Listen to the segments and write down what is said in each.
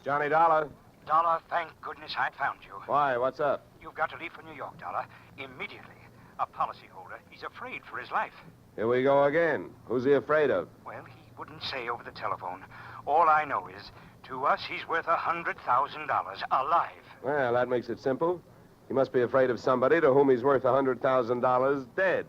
Johnny Dollar. Dollar, thank goodness I found you. Why? What's up? You've got to leave for New York, Dollar, immediately. A policyholder, he's afraid for his life. Here we go again. Who's he afraid of? Well, he wouldn't say over the telephone. All I know is, to us, he's worth $100,000 alive. Well, that makes it simple. He must be afraid of somebody to whom he's worth $100,000 dead.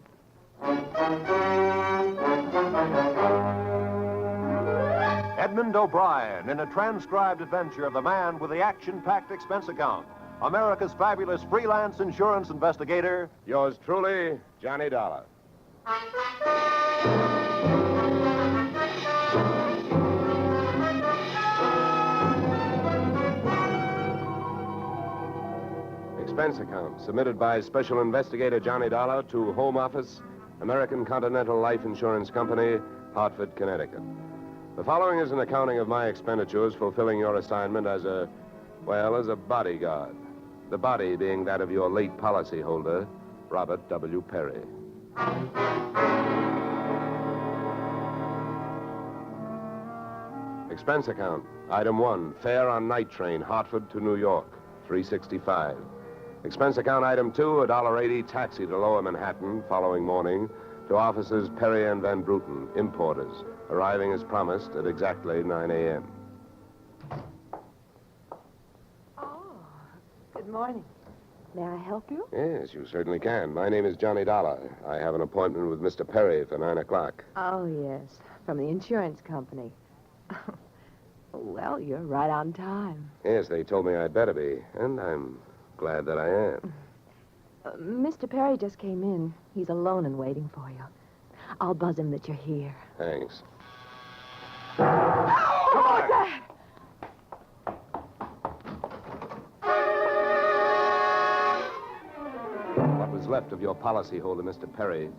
Edmund O'Brien in a transcribed adventure of the man with the action-packed expense account. America's fabulous freelance insurance investigator. Yours truly, Johnny Dollar. Expense account submitted by Special Investigator Johnny Dollar to Home Office, American Continental Life Insurance Company, Hartford, Connecticut. The following is an accounting of my expenditures fulfilling your assignment as a bodyguard. The body being that of your late policyholder, Robert W. Perry. Expense account. Item 1, fare on night train, Hartford to New York, $3.65. Expense account item 2, $1.80 taxi to Lower Manhattan following morning to offices Perry and Van Bruten, importers, arriving as promised at exactly 9 a.m. Oh, good morning. May I help you? Yes, you certainly can. My name is Johnny Dollar. I have an appointment with Mr. Perry for 9 o'clock. Oh, yes, from the insurance company. Well, you're right on time. Yes, they told me I'd better be, and I'm glad that I am. Mr. Perry just came in. He's alone and waiting for you. I'll buzz him that you're here. Thanks. Come on! Dad! What was left of your policyholder, Mr. Perry,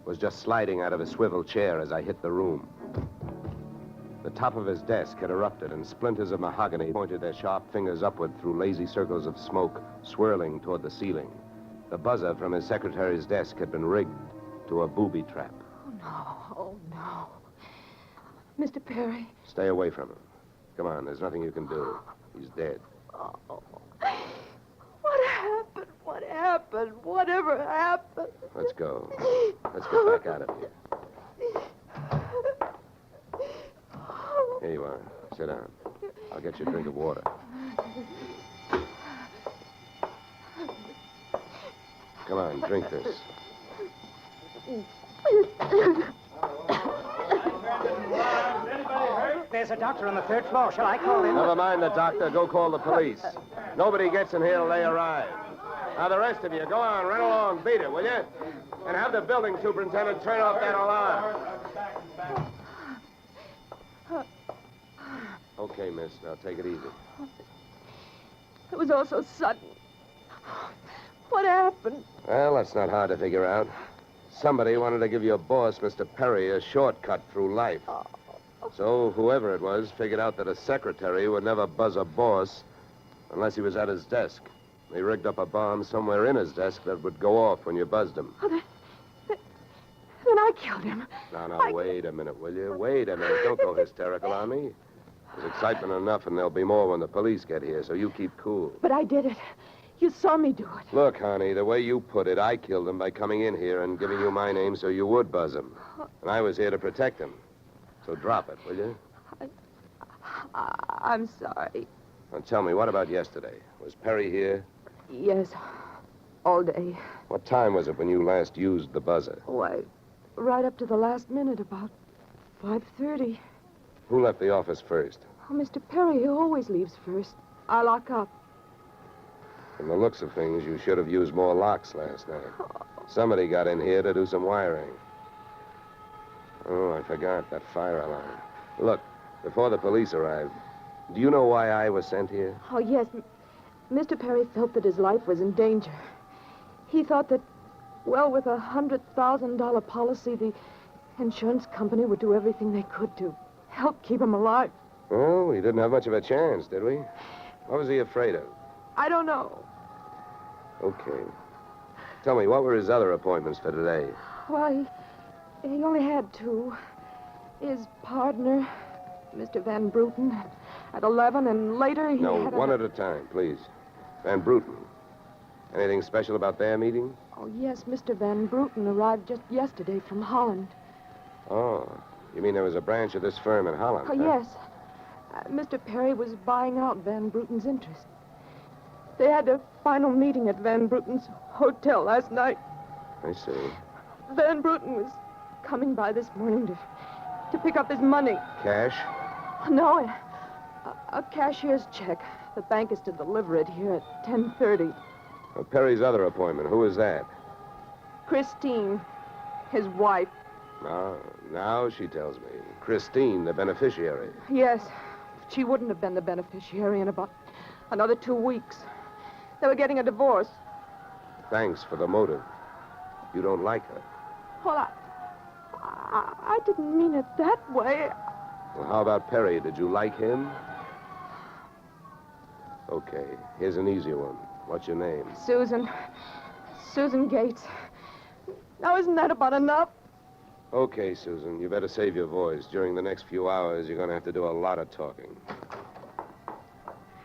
was just sliding out of a swivel chair as I hit the room. The top of his desk had erupted, and splinters of mahogany pointed their sharp fingers upward through lazy circles of smoke swirling toward the ceiling. The buzzer from his secretary's desk had been rigged to a booby trap. Oh, no. Mr. Perry. Stay away from him. Come on, there's nothing you can do. He's dead. Oh. What happened? What happened? Whatever happened? Let's go. Let's get back out of here. Here you are. Sit down. I'll get you a drink of water. Come on, drink this. There's a doctor on the third floor. Shall I call him? Never mind the doctor. Go call the police. Nobody gets in here till they arrive. Now, the rest of you, go on, run along, beat it, will you? And have the building superintendent turn off that alarm. Okay, miss. Now, take it easy. It was all so sudden. What happened? Well, that's not hard to figure out. Somebody wanted to give your boss, Mr. Perry, a shortcut through life. So whoever it was figured out that a secretary would never buzz a boss unless he was at his desk. They rigged up a bomb somewhere in his desk that would go off when you buzzed him. Oh, then I killed him. Now, wait a minute, will you? Wait a minute. Don't go hysterical on me. There's excitement enough, and there'll be more when the police get here, so you keep cool. But I did it. You saw me do it. Look, honey, the way you put it, I killed him by coming in here and giving you my name so you would buzz him. And I was here to protect him. So drop it, will you? I'm sorry. Now tell me, what about yesterday? Was Perry here? Yes, all day. What time was it when you last used the buzzer? Why, right up to the last minute, about 5:30. Who left the office first? Oh, Mr. Perry, he always leaves first. I lock up. From the looks of things, you should have used more locks last night. Somebody got in here to do some wiring. Oh, I forgot that fire alarm. Look, before the police arrived, do you know why I was sent here? Oh, yes. Mr. Perry felt that his life was in danger. He thought that, well, with a $100,000 policy, the insurance company would do everything they could to help keep him alive. Well, we didn't have much of a chance, did we? What was he afraid of? I don't know. Okay. Tell me, what were his other appointments for today? Well, he only had two. His partner, Mr. Van Bruten, at 11, and later he No, had one at a time, please. Van Bruten. Anything special about their meeting? Oh, yes, Mr. Van Bruten arrived just yesterday from Holland. Oh, you mean there was a branch of this firm in Holland? Oh, huh? yes. Mr. Perry was buying out Van Bruten's interest. They had a final meeting at Van Bruten's hotel last night. I see. Van Bruten was coming by this morning to pick up his money. Cash? No, a cashier's check. The bank is to deliver it here at 10:30. Well, Perry's other appointment, who is that? Christine, his wife. Now she tells me. Christine, the beneficiary. Yes, she wouldn't have been the beneficiary in about another 2 weeks. They were getting a divorce. Thanks for the motive. You don't like her. Well, I didn't mean it that way. Well, how about Perry? Did you like him? Okay, here's an easy one. What's your name? Susan Gates. Now, isn't that about enough? Okay, Susan, you better save your voice. During the next few hours, you're going to have to do a lot of talking.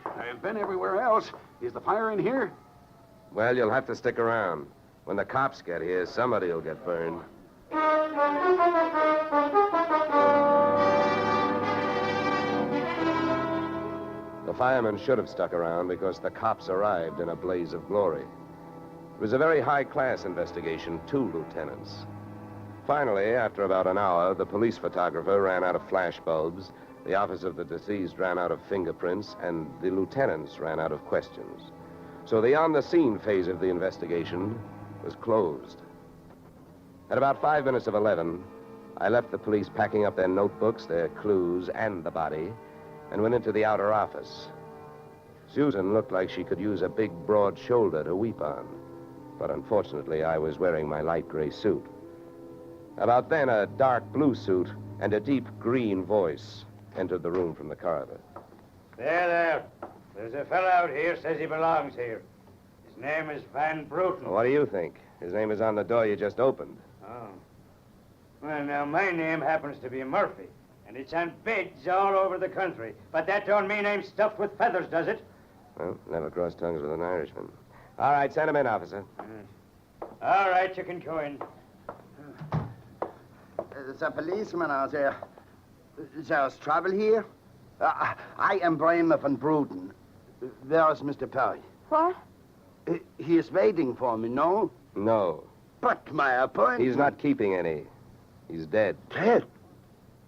I've been everywhere else. Is the fire in here? Well, you'll have to stick around. When the cops get here, somebody will get burned. The firemen should have stuck around because the cops arrived in a blaze of glory. It was a very high-class investigation, 2 lieutenants. Finally, after about an hour, the police photographer ran out of flash bulbs, the office of the deceased ran out of fingerprints, and the lieutenants ran out of questions. So the on-the-scene phase of the investigation was closed. At about 5 minutes of 11, I left the police packing up their notebooks, their clues, and the body, and went into the outer office. Susan looked like she could use a big, broad shoulder to weep on. But unfortunately, I was wearing my light gray suit. About then, a dark blue suit and a deep green voice entered the room from the corridor. There. There's a fellow out here says he belongs here. His name is Van Bruten. What do you think? His name is on the door you just opened. Oh. Well, now, my name happens to be Murphy, and it's on bids all over the country. But that don't mean I'm stuffed with feathers, does it? Well, never cross tongues with an Irishman. All right, send him in, officer. All right, you can go in. There's a policeman out there. There's trouble here? I am Raymond Van Bruten. Where is Mr. Perry? What? He is waiting for me, no? No. But my appointment... He's not keeping any. He's dead. Dead?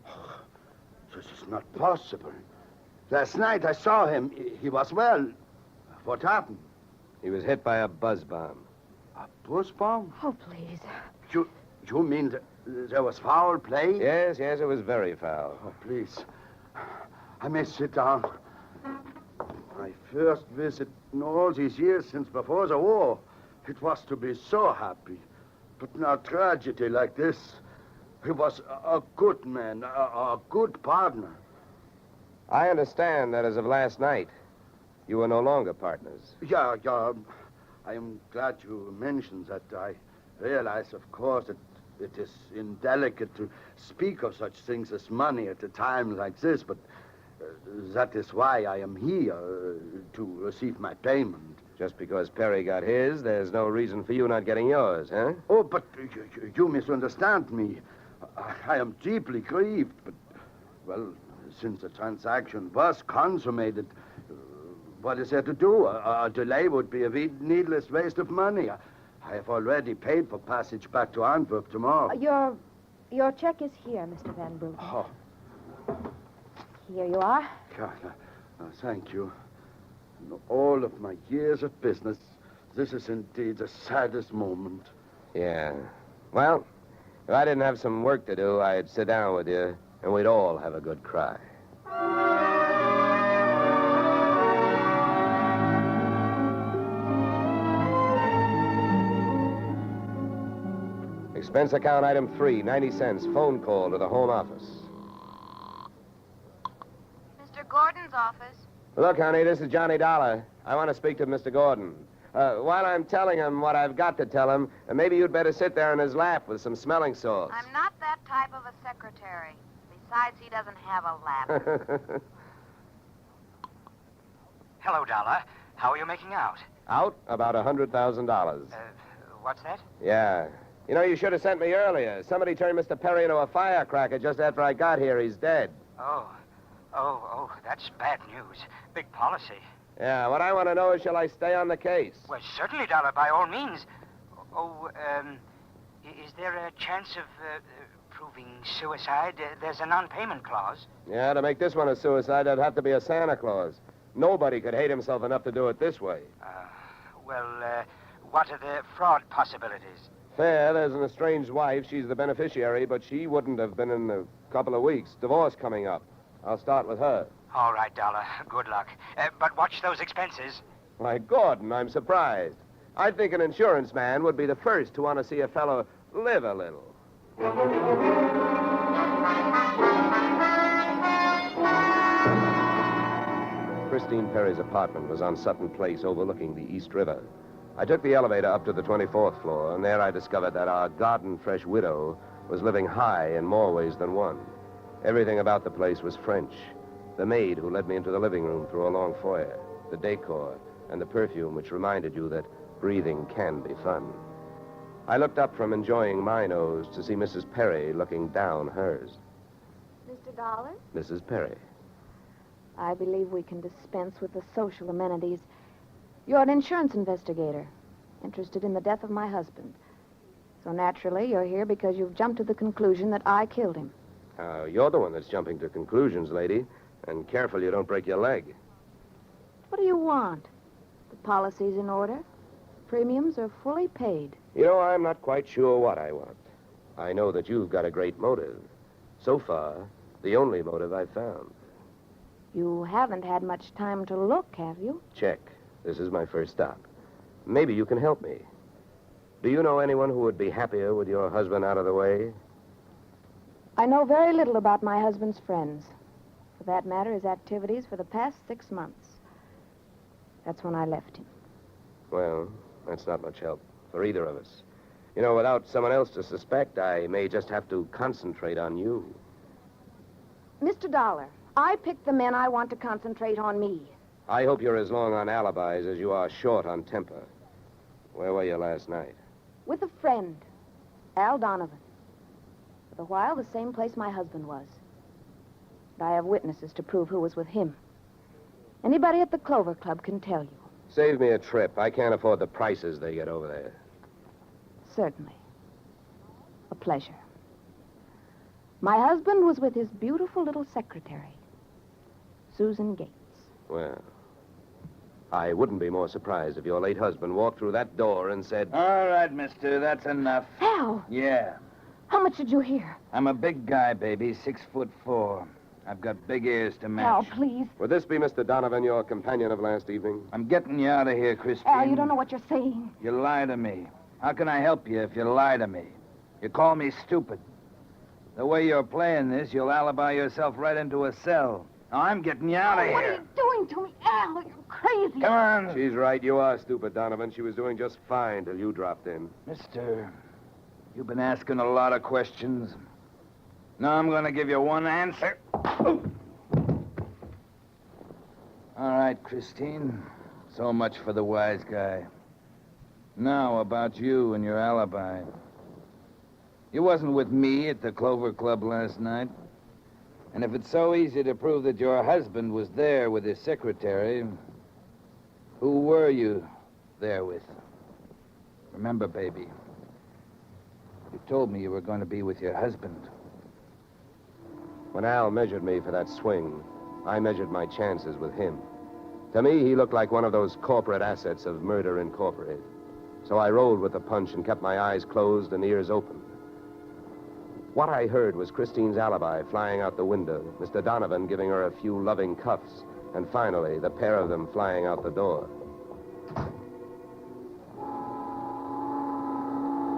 Oh, this is not possible. Last night I saw him. He was well. What happened? He was hit by a buzz bomb. A buzz bomb? Oh, please. You mean there was foul play? Yes, it was very foul. Oh, please. I may sit down. My first visit in all these years since before the war. It was to be so happy. But now tragedy like this. He was a good man, a good partner. I understand that as of last night, you were no longer partners. Yeah. I am glad you mentioned that. I realize, of course, that it is indelicate to speak of such things as money at a time like this, but that is why I am here, to receive my payment. Just because Perry got his, there's no reason for you not getting yours, huh? Oh, but you misunderstand me. I am deeply grieved, but, well, since the transaction was consummated, what is there to do? A delay would be a needless waste of money. I have already paid for passage back to Antwerp tomorrow. Your check is here, Mr. Van Bruten. Oh, Here you are. thank you. In all of my years of business, this is indeed the saddest moment. Yeah. Well, if I didn't have some work to do, I'd sit down with you, and we'd all have a good cry. Expense account item 3, 90 cents. Phone call to the home office. Mr. Gordon's office. Look, honey, this is Johnny Dollar. I want to speak to Mr. Gordon. While I'm telling him what I've got to tell him, maybe you'd better sit there in his lap with some smelling salts. I'm not that type of a secretary. Besides, he doesn't have a lap. Hello, Dollar. How are you making out? Out about $100,000. What's that? Yeah. You know, you should have sent me earlier. Somebody turned Mr. Perry into a firecracker just after I got here. He's dead. Oh, that's bad news. Big policy. Yeah, what I want to know is, shall I stay on the case? Well, certainly, Dollar, by all means. Is there a chance of proving suicide? There's a non-payment clause. Yeah, to make this one a suicide, there'd have to be a Santa Claus. Nobody could hate himself enough to do it this way. What are the fraud possibilities? Fair, there's an estranged wife. She's the beneficiary, but she wouldn't have been in a couple of weeks. Divorce coming up. I'll start with her. All right, Dollar. Good luck. But watch those expenses. Why, Gordon, I'm surprised. I think an insurance man would be the first to want to see a fellow live a little. Christine Perry's apartment was on Sutton Place overlooking the East River. I took the elevator up to the 24th floor, and there I discovered that our garden-fresh widow was living high in more ways than one. Everything about the place was French. The maid who led me into the living room through a long foyer, the decor, and the perfume which reminded you that breathing can be fun. I looked up from enjoying my nose to see Mrs. Perry looking down hers. Mr. Dollar? Mrs. Perry. I believe we can dispense with the social amenities. You're an insurance investigator, interested in the death of my husband. So naturally, you're here because you've jumped to the conclusion that I killed him. You're the one that's jumping to conclusions, lady. And careful you don't break your leg. What do you want? The policy's in order. Premiums are fully paid. You know, I'm not quite sure what I want. I know that you've got a great motive. So far, the only motive I've found. You haven't had much time to look, have you? Check. This is my first stop. Maybe you can help me. Do you know anyone who would be happier with your husband out of the way? I know very little about my husband's friends. For that matter, his activities for the past 6 months. That's when I left him. Well, that's not much help for either of us. You know, without someone else to suspect, I may just have to concentrate on you. Mr. Dollar, I picked the men I want to concentrate on me. I hope you're as long on alibis as you are short on temper. Where were you last night? With a friend, Al Donovan. For a while, the same place my husband was. But I have witnesses to prove who was with him. Anybody at the Clover Club can tell you. Save me a trip. I can't afford the prices they get over there. Certainly. A pleasure. My husband was with his beautiful little secretary, Susan Gates. Well, I wouldn't be more surprised if your late husband walked through that door and said... All right, mister, that's enough. Al! Yeah. How much did you hear? I'm a big guy, baby, 6'4". I've got big ears to match. Al, please. Would this be Mr. Donovan, your companion of last evening? I'm getting you out of here, Christine. Al, you don't know what you're saying. You lie to me. How can I help you if you lie to me? You call me stupid. The way you're playing this, you'll alibi yourself right into a cell. Now, I'm getting you out of What are here. you doing to me, Al? You're crazy. Come on. She's right. You are stupid, Donovan. She was doing just fine till you dropped in. Mister, you've been asking a lot of questions. Now I'm going to give you one answer. All right, Christine. So much for the wise guy. Now, about you and your alibi. You wasn't with me at the Clover Club last night. And if it's so easy to prove that your husband was there with his secretary, who were you there with? Remember, baby, you told me you were going to be with your husband. When Al measured me for that swing, I measured my chances with him. To me, he looked like one of those corporate assets of Murder Incorporated. So I rolled with the punch and kept my eyes closed and ears open. What I heard was Christine's alibi flying out the window, Mr. Donovan giving her a few loving cuffs, and finally, the pair of them flying out the door.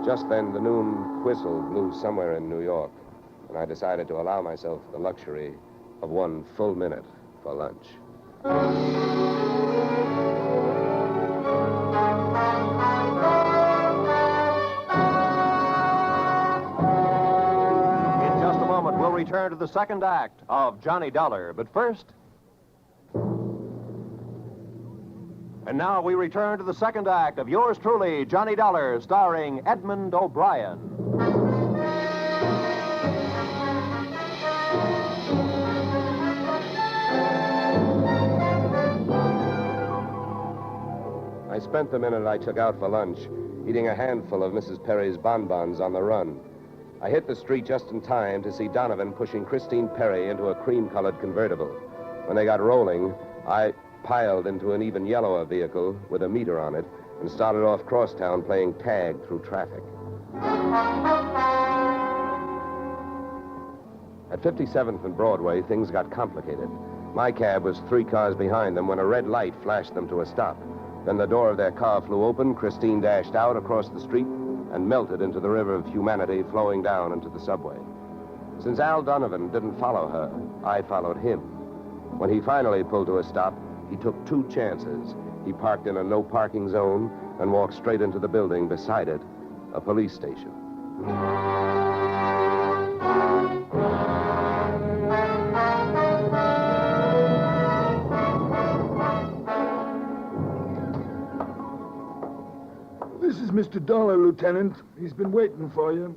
Just then, the noon whistle blew somewhere in New York, and I decided to allow myself the luxury of 1 full minute for lunch. In just a moment, we'll return to the second act of Johnny Dollar. But first... And now we return to the second act of yours truly, Johnny Dollar, starring Edmund O'Brien. I spent the minute I took out for lunch eating a handful of Mrs. Perry's bonbons on the run. I hit the street just in time to see Donovan pushing Christine Perry into a cream-colored convertible. When they got rolling, I piled into an even yellower vehicle with a meter on it and started off crosstown playing tag through traffic. At 57th and Broadway, things got complicated. My cab was 3 cars behind them when a red light flashed them to a stop. Then the door of their car flew open, Christine dashed out across the street and melted into the river of humanity flowing down into the subway. Since Al Donovan didn't follow her, I followed him. When he finally pulled to a stop, he took 2 chances. He parked in a no-parking zone and walked straight into the building beside it, a police station. This is Mr. Dollar, Lieutenant. He's been waiting for you.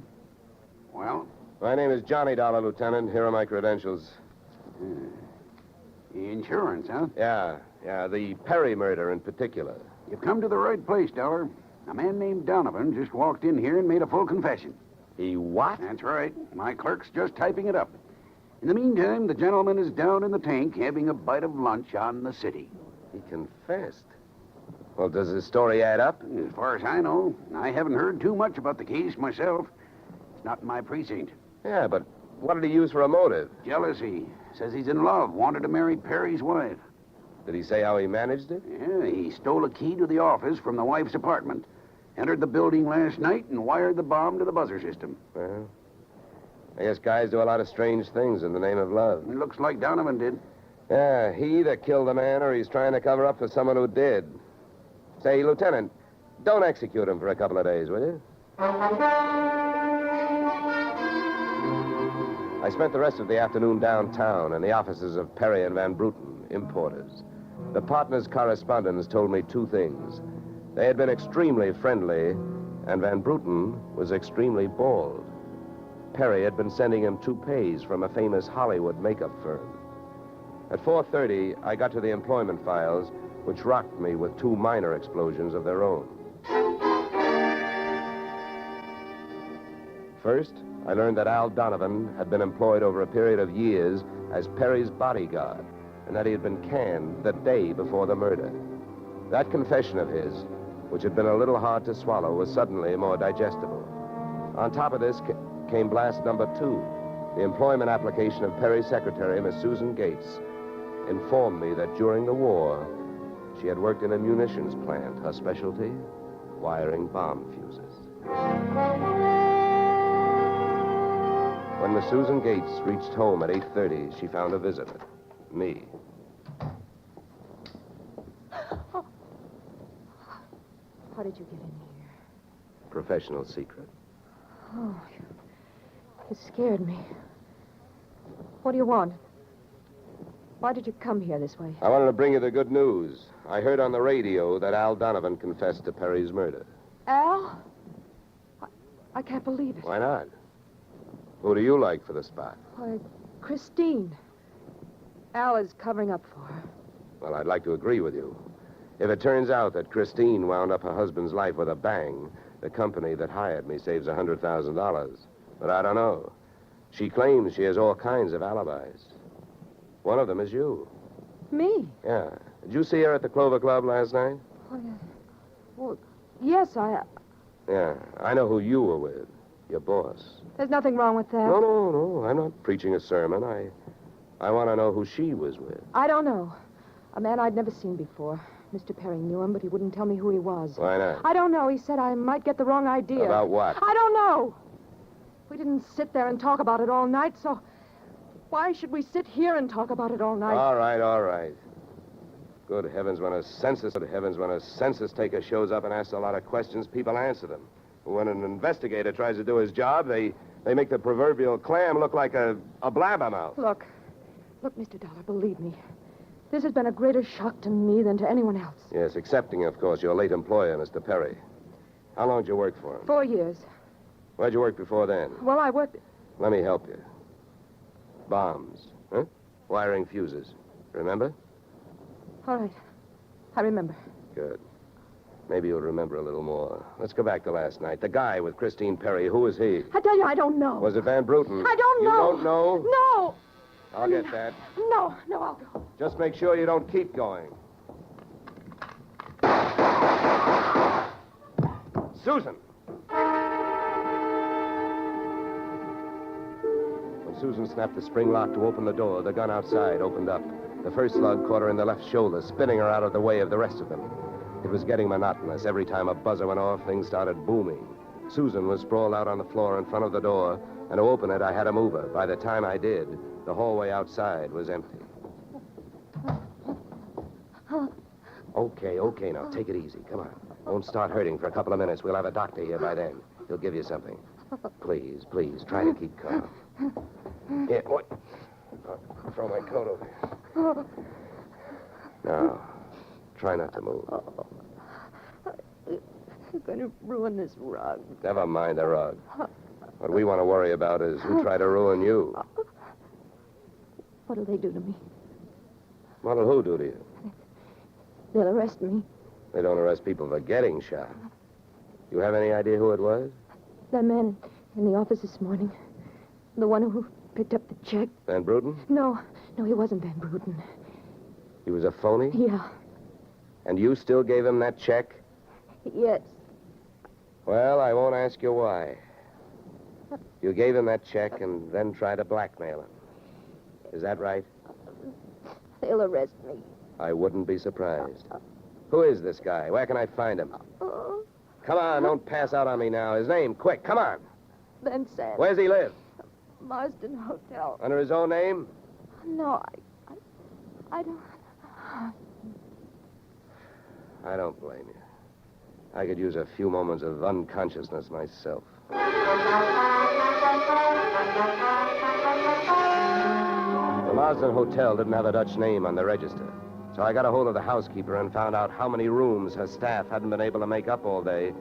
Well, My name is Johnny Dollar, Lieutenant. Here are my credentials. insurance, huh? Yeah, the Perry murder in particular. You've come to the right place, Dollar. A man named Donovan just walked in here and made a full confession. He what? That's right. My clerk's just typing it up. In the meantime, the gentleman is down in the tank having a bite of lunch on the city. He confessed. Well, does his story add up? As far as I know, I haven't heard too much about the case myself. It's not in my precinct. Yeah, but what did he use for a motive? Jealousy. Says he's in love, wanted to marry Perry's wife. Did he say how he managed it? Yeah, he stole a key to the office from the wife's apartment, entered the building last night, and wired the bomb to the buzzer system. Well, I guess guys do a lot of strange things in the name of love. It looks like Donovan did. Yeah, he either killed the man or he's trying to cover up for someone who did. Say, Lieutenant, don't execute him for a couple of days, will you? I spent the rest of the afternoon downtown in the offices of Perry and Van Bruten, importers. The partners' correspondents told me 2 things. They had been extremely friendly, and Van Bruten was extremely bald. Perry had been sending him toupees from a famous Hollywood makeup firm. At 4:30, I got to the employment files, which rocked me with 2 minor explosions of their own. First, I learned that Al Donovan had been employed over a period of years as Perry's bodyguard, and that he had been canned the day before the murder. That confession of his, which had been a little hard to swallow, was suddenly more digestible. On top of this came blast number 2. The employment application of Perry's secretary, Miss Susan Gates, informed me that during the war, she had worked in a munitions plant, her specialty, wiring bomb fuses. When Miss Susan Gates reached home at 8:30, she found a visitor, me. How did you get in here? Professional secret. Oh, you scared me. What do you want? Why did you come here this way? I wanted to bring you the good news. I heard on the radio that Al Donovan confessed to Perry's murder. Al? I can't believe it. Why not? Who do you like for the spot? Why, Christine. Al is covering up for her. Well, I'd like to agree with you. If it turns out that Christine wound up her husband's life with a bang, the company that hired me saves $100,000. But I don't know. She claims she has all kinds of alibis. One of them is you. Me? Yeah. Did you see her at the Clover Club last night? Well, yes, Yeah, I know who you were with. Your boss. There's nothing wrong with that. No. I'm not preaching a sermon. I want to know who she was with. I don't know. A man I'd never seen before. Mr. Perry knew him, but he wouldn't tell me who he was. Why not? I don't know. He said I might get the wrong idea. About what? I don't know. We didn't sit there and talk about it all night, so why should we sit here and talk about it all night? All right. Good heavens, when a census taker shows up and asks a lot of questions, people answer them. When an investigator tries to do his job, they make the proverbial clam look like a blabbermouth. Look, Mr. Dollar, believe me. This has been a greater shock to me than to anyone else. Yes, excepting, of course, your late employer, Mr. Perry. How long did you work for him? 4 years. Where'd you work before then? Well, I worked... Let me help you. Bombs, huh? Wiring fuses. Remember? All right. I remember. Good. Maybe you'll remember a little more. Let's go back to last night. The guy with Christine Perry, who was he? I tell you, I don't know. Was it Van Bruten? I don't know. You don't know? No. I'll get that. No, I'll go. Just make sure you don't keep going. Susan! When Susan snapped the spring lock to open the door, the gun outside opened up. The first slug caught her in the left shoulder, spinning her out of the way of the rest of them. It was getting monotonous. Every time a buzzer went off, things started booming. Susan was sprawled out on the floor in front of the door, and to open it, I had to move her. By the time I did, the hallway outside was empty. Okay, now take it easy. Come on. Won't start hurting for a couple of minutes. We'll have a doctor here by then. He'll give you something. Please, try to keep calm. Here, what? I'll throw my coat over here. Now, try not to move. You're going to ruin this rug. Never mind the rug. What we want to worry about is who tried to ruin you. What'll they do to me? What'll who do to you? They'll arrest me. They don't arrest people for getting shot. You have any idea who it was? That man in the office this morning. The one who picked up the check. Van Bruten? No, he wasn't Van Bruten. He was a phony? Yeah. And you still gave him that check? Yes. Well, I won't ask you why. You gave him that check and then tried to blackmail him. Is that right? They'll arrest me. I wouldn't be surprised. Who is this guy? Where can I find him? Come on, don't pass out on me now. His name, quick, come on. Ben Sands. Where's he live? Marsden Hotel. Under his own name? No, I don't... I don't blame you. I could use a few moments of unconsciousness myself. The Marsden Hotel didn't have a Dutch name on the register. So I got a hold of the housekeeper and found out how many rooms her staff hadn't been able to make up all day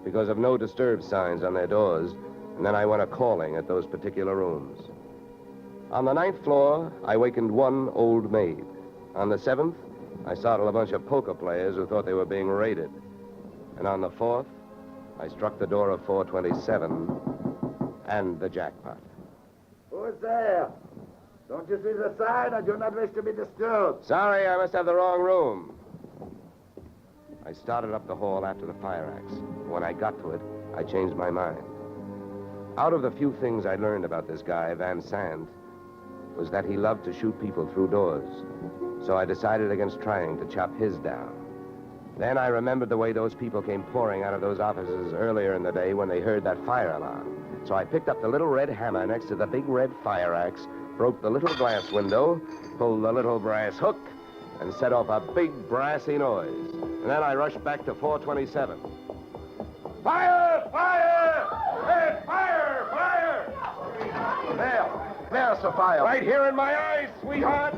because of no disturb signs on their doors. And then I went a-calling at those particular rooms. On the 9th floor, I wakened one old maid. On the 7th, I startled a bunch of poker players who thought they were being raided. And on the 4th, I struck the door of 427 and the jackpot. Who's there? Don't you see the sign? I do not wish to be disturbed. Sorry, I must have the wrong room. I started up the hall after the fire axe. When I got to it, I changed my mind. Out of the few things I learned about this guy, Van Sant, was that he loved to shoot people through doors. So I decided against trying to chop his down. Then I remembered the way those people came pouring out of those offices earlier in the day when they heard that fire alarm. So I picked up the little red hammer next to the big red fire axe, broke the little glass window, pulled the little brass hook, and set off a big brassy noise. And then I rushed back to 427. Fire! Fire! Hey, fire! Fire! There's the fire. Right here in my eyes, sweetheart!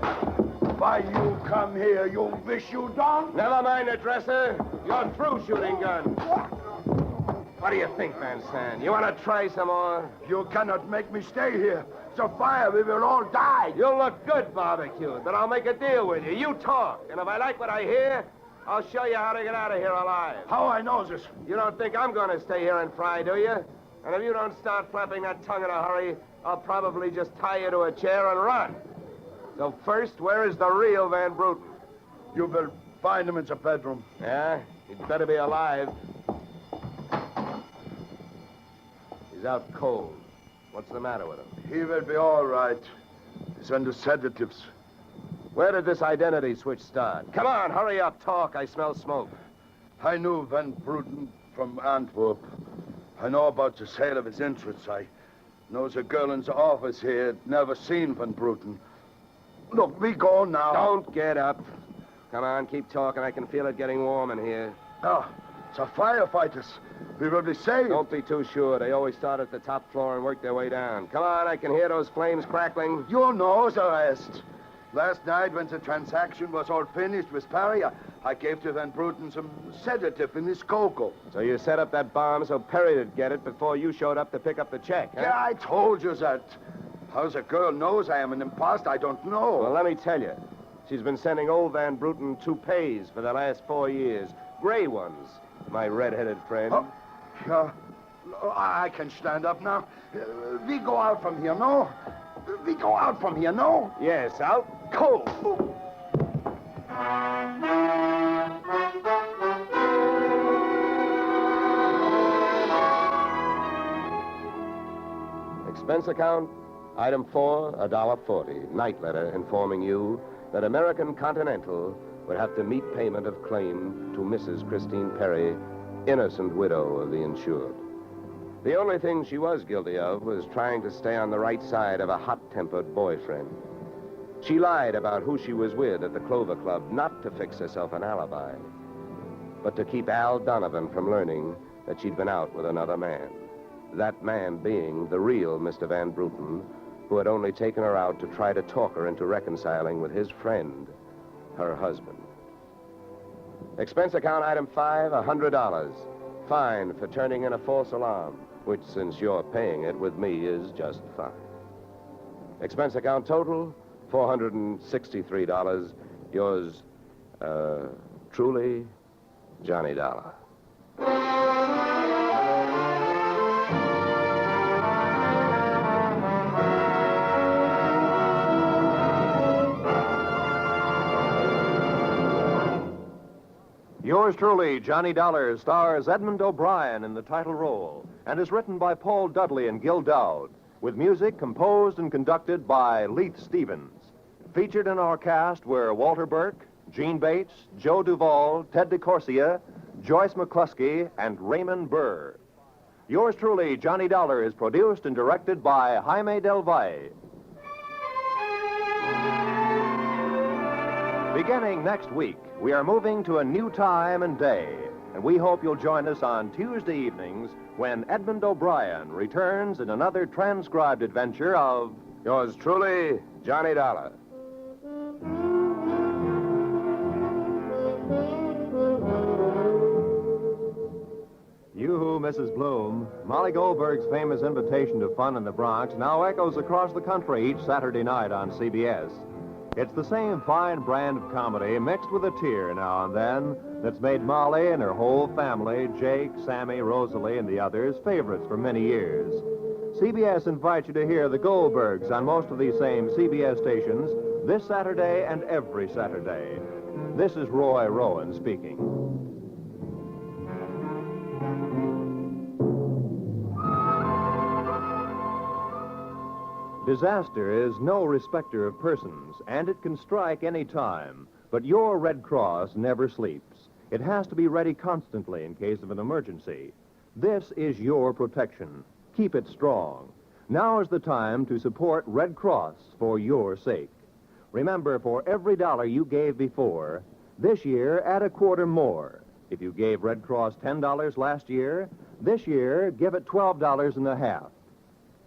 Why you come here? You wish you don't? Never mind the dresser. You're through shooting guns. What do you think, Van Sant? You want to try some more? You cannot make me stay here. It's a fire. We will all die. You'll look good barbecued, but I'll make a deal with you. You talk, and if I like what I hear, I'll show you how to get out of here alive. How I know this? You don't think I'm going to stay here and fry, do you? And if you don't start flapping that tongue in a hurry, I'll probably just tie you to a chair and run. So first, where is the real Van Bruten? You will find him in the bedroom. Yeah? He'd better be alive. He's out cold. What's the matter with him? He will be all right. He's under sedatives. Where did this identity switch start? Come on, hurry up, talk. I smell smoke. I knew Van Bruten from Antwerp. I know about the sale of his interests. I know the girl in the office here had never seen Van Bruten. Look, we go now. Don't get up. Come on, keep talking. I can feel it getting warm in here. Ah, the firefighters. We will be saved. Don't be too sure. They always start at the top floor and work their way down. Come on, I can hear those flames crackling. You know the rest. Last night, when the transaction was all finished with Perry, I gave to Van Bruten some sedative in his cocoa. So you set up that bomb so Perry'd get it before you showed up to pick up the check, huh? Yeah, I told you that. How the girl knows I am an imposter, I don't know. Well, let me tell you. She's been sending old Van Bruten toupees for the last 4 years. Gray ones, my red-headed friend. Oh, yeah. I can stand up now. We go out from here, no? We go out from here, no? Yes, out cold. Expense account, item 4, $1.40. Night letter informing you that American Continental would have to meet payment of claim to Mrs. Christine Perry, innocent widow of the insured. The only thing she was guilty of was trying to stay on the right side of a hot-tempered boyfriend. She lied about who she was with at the Clover Club, not to fix herself an alibi, but to keep Al Donovan from learning that she'd been out with another man. That man being the real Mr. Van Bruten, who had only taken her out to try to talk her into reconciling with his friend, her husband. Expense account item 5, $100. Fine for turning in a false alarm, which, since you're paying it with me, is just fine. Expense account total, $463. Yours, truly, Johnny Dollar. Yours truly, Johnny Dollar, stars Edmund O'Brien in the title role and is written by Paul Dudley and Gil Dowd, with music composed and conducted by Leith Stevens. Featured in our cast were Walter Burke, Gene Bates, Joe Duvall, Ted DeCorsia, Joyce McCluskey, and Raymond Burr. Yours truly, Johnny Dollar, is produced and directed by Jaime Del Valle. Beginning next week, we are moving to a new time and day, and we hope you'll join us on Tuesday evenings when Edmund O'Brien returns in another transcribed adventure of Yours truly, Johnny Dollar. You, Mrs. Bloom. Molly Goldberg's famous invitation to fun in the Bronx now echoes across the country each Saturday night on CBS. It's the same fine brand of comedy mixed with a tear now and then that's made Molly and her whole family, Jake, Sammy, Rosalie, and the others, favorites for many years. CBS invites you to hear the Goldbergs on most of these same CBS stations this Saturday and every Saturday. This is Roy Rowan speaking. Disaster is no respecter of persons, and it can strike any time. But your Red Cross never sleeps. It has to be ready constantly in case of an emergency. This is your protection. Keep it strong. Now is the time to support Red Cross for your sake. Remember, for every dollar you gave before, this year add a quarter more. If you gave Red Cross $10 last year, this year give it $12.50.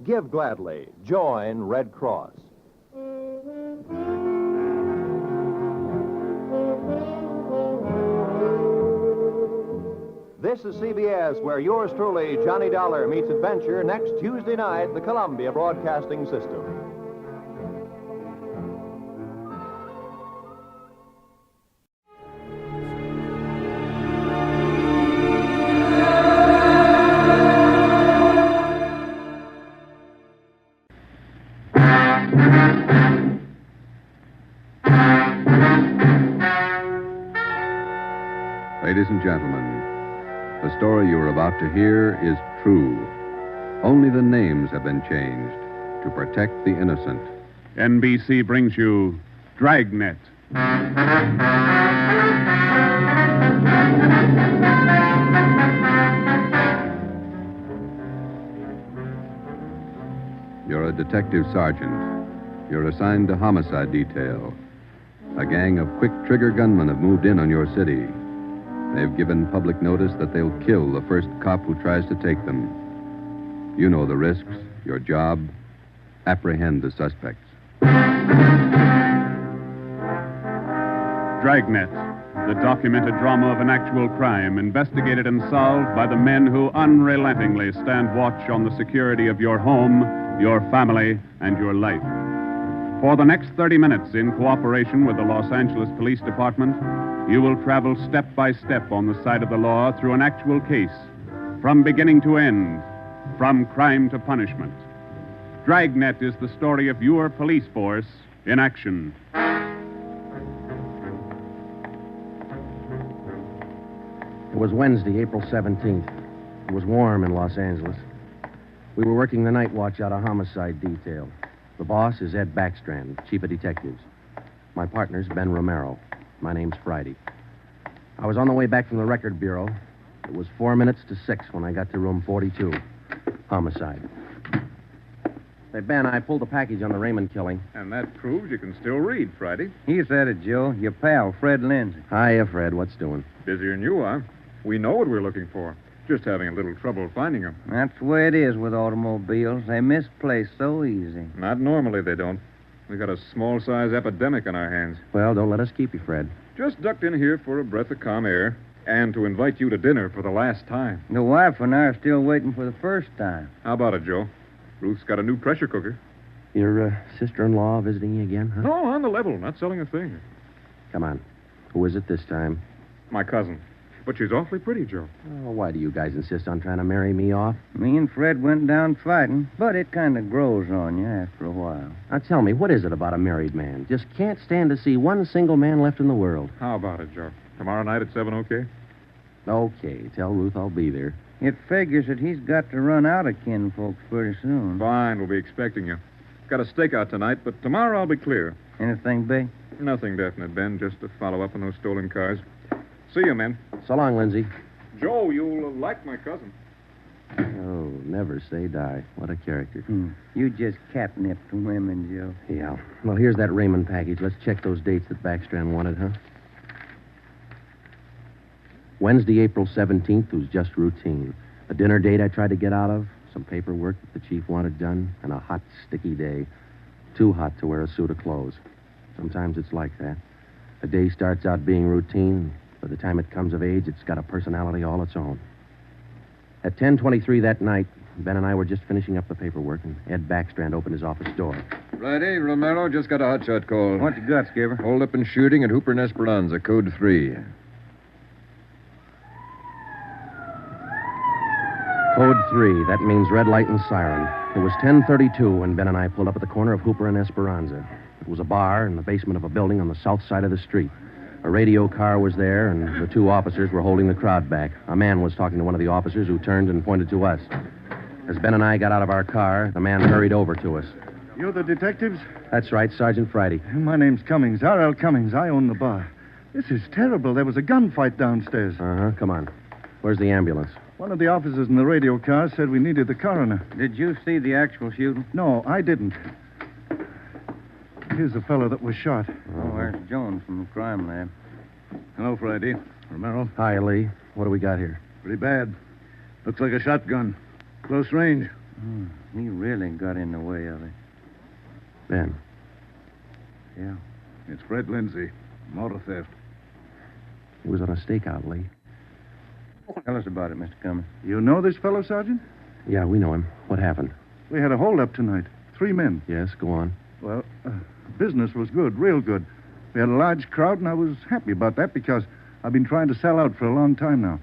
Give gladly. Join Red Cross. This is CBS, where yours truly, Johnny Dollar, meets adventure next Tuesday night, the Columbia Broadcasting System. Ladies and gentlemen, the story you are about to hear is true. Only the names have been changed to protect the innocent. NBC brings you Dragnet. You're a detective sergeant. You're assigned to homicide detail. A gang of quick trigger gunmen have moved in on your city. They've given public notice that they'll kill the first cop who tries to take them. You know the risks, your job. Apprehend the suspects. Dragnet, the documented drama of an actual crime investigated and solved by the men who unrelentingly stand watch on the security of your home, your family, and your life. For the next 30 minutes, in cooperation with the Los Angeles Police Department, you will travel step by step on the side of the law through an actual case, from beginning to end, from crime to punishment. Dragnet is the story of your police force in action. It was Wednesday, April 17th. It was warm in Los Angeles. We were working the night watch out of homicide detail. The boss is Ed Backstrand, chief of detectives. My partner's Ben Romero. My name's Friday. I was on the way back from the record bureau. It was 4 minutes to 6 when I got to room 42. Homicide. Say, Ben, I pulled the package on the Raymond killing. And that proves you can still read, Friday. He's at it, Joe. Your pal, Fred Lindsay. Hiya, Fred. What's doing? Busier than you are. We know what we're looking for. Just having a little trouble finding them. That's the way it is with automobiles. They misplace so easy. Not normally, they don't. We got a small-size epidemic on our hands. Well, don't let us keep you, Fred. Just ducked in here for a breath of calm air and to invite you to dinner for the last time. The wife and I are still waiting for the first time. How about it, Joe? Ruth's got a new pressure cooker. Your sister-in-law visiting you again, huh? No, on the level. Not selling a thing. Come on. Who is it this time? My cousin. But she's awfully pretty, Joe. Oh, why do you guys insist on trying to marry me off? Me and Fred went down fighting, but it kind of grows on you after a while. Now, tell me, what is it about a married man? Just can't stand to see one single man left in the world. How about it, Joe? Tomorrow night at 7, okay? Okay. Tell Ruth I'll be there. It figures that he's got to run out of kinfolks pretty soon. Fine, we'll be expecting you. Got a stakeout tonight, but tomorrow I'll be clear. Anything big? Nothing definite, Ben. Just to follow up on those stolen cars. See you, men. So long, Lindsay. Joe, you'll like my cousin. Oh, never say die. What a character. You just catnipped women, Joe. Yeah. Well, here's that Raymond package. Let's check those dates that Backstrand wanted, huh? Wednesday, April 17th was just routine. A dinner date I tried to get out of, some paperwork that the chief wanted done, and a hot, sticky day. Too hot to wear a suit of clothes. Sometimes it's like that. A day starts out being routine. By the time it comes of age, it's got a personality all its own. At 10:23 that night, Ben and I were just finishing up the paperwork, and Ed Backstrand opened his office door. Friday, Romero just got a hotshot call. What you got, Skipper? Hold up and shooting at Hooper and Esperanza, code 3. Code 3, that means red light and siren. It was 10:32 when Ben and I pulled up at the corner of Hooper and Esperanza. It was a bar in the basement of a building on the south side of the street. A radio car was there, and the two officers were holding the crowd back. A man was talking to one of the officers who turned and pointed to us. As Ben and I got out of our car, the man hurried over to us. You're the detectives? That's right, Sergeant Friday. My name's Cummings, R.L. Cummings. I own the bar. This is terrible. There was a gunfight downstairs. Uh-huh, come on. Where's the ambulance? One of the officers in the radio car said we needed the coroner. Did you see the actual shooting? No, I didn't. Here's the fellow that was shot. Oh, there's Jones from the crime lab. Hello, Friday. Romero. Hi, Lee. What do we got here? Pretty bad. Looks like a shotgun. Close range. He really got in the way of it. Ben. Yeah. It's Fred Lindsay. Motor theft. He was on a stakeout, Lee. Tell us about it, Mr. Cummings. You know this fellow, Sergeant? Yeah, we know him. What happened? We had a holdup tonight. 3 men. Yes, go on. Well, business was good, real good. We had a large crowd, and I was happy about that because I've been trying to sell out for a long time now.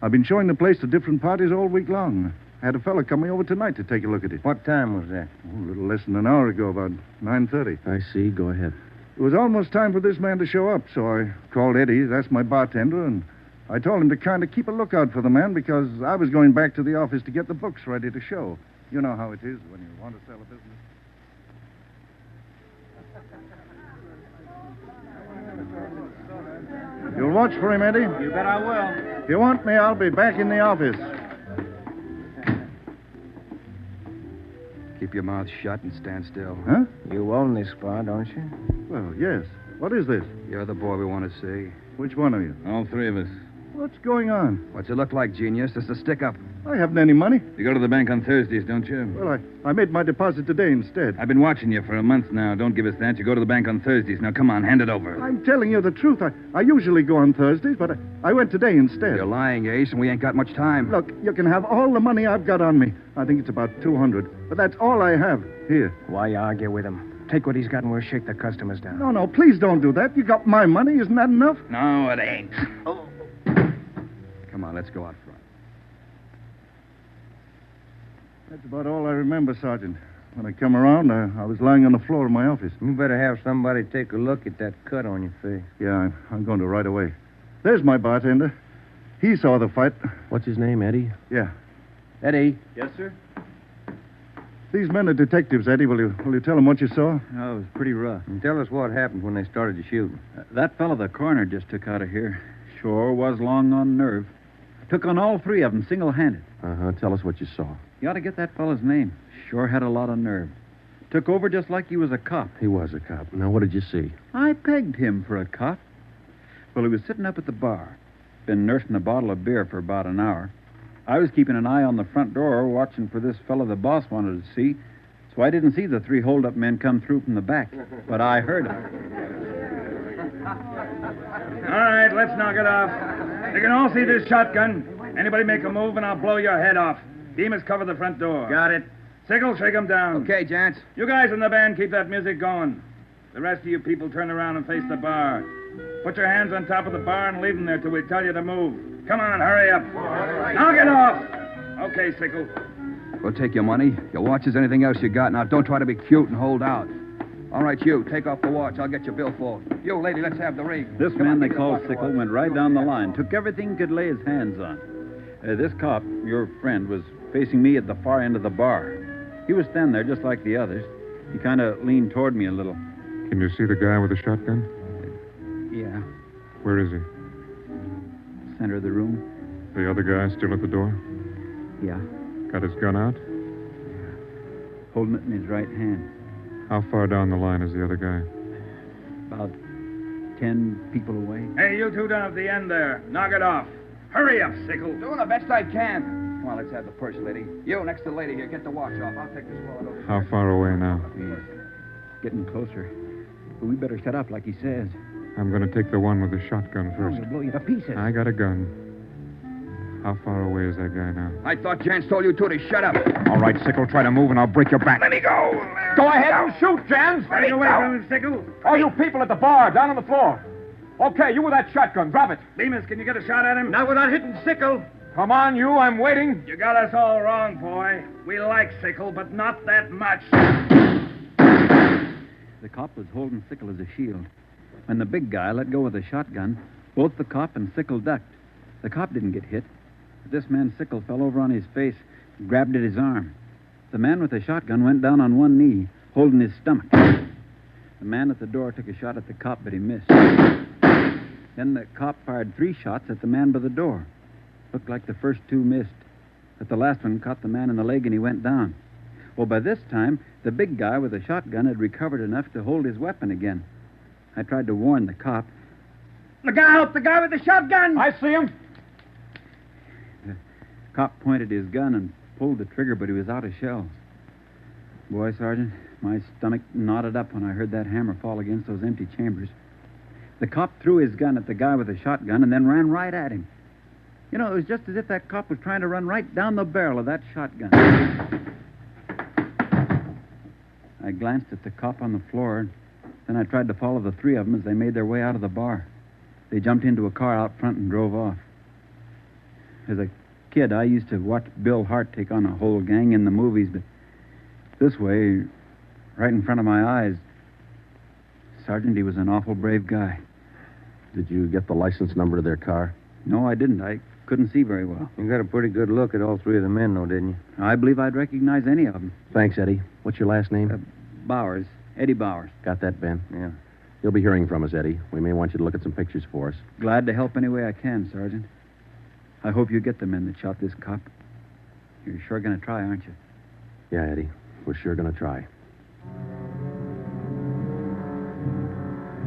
I've been showing the place to different parties all week long. I had a fellow coming over tonight to take a look at it. What time was that? Oh, a little less than an hour ago, about 9:30. I see. Go ahead. It was almost time for this man to show up, so I called Eddie, that's my bartender, and I told him to kind of keep a lookout for the man because I was going back to the office to get the books ready to show. You know how it is when you want to sell a business. You'll watch for him, Eddie? You bet I will. If you want me, I'll be back in the office. Keep your mouth shut and stand still. Huh? You own this bar, don't you? Well, yes. What is this? You're the boy we want to see. Which one of you? All 3 of us. What's going on? What's it look like, genius? It's a stick-up. I haven't any money. You go to the bank on Thursdays, don't you? Well, I made my deposit today instead. I've been watching you for a month now. Don't give us that. You go to the bank on Thursdays. Now, come on, hand it over. I'm telling you the truth. I usually go on Thursdays, but I went today instead. You're lying, Ace, and we ain't got much time. Look, you can have all the money I've got on me. I think it's about $200, but that's all I have. Here. Why you argue with him? Take what he's got and we'll shake the customers down. No, please don't do that. You got my money. Isn't that enough? No, it ain't. Come on, let's go out front. That's about all I remember, Sergeant. When I come around, I was lying on the floor of my office. You better have somebody take a look at that cut on your face. Yeah, I'm going to right away. There's my bartender. He saw the fight. What's his name, Eddie? Yeah. Eddie. Yes, sir? These men are detectives, Eddie. Will you tell them what you saw? Oh, it was pretty rough. And tell us what happened when they started to shoot. That fellow the coroner just took out of here sure was long on nerve. Took on all three of them single-handed. Uh-huh. Tell us what you saw. You ought to get that fellow's name. Sure had a lot of nerve. Took over just like he was a cop. He was a cop. Now, what did you see? I pegged him for a cop. Well, he was sitting up at the bar. Been nursing a bottle of beer for about an hour. I was keeping an eye on the front door, watching for this fellow the boss wanted to see, so I didn't see the three hold-up men come through from the back, but I heard them. All right, let's knock it off. You can all see this shotgun. Anybody make a move, and I'll blow your head off. Demas, cover the front door. Got it. Sickle, shake them down. Okay, gents. You guys in the band, keep that music going. The rest of you people turn around and face the bar. Put your hands on top of the bar and leave them there till we tell you to move. Come on, hurry up. Knock it off. Okay, Sickle. We'll take your money, your watches, anything else you got. Now, don't try to be cute and hold out. All right, you, take off the watch. I'll get your billfold. You, lady, let's have the ring. This man they called Sickle went right down the line, took everything he could lay his hands on. This cop, your friend, was facing me at the far end of the bar. He was standing there just like the others. He kind of leaned toward me a little. Can you see the guy with the shotgun? Yeah, Where is he? center of the room. The other guy still at the door? Yeah, Got his gun out? holding it in his right hand. How far down the line is the other guy? About 10 people away. Hey, you two down at the end there. Knock it off. Hurry up, Sickle. Doing the best I can. Come on, let's have the purse, lady. You, next to the lady here, get the watch off. I'll take this wallet over. How far away now? He's getting closer. But we better shut up like he says. I'm going to take the one with the shotgun first. He'll blow you to pieces. I got a gun. How far away is that guy now? I thought Jans told you two to shut up. All right, Sickle, try to move and I'll break your back. Let me go. Go ahead and shoot, Jans. Take away from him, Sickle. All you people at the bar, down on the floor. Okay, you with that shotgun, drop it. Demas, can you get a shot at him? Not without hitting Sickle. Come on, you, I'm waiting. You got us all wrong, boy. We like Sickle, but not that much. The cop was holding Sickle as a shield. When the big guy let go of the shotgun, both the cop and Sickle ducked. The cop didn't get hit. But this man Sickle fell over on his face, grabbed at his arm. The man with the shotgun went down on one knee, holding his stomach. The man at the door took a shot at the cop, but he missed. Then the cop fired 3 shots at the man by the door. Looked like the first 2 missed, but the last one caught the man in the leg and he went down. Well, by this time, the big guy with the shotgun had recovered enough to hold his weapon again. I tried to warn the cop. Look out! The guy with the shotgun! I see him. The cop pointed his gun and pulled the trigger, but he was out of shells. Boy, Sergeant, my stomach knotted up when I heard that hammer fall against those empty chambers. The cop threw his gun at the guy with the shotgun and then ran right at him. You know, it was just as if that cop was trying to run right down the barrel of that shotgun. I glanced at the cop on the floor, then I tried to follow the 3 of them as they made their way out of the bar. They jumped into a car out front and drove off. As a kid, I used to watch Bill Hart take on a whole gang in the movies, but this way, right in front of my eyes, Sergeant, he was an awful brave guy. Did you get the license number to their car? No, I didn't. I couldn't see very well. You got a pretty good look at all 3 of the men, though, didn't you? I believe I'd recognize any of them. Thanks, Eddie. What's your last name? Bowers. Eddie Bowers. Got that, Ben? Yeah. You'll be hearing from us, Eddie. We may want you to look at some pictures for us. Glad to help any way I can, Sergeant. I hope you get the men that shot this cop. You're sure going to try, aren't you? Yeah, Eddie. We're sure going to try.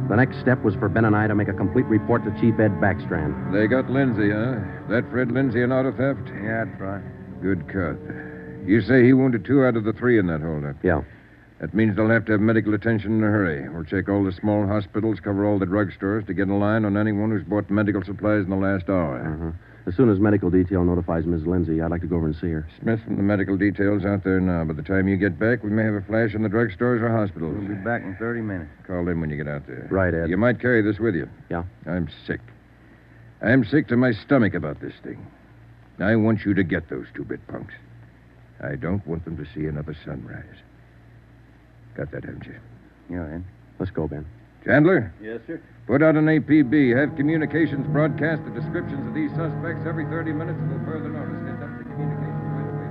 The next step was for Ben and I to make a complete report to Chief Ed Backstrand. They got Lindsay, huh? That Fred Lindsay an auto theft? Yeah, that's right. Good cut. You say he wounded 2 out of the 3 in that holdup? Yeah. That means they'll have to have medical attention in a hurry. We'll check all the small hospitals, cover all the drugstores to get a line on anyone who's bought medical supplies in the last hour. Uh-huh. As soon as medical detail notifies Miss Lindsay, I'd like to go over and see her. Smith from the medical detail's out there now. By the time you get back, we may have a flash in the drugstores or hospitals. We'll be back in 30 minutes. Call in when you get out there. Right, Ed. You might carry this with you. Yeah? I'm sick. I'm sick to my stomach about this thing. I want you to get those 2-bit punks. I don't want them to see another sunrise. Got that, haven't you? Yeah, Ed. Let's go, Ben. Chandler? Yes, sir. Put out an APB. Have communications broadcast the descriptions of these suspects every 30 minutes until further notice. Get up to communications right away,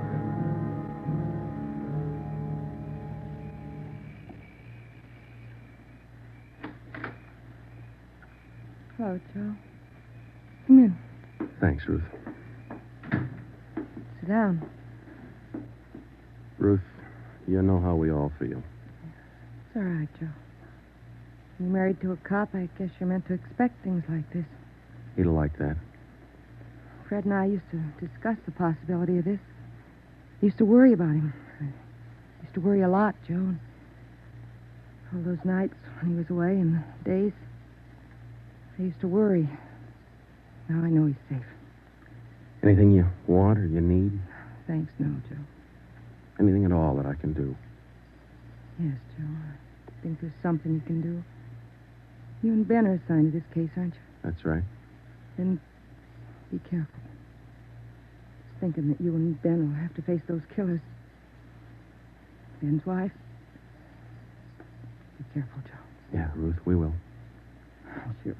Hello, Joe. Come in. Thanks, Ruth. Sit down. Ruth, you know how we all feel. It's all right, Joe. You're married to a cop. I guess you're meant to expect things like this. He'll like that. Fred and I used to discuss the possibility of this. I used to worry about him. I used to worry a lot, Joe. And all those nights when he was away and the days, I used to worry. Now I know he's safe. Anything you want or you need? Thanks, no, Joe. Anything at all that I can do? Yes, Joe. I think there's something you can do. You and Ben are assigned to this case, aren't you? That's right. Then be careful. Just thinking that you and Ben will have to face those killers. Ben's wife. Be careful, Joe. Yeah, Ruth, we will. Sure.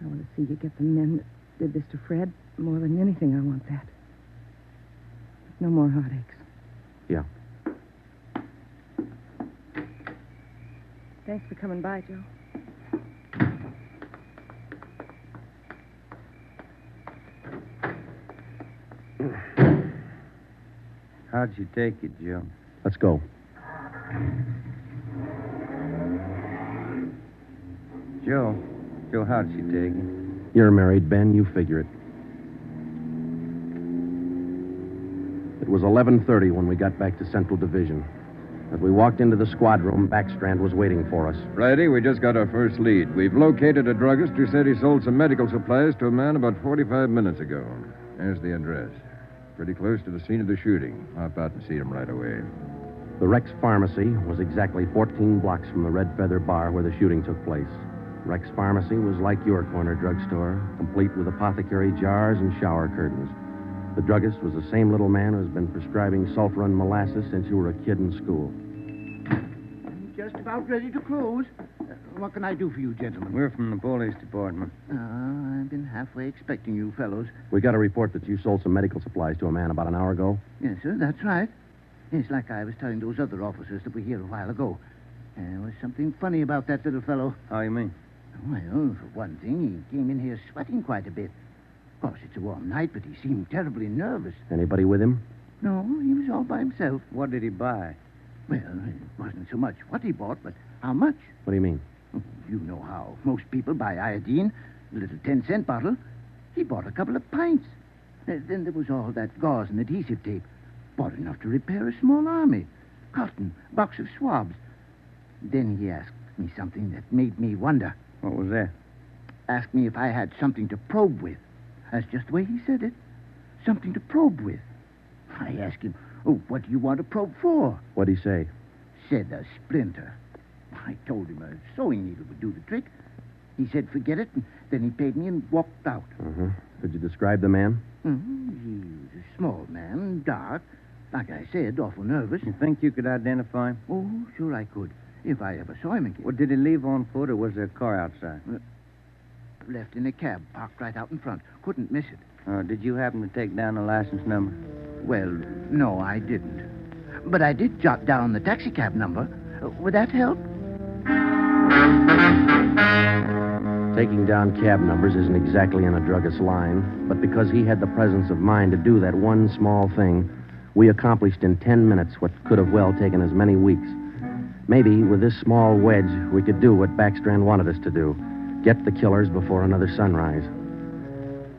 I want to see you get the men that did this to Fred. More than anything, I want that. No more heartaches. Yeah. Thanks for coming by, Joe. How'd you take it, Joe? Let's go. Joe, how'd she take it? You're married, Ben. You figure it. It was 11:30 when we got back to Central Division. As we walked into the squad room, Backstrand was waiting for us. Friday, we just got our first lead. We've located a druggist who said he sold some medical supplies to a man about 45 minutes ago. There's the address. Pretty close to the scene of the shooting. Hop out and see him right away. The Rex Pharmacy was exactly 14 blocks from the Red Feather Bar where the shooting took place. Rex Pharmacy was like your corner drugstore, complete with apothecary jars and shower curtains. The druggist was the same little man who has been prescribing sulfur and molasses since you were a kid in school. I'm just about ready to close. What can I do for you, gentlemen? We're from the police department. I've been halfway expecting you fellows. We got a report that you sold some medical supplies to a man about an hour ago. Yes, sir, that's right. It's like I was telling those other officers that were here a while ago. There was something funny about that little fellow. How you mean? Well, for one thing, he came in here sweating quite a bit. Of course, it's a warm night, but he seemed terribly nervous. Anybody with him? No, he was all by himself. What did he buy? Well, it wasn't so much what he bought, but how much. What do you mean? You know how most people buy iodine, a little 10-cent bottle. He bought a couple of pints. Then there was all that gauze and adhesive tape. Bought enough to repair a small army. Cotton, box of swabs. Then he asked me something that made me wonder. What was that? Asked me if I had something to probe with. That's just the way he said it. Something to probe with. I asked him, what do you want to probe for? What'd he say? Said a splinter. I told him a sewing needle would do the trick. He said, forget it, and then he paid me and walked out. Uh-huh. Could you describe the man? He was a small man, dark. Like I said, awful nervous. You think you could identify him? Oh, sure I could, if I ever saw him again. Well, did he leave on foot, or was there a car outside? Left in a cab, parked right out in front. Couldn't miss it. Did you happen to take down the license number? Well, no, I didn't. But I did jot down the taxicab number. Would that help? Taking down cab numbers isn't exactly in a druggist's line, but because he had the presence of mind to do that one small thing, we accomplished in 10 minutes what could have well taken as many weeks. Maybe with this small wedge, we could do what Backstrand wanted us to do. Get the killers before another sunrise.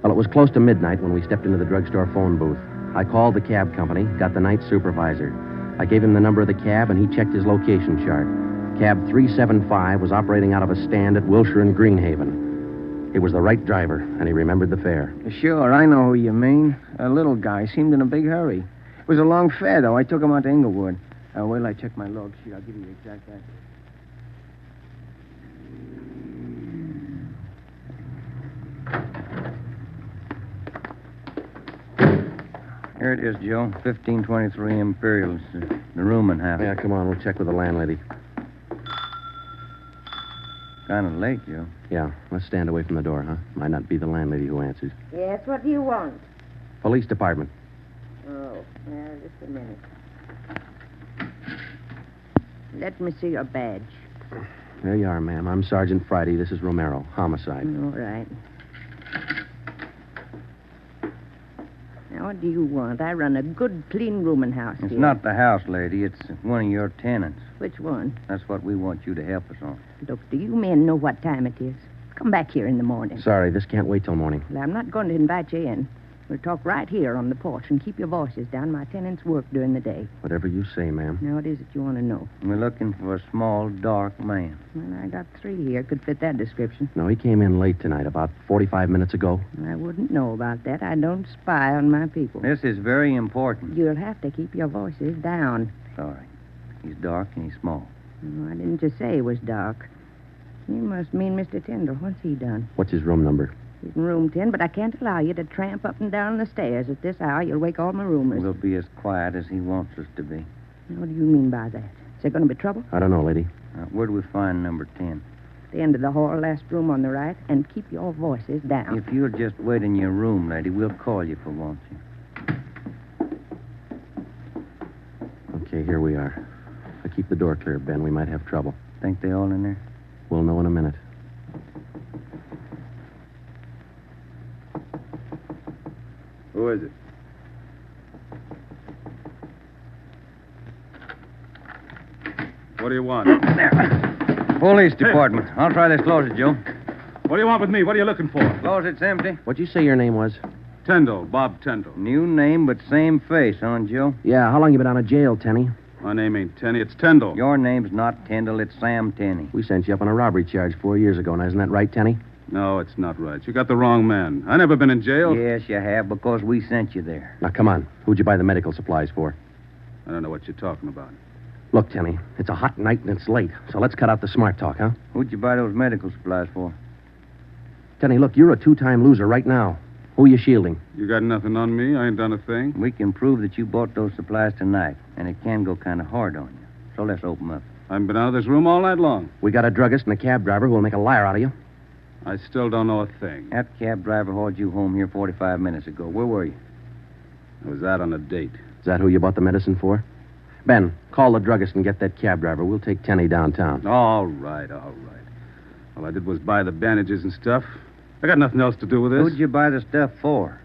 Well, it was close to midnight when we stepped into the drugstore phone booth. I called the cab company, got the night supervisor. I gave him the number of the cab, and he checked his location chart. Cab 375 was operating out of a stand at Wilshire and Greenhaven. He was the right driver, and he remembered the fare. Sure, I know who you mean. A little guy. Seemed in a big hurry. It was a long fare, though. I took him out to Inglewood. Wait till I check my log sheet. I'll give you the exact address. Here it is, Joe. 1523 Imperial. It's the room and half. Yeah, come on. We'll check with the landlady. Kind of late, Joe. Yeah, let's stand away from the door, huh? Might not be the landlady who answers. Yes, what do you want? Police department. Oh, just a minute. Let me see your badge. There you are, ma'am. I'm Sergeant Friday. This is Romero. Homicide. All right. Now, what do you want? I run a good, clean rooming house It's here. not the house, lady. It's one of your tenants. Which one? That's what we want you to help us on. Look, do you men know what time it is? Come back here in the morning. Sorry, this can't wait till morning. Well, I'm not going to invite you in. We'll talk right here on the porch and keep your voices down. My tenants work during the day. Whatever you say, ma'am. Now, what is it you want to know? We're looking for a small, dark man. Well, I got 3 here. Could fit that description. No, he came in late tonight, about 45 minutes ago. I wouldn't know about that. I don't spy on my people. This is very important. You'll have to keep your voices down. Sorry. He's dark and he's small. Oh, I didn't just say he was dark. You must mean Mr. Tyndall. What's he done? What's his room number? He's in room 10, but I can't allow you to tramp up and down the stairs at this hour. You'll wake all my roomers. We'll be as quiet as he wants us to be. What do you mean by that? Is there going to be trouble? I don't know, lady. Where do we find number 10? The end of the hall, last room on the right, and keep your voices down. If you'll just wait in your room, lady, we'll call you if we want you. Okay, here we are. If I keep the door clear, Ben, we might have trouble. Think they all in there? We'll know in a minute. Who is it? What do you want? Police department. I'll try this closet, Joe. What do you want with me? What are you looking for? Closet's empty. What'd you say your name was? Tyndall, Bob Tyndall. New name, but same face, huh, Joe? Yeah, how long you been out of jail, Tenny? My name ain't Tenney, it's Tyndall. Your name's not Tyndall, it's Sam Tenney. We sent you up on a robbery charge 4 years ago. Now, isn't that right, Tenny? No, it's not right. You got the wrong man. I never been in jail. Yes, you have, because we sent you there. Now, come on. Who'd you buy the medical supplies for? I don't know what you're talking about. Look, Tenny, it's a hot night and it's late, so let's cut out the smart talk, huh? Who'd you buy those medical supplies for? Tenny, look, you're a 2-time loser right now. Who are you shielding? You got nothing on me. I ain't done a thing. We can prove that you bought those supplies tonight, and it can go kind of hard on you. So let's open up. I haven't been out of this room all night long. We got a druggist and a cab driver who will make a liar out of you. I still don't know a thing. That cab driver hauled you home here 45 minutes ago. Where were you? I was out on a date. Is that who you bought the medicine for? Ben, call the druggist and get that cab driver. We'll take Tenny downtown. All right. All I did was buy the bandages and stuff. I got nothing else to do with this. Who'd you buy the stuff for?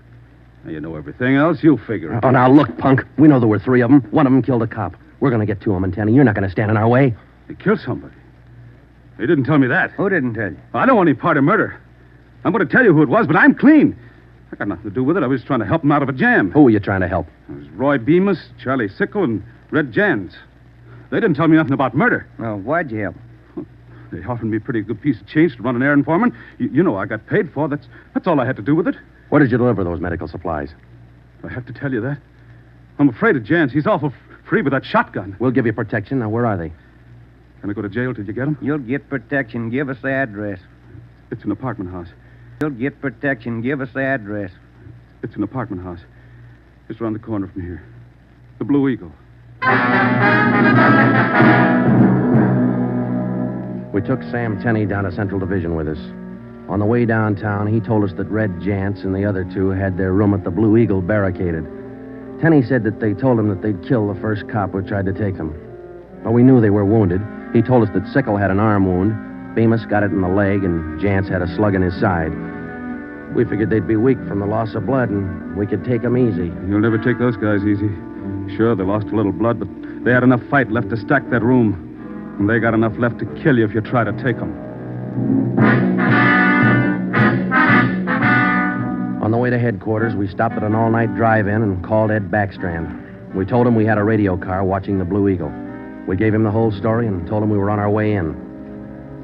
Now, you know everything else. You figure it. Oh, now, look, punk. We know there were 3 of them. One of them killed a cop. We're going to get to him, and Tenny, you're not going to stand in our way. They killed somebody. They didn't tell me that. Who didn't tell you? I don't want any part of murder. I'm going to tell you who it was, but I'm clean. I got nothing to do with it. I was just trying to help him out of a jam. Who were you trying to help? It was Roy Bemis, Charlie Sickle, and Red Jans. They didn't tell me nothing about murder. Well, why'd you help? They offered me a pretty good piece of change to run an errand for them. You know I got paid for. That's all I had to do with it. Where did you deliver those medical supplies? I have to tell you that. I'm afraid of Jans. He's awful free with that shotgun. We'll give you protection. Now, where are they? Can I go to jail till you get them? You'll get protection. Give us the address. It's an apartment house. You'll get protection. Give us the address. It's an apartment house. Just around the corner from here. The Blue Eagle. We took Sam Tenney down to Central Division with us. On the way downtown, he told us that Red Jantz and the other 2 had their room at the Blue Eagle barricaded. Tenney said that they told him that they'd kill the first cop who tried to take them. Well, we knew they were wounded. He told us that Sickle had an arm wound, Bemis got it in the leg, and Jantz had a slug in his side. We figured they'd be weak from the loss of blood, and we could take them easy. You'll never take those guys easy. Sure, they lost a little blood, but they had enough fight left to stack that room. And they got enough left to kill you if you try to take them. On the way to headquarters, we stopped at an all-night drive-in and called Ed Backstrand. We told him we had a radio car watching the Blue Eagle. We gave him the whole story and told him we were on our way in.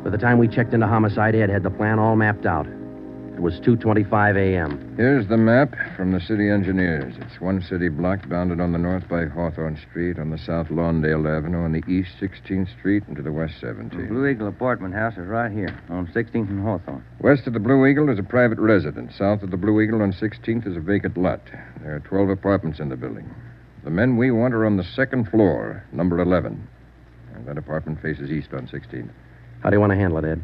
By the time we checked into homicide, Ed had the plan all mapped out. It was 2:25 a.m. Here's the map from the city engineers. It's one city block bounded on the north by Hawthorne Street, on the south Lawndale Avenue, on the east 16th Street, and to the west 17th. The Blue Eagle apartment house is right here, on 16th and Hawthorne. West of the Blue Eagle is a private residence. South of the Blue Eagle on 16th is a vacant lot. There are 12 apartments in the building. The men we want are on the second floor, number 11. And that apartment faces east on 16th. How do you want to handle it, Ed?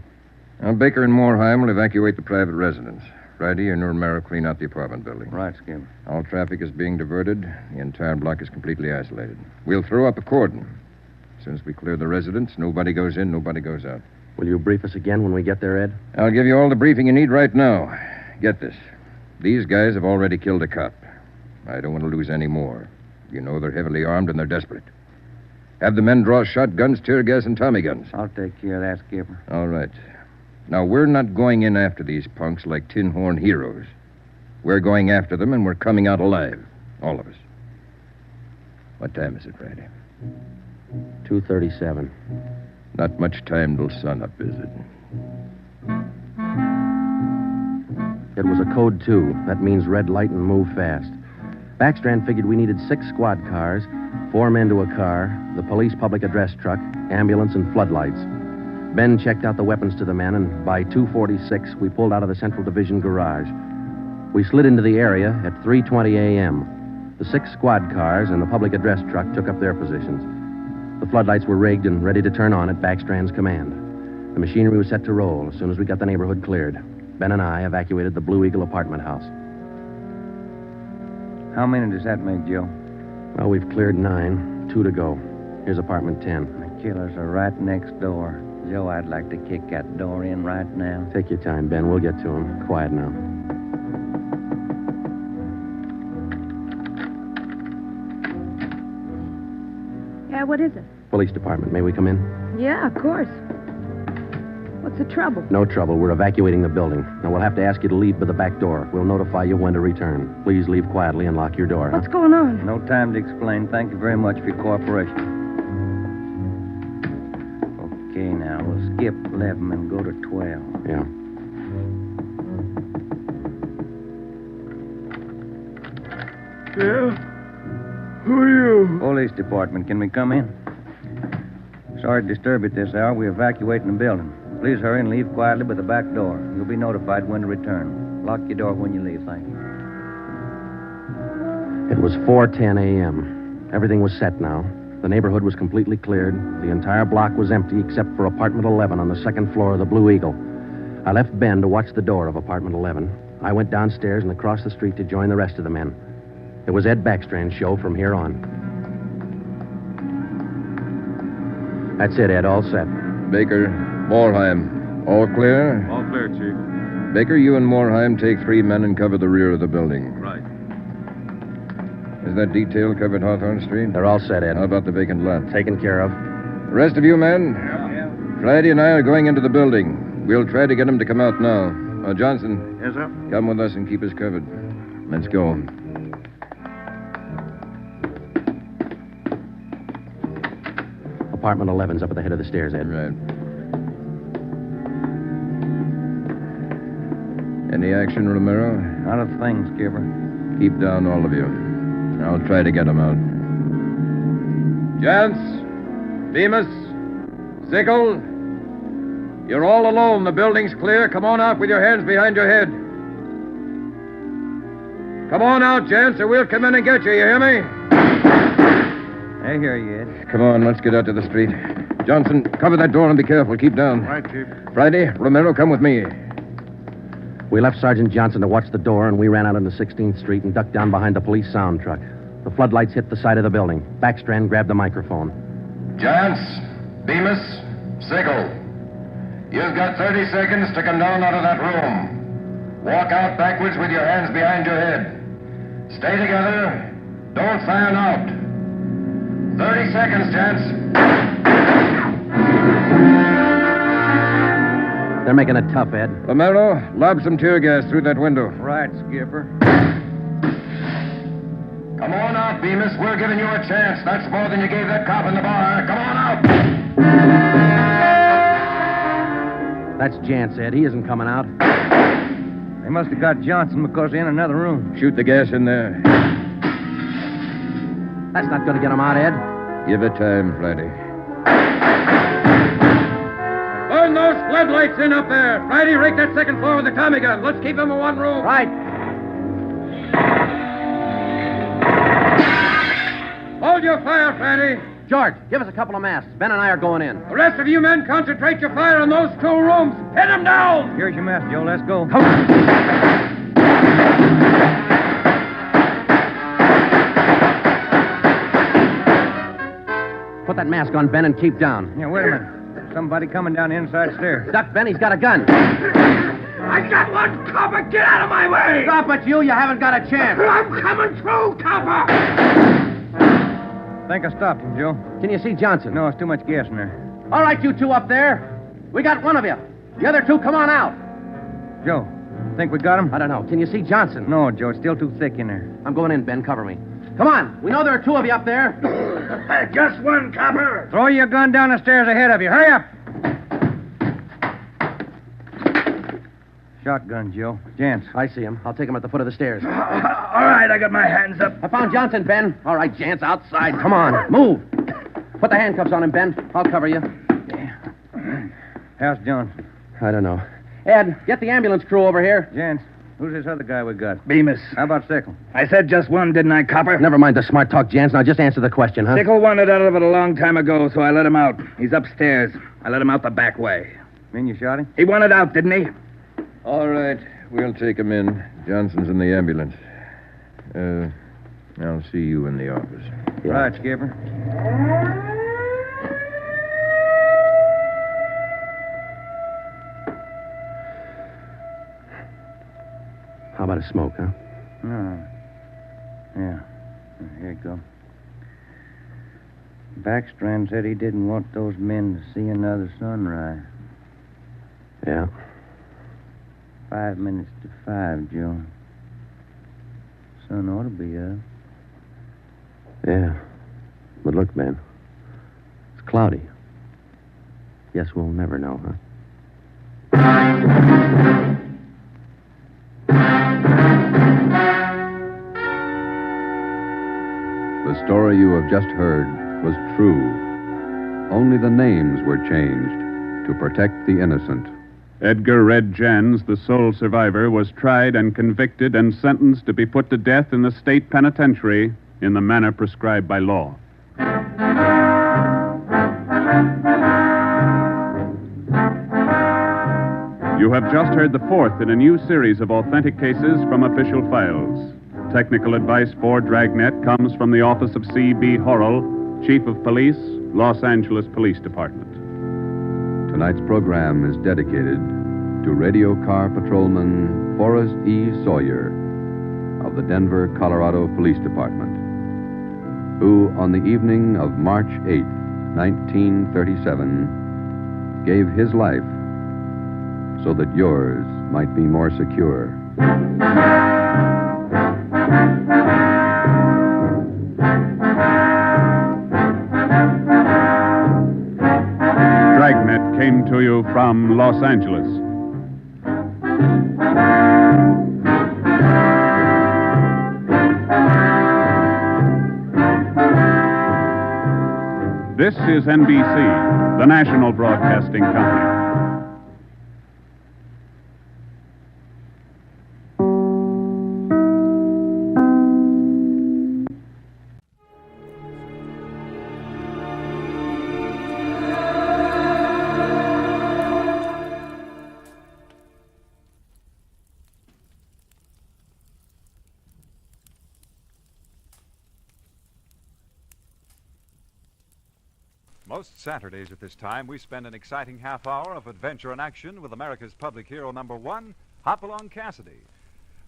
Now, Baker and Moorheim will evacuate the private residence. Friday and Romero clean out the apartment building. Right, Skip. All traffic is being diverted. The entire block is completely isolated. We'll throw up a cordon. As soon as we clear the residence, nobody goes in, nobody goes out. Will you brief us again when we get there, Ed? I'll give you all the briefing you need right now. Get this. These guys have already killed a cop. I don't want to lose any more. You know they're heavily armed and they're desperate. Have the men draw shotguns, tear gas, and Tommy guns. I'll take care of that, Skipper. All right. Now, we're not going in after these punks like tin horn heroes. We're going after them, and we're coming out alive. All of us. What time is it, Friday? 2:37. Not much time till sunup, is it? It was a code 2. That means red light and move fast. Backstrand figured we needed 6 squad cars, 4 men to a car, the police public address truck, ambulance, and floodlights. Ben checked out the weapons to the men, and by 2:46, we pulled out of the Central Division garage. We slid into the area at 3:20 a.m. The 6 squad cars and the public address truck took up their positions. The floodlights were rigged and ready to turn on at Backstrand's command. The machinery was set to roll as soon as we got the neighborhood cleared. Ben and I evacuated the Blue Eagle apartment house. How many does that make, Joe? Well, we've cleared 9, 2 to go. Here's apartment 10. The killers are right next door. Joe, I'd like to kick that door in right now. Take your time, Ben. We'll get to him. Quiet now. Yeah, what is it? Police department. May we come in? Yeah, of course. What's the trouble? No trouble. We're evacuating the building. Now, we'll have to ask you to leave by the back door. We'll notify you when to return. Please leave quietly and lock your door. What's going on? No time to explain. Thank you very much for your cooperation. Okay, now, we'll skip 11 and go to 12. Yeah. Yeah? Who are you? Police department. Can we come in? Sorry to disturb you at this hour. We're evacuating the building. Please hurry and leave quietly by the back door. You'll be notified when to return. Lock your door when you leave, thank you. It was 4:10 a.m. Everything was set now. The neighborhood was completely cleared. The entire block was empty except for apartment 11 on the second floor of the Blue Eagle. I left Ben to watch the door of apartment 11. I went downstairs and across the street to join the rest of the men. It was Ed Backstrand's show from here on. That's it, Ed. All set. Baker, Moorheim, all clear? All clear, Chief. Baker, you and Moorheim take 3 men and cover the rear of the building. Right. Is that detail covered Hawthorne Street? They're all set, Ed. How about the vacant lot? Taken care of. The rest of you men? Yeah. Friday and I are going into the building. We'll try to get him to come out now. Johnson. Yes, sir? Come with us and keep us covered. Let's go. Apartment 11's up at the head of the stairs, Ed. Right. Any action, Romero? Not a thing, Skipper. Keep down, all of you. I'll try to get him out. Gents, Bemis, Sickle, you're all alone. The building's clear. Come on out with your hands behind your head. Come on out, gents, or we'll come in and get you. You hear me? I hear you, Ed. Come on, let's get out to the street. Johnson, cover that door and be careful. Keep down. Right, Chief. Friday, Romero, come with me. We left Sergeant Johnson to watch the door, and we ran out into 16th Street and ducked down behind the police sound truck. The floodlights hit the side of the building. Backstrand grabbed the microphone. Gents, Bemis, Sickle, you've got 30 seconds to come down out of that room. Walk out backwards with your hands behind your head. Stay together. Don't fan out. 30 seconds, gents. They're making it tough, Ed. Marlowe, lob some tear gas through that window. Right, Skipper. Come on out, Bemis. We're giving you a chance. That's more than you gave that cop in the bar. Come on out. That's Jance, Ed. He isn't coming out. They must have got Johnson because they're in another room. Shoot the gas in there. That's not going to get him out, Ed. Give it time, Friday. Burn those floodlights in up there. Friday, rake that second floor with a Tommy gun. Let's keep them in one room. Right. Hold your fire, Friday. George, give us a couple of masks. Ben and I are going in. The rest of you men concentrate your fire on those 2 rooms. Pin them down. Here's your mess, Joe. Let's go. Put that mask on, Ben, and keep down. Yeah, wait a minute. Somebody coming down the inside stairs. Duck, Ben. He's got a gun. I got one, copper. Get out of my way. Stop it, you. You haven't got a chance. I'm coming through, copper. I think I stopped him, Joe. Can you see Johnson? No, it's too much gas in there. All right, you 2 up there. We got one of you. The other 2, come on out. Joe, think we got him? I don't know. Can you see Johnson? No, Joe. It's still too thick in there. I'm going in, Ben. Cover me. Come on. We know there are 2 of you up there. Just one, copper. Throw your gun down the stairs ahead of you. Hurry up. Shotgun, Joe. Jance. I see him. I'll take him at the foot of the stairs. All right, I got my hands up. I found Johnson, Ben. All right, Jance, outside. Come on. Move. Put the handcuffs on him, Ben. I'll cover you. How's Johnson? I don't know. Ed, get the ambulance crew over here. Jance, who's this other guy we got? Bemis. How about Sickle? I said just one, didn't I, copper? Never mind the smart talk, Jance. Now just answer the question, huh? Sickle wanted out of it a long time ago, so I let him out. He's upstairs. I let him out the back way. Mean you shot him? He wanted out, didn't he? All right. We'll take him in. Johnson's in the ambulance. I'll see you in the office. Yeah. Right, Skipper. How about a smoke, huh? Yeah. Here you go. Backstrand said he didn't want those men to see another sunrise. Yeah. 5 minutes to 5, Joe. Sun ought to be up. Yeah. But look, Ben. It's cloudy. Guess we'll never know, huh? The story you have just heard was true. Only the names were changed to protect the innocent. Edgar Red Jans, the sole survivor, was tried and convicted and sentenced to be put to death in the state penitentiary in the manner prescribed by law. You have just heard the 4th in a new series of authentic cases from official files. Technical advice for Dragnet comes from the office of C.B. Horrell, Chief of Police, Los Angeles Police Department. Tonight's program is dedicated to radio car patrolman Forrest E. Sawyer of the Denver, Colorado Police Department, who on the evening of March 8, 1937, gave his life so that yours might be more secure. Dragnet came to you from Los Angeles. This is NBC, the national broadcasting company. Most Saturdays at this time, we spend an exciting half hour of adventure and action with America's public hero #1, Hopalong Cassidy.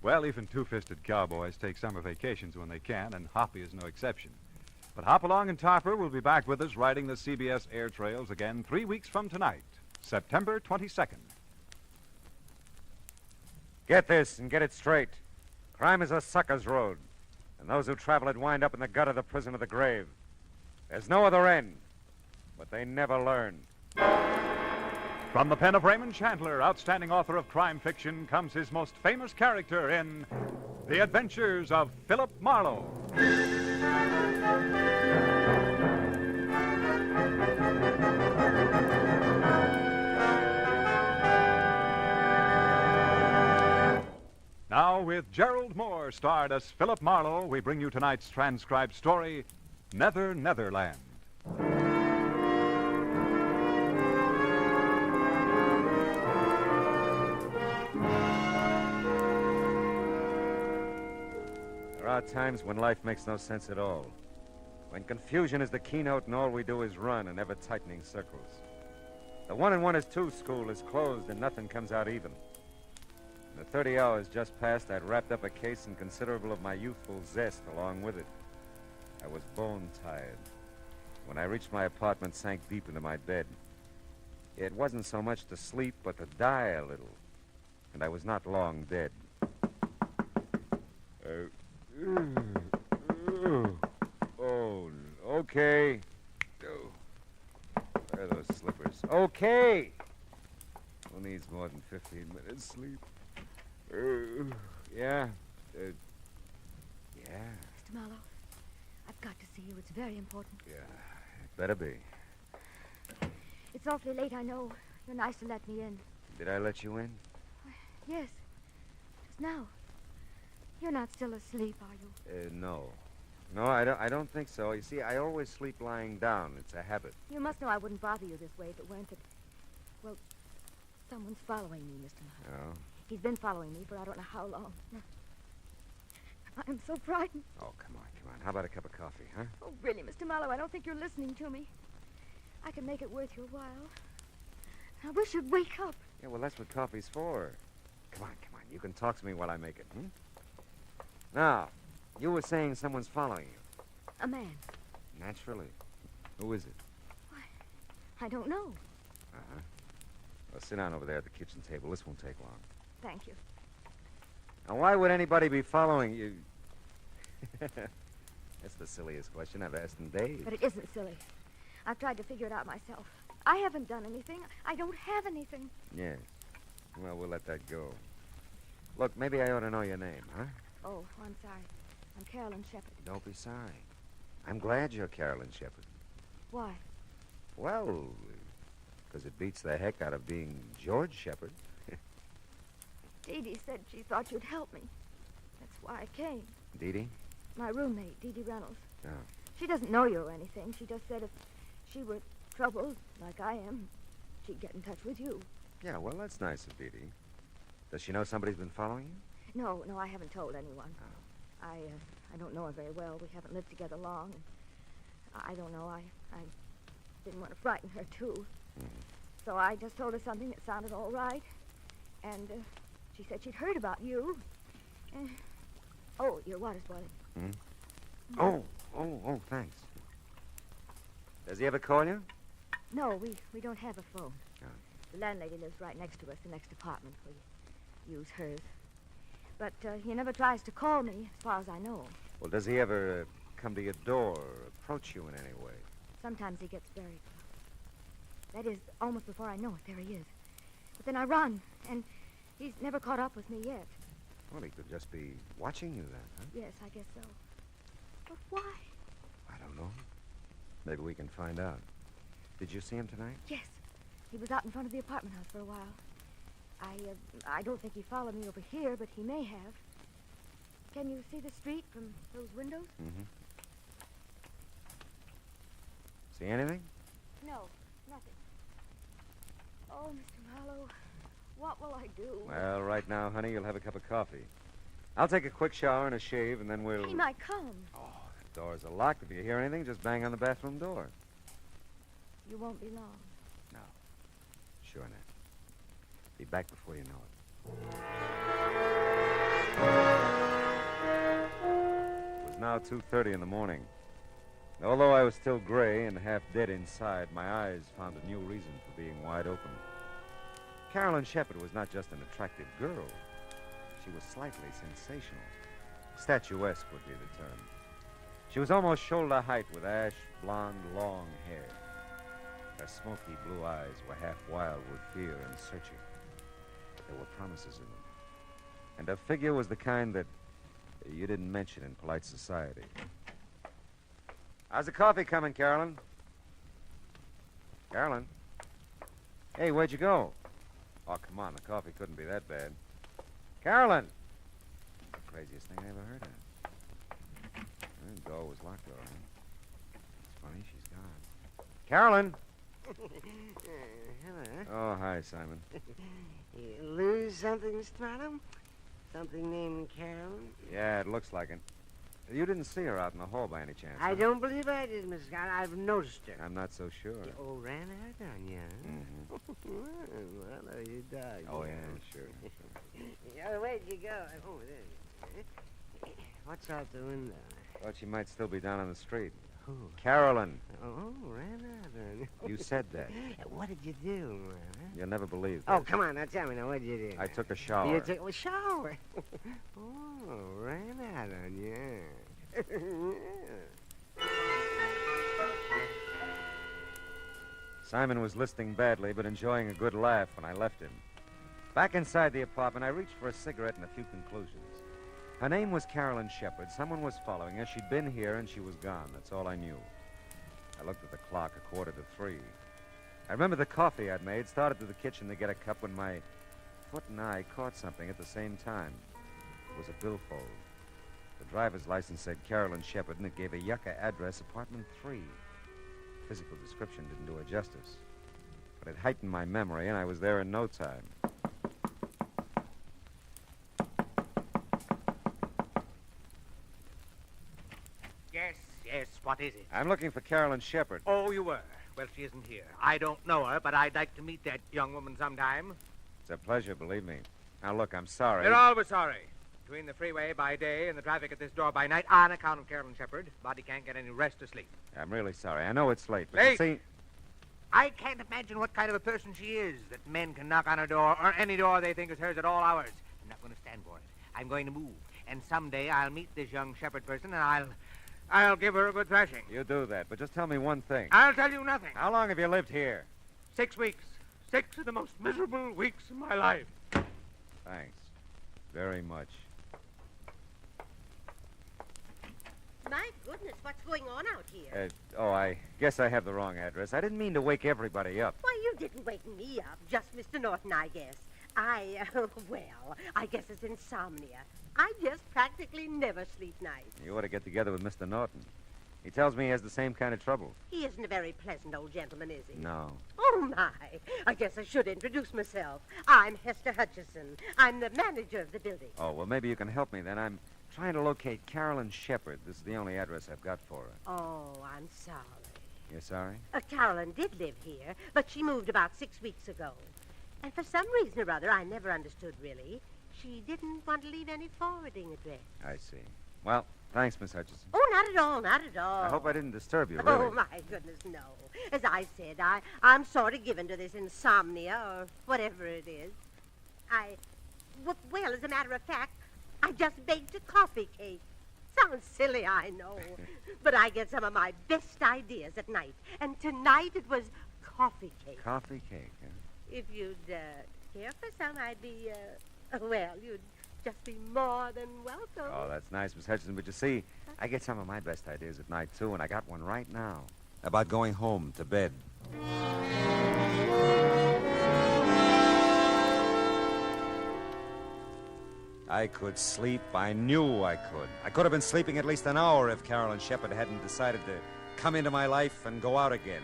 Well, even two-fisted cowboys take summer vacations when they can, and Hoppy is no exception. But Hopalong and Topper will be back with us riding the CBS air trails again 3 weeks from tonight, September 22nd. Get this and get it straight. Crime is a sucker's road, and those who travel it wind up in the gut of the prison of the grave. There's no other end, but they never learn. From the pen of Raymond Chandler, outstanding author of crime fiction, comes his most famous character in The Adventures of Philip Marlowe. Now, with Gerald Moore starred as Philip Marlowe, we bring you tonight's transcribed story, Netherland. There are times when life makes no sense at all. When confusion is the keynote and all we do is run in ever-tightening circles. The 1 and 1 is 2 school is closed and nothing comes out even. In the 30 hours just passed, I'd wrapped up a case and considerable of my youthful zest along with it. I was bone-tired. When I reached my apartment, sank deep into my bed. It wasn't so much to sleep, but to die a little. And I was not long dead. Oh, okay. Where are those slippers? Okay. Who needs more than 15 minutes sleep? Yeah. Yeah. Mr. Marlowe, I've got to see you. It's very important. Yeah, it better be. It's awfully late, I know. You're nice to let me in. Did I let you in? Yes. Just now. You're not still asleep, are you? No. No, I don't think so. You see, I always sleep lying down. It's a habit. You must know I wouldn't bother you this way if it weren't that... Well, someone's following me, Mr. Marlowe. Oh? He's been following me for I don't know how long. I'm so frightened. Oh, come on. How about a cup of coffee, huh? Oh, really, Mr. Marlowe, I don't think you're listening to me. I can make it worth your while. I wish you'd wake up. Yeah, well, that's what coffee's for. Come on. You can talk to me while I make it, Now, you were saying someone's following you. A man. Naturally. Who is it? Why, I don't know. Uh-huh. Well, sit down over there at the kitchen table. This won't take long. Thank you. Now, why would anybody be following you? That's the silliest question I've asked in days. But it isn't silly. I've tried to figure it out myself. I haven't done anything. I don't have anything. Yes. Well, we'll let that go. Look, maybe I ought to know your name, huh? Oh, I'm sorry. I'm Carolyn Shepard. Don't be sorry. I'm glad you're Carolyn Shepard. Why? Well, because it beats the heck out of being George Shepard. Dee Dee said she thought you'd help me. That's why I came. Dee Dee? My roommate, Dee Dee Reynolds. Oh. She doesn't know you or anything. She just said if she were troubled, like I am, she'd get in touch with you. Yeah, well, that's nice of Dee Dee. Does she know somebody's been following you? No, I haven't told anyone. Oh. I don't know her very well. We haven't lived together long. I don't know. I didn't want to frighten her, too. Mm-hmm. So I just told her something that sounded all right. And she said she'd heard about you. Oh, your water's boiling. Mm-hmm. Oh, thanks. Does he ever call you? No, we don't have a phone. Oh. The landlady lives right next to us, the next apartment. We use hers. But he never tries to call me, as far as I know. Well, does he ever come to your door or approach you in any way? Sometimes he gets very close. That is, almost before I know it, there he is. But then I run, and he's never caught up with me yet. Well, he could just be watching you then, huh? Yes, I guess so. But why? I don't know. Maybe we can find out. Did you see him tonight? Yes. He was out in front of the apartment house for a while. I don't think he followed me over here, but he may have. Can you see the street from those windows? Mm-hmm. See anything? No, nothing. Oh, Mr. Marlowe, what will I do? Well, right now, honey, you'll have a cup of coffee. I'll take a quick shower and a shave, and then we'll... He might come. Oh, the doors are locked. If you hear anything, just bang on the bathroom door. You won't be long. No. Sure not. Be back before you know it. It was now 2:30 in the morning. Although I was still gray and half dead inside, my eyes found a new reason for being wide open. Carolyn Shepard was not just an attractive girl. She was slightly sensational. Statuesque would be the term. She was almost shoulder height with ash, blonde, long hair. Her smoky blue eyes were half wild with fear and searching. But there were promises in them. And her figure was the kind that you didn't mention in polite society. How's the coffee coming, Carolyn? Carolyn? Hey, where'd you go? Oh, come on, the coffee couldn't be that bad. Carolyn! That's the craziest thing I ever heard of. The door was locked, all right. It's funny, she's gone. Carolyn! Hello. Oh, hi, Simon. You lose something, Mr. Marlowe? Something named Carolyn? Yeah, it looks like it. You didn't see her out in the hall by any chance? I huh? don't believe I did, Miss Scott. I've noticed her. I'm not so sure. Oh, ran out on you, huh? Well, are you dog? Oh, yeah, sure. Yeah, where'd you go? Oh, there. What's out the window? Thought she might still be down on the street. Who? Carolyn. Oh, ran out on you. You said that. What did you do, man? You'll never believe Oh, this. come on, now tell me now. What did you do? I took a shower. You took a shower? Oh, ran out on you. Simon was listening badly, but enjoying a good laugh when I left him. Back inside the apartment, I reached for a cigarette and a few conclusions. Her name was Carolyn Shepard. Someone was following her. She'd been here, and she was gone. That's all I knew. I looked at the clock, 2:45. I remember the coffee I'd made, started to the kitchen to get a cup when my foot and eye caught something at the same time. It was a billfold. The driver's license said Carolyn Shepard, and it gave a yucca address, apartment 3. Physical description didn't do it justice. But it heightened my memory, and I was there in no time. Yes, what is it? I'm looking for Carolyn Shepard. Oh, you were? Well, she isn't here. I don't know her, but I'd like to meet that young woman sometime. It's a pleasure, believe me. Now, look, I'm sorry. You're always sorry. Between the freeway by day and the traffic at this door by night, on account of Carolyn Shepard, body can't get any rest or sleep. I'm really sorry. I know it's late, but Late? you see... I can't imagine what kind of a person she is, that men can knock on her door, or any door they think is hers at all hours. I'm not going to stand for it. I'm going to move. And someday I'll meet this young Shepard person, and I'll give her a good thrashing. You do that, but just tell me one thing. I'll tell you nothing. How long have you lived here? 6 weeks. 6 of the most miserable weeks of my life. Thanks. Very much. My goodness, what's going on out here? I guess I have the wrong address. I didn't mean to wake everybody up. Why, you didn't wake me up. Just Mr. Norton, I guess. Well, I guess it's insomnia. I just practically never sleep nights. You ought to get together with Mr. Norton. He tells me he has the same kind of trouble. He isn't a very pleasant old gentleman, is he? No. Oh, my. I guess I should introduce myself. I'm Hester Hutchison. I'm the manager of the building. Oh, well, maybe you can help me then. I'm trying to locate Carolyn Shepard. This is the only address I've got for her. Oh, I'm sorry. You're sorry? Carolyn did live here, but she moved about 6 weeks ago. And for some reason or other, I never understood really, she didn't want to leave any forwarding address. I see. Well, thanks, Miss Hutchison. Oh, not at all, not at all. I hope I didn't disturb you, really. Oh, my goodness, no. As I said, I'm sort of given to this insomnia or whatever it is. Well, as a matter of fact, I just baked a coffee cake. Sounds silly, I know. But I get some of my best ideas at night. And tonight it was coffee cake. Coffee cake, huh? If you'd care for some, I'd be, well, you'd just be more than welcome. Oh, that's nice, Miss Hutchison. But you see, I get some of my best ideas at night, too, and I got one right now. About going home to bed. I could sleep. I knew I could. I could have been sleeping at least an hour if Carolyn Shepard hadn't decided to come into my life and go out again.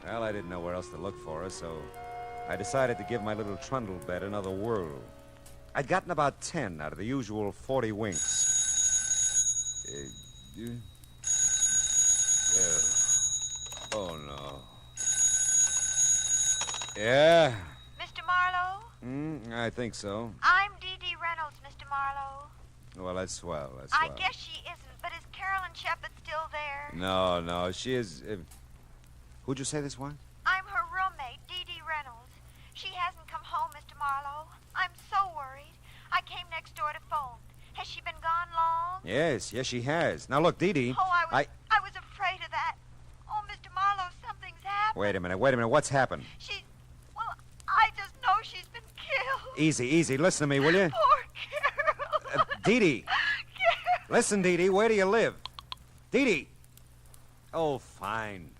Well, I didn't know where else to look for her, so I decided to give my little trundle bed another whirl. I'd gotten about 10 out of the usual 40 winks. Oh, no. Yeah? Mr. Marlowe? I think so. I'm Dee Reynolds, Mr. Marlowe. Well, that's swell. That's I swell. guess she isn't, but is Carolyn Shepard still there? No, she is... who'd you say this was? I'm her roommate, Dee Dee Reynolds. She hasn't come home, Mr. Marlowe. I'm so worried. I came next door to phone. Has she been gone long? Yes, she has. Now, look, Dee Dee... Oh, I was afraid of that. Oh, Mr. Marlowe, something's happened. Wait a minute. What's happened? Well, I just know she's been killed. Easy. Listen to me, will you? Poor Carol. Dee Dee. Carol. Listen, Dee Dee, where do you live? Dee Dee. Oh, fine.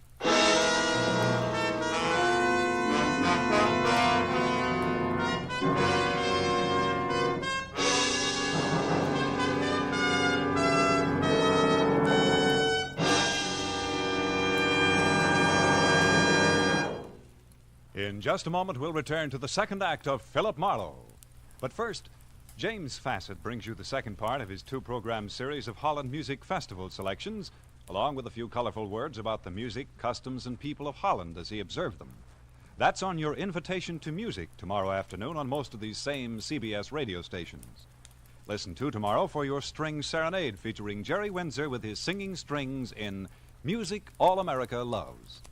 In just a moment, we'll return to the second act of Philip Marlowe. But first, James Fassett brings you the second part of his two-program series of Holland Music Festival selections, along with a few colorful words about the music, customs, and people of Holland as he observed them. That's on your Invitation to Music tomorrow afternoon on most of these same CBS radio stations. Listen to tomorrow for your String Serenade featuring Jerry Windsor with his singing strings in Music All America Loves.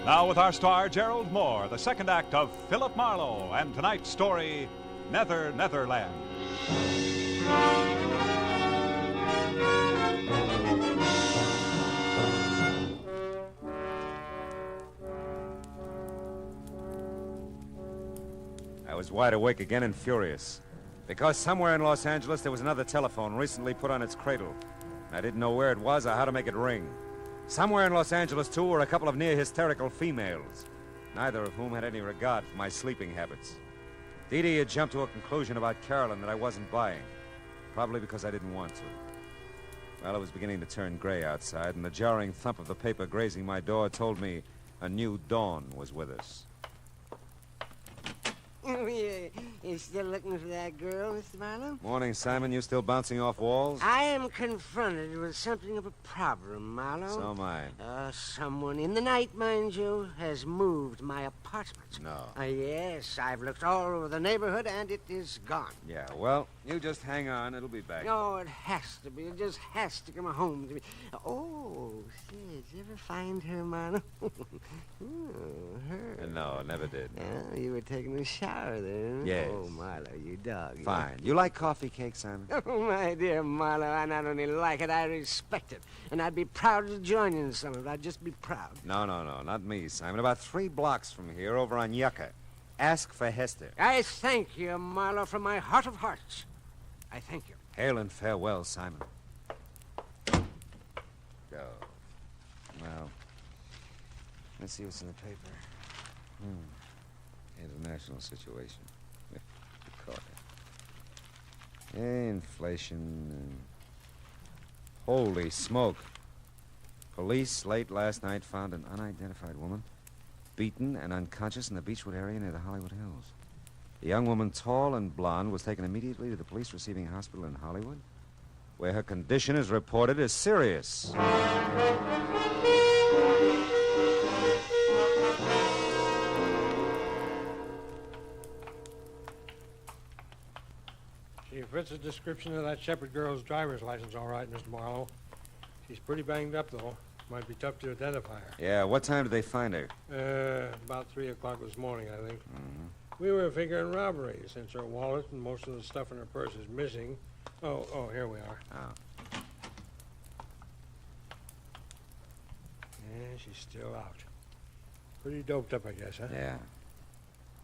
Now with our star, Gerald Moore, the second act of Philip Marlowe, and tonight's story, Netherland. I was wide awake again and furious. Because somewhere in Los Angeles there was another telephone recently put on its cradle. I didn't know where it was or how to make it ring. Somewhere in Los Angeles, too, were a couple of near-hysterical females, neither of whom had any regard for my sleeping habits. Dee Dee had jumped to a conclusion about Carolyn that I wasn't buying, probably because I didn't want to. Well, it was beginning to turn gray outside, and the jarring thump of the paper grazing my door told me a new dawn was with us. You still looking for that girl, Mr. Marlowe? Morning, Simon. You still bouncing off walls? I am confronted with something of a problem, Marlowe. So am I. Someone in the night, mind you, has moved my apartment. No. Yes, I've looked all over the neighborhood, and it is gone. Yeah, well, you just hang on. It'll be back. Oh, it has to be. It just has to come home to me. Oh, say, did you ever find her, Marlowe? Her. No, never did. Oh, you were taking a shower there. Yes. Oh, Marlowe, you dog. Fine. You like coffee cake, Simon? Oh, my dear Marlowe, I not only like it, I respect it. And I'd be proud to join you in some of it. I'd just be proud. No, not me, Simon. About 3 blocks from here, over on Yucca. Ask for Hester. I thank you, Marlowe, from my heart of hearts. I thank you. Hail and farewell, Simon. Go. Well, let's see what's in the paper. International situation. Caught it. Inflation. Holy smoke. Police late last night found an unidentified woman beaten and unconscious in the Beechwood area near the Hollywood Hills. The young woman, tall and blonde, was taken immediately to the police receiving hospital in Hollywood, where her condition is reported as serious. She fits the description of that Shepherd girl's driver's license all right, Mr. Marlowe. She's pretty banged up, though. Might be tough to identify her. Yeah, what time did they find her? About 3 o'clock this morning, I think. We were figuring robbery, since her wallet and most of the stuff in her purse is missing. Oh, here we are. Oh. Yeah, she's still out. Pretty doped up, I guess, huh? Yeah.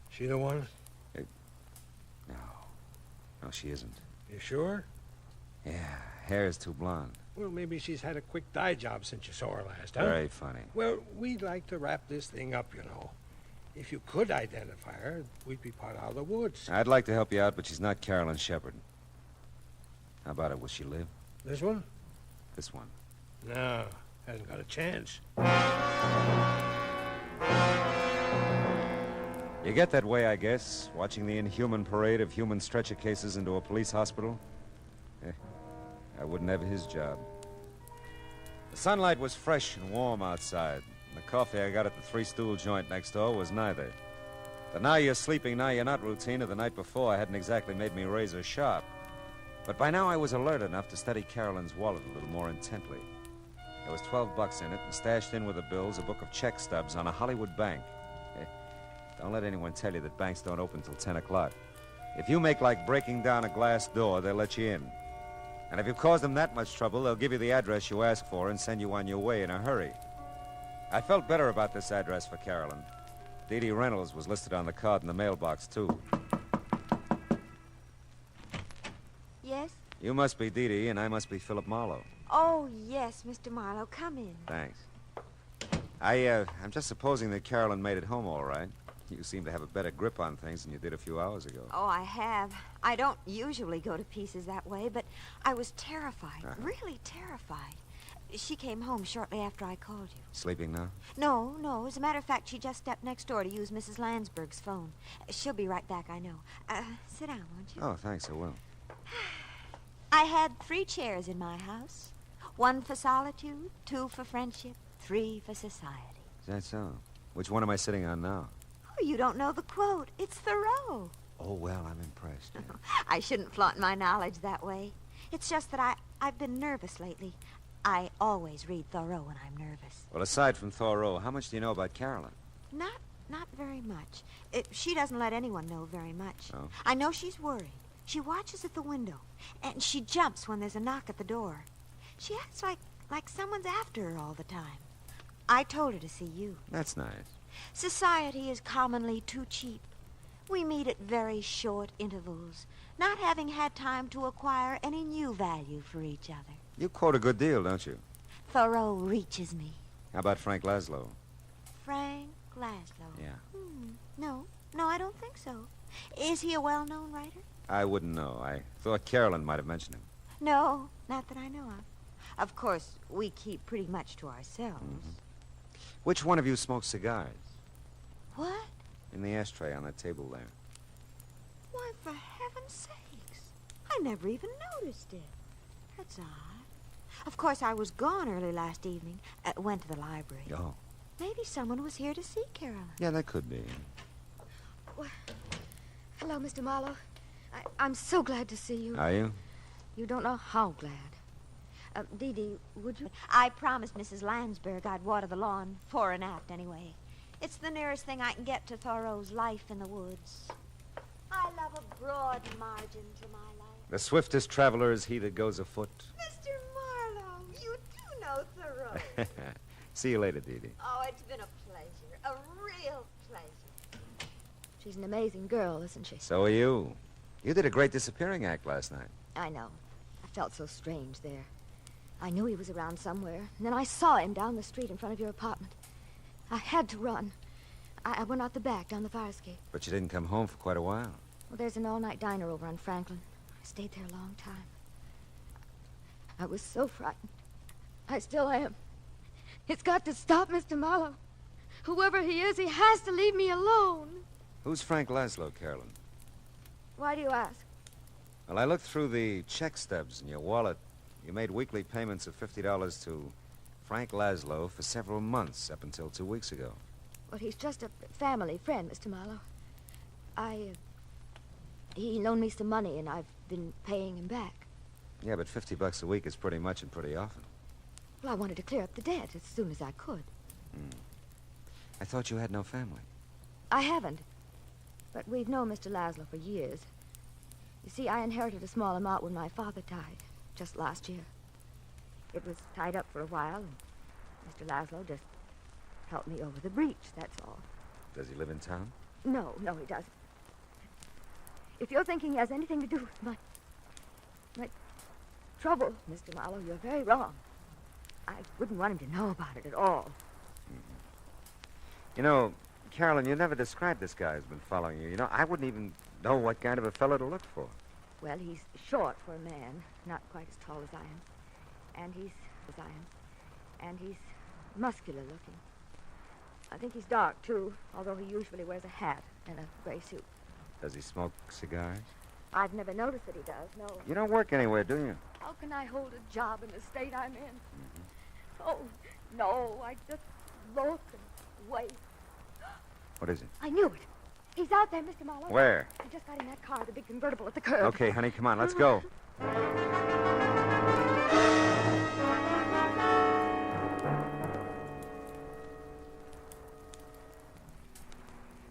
She the one? No, she isn't. You sure? Yeah, hair is too blonde. Well, maybe she's had a quick dye job since you saw her last, huh? Very funny. Well, we'd like to wrap this thing up, you know. If you could identify her, we'd be part out of the woods. I'd like to help you out, but she's not Carolyn Shepherd. How about it? Will she live? This one? This one. No, hasn't got a chance. You get that way, I guess, watching the inhuman parade of human stretcher cases into a police hospital. I wouldn't have his job. The sunlight was fresh and warm outside. The coffee I got at the Three Stool joint next door was neither. The now you're sleeping, now you're not routine of the night before hadn't exactly made me razor sharp. But by now I was alert enough to study Carolyn's wallet a little more intently. There was $12 in it, and stashed in with the bills, a book of check stubs on a Hollywood bank. Don't let anyone tell you that banks don't open till 10 o'clock. If you make like breaking down a glass door, they'll let you in. And if you've caused them that much trouble, they'll give you the address you ask for and send you on your way in a hurry. I felt better about this address for Carolyn. Dee Dee Reynolds was listed on the card in the mailbox, too. Yes? You must be Dee Dee, and I must be Philip Marlowe. Oh, yes, Mr. Marlowe. Come in. Thanks. I'm just supposing that Carolyn made it home all right. You seem to have a better grip on things than you did a few hours ago. Oh, I have. I don't usually go to pieces that way, but I was terrified, really terrified. She came home shortly after I called you. Sleeping now? No. As a matter of fact, she just stepped next door to use Mrs. Landsberg's phone. She'll be right back, I know. Sit down, won't you? Oh, thanks, I will. I had 3 chairs in my house. 1 for solitude, 2 for friendship, 3 for society. Is that so? Which one am I sitting on now? Oh, you don't know the quote. It's Thoreau. Oh, well, I'm impressed. Yeah. I shouldn't flaunt my knowledge that way. It's just that I've been nervous lately. I always read Thoreau when I'm nervous. Well, aside from Thoreau, how much do you know about Carolyn? Not very much. She doesn't let anyone know very much. Oh? I know she's worried. She watches at the window, and she jumps when there's a knock at the door. She acts like someone's after her all the time. I told her to see you. That's nice. Society is commonly too cheap. We meet at very short intervals, not having had time to acquire any new value for each other. You quote a good deal, don't you? Thoreau reaches me. How about Frank Laszlo? Frank Laszlo? Yeah. No, I don't think so. Is he a well-known writer? I wouldn't know. I thought Carolyn might have mentioned him. No, not that I know of. Of course, we keep pretty much to ourselves. Mm-hmm. Which one of you smokes cigars? What? In the ashtray on that table there. Why, for heaven's sakes. I never even noticed it. That's odd. Of course, I was gone early last evening. Went to the library. Oh. Maybe someone was here to see Carolyn. Yeah, that could be. Well, hello, Mr. Marlowe. I'm so glad to see you. Are you? You don't know how glad. Dee Dee, would you? I promised Mrs. Landsberg I'd water the lawn, fore and aft anyway. It's the nearest thing I can get to Thoreau's Life in the Woods. I love a broad margin to my life. The swiftest traveler is he that goes afoot. Mr. Marlowe, you do know Thoreau. See you later, Dee Dee. Oh, it's been a pleasure. A real pleasure. She's an amazing girl, isn't she? So are you. You did a great disappearing act last night. I know. I felt so strange there. I knew he was around somewhere, and then I saw him down the street in front of your apartment. I had to run. I went out the back, down the fire escape. But you didn't come home for quite a while. Well, there's an all-night diner over on Franklin. I stayed there a long time. I was so frightened. I still am. It's got to stop, Mr. Marlowe. Whoever he is, he has to leave me alone. Who's Frank Laszlo, Carolyn? Why do you ask? Well, I looked through the check stubs in your wallet. You made weekly payments of $50 to Frank Laszlo for several months, up until 2 weeks ago. Well, he's just a family friend, Mr. Marlowe. He loaned me some money, and I've been paying him back. Yeah, but $50 a week is pretty much and pretty often. Well, I wanted to clear up the debt as soon as I could. I thought you had no family. I haven't. But we've known Mr. Laszlo for years. You see, I inherited a small amount when my father died, just last year. It was tied up for a while, and Mr. Laszlo just helped me over the breach, that's all. Does he live in town? No, he doesn't. If you're thinking he has anything to do with my trouble, Mr. Marlowe, you're very wrong. I wouldn't want him to know about it at all. You know, Carolyn, you never described this guy who's been following you. You know, I wouldn't even know what kind of a fellow to look for. Well, he's short for a man, not quite as tall as I am. And he's muscular looking. I think he's dark, too, although he usually wears a hat and a gray suit. Does he smoke cigars? I've never noticed that he does, no. You don't work anywhere, do you? How can I hold a job in the state I'm in? Oh, no, I just look and wait. What is it? I knew it. He's out there, Mr. Marlowe. Where? I just got in that car, the big convertible at the curb. Okay, honey, come on, let's go.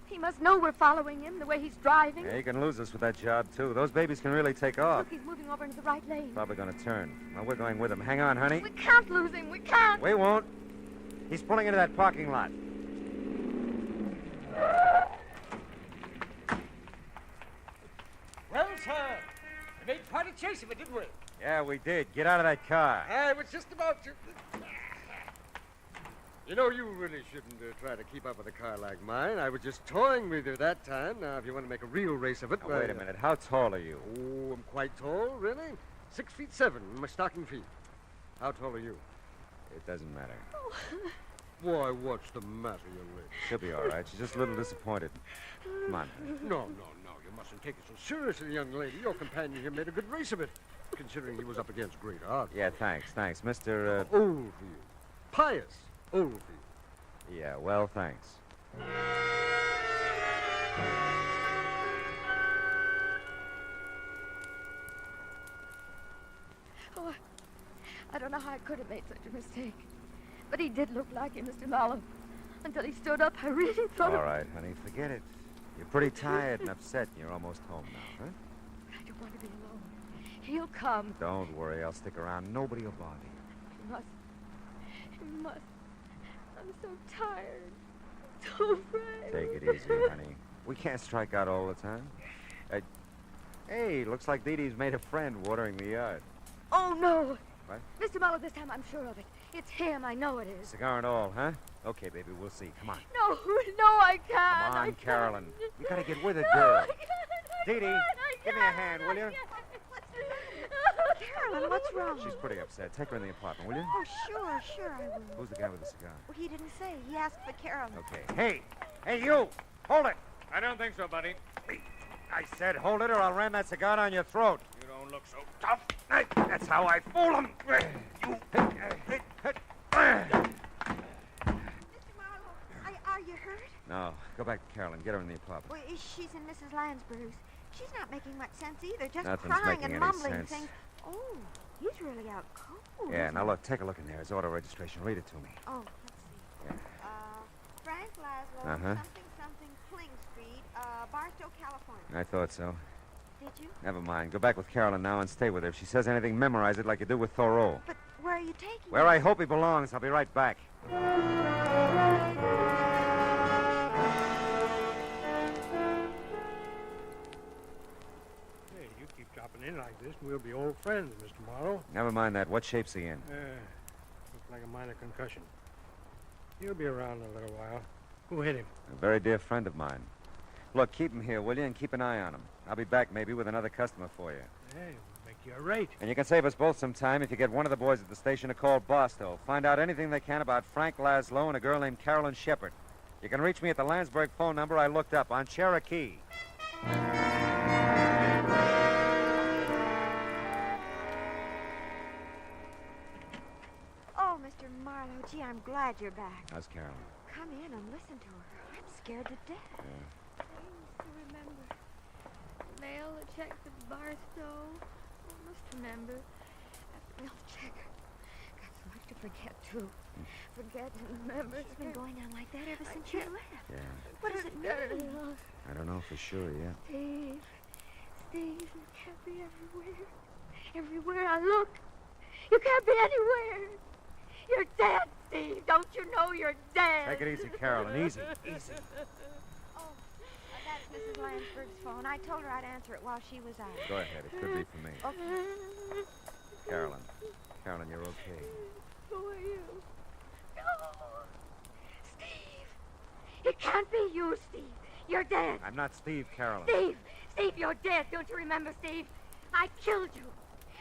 He must know we're following him the way he's driving. Yeah, he can lose us with that job, too. Those babies can really take off. Look, he's moving over into the right lane. Probably going to turn. Well, we're going with him. Hang on, honey. We can't lose him. We can't. We won't. He's pulling into that parking lot. Well, sir, we made quite a chase of it, didn't we? Yeah, we did. Get out of that car. I was just about to... You know, you really shouldn't try to keep up with a car like mine. I was just toying with you that time. Now, if you want to make a real race of it... Now, wait a minute. How tall are you? Oh, I'm quite tall, really. 6'7" in my stocking feet. How tall are you? It doesn't matter. Why, what's the matter, young lady? She'll be all right. She's just a little disappointed. Come on. No. You mustn't take it so seriously, young lady. Your companion here made a good race of it, considering he was up against great odds. Yeah, thanks. Mr. Oldfield. Pious Oldfield. Yeah, well, thanks. Oh, I don't know how I could have made such a mistake. But he did look like him, Mr. Marlowe. Until he stood up, I really thought... All right, honey, forget it. You're pretty tired and upset, and you're almost home now, huh? I don't want to be alone. He'll come. Don't worry, I'll stick around. Nobody will bother you. He must. He must. I'm so tired. So afraid. Take it easy, honey. We can't strike out all the time. Hey, looks like Dee Dee's made a friend watering the yard. Oh, no. What? Mr. Marlowe, this time I'm sure of it. It's him. I know it is. Cigar and all, huh? Okay, baby, we'll see. Come on. No, I can't. Come on, Carolyn. You gotta get with it, girl. Dee Dee, give me a hand, will you? Carolyn, what's wrong? She's pretty upset. Take her in the apartment, will you? Oh, sure, I will. Who's the guy with the cigar? Well, he didn't say. He asked for Carolyn. Okay. Hey, you! Hold it! I don't think so, buddy. I said hold it or I'll ram that cigar down your throat. You don't look so tough. That's how I fool him. Are you hurt? No, go back to Carolyn. Get her in the apartment. Well, she's in Mrs. Landsberg's. She's not making much sense either, just Nothing's crying making and any mumbling sense. things. Oh, he's really out cold. Yeah, isn't now he? look, take a look in there. It's auto registration. Read it to me. Oh, let's see. Frank Laszlo, Uh-huh. something, Kling Street, Barstow, California. I thought so. Did you? Never mind. Go back with Carolyn now and stay with her. If she says anything, memorize it like you do with Thoreau. But where are you taking Where him? I hope he belongs. I'll be right back. Hey, you keep dropping in like this, and we'll be old friends, Mr. Marlowe. Never mind that. What shape's he in? Looks like a minor concussion. He'll be around in a little while. Who hit him? A very dear friend of mine. Look, keep him here, will you, and keep an eye on him. I'll be back maybe with another customer for you. Hey, we'll make you a rate. And you can save us both some time if you get one of the boys at the station to call Barstow. Find out anything they can about Frank Laszlo and a girl named Carolyn Shepard. You can reach me at the Landsberg phone number I looked up on Cherokee. Oh, Mr. Marlowe, gee, I'm glad you're back. How's Carolyn? Come in and listen to her. I'm scared to death. Yeah. I used to remember. Mail the check to Barstow. I must remember. Mail check. Got so much to forget, too. Forget and remember. It's been going on like that ever since you left. Yeah. What does it mean? I don't know for sure yet. Steve, you can't be everywhere. Everywhere I look, you can't be anywhere. You're dead, Steve. Don't you know you're dead? Take it easy, Carolyn. Easy. Oh, that's Mrs. Landsberg's phone. I told her I'd answer it while she was out. Go ahead. It could be for me. Okay. Carolyn, you're okay. Who are you? No. Steve. It can't be you, Steve. You're dead. I'm not Steve, Carolyn. Steve, you're dead. Don't you remember, Steve? I killed you.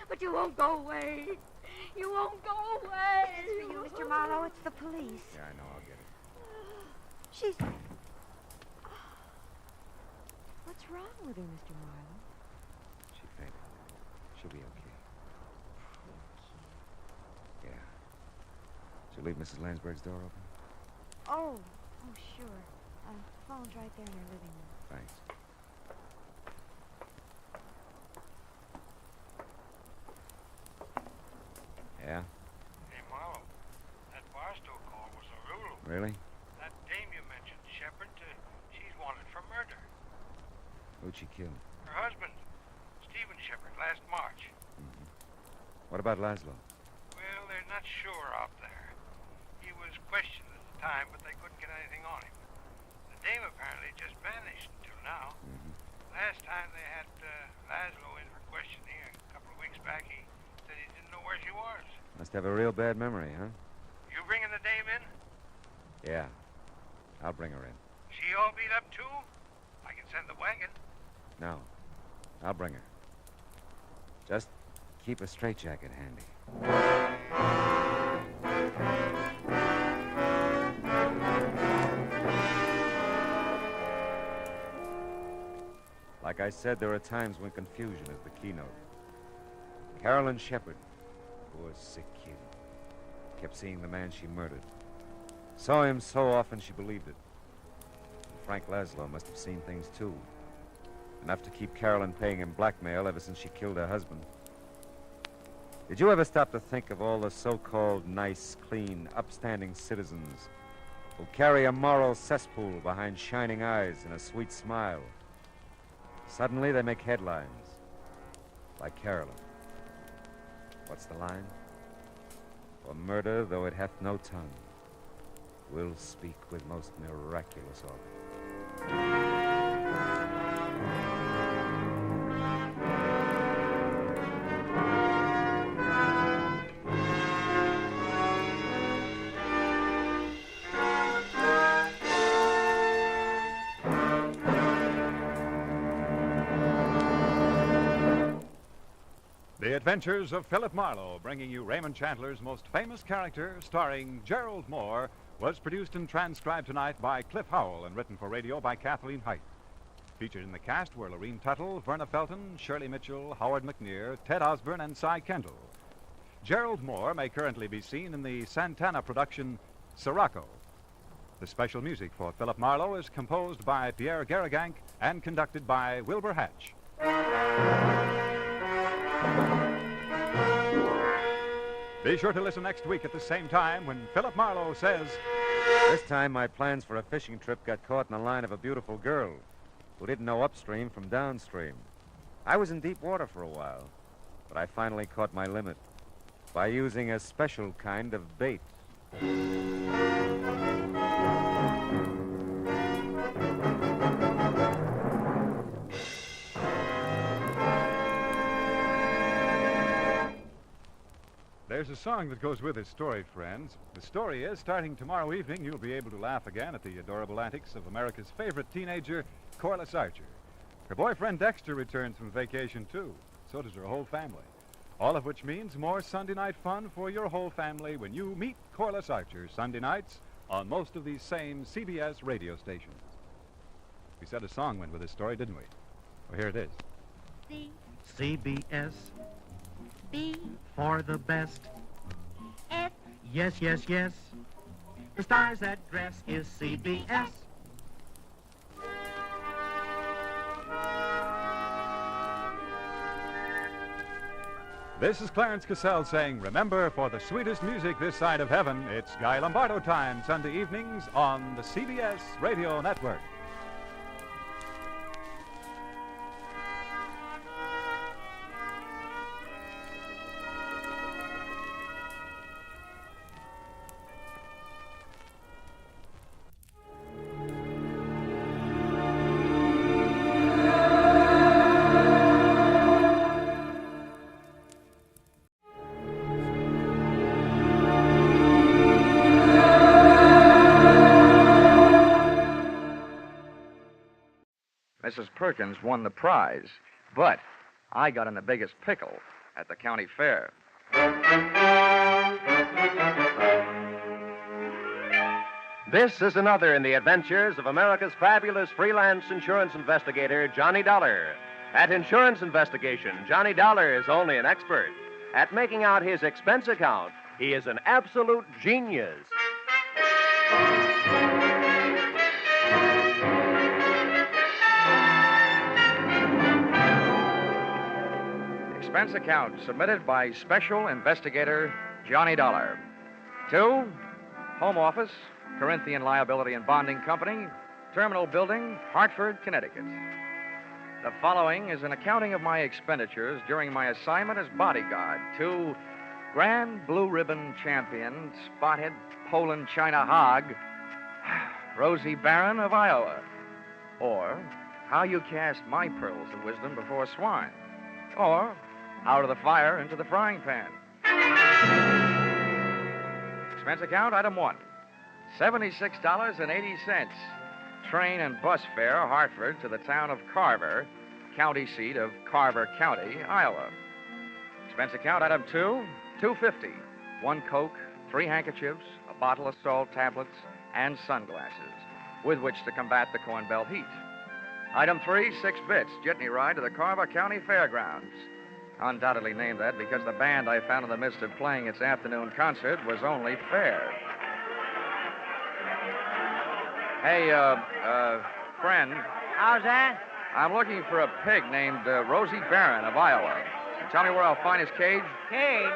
But you won't go away. You won't go away. As for you, Mr. Marlowe, it's the police. Yeah, I know. I'll get it. She's... What's wrong with her, Mr. Marlowe? She fainted. She'll be okay. Yeah. She'll leave Mrs. Landsberg's door open? Oh, sure. Phone's right there in her living room. Thanks. Yeah? Hey, Marlowe, that Barstow call was a rule. Really? That dame you mentioned, Shepard, she's wanted for murder. Who'd she kill? Her husband, Stephen Shepard, last March. What about Laszlo? Well, they're not sure out there. He was questioned at the time, but they couldn't get anything on him. The dame apparently just vanished until now. Last time they had Laszlo in for questioning a couple of weeks back, he said he didn't know where she was. Must have a real bad memory, huh? You bringing the dame in? Yeah. I'll bring her in. She all beat up, too? I can send the wagon. No. I'll bring her. Just keep a straitjacket handy. Like I said, there are times when confusion is the keynote. Carolyn Shepard, poor sick kid, kept seeing the man she murdered. Saw him so often she believed it. And Frank Laszlo must have seen things too. Enough to keep Carolyn paying him blackmail ever since she killed her husband. Did you ever stop to think of all the so-called nice, clean, upstanding citizens who carry a moral cesspool behind shining eyes and a sweet smile? Suddenly they make headlines, like Carolyn. What's the line? For murder, though it hath no tongue, will speak with most miraculous organ. The Adventures of Philip Marlowe, bringing you Raymond Chandler's most famous character, starring Gerald Moore, was produced and transcribed tonight by Cliff Howell and written for radio by Kathleen Height. Featured in the cast were Lorene Tuttle, Verna Felton, Shirley Mitchell, Howard McNear, Ted Osborne, and Cy Kendall. Gerald Moore may currently be seen in the Santana production Sirocco. The special music for Philip Marlowe is composed by Pierre Garrigank and conducted by Wilbur Hatch. Be sure to listen next week at the same time when Philip Marlowe says... This time my plans for a fishing trip got caught in the line of a beautiful girl who didn't know upstream from downstream. I was in deep water for a while, but I finally caught my limit by using a special kind of bait. There's a song that goes with this story, friends. The story is, starting tomorrow evening, you'll be able to laugh again at the adorable antics of America's favorite teenager, Corliss Archer. Her boyfriend Dexter returns from vacation, too. So does her whole family. All of which means more Sunday night fun for your whole family when you meet Corliss Archer Sunday nights on most of these same CBS radio stations. We said a song went with this story, didn't we? Well, here it is. CBS. B. For the best. F. Yes, yes, yes. The star's address is CBS. This is Clarence Cassell saying, remember, for the sweetest music this side of heaven, it's Guy Lombardo time, Sunday evenings on the CBS Radio Network. Mrs. Perkins won the prize, but I got in the biggest pickle at the county fair. This is another in the adventures of America's fabulous freelance insurance investigator, Johnny Dollar. At insurance investigation, Johnny Dollar is only an expert. At making out his expense account, he is an absolute genius. Expense account submitted by Special Investigator Johnny Dollar. 2, Home Office, Corinthian Liability and Bonding Company, Terminal Building, Hartford, Connecticut. The following is an accounting of my expenditures during my assignment as bodyguard to Grand Blue Ribbon Champion, Spotted Poland China Hog, Rosie Barron of Iowa. Or how you cast my pearls of wisdom before swine. Or out of the fire into the frying pan. Expense account, item 1, $76.80. Train and bus fare, Hartford to the town of Carver, county seat of Carver County, Iowa. Expense account, item 2, $2.50. 1 Coke, 3 handkerchiefs, a bottle of salt tablets, and sunglasses, with which to combat the Corn Belt heat. Item 3, 6 bits, jitney ride to the Carver County Fairgrounds. Undoubtedly named that because the band I found in the midst of playing its afternoon concert was only fair. Hey, friend. How's that? I'm looking for a pig named Rosie Barron of Iowa. Tell me where I'll find his cage. Cage?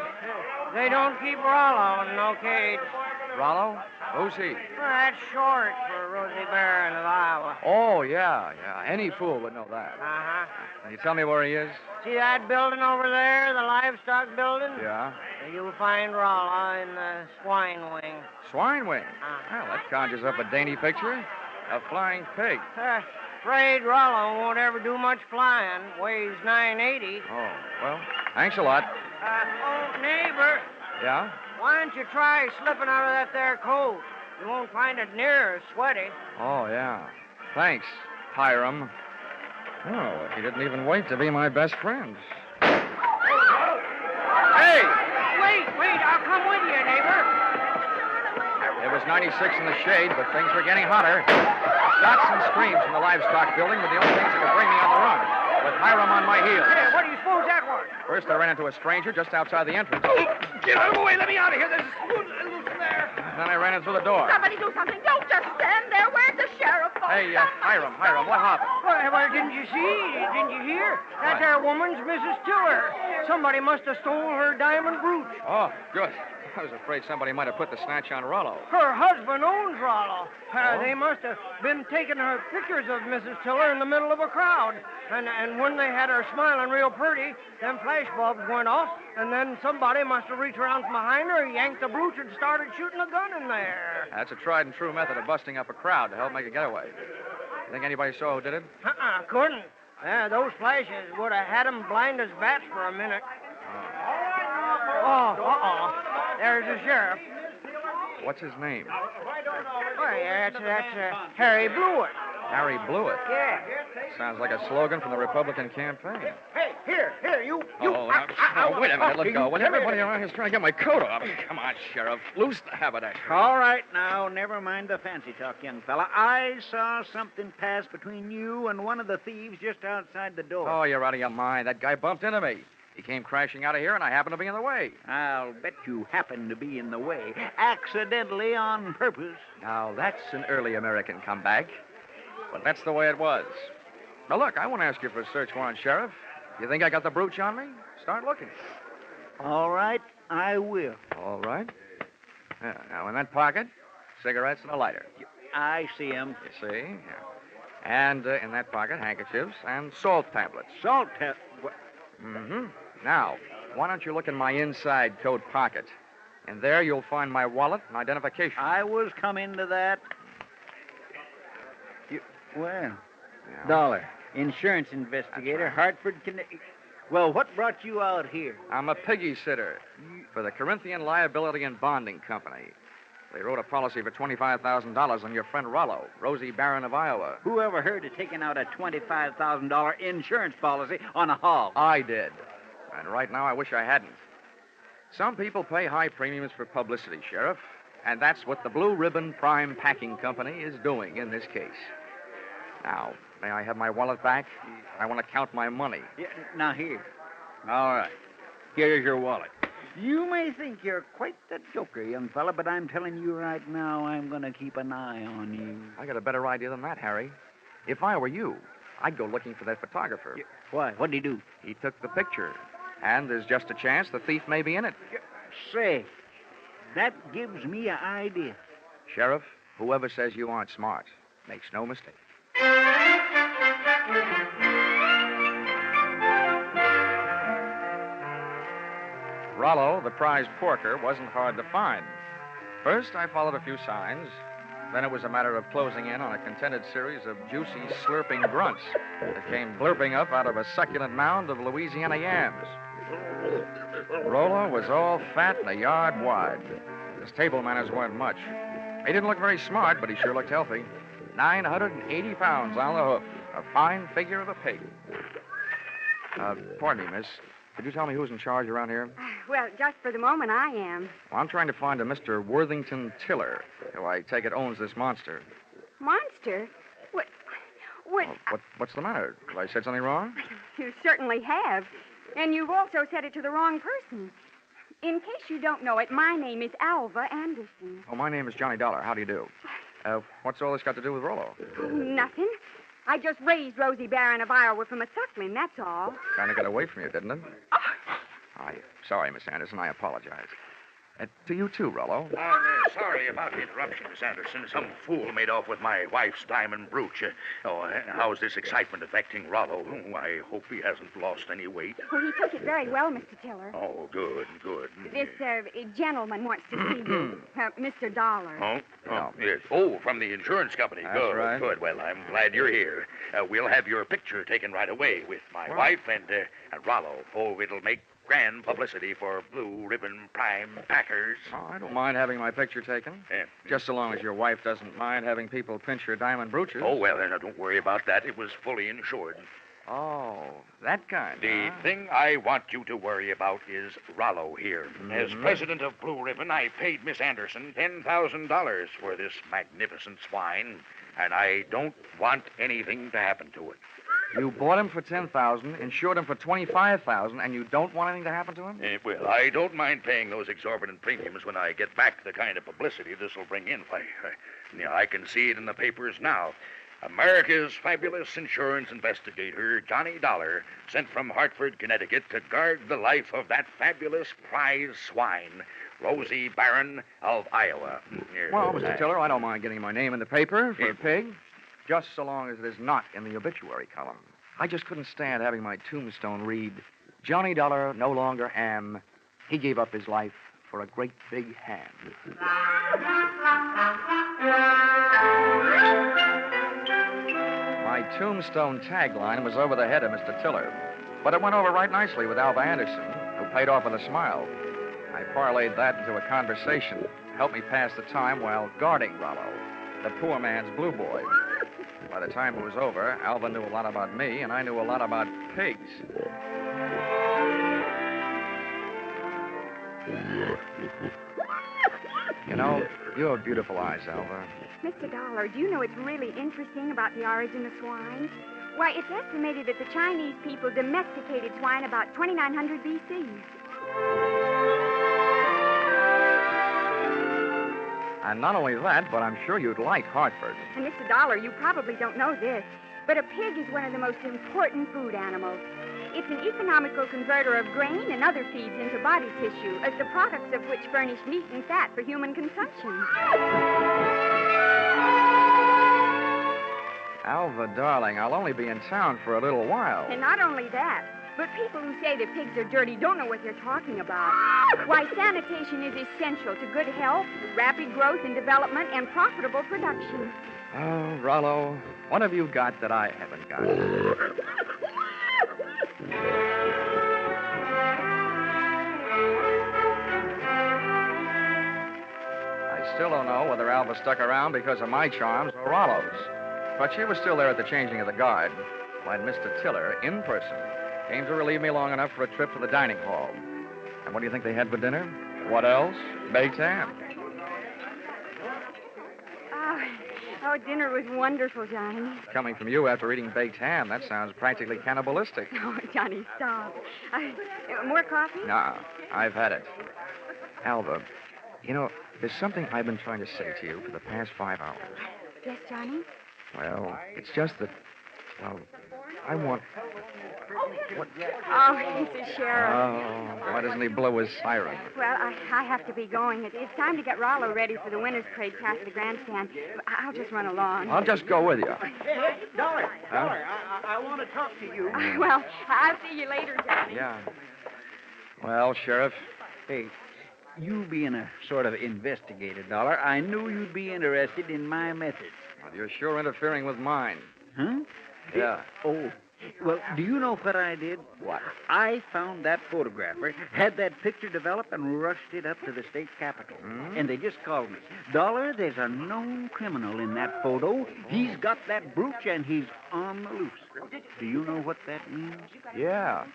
They don't keep Rollo in no cage. Rollo? Who's he? Well, that's short for Rosie Barron of Iowa. Oh, yeah. Any fool would know that. Uh-huh. Can you tell me where he is? See that building over there, the livestock building? Yeah. You'll find Rollo in the swine wing. Swine wing? Well, that conjures up a dainty picture. A flying pig. Afraid Rollo won't ever do much flying. Weighs 980. Oh, well, thanks a lot. Neighbor. Yeah? Why don't you try slipping out of that there coat? You won't find it near as sweaty. Oh, yeah. Thanks, Hiram. Oh, he didn't even wait to be my best friend. Hey! Wait, I'll come with you, neighbor. It was 96 in the shade, but things were getting hotter. Shots and screams from the livestock building were the only things that could bring me on the run, with Hiram on my heels. Hey, what do you suppose that was? First, I ran into a stranger just outside the entrance. Get out of the way. Let me out of here. There's loose in there. Then I ran in through the door. Somebody do something. Don't just stand there. Where's the sheriff? Hey, Hiram, what happened? Well, didn't you see? Didn't you hear? That there woman's Mrs. Tiller. Somebody must have stole her diamond brooch. Oh, good. I was afraid somebody might have put the snatch on Rollo. Her husband owns Rollo. They must have been taking her pictures of Mrs. Tiller in the middle of a crowd. And when they had her smiling real pretty, them flash bulbs went off, and then somebody must have reached around from behind her, yanked the brooch, and started shooting a gun in there. That's a tried and true method of busting up a crowd to help make a getaway. You think anybody saw who did it? Couldn't. Those flashes would have had them blind as bats for a minute. There's the sheriff. What's his name? Why, that's Harry Blewett. Harry Blewett? Yeah. Sounds like a slogan from the Republican campaign. Hey, here, you. Wait a minute, let go. When everybody around here's trying to get my coat off. Come on, Sheriff. Loose the haberdasher. All right, now, never mind the fancy talk, young fella. I saw something pass between you and one of the thieves just outside the door. Oh, you're out of your mind. That guy bumped into me. He came crashing out of here, and I happened to be in the way. I'll bet you happened to be in the way. Accidentally on purpose. Now, that's an early American comeback. But that's the way it was. Now, look, I won't ask you for a search warrant, Sheriff. You think I got the brooch on me? Start looking. All right, I will. All right. Yeah, now, in that pocket, cigarettes and a lighter. I see 'em. You see? Yeah. And in that pocket, handkerchiefs and salt tablets. Salt tablets? Mm-hmm. Now, why don't you look in my inside coat pocket? And there you'll find my wallet and identification. I was coming to that. Well, Yeah. Dollar, insurance investigator, Hartford, Connecticut. Well, what brought you out here? I'm a piggy sitter for the Corinthian Liability and Bonding Company. They wrote a policy for $25,000 on your friend Rollo, Rosie Barron of Iowa. Who ever heard of taking out a $25,000 insurance policy on a hog? I did. And right now I wish I hadn't. Some people pay high premiums for publicity, Sheriff. And that's what the Blue Ribbon Prime Packing Company is doing in this case. Now, may I have my wallet back? I want to count my money. Yeah, now here. All right. Here's your wallet. You may think you're quite the joker, young fella, but I'm telling you right now, I'm going to keep an eye on you. I got a better idea than that, Harry. If I were you, I'd go looking for that photographer. Why? What'd he do? He took the picture. And there's just a chance the thief may be in it. Say, that gives me an idea. Sheriff, whoever says you aren't smart makes no mistake. Rollo, the prize porker, wasn't hard to find. First, I followed a few signs. Then it was a matter of closing in on a contented series of juicy, slurping grunts that came blurping up out of a succulent mound of Louisiana yams. Rollo was all fat and a yard wide. His table manners weren't much. He didn't look very smart, but he sure looked healthy. 980 pounds on the hoof. A fine figure of a pig. Pardon me, miss. Could you tell me who's in charge around here? Well, just for the moment, I am. Well, I'm trying to find a Mr. Worthington Tiller, who I take it owns this monster. Monster? What? What's the matter? Have I said something wrong? You certainly have. And you've also said it to the wrong person. In case you don't know it, my name is Alva Anderson. Oh, my name is Johnny Dollar. How do you do? What's all this got to do with Rollo? Nothing. I just raised Rosie Barron of Iowa from a suckling, that's all. Kind of got away from you, didn't it? I'm sorry, Miss Anderson. I apologize. To you, too, Rollo. Sorry about the interruption, Miss Anderson. Some fool made off with my wife's diamond brooch. How's this excitement affecting Rollo? I hope he hasn't lost any weight. Well, he took it very well, Mr. Tiller. Oh, good. This gentleman wants to see you, Mr. Dollar. Yes. Oh, from the insurance company. That's Good, right. Good. Well, I'm glad you're here. We'll have your picture taken right away with my wife and Rollo. Oh, it'll make grand publicity for Blue Ribbon Prime Packers. Oh, I don't mind having my picture taken. Just so long as your wife doesn't mind having people pinch her diamond brooches. Oh, well, now, don't worry about that. It was fully insured. Oh, that kind. The thing I want you to worry about is Rollo here. As president of Blue Ribbon, I paid Miss Anderson $10,000 for this magnificent swine, and I don't want anything to happen to it. You bought him for $10,000, insured him for $25,000, and you don't want anything to happen to him? Well, I don't mind paying those exorbitant premiums when I get back the kind of publicity this will bring in. I can see it in the papers now. America's fabulous insurance investigator, Johnny Dollar, sent from Hartford, Connecticut to guard the life of that fabulous prize swine, Rosie Barron of Iowa. Well, Mr. Tiller, I don't mind getting my name in the paper for a pig, just so long as it is not in the obituary column. I just couldn't stand having my tombstone read, Johnny Dollar no longer am. He gave up his life for a great big ham. My tombstone tagline was over the head of Mr. Tiller, but it went over right nicely with Alva Anderson, who paid off with a smile. I parlayed that into a conversation, helped me pass the time while guarding Rollo, the poor man's blue boy. By the time it was over, Alva knew a lot about me, and I knew a lot about pigs. You know, you have beautiful eyes, Alva. Mr. Dollar, do you know what's really interesting about the origin of swine? Why, it's estimated that the Chinese people domesticated swine about 2900 B.C. And not only that, but I'm sure you'd like Hartford. And Mr. Dollar, you probably don't know this, but a pig is one of the most important food animals. It's an economical converter of grain and other feeds into body tissue, as the products of which furnish meat and fat for human consumption. Alva, darling, I'll only be in town for a little while. And not only that, but people who say that pigs are dirty don't know what they're talking about. Why, sanitation is essential to good health, rapid growth and development, and profitable production. Oh, Rollo, what have you got that I haven't got? I still don't know whether Alva stuck around because of my charms or Rollo's. But she was still there at the changing of the guard when Mr. Tiller, in person, came to relieve me long enough for a trip to the dining hall. And what do you think they had for dinner? What else? Baked ham. Oh, dinner was wonderful, Johnny. Coming from you after eating baked ham, that sounds practically cannibalistic. Oh, Johnny, stop. More coffee? Nah, I've had it. Alva, you know, there's something I've been trying to say to you for the past 5 hours. Yes, Johnny? Well, it's just that Well, I want... What? Oh, he's the sheriff. Oh, why doesn't he blow his siren? Well, I have to be going. It's time to get Rollo ready for the winner's parade past the grandstand. I'll just run along. I'll just go with you. Hey, Dollar, I want to talk to you. Well, I'll see you later, Johnny. Yeah. Well, Sheriff, Hey, you being a sort of investigator, Dollar, I knew you'd be interested in my methods. well, you're sure interfering with mine. Huh? Yeah. Oh, well, do you know what I did? What? I found that photographer, had that picture developed, and rushed it up to the state capitol. And they just called me. Dollar, there's a known criminal in that photo. He's got that brooch, and he's on the loose. Do you know what that means? Yeah.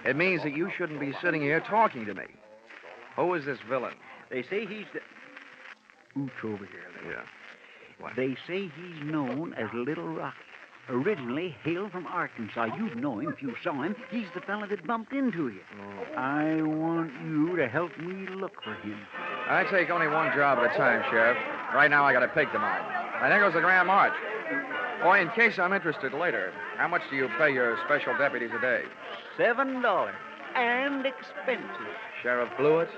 It means that you shouldn't be sitting here talking to me. Who is this villain? They say he's the... Ooch over here. Yeah. What? They say he's known as Little Rocky. Originally hailed from Arkansas. You'd know him if you saw him. He's the fella that bumped into you. Oh. I want you to help me look for him. I take only one job at a time, Sheriff. Right now, I got a pig to mind. And there goes the Grand March. Boy, in case I'm interested later, how much do you pay your special deputies a day? $7 and expenses. Sheriff blew it.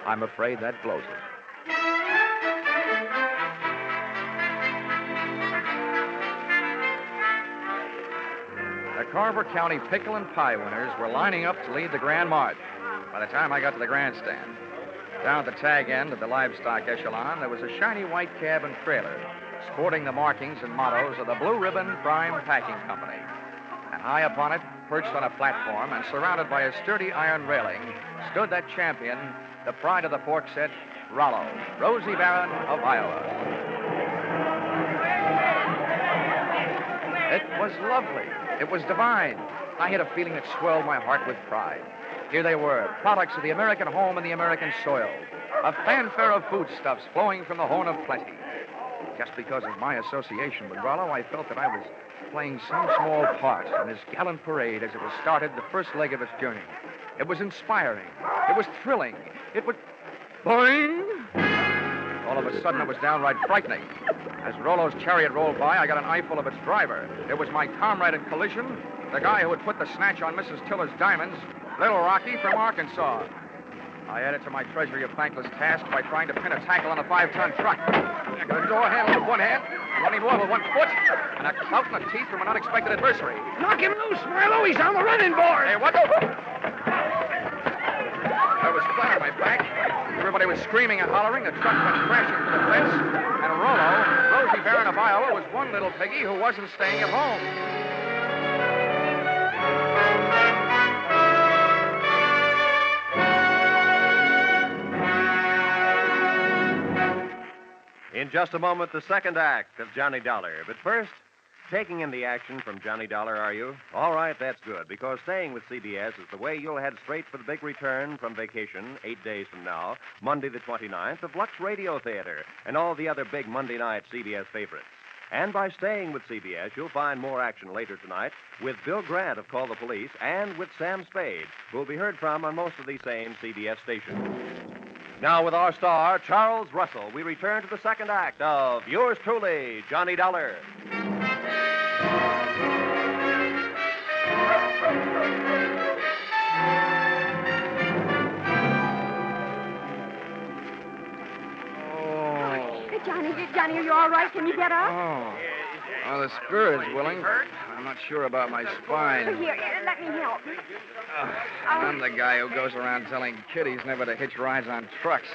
I'm afraid that blows it. The Carver County Pickle and Pie winners were lining up to lead the Grand March. By the time I got to the grandstand, down at the tag end of the livestock echelon, there was a shiny white cab and trailer, sporting the markings and mottos of the Blue Ribbon Prime Packing Company. And high upon it, perched on a platform and surrounded by a sturdy iron railing, stood that champion, the pride of the pork set, Rollo, Rosie Barron of Iowa. It was lovely. It was divine. I had a feeling that swelled my heart with pride. Here they were, products of the American home and the American soil. A fanfare of foodstuffs flowing from the horn of plenty. Just because of my association with Rollo, I felt that I was playing some small part in this gallant parade as it was started the first leg of its journey. It was inspiring. It was thrilling. It was... Boing! All of a sudden, it was downright frightening. As Rollo's chariot rolled by, I got an eyeful of its driver. It was my comrade in collision, the guy who had put the snatch on Mrs. Tiller's diamonds, Little Rocky from Arkansas. I added to my treasury of thankless tasks by trying to pin a tackle on a 5-ton truck. I got a door handle with one hand, running boy with one foot, and a clout in the teeth from an unexpected adversary. Knock him loose, Marlowe. He's on the running board. Hey, what the... I was flat on my back. Everybody was screaming and hollering. The truck went crashing to the fence. And Rollo, Rosie Barron of Iowa, was one little piggy who wasn't staying at home. In just a moment, the second act of Johnny Dollar. But first, taking in the action from Johnny Dollar, are you? All right, that's good, because staying with CBS is the way you'll head straight for the big return from vacation 8 days from now, Monday the 29th, of Lux Radio Theater and all the other big Monday night CBS favorites. And by staying with CBS, you'll find more action later tonight with Bill Grant of Call the Police and with Sam Spade, who'll be heard from on most of these same CBS stations. Now, with our star, Charles Russell, we return to the second act of yours truly, Johnny Dollar. Johnny, are you all right? Can you get up? Oh. Well, the spirit's willing. I'm not sure about my spine. Here, let me help. I'm the guy who goes around telling kiddies never to hitch rides on trucks.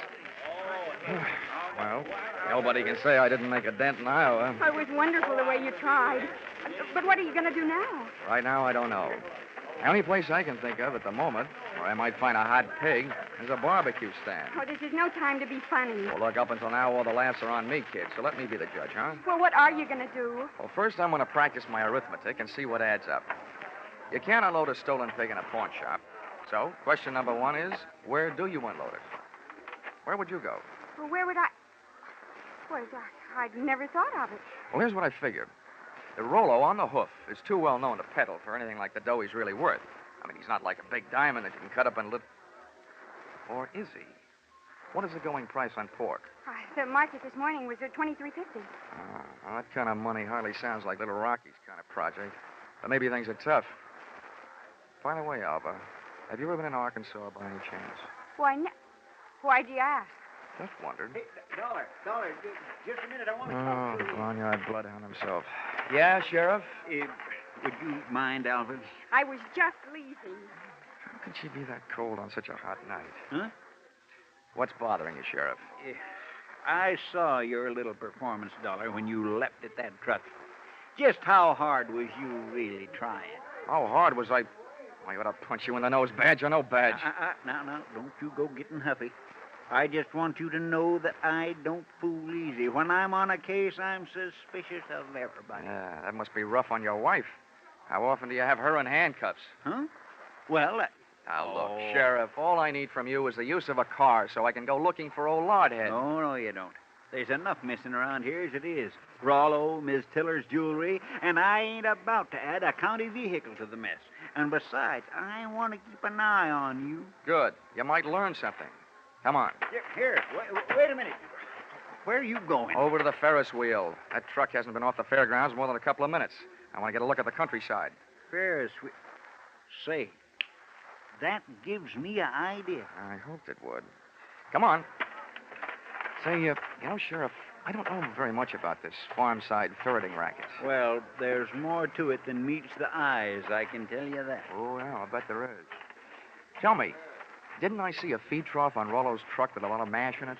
Well, nobody can say I didn't make a dent in Iowa. It was wonderful the way you tried. But what are you going to do now? Right now, I don't know. The only place I can think of at the moment where I might find a hot pig is a barbecue stand. Oh, this is no time to be funny. Well, look, up until now, all the laughs are on me, kid, so let me be the judge, huh? Well, what are you going to do? Well, first I'm going to practice my arithmetic and see what adds up. You can't unload a stolen pig in a pawn shop. So, question number one is, where do you unload it? Where would you go? Well, where would I... Well, I'd never thought of it. Well, here's what I figured. The Rollo on the hoof is too well known to peddle for anything like the dough he's really worth. I mean, he's not like a big diamond that you can cut up in little... Or is he? What is the going price on pork? The market this morning was at $23.50. Well, that kind of money hardly sounds like Little Rocky's kind of project. But maybe things are tough. By the way, Alva, have you ever been in Arkansas by any chance? Why do you ask? Just wondered. Hey, Dollar, just a minute. I want to Oh, talk to you. barnyard bloodhound himself. Yeah, Sheriff? Would you mind, Alvin? I was just leaving. How could she be that cold on such a hot night? Huh? What's bothering you, Sheriff? I saw your little performance, Dollar, when you leapt at that truck. Just how hard was you really trying? How hard was I? I ought to punch you in the nose, badge or no badge. Now, don't you go getting huffy. I just want you to know that I don't fool easy. When I'm on a case, I'm suspicious of everybody. Yeah, that must be rough on your wife. How often do you have her in handcuffs? Huh? Well, Now, look, Sheriff, all I need from you is the use of a car so I can go looking for old Lardhead. No, you don't. There's enough missing around here as it is. Rollo, Miss Tiller's jewelry, and I ain't about to add a county vehicle to the mess. And besides, I want to keep an eye on you. Good. You might learn something. Come on. Here, wait a minute. Where are you going? Over to the Ferris wheel. That truck hasn't been off the fairgrounds more than a couple of minutes. I want to get a look at the countryside. Ferris wheel. Say, that gives me an idea. I hoped it would. Come on. Say, Sheriff, I don't know very much about this farm-side ferreting racket. Well, there's more to it than meets the eyes, I can tell you that. Oh, yeah, I bet there is. Tell me, didn't I see a feed trough on Rollo's truck with a lot of mash in it?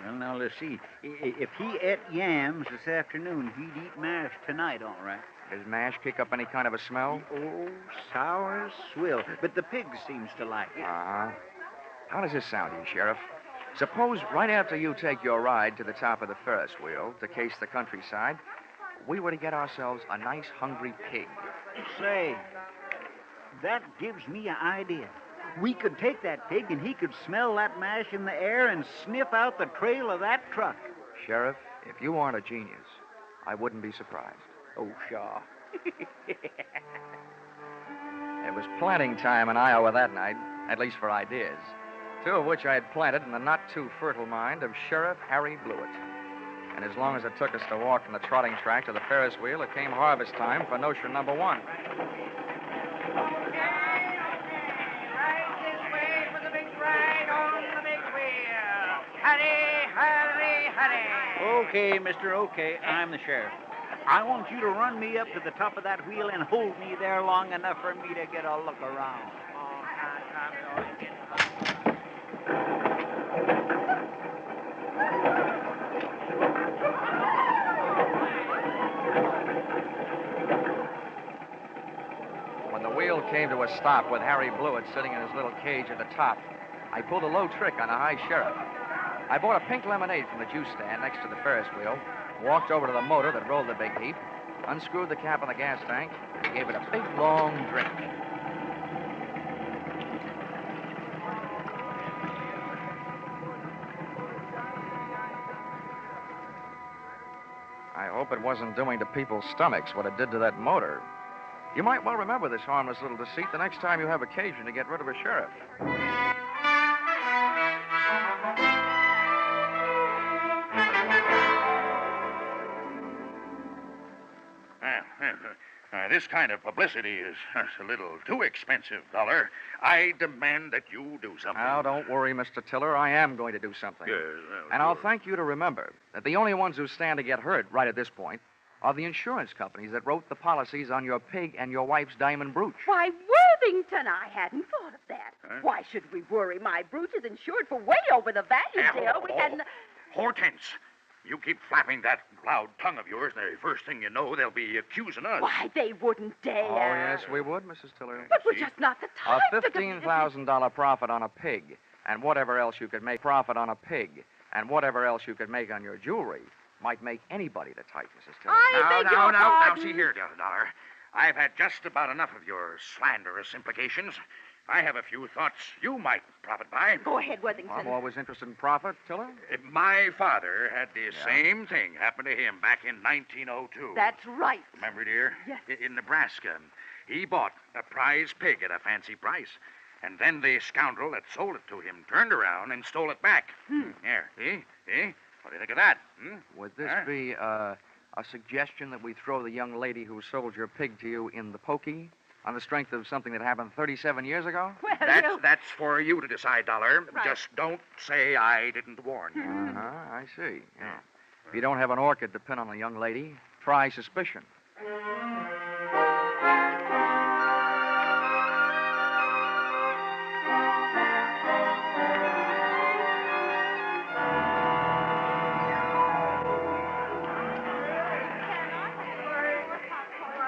Well, now, let's see. If he ate yams this afternoon, he'd eat mash tonight, all right. Does mash kick up any kind of a smell? Oh, sour as swill. But the pig seems to like it. Uh-huh. How does this sound to you, Sheriff? Suppose right after you take your ride to the top of the Ferris wheel to case the countryside, we were to get ourselves a nice hungry pig. Say, that gives me an idea. We could take that pig and he could smell that mash in the air and sniff out the trail of that truck. Sheriff, if you aren't a genius, I wouldn't be surprised. Oh, Shaw. It was planting time in Iowa that night, at least for ideas. Two of which I had planted in the not-too-fertile mind of Sheriff Harry Blewett. And as long as it took us to walk from the trotting track to the Ferris wheel, it came harvest time for notion number one. Okay, mister, okay. I'm the sheriff. I want you to run me up to the top of that wheel and hold me there long enough for me to get a look around. When the wheel came to a stop with Harry Blewett sitting in his little cage at the top, I pulled a low trick on a high sheriff. I bought a pink lemonade from the juice stand next to the Ferris wheel, walked over to the motor that rolled the big heap, unscrewed the cap on the gas tank, and gave it a big, long drink. I hope it wasn't doing to people's stomachs what it did to that motor. You might well remember this harmless little deceit the next time you have occasion to get rid of a sheriff. This kind of publicity is a little too expensive, Dollar. I demand that you do something. Now, don't worry, Mr. Tiller. I am going to do something. Yes, and I'll thank you to remember that the only ones who stand to get hurt right at this point are the insurance companies that wrote the policies on your pig and your wife's diamond brooch. Why, Worthington, I hadn't thought of that. Huh? Why should we worry? My brooch is insured for way over the value, dear. We can... Hortense, you keep flapping that loud tongue of yours, the first thing you know, they'll be accusing us. Why, they wouldn't dare. Oh, yes, we would, Mrs. Tiller. But we're just not the type A $15,000 profit on a pig, and whatever else you could make profit on a pig, and whatever else you could make on your jewelry, might make anybody the type, Mrs. Tiller. Now, see here, Dollar. I've had just about enough of your slanderous implications. I have a few thoughts you might profit by. Go ahead, Worthington. I'm always interested in profit, Tiller. My father had the same thing happen to him back in 1902. That's right. Remember, dear? Yes. In Nebraska. He bought a prize pig at a fancy price. And then the scoundrel that sold it to him turned around and stole it back. Here, see? What do you think of that? Would this be a a suggestion that we throw the young lady who sold your pig to you in the pokey on the strength of something that happened 37 years ago? Well, that's for you to decide, Dollar. Right. Just don't say I didn't warn you. I see. Yeah. If you don't have an orchid to pin on a young lady, try suspicion.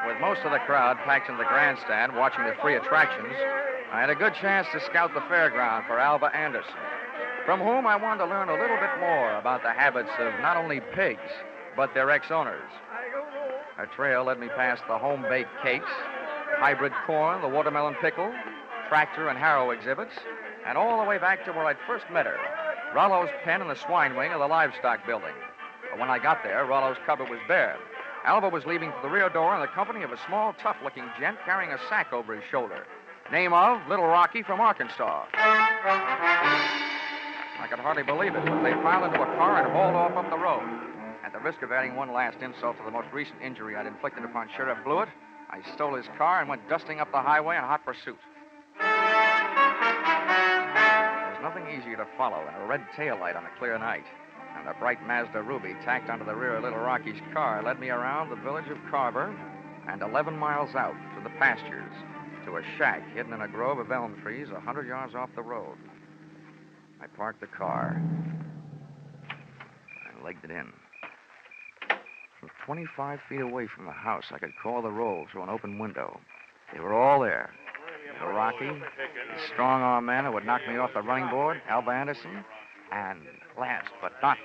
With most of the crowd packed in the grandstand watching the free attractions, I had a good chance to scout the fairground for Alva Anderson, from whom I wanted to learn a little bit more about the habits of not only pigs, but their ex-owners. Our trail led me past the home-baked cakes, hybrid corn, the watermelon pickle, tractor and harrow exhibits, and all the way back to where I'd first met her, Rollo's pen in the swine wing of the livestock building. But when I got there, Rollo's cupboard was bare. Alva was leaving for the rear door in the company of a small, tough-looking gent carrying a sack over his shoulder. Name of Little Rocky from Arkansas. I could hardly believe it, but they piled into a car and hauled off up the road. At the risk of adding one last insult to the most recent injury I'd inflicted upon Sheriff Blewett, I stole his car and went dusting up the highway in hot pursuit. There's nothing easier to follow than a red taillight on a clear night. And a bright Mazda Ruby tacked onto the rear of Little Rocky's car led me around the village of Carver and 11 miles out to the pastures to a shack hidden in a grove of elm trees 100 yards off the road. I parked the car and legged it in. From 25 feet away from the house, I could call the roll through an open window. They were all there. Little Rocky, the strong-arm man who would knock me off the running board, Alva Anderson, and last but not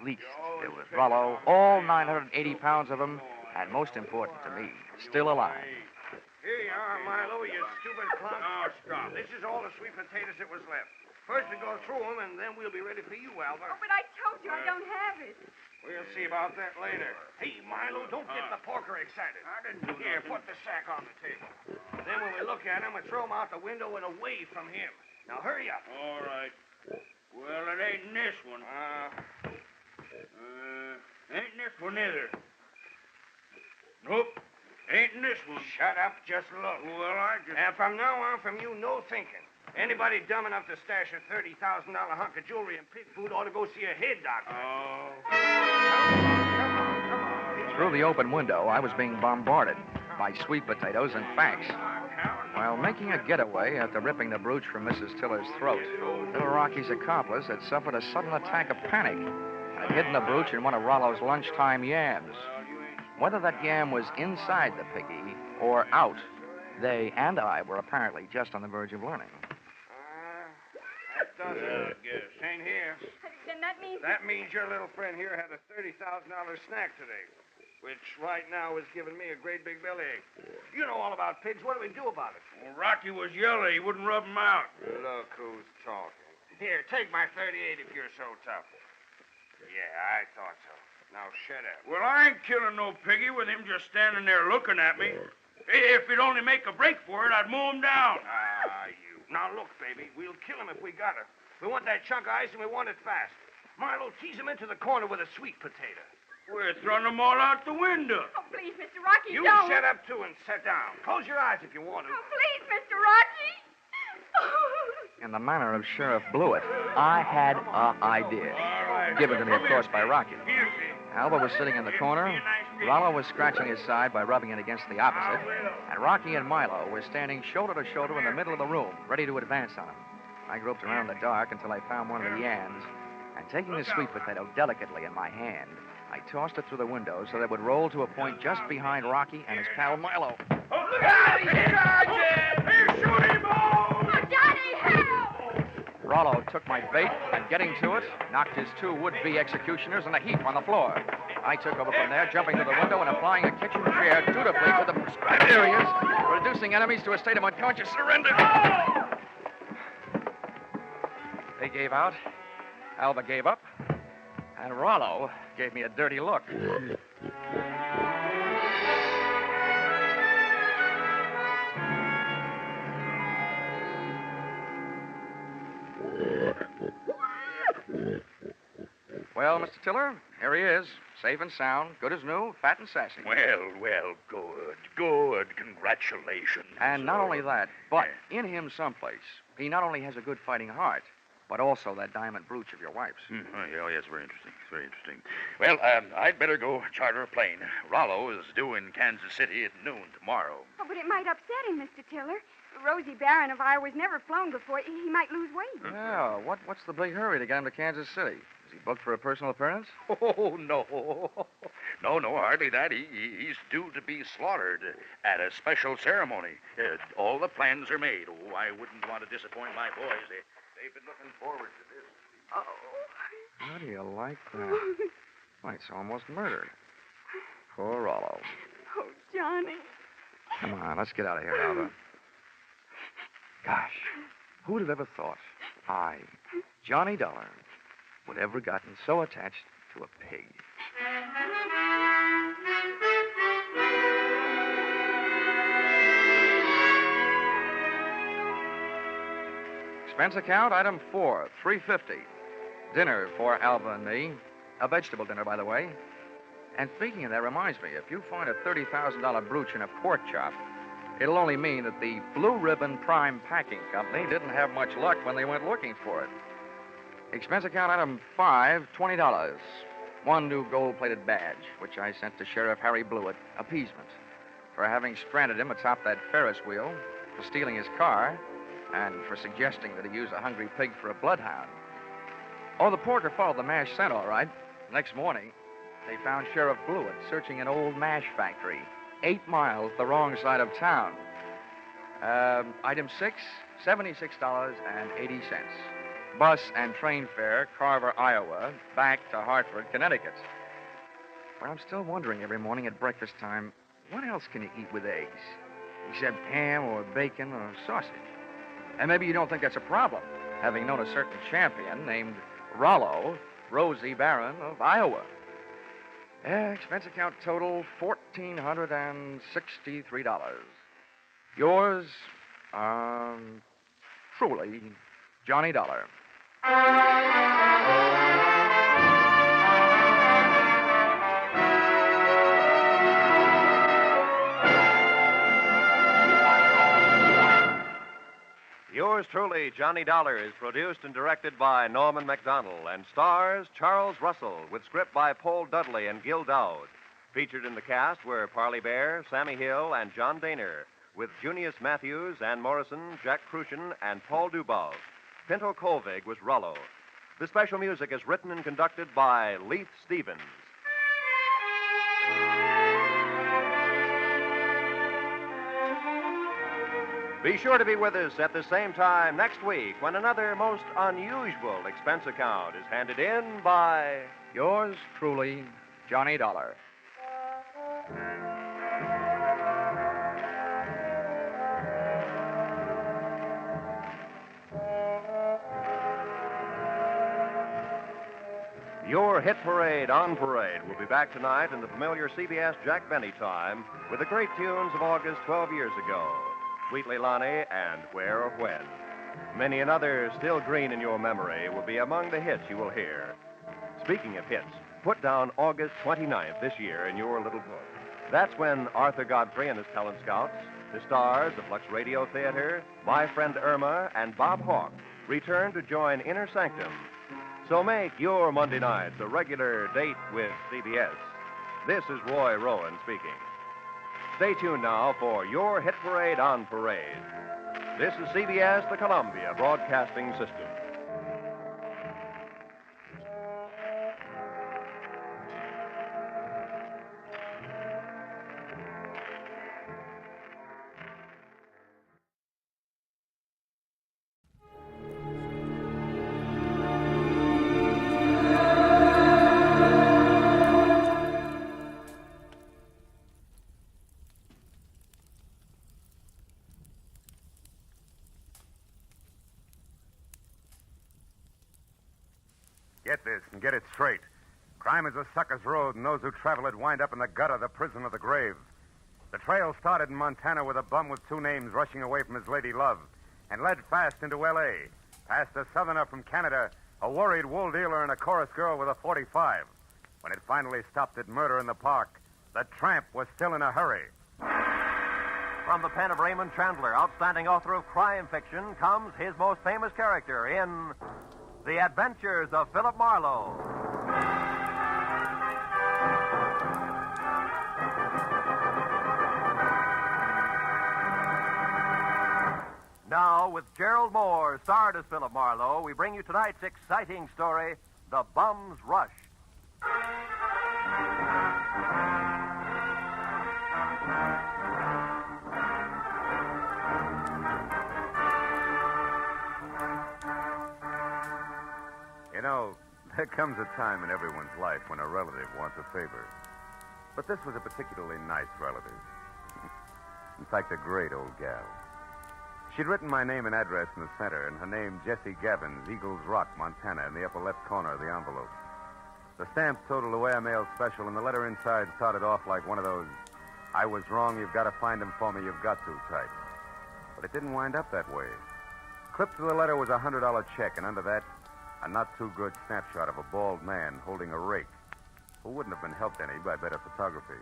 least, there was Rollo, all 980 pounds of him, and most important to me, still alive. Here you are, Marlowe, you stupid clown. Oh, stop. This is all the sweet potatoes that was left. First we go through them, and then we'll be ready for you, Alva. Oh, but I told you I don't have it. We'll see about that later. Hey, Marlowe, don't get the porker excited. I didn't do Here, put the sack on the table. Then when we look at him, we throw him out the window and away from him. Now, hurry up. All right. Well, it ain't in this one. Ain't in this one either. Nope. Ain't in this one. Shut up, just look. Well, I just... And from now on, from you, no thinking. Anybody dumb enough to stash a $30,000 hunk of jewelry and pig food ought to go see a head doctor. Oh. Through the open window, I was being bombarded by sweet potatoes and facts. While making a getaway after ripping the brooch from Mrs. Tiller's throat, Little Rocky's accomplice had suffered a sudden attack of panic and had hidden the brooch in one of Rollo's lunchtime yams. Whether that yam was inside the piggy or out, they and I were apparently just on the verge of learning. That does it, I guess. Ain't here. Then that means... That means your little friend here had a $30,000 snack today, which right now is giving me a great big bellyache. You know all about pigs. What do we do about it? Well, Rocky was yellow. He wouldn't rub him out. Look who's talking. Here, take my 38 if you're so tough. Yeah, I thought so. Now shut up. Well, I ain't killing no piggy with him just standing there looking at me. If he'd only make a break for it, I'd mow him down. You. Now look, baby, we'll kill him if we got her. We want that chunk of ice and we want it fast. Marlowe, tease him into the corner with a sweet potato. We're throwing them all out the window. Oh, please, Mr. Rocky, You don't. shut up, too, and sit down. Close your eyes if you want to. Oh, please, Mr. Rocky. In the manner of Sheriff Blewett, I had an idea. Given to me, of course, by Rocky. Alva was sitting in the corner, Rollo was scratching his side by rubbing it against the opposite, and Rocky and Milo were standing shoulder to shoulder in the middle of the room, ready to advance on him. I groped around in the dark until I found one of the yams, and taking the sweet potato delicately in my hand, I tossed it through the window so that it would roll to a point just behind Rocky and his pal Milo. Oh, look out! He's shooting balls! Oh, Johnny, help! Rollo took my bait and, getting to it, knocked his two would-be executioners in a heap on the floor. I took over from there, jumping to the window and applying a kitchen chair dutifully to the prescribed areas, reducing enemies to a state of unconscious surrender. They gave out, Alva gave up, and Rollo gave me a dirty look. Well, Mr. Tiller, here he is. Safe and sound, good as new, fat and sassy. Well, good. Congratulations. And not only that, but in him someplace, he not only has a good fighting heart, but also that diamond brooch of your wife's. Oh, yes, very interesting. Well, I'd better go charter a plane. Rollo is due in Kansas City at noon tomorrow. Oh, but it might upset him, Mr. Tiller. Rosie Barron of Iowa's never flown before. He might lose weight. Yeah, what's the big hurry to get him to Kansas City? Is he booked for a personal appearance? Oh, no, hardly that. He's due to be slaughtered at a special ceremony. All the plans are made. Oh, I wouldn't want to disappoint my boys. They've been looking forward to this. Oh. How do you like that? Why, it's almost murder. Poor Rollo. Oh, Johnny. Come on, let's get out of here, Alva. Gosh, who would have ever thought I, Johnny Dollar, would ever gotten so attached to a pig? Expense account, item 4, $3.50. Dinner for Alva and me. A vegetable dinner, by the way. And speaking of that, reminds me, if you find a $30,000 brooch in a pork chop, it'll only mean that the Blue Ribbon Prime Packing Company didn't have much luck when they went looking for it. Expense account item 5, $20. One new gold-plated badge, which I sent to Sheriff Harry Blewett, appeasement, for having stranded him atop that Ferris wheel, for stealing his car, and for suggesting that he use a hungry pig for a bloodhound. Oh, the porter followed the mash scent, all right. Next morning, they found Sheriff Blewett searching an old mash factory 8 miles the wrong side of town. Item 6, $76.80. Bus and train fare, Carver, Iowa, back to Hartford, Connecticut. But I'm still wondering every morning at breakfast time, what else can you eat with eggs? Except ham or bacon or sausage. And maybe you don't think that's a problem, having known a certain champion named Rollo, Rosie Barron of Iowa. Expense account total, $1,463. Yours, truly, Johnny Dollar. Yours truly, Johnny Dollar, is produced and directed by Norman MacDonald and stars Charles Russell with script by Paul Dudley and Gil Dowd. Featured in the cast were Parley Bear, Sammy Hill, and John Daner, with Junius Matthews, Ann Morrison, Jack Crucian, and Paul Dubov. Pinto Colvig was Rollo. The special music is written and conducted by Leith Stevens. Be sure to be with us at the same time next week when another most unusual expense account is handed in by... Yours truly, Johnny Dollar. Your hit parade on parade will be back tonight in the familiar CBS Jack Benny time with the great tunes of August 12 years ago. Sweet Leilani and Where or When. Many another still green in your memory will be among the hits you will hear. Speaking of hits, put down August 29th this year in your little book. That's when Arthur Godfrey and his talent scouts, the stars of Lux Radio Theater, My Friend Irma, and Bob Hawke return to join Inner Sanctum. So make your Monday nights a regular date with CBS. This is Roy Rowan speaking. Stay tuned now for your hit parade on parade. This is CBS, the Columbia Broadcasting System. Get this and get it straight. Crime is a sucker's road, and those who travel it wind up in the gutter, the prison, or the grave. The trail started in Montana with a bum with 2 names rushing away from his lady love and led fast into L.A., past a southerner from Canada a worried wool dealer and a chorus girl with a .45. When it finally stopped at murder in the park, the tramp was still in a hurry. From the pen of Raymond Chandler, outstanding author of crime fiction, comes his most famous character in The Adventures of Philip Marlowe. Now, with Gerald Moore, starred as Philip Marlowe, we bring you tonight's exciting story, The Bum's Rush. You know, there comes a time in everyone's life when a relative wants a favor. But this was a particularly nice relative. In fact, a great old gal. She'd written my name and address in the center, and her name, Jessie Gavins, Eagles Rock, Montana, in the upper left corner of the envelope. The stamps totaled away a mail special, and the letter inside started off like one of those, "I was wrong, you've got to find him for me, you've got to" types. But it didn't wind up that way. Clipped to the letter was a $100 check, and under that, a not-too-good snapshot of a bald man holding a rake, who wouldn't have been helped any by better photography.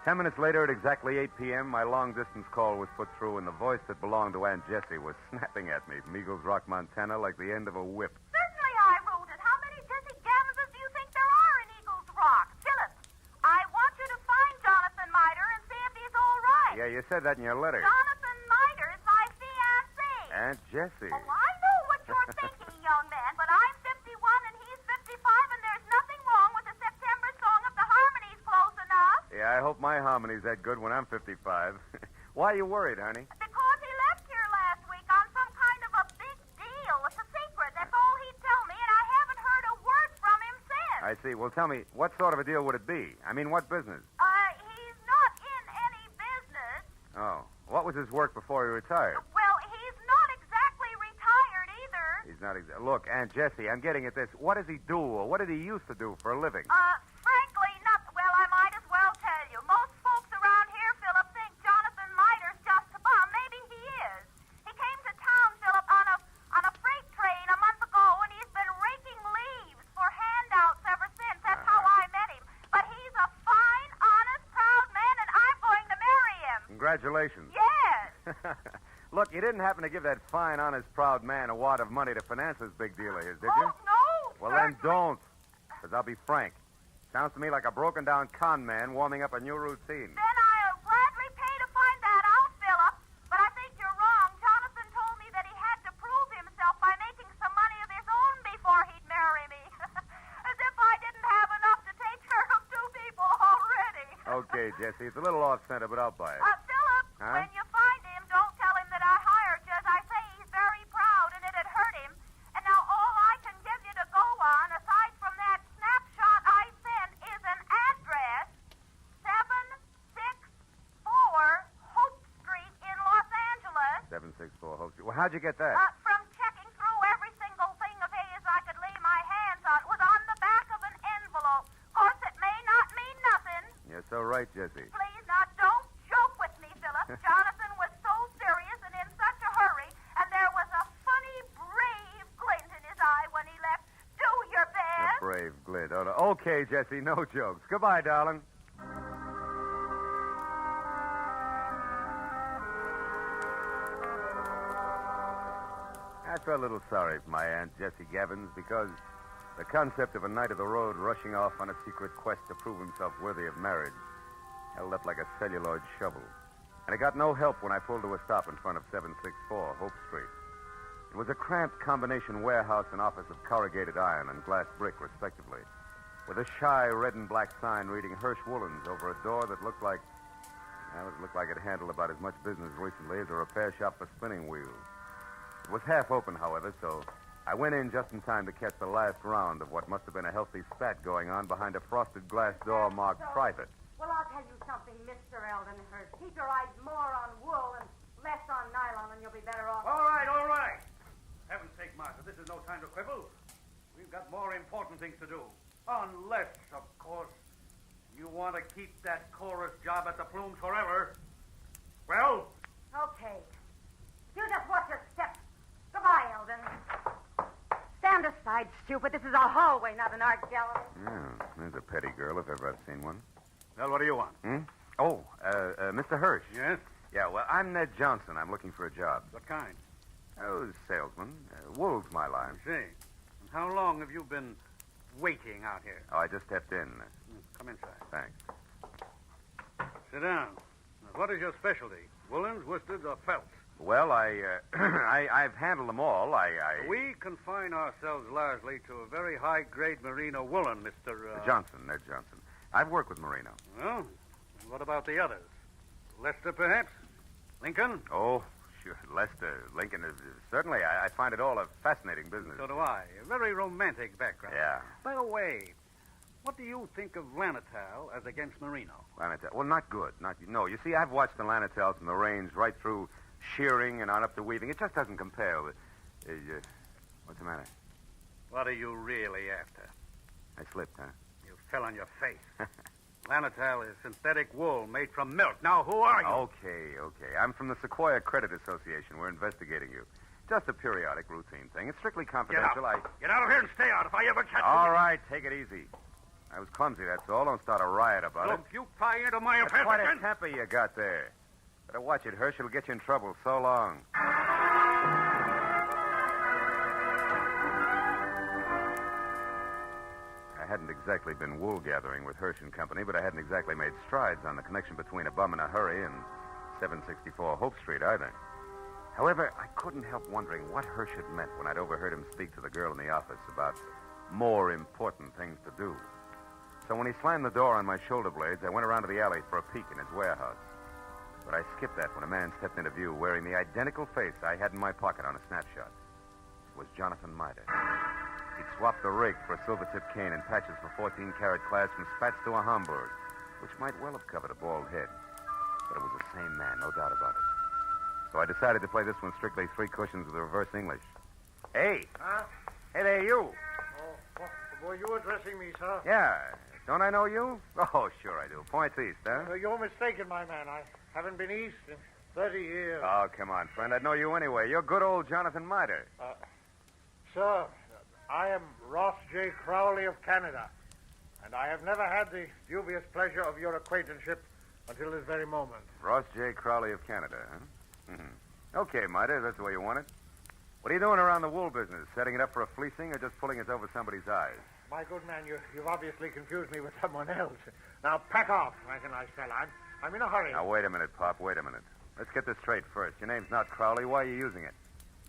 10 minutes later, at exactly 8 p.m., my long-distance call was put through, and the voice that belonged to Aunt Jessie was snapping at me from Eagles Rock, Montana, like the end of a whip. Certainly I wrote it. How many Jessie Gavinses do you think there are in Eagles Rock? Philip, I want you to find Jonathan Miter and see if he's all right. Yeah, you said that in your letter. Jonathan Miter is my fiancé. Aunt Jessie. Oh, I know what you're thinking, young man, but I'm 51 and he's 55, and there's nothing wrong with the September song if the harmony's close enough. Yeah, I hope my harmony's that good when I'm 55. Why are you worried, honey? Because he left here last week on some kind of a big deal. It's a secret. That's all he'd tell me, and I haven't heard a word from him since. I see. Well, tell me, what sort of a deal would it be? I mean, what business? He's not in any business. Oh. What was his work before he retired? Well, he's not exactly retired either. He's not Look, Aunt Jessie, I'm getting at this. What does he do, or what did he used to do for a living? Frankly, not... Well, I might as well tell you. Most folks around here, Philip, think Jonathan Miter's just a bum. Maybe he is. He came to town, Philip, on a freight train a month ago, and he's been raking leaves for handouts ever since. That's how I met him. But he's a fine, honest, proud man, and I'm going to marry him. Congratulations. Yes. Look, you didn't happen to give that fine, honest, proud man a wad of money to finance this big deal of his, did you? No. Well, then don't. Because I'll be frank. Sounds to me like a broken-down con man warming up a new routine. Then I'll gladly pay to find that out, Philip. But I think you're wrong. Jonathan told me that he had to prove himself by making some money of his own before he'd marry me. As if I didn't have enough to take care of two people already. Okay, Jessie, it's a little off-center, but I'll buy it. Philip, Huh? when you find him, don't tell him that I hired you. As I say, he's very proud, and it'd hurt him. And now all I can give you to go on, aside from that snapshot I sent, is an address, 764 Hope Street in Los Angeles. 764 Hope Street. Well, how'd you get that? From checking through every single thing of his I could lay my hands on. It was on the back of an envelope. Of course, it may not mean nothing. You're so right, Jessie. Please, now, don't joke with me, Philip. Jonathan was so serious and in such a hurry, and there was a funny, brave glint in his eye when he left. Do your best. A brave glint. Oh, no. Okay, Jessie, no jokes. Goodbye, darling. I felt a little sorry for my Aunt Jessie Gavins because the concept of a knight of the road rushing off on a secret quest to prove himself worthy of marriage held up like a celluloid shovel. And it got no help when I pulled to a stop in front of 764 Hope Street. It was a cramped combination warehouse and office of corrugated iron and glass brick, respectively, with a shy red and black sign reading Hirsch Woolens over a door that looked like... Well, it looked like it handled about as much business recently as a repair shop for spinning wheels. It was half open, however, so I went in just in time to catch the last round of what must have been a healthy spat going on behind a frosted glass door marked private. Well, I'll tell you something, Mr. Eldenhurst. Keep your eyes more on wool and less on nylon, and you'll be better off. All right, all right. Heaven's sake, Martha, this is no time to quibble. We've got more important things to do. Unless, of course, you want to keep that chorus job at the Plumes forever. Well? Okay. You just watch your step. Goodbye, Eldon. Stand aside. side, stupid. This is a hallway, not an art gallery. Yeah, there's a petty girl if ever I've seen one. Well, what do you want? Oh, Mr. Hirsch. Yes? Yeah, well, I'm Ned Johnson. I'm looking for a job. What kind? Oh, salesman. Wool's my line. I see. And how long have you been waiting out here? Oh, I just stepped in. Come inside. Thanks. Sit down. Now, what is your specialty? Woolens, worsteds, or felts? Well, I've handled them all. We confine ourselves largely to a very high-grade merino woolen, Mr. Johnson, Ned Johnson. I've worked with merino. Well, and what about the others? Lester, perhaps? Lincoln? Oh, sure. Lester, Lincoln is certainly. I find it all a fascinating business. So do I. A very romantic background. Yeah. By the way, what do you think of Lanatal as against merino? Lanatal. Well, not good. No, you see, I've watched the Lanatals from the range right through shearing and on up to weaving. It just doesn't compare with... what's the matter? What are you really after? I slipped, huh? You fell on your face. Lanatal is synthetic wool made from milk. Now, who are you? Okay. I'm from the Sequoia Credit Association. We're investigating you. Just a periodic routine thing. It's strictly confidential. Get out of here and stay out if I ever catch you. All right, take it easy. I was clumsy, that's all. Don't start a riot about it. Don't you pry into my That's affairs quite again. a temper you got there. Better watch it, Hirsch. It'll get you in trouble. So long. I hadn't exactly been wool gathering with Hirsch and Company, but I hadn't exactly made strides on the connection between a bum in a hurry and 764 Hope Street either. However, I couldn't help wondering what Hirsch had meant when I'd overheard him speak to the girl in the office about more important things to do. So when he slammed the door on my shoulder blades, I went around to the alley for a peek in his warehouse. But I skipped that when a man stepped into view wearing the identical face I had in my pocket on a snapshot. It was Jonathan Mitre. He'd swapped the rig for a silver-tipped cane and patches for 14-carat class from spats to a Hamburg, which might well have covered a bald head. But it was the same man, no doubt about it. So I decided to play this one strictly three cushions with reverse English. Hey! Huh? Hey there, you! Oh, were you addressing me, sir? Yeah. Don't I know you? Oh, sure I do. Points east, huh? You're mistaken, my man. I haven't been east in 30 years. Oh, come on, friend. I'd know you anyway. You're good old Jonathan Mitre. Sir, I am Ross J. Crowley of Canada, and I have never had the dubious pleasure of your acquaintanceship until this very moment. Ross J. Crowley of Canada, huh? Mm-hmm. Okay, Mitre, that's the way you want it. What are you doing around the wool business? Setting it up for a fleecing or just pulling us over somebody's eyes? My good man, you've obviously confused me with someone else. Now, pack off, like a nice fella. I'm in a hurry. Now, wait a minute, Pop. Wait a minute. Let's get this straight first. Your name's not Crowley. Why are you using it?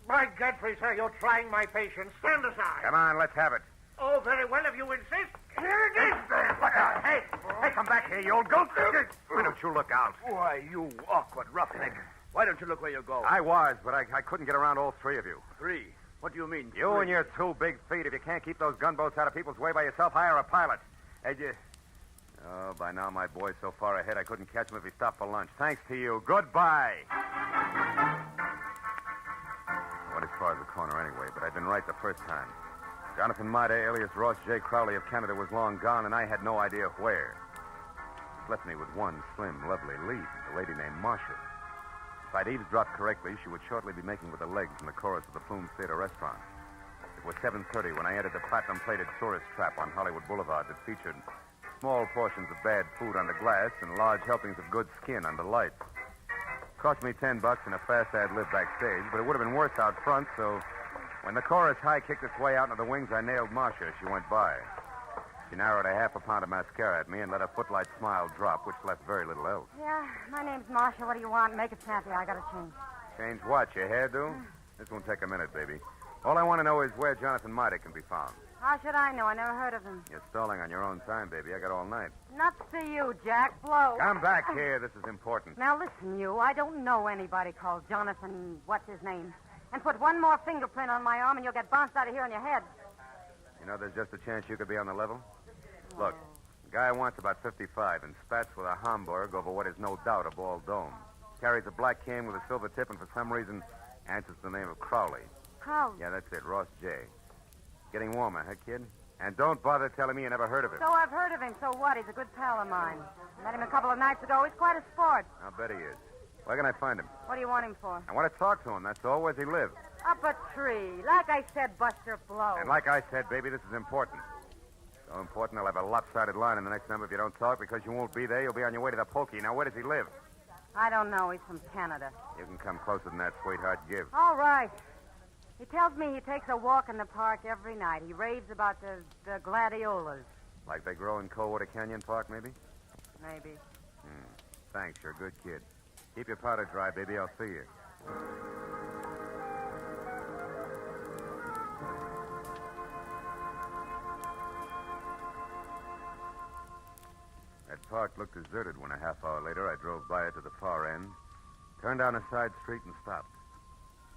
By Godfrey, sir, you're trying my patience. Stand aside. Come on, let's have it. Oh, very well, if you insist. Here it is. Look out. Hey, come back here, you old goat. Why don't you look out? Why, you awkward roughneck. Why don't you look where you're going? I was, but I couldn't get around all three of you. Three? What do you mean? You and your 2 big feet. If you can't keep those gunboats out of people's way by yourself, hire a pilot. Oh, by now my boy's so far ahead I couldn't catch him if he stopped for lunch. Thanks to you. Goodbye. Went as far as the corner anyway, but I'd been right the first time. Jonathan Mitre, alias Ross J. Crowley of Canada, was long gone, and I had no idea where. It left me with one slim, lovely lead, a lady named Marcia. If I'd eavesdropped correctly, she would shortly be making with the legs in the chorus of the Flume Theater restaurant. It was 7:30 when I entered the platinum-plated tourist trap on Hollywood Boulevard that featured small portions of bad food under glass and large helpings of good skin under lights. Cost me $10 and a fast ad lib backstage, but it would have been worse out front, so when the chorus high kicked its way out into the wings, I nailed Marcia as she went by. She narrowed a half a pound of mascara at me and let a footlight smile drop, which left very little else. Yeah, my name's Marcia. What do you want? Make it snappy. I gotta change. Change what? Your hairdo? This won't take a minute, baby. All I want to know is where Jonathan Mitre can be found. How should I know? I never heard of him. You're stalling on your own time, baby. I got all night. Nuts to you, Jack. Blow. Come back here. This is important. Now listen, you. I don't know anybody called Jonathan. What's his name? And put one more fingerprint on my arm, and you'll get bounced out of here on your head. You know, there's just a chance you could be on the level. Look, the guy wants about 55 and spats with a Hamburg over what is no doubt a bald dome. Carries a black cane with a silver tip and for some reason answers the name of Crowley. Crowley? Yeah, that's it, Ross J. Getting warmer, huh, kid? And don't bother telling me you never heard of him. So I've heard of him. So what? He's a good pal of mine. Met him a couple of nights ago. He's quite a sport. I'll bet he is. Where can I find him? What do you want him for? I want to talk to him, that's all. Where's he live? Up a tree. Like I said, Buster Blow. And like I said, baby, this is important. So important, I'll have a lopsided line in the next number if you don't talk, because you won't be there. You'll be on your way to the pokey. Now, where does he live? I don't know. He's from Canada. You can come closer than that, sweetheart. Give. All right. He tells me he takes a walk in the park every night. He raves about the gladiolas. Like they grow in Coldwater Canyon Park, maybe? Maybe. Thanks, you're a good kid. Keep your powder dry, baby. I'll see you. That park looked deserted when a half hour later I drove by it to the far end, turned down a side street, and stopped.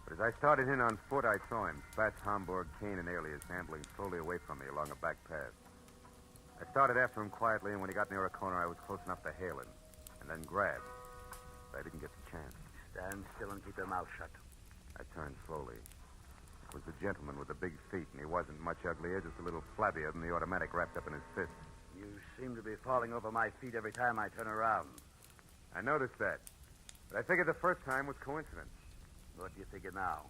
But as I started in on foot, I saw him, Spats, Homburg, Kane, and Alias, ambling slowly away from me along a back path. I started after him quietly, and when he got near a corner, I was close enough to hail him, and then grab. But I didn't get the chance. Stand still and keep your mouth shut. I turned slowly. It was the gentleman with the big feet, and he wasn't much uglier, just a little flabbier than the automatic wrapped up in his fist. You seem to be falling over my feet every time I turn around. I noticed that. But I figured the first time was coincidence. What do you figure now?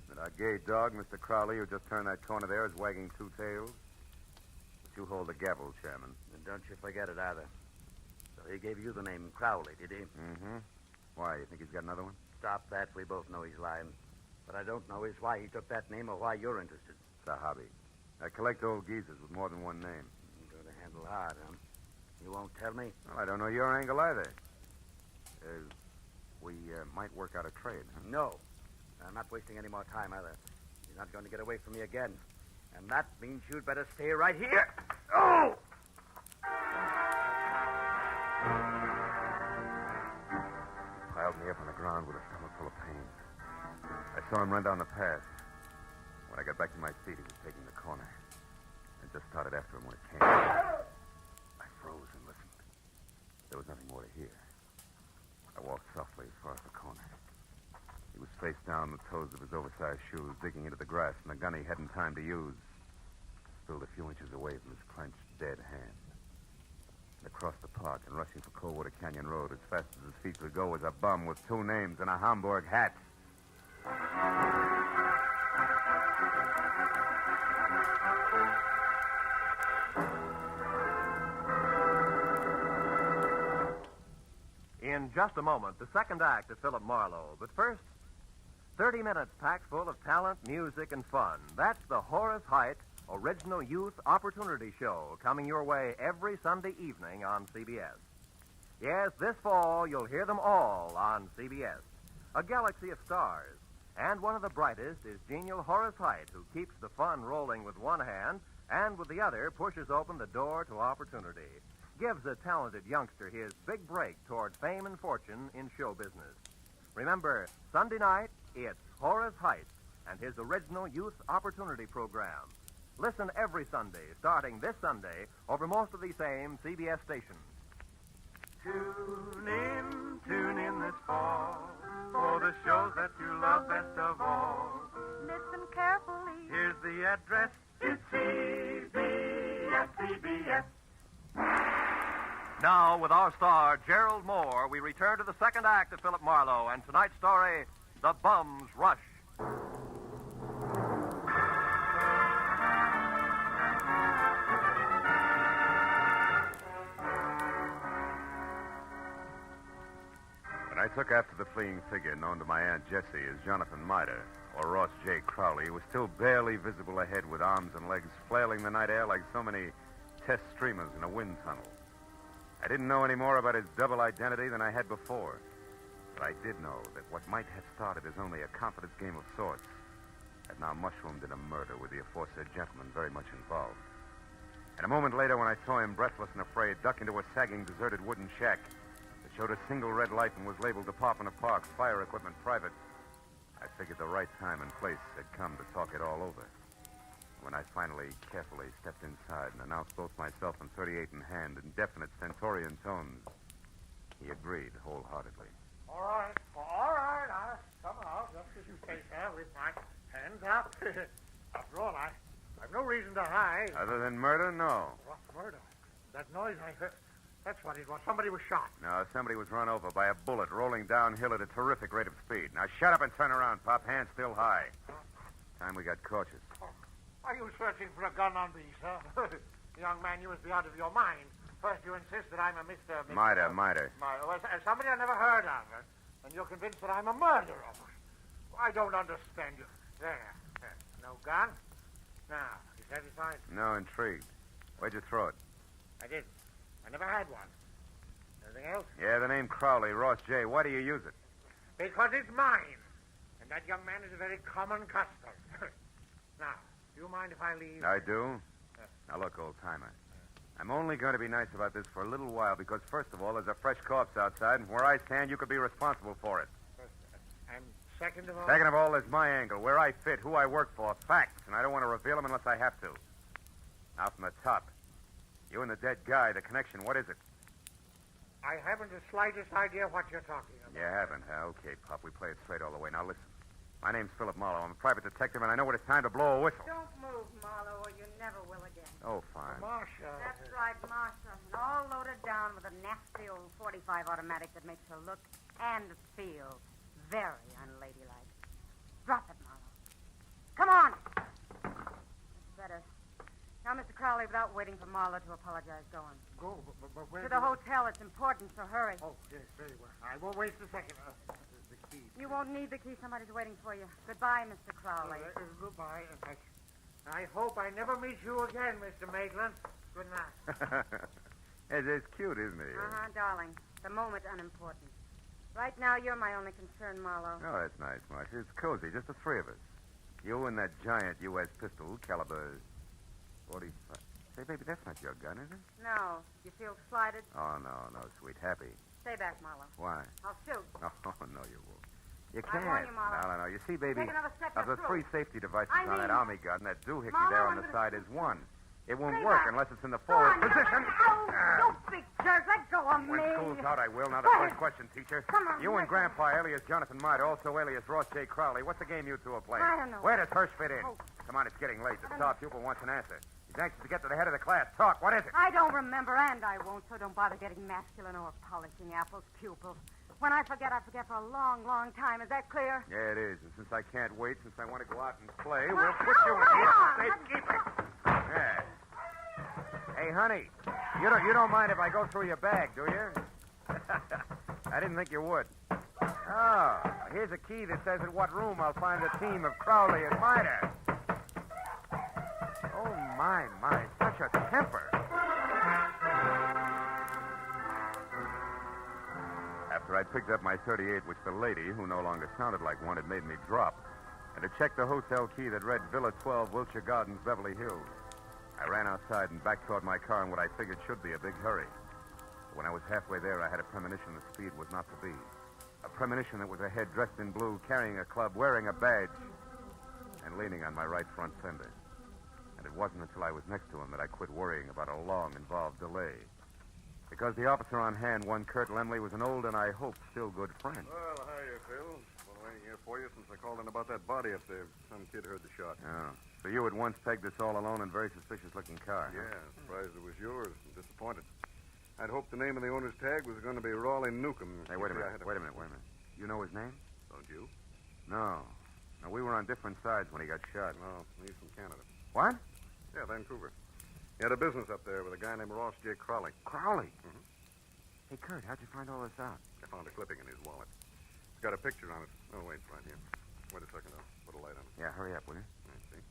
That our gay dog, Mr. Crowley, who just turned that corner there, is wagging two tails. But you hold the gavel, Chairman. And don't you forget it either. So he gave you the name Crowley, did he? Mm-hmm. Why, you think he's got another one? Stop that. We both know he's lying. What I don't know is why he took that name or why you're interested. It's a hobby. I collect old geezers with more than one name. You're going to handle hard, huh? You won't tell me? Well, I don't know your angle either. We might work out a trade, huh? No. I'm not wasting any more time either. You're not going to get away from me again. And that means you'd better stay right here. Oh! Piled me up on the ground with a stomach full of pain. I saw him run down the path. When I got back to my feet, he was taking the corner. I just started after him when it came. I froze and listened. There was nothing more to hear. I walked softly as far as the corner. He was face down, the toes of his oversized shoes digging into the grass, and the gun he hadn't time to use spilled a few inches away from his clenched, dead hand. And across the park and rushing for Coldwater Canyon Road as fast as his feet could go was a bum with two names and a Homburg hat. In just a moment, the second act of Philip Marlowe. But first, 30 minutes packed full of talent, music, and fun. That's the Horace Heidt Original Youth Opportunity Show, coming your way every Sunday evening on CBS. Yes, this fall, you'll hear them all on CBS. A galaxy of stars. And one of the brightest is genial Horace Heidt, who keeps the fun rolling with one hand and with the other pushes open the door to opportunity. Gives a talented youngster his big break toward fame and fortune in show business. Remember, Sunday night, it's Horace Heidt and his Original Youth Opportunity Program. Listen every Sunday, starting this Sunday, over most of the same CBS stations. Tune in this fall for the shows that you love best of all. Listen carefully. Here's the address. It's CBS. Now, with our star, Gerald Moore, we return to the second act of Philip Marlowe and tonight's story, The Bum's Rush. When I took after the fleeing figure known to my Aunt Jessie as Jonathan Mitre, or Ross J. Crowley, he was still barely visible ahead with arms and legs flailing the night air like so many test streamers in a wind tunnel. I didn't know any more about his double identity than I had before, but I did know that what might have started as only a confidence game of sorts had now mushroomed into murder with the aforesaid gentleman very much involved. And a moment later, when I saw him, breathless and afraid, duck into a sagging, deserted wooden shack that showed a single red light and was labeled Department of Parks, Fire Equipment Private, I figured the right time and place had come to talk it all over. When I finally carefully stepped inside and announced both myself and 38 in hand in definite stentorian tones, he agreed wholeheartedly. All right. I'll come out just as you say, sir, with my hands up. After all, I've no reason to hide. Other than murder, no. What murder? That noise I heard. That's what it was. Somebody was shot. No, somebody was run over by a bullet rolling downhill at a terrific rate of speed. Now, shut up and turn around, Pop. Hands still high. Time we got cautious. Are you searching for a gun on me, sir? Young man, you must be out of your mind. First, you insist that I'm a Mr. Miter. Well, somebody I never heard of. And you're convinced that I'm a murderer. I don't understand you. There. No gun? Now, you satisfied? No, intrigued. Where'd you throw it? I did. I never had one. Anything else? Yeah, the name Crowley, Ross J. Why do you use it? Because it's mine. And that young man is a very common custom. Now, do you mind if I leave? I do. Now, look, old-timer. I'm only going to be nice about this for a little while because, first of all, there's a fresh corpse outside, and where I stand, you could be responsible for it. And second of all? Second of all, there's my angle, where I fit, who I work for, facts, and I don't want to reveal them unless I have to. Now, from the top. You and the dead guy, the connection, what is it? I haven't the slightest idea what you're talking about. You haven't, huh? Okay, Pop, we play it straight all the way. Now, listen. My name's Philip Marlowe. I'm a private detective, and I know when it's time to blow a whistle. Don't move, Marlowe, or you never will again. Oh, fine. Marcia. That's right, Marcia. And all loaded down with a nasty old 45 automatic that makes her look and feel very unladylike. Drop it, Marlowe. Come on. Better. Now, Mr. Crowley, without waiting for Marlowe to apologize, go on. Go, but where... To the hotel. It's important, so hurry. Oh, yes, very well. I won't waste a second. The key. You won't need the key. Somebody's waiting for you. Goodbye, Mr. Crowley. Goodbye. I hope I never meet you again, Mr. Maitland. Good night. It's cute, isn't he? Uh-huh, darling. The moment's unimportant. Right now, you're my only concern, Marlowe. Oh, that's nice, Marcia. It's cozy, just the three of us. You and that giant U.S. pistol, caliber 45. Say, baby, that's not your gun, is it? No. You feel slighted? Oh, no, sweet. Happy. Stay back, Marlowe. Why? I'll shoot. Oh, no, you won't. You I can't. warn you, Marlowe. No. You see, baby, Take another step, of the you're three through. safety devices I on that mean- army gun, that doohickey Marlowe, there on I'm the gonna- side is one. It won't Stay work back. unless it's in the Go forward on, position. You big jerk. Let go of When me. school's out, I will. Now, the first question, teacher. Come on, You and let go. Grandpa, alias Jonathan Miter, also alias Ross J. Crowley. What's the game you two are playing? I don't know. Where does Hirsch fit in? Oh. Come on, it's getting late. The I don't star pupil wants an answer. He's anxious to get to the head of the class. Talk. What is it? I don't remember, and I won't, so don't bother getting masculine or polishing apples, pupil. When I forget for a long, long time. Is that clear? Yeah, it is. And since I can't wait, since I want to go out and play, Well, we'll put you in come here. on. Safekeeping. Yeah. Hey, honey, you don't mind if I go through your bag, do you? I didn't think you would. Oh, here's a key that says at what room I'll find the team of Crowley and Miter. Oh, my, such a temper. After I picked up my .38, which the lady, who no longer sounded like one, had made me drop, and to check the hotel key that read Villa 12, Wilshire Gardens, Beverly Hills, I ran outside and back toward my car in what I figured should be a big hurry. When I was halfway there, I had a premonition the speed was not to be. A premonition that was a head dressed in blue, carrying a club, wearing a badge, and leaning on my right front fender. And it wasn't until I was next to him that I quit worrying about a long, involved delay. Because the officer on hand, one Kurt Lemley, was an old and I hope still good friend. Well, hiya, Phil. Been waiting here for you since I called in about that body up there. Some kid heard the shot. Oh. So you at once pegged this all alone and very suspicious-looking car. Yeah, surprised it was yours. I'm disappointed. I'd hoped the name of the owner's tag was going to be Raleigh Newcomb. Hey, wait a minute. You know his name? Don't you? No. No, we were on different sides when he got shot. No, he's from Canada. What? Yeah, Vancouver. He had a business up there with a guy named Ross J. Crowley. Crowley? Mm-hmm. Hey, Kurt, how'd you find all this out? I found a clipping in his wallet. It's got a picture on it. Oh, wait, it's right here. Wait a second, I'll put a light on it. Yeah, hurry up, will you? See?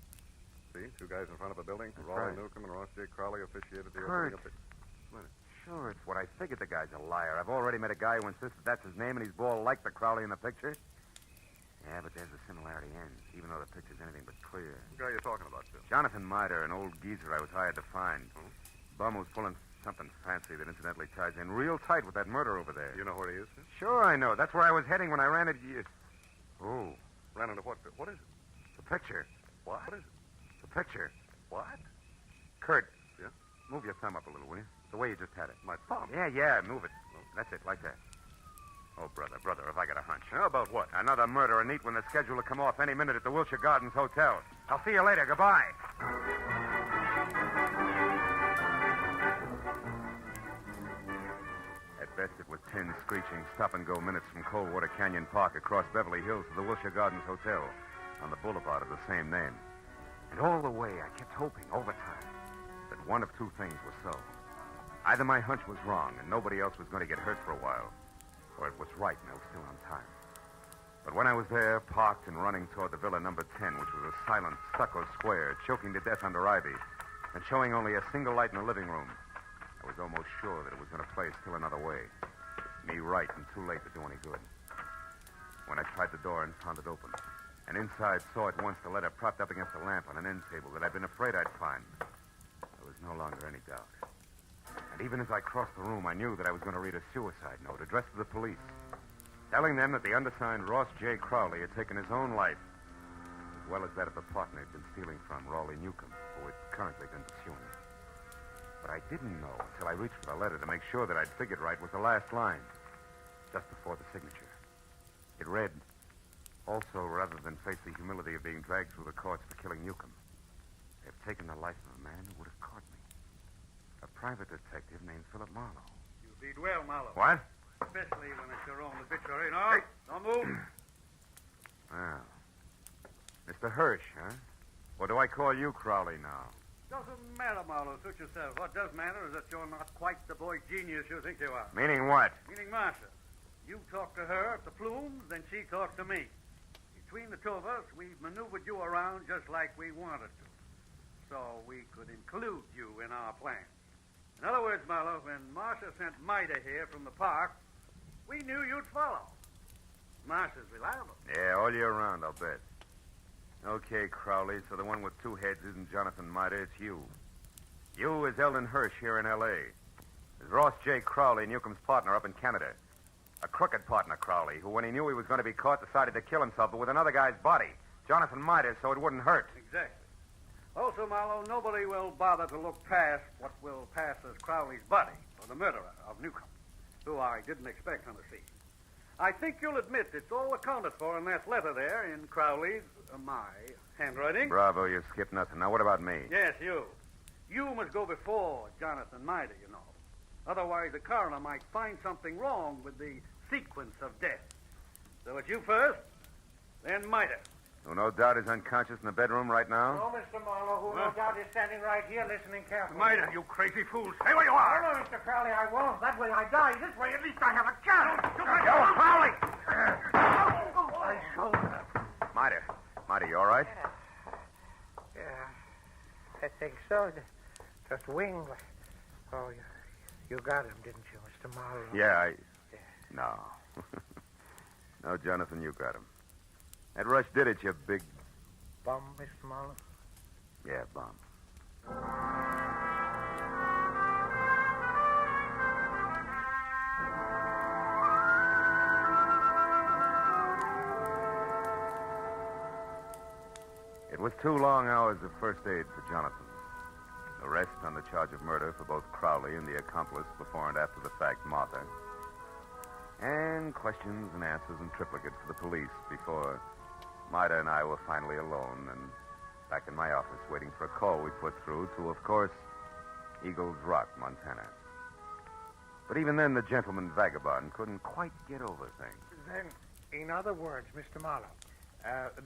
See? Two guys in front of a building. That's Raleigh right. Newcomb and Ross J. Crowley officiated the Kurt. opening of the... Wait. Sure, it's what I figured. The guy's a liar. I've already met a guy who insists that's his name, and he's bald like the Crowley in the picture. Yeah, but there's the similarity ends, even though the picture's anything but clear. What guy are you talking about, Phil? Jonathan Miter, an old geezer I was hired to find. Bum who's pulling something fancy that incidentally ties in real tight with that murder over there. You know where he is, Phil? Sure, I know. That's where I was heading when I ran into you. Oh. Ran into what, Phil? What is it? The picture. What? What is it? The picture. What? Kurt. Yeah? Move your thumb up a little, will you? The way you just had it. My thumb? Yeah, move it. That's it, like that. Oh, brother, have I got a hunch. How about what? Another murder, neat when the schedule will come off any minute at the Wilshire Gardens Hotel. I'll see you later. Goodbye. best it was 10 screeching stop-and-go minutes from Coldwater Canyon Park across Beverly Hills to the Wilshire Gardens Hotel on the boulevard of the same name. And all the way, I kept hoping, over time, that one of two things was so. Either my hunch was wrong and nobody else was going to get hurt for a while, or it was right and I was still on time. But when I was there, parked and running toward the Villa number 10, which was a silent stucco square, choking to death under ivy, and showing only a single light in the living room, I was almost sure that it was going to play still another way. Me right and too late to do any good. When I tried the door and found it open, and inside saw at once the letter propped up against a lamp on an end table that I'd been afraid I'd find, there was no longer any doubt. And even as I crossed the room, I knew that I was going to read a suicide note addressed to the police, telling them that the undersigned Ross J. Crowley had taken his own life, as well as that of the partner he'd been stealing from, Raleigh Newcomb, who had currently been pursuing him. What I didn't know until I reached for the letter to make sure that I'd figured right was the last line, just before the signature. It read, "Also, rather than face the humility of being dragged through the courts for killing Newcomb, they have taken the life of a man who would have caught me. A private detective named Philip Marlowe." You read well, Marlowe. What? Especially when it's your own obituary. No, don't move. Well, Mr. Hirsch, huh? Or do I call you Crowley now? Doesn't matter, Marlowe. Suit yourself. What does matter is that you're not quite the boy genius you think you are. Meaning what? Meaning Marcia. You talk to her at the Plumes, then she talks to me. Between the two of us, we've maneuvered you around just like we wanted to, so we could include you in our plans. In other words, Marlowe, when Marcia sent Mida here from the park, we knew you'd follow. Marcia's reliable. Yeah, all year round, I'll bet. Okay, Crowley, so the one with two heads isn't Jonathan Mida, it's you. You is Eldon Hirsch here in L.A. Is Ross J. Crowley, Newcomb's partner up in Canada. A crooked partner, Crowley, who, when he knew he was going to be caught, decided to kill himself, but with another guy's body. Jonathan Mida, so it wouldn't hurt. Exactly. Also, Marlowe, nobody will bother to look past what will pass as Crowley's body for the murderer of Newcomb, who I didn't expect on the scene. I think you'll admit it's all accounted for in that letter there in Crowley's, my handwriting. Bravo, you skipped nothing. Now, what about me? Yes, you. You must go before Jonathan Mida, you know. Otherwise, the coroner might find something wrong with the sequence of death. So it's you first, then Mida. Who no doubt is unconscious in the bedroom right now? No, Mr. Marlowe, who no doubt is standing right here listening carefully. Mida, you crazy fool. Stay where you are. No, Mr. Crowley, I won't. That way I die. This way, at least I have a chance. Crowley! My shoulder. Mida, you all right? Yeah, I think so. Just wing. Oh, you got him, didn't you, Mr. Marlowe? Yeah, No. No, Jonathan, you got him. That rush did it, you big... Bum, Mr. Marlowe? Yeah, bum. It was 2 long hours of first aid for Jonathan. Arrest on the charge of murder for both Crowley and the accomplice before and after the fact, Martha. And questions and answers in triplicate for the police before Mida and I were finally alone and back in my office waiting for a call we put through to, of course, Eagles Rock, Montana. But even then, the gentleman vagabond couldn't quite get over things. Then, in other words, Mr. Marlowe,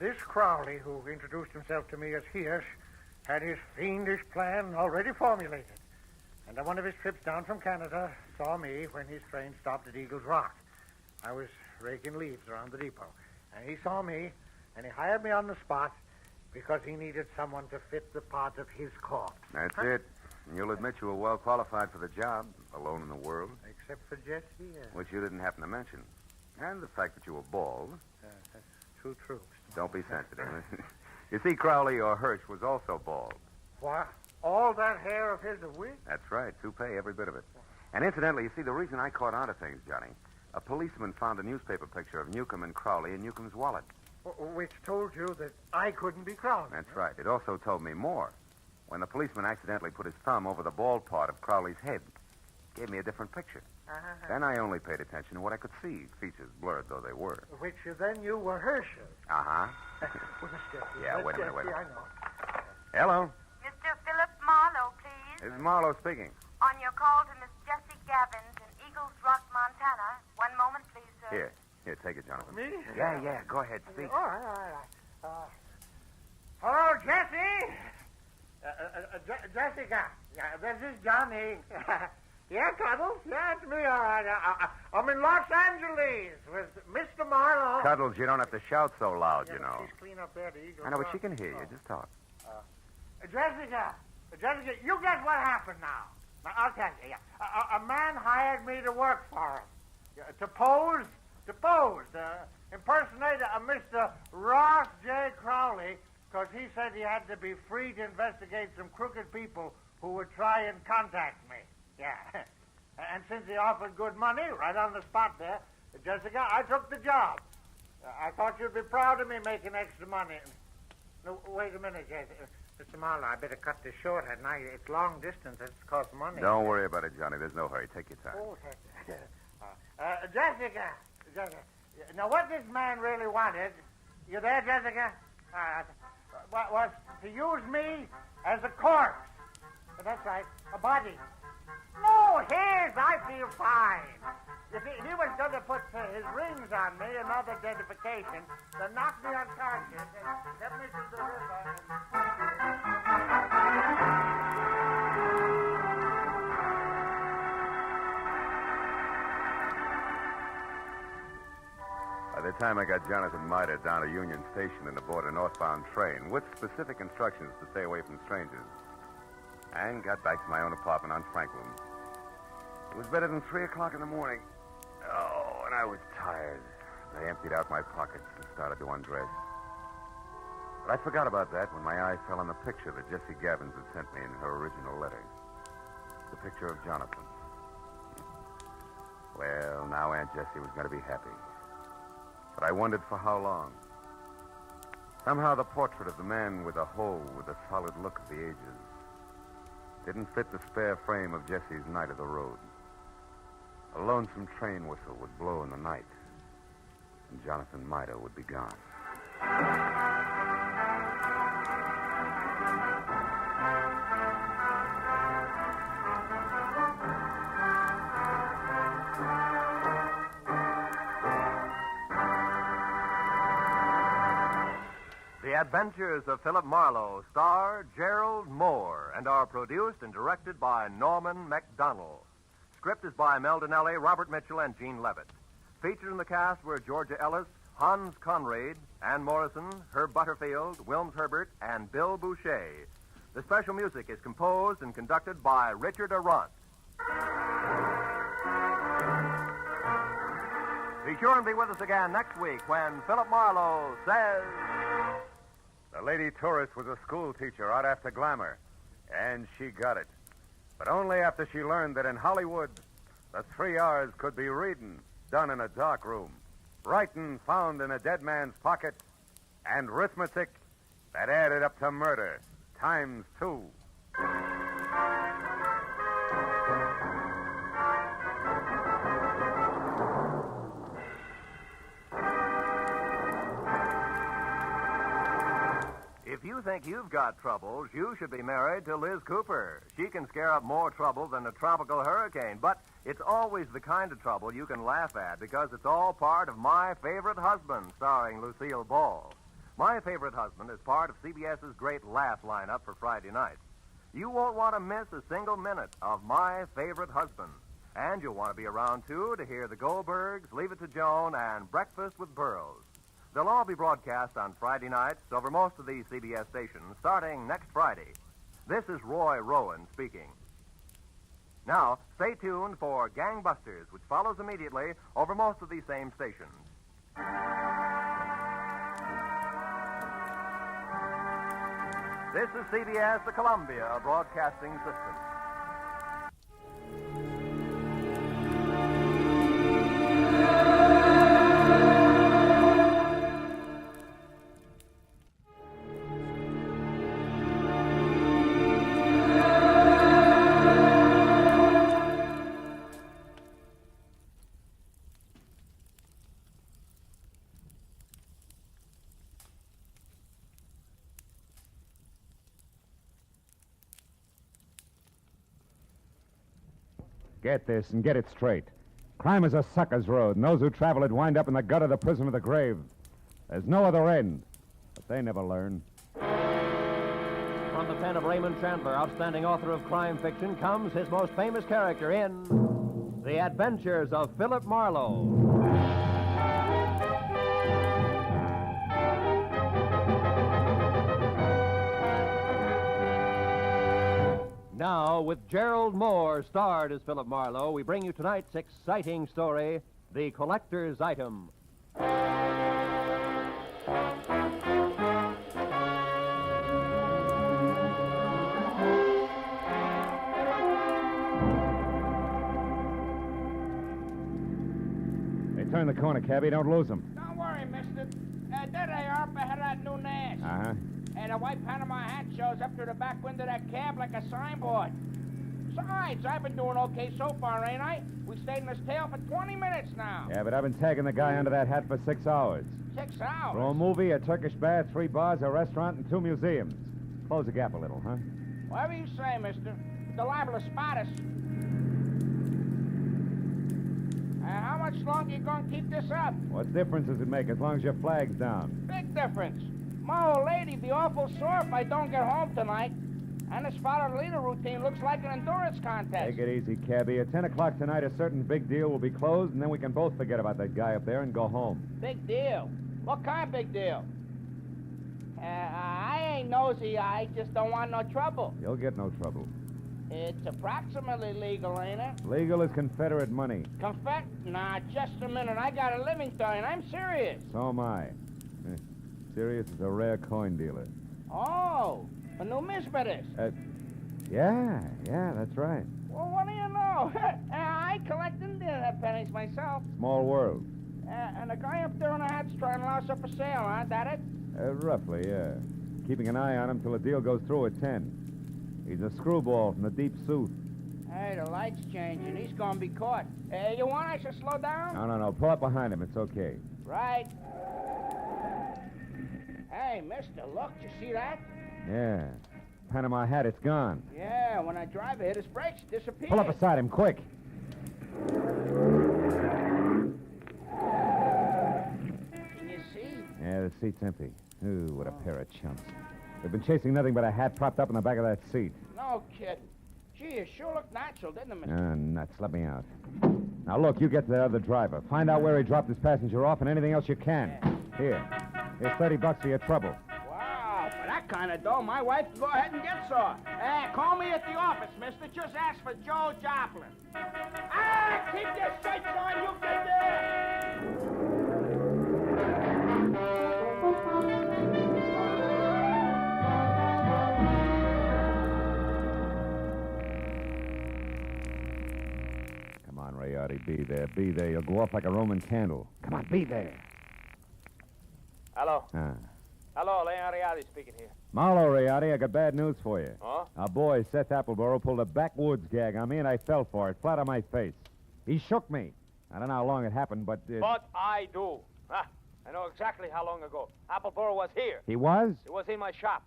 this Crowley, who introduced himself to me as Hirsch, had his fiendish plan already formulated. And on one of his trips down from Canada, saw me when his train stopped at Eagles Rock. I was raking leaves around the depot. And he saw me, and he hired me on the spot because he needed someone to fit the part of his corpse. That's it. And you'll admit you were well qualified for the job, alone in the world. Except for Jesse, Which you didn't happen to mention. And the fact that you were bald. That's true, Mr. Don't be sensitive. You see, Crowley, or Hirsch, was also bald. What? All that hair of his a wig? That's right. Toupee, every bit of it. And incidentally, you see, the reason I caught on to things, Johnny, a policeman found a newspaper picture of Newcomb and Crowley in Newcomb's wallet. Which told you that I couldn't be Crowley. That's right. It also told me more. When the policeman accidentally put his thumb over the bald part of Crowley's head, it gave me a different picture. Then I only paid attention to what I could see, features blurred though they were. Which then you were Hirsch. Uh-huh. Yeah, wait a minute. I know. Hello. Mr. Philip Marlowe, please. This is Marlowe speaking. On your call to Miss Jessie Gavins in Eagles Rock, Montana. Here, take it, Jonathan. Me? Yeah, go ahead, speak. All right. Hello, Jesse. Jessica. Yeah, this is Johnny. Yeah, Cuddles. Yeah, it's me, all right. I'm in Los Angeles with Mr. Marlowe. Cuddles, you don't have to shout so loud, you know. She's clean up there, the Eagle. I know, but she can hear you. Just talk. Jessica, you guess what happened now. Now, I'll tell you, yeah. A man hired me to work for him. To pose, impersonate a Mr. Ross J. Crowley, because he said he had to be free to investigate some crooked people who would try and contact me. Yeah. And since he offered good money right on the spot there, Jessica, I took the job. I thought you'd be proud of me making extra money. No, wait a minute, Jessica. Mr. Marlowe, I better cut this short, hadn't I? It's long distance. It's cost money. Don't worry about it, Johnny. There's no hurry. Take your time. Oh, Jessica. Now, what this man really wanted, you there, Jessica? Was to use me as a corpse. That's right, a body. No, I feel fine. If he was going to put his rings on me, another identification, then knock me unconscious and get me to the river. By the time I got Jonathan Miter down to Union Station and aboard a northbound train with specific instructions to stay away from strangers, and got back to my own apartment on Franklin, it was better than 3 o'clock in the morning. Oh, and I was tired. I emptied out my pockets and started to undress. But I forgot about that when my eye fell on the picture that Jessie Gavins had sent me in her original letter. The picture of Jonathan. Well, now Aunt Jessie was going to be happy. But I wondered for how long. Somehow the portrait of the man with a hoe with the solid look of the ages didn't fit the spare frame of Jessie's night of the road. A lonesome train whistle would blow in the night, and Jonathan Miter would be gone. The Adventures of Philip Marlowe star Gerald Moore and are produced and directed by Norman MacDonald. Script is by Mel Donnelly, Robert Mitchell, and Gene Levitt. Featured in the cast were Georgia Ellis, Hans Conrad, Ann Morrison, Herb Butterfield, Wilms Herbert, and Bill Boucher. The special music is composed and conducted by Richard Arant. Be sure and be with us again next week when Philip Marlowe says... The lady tourist was a school teacher out after glamour, and she got it. But only after she learned that in Hollywood, the 3 R's could be reading, done in a dark room, writing found in a dead man's pocket, and arithmetic that added up to murder, times 2. If you think you've got troubles, you should be married to Liz Cooper. She can scare up more trouble than a tropical hurricane, but it's always the kind of trouble you can laugh at because it's all part of My Favorite Husband, starring Lucille Ball. My Favorite Husband is part of CBS's great laugh lineup for Friday nights. You won't want to miss a single minute of My Favorite Husband. And you'll want to be around, too, to hear the Goldbergs, Leave It to Joan, and Breakfast with Burroughs. They'll all be broadcast on Friday nights over most of these CBS stations starting next Friday. This is Roy Rowan speaking. Now, stay tuned for Gangbusters, which follows immediately over most of these same stations. This is CBS, the Columbia Broadcasting System. Get this and get it straight. Crime is a sucker's road, and those who travel it wind up in the gut of the prison of the grave. There's no other end, but they never learn. From the pen of Raymond Chandler, outstanding author of crime fiction, comes his most famous character in The Adventures of Philip Marlowe. Now, with Gerald Moore starred as Philip Marlowe, we bring you tonight's exciting story, The Collector's Item. Hey, turn the corner, cabbie. Don't lose them. Don't worry, mister. There they are up ahead of that new Nash. Uh-huh. And a white Panama hat shows up through the back window of that cab like a signboard. Besides, I've been doing okay so far, ain't I? We stayed in this tail for 20 minutes now. Yeah, but I've been tagging the guy under that hat for 6 hours. 6 hours? For a movie, a Turkish bath, 3 bars, a restaurant, and 2 museums. Close the gap a little, huh? Whatever you say, mister. They're liable to spot us. How much longer you gonna keep this up? What difference does it make as long as your flag's down? Big difference. My old lady'd be awful sore if I don't get home tonight. And this follow-the-leader routine looks like an endurance contest. Take it easy, cabbie. At 10 o'clock tonight, a certain big deal will be closed, and then we can both forget about that guy up there and go home. Big deal? What kind of big deal? I ain't nosy. I just don't want no trouble. You'll get no trouble. It's approximately legal, ain't it? Legal is Confederate money. Nah, just a minute. I got a living to earn. I'm serious. So am I. Sirius is a rare coin dealer. Oh, a numismatist. Yeah, that's right. Well, what do you know? I collect Indian pennies myself. Small world. And the guy up there in the hat's trying to louse up for sale, huh? That it? Roughly, yeah. Keeping an eye on him till the deal goes through at 10. He's a screwball from the deep south. Hey, the light's changing. He's gonna be caught. You want I should slow down? No. Pull up behind him. It's okay. Right. Hey, mister, look. You see that? Yeah. Panama hat, it's gone. Yeah, when a driver hit his brakes, it disappeared. Pull up beside him, quick. Can you see? Yeah, the seat's empty. Ooh, what a pair of chumps. They've been chasing nothing but a hat propped up in the back of that seat. No kidding. Gee, it sure looked natural, didn't it, mister? Nuts. Let me out. Now, look, you get to the other driver. Find out where he dropped his passenger off and anything else you can. Yeah. Here's $30 for your trouble. Wow, for that kind of dough, my wife can go ahead and get some. Call me at the office, mister. Just ask for Joe Joplin. Keep your sights on, you get there! Come on, Rayardi, be there. Be there. You'll go off like a Roman candle. Come on, be there. Hello. Ah. Hello, Leon Rialdi speaking here. Marlowe, Rayardi, I got bad news for you. Huh? Our boy, Seth Appleboro, pulled a backwoods gag on me, and I fell for it, flat on my face. He shook me. I don't know how long it happened, but... But I do. I know exactly how long ago. Appleboro was here. He was? He was in my shop.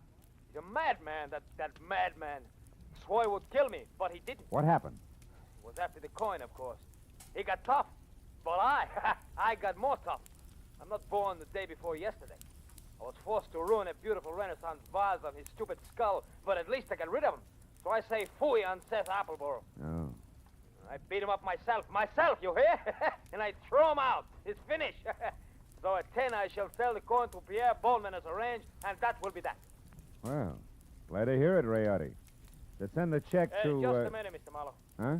He's a madman, that madman. Swore he would kill me, but he didn't. What happened? It was after the coin, of course. He got tough. But I got more tough. I'm not born the day before yesterday. I was forced to ruin a beautiful Renaissance vase on his stupid skull, but at least I got rid of him. So I say phooey on Seth Appleboro. Oh. I beat him up myself, you hear? And I throw him out. It's finished. So at 10 I shall sell the coin to Pierre Bowman as arranged, and that will be that. Well, glad to hear it, Rayardi. To send the check to... Just a minute, Mr. Marlowe. Huh?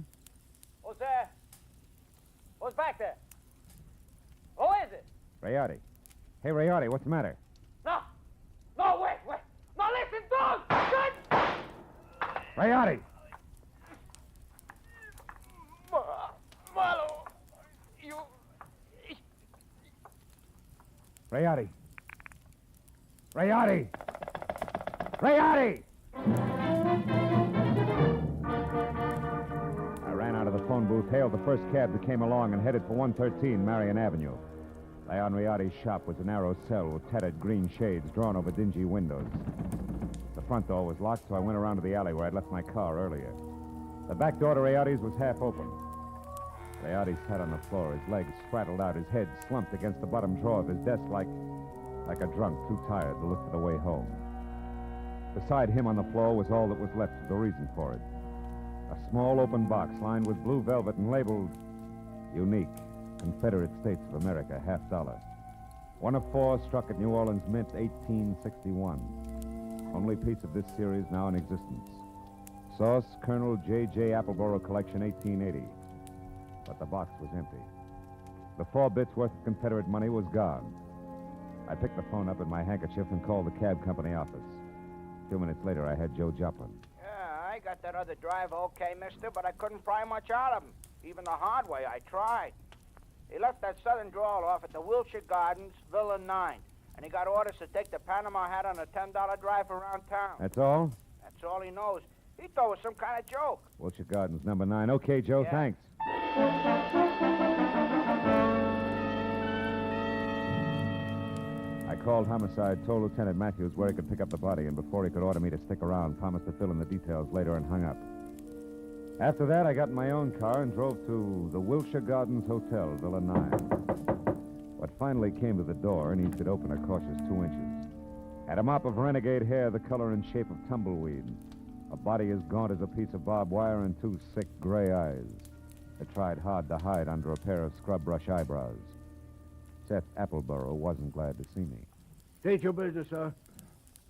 Who's there? Who's back there? Who is it? Rayardi. Hey, Rayardi, what's the matter? No, wait. No, listen, dog! Good! Rayardi! Marlowe, you... Rayardi! Rayardi! Rayardi! I ran out of the phone booth, hailed the first cab that came along, and headed for 113 Marion Avenue. Leon Rayardi's shop was a narrow cell with tattered green shades drawn over dingy windows. The front door was locked, so I went around to the alley where I'd left my car earlier. The back door to Rayardi's was half open. Coyote sat on the floor, his legs straddled out, his head slumped against the bottom drawer of his desk like a drunk too tired to look for the way home. Beside him on the floor was all that was left of the reason for it. A small open box lined with blue velvet and labeled Unique, Confederate States of America, $50. One of 4 struck at New Orleans Mint, 1861. Only piece of this series now in existence. Source, Colonel J.J. Appleboro Collection, 1880. But the box was empty. The 4 bits worth of Confederate money was gone. I picked the phone up in my handkerchief and called the cab company office. 2 minutes later, I had Joe Joplin. Yeah, I got that other driver okay, mister, but I couldn't pry much out of him. Even the hard way, I tried. He left that southern drawl off at the Wilshire Gardens, Villa 9. And he got orders to take the Panama hat on a $10 drive around town. That's all? That's all he knows. He thought it was some kind of joke. Wilshire Gardens, number 9. Okay, Joe, Yeah. thanks. I called homicide, told Lieutenant Matthews where he could pick up the body, and before he could order me to stick around, promised to fill in the details later and hung up. After that, I got in my own car and drove to the Wilshire Gardens Hotel, Villa 9. What finally came to the door and eased it open a cautious 2 inches. Had a mop of renegade hair the color and shape of tumbleweed, a body as gaunt as a piece of barbed wire, and 2 sick gray eyes that tried hard to hide under a pair of scrub brush eyebrows. Seth Appleboro wasn't glad to see me. State your business, sir.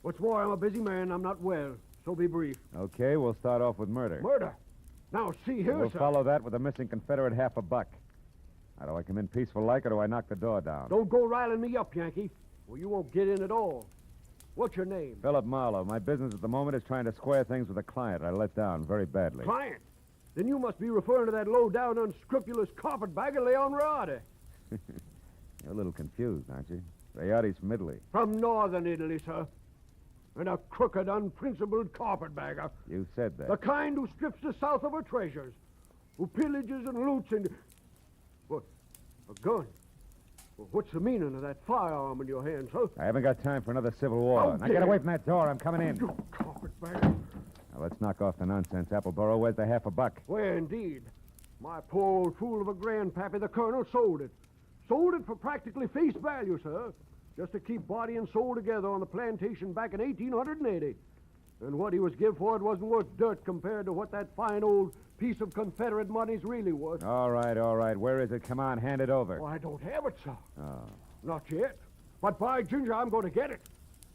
What's more, I'm a busy man. I'm not well, so be brief. Okay, we'll start off with murder. Murder? Now, see here, We'll sir. follow that with a missing Confederate $50. Now, do I come in peaceful like, or do I knock the door down? Don't go riling me up, Yankee, or you won't get in at all. What's your name? Philip Marlowe. My business at the moment is trying to square things with a client I let down very badly. Client? Then you must be referring to that low-down, unscrupulous carpetbagger, Leon Rade. You're a little confused, aren't you? Rayotti's from Italy. From northern Italy, sir. And a crooked, unprincipled carpetbagger. You said that. The kind who strips the South of her treasures, who pillages and loots and... What? A gun? Well, what's the meaning of that firearm in your hand, sir? I haven't got time for another civil war. How Now dare get away from that door. I'm coming in. You carpetbagger. Now, let's knock off the nonsense, Appleboro. Where's the $50? Where, indeed. My poor old fool of a grandpappy, the colonel, sold it. Sold it for practically face value, sir. Just to keep body and soul together on the plantation back in 1880. And what he was give for it wasn't worth dirt compared to what that fine old piece of Confederate money's really worth. All right. Where is it? Come on, hand it over. Oh, I don't have it, sir. Oh. Not yet. But by ginger, I'm going to get it.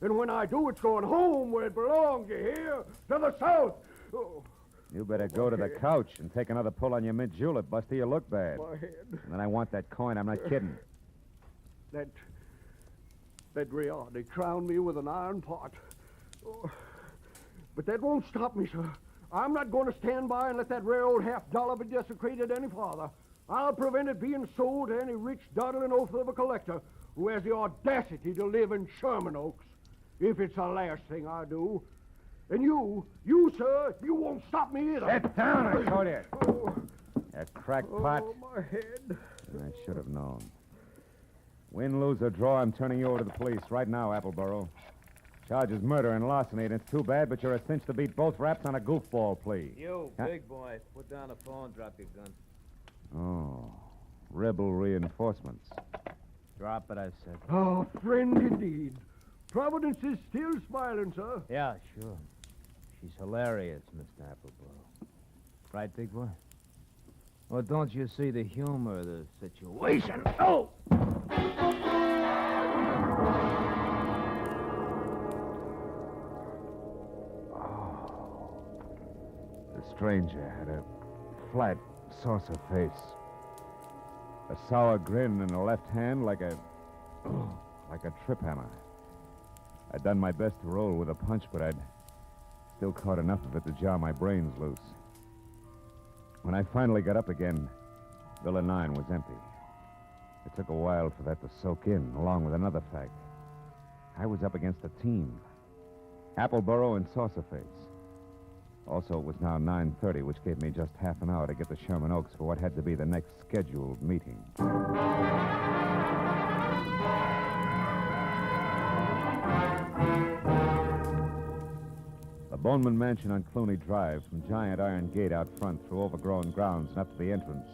And when I do, it's going home where it belongs, you hear? To the South. Oh. You better go to the couch and take another pull on your mint julep, Buster. You look bad. My head. And then I want that coin. I'm not kidding. That Rayard, they crowned me with an iron pot. Oh. But that won't stop me, sir. I'm not going to stand by and let that rare old $50 be desecrated any farther. I'll prevent it being sold to any rich, dawdling oaf of a collector who has the audacity to live in Sherman Oaks, if it's the last thing I do. And you, sir, you won't stop me either. Sit down, I told you. Oh. That crackpot. Oh, my head. I should have known. Win, lose, or draw, I'm turning you over to the police right now, Appleboro. Charges murder and larceny, and it's too bad, but you're a cinch to beat both raps on a goofball plea. You, big boy, put down the phone, drop your gun. Oh, rebel reinforcements. Drop it, I said. Oh, friend indeed. Providence is still smiling, sir. Yeah, sure. She's hilarious, Mr. Appleboro. Right, big boy? Or don't you see the humor of the situation? Oh! The stranger had a flat, saucer face. A sour grin in the left hand like a trip hammer. I'd done my best to roll with a punch, but I'd still caught enough of it to jar my brains loose. When I finally got up again, Villa 9 was empty. It took a while for that to soak in, along with another fact. I was up against a team. Appleboro and Saucerface. Also, it was now 9:30, which gave me just half an hour to get to Sherman Oaks for what had to be the next scheduled meeting. The Boneman Mansion on Clooney Drive, from giant iron gate out front through overgrown grounds and up to the entrance,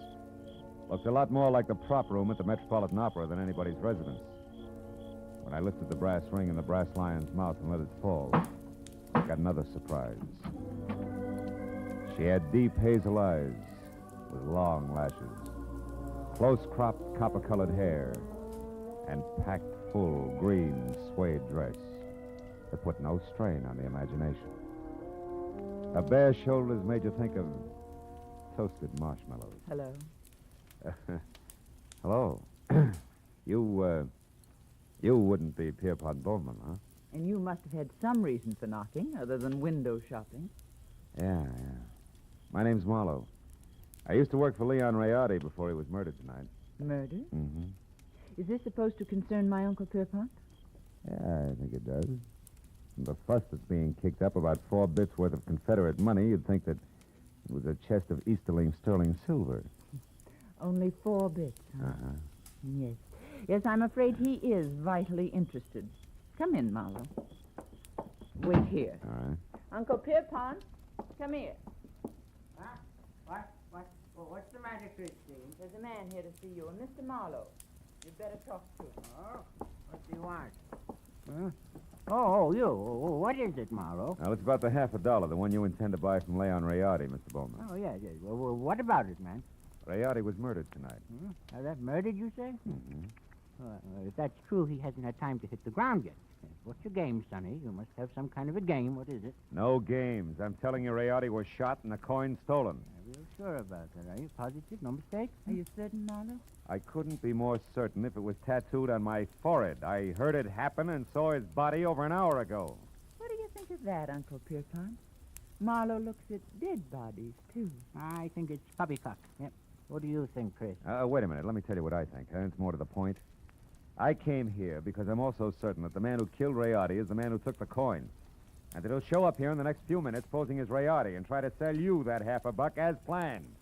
Looked a lot more like the prop room at the Metropolitan Opera than anybody's residence. When I lifted the brass ring in the brass lion's mouth and let it fall, I got another surprise. She had deep hazel eyes with long lashes, close-cropped copper-colored hair, and packed full green suede dress that put no strain on the imagination. Her bare shoulders made you think of toasted marshmallows. Hello. Hello. You wouldn't be Pierpont Bowman, huh? And you must have had some reason for knocking, other than window shopping. Yeah. My name's Marlowe. I used to work for Leon Rayardi before he was murdered tonight. Murder? Mm-hmm. Is this supposed to concern my Uncle Pierpont? Yeah, I think it does. From the fuss that's being kicked up about 4 bits worth of Confederate money, you'd think that it was a chest of Easterling sterling silver. Only 4 bits, huh? Uh-huh. Yes. Yes, I'm afraid he is vitally interested. Come in, Marlowe. Wait here. All right. Uncle Pierpont, come here. Huh? What's the matter, Christine? There's a man here to see you, a Mr. Marlowe. You'd better talk to him. Oh, what do you want? Huh? Oh, you. What is it, Marlowe? Now, it's about the $50, the one you intend to buy from Leon Rayardi, Mr. Bowman. Oh, yeah. Well, what about it, man? Rayardi was murdered tonight. Now, that murdered, you say? Mm-hmm. If that's true, he hasn't had time to hit the ground yet. What's your game, Sonny? You must have some kind of a game. What is it? No games. I'm telling you, Rayardi was shot and the coin stolen. Are you sure about that? Are you positive? No mistake? Are you certain, Marlowe? I couldn't be more certain if it was tattooed on my forehead. I heard it happen and saw his body over an hour ago. What do you think of that, Uncle Pierpont? Marlowe looks at dead bodies, too. I think it's poppycock. Yep. What do you think, Chris? Wait a minute. Let me tell you what I think. It's more to the point. I came here because I'm also certain that the man who killed Rayardi is the man who took the coin. And that he'll show up here in the next few minutes posing as Rayardi and try to sell you that $50 as planned.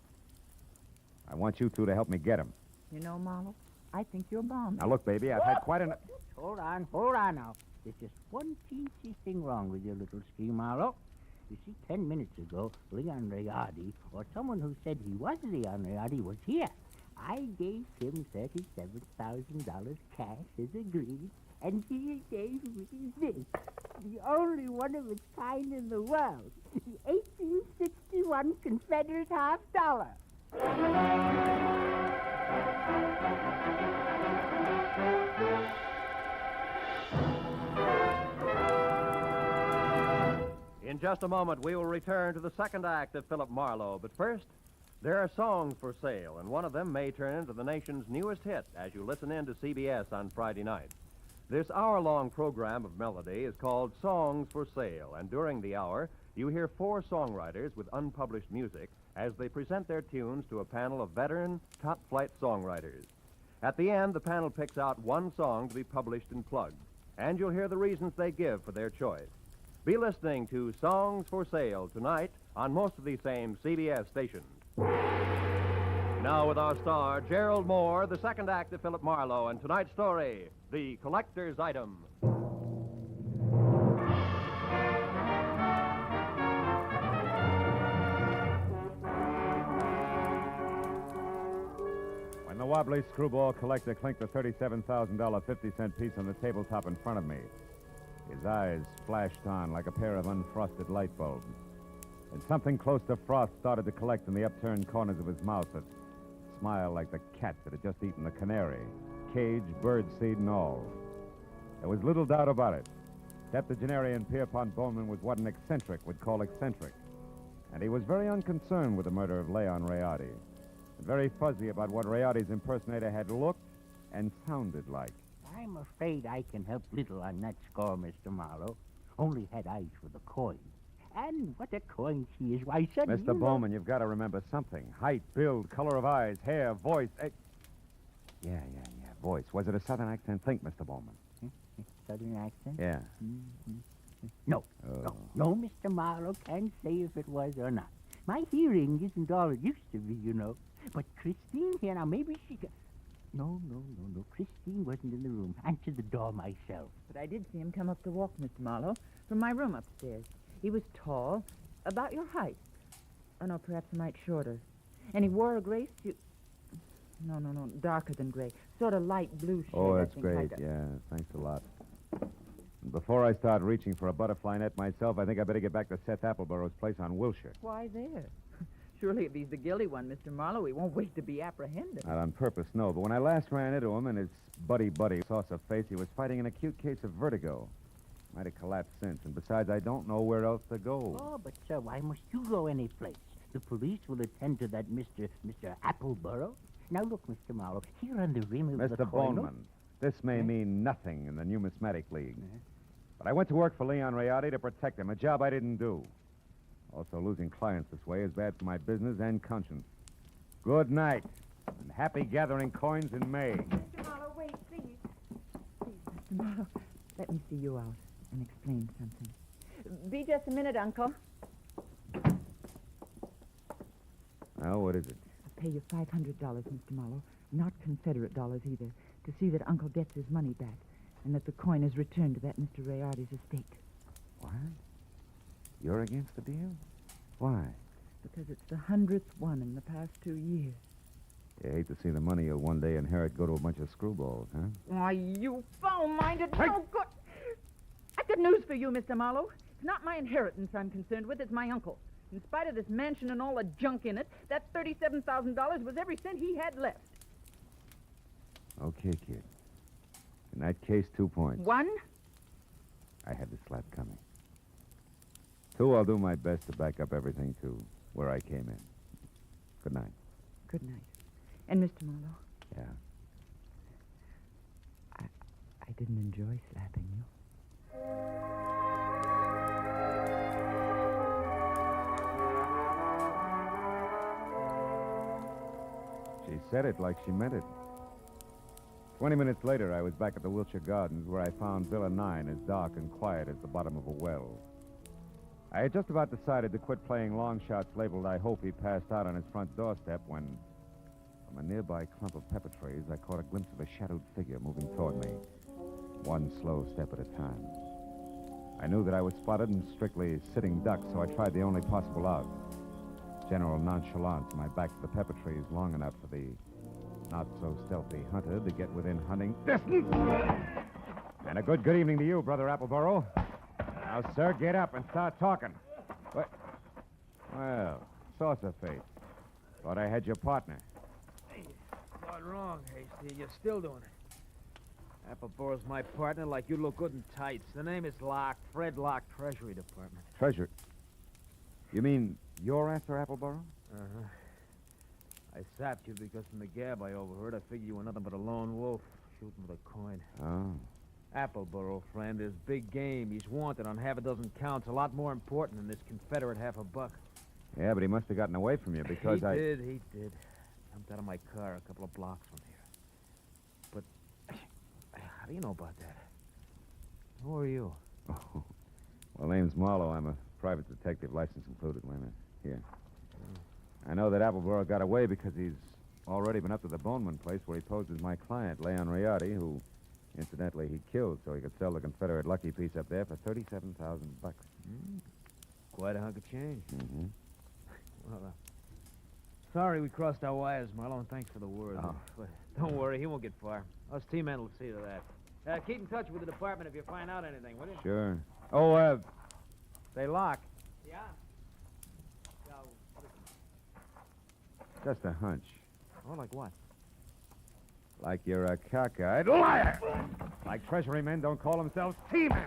I want you two to help me get him. You know, Marlowe, I think you're bombed. Now, look, baby, I've had quite enough... Hold on now. There's just one teensy thing wrong with your little scheme, Marlowe. You see, 10 minutes ago, Leon Rayardi, or someone who said he was Leon Rayardi, was here. I gave him $37,000 cash as agreed, and he gave me this, the only one of its kind in the world, the 1861 Confederate $50. In just a moment, we will return to the second act of Philip Marlowe. But first, there are songs for sale, and one of them may turn into the nation's newest hit as you listen in to CBS on Friday night. This hour-long program of melody is called Songs for Sale, and during the hour, you hear 4 songwriters with unpublished music as they present their tunes to a panel of veteran, top-flight songwriters. At the end, the panel picks out one song to be published and plugged, and you'll hear the reasons they give for their choice. Be listening to Songs for Sale tonight on most of these same CBS stations. Now with our star, Gerald Moore, the second act of Philip Marlowe, and tonight's story, The Collector's Item. When the wobbly screwball collector clinked the $37,000 50-cent piece on the tabletop in front of me, his eyes flashed on like a pair of unfrosted light bulbs. And something close to frost started to collect in the upturned corners of his mouth that smiled like the cat that had just eaten the canary, cage, birdseed, and all. There was little doubt about it. Septuagenarian Pierpont Bowman was what an eccentric would call eccentric. And he was very unconcerned with the murder of Leon Rayardi, and very fuzzy about what Rayardi's impersonator had looked and sounded like. I'm afraid I can help little on that score, Mr. Marlowe. Only had eyes for the coin. And what a coin she is. Why, suddenly... Mr. Bowman, you've got to remember something. Height, build, color of eyes, hair, voice. Yeah, voice. Was it a southern accent? Think, Mr. Bowman. Southern accent? Yeah. Mm-hmm. No, Mr. Marlowe can't say if it was or not. My hearing isn't all it used to be, you know. But Christine here, now maybe she can... No. Christine wasn't in the room. Answer the door myself. But I did see him come up the walk, Mr. Marlowe, from my room upstairs. He was tall, about your height. Oh, no, perhaps a mite shorter. And he wore a gray suit. No. Darker than gray. Sort of light blue shade. Oh, I that's think, great. like Yeah, thanks a lot. Before I start reaching for a butterfly net myself, I think I better get back to Seth Appleborough's place on Wilshire. Why there? Surely if he's the guilty one, Mr. Marlowe, he won't wait to be apprehended. Not on purpose, no. But when I last ran into him and his buddy saucer face, he was fighting an acute case of vertigo. Might have collapsed since. And besides, I don't know where else to go. Oh, but, sir, why must you go any place? The police will attend to that Mr. Appleborough. Now, look, Mr. Marlowe, here on the rim of the Mr. corner... Boneman, this may mean nothing in the Numismatic League. But I went to work for Leon Rayardi to protect him, a job I didn't do. Also, losing clients this way is bad for my business and conscience. Good night, and happy gathering coins in May. Mr. Marlowe, wait, please. Please, Mr. Marlowe, let me see you out and explain something. Be just a minute, Uncle. Now, what is it? I'll pay you $500, Mr. Marlowe, not Confederate dollars either, to see that Uncle gets his money back and that the coin is returned to that Mr. Rayardi's estate. What? You're against the deal? Why? Because it's the 100th one in the past 2 years. You hate to see the money you'll one day inherit go to a bunch of screwballs, huh? Why, you foul-minded, no good... I've got news for you, Mr. Marlowe. It's not my inheritance I'm concerned with, it's my uncle. In spite of this mansion and all the junk in it, that $37,000 was every cent he had left. Okay, kid. In that case, 2 points. 1? I had the slap coming. 2, I'll do my best to back up everything to where I came in. Good night. Good night. And Mr. Marlowe? Yeah. I didn't enjoy slapping you. She said it like she meant it. 20 minutes later, I was back at the Wilshire Gardens, where I found Villa 9 as dark and quiet as the bottom of a well. I had just about decided to quit playing long shots labeled I Hope He Passed Out on his front doorstep when, from a nearby clump of pepper trees, I caught a glimpse of a shadowed figure moving toward me, one slow step at a time. I knew that I was spotted and strictly sitting duck, so I tried the only possible out. General nonchalance, my back to the pepper trees long enough for the not-so-stealthy hunter to get within hunting distance. And a good evening to you, Brother Appleborough. Now, sir, get up and start talking. What? Well, saucer face. Thought I had your partner. Hey, not wrong, Hasty. You're still doing it. Appleborough's my partner like you look good in tights. The name is Locke, Fred Locke, Treasury Department. Treasure. You mean you're after Appleborough? Uh-huh. I sapped you because from the gab I overheard, I figured you were nothing but a lone wolf shooting with a coin. Oh. Appleborough, friend, is big game. He's wanted on half a dozen counts, a lot more important than this Confederate $50. Yeah, but he must have gotten away from you because He did. Jumped out of my car a couple of blocks from here. But how do you know about that? Who are you? Oh. Well, name's Marlowe. I'm a private detective, license included. Wait a minute. Here. I know that Appleborough got away because he's already been up to the Boneman place where he posed as my client, Leon Rayardi, who, incidentally, he killed so he could sell the Confederate lucky piece up there for $37,000. Quite a hunk of change. Mm-hmm. Well, sorry we crossed our wires, Marlowe, and thanks for the word. Oh. But don't worry, he won't get far. Us T-men will see to that. Keep in touch with the department if you find out anything, will you? Sure. Oh, Say, Locke. Yeah? just a hunch. Oh, like what? Like you're a cockeyed liar. Like Treasury men don't call themselves T-men.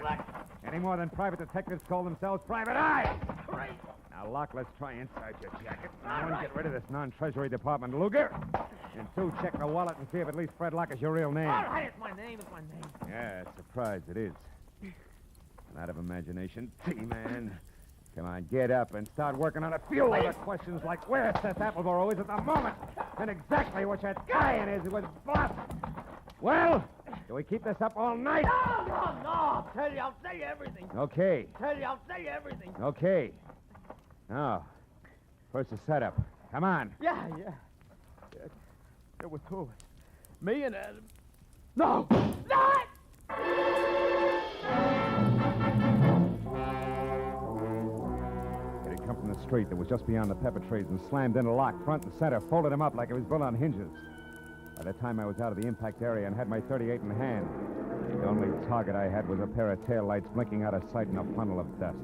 Any more than private detectives call themselves private eyes. Right. Now, Locke, let's try inside your jacket. One, get rid of this non-Treasury Department Luger. And 2, check the wallet and see if at least Fred Locke is your real name. All right, it's my name. It's my name. Yeah, surprised it is. Not of imagination, T-man. Come on, get up and start working on a few other questions like where Seth Appleborough is at the moment and exactly which that guy in is who was boss. Well, do we keep this up all night? No. I'll tell you everything. Okay. I'll tell you everything. Okay. Now, first the setup. Come on. Yeah. There were 2 of us. Me and Adam. No! It had come from the street that was just beyond the pepper trees and slammed into Locke front and center, folded him up like he was built on hinges. By the time I was out of the impact area and had my .38 in hand, the only target I had was a pair of taillights blinking out of sight in a funnel of dust.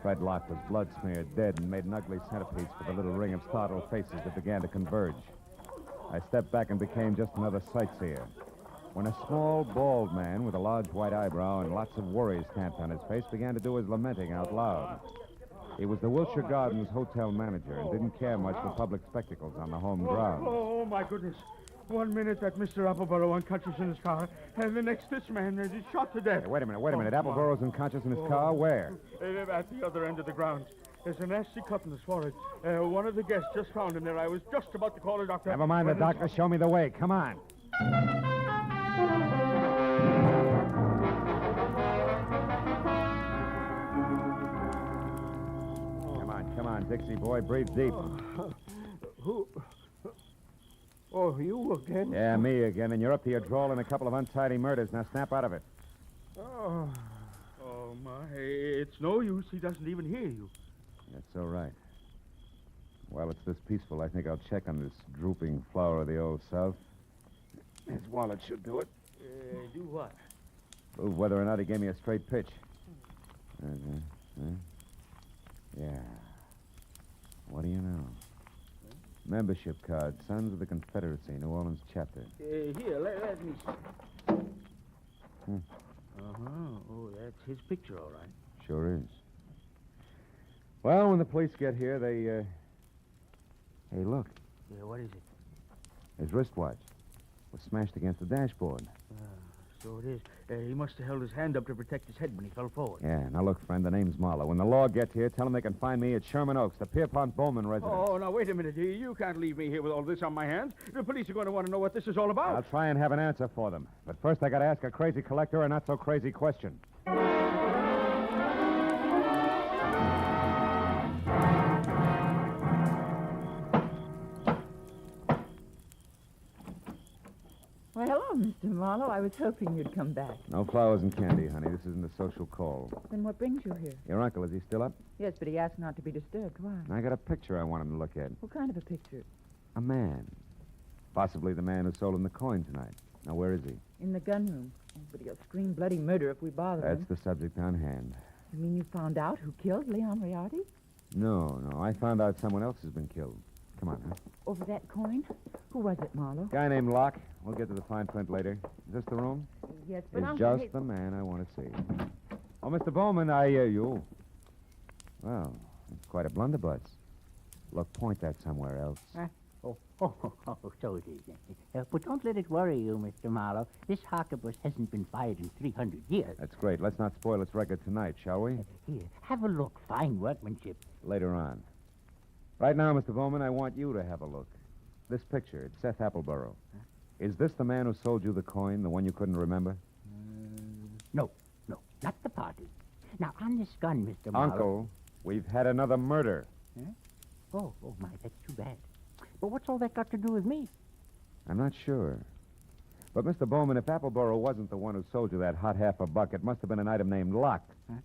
Fred Locke was blood-smeared, dead, and made an ugly centerpiece for the little ring of startled faces that began to converge. I stepped back and became just another sightseer, when a small, bald man with a large white eyebrow and lots of worry stamped on his face began to do his lamenting out loud. He was the Wilshire Gardens hotel manager and didn't care much for public spectacles on the home grounds. Oh, my goodness. 1 minute that Mr. Appleboro unconscious in his car, and the next this man is shot to death. Hey, wait a minute. Appleboro's unconscious in his car? Where? At the other end of the grounds. There's a nasty cut in his forehead. One of the guests just found him there. I was just about to call a doctor. Never mind the doctor. Show me the way. Come on. Come on, Dixie boy. Breathe deep. Who? Oh, you again? Yeah, me again. And you're up to your drawl in a couple of untidy murders. Now snap out of it. Oh, my. It's no use. He doesn't even hear you. That's all right. While it's this peaceful, I think I'll check on this drooping flower of the old South. His wallet should do it. Do what? Prove whether or not he gave me a straight pitch. Yeah. What do you know? Membership card, Sons of the Confederacy, New Orleans chapter. Here, let me see. Uh-huh. Oh, that's his picture, all right. Sure is. Well, when the police get here, they, Hey, look. Yeah, what is it? His wristwatch was smashed against the dashboard. So it is. He must have held his hand up to protect his head when he fell forward. Yeah, now look, friend, the name's Marlowe. When the law gets here, tell them they can find me at Sherman Oaks, the Pierpont Bowman residence. Oh, now, wait a minute. You can't leave me here with all this on my hands. The police are going to want to know what this is all about. I'll try and have an answer for them. But first, I got to ask a crazy collector a not-so-crazy question. Well, hello, Mr. Marlowe. I was hoping you'd come back. No flowers and candy, honey. This isn't a social call. Then what brings you here? Your uncle, is he still up? Yes, but he asked not to be disturbed. Why? I got a picture I want him to look at. What kind of a picture? A man. Possibly the man who sold him the coin tonight. Now, where is he? In the gun room. Oh, but he'll scream bloody murder if we bother him. That's the subject on hand. You mean you found out who killed Leon Moriarty? No. I found out someone else has been killed. Come on, huh? Over that coin? Who was it, Marlowe? Guy named Locke. We'll get to the fine print later. Is this the room? Yes, but He's Uncle... just the man I want to see. Oh, Mr. Bowman, I hear you. Well, it's quite a blunderbuss. Look, point that somewhere else. So it is. But don't let it worry you, Mr. Marlowe. This harquebus hasn't been fired in 300 years. That's great. Let's not spoil its record tonight, shall we? Here, have a look. Fine workmanship. Later on. Right now, Mr. Bowman, I want you to have a look. This picture, it's Seth Appleboro. Huh? Is this the man who sold you the coin, the one you couldn't remember? No, not the party. Now, on this gun, Mr. Marlowe... Uncle, we've had another murder. Huh? Oh, my, that's too bad. But what's all that got to do with me? I'm not sure. But, Mr. Bowman, if Appleboro wasn't the one who sold you that hot half a buck, it must have been an item named Locke. Huh?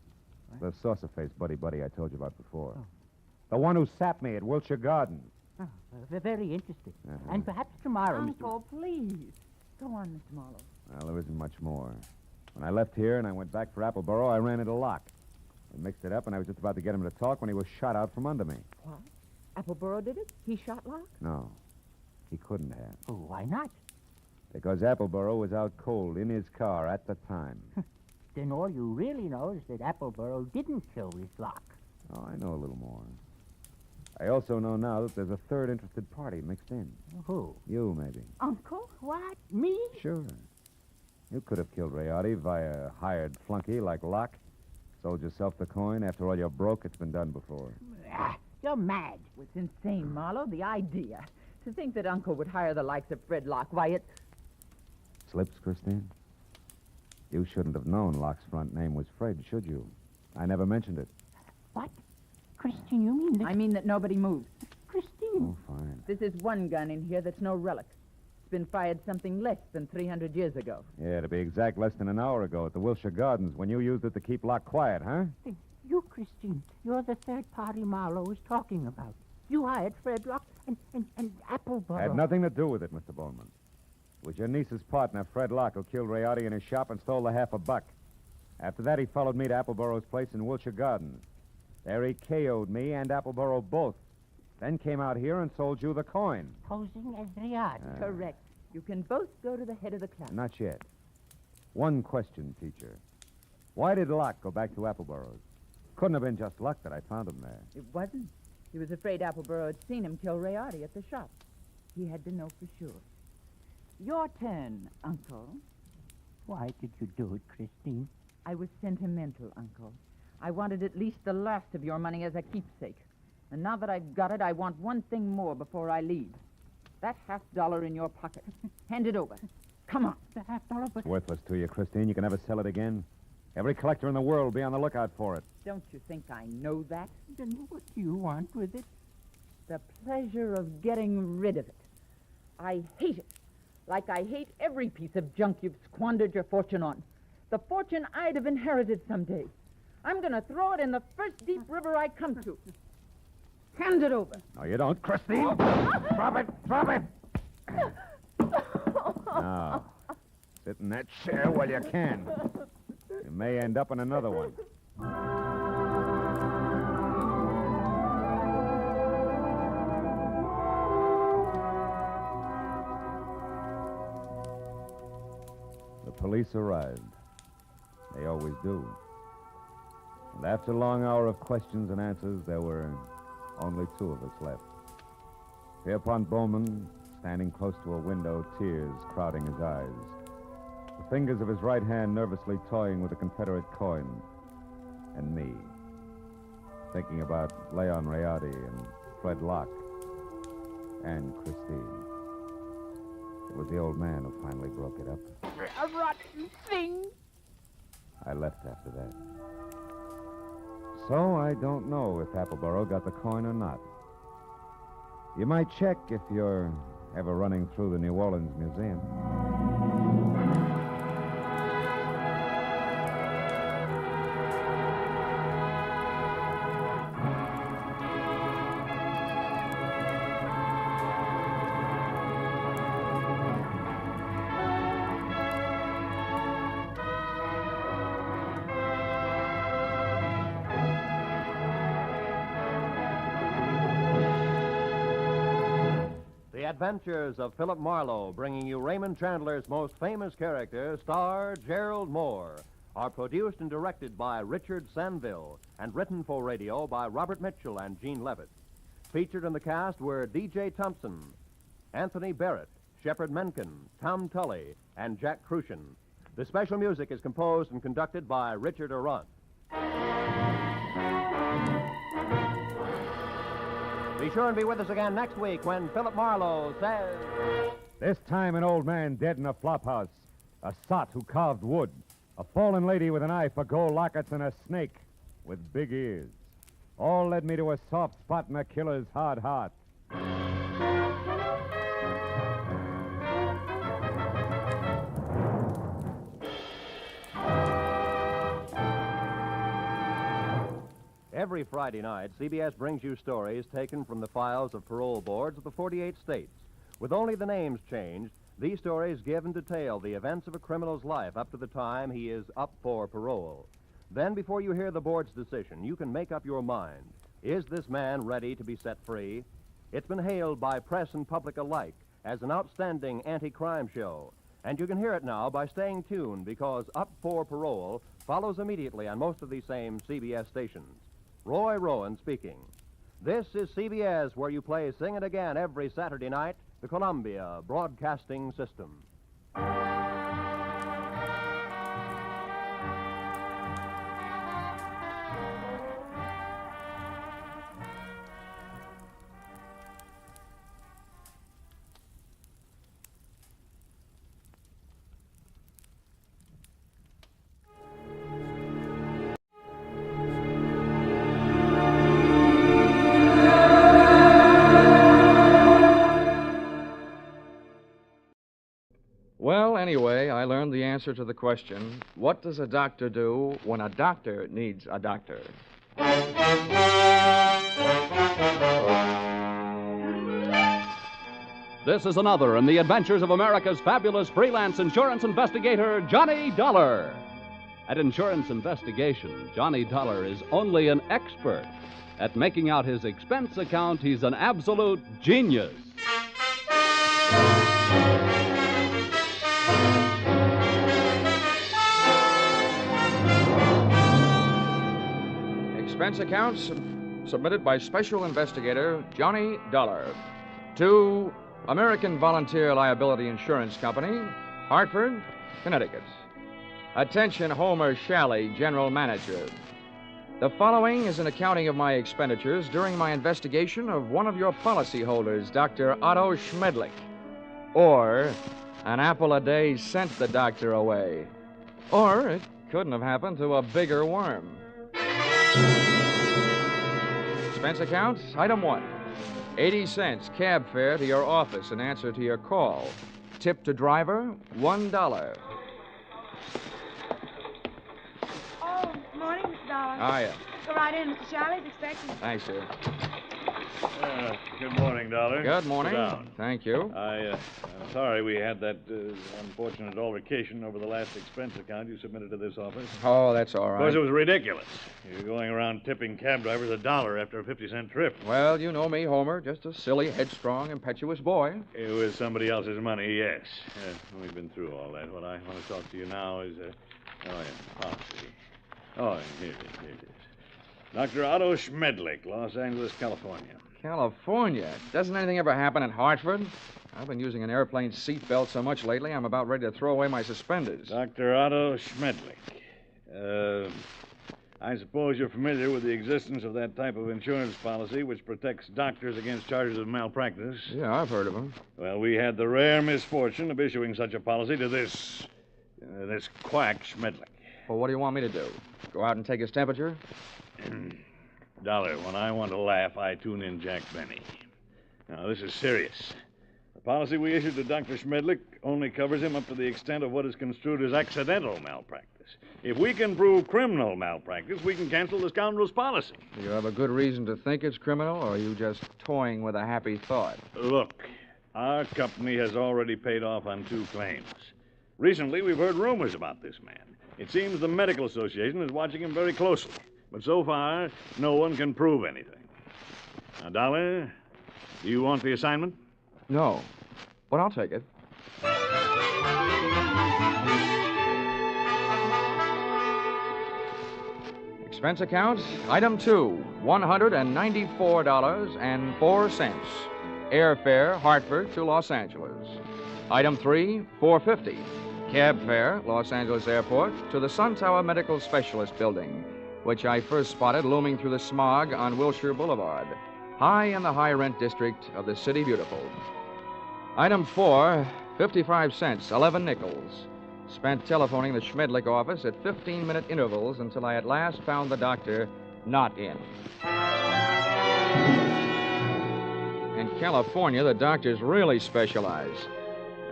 The saucer-faced buddy I told you about before. Oh. The one who sapped me at Wilshire Gardens. Oh, very interesting. Uh-huh. And perhaps tomorrow, Uncle, please. Go on, Mr. Marlowe. Well, there isn't much more. When I left here and I went back for Appleboro, I ran into Locke. We mixed it up, and I was just about to get him to talk when he was shot out from under me. What? Appleboro did it? He shot Locke? No. He couldn't have. Oh, why not? Because Appleboro was out cold in his car at the time. Then all you really know is that Appleboro didn't kill this Locke. Oh, I know a little more. I also know now that there's a third interested party mixed in. Who? You, maybe. Uncle? What? Me? Sure. You could have killed Moriarty via a hired flunky like Locke. Sold yourself the coin. After all, you're broke. It's been done before. You're mad. It's insane, Marlowe. The idea. To think that Uncle would hire the likes of Fred Locke. Why, it... Slips, Christine? You shouldn't have known Locke's front name was Fred, should you? I never mentioned it. What? Christine, you mean that... I mean that nobody moves. Christine. Oh, fine. This is one gun in here that's no relic. It's been fired something less than 300 years ago. Yeah, to be exact, less than an hour ago at the Wilshire Gardens when you used it to keep Locke quiet, huh? You, Christine, you're the third party Marlowe was talking about. You hired Fred Locke And Appleboro. Had nothing to do with it, Mr. Bowman. It was your niece's partner, Fred Locke, who killed Rayardi in his shop and stole the $50. After that, he followed me to Appleboro's place in Wilshire Gardens. There he KO'd me and Appleboro both. Then came out here and sold you the coin. Posing as Rayardi. Correct. You can both go to the head of the class. Not yet. One question, teacher. Why did Locke go back to Appleboro's? Couldn't have been just luck that I found him there. It wasn't. He was afraid Appleboro had seen him kill Rayardi at the shop. He had to know for sure. Your turn, Uncle. Why did you do it, Christine? I was sentimental, Uncle. I wanted at least the last of your money as a keepsake. And now that I've got it, I want one thing more before I leave. That $50 in your pocket. Hand it over. Come on. The $50, but... It's worthless to you, Christine. You can never sell it again. Every collector in the world will be on the lookout for it. Don't you think I know that? Then what do you want with it? The pleasure of getting rid of it. I hate it. Like I hate every piece of junk you've squandered your fortune on. The fortune I'd have inherited someday. I'm going to throw it in the first deep river I come to. Hand it over. No, you don't, Christine. Drop it. Drop it. Now, sit in that chair while you can. You may end up in another one. The police arrived. They always do. And after a long hour of questions and answers, there were only two of us left. Pierpont Bowman, standing close to a window, tears crowding his eyes. The fingers of his right hand nervously toying with a Confederate coin. And me, thinking about Leon Rayardi and Fred Locke and Christine. It was the old man who finally broke it up. A rotten thing. I left after that. So I don't know if Appleboro got the coin or not. You might check if you're ever running through the New Orleans Museum. Adventures of Philip Marlowe, bringing you Raymond Chandler's most famous character, star Gerald Moore, are produced and directed by Richard Sanville and written for radio by Robert Mitchell and Gene Levitt. Featured in the cast were D.J. Thompson, Anthony Barrett, Shepard Menken, Tom Tully, and Jack Crucian. The special music is composed and conducted by Richard Arant. Be sure and be with us again next week when Philip Marlowe says... This time an old man dead in a flophouse, a sot who carved wood, a fallen lady with an eye for gold lockets, and a snake with big ears. All led me to a soft spot in a killer's hard heart. Every Friday night, CBS brings you stories taken from the files of parole boards of the 48 states. With only the names changed, these stories give and detail the events of a criminal's life up to the time he is up for parole. Then, before you hear the board's decision, you can make up your mind. Is this man ready to be set free? It's been hailed by press and public alike as an outstanding anti-crime show. And you can hear it now by staying tuned, because Up for Parole follows immediately on most of these same CBS stations. Roy Rowan speaking. This is CBS, where you play Sing It Again every Saturday night, the Columbia Broadcasting System. Well, anyway, I learned the answer to the question, what does a doctor do when a doctor needs a doctor? This is another in the adventures of America's fabulous freelance insurance investigator, Johnny Dollar. At Insurance Investigation, Johnny Dollar is only an expert. At making out his expense account, he's an absolute genius. Expense accounts submitted by Special Investigator Johnny Dollar to American Volunteer Liability Insurance Company, Hartford, Connecticut. Attention, Homer Shalley, General Manager. The following is an accounting of my expenditures during my investigation of one of your policyholders, Dr. Otto Schmedlick. Or, an apple a day sent the doctor away. Or, it couldn't have happened to a bigger worm. Expense account, item 1. 80 cents cab fare to your office in answer to your call. Tip to driver, $1. Oh, morning, Mr. Dollar. Hiya. Go right in. Mr. Shalley's expecting. Thanks, sir. Good morning, Dollar. Good morning. Sit down. Thank you. I'm sorry we had that unfortunate altercation over the last expense account you submitted to this office. Oh, that's all Of right. course, it was ridiculous. You're going around tipping cab drivers $1 after a 50-cent trip. Well, you know me, Homer. Just a silly, headstrong, impetuous boy. It was somebody else's money, yes. We've been through all that. What I want to talk to you now is, policy. Oh, here it is. Dr. Otto Schmedlick, Los Angeles, California. California? Doesn't anything ever happen in Hartford? I've been using an airplane seatbelt so much lately, I'm about ready to throw away my suspenders. Dr. Otto Schmedlick. I suppose you're familiar with the existence of that type of insurance policy which protects doctors against charges of malpractice. Yeah, I've heard of them. Well, we had the rare misfortune of issuing such a policy to this quack Schmedlick. Well, what do you want me to do? Go out and take his temperature? Dollar, when I want to laugh, I tune in Jack Benny. Now, this is serious. The policy we issued to Dr. Schmedlick only covers him up to the extent of what is construed as accidental malpractice. If we can prove criminal malpractice, we can cancel the scoundrel's policy. Do you have a good reason to think it's criminal, or are you just toying with a happy thought? Look, our company has already paid off on 2 claims. Recently, we've heard rumors about this man. It seems the Medical Association is watching him very closely. But so far, no one can prove anything. Now, Dollar, do you want the assignment? No, but I'll take it. Expense account, item 2, $194.04. Airfare, Hartford to Los Angeles. Item 3, $4.50. Cab fare, Los Angeles Airport to the Sun Tower Medical Specialist Building, which I first spotted looming through the smog on Wilshire Boulevard, high in the high-rent district of the City Beautiful. Item 4, 55 cents, 11 nickels. Spent telephoning the Schmedlick office at 15-minute intervals until I at last found the doctor not in. In California, the doctors really specialize.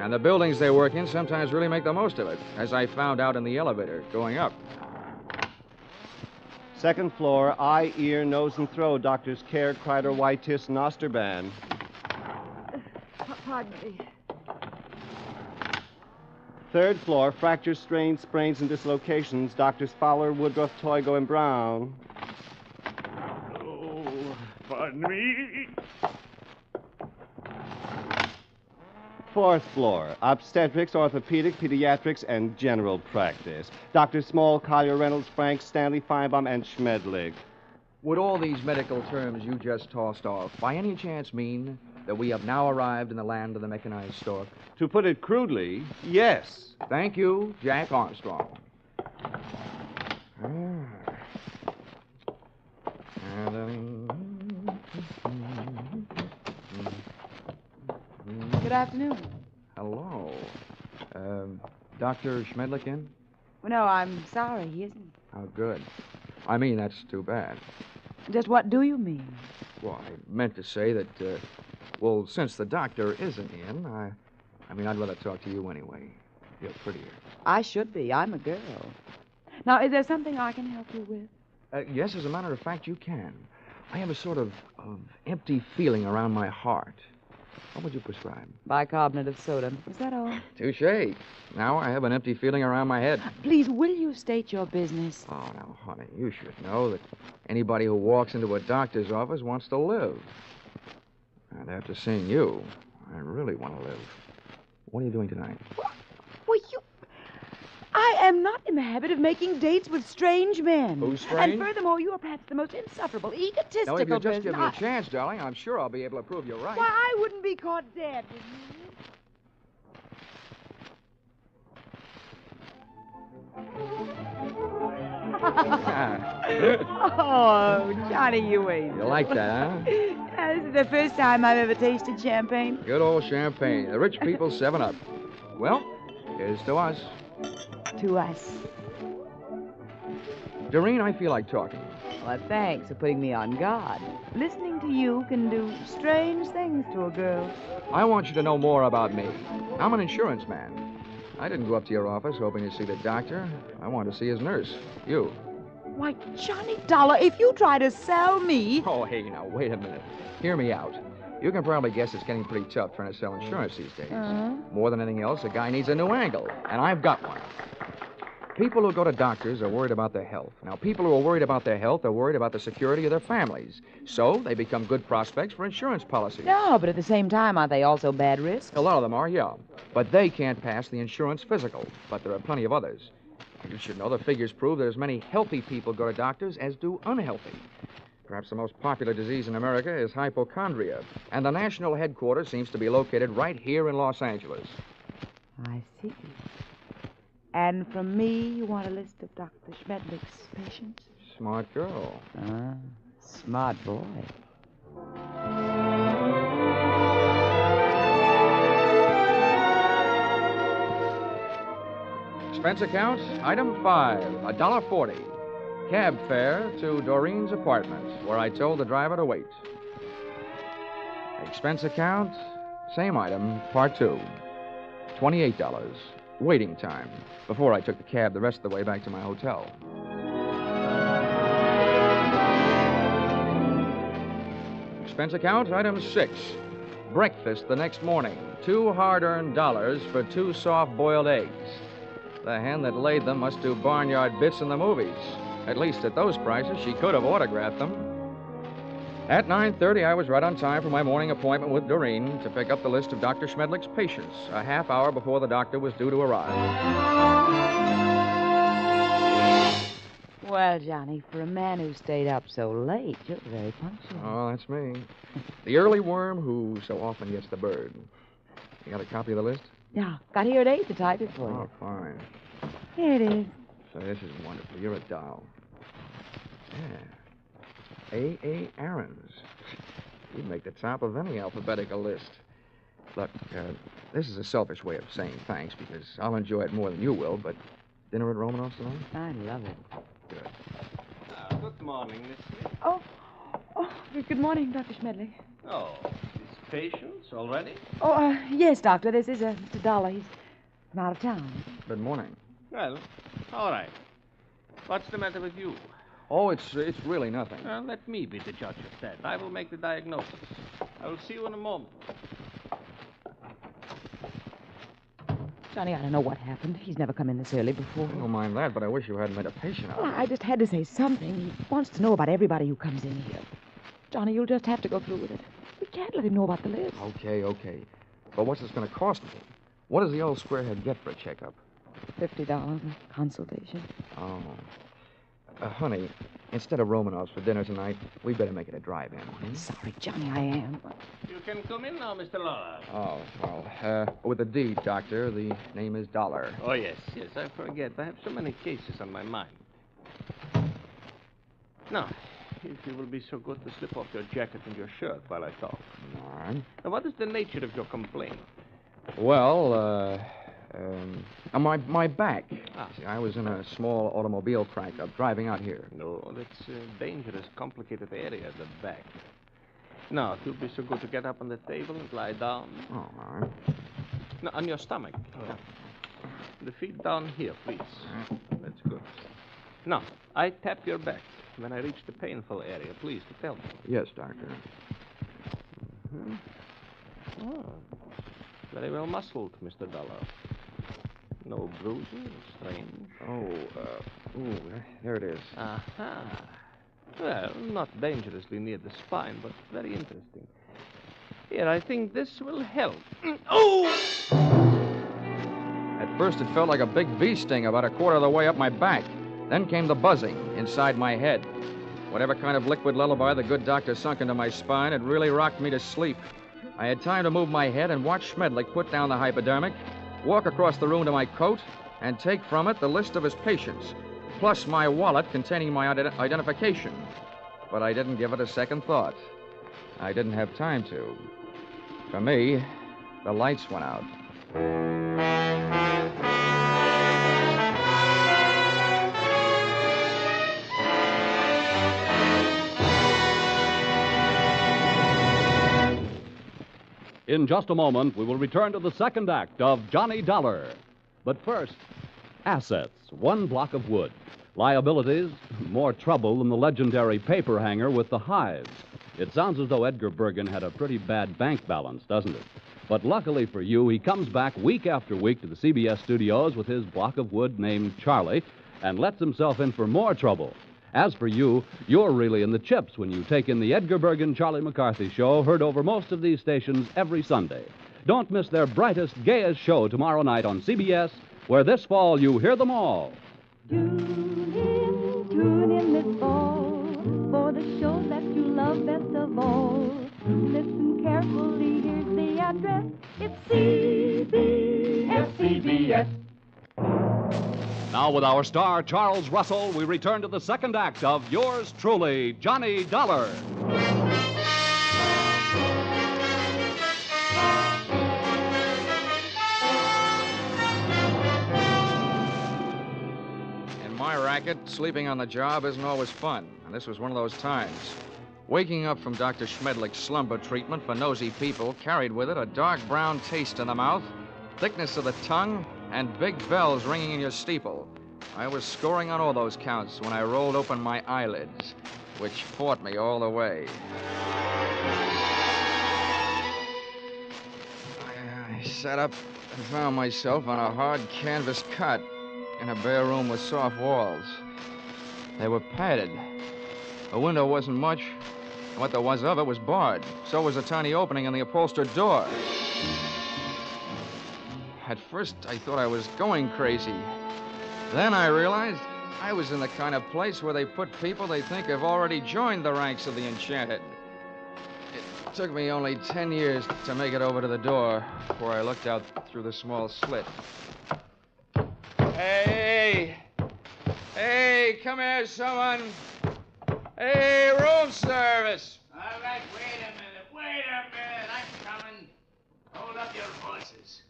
And the buildings they work in sometimes really make the most of it, as I found out in the elevator going up. Second floor, eye, ear, nose, and throat. Doctors Care, Kreider, Whitetis, and Osterban. Pardon me. Third floor, fractures, strains, sprains, and dislocations. Doctors Fowler, Woodruff, Toigo, and Brown. Oh, pardon me. Fourth floor, obstetrics, orthopedic, pediatrics, and general practice. Dr. Small, Collier, Reynolds, Frank, Stanley, Feinbaum, and Schmedlick. Would all these medical terms you just tossed off by any chance mean that we have now arrived in the land of the mechanized stork? To put it crudely, yes. Thank you, Jack Armstrong. Good afternoon. Hello. Dr. Schmedlick in? Well, no, I'm sorry, he isn't. Oh, good. I mean, that's too bad. Just what do you mean? Well, I meant to say that, since the doctor isn't in, I mean, I'd rather talk to you anyway. You're prettier. I should be. I'm a girl. Now, is there something I can help you with? Yes, as a matter of fact, you can. I have a sort of empty feeling around my heart. What would you prescribe? Bicarbonate of soda. Is that all? Touche. Now I have an empty feeling around my head. Please, will you state your business? Oh, now, honey, you should know that anybody who walks into a doctor's office wants to live. And after seeing you, I really want to live. What are you doing tonight? Well, I am not in the habit of making dates with strange men. Who's strange? And furthermore, you are perhaps the most insufferable, egotistical Now, if you just person. give me a chance, darling, I'm sure I'll be able to prove you're right. Why, I wouldn't be caught dead with you. Oh, Johnny, you ain't. You like that, huh? This is the first time I've ever tasted champagne. Good old champagne. The rich people's 7-Up. Well, here's to us. To us. Doreen, I feel like talking. Well, thanks for putting me on guard. Listening to you can do strange things to a girl. I want you to know more about me. I'm an insurance man. I didn't go up to your office hoping to see the doctor. I wanted to see his nurse. You. Why, Johnny Dollar, if you try to sell me... Oh, hey, now, wait a minute. Hear me out. You can probably guess it's getting pretty tough trying to sell insurance these days. More than anything else, a guy needs a new angle, and I've got one. People who go to doctors are worried about their health. Now, people who are worried about their health are worried about the security of their families. So they become good prospects for insurance policies. No, but at the same time, aren't they also bad risks? A lot of them are, yeah. But they can't pass the insurance physical. But there are plenty of others. You should know the figures prove that as many healthy people go to doctors as do unhealthy. Perhaps the most popular disease in America is hypochondria, and the national headquarters seems to be located right here in Los Angeles. I see. And from me, you want a list of Dr. Schmedlick's patients? Smart girl. Smart boy. Expense account, item 5, $1.40. Cab fare to Doreen's apartment, where I told the driver to wait. Expense account, same item, part 2, $28. Waiting time, before I took the cab the rest of the way back to my hotel. Expense account, item 6. Breakfast the next morning, 2 hard-earned dollars for 2 soft-boiled eggs. The hen that laid them must do barnyard bits in the movies. At least at those prices, she could have autographed them. At 9:30, I was right on time for my morning appointment with Doreen to pick up the list of Dr. Schmedlick's patients, a half hour before the doctor was due to arrive. Well, Johnny, for a man who stayed up so late, you're very punctual. Oh, that's me. The early worm who so often gets the bird. You got a copy of the list? Yeah, got here at 8 to type it for Oh, you. fine. Here it is. So this is wonderful. You're a doll. Yeah. A. Aarons. You'd make the top of any alphabetical list. Look, this is a selfish way of saying thanks because I'll enjoy it more than you will, but dinner at Romanoff's tonight? I love it. Good. Good morning, Miss Smith. Oh, good morning, Dr. Schmedlick. Oh, these patients already? Oh, yes, Doctor. This is Mr. Dollar. He's from out of town. Good morning. Well, all right. What's the matter with you? Oh, it's really nothing. Let me be the judge of that. I will make the diagnosis. I will see you in a moment. Johnny, I don't know what happened. He's never come in this early before. I don't mind that, but I wish you hadn't made a patient out of Well, it. I just had to say something. He wants to know about everybody who comes in here. Johnny, you'll just have to go through with it. We can't let him know about the list. Okay. But what's this going to cost me? What does the old squarehead get for a checkup? $50 a consultation. Oh. Honey, instead of Romanoff's for dinner tonight, we better make it a drive-in. Sorry, Johnny, I am. You can come in now, Mr. Lawler. Oh, well, with a D, Doctor. The name is Dollar. Oh, yes, I forget. I have so many cases on my mind. Now, if you will be so good to slip off your jacket and your shirt while I talk. All right. Now, what is the nature of your complaint? Well, my back. See, I was in a small automobile crack-up driving out here. No, that's a dangerous, complicated area, the back. Now, if you'll be so good to get up on the table and lie down. Oh, all right. No, on your stomach. Yeah. The feet down here, please. That's good. Now, I tap your back. When I reach the painful area, please to tell me. Yes, Doctor. Mm-hmm. Oh, very well muscled, Mr. Dollar. No bruises? Strange. There it is. Aha. Well, not dangerously near the spine, but very interesting. Here, I think this will help. Oh! At first, it felt like a big bee sting about a quarter of the way up my back. Then came the buzzing inside my head. Whatever kind of liquid lullaby the good doctor sunk into my spine, it really rocked me to sleep. I had time to move my head and watch Schmedlick put down the hypodermic, walk across the room to my coat, and take from it the list of his patients, plus my wallet containing my identification. But I didn't give it a second thought. I didn't have time to. For me, the lights went out. In just a moment, we will return to the second act of Johnny Dollar. But first, assets, one block of wood. Liabilities, more trouble than the legendary paper hanger with the hives. It sounds as though Edgar Bergen had a pretty bad bank balance, doesn't it? But luckily for you, he comes back week after week to the CBS studios with his block of wood named Charlie and lets himself in for more trouble. As for you, you're really in the chips when you take in the Edgar Bergen Charlie McCarthy show, heard over most of these stations every Sunday. Don't miss their brightest, gayest show tomorrow night on CBS, where this fall you hear them all. Tune in this fall for the show that you love best of all. Listen carefully, here's the address. It's CBS. Now, with our star, Charles Russell, we return to the second act of yours truly, Johnny Dollar. In my racket, sleeping on the job isn't always fun, and this was one of those times. Waking up from Dr. Schmedlick's slumber treatment for nosy people carried with it a dark brown taste in the mouth, thickness of the tongue, and big bells ringing in your steeple. I was scoring on all those counts when I rolled open my eyelids, which fought me all the way. I sat up and found myself on a hard canvas cot in a bare room with soft walls. They were padded. The window wasn't much. What there was of it was barred. So was a tiny opening in the upholstered door. At first, I thought I was going crazy. Then I realized I was in the kind of place where they put people they think have already joined the ranks of the enchanted. It took me only 10 years to make it over to the door before I looked out through the small slit. Hey! Hey, come here, someone! Hey, room service! All right, wait a minute. I'm coming. Hold up your horses.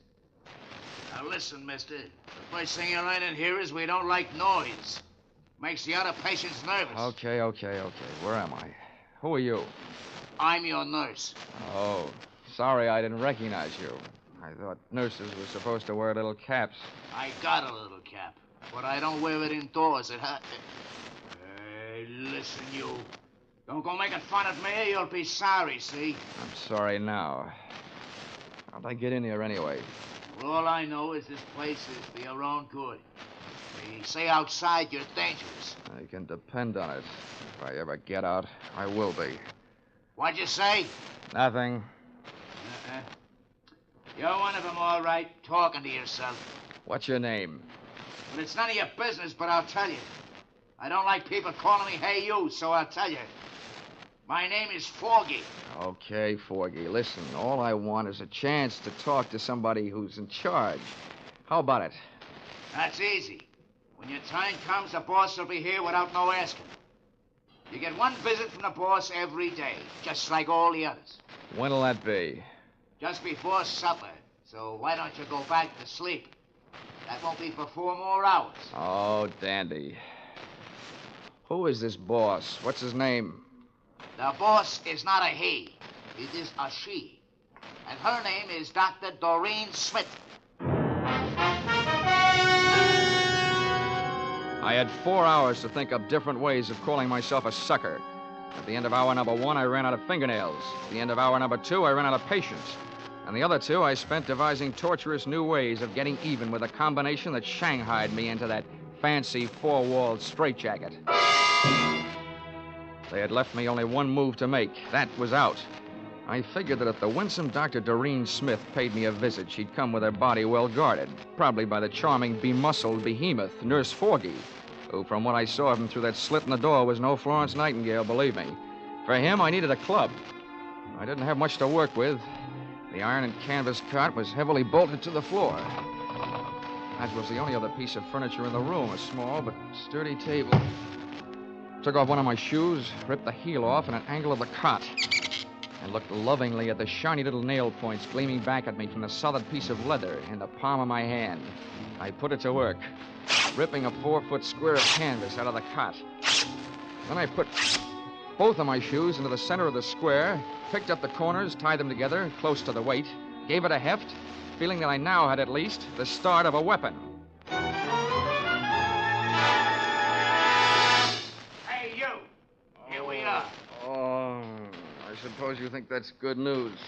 Now listen, mister. The first thing you learn in here is we don't like noise. Makes the other patients nervous. Okay. Where am I? Who are you? I'm your nurse. Oh, sorry I didn't recognize you. I thought nurses were supposed to wear little caps. I got a little cap, but I don't wear it indoors. Hey, listen, you. Don't go making fun of me or you'll be sorry, see? I'm sorry now. How'd I get in here anyway? Well, all I know is this place is for your own good. They say outside you're dangerous. You can depend on it. If I ever get out, I will be. What'd you say? Nothing. You're one of them, all right, talking to yourself. What's your name? Well, it's none of your business, but I'll tell you. I don't like people calling me hey you, so I'll tell you. My name is Foggy. Okay, Forgy. Listen, all I want is a chance to talk to somebody who's in charge. How about it? That's easy. When your time comes, the boss will be here without no asking. You get one visit from the boss every day, just like all the others. When'll that be? Just before supper. So why don't you go back to sleep? That won't be for 4 more hours. Oh, dandy. Who is this boss? What's his name? The boss is not a he. It is a she. And her name is Dr. Doreen Smith. I had 4 hours to think up different ways of calling myself a sucker. At the end of hour number 1, I ran out of fingernails. At the end of hour number 2, I ran out of patience. And the other 2 I spent devising torturous new ways of getting even with a combination that shanghaied me into that fancy 4-walled straitjacket. They had left me only one move to make. That was out. I figured that if the winsome Dr. Doreen Smith paid me a visit, she'd come with her body well guarded, probably by the charming, bemuscled behemoth, Nurse Forgy, who, from what I saw of him through that slit in the door, was no Florence Nightingale, believe me. For him, I needed a club. I didn't have much to work with. The iron and canvas cot was heavily bolted to the floor, as was the only other piece of furniture in the room, a small but sturdy table. Took off one of my shoes, ripped the heel off in an angle of the cot, and looked lovingly at the shiny little nail points gleaming back at me from the solid piece of leather in the palm of my hand. I put it to work, ripping a 4-foot square of canvas out of the cot. Then I put both of my shoes into the center of the square, picked up the corners, tied them together close to the weight, gave it a heft, feeling that I now had at least the start of a weapon. Hey, you! Here we are. Oh, I suppose you think that's good news.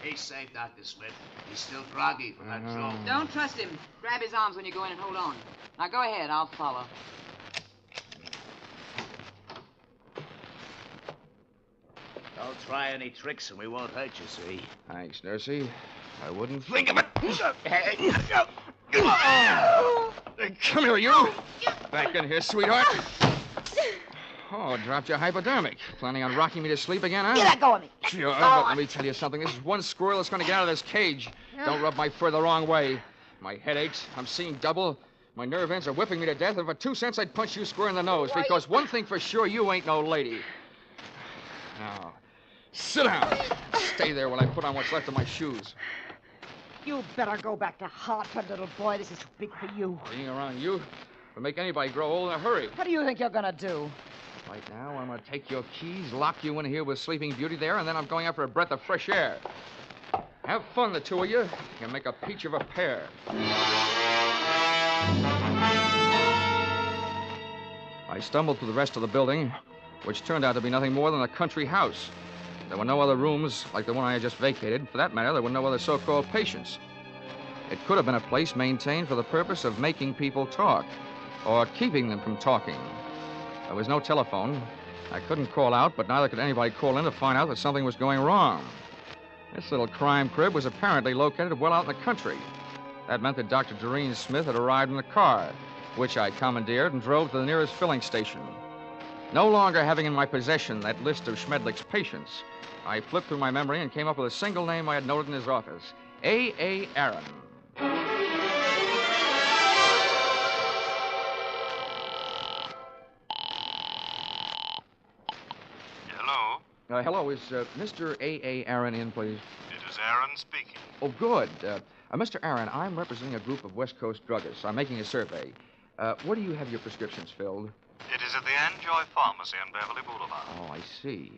He's safe, Dr. Smith. He's still groggy from that jolt. Don't trust him. Grab his arms when you go in and hold on. Now go ahead, I'll follow. Don't try any tricks and we won't hurt you, see? Thanks, Nursey. I wouldn't think of it. Come here, you. Back in here, sweetheart. Oh, dropped your hypodermic. Planning on rocking me to sleep again, huh? You let go of me. Sure, but let me tell you something. This is one squirrel that's going to get out of this cage. Don't rub my fur the wrong way. My head aches. I'm seeing double. My nerve ends are whipping me to death. And for 2 cents, I'd punch you square in the nose. Because one thing for sure, you ain't no lady. Now, sit down. Stay there while I put on what's left of my shoes. You better go back to Hartford, little boy. This is too big for you. Being around you will make anybody grow old in a hurry. What do you think you're gonna do? Right now, I'm going to take your keys, lock you in here with Sleeping Beauty there, and then I'm going out for a breath of fresh air. Have fun, the 2 of you. You can make a peach of a pair. I stumbled through the rest of the building, which turned out to be nothing more than a country house. There were no other rooms like the one I had just vacated. For that matter, there were no other so-called patients. It could have been a place maintained for the purpose of making people talk, or keeping them from talking. There was no telephone. I couldn't call out, but neither could anybody call in to find out that something was going wrong. This little crime crib was apparently located well out in the country. That meant that Dr. Doreen Smith had arrived in a car, which I commandeered and drove to the nearest filling station. No longer having in my possession that list of Schmedlick's patients, I flipped through my memory and came up with a single name I had noted in his office, A.A. Aaron. Hello, is Mr. A.A. Aaron in, please? It is Aaron speaking. Oh, good. Mr. Aaron, I'm representing a group of West Coast druggists. I'm making a survey. Where do you have your prescriptions filled? It is at the Enjoy Pharmacy on Beverly Boulevard. Oh, I see.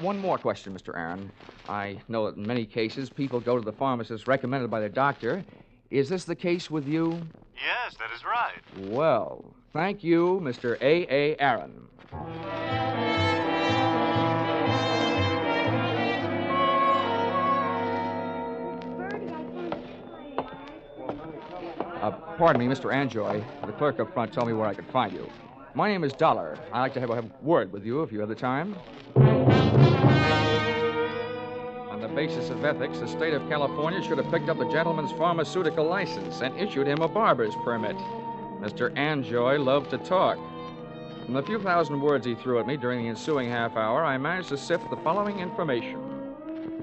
One more question, Mr. Aaron. I know that in many cases people go to the pharmacist recommended by their doctor. Is this the case with you? Yes, that is right. Well, thank you, Mr. A.A. Aaron. Pardon me, Mr. Anjoy. The clerk up front told me where I could find you. My name is Dollar. I'd like to have a word with you if you have the time. On the basis of ethics, the state of California should have picked up the gentleman's pharmaceutical license and issued him a barber's permit. Mr. Anjoy loved to talk. From the few thousand words he threw at me during the ensuing half hour, I managed to sift the following information.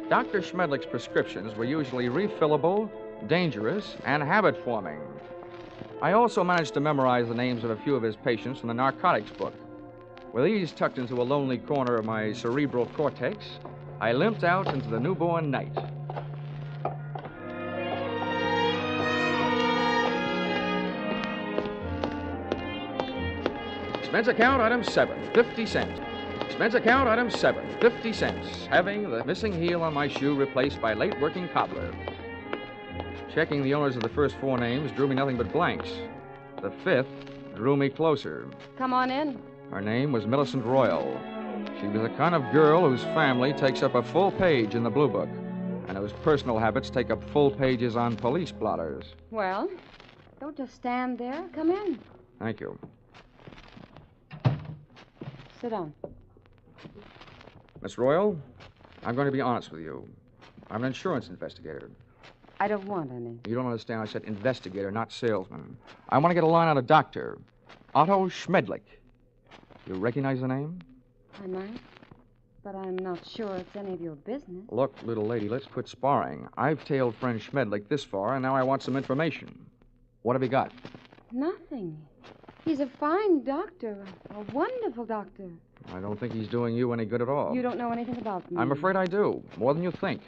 Dr. Schmedlick's prescriptions were usually refillable, dangerous, and habit-forming. I also managed to memorize the names of a few of his patients from the narcotics book. With these tucked into a lonely corner of my cerebral cortex, I limped out into the newborn night. Expense account item 7, 50 cents. Expense account item 7, 50 cents. Having the missing heel on my shoe replaced by late working cobbler. Checking the owners of the first 4 names drew me nothing but blanks. The 5th drew me closer. Come on in. Her name was Millicent Royal. She was the kind of girl whose family takes up a full page in the Blue Book. and whose personal habits take up full pages on police blotters. Well, don't just stand there. Come in. Thank you. Sit down. Miss Royal, I'm going to be honest with you. I'm an insurance investigator. I don't want any. You don't understand. I said investigator, not salesman. I want to get a line on a doctor. Otto Schmedlick. You recognize the name? I might, but I'm not sure it's any of your business. Look, little lady, let's quit sparring. I've tailed friend Schmedlick this far, and now I want some information. What have you got? Nothing. He's a fine doctor, a wonderful doctor. I don't think he's doing you any good at all. You don't know anything about me. I'm afraid I do, more than you think.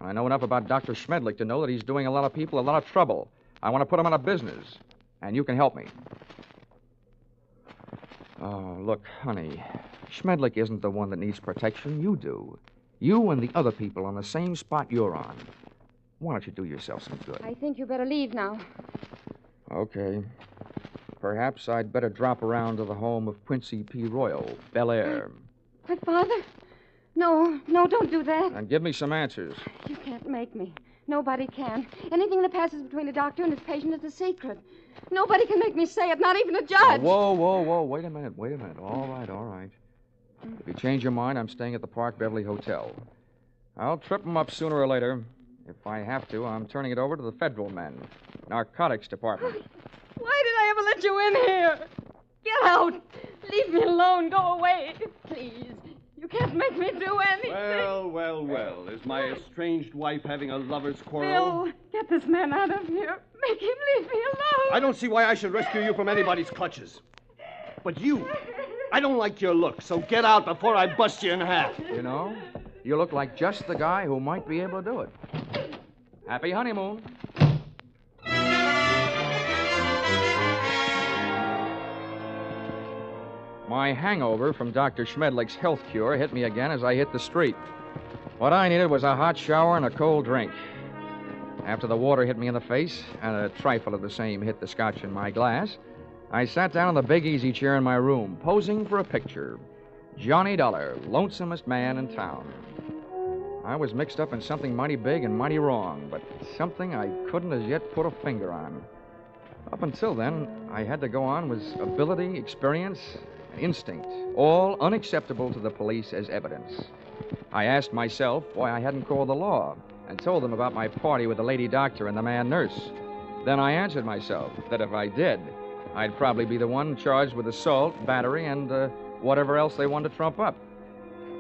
I know enough about Dr. Schmedlick to know that he's doing a lot of people a lot of trouble. I want to put him out of business, and you can help me. Oh, look, honey, Schmedlick isn't the one that needs protection. You do. You and the other people on the same spot you're on. Why don't you do yourself some good? I think you better leave now. Okay. Perhaps I'd better drop around to the home of Quincy P. Royal, Bel Air. My father? No, don't do that. And give me some answers. You can't make me. Nobody can. Anything that passes between a doctor and his patient is a secret. Nobody can make me say it, not even a judge. Whoa. Wait a minute. All right. If you change your mind, I'm staying at the Park Beverly Hotel. I'll trip them up sooner or later. If I have to, I'm turning it over to the federal men. Narcotics department. Why did I ever let you in here? Get out. Leave me alone. Go away. Please. You can't make me do anything. Well. Is my estranged wife having a lover's quarrel? Bill, get this man out of here. Make him leave me alone. I don't see why I should rescue you from anybody's clutches. But you, I don't like your look, so get out before I bust you in half. You know, you look like just the guy who might be able to do it. Happy honeymoon. My hangover from Dr. Schmedlick's health cure hit me again as I hit the street. What I needed was a hot shower and a cold drink. After the water hit me in the face, and a trifle of the same hit the scotch in my glass, I sat down in the big easy chair in my room, posing for a picture. Johnny Dollar, lonesomest man in town. I was mixed up in something mighty big and mighty wrong, but something I couldn't as yet put a finger on. Up until then, I had to go on with ability, experience, and instinct, all unacceptable to the police as evidence. I asked myself why I hadn't called the law and told them about my party with the lady doctor and the man nurse. Then I answered myself that if I did, I'd probably be the one charged with assault, battery, and whatever else they wanted to trump up.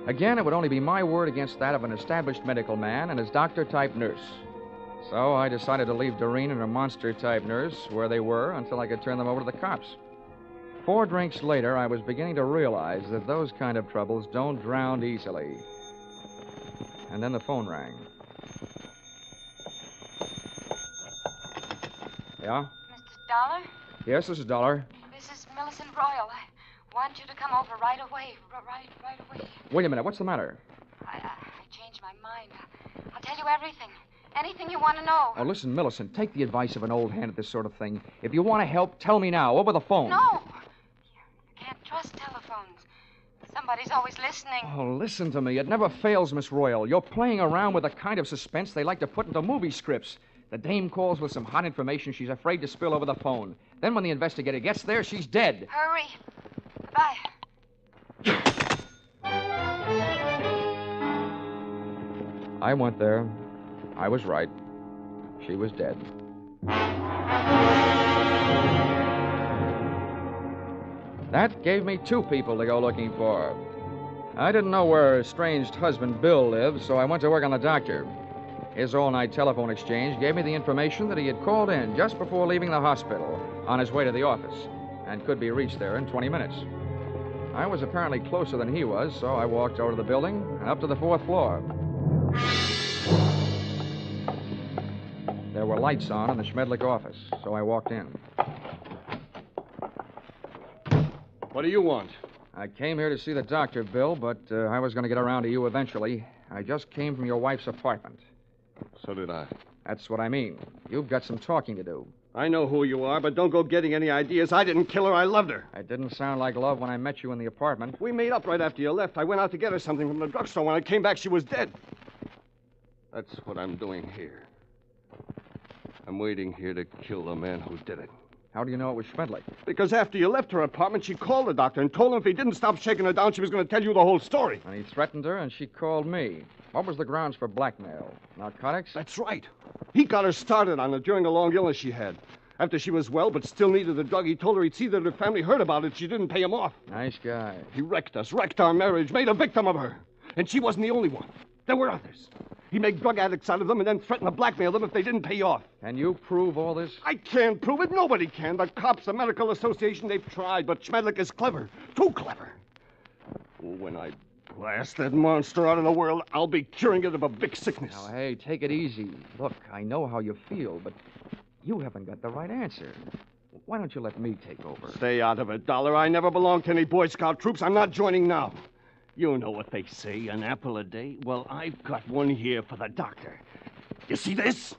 Again, it would only be my word against that of an established medical man and his doctor-type nurse. So I decided to leave Doreen and her monster-type nurse where they were until I could turn them over to the cops. 4 drinks later, I was beginning to realize that those kind of troubles don't drown easily. And then the phone rang. Yeah? Mr. Dollar? Yes, this is Dollar. This is Millicent Royal. I want you to come over right away. Right away. Wait a minute, what's the matter? I changed my mind. I'll tell you everything. Anything you want to know. Oh, listen, Millicent, take the advice of an old hand at this sort of thing. If you want to help, tell me now, over the phone. No. You can't trust telephones. Somebody's always listening. Oh, listen to me. It never fails, Miss Royal. You're playing around with the kind of suspense they like to put into movie scripts. The dame calls with some hot information she's afraid to spill over the phone. Then when the investigator gets there, she's dead. Hurry. Goodbye. I went there. I was right. She was dead. That gave me 2 people to go looking for. I didn't know where her estranged husband, Bill, lived, so I went to work on the doctor. His all-night telephone exchange gave me the information that he had called in just before leaving the hospital on his way to the office and could be reached there in 20 minutes. I was apparently closer than he was, so I walked over to the building and up to the 4th floor. There were lights on in the Schmedlick office, so I walked in. What do you want? I came here to see the doctor, Bill, but I was going to get around to you eventually. I just came from your wife's apartment. So did I. That's what I mean. You've got some talking to do. I know who you are, but don't go getting any ideas. I didn't kill her. I loved her. It didn't sound like love when I met you in the apartment. We made up right after you left. I went out to get her something from the drugstore. When I came back, she was dead. That's what I'm doing here. I'm waiting here to kill the man who did it. How do you know it was Schmedlick? Because after you left her apartment, she called the doctor and told him if he didn't stop shaking her down, she was going to tell you the whole story. And he threatened her, and she called me. What was the grounds for blackmail? Narcotics? That's right. He got her started on it during a long illness she had. After she was well but still needed the drug, he told her he'd see that her family heard about it. She didn't pay him off. Nice guy. He wrecked us, wrecked our marriage, made a victim of her. And she wasn't the only one. There were others. He made drug addicts out of them and then threatened to blackmail them if they didn't pay off. Can you prove all this? I can't prove it. Nobody can. The cops, the medical association, they've tried. But Schmedlick is clever. Too clever. When I blast that monster out of the world, I'll be curing it of a big sickness. Now, hey, take it easy. Look, I know how you feel, but you haven't got the right answer. Why don't you let me take over? Stay out of it, Dollar. I never belonged to any Boy Scout troops. I'm not joining now. You know what they say, an apple a day? Well, I've got one here for the doctor. You see this?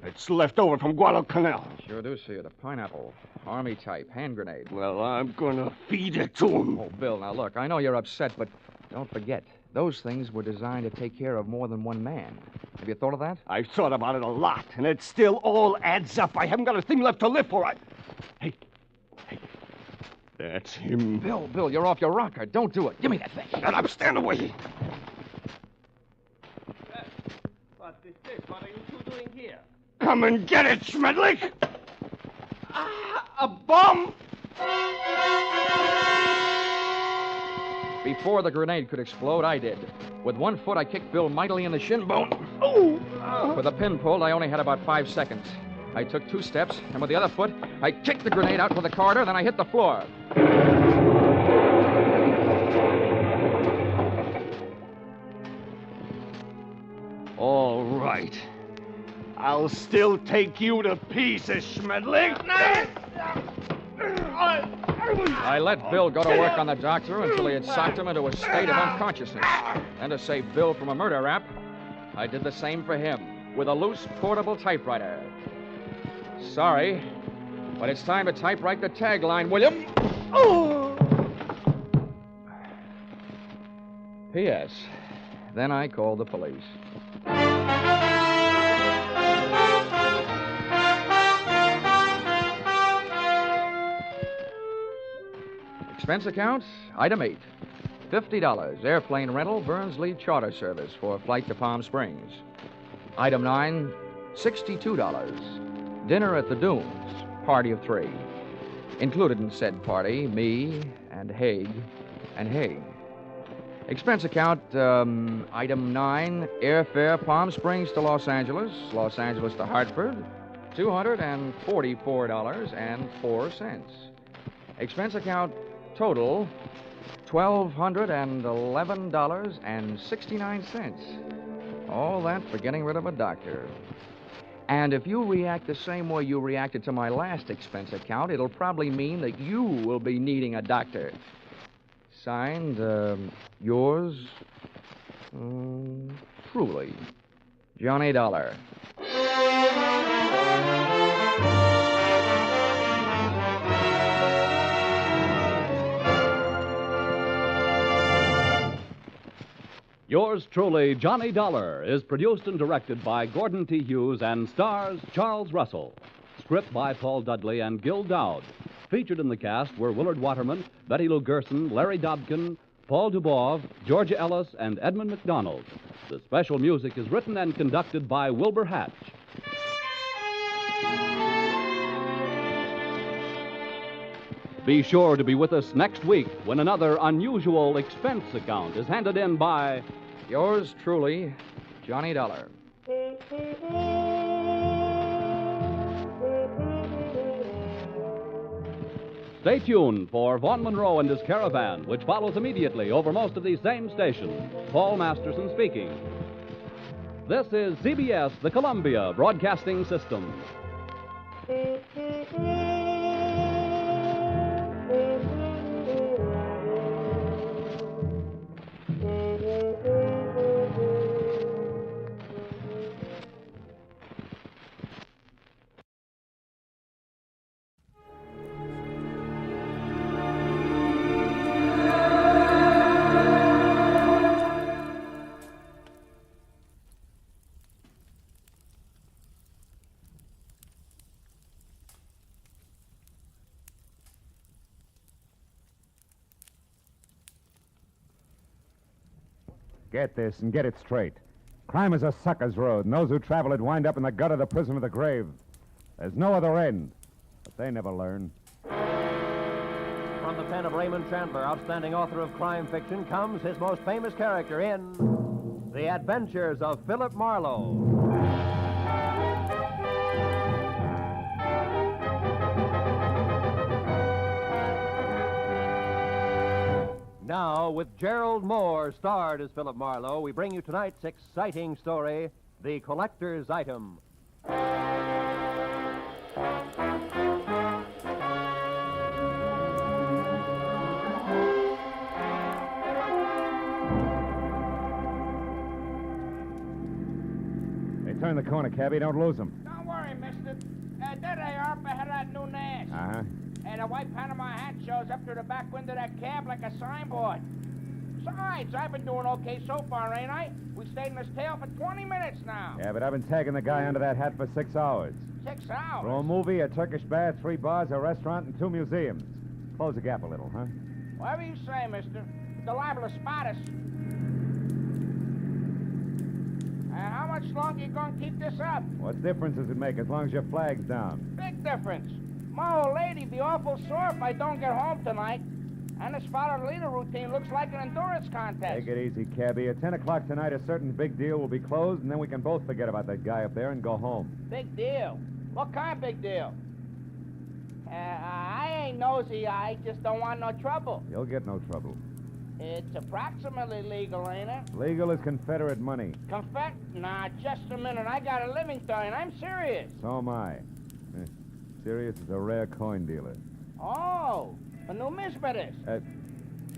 It's left over from Guadalcanal. Sure do see it. A pineapple. Army type. Hand grenade. Well, I'm going to feed it to him. Oh, Bill, now look, I know you're upset, but don't forget, those things were designed to take care of more than one man. Have you thought of that? I've thought about it a lot, and it still all adds up. I haven't got a thing left to live for. Hey. That's him. Bill, you're off your rocker. Don't do it. Give me that thing. Shut up. Stand away. What is this? What are you two doing here? Come and get it, Schmedlick! A bomb! Before the grenade could explode, I did. With one foot, I kicked Bill mightily in the shin bone. With a pin pulled, I only had about 5 seconds. I took 2 steps, and with the other foot, I kicked the grenade out to the corridor, then I hit the floor. All right. I'll still take you to pieces, Schmedlick. I let Bill go to work on the doctor until he had socked him into a state of unconsciousness. And to save Bill from a murder rap, I did the same for him with a loose portable typewriter. Sorry, but it's time to typewrite the tagline, William. P.S. Then I called the police. Expense account, item 8. $50, airplane rental, Burnsley charter service for a flight to Palm Springs. Item 9, $62. Dinner at the Dunes, party of 3. Included in said party, me and Haig and Haig. Expense account, item 9, airfare Palm Springs to Los Angeles to Hartford, $244.04. Expense account total, $1,211.69. All that for getting rid of a doctor. And if you react the same way you reacted to my last expense account, it'll probably mean that you will be needing a doctor. Signed, yours, truly, Johnny Dollar. Yours truly, Johnny Dollar, is produced and directed by Gordon T. Hughes and stars Charles Russell. Script by Paul Dudley and Gil Dowd. Featured in the cast were Willard Waterman, Betty Lou Gerson, Larry Dobkin, Paul Dubov, Georgia Ellis, and Edmund McDonald. The special music is written and conducted by Wilbur Hatch. Be sure to be with us next week when another unusual expense account is handed in by yours truly, Johnny Dollar. Stay tuned for Vaughn Monroe and his Caravan, which follows immediately over most of these same stations. Paul Masterson speaking. This is CBS, the Columbia Broadcasting System. Get this and get it straight. Crime is a sucker's road, and those who travel it wind up in the gut of the prison of the grave. There's no other end, but they never learn. From the pen of Raymond Chandler, outstanding author of crime fiction, comes his most famous character in The Adventures of Philip Marlowe. Now, with Gerald Moore starred as Philip Marlowe, we bring you tonight's exciting story, The Collector's Item. Hey, turn the corner, cabby. Don't lose them. Don't worry, mister. There they are up ahead of that new Nash. Uh-huh. And the white Panama hat shows up through the back window of that cab like a signboard. Besides, I've been doing okay so far, ain't I? We stayed in this tail for 20 minutes now. Yeah, but I've been tagging the guy under that hat for 6 hours. 6 hours? For a movie, a Turkish bath, 3 bars, a restaurant, and 2 museums. Close the gap a little, huh? Whatever you say, mister. They're liable to spot us. How much longer you gonna keep this up? What difference does it make as long as your flag's down? Big difference. My old lady'd be awful sore if I don't get home tonight. And this follow-the-leader routine looks like an endurance contest. Take it easy, cabby. At 10 o'clock tonight, a certain big deal will be closed, and then we can both forget about that guy up there and go home. Big deal? What kind of big deal? I ain't nosy. I just don't want no trouble. You'll get no trouble. It's approximately legal, ain't it? Legal as Confederate money. Nah, just a minute. I got a living to earn. I'm serious. So am I. Sirius is a rare coin dealer. Oh, a numismatist.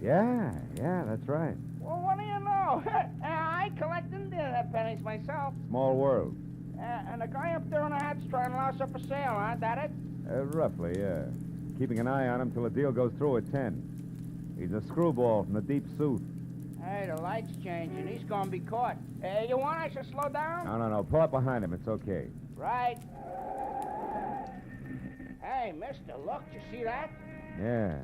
Yeah, that's right. Well, what do you know? I collect Indian pennies myself. Small world. And the guy up there on the hat's trying to louse up a sale, huh? That it? Roughly, yeah. Keeping an eye on him till the deal goes through at 10. He's a screwball from the deep south. Hey, the light's changing. He's gonna be caught. You want I should slow down? No. Pull up behind him. It's okay. Right. Hey, mister, look. You see that? Yeah.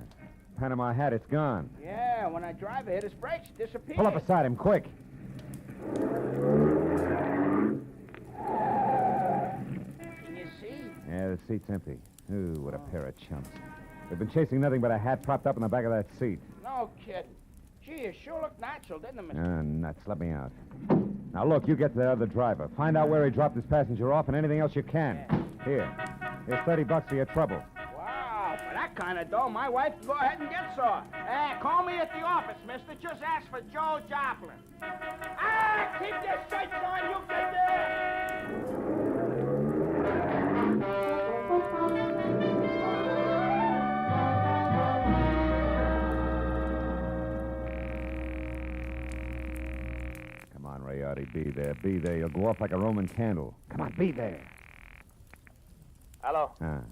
Panama hat, it's gone. Yeah, when I drive it, his brakes disappear. Pull up beside him, quick. Can you see? Yeah, the seat's empty. Ooh, what a pair of chumps. They've been chasing nothing but a hat propped up in the back of that seat. No kidding. Gee, it sure looked natural, didn't it, mister? Nuts. Let me out. Now, look, you get to the other driver. Find out where he dropped his passenger off and anything else you can. Yeah. Here's $30 for your trouble. Wow, for that kind of dough, my wife can go ahead and get some. Call me at the office, mister. Just ask for Joe Joplin. Keep your sights on, you get there! Come on, Rayardi, be there. Be there. You'll go off like a Roman candle. Come on, be there. Hello. Ah.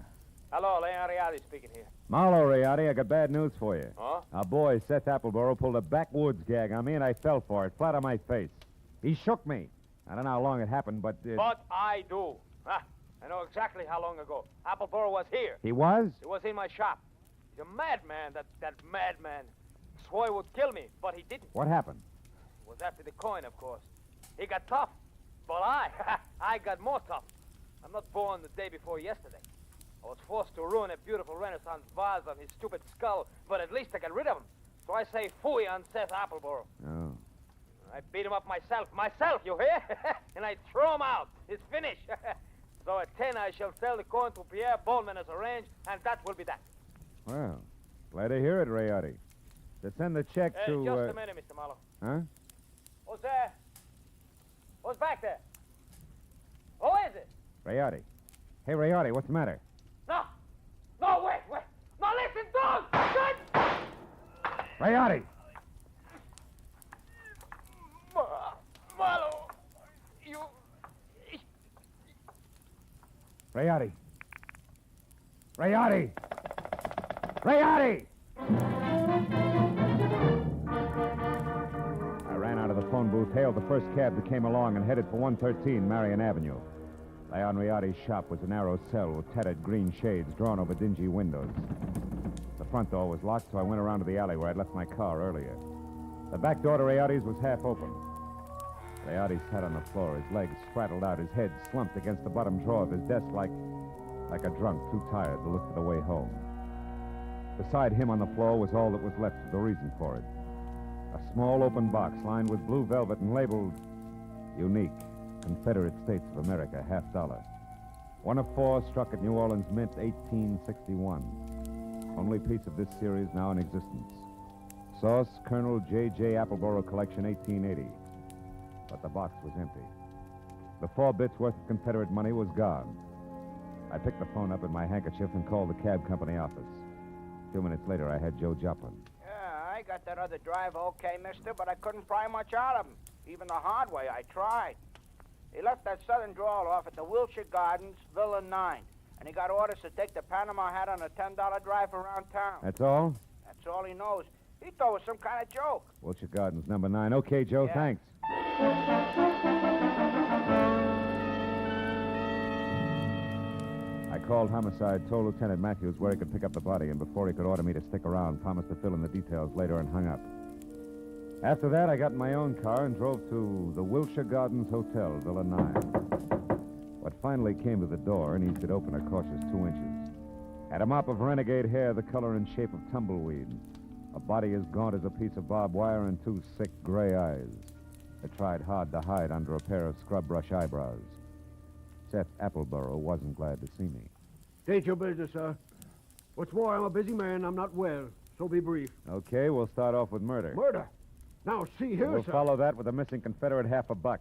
Hello, Leon Rialdi speaking here. Marlowe, Rayardi, I got bad news for you. Huh? Our boy, Seth Appleboro, pulled a backwoods gag on me, and I fell for it, flat on my face. He shook me. I don't know how long it happened, but... But I do. I know exactly how long ago. Appleboro was here. He was? He was in my shop. He's a madman, that madman. Swore he would kill me, but he didn't. What happened? It was after the coin, of course. He got tough. But I got more tough. I'm not born the day before yesterday. I was forced to ruin a beautiful Renaissance vase on his stupid skull, but at least I got rid of him. So I say phooey on Seth Appleboro. Oh. I beat him up myself, you hear? And I throw him out. It's finished. So at 10 I shall sell the coin to Pierre Bowman as arranged, and that will be that. Well, glad to hear it, Rayardi. To send the check to... Just a minute, Mr. Marlowe. Huh? Who's there? Who's back there? Who is it? Rayardi. Hey, Rayardi, what's the matter? No, wait. No, listen, dog! Good! Rayardi! Marlowe, you... Rayardi! Rayardi! Rayardi! I ran out of the phone booth, hailed the first cab that came along, and headed for 113 Marion Avenue. Leon Rayardi's shop was a narrow cell with tattered green shades drawn over dingy windows. The front door was locked, so I went around to the alley where I'd left my car earlier. The back door to Rayardi's was half open. Coyote sat on the floor, his legs spraddled out, his head slumped against the bottom drawer of his desk like a drunk too tired to look for the way home. Beside him on the floor was all that was left of the reason for it. A small open box lined with blue velvet and labeled Unique, Confederate States of America, $50. One of 4 struck at New Orleans Mint, 1861. Only piece of this series now in existence. Source, Colonel J.J. Appleboro Collection, 1880. But the box was empty. The 4 bits worth of Confederate money was gone. I picked the phone up in my handkerchief and called the cab company office. 2 minutes later, I had Joe Joplin. Yeah, I got that other driver okay, mister, but I couldn't pry much out of him. Even the hard way, I tried. He left that southern drawl off at the Wilshire Gardens, Villa 9. And he got orders to take the Panama hat on a $10 drive around town. That's all? That's all he knows. He thought it was some kind of joke. Wilshire Gardens, number 9. Okay, Joe, Yeah. thanks. I called Homicide, told Lieutenant Matthews where he could pick up the body, and before he could order me to stick around, promised to fill in the details later and hung up. After that, I got in my own car and drove to the Wilshire Gardens Hotel, Villa 9. What finally came to the door needed to open a cautious 2 inches. Had a mop of renegade hair the color and shape of tumbleweed, a body as gaunt as a piece of barbed wire, and 2 sick gray eyes that tried hard to hide under a pair of scrub brush eyebrows. Seth Appleboro wasn't glad to see me. State your business, sir. What's more, I'm a busy man. I'm not well, so be brief. Okay, we'll start off with murder. Murder? Now, see here, We'll sir. follow that with a missing Confederate $50.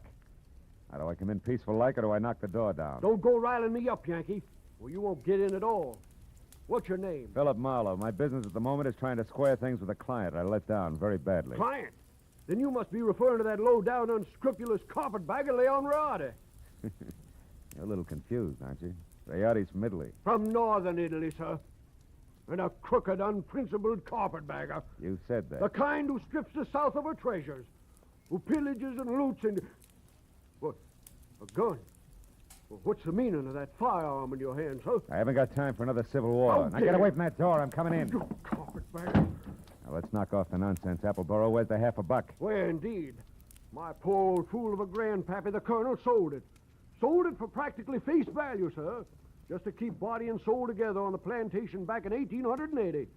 Now, do I come in peaceful like, or do I knock the door down? Don't go riling me up, Yankee, or you won't get in at all. What's your name? Philip Marlowe. My business at the moment is trying to square things with a client I let down very badly. Client? Then you must be referring to that low-down, unscrupulous carpetbagger, Leon Rade. You're a little confused, aren't you? Rayardi's from Italy. From northern Italy, sir. And a crooked, unprincipled carpetbagger. You said that. The kind who strips the South of her treasures, who pillages and loots and... What? A gun? Well, what's the meaning of that firearm in your hand, sir? I haven't got time for another civil war. How Now dare get away you. from that door. I'm coming in. You carpetbagger. Now let's knock off the nonsense, Appleboro. Where's the $50? Where, indeed? My poor old fool of a grandpappy, the colonel, sold it. Sold it for practically face value, sir. Just to keep body and soul together on the plantation back in 1880.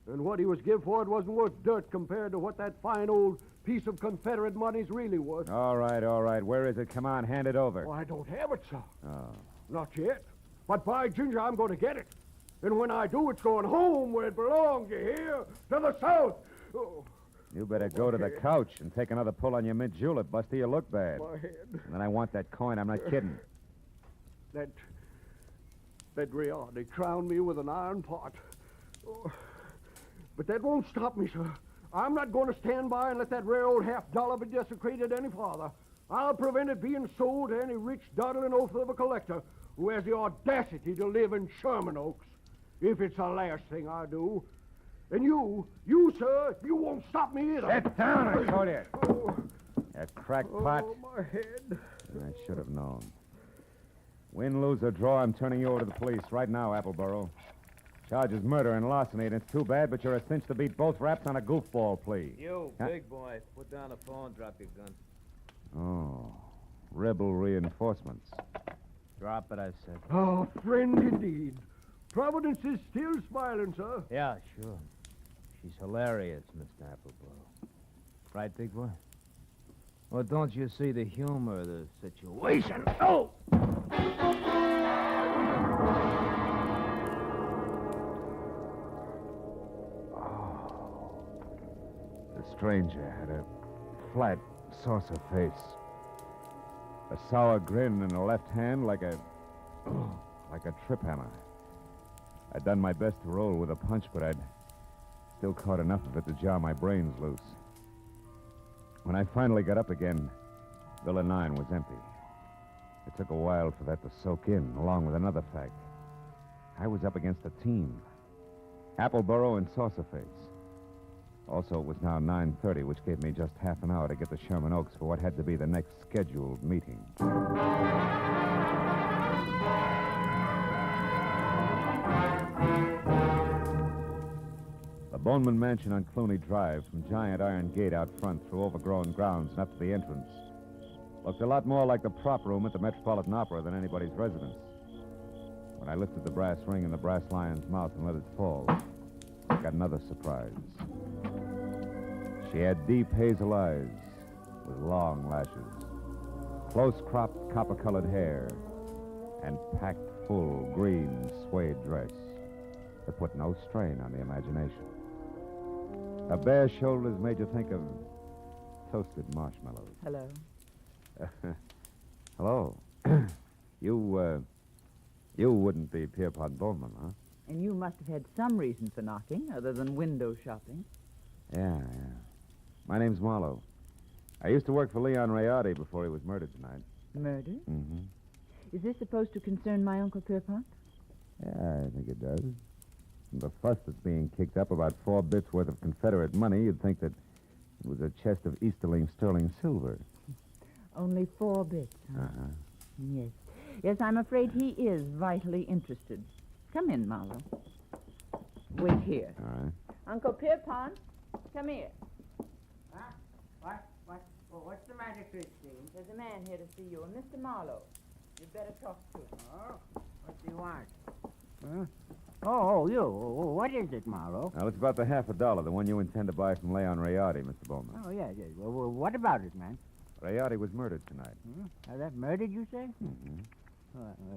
And what he was give for it wasn't worth dirt compared to what that fine old piece of Confederate money's really worth. All right. Where is it? Come on, hand it over. Oh, I don't have it, sir. Oh. Not yet. But by ginger, I'm going to get it. And when I do, it's going home where it belongs, you hear? To the South. Oh, You better go to the couch and take another pull on your mint julep, Busty. You look bad. my head. And then I want that coin. I'm not kidding. That Rayardi crowned me with an iron pot. Oh, but that won't stop me, sir. I'm not going to stand by and let that rare old $50 be desecrated any farther. I'll prevent it being sold to any rich, dawdling oaf of a collector who has the audacity to live in Sherman Oaks, if it's the last thing I do. And you, sir, you won't stop me either. Sit down, I told you. Oh, That crackpot. oh, my head. I should have known. Win, lose, or draw, I'm turning you over to the police right now, Appleboro. Charges murder and larceny, and it's too bad, but you're a cinch to beat both raps on a goofball plea. You, Huh? big boy, put down the phone, drop your gun. Oh, rebel reinforcements. Drop it, I said. Oh, friend indeed. Providence is still smiling, sir. Yeah, sure. She's hilarious, Mr. Appleboro. Right, big boy? Well, don't you see the humor of the situation? Oh! The stranger had a flat, saucer face. A sour grin in the left hand like a trip hammer. I'd done my best to roll with a punch, but I'd still caught enough of it to jar my brains loose. When I finally got up again, Villa 9 was empty. It took a while for that to soak in, along with another fact. I was up against a team. Appleboro and Saucerface. Also, it was now 9:30, which gave me just half an hour to get to Sherman Oaks for what had to be the next scheduled meeting. The Boneman Mansion on Clooney Drive, from giant iron gate out front through overgrown grounds and up to the entrance. Looked a lot more like the prop room at the Metropolitan Opera than anybody's residence. When I lifted the brass ring in the brass lion's mouth and let it fall, I got another surprise. She had deep hazel eyes with long lashes, close-cropped copper-colored hair, and packed full green suede dress that put no strain on the imagination. Her bare shoulders made you think of toasted marshmallows. Hello. Hello. You wouldn't be Pierpont Bowman, huh? And you must have had some reason for knocking, other than window shopping. Yeah. My name's Marlowe. I used to work for Leon Rayardi before he was murdered tonight. Murder? Mm-hmm. Is this supposed to concern my Uncle Pierpont? Yeah, I think it does. From the fuss that's being kicked up about 4 bits worth of Confederate money, you'd think that it was a chest of Easterling sterling silver. Only 4 bits, huh? Uh-huh. Yes. Yes, I'm afraid he is vitally interested. Come in, Marlowe. Wait here. All right. Uncle Pierpont, come here. Huh? What's the matter, Christine? There's a man here to see you, a Mr. Marlowe. You'd better talk to him. Oh, what do you want? Huh? Oh, you. What is it, Marlowe? Now, it's about the $50, the one you intend to buy from Leon Rayardi, Mr. Bowman. Oh, yeah. Well, what about it, man? Rayardi was murdered tonight. Now, that murdered, you say? Mm-hmm.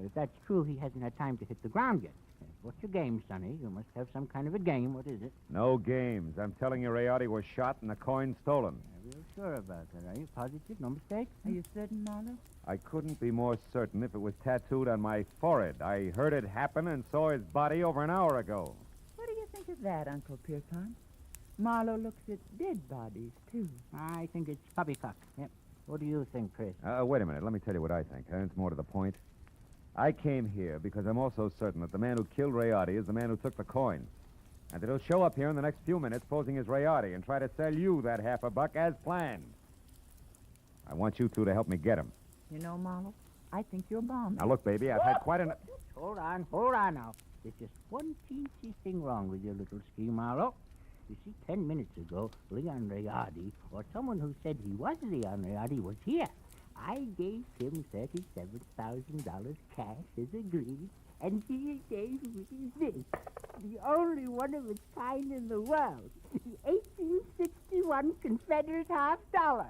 If that's true, he hasn't had time to hit the ground yet. What's your game, Sonny? You must have some kind of a game. What is it? No games. I'm telling you, Rayardi was shot and the coin stolen. Are you sure about that? Are you positive? No mistake? Are you certain, Marlowe? I couldn't be more certain if it was tattooed on my forehead. I heard it happen and saw his body over an hour ago. What do you think of that, Uncle Pierpont? Marlowe looks at dead bodies, too. I think it's poppycock. Yep. What do you think, Chris? Wait a minute. Let me tell you what I think. It's more to the point. I came here because I'm also certain that the man who killed Rayardi is the man who took the coin. And that he'll show up here in the next few minutes posing as Rayardi and try to sell you that $50 as planned. I want you two to help me get him. You know, Marlowe, I think you're bombed. Now, look, baby, I've had quite enough... Hold on now. There's just one teensy thing wrong with your little scheme, Marlowe. You see, 10 minutes ago, Leon Rayardi, or someone who said he was Leon Rayardi, was here. I gave him $37,000 cash as agreed, and he gave me this, the only one of its kind in the world, the 1861 Confederate $50.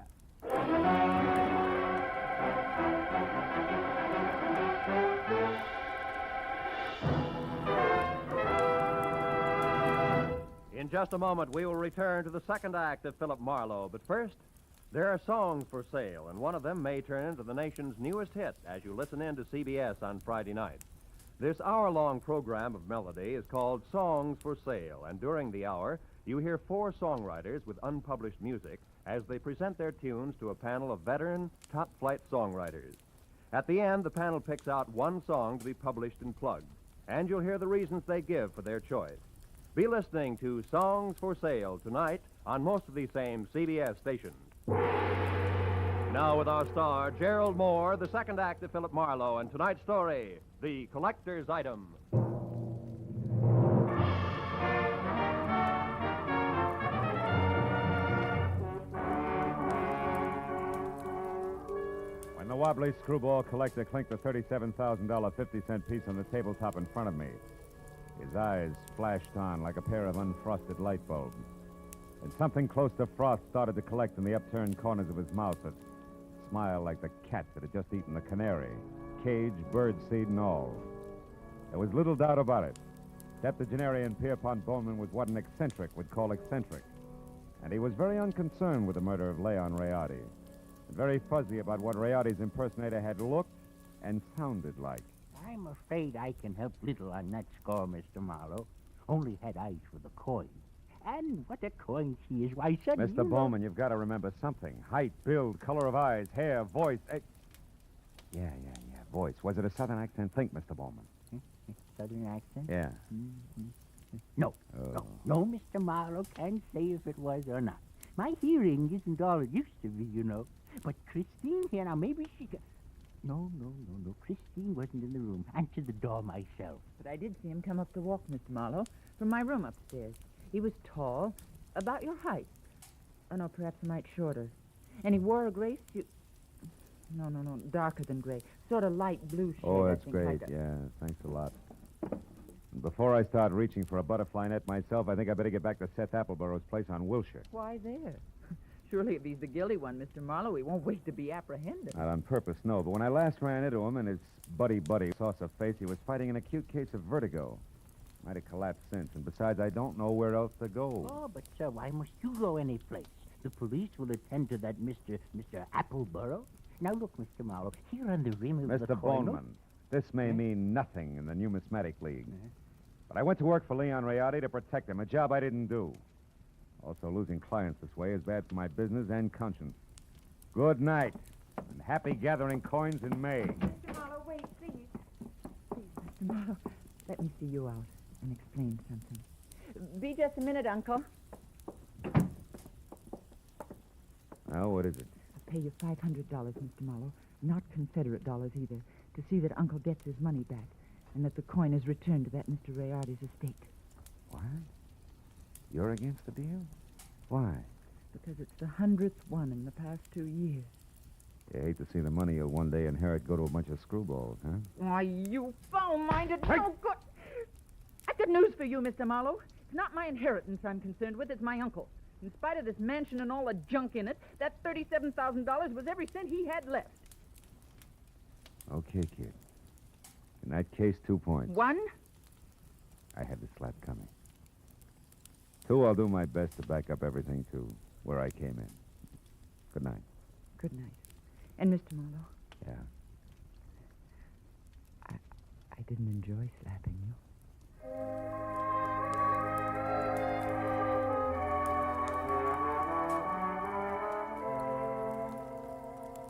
In just a moment, we will return to the second act of Philip Marlowe. But first, there are songs for sale, and one of them may turn into the nation's newest hit as you listen in to CBS on Friday night. This hour-long program of melody is called Songs for Sale, and during the hour, you hear 4 songwriters with unpublished music as they present their tunes to a panel of veteran, top-flight songwriters. At the end, the panel picks out one song to be published and plugged, and you'll hear the reasons they give for their choice. Be listening to Songs for Sale tonight on most of these same CBS stations. Now with our star, Gerald Moore, the second act of Philip Marlowe, and tonight's story, The Collector's Item. When the wobbly screwball collector clinked the $37,000 50-cent piece on the tabletop in front of me, his eyes flashed on like a pair of unfrosted light bulbs. And something close to frost started to collect in the upturned corners of his mouth that smiled like the cat that had just eaten the canary, cage, birdseed, and all. There was little doubt about it. Septuagenarian Pierpont Bowman was what an eccentric would call eccentric. And he was very unconcerned with the murder of Leon Rayardi, and very fuzzy about what Rayardi's impersonator had looked and sounded like. I'm afraid I can help little on that score, Mr. Marlowe. Only had eyes for the coin. And what a coin she is. Why, son, Mr. Bowman, you've got to remember something. Height, build, color of eyes, hair, voice. Yeah, voice. Was it a southern accent? Think, Mr. Bowman. Southern accent? Yeah. No, no, Mr. Marlowe can't say if it was or not. My hearing isn't all it used to be, you know. But Christine here, now maybe she could... No. Christine wasn't in the room. Answered the door myself. But I did see him come up the walk, Mr. Marlowe, from my room upstairs. He was tall, about your height. Oh, no, perhaps a mite shorter. And he wore a gray suit. No, darker than gray. Sort of light blue shade. Oh, I that's think, great. like Yeah, thanks a lot. Before I start reaching for a butterfly net myself, I think I better get back to Seth Appleborough's place on Wilshire. Why there? Surely if he's the guilty one, Mr. Marlowe, he won't wait to be apprehended. Not on purpose, no. But when I last ran into him and his buddy, Saucer Face, he was fighting an acute case of vertigo. Might have collapsed since. And besides, I don't know where else to go. Oh, but, sir, why must you go any place? The police will attend to that Mr. Appleborough. Now, look, Mr. Marlowe, here on the rim of the Mr. coin... Boneman, this may mean nothing in the Numismatic League. But I went to work for Leon Rayardi to protect him, a job I didn't do. Also, losing clients this way is bad for my business and conscience. Good night, and happy gathering coins in May. Mr. Marlowe, wait, please. Please, Mr. Marlowe, let me see you out and explain something. Be just a minute, Uncle. Now, what is it? I'll pay you $500, Mr. Marlowe, not Confederate dollars either, to see that Uncle gets his money back and that the coin is returned to that Mr. Rayardi's estate. What? You're against the deal? Why? Because it's the 100th one in the past 2 years. You hate to see the money you'll one day inherit go to a bunch of screwballs, huh? Why, you foul-minded, no good... I've got news for you, Mr. Marlowe. It's not my inheritance I'm concerned with, it's my uncle. In spite of this mansion and all the junk in it, that $37,000 was every cent he had left. Okay, kid. In that case, 2 points. 1? I had the slap coming. 2, I'll do my best to back up everything to where I came in. Good night. Good night. And Mr. Marlowe? Yeah. I didn't enjoy slapping you.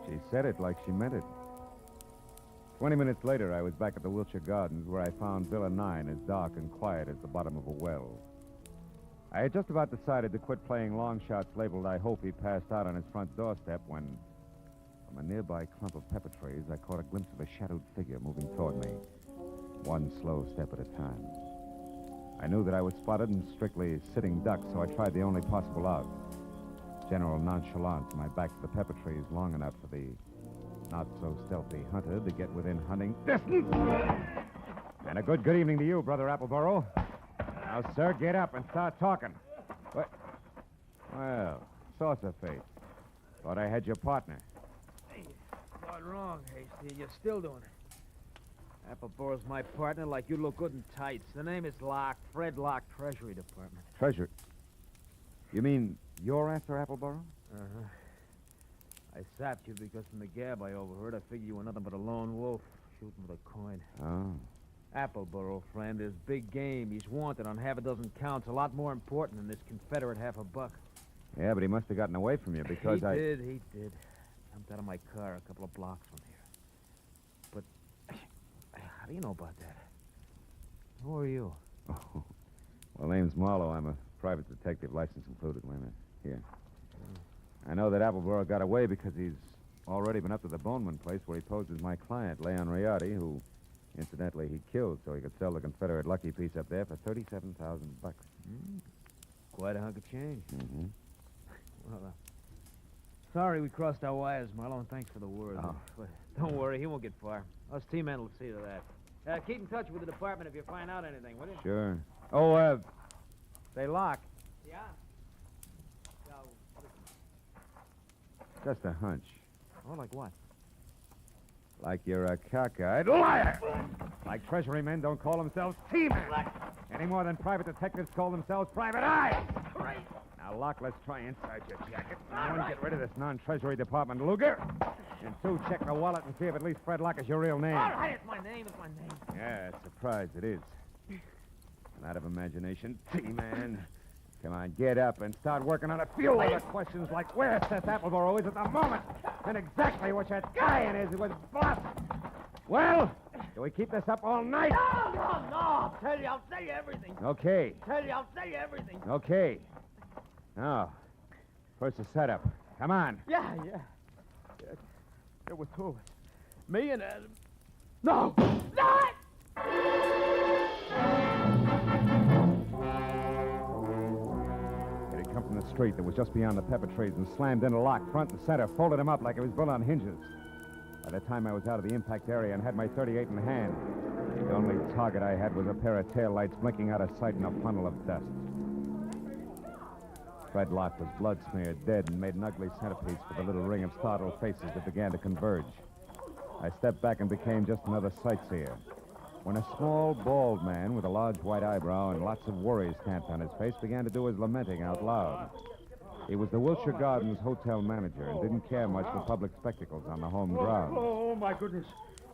She said it like she meant it. 20 minutes later, I was back at the Wilshire Gardens where I found Villa 9 as dark and quiet as the bottom of a well. I had just about decided to quit playing long shots labeled I Hope He Passed Out on his front doorstep when, from a nearby clump of pepper trees, I caught a glimpse of a shadowed figure moving toward me, one slow step at a time. I knew that I was spotted and strictly sitting duck, so I tried the only possible out. General nonchalance, my back to the pepper trees long enough for the not-so-stealthy hunter to get within hunting distance. And a good evening to you, Brother Appleborough. Now, sir, get up and start talking. What? Well, Saucer Face. Thought I had your partner. Hey, not wrong, Hasty. You're still doing it. Appleborough's my partner, like you look good in tights. The name is Locke, Fred Locke, Treasury Department. Treasure? You mean you're after Appleborough? Uh-huh. I sapped you because from the gab I overheard, I figured you were nothing but a lone wolf shooting with a coin. Oh. Appleborough, friend, is big game. He's wanted on half a dozen counts, a lot more important than this Confederate $50. Yeah, but he must have gotten away from you because He I... did. Jumped out of my car a couple of blocks from here. But how do you know about that? Who are you? Oh. Well, name's Marlowe. I'm a private detective, license included. Wait a minute. Here. I know that Appleborough got away because he's already been up to the Boneman place where he posed as my client, Leon Rayardi, who, incidentally, he killed so he could sell the Confederate lucky piece up there for $37,000. Quite a hunk of change. Mm-hmm. Well, sorry we crossed our wires, Marlowe, and thanks for the word. Oh. But don't worry, he won't get far. Us T-men will see to that. Keep in touch with the department if you find out anything, will you? Sure. Oh, say, Locke. Yeah? Just a hunch. Oh, like what? Like you're a cockeyed liar. Like Treasury men don't call themselves T-men. Any more than private detectives call themselves private eyes. Now, Locke, let's try inside your jacket. And one, get rid of this non-Treasury Department Luger. And 2, check the wallet and see if at least Fred Locke is your real name. All right, it's my name. Yeah, surprised it is. And out of imagination, T-man. Come on, get up and start working on a few other questions like where Seth Appleborough is at the moment and exactly what that guy in is with Bluff. Well, do we keep this up all night? No. I'll tell you everything. Okay. I'll tell you everything. Okay. Now, first the setup. Come on. Yeah. There were 2 of us. Me and Adam. No! It had come from the street that was just beyond the pepper trees and slammed into Locke front and center, folded him up like it was built on hinges. By the time I was out of the impact area and had my .38 in hand, the only target I had was a pair of taillights blinking out of sight in a funnel of dust. Fred Locke was blood-smeared, dead, and made an ugly centerpiece for the little ring of startled faces that began to converge. I stepped back and became just another sightseer, when a small, bald man with a large white eyebrow and lots of worry stamped on his face began to do his lamenting out loud. He was the Wilshire Gardens hotel manager and didn't care much for public spectacles on the home grounds. Oh, my goodness.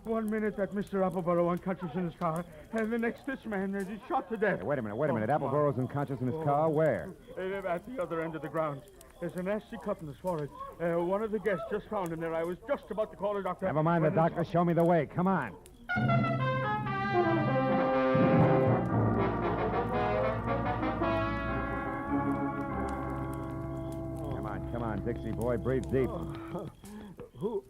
1 minute that Mr. Appleboro unconscious in his car, and the next this man is shot to death. Hey, wait a minute. Appleboro's unconscious in his car? Where? At the other end of the grounds. There's a nasty cut in his forehead. One of the guests just found him there. I was just about to call a doctor. Never mind the doctor. Show me the way. Come on. Come on, Dixie boy. Breathe deep. Who?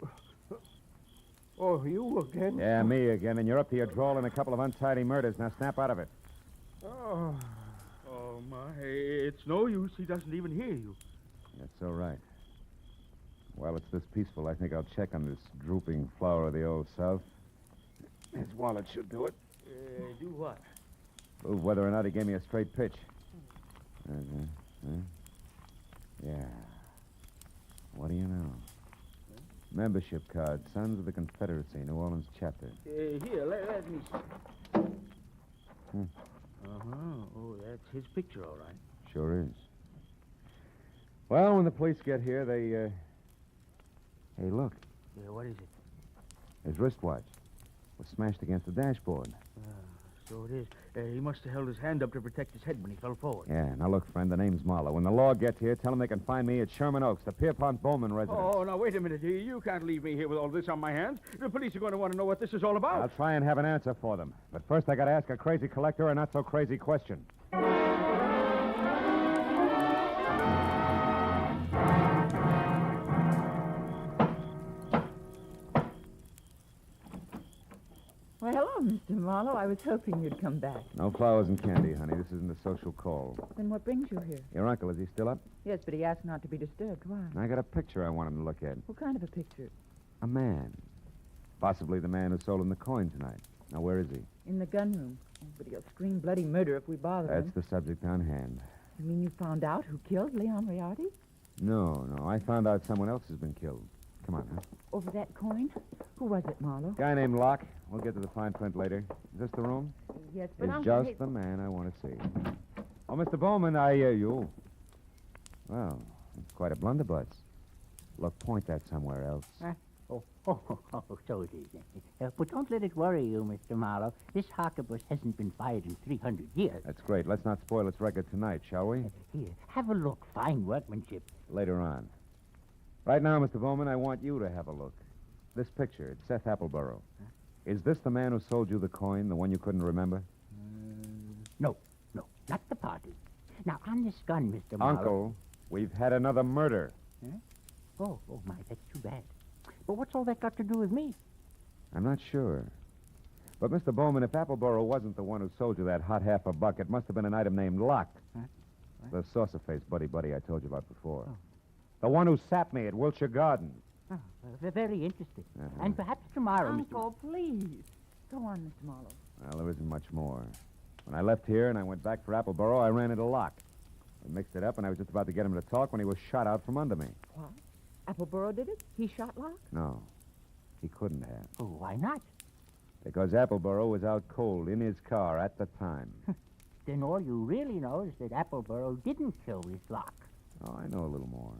Oh, you again? Yeah, me again. And you're up to your drawl in a couple of untidy murders. Now snap out of it. Oh, my. It's no use. He doesn't even hear you. That's so right. While it's this peaceful, I think I'll check on this drooping flower of the Old South. His wallet should do it. Do what? Prove whether or not he gave me a straight pitch. Yeah. What do you know? Membership card, Sons of the Confederacy, New Orleans chapter. Here, let me see. Hmm. Oh, that's his picture, all right. Sure is. Well, when the police get here, they, Hey, look. Yeah, what is it? His wristwatch was smashed against the dashboard. So it is. He must have held his hand up to protect his head when he fell forward. Yeah, now look, friend, the name's Marlowe. When the law gets here, tell them they can find me at Sherman Oaks, the Pierpont Bowman residence. Oh, now, wait a minute. You can't leave me here with all this on my hands. The police are going to want to know what this is all about. I'll try and have an answer for them. But first, I got to ask a crazy collector a not-so-crazy question. Well, hello, Mr. Marlowe. I was hoping you'd come back. No flowers and candy, honey. This isn't a social call. Then what brings you here? Your uncle, is he still up? Yes, but he asked not to be disturbed. Why? I got a picture I want him to look at. What kind of a picture? A man. Possibly the man who sold him the coin tonight. Now, where is he? In the gun room. Oh, but he'll scream bloody murder if we bother him. That's the subject on hand. You mean you found out who killed Leon Riardi? No. I found out someone else has been killed. Come on, huh? Over that coin? Who was it, Marlowe? Guy named Locke. We'll get to the fine print later. Is this the room? Yes, but He's Uncle... just the man I want to see. Oh, Mr. Bowman, you. Well, it's quite a blunderbuss. Look, point that somewhere else. So it is. But don't let it worry you, Mr. Marlowe. This harquebus hasn't been fired in 300 years. That's great. Let's not spoil its record tonight, shall we? Here, have a look. Fine workmanship. Later on. Right now, Mr. Bowman, I want you to have a look. This picture, it's Seth Appleboro. Huh? Is this the man who sold you the coin, the one you couldn't remember? No, not the party. Now, on this gun, Mr. Marlowe... Uncle, we've had another murder. Huh? Oh, my, that's too bad. But what's all that got to do with me? I'm not sure. But, Mr. Bowman, if Appleboro wasn't the one who sold you that hot half a buck, it must have been an item named Locke. Huh? The saucer-faced buddy I told you about before. Oh. The one who sapped me at Wilshire Gardens. Oh, very interesting. And perhaps tomorrow, Uncle, please. Go on, Mr. Marlowe. Well, there isn't much more. When I left here and I went back for Appleboro, I ran into Locke. We mixed it up, and I was just about to get him to talk when he was shot out from under me. What? Appleboro did it? He shot Locke? No. He couldn't have. Oh, why not? Because Appleboro was out cold in his car at the time. Then all you really know is that Appleboro didn't kill this Locke. Oh, I know a little more.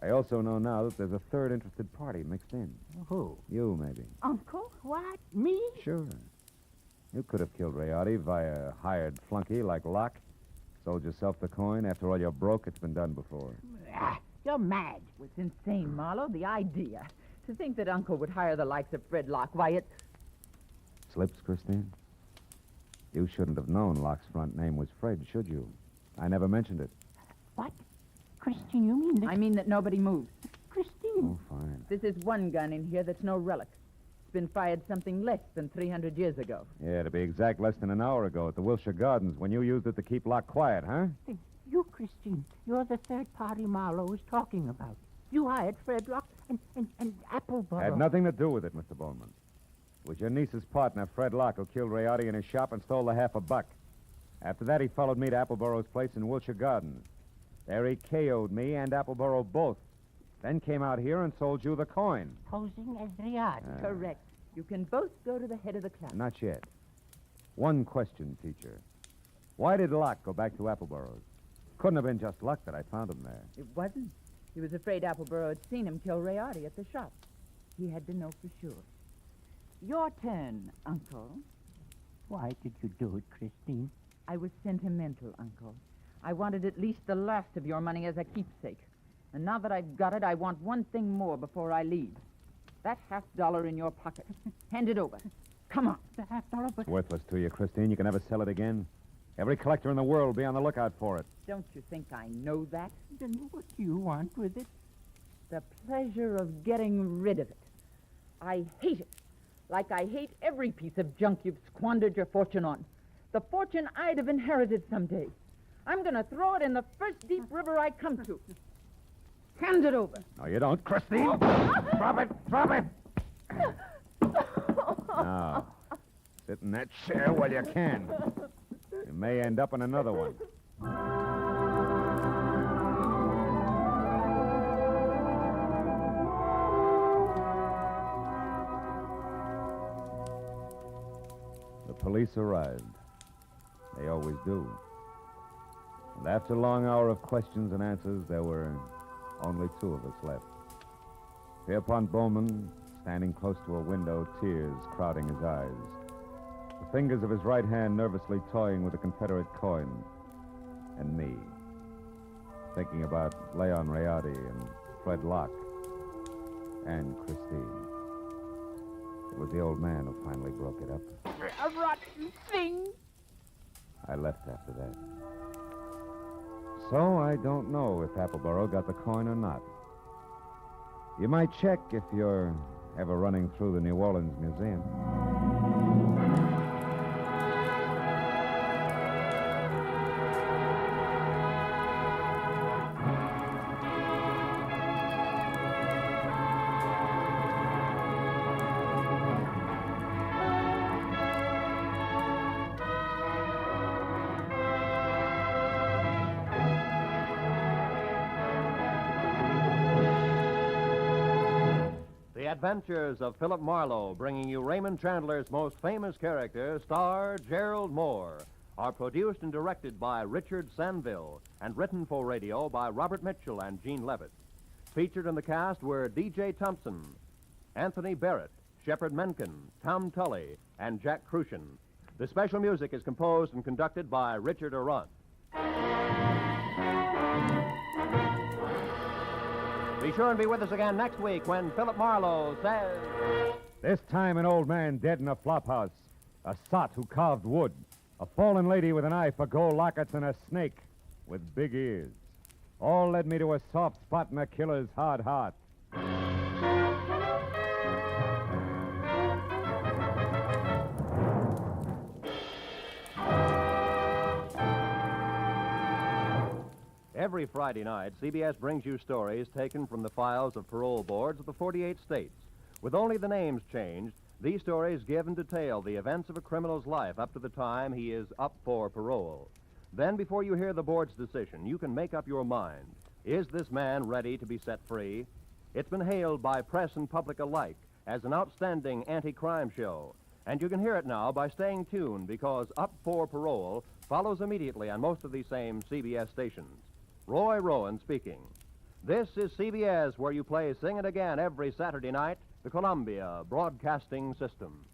I also know now that there's a third interested party mixed in. Who? You, maybe. Uncle? What? Me? Sure. You could have killed Riardi via a hired flunky like Locke. Sold yourself the coin. After all, you're broke. It's been done before. You're mad. It's insane, Marlowe. The idea. To think that Uncle would hire the likes of Fred Locke. Why, it... Slips, Christine? You shouldn't have known Locke's front name was Fred, should you? I never mentioned it. What? Christine, you mean that... I mean that nobody moves. Christine. Oh, fine. This is one gun in here that's no relic. It's been fired something less than 300 years ago. Yeah, to be exact, less than an hour ago at the Wilshire Gardens when you used it to keep Locke quiet, huh? You, Christine, you're the third party Marlowe was talking about. You hired Fred Locke And Appleboro. Had nothing to do with it, Mr. Bowman. It was your niece's partner, Fred Locke, who killed Rayardi in his shop and stole the $50. After that, he followed me to Appleboro's place in Wilshire Gardens. There he KO'd me and Appleboro both. Then came out here and sold you the coin. Posing as Rayardi. Correct. You can both go to the head of the class. Not yet. One question, teacher. Why did Locke go back to Appleboro's? Couldn't have been just luck that I found him there. It wasn't. He was afraid Appleboro had seen him kill Rayardi at the shop. He had to know for sure. Your turn, Uncle. Why did you do it, Christine? I was sentimental, Uncle. I wanted at least the last of your money as a keepsake. And now that I've got it, I want one thing more before I leave. That $50 in your pocket. Hand it over. Come on. The $50, but... It's worthless to you, Christine. You can never sell it again. Every collector in the world will be on the lookout for it. Don't you think I know that? Then what do you want with it? The pleasure of getting rid of it. I hate it. Like I hate every piece of junk you've squandered your fortune on. The fortune I'd have inherited someday. I'm going to throw it in the first deep river I come to. Hand it over. No, you don't, Christine. Drop it. Drop it. Now, sit in that chair while you can. You may end up in another one. The police arrived. They always do. And after a long hour of questions and answers, there were only two of us left. Pierpont Bowman, standing close to a window, tears crowding his eyes. The fingers of his right hand nervously toying with the Confederate coin. And me, thinking about Leon Rayardi and Fred Locke and Christine. It was the old man who finally broke it up. A rotten thing. I left after that. So I don't know if Appleboro got the coin or not. You might check if you're ever running through the New Orleans Museum. The Adventures of Philip Marlowe, bringing you Raymond Chandler's most famous character, star Gerald Moore, are produced and directed by Richard Sanville and written for radio by Robert Mitchell and Gene Levitt. Featured in the cast were D.J. Thompson, Anthony Barrett, Shepard Menken, Tom Tully, and Jack Crucian. The special music is composed and conducted by Richard Arant. Be sure and be with us again next week when Philip Marlowe says... This time an old man dead in a flophouse, a sot who carved wood, a fallen lady with an eye for gold lockets, and a snake with big ears. All led me to a soft spot in a killer's hard heart. Every Friday night, CBS brings you stories taken from the files of parole boards of the 48 states. With only the names changed, these stories give and detail the events of a criminal's life up to the time he is up for parole. Then, before you hear the board's decision, you can make up your mind. Is this man ready to be set free? It's been hailed by press and public alike as an outstanding anti-crime show. And you can hear it now by staying tuned, because Up for Parole follows immediately on most of these same CBS stations. Roy Rowan speaking. This is CBS, where you play Sing It Again every Saturday night, the Columbia Broadcasting System.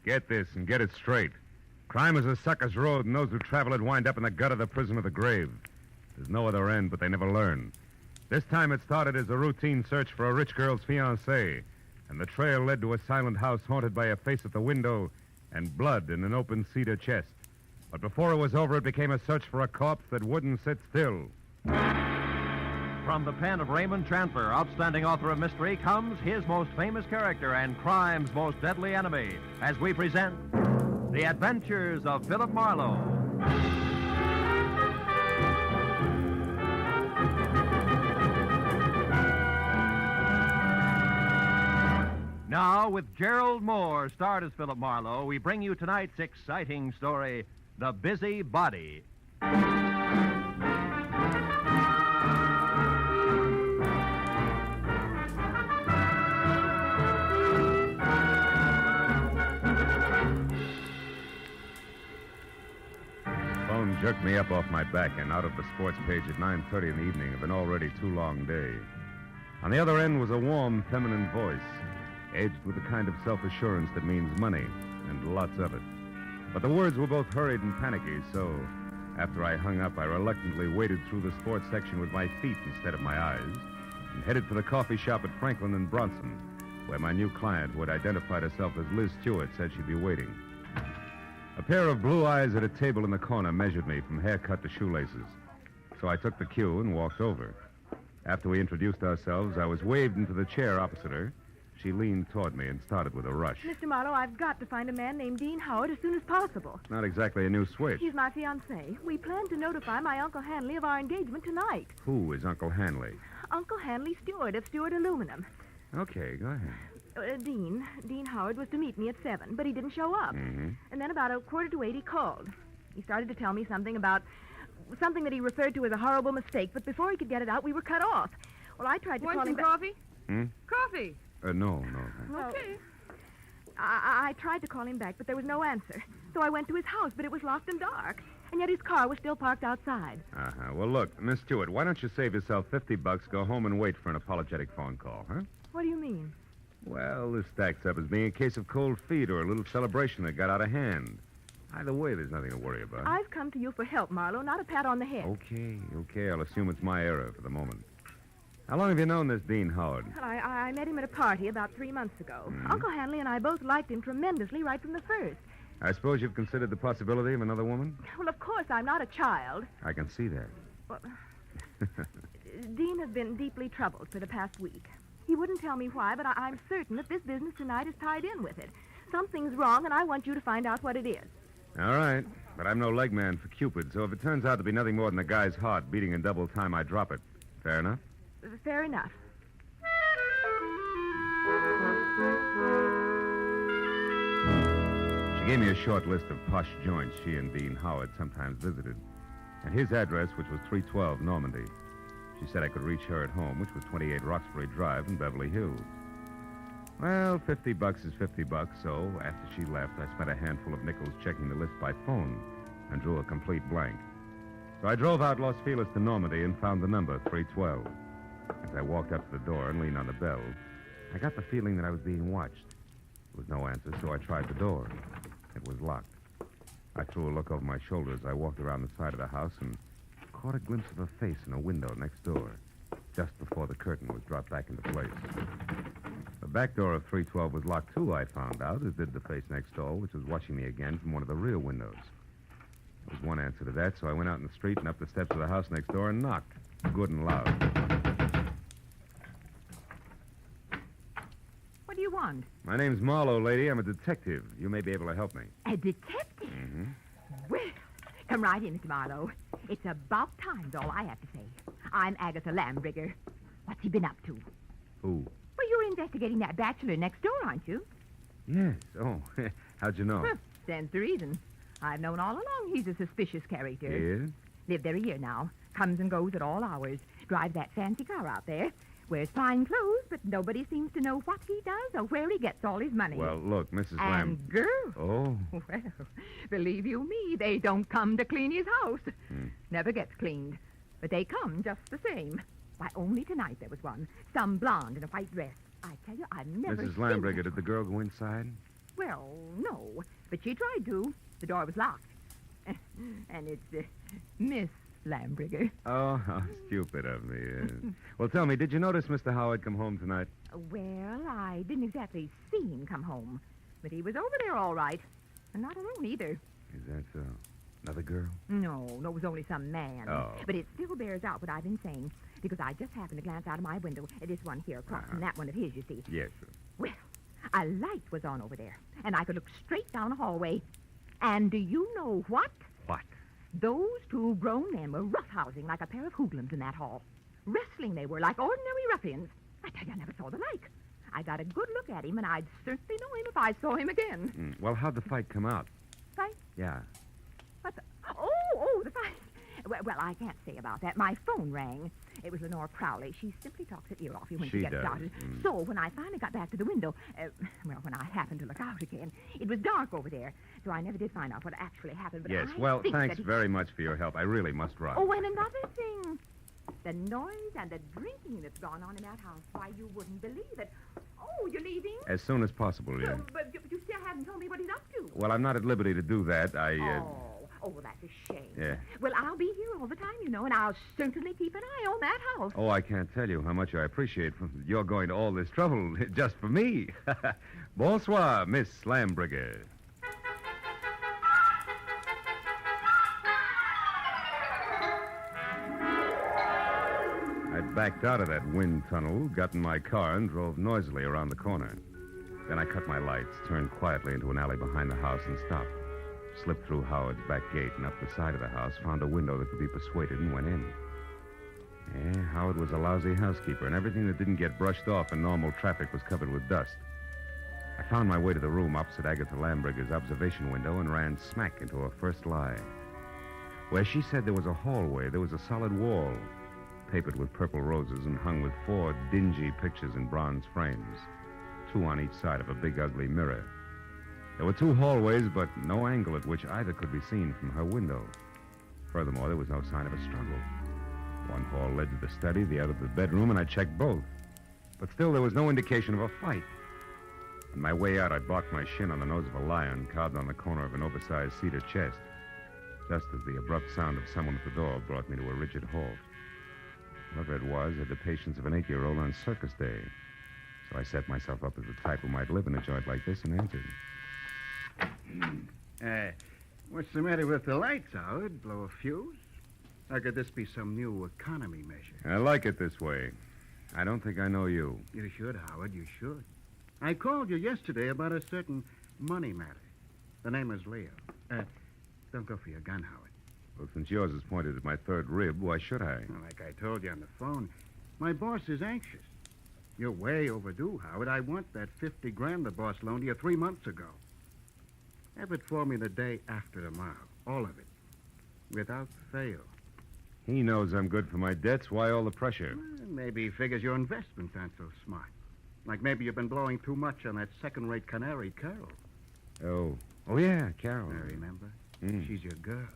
Get this and get it straight. Crime is a sucker's road, and those who travel it wind up in the gut of the prison of the grave. There's no other end, but they never learn. This time it started as a routine search for a rich girl's fiancé, and the trail led to a silent house haunted by a face at the window and blood in an open cedar chest. But before it was over, it became a search for a corpse that wouldn't sit still. From the pen of Raymond Chandler, outstanding author of mystery, comes his most famous character and crime's most deadly enemy, as we present The Adventures of Philip Marlowe. Now, with Gerald Moore, starred as Philip Marlowe, we bring you tonight's exciting story, The Busy Body. Phone jerked me up off my back and out of the sports page at 9:30 in the evening of an already too long day. On the other end was a warm, feminine voice, edged with the kind of self-assurance that means money, and lots of it. But the words were both hurried and panicky, so after I hung up, I reluctantly waded through the sports section with my feet instead of my eyes and headed for the coffee shop at Franklin and Bronson, where my new client, who had identified herself as Liz Stewart, said she'd be waiting. A pair of blue eyes at a table in the corner measured me from haircut to shoelaces, so I took the cue and walked over. After we introduced ourselves, I was waved into the chair opposite her. She leaned toward me and started with a rush. Mr. Marlowe, I've got to find a man named Dean Howard as soon as possible. Not exactly a new switch. He's my fiancé. We plan to notify my Uncle Hanley of our engagement tonight. Who is Uncle Hanley? Uncle Hanley Stewart of Stewart Aluminum. Okay, go ahead. Dean Howard was to meet me at 7, but he didn't show up. Mm-hmm. And then about 7:45 he called. He started to tell me something that he referred to as a horrible mistake, but before he could get it out, we were cut off. Well, I tried to Want call him some coffee? Coffee. No. Okay. I tried to call him back, but there was no answer. So I went to his house, but it was locked and dark. And yet his car was still parked outside. Uh-huh. Well, look, Miss Stewart, why don't you save yourself $50, go home and wait for an apologetic phone call, huh? What do you mean? Well, this stacks up as being a case of cold feet or a little celebration that got out of hand. Either way, there's nothing to worry about. I've come to you for help, Marlowe, not a pat on the head. Okay. I'll assume it's my error for the moment. How long have you known this Dean Howard? Well, I met him at a party about 3 months ago. Mm-hmm. Uncle Hanley and I both liked him tremendously right from the first. I suppose you've considered the possibility of another woman? Well, of course, I'm not a child. I can see that. Well, Dean has been deeply troubled for the past week. He wouldn't tell me why, but I'm certain that this business tonight is tied in with it. Something's wrong, and I want you to find out what it is. All right, but I'm no leg man for Cupid, so if it turns out to be nothing more than a guy's heart beating in double time, I drop it. Fair enough? Fair enough. She gave me a short list of posh joints she and Dean Howard sometimes visited, and his address, which was 312 Normandy. She said I could reach her at home, which was 28 Roxbury Drive in Beverly Hills. Well, $50 is $50, so after she left, I spent a handful of nickels checking the list by phone and drew a complete blank. So I drove out Los Feliz to Normandy and found the number, 312. As I walked up to the door and leaned on the bell, I got the feeling that I was being watched. There was no answer, so I tried the door. It was locked. I threw a look over my shoulder as I walked around the side of the house and caught a glimpse of a face in a window next door, just before the curtain was dropped back into place. The back door of 312 was locked, too, I found out, as did the face next door, which was watching me again from one of the rear windows. There was one answer to that, so I went out in the street and up the steps of the house next door and knocked, good and loud. What do you want? My name's Marlowe, lady. I'm a detective. You may be able to help me. A detective? Mm-hmm. Well, come right in, Mr. Marlowe. It's about time's all I have to say. I'm Agatha Lambrigger. What's he been up to? Who? Well, you're investigating that bachelor next door, aren't you? Yes. Oh, how'd you know? Stands to reason. I've known all along he's a suspicious character. Yes? Lived there a year now. Comes and goes at all hours. Drives that fancy car out there. Wears fine clothes, but nobody seems to know what he does or where he gets all his money. Well, look, Mrs. And Lamb... girls. Oh. Well, believe you me, they don't come to clean his house. Hmm. Never gets cleaned. But they come just the same. Why, only tonight there was one. Some blonde in a white dress. I tell you, I've never Mrs. seen Lambrigger, did the girl go inside? Well, no, but she tried to. The door was locked. And it's Miss Lambriger. Oh, how stupid of me. Well, tell me, did you notice Mr. Howard come home tonight? Well, I didn't exactly see him come home, but he was over there all right. And not alone either. Is that so? Another girl? No, it was only some man. Oh. But it still bears out what I've been saying, because I just happened to glance out of my window at this one here across from that one of his, you see. Yes, sir. Well, a light was on over there, and I could look straight down the hallway. And do you know what? What? Those two grown men were roughhousing like a pair of hoodlums in that hall. Wrestling they were, like ordinary ruffians. I tell you, I never saw the like. I got a good look at him, and I'd certainly know him if I saw him again. Well, how'd the fight come out? Fight? Yeah. What the... Oh, the fight. Well, I can't say about that. My phone rang. It was Lenore Crowley. She simply talks her ear off you when she gets does. started. So when I finally got back to the window, when I happened to look out again, it was dark over there. So I never did find out what actually happened. But Yes, I well, think thanks that very much for your help. I really must run. Oh, and another thing. The noise and the drinking that's gone on in that house. Why, you wouldn't believe it. Oh, you're leaving? As soon as possible, yeah. But you still haven't told me what he's up to. Well, I'm not at liberty to do that. Oh, well, that's a shame. Yeah. Well, I'll be here all the time, you know, and I'll certainly keep an eye on that house. Oh, I can't tell you how much I appreciate your going to all this trouble just for me. Bonsoir, Miss Lambriger. I backed out of that wind tunnel, got in my car, and drove noisily around the corner. Then I cut my lights, turned quietly into an alley behind the house, and stopped. Slipped through Howard's back gate and up the side of the house, found a window that could be persuaded, and went in. Yeah, Howard was a lousy housekeeper, and everything that didn't get brushed off in normal traffic was covered with dust. I found my way to the room opposite Agatha Lambriger's observation window and ran smack into her first lie. Where she said there was a hallway, there was a solid wall, papered with purple roses and hung with 4 dingy pictures in bronze frames, 2 on each side of a big, ugly mirror. There were 2 hallways, but no angle at which either could be seen from her window. Furthermore, there was no sign of a struggle. One hall led to the study, the other to the bedroom, and I checked both. But still, there was no indication of a fight. On my way out, I barked my shin on the nose of a lion carved on the corner of an oversized cedar chest, just as the abrupt sound of someone at the door brought me to a rigid halt. Whoever it was had the patience of an 8-year-old on circus day. So I set myself up as the type who might live in a joint like this and answered. What's the matter with the lights, Howard? Blow a fuse? Or could this be some new economy measure? I like it this way. I don't think I know you. You should, Howard, you should. I called you yesterday about a certain money matter. The name is Leo. Don't go for your gun, Howard. Well, since yours is pointed at my third rib, why should I? Well, like I told you on the phone, my boss is anxious. You're way overdue, Howard. I want that $50,000 the boss loaned you 3 months ago. Have it for me the day after tomorrow. All of it. Without fail. He knows I'm good for my debts. Why all the pressure? Well, maybe he figures your investments aren't so smart. Like maybe you've been blowing too much on that second-rate canary, Carol. Oh, yeah, Carol. I remember. She's your girl.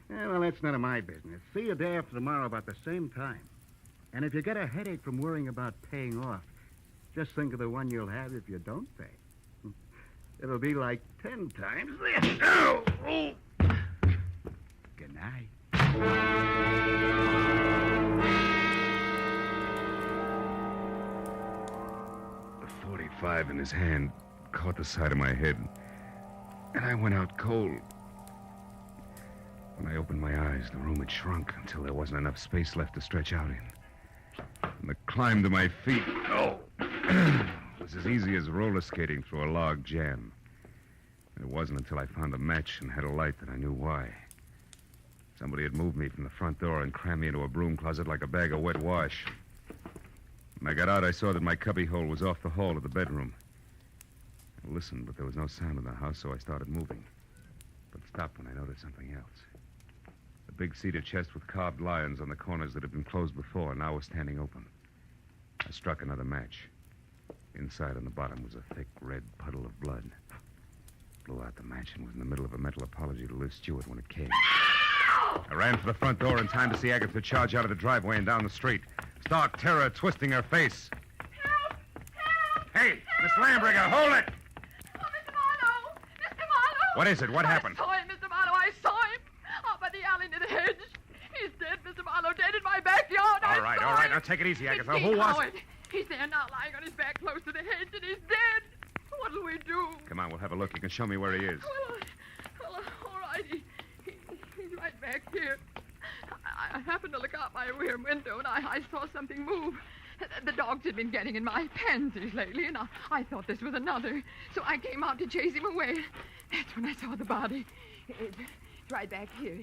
Yeah, well, that's none of my business. See you day after tomorrow about the same time. And if you get a headache from worrying about paying off, just think of the one you'll have if you don't pay. It'll be like 10 times this. Oh! Good night. The .45 in his hand caught the side of my head, and I went out cold. When I opened my eyes, the room had shrunk until there wasn't enough space left to stretch out in. And the climb to my feet, was as easy as roller skating through a log jam. And it wasn't until I found a match and had a light that I knew why. Somebody had moved me from the front door and crammed me into a broom closet like a bag of wet wash. When I got out, I saw that my cubbyhole was off the hall of the bedroom. I listened, but there was no sound in the house, so I started moving. But stopped when I noticed something else. The big cedar chest with carved lions on the corners that had been closed before now was standing open. I struck another match. Inside on the bottom was a thick red puddle of blood. Blew out the match and was in the middle of a mental apology to Liz Stewart when it came. I ran for the front door in time to see Agatha charge out of the driveway and down the street. Stark terror twisting her face. Help! Help! Hey, Miss Lambriger, hold it! Oh, Mr. What is it? What happened? I saw him, Mr. Marlowe. I saw him. Up by the alley near the hedge. He's dead, Mr. Marlowe. Dead in my backyard. All right. Now take it easy, Agatha. Who was it? He's there now, lying on his back close to the hedge, and he's dead. What'll we do? Come on, we'll have a look. You can show me where he is. Well, all right. He's right back here. I happened to look out my rear window, and I saw something move. The dogs had been getting in my pansies lately, and I thought this was another. So I came out to chase him away. That's when I saw the body. It's right back here.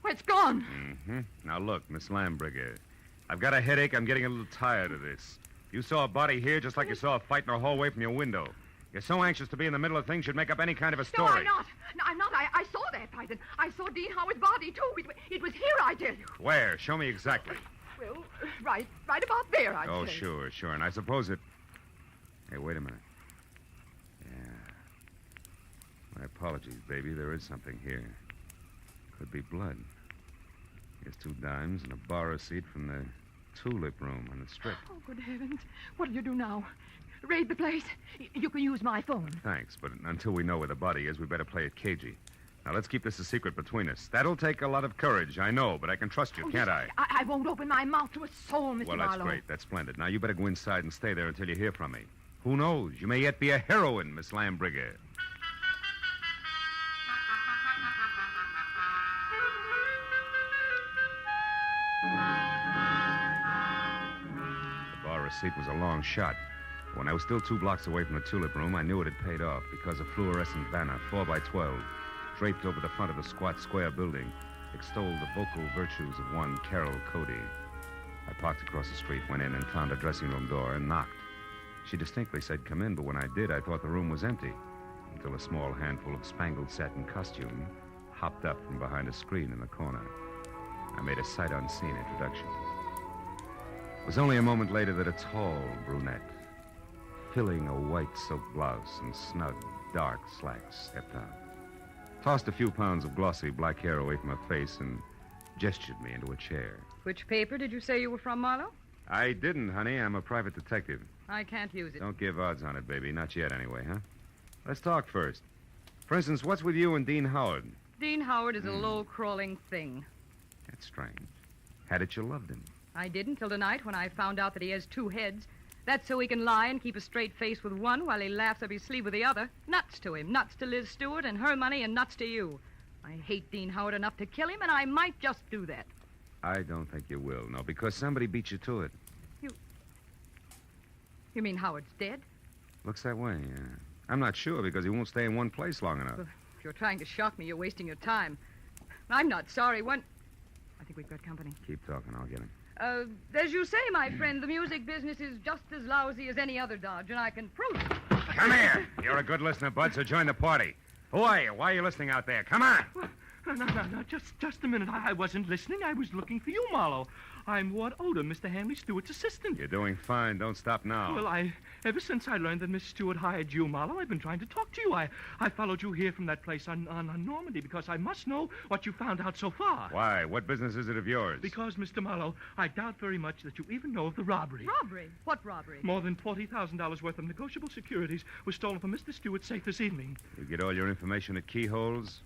It's gone. Mm-hmm. Now, look, Miss Lambriger, I've got a headache. I'm getting a little tired of this. You saw a body here just like you saw a fight in a hallway from your window. You're so anxious to be in the middle of things, you'd make up any kind of a story. No, I'm not. No, I'm not. I saw that fight, and I saw Dean Howard's body, too. It was here, I tell you. Where? Show me exactly. Well, right about there, I'd Oh, say. sure. And I suppose it... Hey, wait a minute. Yeah. My apologies, baby. There is something here. Could be blood. Here's 2 dimes and a bar receipt from the tulip room on the strip. Oh, good heavens. What'll you do now? Raid the place? You can use my phone. Thanks, but until we know where the body is, we better play it cagey. Now, let's keep this a secret between us. That'll take a lot of courage, I know, but I can trust you, can't I? I won't open my mouth to a soul, Mr. Well, Marlowe. that's great. That's splendid. Now, you better go inside and stay there until you hear from me. Who knows? You may yet be a heroine, Miss Lambriger. The bar receipt was a long shot. When I was still 2 blocks away from the tulip room, I knew it had paid off because a fluorescent banner, 4 by 12, draped over the front of the squat square building, extolled the vocal virtues of one Carol Cody. I parked across the street, went in and found a dressing room door and knocked. She distinctly said, "Come in," but when I did, I thought the room was empty, until a small handful of spangled satin costume hopped up from behind a screen in the corner. I made a sight unseen introduction. It was only a moment later that a tall brunette, filling a white silk blouse and snug, dark slacks, stepped out, tossed a few pounds of glossy black hair away from her face, and gestured me into a chair. Which paper did you say you were from, Marlowe? I didn't, honey. I'm a private detective. I can't use it. Don't give odds on it, baby. Not yet, anyway, huh? Let's talk first. For instance, what's with you and Dean Howard? Dean Howard is a low-crawling thing. That's strange. Had it you loved him? I did until tonight when I found out that he has 2 heads. That's so he can lie and keep a straight face with one while he laughs up his sleeve with the other. Nuts to him. Nuts to Liz Stewart and her money, and nuts to you. I hate Dean Howard enough to kill him, and I might just do that. I don't think you will, no, because somebody beat you to it. You mean Howard's dead? Looks that way, yeah. I'm not sure because he won't stay in one place long enough. Well, if you're trying to shock me, you're wasting your time. I'm not sorry. I think we've got company. Keep talking. I'll get him. As you say, my friend, the music business is just as lousy as any other dodge, and I can prove it. Come here. You're a good listener, Bud, so join the party. Who are you? Why are you listening out there? Come on. No. Just a minute. I wasn't listening. I was looking for you, Marlowe. I'm Ward Odom, Mr. Hanley Stewart's assistant. You're doing fine. Don't stop now. Well, ever since I learned that Miss Stewart hired you, Marlowe, I've been trying to talk to you. I followed you here from that place on Normandy because I must know what you found out so far. Why? What business is it of yours? Because, Mr. Marlowe, I doubt very much that you even know of the robbery. Robbery? What robbery? More than $40,000 worth of negotiable securities was stolen from Mr. Stewart's safe this evening. You get all your information at keyholes?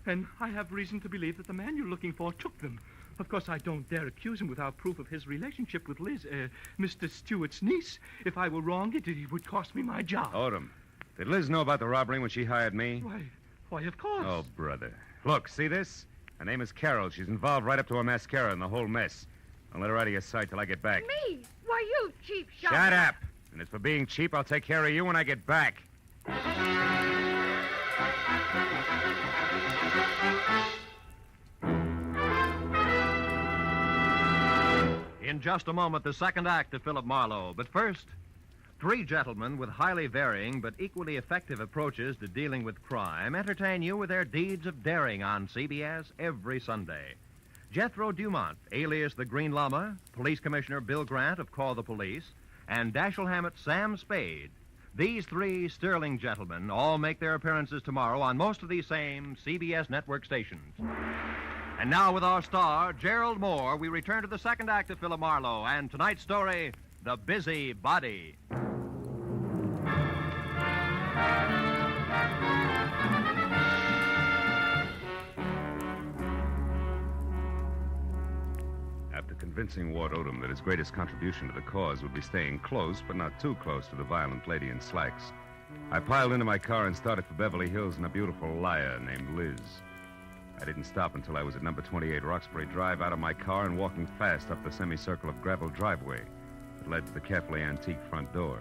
And I have reason to believe that the man you're looking for took them. Of course, I don't dare accuse him without proof of his relationship with Liz, Mr. Stewart's niece. If I were wrong, it would cost me my job. Odom, did Liz know about the robbery when she hired me? Why, of course. Oh, brother. Look, see this? Her name is Carol. She's involved right up to her mascara in the whole mess. I'll let her out of your sight till I get back. Me? Why, you cheap shot. Shut up. And as for being cheap, I'll take care of you when I get back. In just a moment, the second act of Philip Marlowe. But first, 3 gentlemen with highly varying but equally effective approaches to dealing with crime entertain you with their deeds of daring on CBS every Sunday. Jethro Dumont, alias the Green Llama, Police Commissioner Bill Grant of Call the Police, and Dashiell Hammett's Sam Spade. These 3 sterling gentlemen all make their appearances tomorrow on most of these same CBS network stations. And now with our star, Gerald Moore, we return to the second act of Philip Marlowe and tonight's story, The Busy Body. After convincing Ward Odom that his greatest contribution to the cause would be staying close, but not too close to the violent lady in slacks, I piled into my car and started for Beverly Hills in a beautiful liar named Liz. I didn't stop until I was at number 28 Roxbury Drive, out of my car and walking fast up the semicircle of gravel driveway that led to the carefully antique front door.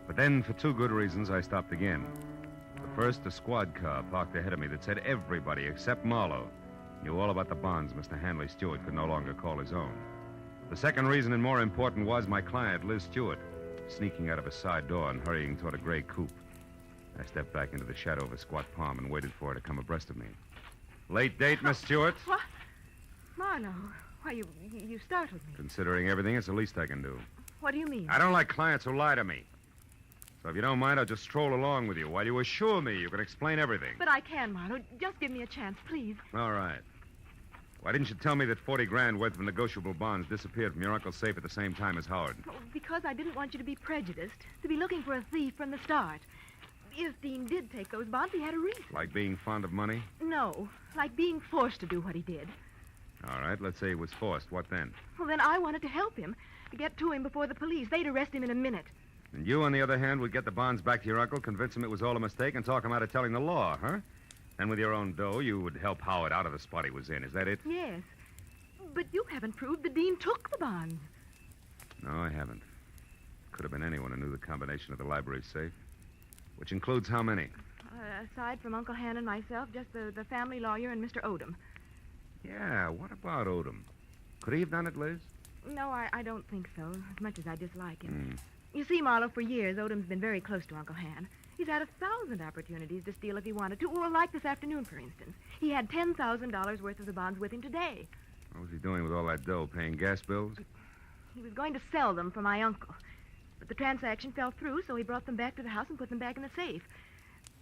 But then, for two good reasons, I stopped again. The first, a squad car parked ahead of me that said everybody except Marlowe knew all about the bonds Mr. Hanley Stewart could no longer call his own. The second reason, and more important, was my client, Liz Stewart, sneaking out of a side door and hurrying toward a gray coupe. I stepped back into the shadow of a squat palm and waited for her to come abreast of me. Late date, Miss Stewart? What? Marlowe, why, you startled me. Considering everything, it's the least I can do. What do you mean? I don't like clients who lie to me. So if you don't mind, I'll just stroll along with you while you assure me you can explain everything. But I can, Marlowe. Just give me a chance, please. All right. Why didn't you tell me that 40 grand worth of negotiable bonds disappeared from your uncle's safe at the same time as Howard? Oh, because I didn't want you to be prejudiced, to be looking for a thief from the start. If Dean did take those bonds, he had a reason. Like being fond of money? No, like being forced to do what he did. All right, let's say he was forced. What then? Well, then I wanted to help him, to get to him before the police. They'd arrest him in a minute. And you, on the other hand, would get the bonds back to your uncle, convince him it was all a mistake, and talk him out of telling the law, huh? And with your own dough, you would help Howard out of the spot he was in. Is that it? Yes. But you haven't proved the Dean took the bonds. No, I haven't. Could have been anyone who knew the combination of the library safe. Which includes how many? Aside from Uncle Han and myself, just the family lawyer and Mr. Odom. Yeah, what about Odom? Could he have done it, Liz? No, I don't think so, as much as I dislike him. You see, Marlowe, for years, Odom's been very close to Uncle Han. He's had 1,000 opportunities to steal if he wanted to. Well, like this afternoon, for instance. He had $10,000 worth of the bonds with him today. What was he doing with all that dough? Paying gas bills? He was going to sell them for my uncle. But the transaction fell through, so he brought them back to the house and put them back in the safe.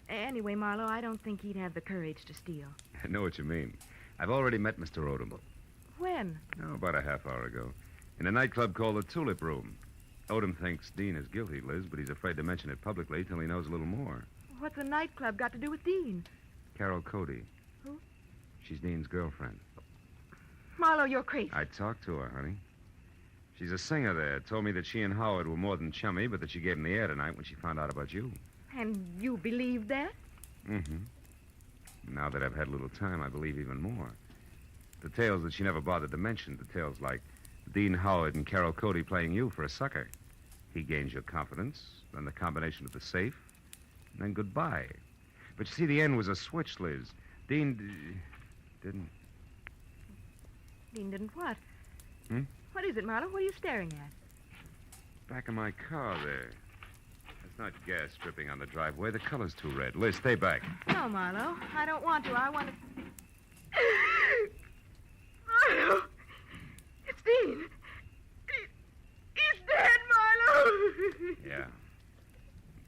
Anyway, Marlowe, I don't think he'd have the courage to steal. I know what you mean. I've already met Mr. Odom. When? Oh, about a half hour ago. In a nightclub called the Tulip Room. Odom thinks Dean is guilty, Liz, but he's afraid to mention it publicly till he knows a little more. What's a nightclub got to do with Dean? Carol Cody. Who? She's Dean's girlfriend. Marlowe, you're crazy. I talked to her, honey. She's a singer there. Told me that she and Howard were more than chummy, but that she gave him the air tonight when she found out about you. And you believe that? Now that I've had a little time, I believe even more. Details that she never bothered to mention. Details like Dean Howard and Carol Cody playing you for a sucker. He gains your confidence, then the combination of the safe, and then goodbye. But you see, the end was a switch, Liz. Dean didn't... Dean didn't what? Hmm? What is it, Marlowe? What are you staring at? Back of my car there. There's not gas dripping on the driveway. The color's too red. Liz, stay back. No, Marlowe. I don't want to. I want to... Marlowe! It's Dean. He's dead, Marlowe! Yeah.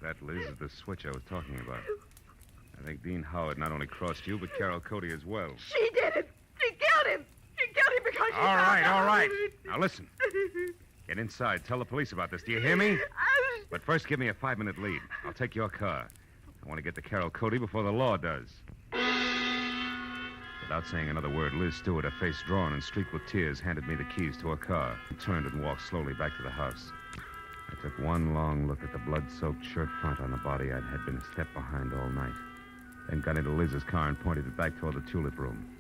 That, Liz, is the switch I was talking about. I think Dean Howard not only crossed you, but Carol Cody as well. She did it. She killed him. She killed him because she All found out. right. Now listen. Get inside. Tell the police about this. Do you hear me? But first, give me a 5-minute lead. I'll take your car. I want to get to Carol Cody before the law does. Without saying another word, Liz Stewart, her face drawn and streaked with tears, handed me the keys to her car and turned and walked slowly back to the house. I took one long look at the blood-soaked shirt front on the body I'd had been a step behind all night. Then got into Liz's car and pointed it back toward the Tulip Room.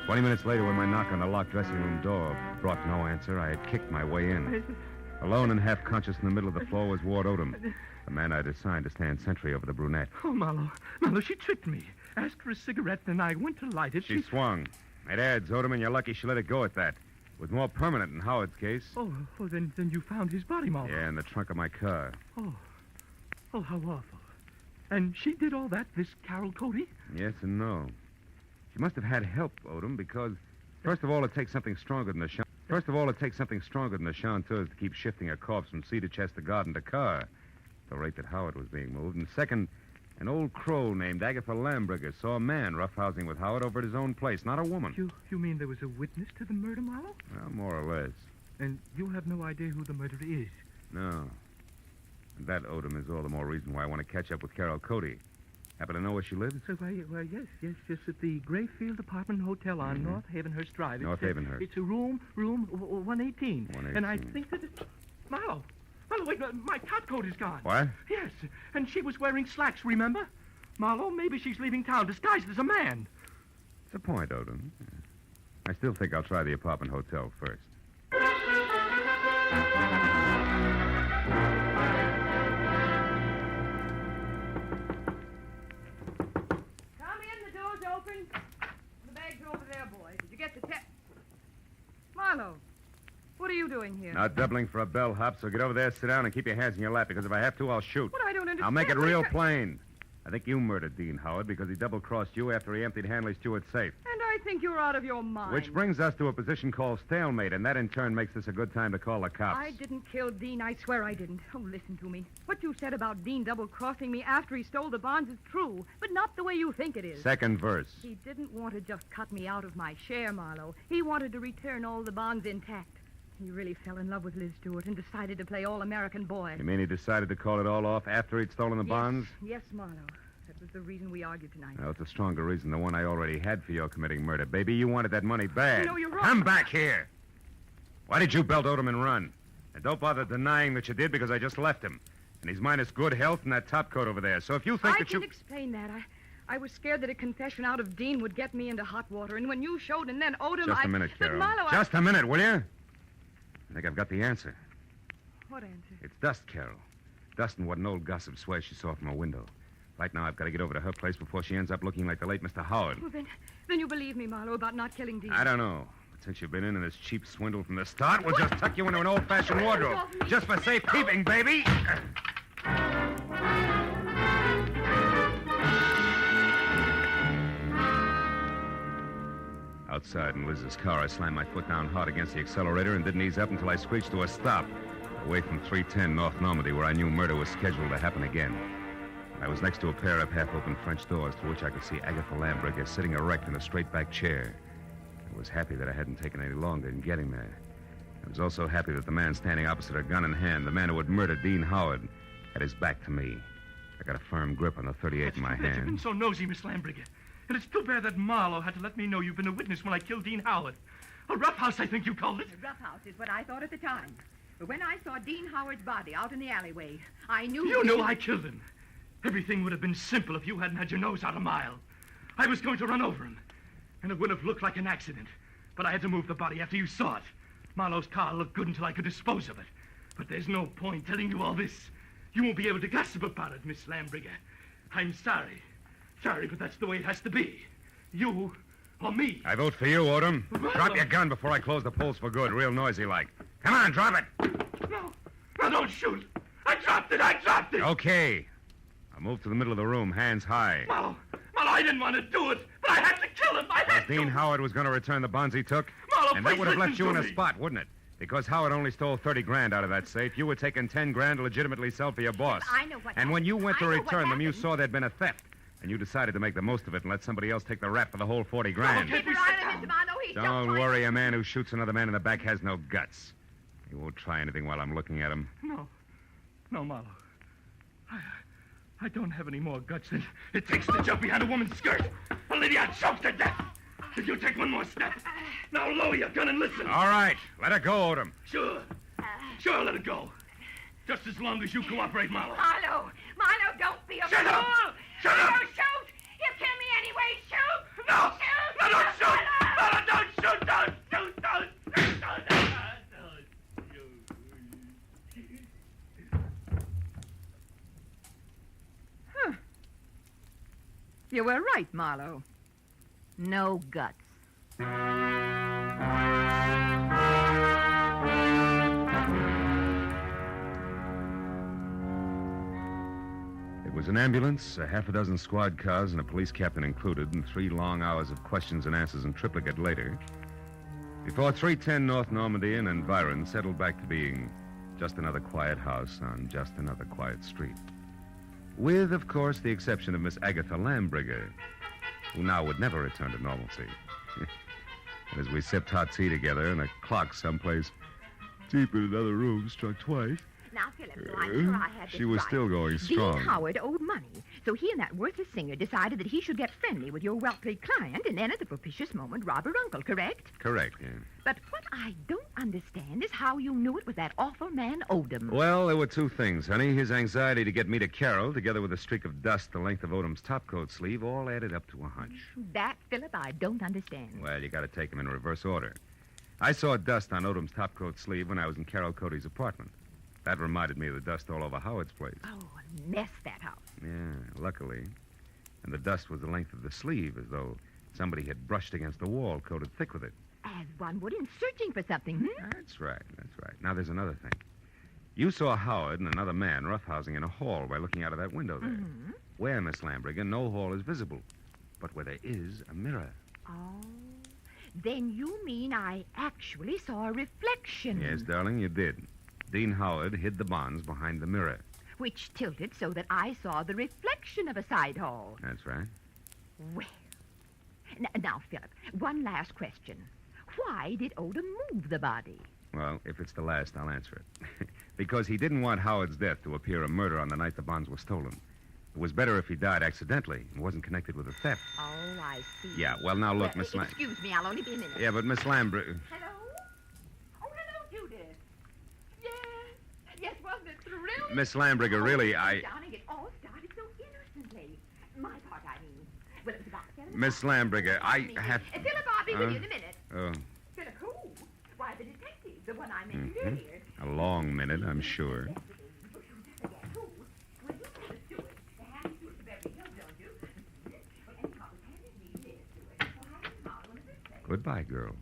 20 minutes later, when my knock on the locked dressing room door brought no answer, I had kicked my way in. Alone and half-conscious in the middle of the floor was Ward Odom, the man I'd assigned to stand sentry over the brunette. Oh, Marlowe, she tricked me. Asked for a cigarette, then I went to light it. She swung. It adds, Odom, and you're lucky she let it go at that. It was more permanent in Howard's case. Oh, then you found his body, Marlowe. Yeah, in the trunk of my car. Oh, how awful. And she did all that, this Carol Cody? Yes and no. She must have had help, Odom, because, first of all, it takes something stronger than a chanteuse to keep shifting a corpse from cedar chest to garden to car, at the rate that Howard was being moved. And second, an old crow named Agatha Lambriger saw a man roughhousing with Howard over at his own place, not a woman. You mean there was a witness to the murder, Marlowe? Well, more or less. And you have no idea who the murderer is? No. And that, Odom, is all the more reason why I want to catch up with Carol Cody. Happen to know where she lives? Well, yes, at the Grayfield Apartment Hotel on North Havenhurst Drive. North Havenhurst. It's a room 118. 118. And I think that it's... Marlowe, wait, my top coat is gone. What? Yes, and she was wearing slacks, remember? Marlowe, maybe she's leaving town disguised as a man. It's a point, Odom. I still think I'll try the apartment hotel first. Come in, the door's open. The bag's over there, boy. Did you get the tip? Marlowe, what are you doing here? Not doubling for a bellhop, so get over there, sit down, and keep your hands in your lap, because if I have to, I'll shoot. What? I don't understand. I'll make it real plain. I think you murdered Dean Howard because he double-crossed you after he emptied Hanley Stewart's safe. And I think you're out of your mind. Which brings us to a position called stalemate, and that in turn makes this a good time to call the cops. I didn't kill Dean. I swear I didn't. Oh, listen to me. What you said about Dean double-crossing me after he stole the bonds is true, but not the way you think it is. Second verse. He didn't want to just cut me out of my share, Marlowe. He wanted to return all the bonds intact. He really fell in love with Liz Stewart and decided to play all-American boy. You mean he decided to call it all off after he'd stolen the bonds? Yes, Marlowe. That was the reason we argued tonight. Well, it's a stronger reason than one I already had for your committing murder. Baby, you wanted that money bad. No, you're wrong. Come back here. Why did you belt Odom and run? And don't bother denying that you did, because I just left him. And he's minus good health and that top coat over there. So if you think I that you... can explain that. I was scared that a confession out of Dean would get me into hot water. And when you showed and then Odom, Just a minute, But Carol. Marlowe, Just a minute, will you? I think I've got the answer. What answer? It's dust, Carol. Dust and what an old gossip swears she saw from her window. Right now, I've got to get over to her place before she ends up looking like the late Mr. Howard. Well, then you believe me, Marlowe, about not killing Dean. I don't know. But since you've been in this cheap swindle from the start, we'll just tuck you into an old-fashioned wardrobe. Just for safekeeping, baby. Outside in Liz's car, I slammed my foot down hard against the accelerator and didn't ease up until I screeched to a stop, away from 310 North Normandy, where I knew murder was scheduled to happen again. I was next to a pair of half-open French doors through which I could see Agatha Lambricker sitting erect in a straight-back chair. I was happy that I hadn't taken any longer in getting there. I was also happy that the man standing opposite her, gun in hand, the man who had murdered Dean Howard, had his back to me. I got a firm grip on the .38 in my You've been hand. so nosy, Miss Lambricker. And it's too bad that Marlowe had to let me know you've been a witness when I killed Dean Howard. A roughhouse, I think you called it. A roughhouse is what I thought at the time. But when I saw Dean Howard's body out in the alleyway, I knew... You knew I killed him. Everything would have been simple if you hadn't had your nose out a mile. I was going to run over him, and it would have looked like an accident. But I had to move the body after you saw it. Marlowe's car looked good until I could dispose of it. But there's no point telling you all this. You won't be able to gossip about it, Miss Lambricker. I'm sorry. Sorry, but that's the way it has to be. You or me. I vote for you, Odom. Drop your gun before I close the polls for good, real noisy like. Come on, drop it. No, don't shoot. I dropped it. Okay. I'll move to the middle of the room, hands high. Marlowe, I didn't want to do it, but I had to kill him. Dean Howard was going to return the bonds he took. Marlowe, and that please would have left listen you in to a me. spot, wouldn't it? Because Howard only stole 30 grand out of that safe. You were taking 10 grand to legitimately sell for your boss. I know what And when you went to I know what return them, you happened. saw there'd been a theft. And you decided to make the most of it and let somebody else take the rap for the whole 40 grand. Keep your eye on him, Mr. Marlowe. He's Don't worry, a man who shoots another man in the back has no guts. He won't try anything while I'm looking at him. No, Marlowe. I don't have any more guts than it takes to jump behind a woman's skirt. I'll leave you choked to death. If you take one more step. Now lower your gun and listen. All right, let her go, Odom. Sure, let it go. Just as long as you cooperate, Marlowe. Marlowe, don't be a Shut fool. up! Shut up! Don't shoot. He'll kill me anyway. Shoot. No! Shoot. No, don't shoot! Marlowe. Marlowe, don't shoot! Don't shoot! You were right, Marlowe. No guts. It was an ambulance, a half a dozen squad cars, and a police captain included, and 3 long hours of questions and answers in triplicate later, before 310 North Normandy and environ settled back to being just another quiet house on just another quiet street. With, of course, the exception of Miss Agatha Lambricker, who now would never return to normalcy. And as we sipped hot tea together and a clock someplace deep in another room struck twice. Now, Philip, so I'm sure I had this She was right. still going strong. Dean Howard owed money, so he and that worthless singer decided that he should get friendly with your wealthy client and then at the propitious moment rob her uncle, correct? Correct, yeah. But what I don't understand is how you knew it was that awful man Odom. Well, there were two things, honey. His anxiety to get me to Carol, together with a streak of dust the length of Odom's topcoat sleeve, all added up to a hunch. That, Philip, I don't understand. Well, you got to take them in reverse order. I saw dust on Odom's topcoat sleeve when I was in Carol Cody's apartment. That reminded me of the dust all over Howard's place. Oh, a mess, that house. Yeah, luckily. And the dust was the length of the sleeve, as though somebody had brushed against the wall, coated thick with it. As one would in searching for something, That's right. Now, there's another thing. You saw Howard and another man roughhousing in a hall by looking out of that window there. Mm-hmm. Where, Miss Lambriger, no hall is visible, but where there is a mirror. Oh, then you mean I actually saw a reflection. Yes, darling, you did. Dean Howard hid the bonds behind the mirror. Which tilted so that I saw the reflection of a side hall. That's right. Well, now, Philip, one last question. Why did Odom move the body? Well, if it's the last, I'll answer it. Because he didn't want Howard's death to appear a murder on the night the bonds were stolen. It was better if he died accidentally and wasn't connected with a theft. Oh, I see. Yeah, well, now look, Miss Lam... Excuse me, I'll only be a minute. Yeah, but Miss Lambriger... Hello? Oh, hello, Judith. Yes. Yes, wasn't it thrilling? Miss Lambriger, really, I... Darling, it all started so innocently. My part, I mean. Well, it was about 7 Miss Lambriger, I have... Philip, I'll be with you in a minute. Oh, Philip, who? Why, the detective, the one I mentioned mhm. earlier. A long minute, I'm sure. Goodbye, girl.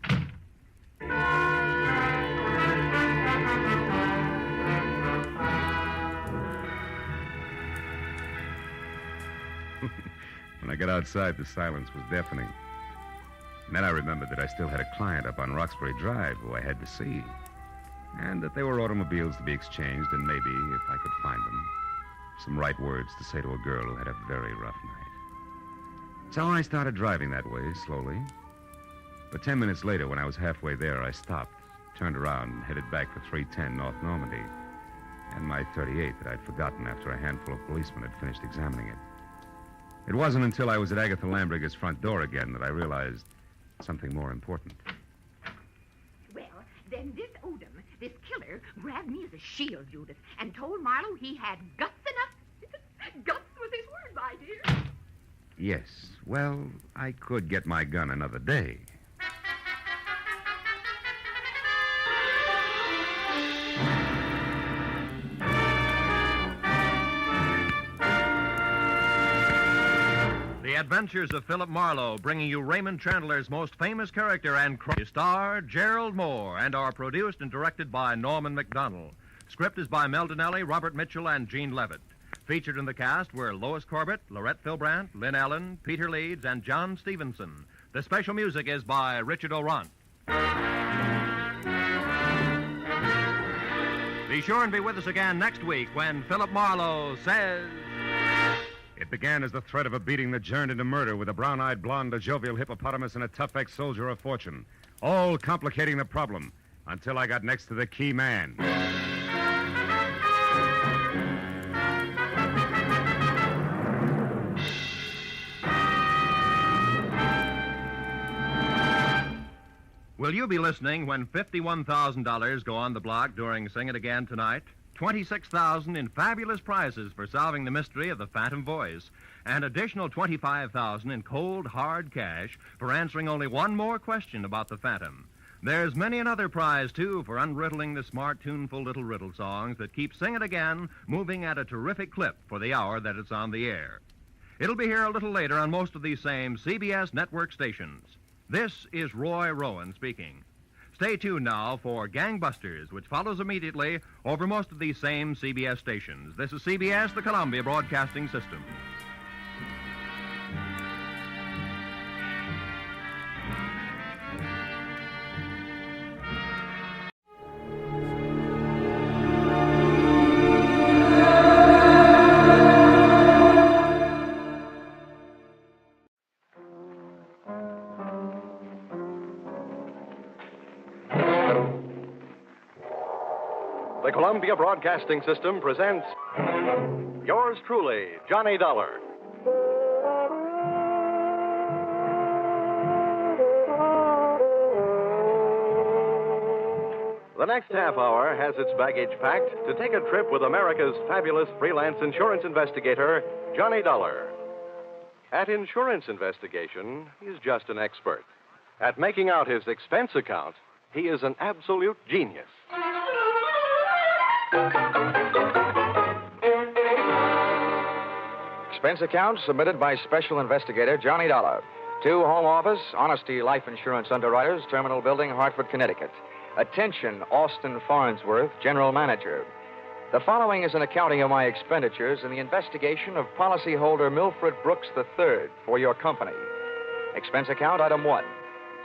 When I got outside, the silence was deafening. And then I remembered that I still had a client up on Roxbury Drive who I had to see. And that there were automobiles to be exchanged, and maybe, if I could find them, some right words to say to a girl who had a very rough night. So I started driving that way, slowly. But 10 minutes later, when I was halfway there, I stopped, turned around, and headed back for 310 North Normandy, and my .38 that I'd forgotten after a handful of policemen had finished examining it. It wasn't until I was at Agatha Lambriger's front door again that I realized something more important. Well, then this Odom, this killer, grabbed me as a shield, Judith, and told Marlowe he had guts enough. Guts was his word, my dear. Yes, well, I could get my gun another day. The Adventures of Philip Marlowe, bringing you Raymond Chandler's most famous character and star, Gerald Moore, and are produced and directed by Norman McDonnell. Script is by Mel Donnelly, Robert Mitchell, and Gene Levitt. Featured in the cast were Lois Corbett, Lorette Philbrandt, Lynn Allen, Peter Leeds, and John Stevenson. The special music is by Richard Orant. Be sure and be with us again next week when Philip Marlowe says... It began as the threat of a beating that turned into murder with a brown-eyed blonde, a jovial hippopotamus, and a tough ex-soldier of fortune, all complicating the problem until I got next to the key man. Will you be listening when $51,000 go on the block during Sing It Again tonight? $26,000 in fabulous prizes for solving the mystery of the Phantom Voice, and additional $25,000 in cold, hard cash for answering only one more question about the Phantom. There's many another prize, too, for unriddling the smart, tuneful little riddle songs that keep Sing It Again moving at a terrific clip for the hour that it's on the air. It'll be here a little later on most of these same CBS network stations. This is Roy Rowan speaking. Stay tuned now for Gangbusters, which follows immediately over most of these same CBS stations. This is CBS, the Columbia Broadcasting System. The Columbia Broadcasting System presents yours truly, Johnny Dollar. The next half hour has its baggage packed to take a trip with America's fabulous freelance insurance investigator, Johnny Dollar. At insurance investigation, he's just an expert. At making out his expense account, he is an absolute genius. Expense account submitted by Special Investigator Johnny Dollar to Home Office, Honesty Life Insurance Underwriters, Terminal Building, Hartford, Connecticut. Attention, Austin Farnsworth, General Manager. The following is an accounting of my expenditures in the investigation of policyholder Milfred Brooks III for your company. Expense account item 1,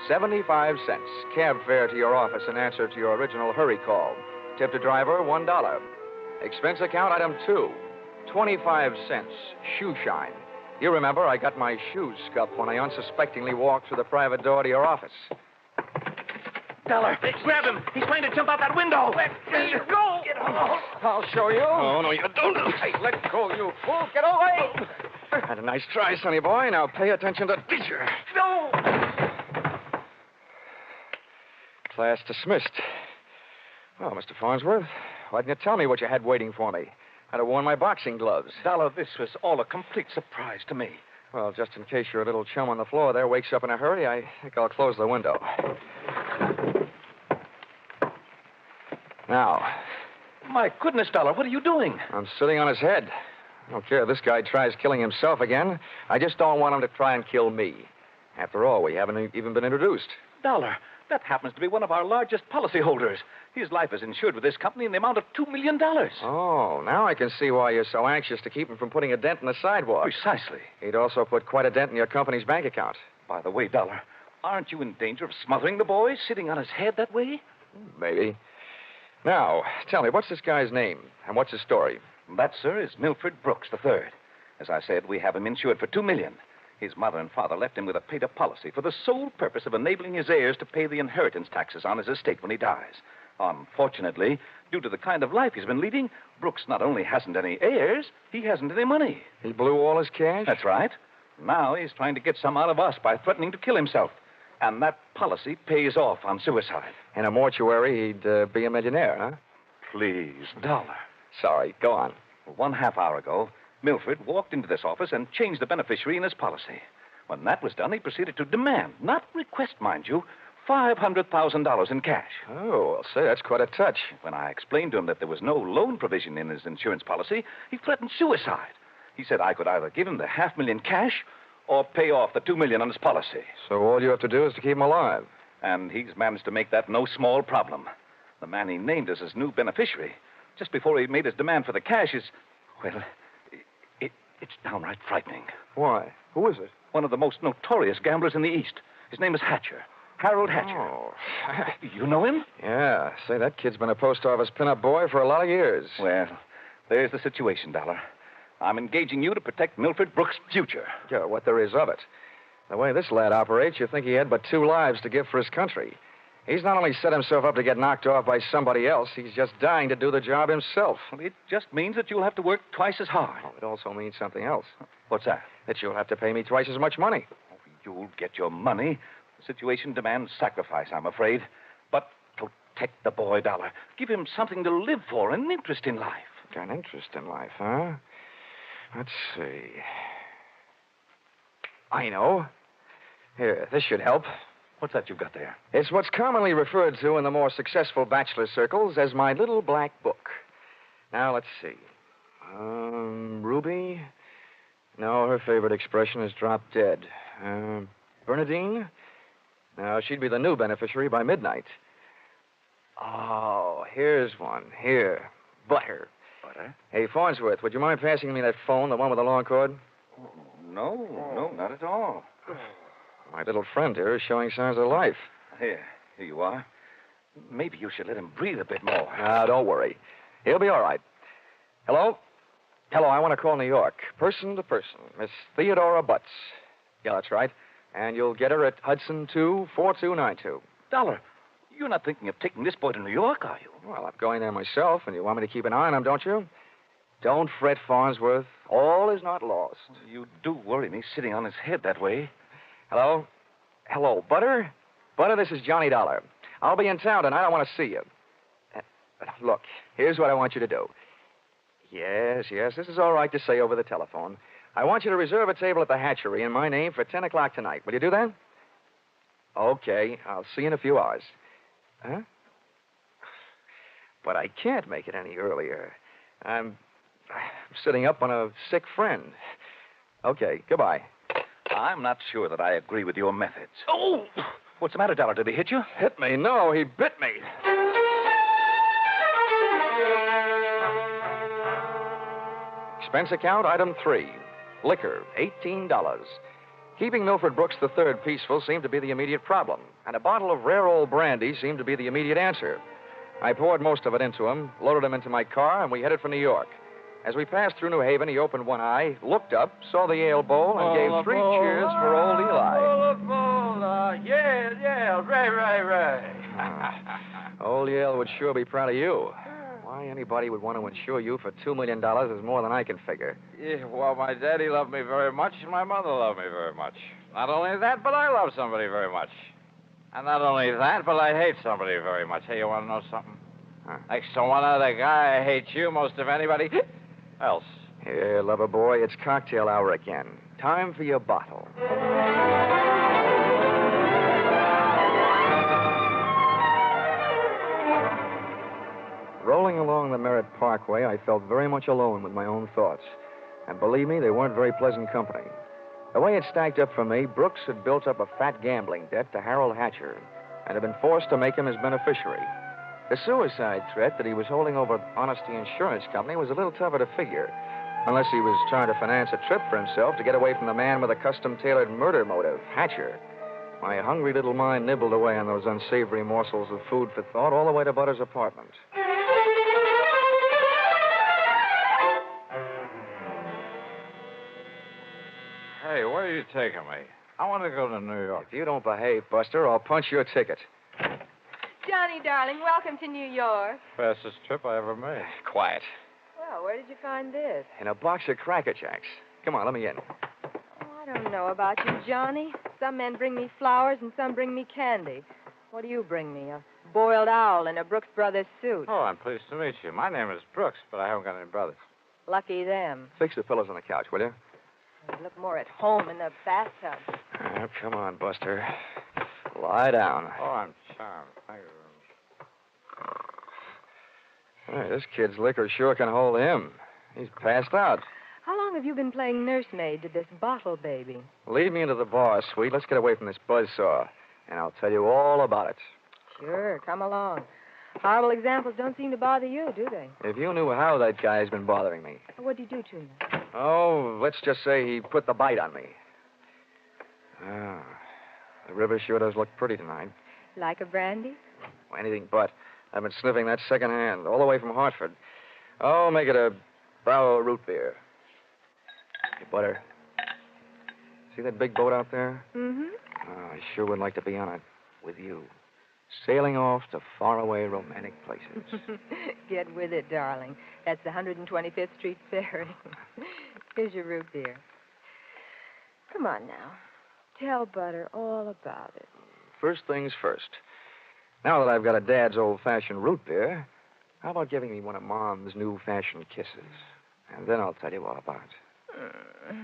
75 cents. Cab fare to your office in answer to your original hurry call. Tip to driver, $1. Expense account item 2, 25 cents. Shoe shine. You remember I got my shoes scuffed when I unsuspectingly walked through the private door to your office. Dollar, grab him. He's trying to jump out that window. Let go. Get off. I'll show you. Oh, no, you don't. Hey, let go, you fool. Get away. Had a nice try, sonny boy. Now pay attention to teacher. No. Class dismissed. Well, Mr. Farnsworth, why didn't you tell me what you had waiting for me? I'd have worn my boxing gloves. Dollar, this was all a complete surprise to me. Well, just in case your little chum on the floor there wakes up in a hurry, I think I'll close the window. Now. My goodness, Dollar, what are you doing? I'm sitting on his head. I don't care if this guy tries killing himself again. I just don't want him to try and kill me. After all, we haven't even been introduced. Dollar, that happens to be one of our largest policyholders. His life is insured with this company in the amount of $2 million. Oh, now I can see why you're so anxious to keep him from putting a dent in the sidewalk. Precisely. He'd also put quite a dent in your company's bank account. By the way, Dollar, aren't you in danger of smothering the boy sitting on his head that way? Maybe. Now, tell me, what's this guy's name, and what's his story? That, sir, is Milfred Brooks III. As I said, we have him insured for $2 million. His mother and father left him with a paid-up policy for the sole purpose of enabling his heirs to pay the inheritance taxes on his estate when he dies. Unfortunately, due to the kind of life he's been leading, Brooks not only hasn't any heirs, he hasn't any money. He blew all his cash? That's right. Now he's trying to get some out of us by threatening to kill himself. And that policy pays off on suicide. In a mortuary, he'd be a millionaire, huh? Please, Dollar. Sorry, go on. 1/2 hour ago, Milfred walked into this office and changed the beneficiary in his policy. When that was done, he proceeded to demand, not request, mind you, $500,000 in cash. Oh, well, say, that's quite a touch. When I explained to him that there was no loan provision in his insurance policy, he threatened suicide. He said I could either give him the $500,000 cash or pay off the $2 million on his policy. So all you have to do is to keep him alive. And he's managed to make that no small problem. The man he named as his new beneficiary, just before he made his demand for the cash, is, well, it's downright frightening. Why? Who is it? One of the most notorious gamblers in the East. His name is Hatcher. Harold Hatcher. Oh. You know him? Yeah. Say, that kid's been a post office pinup boy for a lot of years. Well, there's the situation, Dollar. I'm engaging you to protect Milfred Brooks' future. Yeah, what there is of it. The way this lad operates, you think he had but 2 lives to give for his country. He's not only set himself up to get knocked off by somebody else, he's just dying to do the job himself. It just means that you'll have to work twice as hard. Oh, it also means something else. What's that? That you'll have to pay me twice as much money. Oh, you'll get your money. The situation demands sacrifice, I'm afraid. But protect the boy, Dollar. Give him something to live for, an interest in life. An interest in life, huh? Let's see. I know. Here, this should help. What's that you've got there? It's what's commonly referred to in the more successful bachelor circles as my little black book. Now, let's see. Ruby? No, her favorite expression is drop dead. Bernadine? No, she'd be the new beneficiary by midnight. Oh, here's one. Here. Butter. Butter? Hey, Farnsworth, would you mind passing me that phone, the one with the long cord? No, not at all. My little friend here is showing signs of life. Here you are. Maybe you should let him breathe a bit more. Now, don't worry. He'll be all right. Hello? Hello, I want to call New York. Person to person. Miss Theodora Butts. Yeah, that's right. And you'll get her at Hudson 24292. Dollar, You're not thinking of taking this boy to New York, are you? Well, I'm going there myself, and you want me to keep an eye on him, don't you? Don't fret, Farnsworth. All is not lost. You do worry me sitting on his head that way. Hello? Hello, Butter? Butter, this is Johnny Dollar. I'll be in town tonight. I want to see you. Look, here's what I want you to do. Yes, this is all right to say over the telephone. I want you to reserve a table at the hatchery in my name for 10 o'clock tonight. Will you do that? Okay, I'll see you in a few hours. Huh? But I can't make it any earlier. I'm sitting up on a sick friend. Okay, goodbye. I'm not sure that I agree with your methods. Oh! What's the matter, Dollar? Did he hit you? Hit me? No, he bit me. Expense account, item 3. Liquor, $18. Keeping Milford Brooks III peaceful seemed to be the immediate problem, and a bottle of rare old brandy seemed to be the immediate answer. I poured most of it into him, loaded him into my car, and we headed for New York. As we passed through New Haven, he opened one eye, looked up, saw the ale bowl, and gave 3 cheers for old Eli. Yeah, Ray. Old Yale would sure be proud of you. Why anybody would want to insure you for $2 million is more than I can figure. Yeah, well, my daddy loved me very much, and my mother loved me very much. Not only that, but I love somebody very much. And not only that, but I hate somebody very much. Hey, you want to know something? Huh. Next to one other guy, I hate you most of anybody else. Here, lover boy, it's cocktail hour again. Time for your bottle. Rolling along the Merritt Parkway, I felt very much alone with my own thoughts. And believe me, they weren't very pleasant company. The way it stacked up for me, Brooks had built up a fat gambling debt to Harold Hatcher and had been forced to make him his beneficiary. The suicide threat that he was holding over Honesty Insurance Company was a little tougher to figure, unless he was trying to finance a trip for himself to get away from the man with a custom-tailored murder motive, Hatcher. My hungry little mind nibbled away on those unsavory morsels of food for thought all the way to Butter's apartment. Hey, where are you taking me? I want to go to New York. If you don't behave, Buster, I'll punch your ticket. Johnny, darling, welcome to New York. Fastest trip I ever made. Quiet. Well, where did you find this? In a box of Cracker Jacks. Come on, let me in. Oh, I don't know about you, Johnny. Some men bring me flowers and some bring me candy. What do you bring me? A boiled owl in a Brooks Brothers suit. Oh, I'm pleased to meet you. My name is Brooks, but I haven't got any brothers. Lucky them. Fix the pillows on the couch, will you? They look more at home in the bathtub. Oh, come on, Buster. Lie down. Oh, I'm charmed. Thank you. Hey, this kid's liquor sure can hold him. He's passed out. How long have you been playing nursemaid to this bottle baby? Lead me into the bar, sweet. Let's get away from this buzzsaw, and I'll tell you all about it. Sure, come along. Horrible examples don't seem to bother you, do they? If you knew how that guy's been bothering me. What'd you do to him? Oh, let's just say he put the bite on me. Ah, the river sure does look pretty tonight. Like a brandy? Anything but. I've been sniffing that secondhand, all the way from Hartford. Oh, make it a Barrow root beer. Hey, Butter. See that big boat out there? Mm-hmm. Oh, I sure would like to be on it with you. Sailing off to faraway romantic places. Get with it, darling. That's the 125th Street Ferry. Here's your root beer. Come on now. Tell Butter all about it. First things first. Now that I've got a Dad's old-fashioned root beer, how about giving me one of Mom's new-fashioned kisses? And then I'll tell you all about it.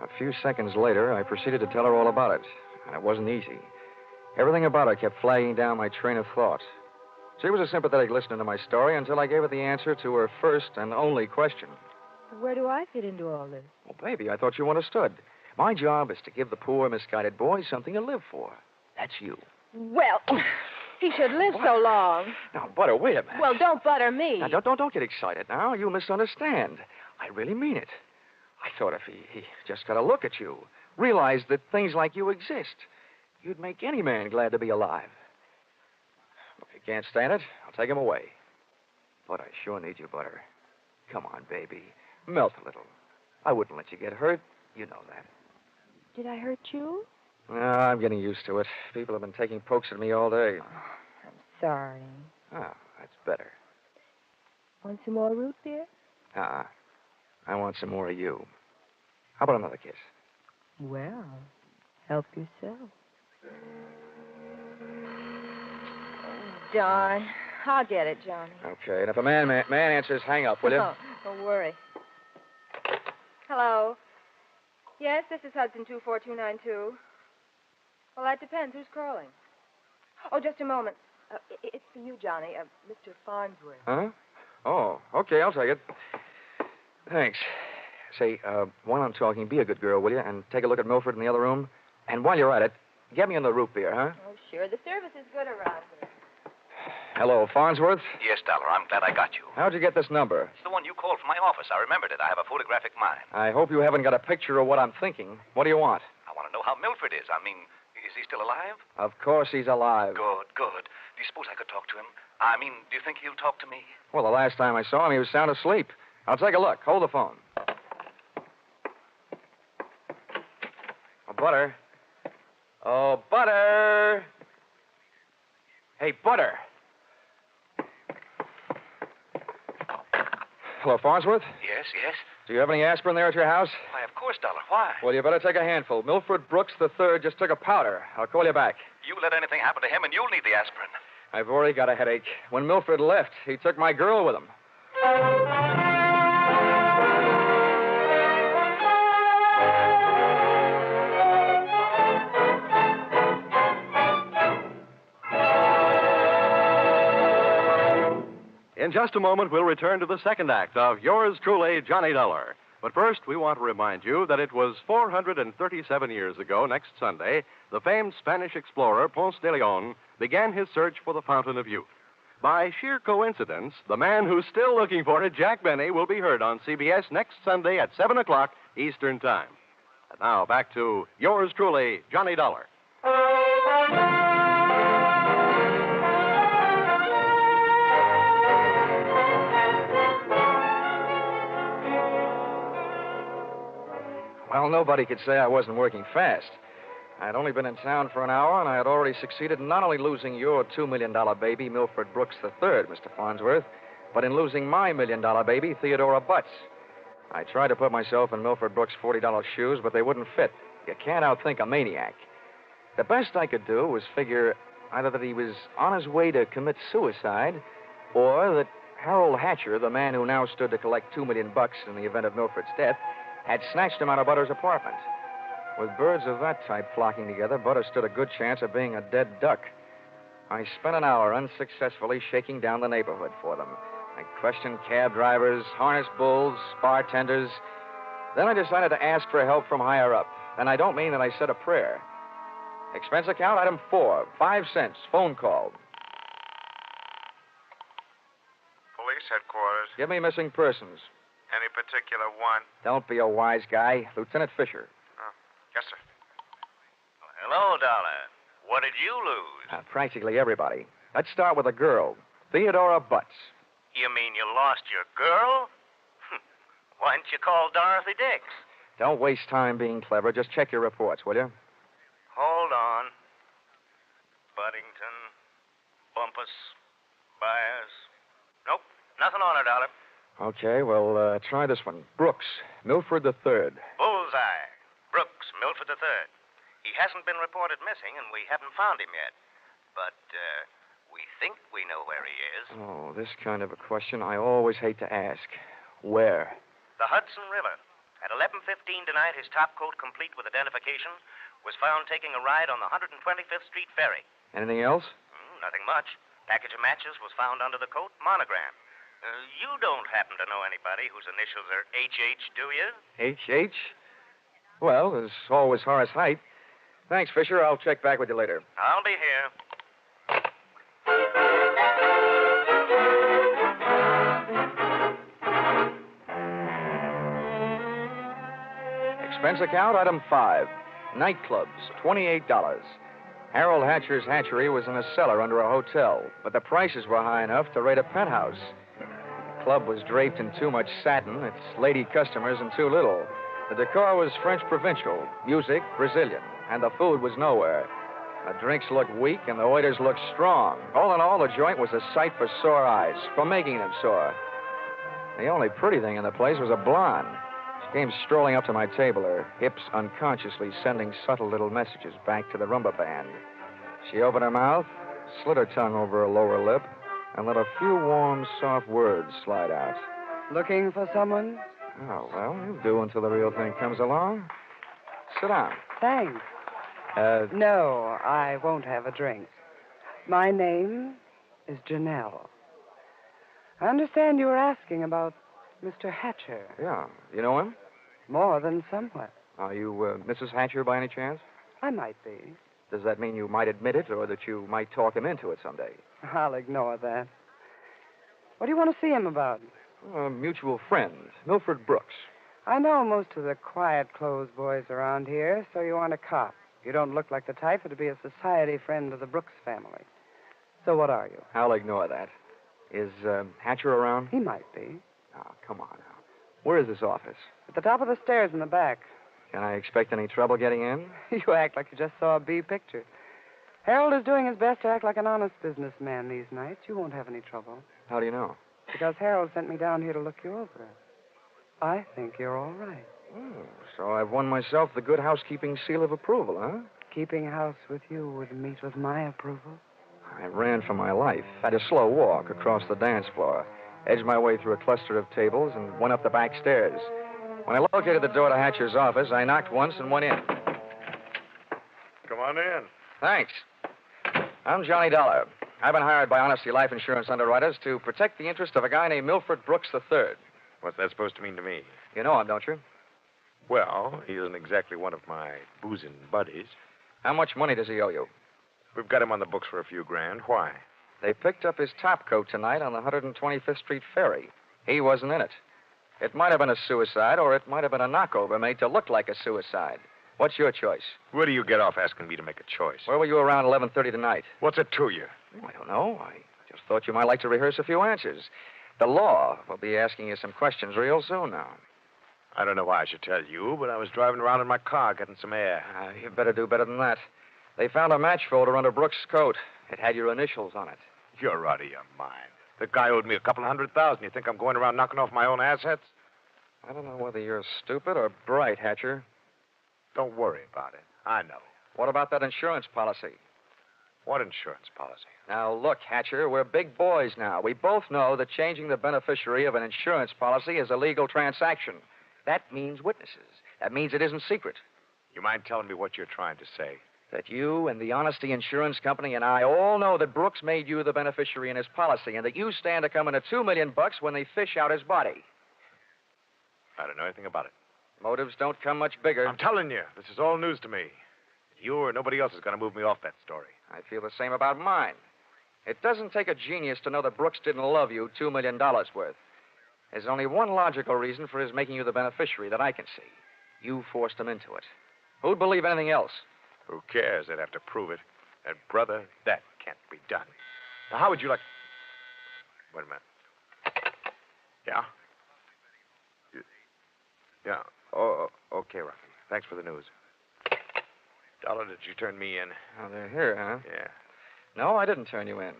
A few seconds later, I proceeded to tell her all about it, and it wasn't easy. Everything about her kept flagging down my train of thought. She was a sympathetic listener to my story until I gave her the answer to her first and only question. Where do I fit into all this? Well, baby, I thought you understood. My job is to give the poor, misguided boy something to live for. That's you. Well, he should live so long. Now, Butter, wait a minute. Well, don't butter me. Now, don't get excited now. You misunderstand. I really mean it. I thought if he just got a look at you, realized that things like you exist, you'd make any man glad to be alive. If you can't stand it, I'll take him away. But I sure need you, Butter. Come on, baby. Melt a little. I wouldn't let you get hurt. You know that. Did I hurt you? No, I'm getting used to it. People have been taking pokes at me all day. Sorry. Ah, that's better. Want some more root beer? I want some more of you. How about another kiss? Well, help yourself. Darn. I'll get it, Johnny. Okay, and if a man answers, hang up, will you? Oh, don't worry. Hello. Yes, this is Hudson 24292. Well, that depends. Who's calling? Oh, just a moment. It's for you, Johnny. Mr. Farnsworth. Huh? Oh, okay, I'll take it. Thanks. Say, while I'm talking, be a good girl, will you? And take a look at Milford in the other room. And while you're at it, get me in the root beer, huh? Oh, sure. The service is good around here. Hello, Farnsworth? Yes, Dollar. I'm glad I got you. How'd you get this number? It's the one you called from my office. I remembered it. I have a photographic mind. I hope you haven't got a picture of what I'm thinking. What do you want? I want to know how Milford is. I mean, is he still alive? Of course he's alive. Good, good. Do you suppose I could talk to him? I mean, do you think he'll talk to me? Well, the last time I saw him, he was sound asleep. I'll take a look. Hold the phone. Oh, Butter. Oh, Butter. Hey, Butter. Hello, Farnsworth? Yes, yes. Do you have any aspirin there at your house? Why, of course, Dollar. Why? Well, you better take a handful. Milford Brooks III just took a powder. I'll call you back. You let anything happen to him, and you'll need the aspirin. I've already got a headache. When Milford left, he took my girl with him. In just a moment, we'll return to the second act of Yours Truly, Johnny Dollar. But first, we want to remind you that it was 437 years ago, next Sunday, the famed Spanish explorer Ponce de Leon began his search for the Fountain of Youth. By sheer coincidence, the man who's still looking for it, Jack Benny, will be heard on CBS next Sunday at 7 o'clock Eastern Time. And now, back to Yours Truly, Johnny Dollar. Well, nobody could say I wasn't working fast. I had only been in town for an hour, and I had already succeeded in not only losing your $2 million baby, Milford Brooks III, Mr. Farnsworth, but in losing my $1 million baby, Theodora Butts. I tried to put myself in Milford Brooks' $40 shoes, but they wouldn't fit. You can't outthink a maniac. The best I could do was figure either that he was on his way to commit suicide, or that Harold Hatcher, the man who now stood to collect $2 million in the event of Milford's death, had snatched him out of Butter's apartment. With birds of that type flocking together, Butter stood a good chance of being a dead duck. I spent an hour unsuccessfully shaking down the neighborhood for them. I questioned cab drivers, harness bulls, bartenders. Then I decided to ask for help from higher up. And I don't mean that I said a prayer. Expense account, item 4, 5 cents, phone call. Police headquarters. Give me missing persons. Any particular one? Don't be a wise guy. Lieutenant Fisher. Yes, sir. Hello, Dollar. What did you lose? Practically everybody. Let's start with a girl, Theodora Butts. You mean you lost your girl? Why didn't you call Dorothy Dix? Don't waste time being clever. Just check your reports, will you? Hold on. Buddington, Bumpus, Byers. Nope, nothing on her, Dollar. Okay, well, try this one. Brooks, Milford III. Bullseye. Brooks, Milford III. He hasn't been reported missing, and we haven't found him yet. But, we think we know where he is. Oh, this kind of a question I always hate to ask. Where? The Hudson River. At 11:15 tonight, his top coat, complete with identification, was found taking a ride on the 125th Street ferry. Anything else? Nothing much. Package of matches was found under the coat, monogram. You don't happen to know anybody whose initials are H.H., do you? H.H.? Well, there's always Horace Height. Thanks, Fisher. I'll check back with you later. I'll be here. Expense account, item 5. Nightclubs, $28. Harold Hatcher's hatchery was in a cellar under a hotel, but the prices were high enough to rate a penthouse. The club was draped in too much satin, its lady customers in too little. The decor was French provincial, music Brazilian, and the food was nowhere. The drinks looked weak and the waiters looked strong. All in all, the joint was a sight for sore eyes, for making them sore. The only pretty thing in the place was a blonde. She came strolling up to my table, her hips unconsciously sending subtle little messages back to the rumba band. She opened her mouth, slid her tongue over her lower lip, and let a few warm, soft words slide out. Looking for someone? Oh, well, you'll do until the real thing comes along. Sit down. Thanks. No, I won't have a drink. My name is Janelle. I understand you were asking about Mr. Hatcher. Yeah. You know him? More than somewhat. Are you Mrs. Hatcher by any chance? I might be. Does that mean you might admit it or that you might talk him into it someday? I'll ignore that. What do you want to see him about? A mutual friend, Milford Brooks. I know most of the quiet-clothes boys around here, so you aren't a cop. You don't look like the type to be a society friend of the Brooks family. So what are you? I'll ignore that. Is Hatcher around? He might be. Oh, come on now. Where is this office? At the top of the stairs in the back. Can I expect any trouble getting in? You act like you just saw a B picture. Harold is doing his best to act like an honest businessman these nights. You won't have any trouble. How do you know? Because Harold sent me down here to look you over. I think you're all right. Oh, so I've won myself the good housekeeping seal of approval, huh? Keeping house with you would meet with my approval. I ran for my life, had a slow walk across the dance floor, edged my way through a cluster of tables, and went up the back stairs. When I located the door to Hatcher's office, I knocked once and went in. Come on in. Thanks. I'm Johnny Dollar. I've been hired by Honesty Life Insurance underwriters to protect the interest of a guy named Milford Brooks III. What's that supposed to mean to me? You know him, don't you? Well, he isn't exactly one of my boozing buddies. How much money does he owe you? We've got him on the books for a few grand. Why? They picked up his top coat tonight on the 125th Street ferry. He wasn't in it. It might have been a suicide, or it might have been a knockover made to look like a suicide. What's your choice? Where do you get off asking me to make a choice? Where were you around 11:30 tonight? What's it to you? Oh, I don't know. I just thought you might like to rehearse a few answers. The law will be asking you some questions real soon now. I don't know why I should tell you, but I was driving around in my car getting some air. You better do better than that. They found a match folder under Brooks' coat. It had your initials on it. You're out of your mind. The guy owed me $200,000. You think I'm going around knocking off my own assets? I don't know whether you're stupid or bright, Hatcher. Don't worry about it. I know. What about that insurance policy? What insurance policy? Now, look, Hatcher, we're big boys now. We both know that changing the beneficiary of an insurance policy is a legal transaction. That means witnesses. That means it isn't secret. You mind telling me what you're trying to say? That you and the Honesty Insurance Company and I all know that Brooks made you the beneficiary in his policy and that you stand to come into $2 million when they fish out his body. I don't know anything about it. Motives don't come much bigger. I'm telling you, this is all news to me. You or nobody else is going to move me off that story. I feel the same about mine. It doesn't take a genius to know that Brooks didn't love you $2 million worth. There's only one logical reason for his making you the beneficiary that I can see. You forced him into it. Who'd believe anything else? Who cares? They'd have to prove it. And, brother, that can't be done. Now, how would you like... Wait a minute. Yeah? Yeah. Oh, okay, Rocky. Thanks for the news. Dollar, did you turn me in? Oh, they're here, huh? Yeah. No, I didn't turn you in.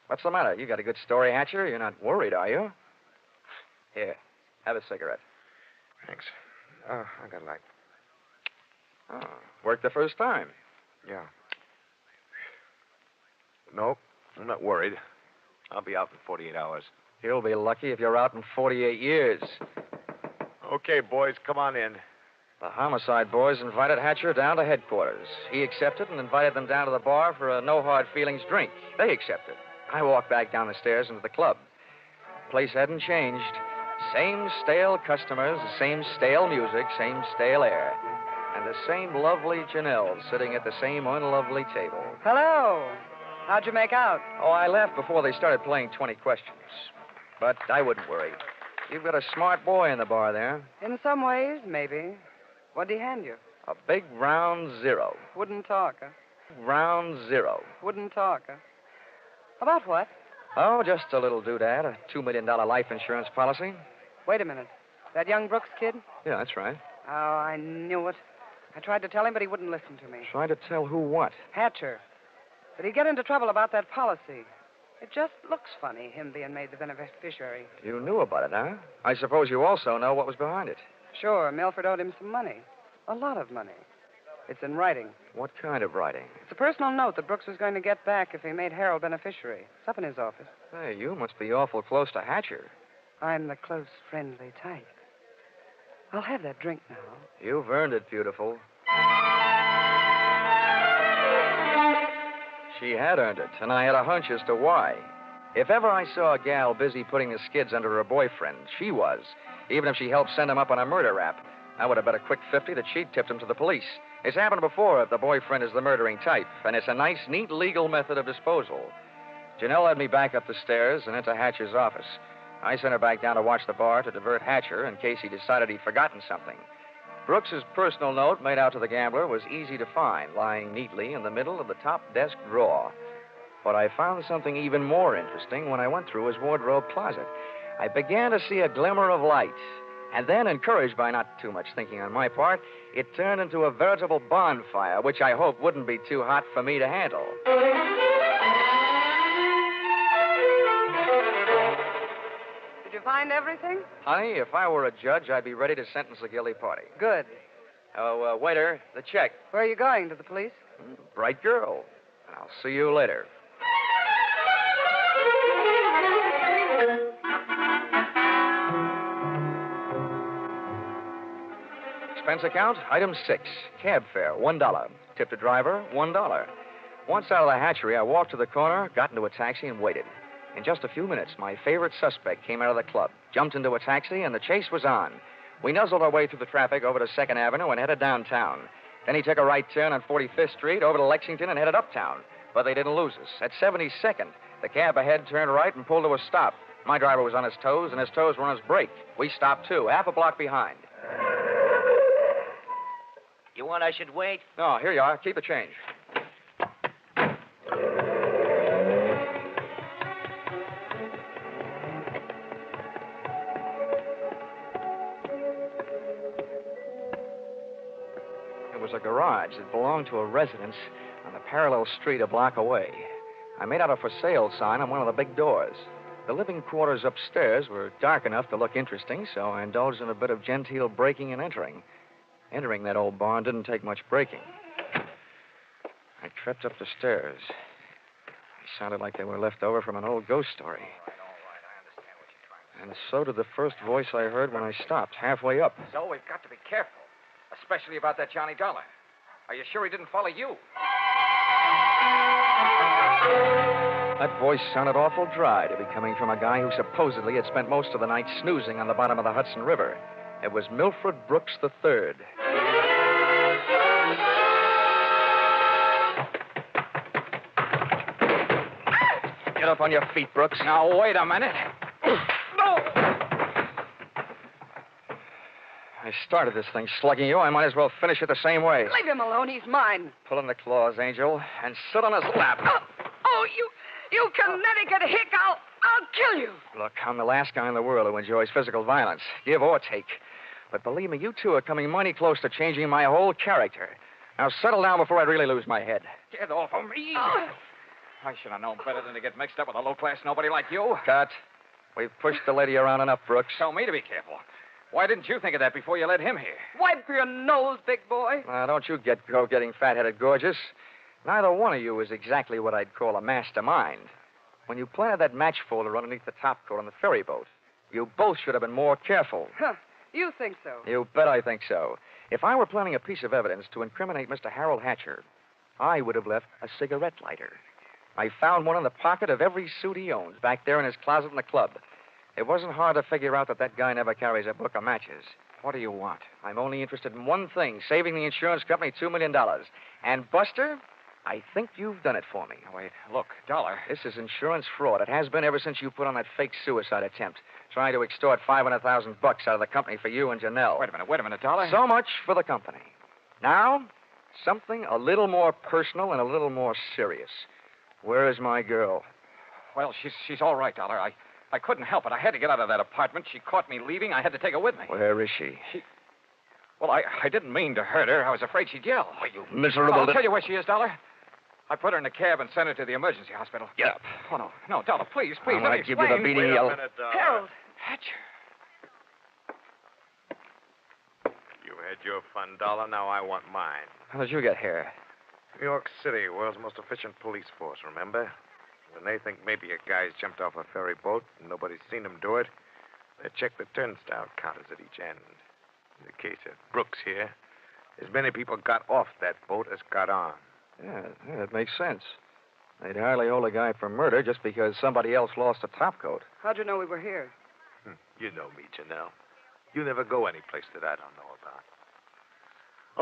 What's the matter? You got a good story, Hatcher? You're not worried, are you? Here, have a cigarette. Thanks. I got light. Oh, worked the first time. Yeah. Nope, I'm not worried. I'll be out in 48 hours. You'll be lucky if you're out in 48 years. Okay, boys, come on in. The homicide boys invited Hatcher down to headquarters. He accepted and invited them down to the bar for a no-hard-feelings drink. They accepted. I walked back down the stairs into the club. The place hadn't changed. Same stale customers, the same stale music, same stale air. And the same lovely Janelle sitting at the same unlovely table. Hello. How'd you make out? Oh, I left before they started playing 20 questions. But I wouldn't worry. You've got a smart boy in the bar there. In some ways, maybe. What'd he hand you? A big round zero. Wouldn't talk, huh? Round zero. Wouldn't talk, huh? About what? Oh, just a little doodad, a $2 million life insurance policy. Wait a minute. That young Brooks kid? Yeah, that's right. Oh, I knew it. I tried to tell him, but he wouldn't listen to me. Trying to tell who what? Hatcher. But he'd get into trouble about that policy. It just looks funny, him being made the beneficiary. You knew about it, huh? I suppose you also know what was behind it. Sure, Milford owed him some money. A lot of money. It's in writing. What kind of writing? It's a personal note that Brooks was going to get back if he made Harold beneficiary. It's up in his office. Hey, you must be awful close to Hatcher. I'm the close, friendly type. I'll have that drink now. You've earned it, beautiful. She had earned it, and I had a hunch as to why. If ever I saw a gal busy putting the skids under her boyfriend, she was. Even if she helped send him up on a murder rap. I would have bet a quick 50 that she'd tipped him to the police. It's happened before if the boyfriend is the murdering type, and it's a nice, neat legal method of disposal. Janelle led me back up the stairs and into Hatcher's office. I sent her back down to watch the bar to divert Hatcher in case he decided he'd forgotten something. Brooks's personal note made out to the gambler was easy to find, lying neatly in the middle of the top desk drawer. But I found something even more interesting when I went through his wardrobe closet. I began to see a glimmer of light. And then, encouraged by not too much thinking on my part, it turned into a veritable bonfire, which I hoped wouldn't be too hot for me to handle. Did you find everything? Honey, if I were a judge, I'd be ready to sentence the guilty party. Good. Oh, waiter, the check. Where are you going? To the police? Bright girl. I'll see you later. Expense account, item 6. Cab fare, $1. Tip to driver, $1. Once out of the hatchery, I walked to the corner, got into a taxi, and waited. In just a few minutes, my favorite suspect came out of the club, jumped into a taxi, and the chase was on. We nuzzled our way through the traffic over to 2nd Avenue and headed downtown. Then he took a right turn on 45th Street over to Lexington and headed uptown. But they didn't lose us. At 72nd, the cab ahead turned right and pulled to a stop. My driver was on his toes, and his toes were on his brake. We stopped, too, half a block behind. You want I should wait? No, here you are. Keep the change. It was a garage that belonged to a residence on the parallel street a block away. I made out a for sale sign on one of the big doors. The living quarters upstairs were dark enough to look interesting, so I indulged in a bit of genteel breaking and entering. Entering that old barn didn't take much breaking. I tripped up the stairs. They sounded like they were left over from an old ghost story. And so did the first voice I heard when I stopped, halfway up. So we've got to be careful, especially about that Johnny Dollar. Are you sure he didn't follow you? That voice sounded awful dry to be coming from a guy who supposedly had spent most of the night snoozing on the bottom of the Hudson River. It was Milford Brooks III. Get up on your feet, Brooks. Now, wait a minute. No! I started this thing slugging you. I might as well finish it the same way. Leave him alone. He's mine. Pull in the claws, Angel, and sit on his lap. Oh, you Connecticut hick. I'll kill you. Look, I'm the last guy in the world who enjoys physical violence, give or take. But believe me, you two are coming mighty close to changing my whole character. Now settle down before I really lose my head. Get off of me. Oh. I should have known better than to get mixed up with a low-class nobody like you. Cut. We've pushed the lady around enough, Brooks. Tell me to be careful. Why didn't you think of that before you led him here? Wipe your nose, big boy. Now, don't you go getting fat-headed gorgeous. Neither one of you is exactly what I'd call a mastermind. When you planted that match folder underneath the topcoat on the ferry boat, you both should have been more careful. Huh. You think so? You bet I think so. If I were planning a piece of evidence to incriminate Mr. Harold Hatcher, I would have left a cigarette lighter. I found one in the pocket of every suit he owns, back there in his closet in the club. It wasn't hard to figure out that guy never carries a book of matches. What do you want? I'm only interested in one thing, saving the insurance company $2 million. And, Buster, I think you've done it for me. Wait, look, Dollar. This is insurance fraud. It has been ever since you put on that fake suicide attempt, trying to extort $500,000 out of the company for you and Janelle. Wait a minute, Dollar. So much for the company. Now, something a little more personal and a little more serious. Where is my girl? Well, she's all right, Dollar. I couldn't help it. I had to get out of that apartment. She caught me leaving. I had to take her with me. Where is she? Well, I didn't mean to hurt her. I was afraid she'd yell. Oh, you miserable... I'll tell you where she is, Dollar. I put her in a cab and sent her to the emergency hospital. Get up. Oh, no. No, Dollar, please. I'm let gonna me give you the explain. beating Wait a yell. minute, Harold. Hatcher. You had your fun, Dollar. Now I want mine. How did you get here? New York City, world's most efficient police force, remember? When they think maybe a guy's jumped off a ferry boat and nobody's seen him do it, they check the turnstile counters at each end. In the case of Brooks here, as many people got off that boat as got on. Yeah, that makes sense. They'd hardly hold a guy for murder just because somebody else lost a topcoat. How'd you know we were here? You know me, Janelle. You never go any place that I don't know about.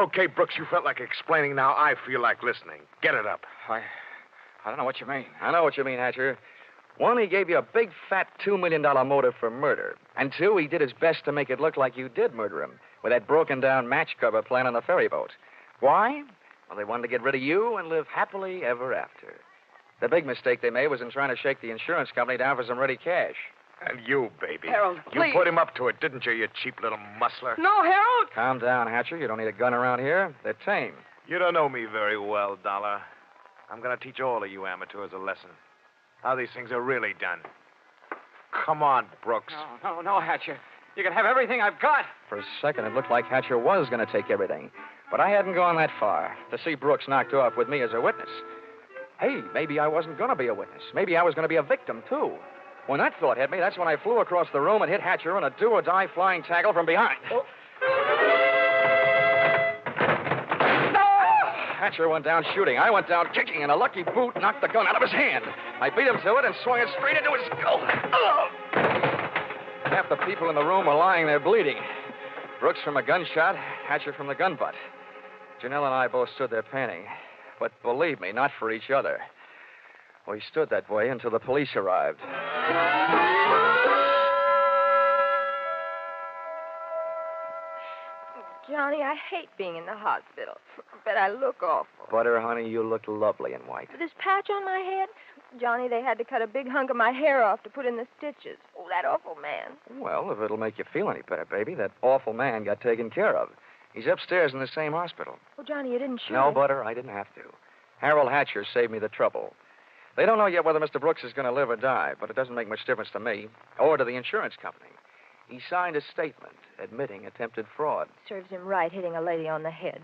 Okay, Brooks, you felt like explaining. Now I feel like listening. Get it up. I don't know what you mean. I know what you mean, Hatcher. One, he gave you a big, fat $2 million motive for murder. And two, he did his best to make it look like you did murder him with that broken-down match cover plan on the ferry boat. Why? Well, they wanted to get rid of you and live happily ever after. The big mistake they made was in trying to shake the insurance company down for some ready cash. And you, baby. Harold, please. You put him up to it, didn't you, you cheap little muscler? No, Harold! Calm down, Hatcher. You don't need a gun around here. They're tame. You don't know me very well, Dollar. I'm going to teach all of you amateurs a lesson. How these things are really done. Come on, Brooks. No, Hatcher. You can have everything I've got. For a second, it looked like Hatcher was going to take everything. But I hadn't gone that far to see Brooks knocked off with me as a witness. Hey, maybe I wasn't going to be a witness. Maybe I was going to be a victim, too. When that thought hit me, that's when I flew across the room and hit Hatcher in a do-or-die flying tackle from behind. Oh. Hatcher went down shooting. I went down kicking, and a lucky boot knocked the gun out of his hand. I beat him to it and swung it straight into his skull. Oh. Half the people in the room were lying there bleeding. Brooks from a gunshot, Hatcher from the gun butt. Janelle and I both stood there panting. But believe me, not for each other. We stood that way until the police arrived. Johnny, I hate being in the hospital, but I look awful. Butter, honey, you look lovely in white. This patch on my head? Johnny, they had to cut a big hunk of my hair off to put in the stitches. Oh, that awful man. Well, if it'll make you feel any better, baby, that awful man got taken care of. He's upstairs in the same hospital. Oh, Johnny, you didn't shoot No, him. Butter, I didn't have to. Harold Hatcher saved me the trouble. They don't know yet whether Mr. Brooks is going to live or die, but it doesn't make much difference to me or to the insurance company. He signed a statement admitting attempted fraud. Serves him right hitting a lady on the head.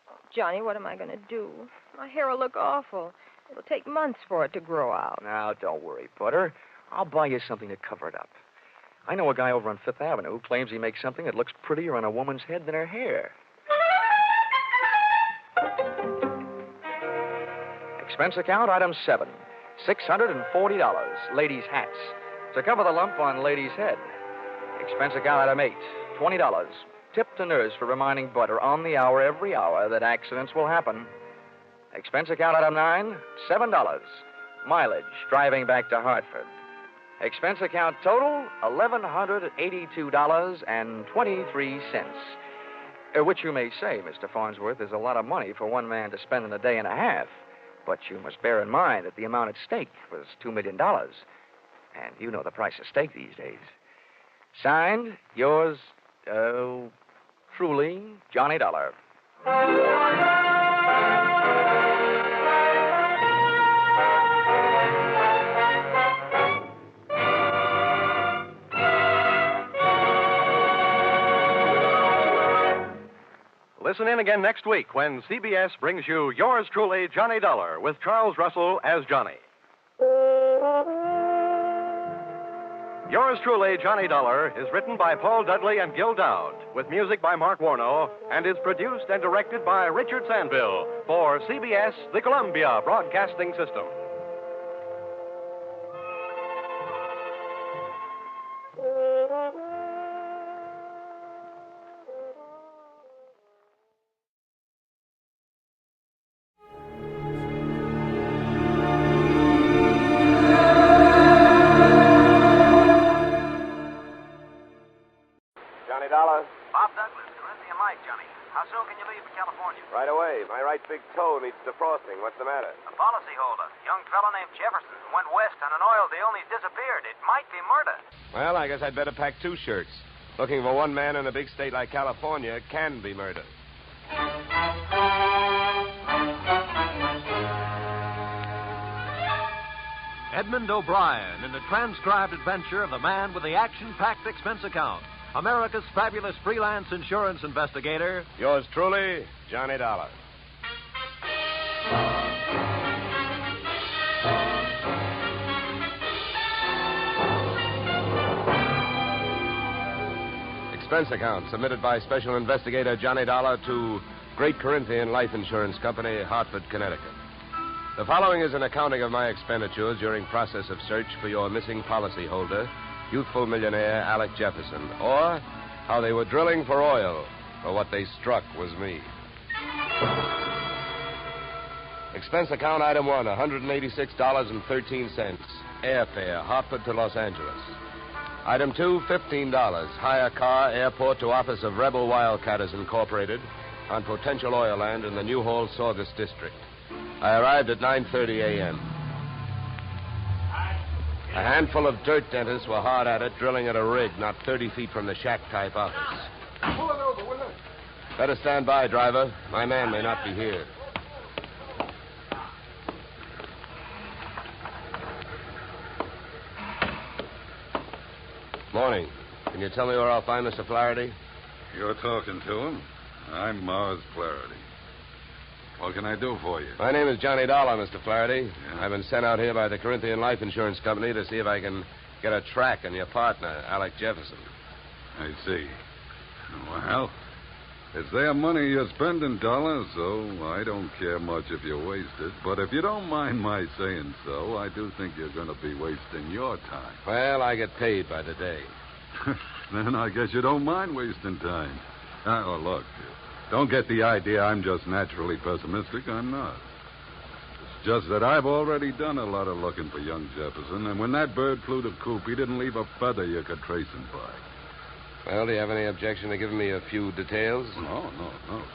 Oh, Johnny, what am I going to do? My hair will look awful. It'll take months for it to grow out. Now, don't worry, Butter. I'll buy you something to cover it up. I know a guy over on Fifth Avenue who claims he makes something that looks prettier on a woman's head than her hair. Expense account, item 7. $640. Ladies' hats. To cover the lump on lady's head. Expense account, item 8. $20. Tip to nurse for reminding Butter on the hour every hour that accidents will happen. Expense account, item 9. $7. Mileage driving back to Hartford. Expense account total, $1,182.23. Which you may say, Mr. Farnsworth, is a lot of money for one man to spend in a day and a half. But you must bear in mind that the amount at stake was $2 million. And you know the price of steak these days. Signed, yours, truly, Johnny Dollar. Listen in again next week when CBS brings you yours truly, Johnny Dollar, with Charles Russell as Johnny. Yours truly, Johnny Dollar, is written by Paul Dudley and Gil Dowd, with music by Mark Warno, and is produced and directed by Richard Sandville for CBS, the Columbia Broadcasting System. Bob Douglas, Corinthian Light, Johnny. How soon can you leave for California? Right away. My right big toe needs defrosting. What's the matter? A policyholder, young fellow named Jefferson, went west on an oil deal and he's disappeared. It might be murder. Well, I guess I'd better pack 2 shirts. Looking for one man in a big state like California can be murder. Edmund O'Brien in the transcribed adventure of the man with the action-packed expense account, America's fabulous freelance insurance investigator. Yours truly, Johnny Dollar. Expense account submitted by Special Investigator Johnny Dollar to Great Corinthian Life Insurance Company, Hartford, Connecticut. The following is an accounting of my expenditures during process of search for your missing policyholder, youthful millionaire Alec Jefferson, or how they were drilling for oil, for what they struck was me. Expense account item 1, $186.13. Airfare, Hartford to Los Angeles. Item 2, $15. Hire car, airport to office of Rebel Wildcatters Incorporated on potential oil land in the New Hall, Saugus district. I arrived at 9:30 a.m. A handful of dirt dentists were hard at it, drilling at a rig not 30 feet from the shack-type office. Pull it over, will you? Better stand by, driver. My man may not be here. Morning. Can you tell me where I'll find Mr. Flaherty? You're talking to him. I'm Mars Flaherty. What can I do for you? My name is Johnny Dollar, Mr. Flaherty. Yeah. I've been sent out here by the Corinthian Life Insurance Company to see if I can get a track on your partner, Alec Jefferson. I see. Well, it's their money you're spending, Dollar, so I don't care much if you waste it. But if you don't mind my saying so, I do think you're going to be wasting your time. Well, I get paid by the day. Then I guess you don't mind wasting time. Oh, look, don't get the idea I'm just naturally pessimistic. I'm not. It's just that I've already done a lot of looking for young Jefferson, and when that bird flew the coop, he didn't leave a feather you could trace him by. Well, do you have any objection to giving me a few details? No.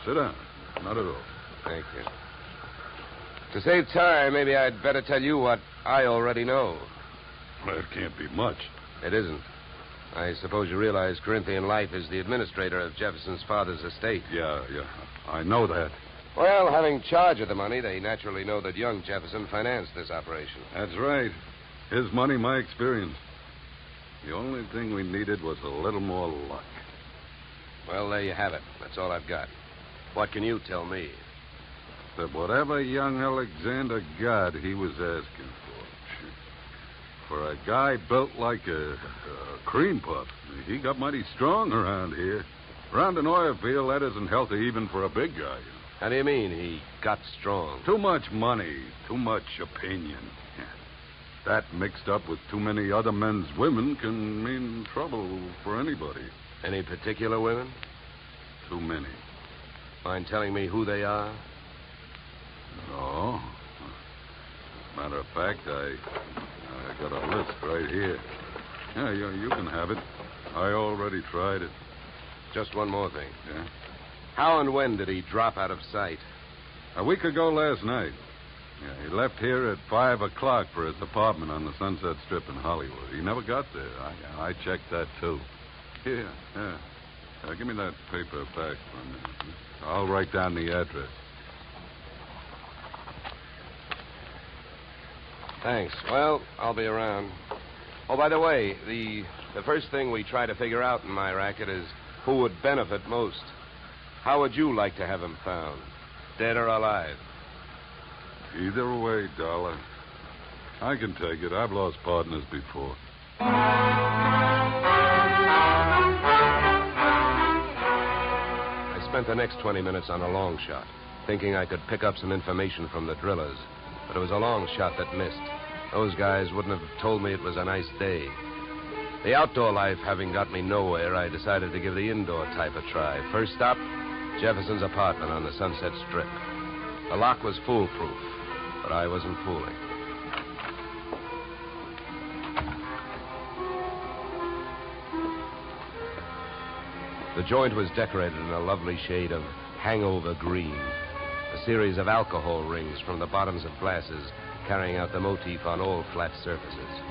Sit down. Not at all. Thank you. To save time, maybe I'd better tell you what I already know. Well, it can't be much. It isn't. I suppose you realize Corinthian Life is the administrator of Jefferson's father's estate. Yeah. I know that. Well, having charge of the money, they naturally know that young Jefferson financed this operation. That's right. His money, my experience. The only thing we needed was a little more luck. Well, there you have it. That's all I've got. What can you tell me? That whatever young Alexander got, he was asking for. For a guy built like a cream puff, he got mighty strong around here. Around an oil field, that isn't healthy even for a big guy. How do you mean he got strong? Too much money, too much opinion. That mixed up with too many other men's women can mean trouble for anybody. Any particular women? Too many. Mind telling me who they are? No. Matter of fact, I got a list right here. Yeah, you can have it. I already tried it. Just one more thing. Yeah? How and when did he drop out of sight? A week ago last night. Yeah, he left here at 5 o'clock for his apartment on the Sunset Strip in Hollywood. He never got there. I checked that, too. Here, yeah. Give me that paper back for a minute. I'll write down the address. Thanks. Well, I'll be around. Oh, by the way, the first thing we try to figure out in my racket is who would benefit most. How would you like to have him found? Dead or alive? Either way, Dollar. I can take it. I've lost partners before. I spent the next 20 minutes on a long shot, thinking I could pick up some information from the drillers. But it was a long shot that missed. Those guys wouldn't have told me it was a nice day. The outdoor life having got me nowhere, I decided to give the indoor type a try. First stop, Jefferson's apartment on the Sunset Strip. The lock was foolproof, but I wasn't fooling. The joint was decorated in a lovely shade of hangover green. A series of alcohol rings from the bottoms of glasses carrying out the motif on all flat surfaces.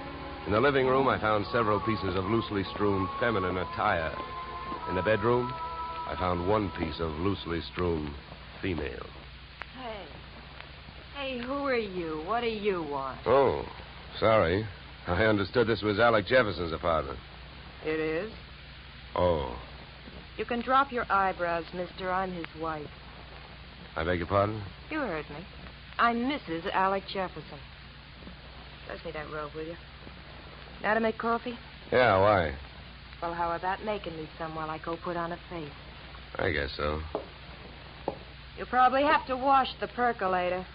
In the living room, I found several pieces of loosely strewn feminine attire, In the bedroom, I found one piece of loosely strewn female. Hey, who are you? What do you want? Oh, sorry. I understood this was Alec Jefferson's apartment. It is? Oh, You can drop your eyebrows, mister. I'm his wife. I beg your pardon? You heard me. I'm Mrs. Alec Jefferson. Pass me that robe, will you? Now to make coffee? Yeah, why? Well, how about making me some while I go put on a face? I guess so. You'll probably have to wash the percolator.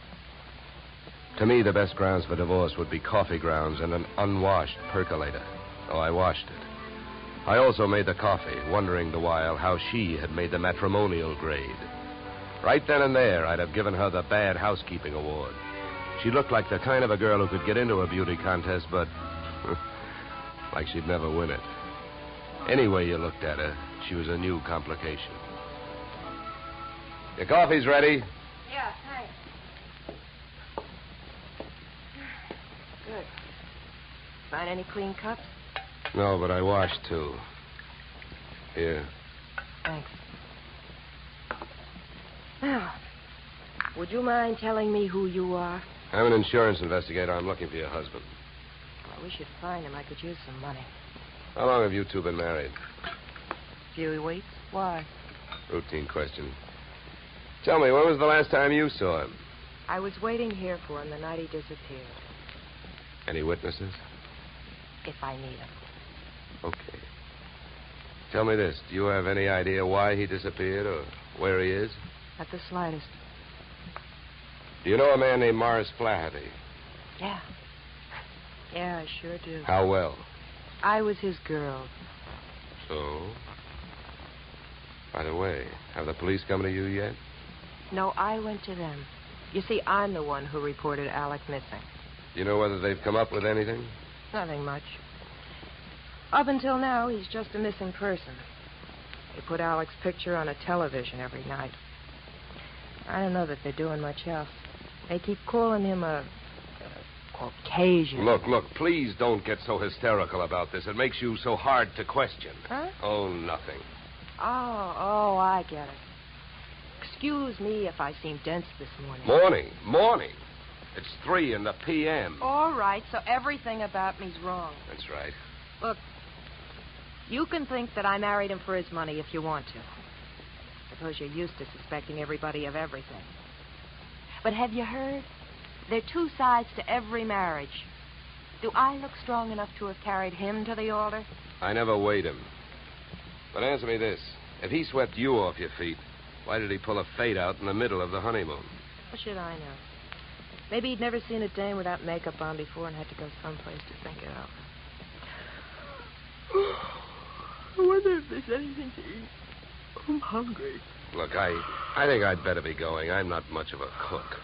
To me, the best grounds for divorce would be coffee grounds and an unwashed percolator. So I washed it. I also made the coffee, wondering the while how she had made the matrimonial grade. Right then and there, I'd have given her the Bad Housekeeping Award. She looked like the kind of a girl who could get into a beauty contest, but like she'd never win it. Any way you looked at her, she was a new complication. Your coffee's ready. Yeah, thanks. Good. Find any clean cups? No, but I washed two. Here. Thanks. Now, would you mind telling me who you are? I'm an insurance investigator. I'm looking for your husband. Well, we should find him. I could use some money. How long have you two been married? Few weeks. Why? Routine question. Tell me, when was the last time you saw him? I was waiting here for him the night he disappeared. Any witnesses? If I need him. Okay. Tell me this. Do you have any idea why he disappeared or where he is? Not the slightest. Do you know a man named Morris Flaherty? Yeah. Yeah, I sure do. How well? I was his girl. So? By the way, have the police come to you yet? No, I went to them. You see, I'm the one who reported Alec missing. Do you know whether they've come up with anything? Nothing much. Up until now, he's just a missing person. They put Alec's picture on a television every night. I don't know that they're doing much else. They keep calling him a Caucasian. Look, please don't get so hysterical about this. It makes you so hard to question. Huh? Oh, nothing. Oh, I get it. Excuse me if I seem dense this morning. Morning. It's 3 in the p.m. All right, so everything about me's wrong. That's right. Look, you can think that I married him for his money if you want to. Suppose you're used to suspecting everybody of everything. But have you heard? There are two sides to every marriage. Do I look strong enough to have carried him to the altar? I never weighed him. But answer me this. If he swept you off your feet, why did he pull a fade out in the middle of the honeymoon? What should I know? Maybe he'd never seen a dame without makeup on before and had to go someplace to think it out. I wonder if there's anything to eat. I'm hungry. Look, I think I'd better be going. I'm not much of a cook.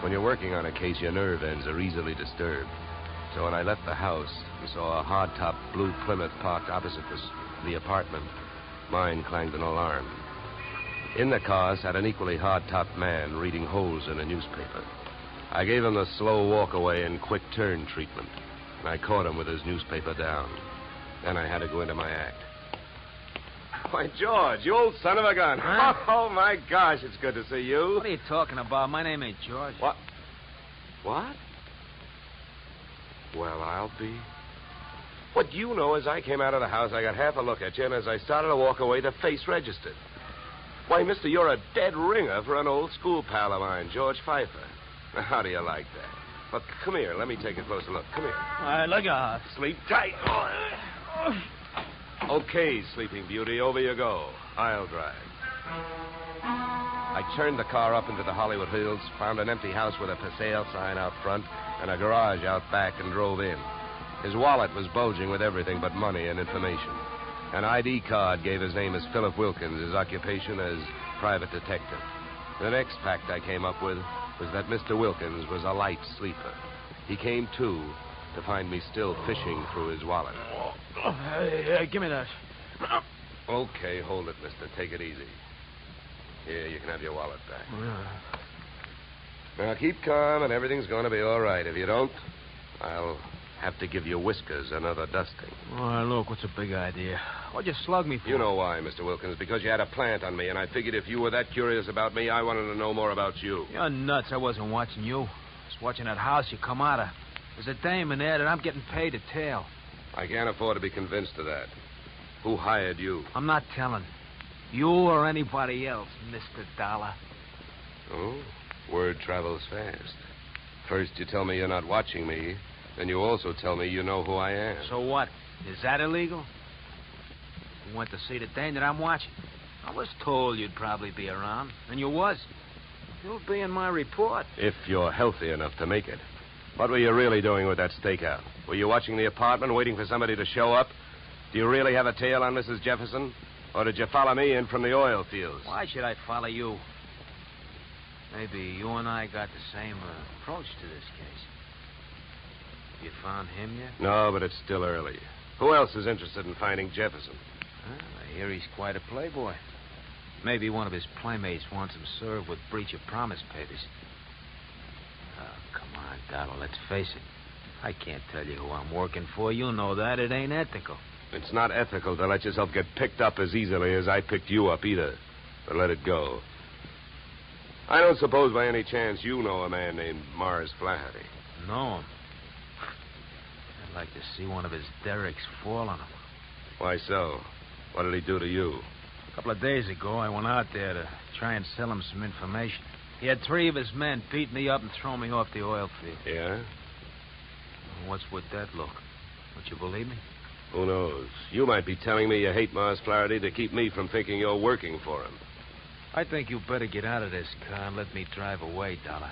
When you're working on a case, your nerve ends are easily disturbed. So when I left the house and saw a hardtop blue Plymouth parked opposite the apartment, mine clanged an alarm. In the car sat an equally hard-topped man reading holes in a newspaper. I gave him the slow walk-away and quick turn treatment, and I caught him with his newspaper down. Then I had to go into my act. Why, George, you old son of a gun. Huh? Oh, my gosh, it's good to see you. What are you talking about? My name ain't George. What? Well, I'll be. What you know is I came out of the house, I got half a look at you, and as I started to walk away, the face registered. Why, mister, you're a dead ringer for an old school pal of mine, George Pfeiffer. Now, how do you like that? Look, come here. Let me take a closer look. Come here. All right, look out. Sleep tight. Okay, Sleeping Beauty, over you go. I'll drive. I turned the car up into the Hollywood Hills, found an empty house with a for sale sign out front and a garage out back, and drove in. His wallet was bulging with everything but money and information. An ID card gave his name as Philip Wilkins, his occupation as private detective. The next fact I came up with was that Mr. Wilkins was a light sleeper. He came to find me still fishing through his wallet. Hey, give me that. Okay, hold it, mister. Take it easy. Here, you can have your wallet back. Now, keep calm, and everything's going to be all right. If you don't, I'll have to give your whiskers another dusting. Oh, look, what's a big idea? What'd you slug me for? You know why, Mr. Wilkins, because you had a plant on me, and I figured if you were that curious about me, I wanted to know more about you. You're nuts. I wasn't watching you. I was watching that house you come out of. There's a dame in there that I'm getting paid to tail. I can't afford to be convinced of that. Who hired you? I'm not telling. You or anybody else, Mr. Dollar. Oh, word travels fast. First you tell me you're not watching me, then you also tell me you know who I am. So what? Is that illegal? You went to see the dame that I'm watching. I was told you'd probably be around, and you was. You'll be in my report. If you're healthy enough to make it. What were you really doing with that stakeout? Were you watching the apartment, waiting for somebody to show up? Do you really have a tail on Mrs. Jefferson? Or did you follow me in from the oil fields? Why should I follow you? Maybe you and I got the same approach to this case. You found him yet? No, but it's still early. Who else is interested in finding Jefferson? Well, I hear he's quite a playboy. Maybe one of his playmates wants him served with breach of promise papers. Oh, come on, Donald, let's face it. I can't tell you who I'm working for. You know that. It ain't ethical. It's not ethical to let yourself get picked up as easily as I picked you up either. But let it go. I don't suppose by any chance you know a man named Morris Flaherty. Know him? I'd like to see one of his derricks fall on him. Why so? What did he do to you? A couple of days ago, I went out there to try and sell him some information. He had 3 of his men beat me up and throw me off the oil field. Yeah? What's with that look? Don't you believe me? Who knows? You might be telling me you hate Morris Flaherty to keep me from thinking you're working for him. I think you better get out of this car and let me drive away, Dollar.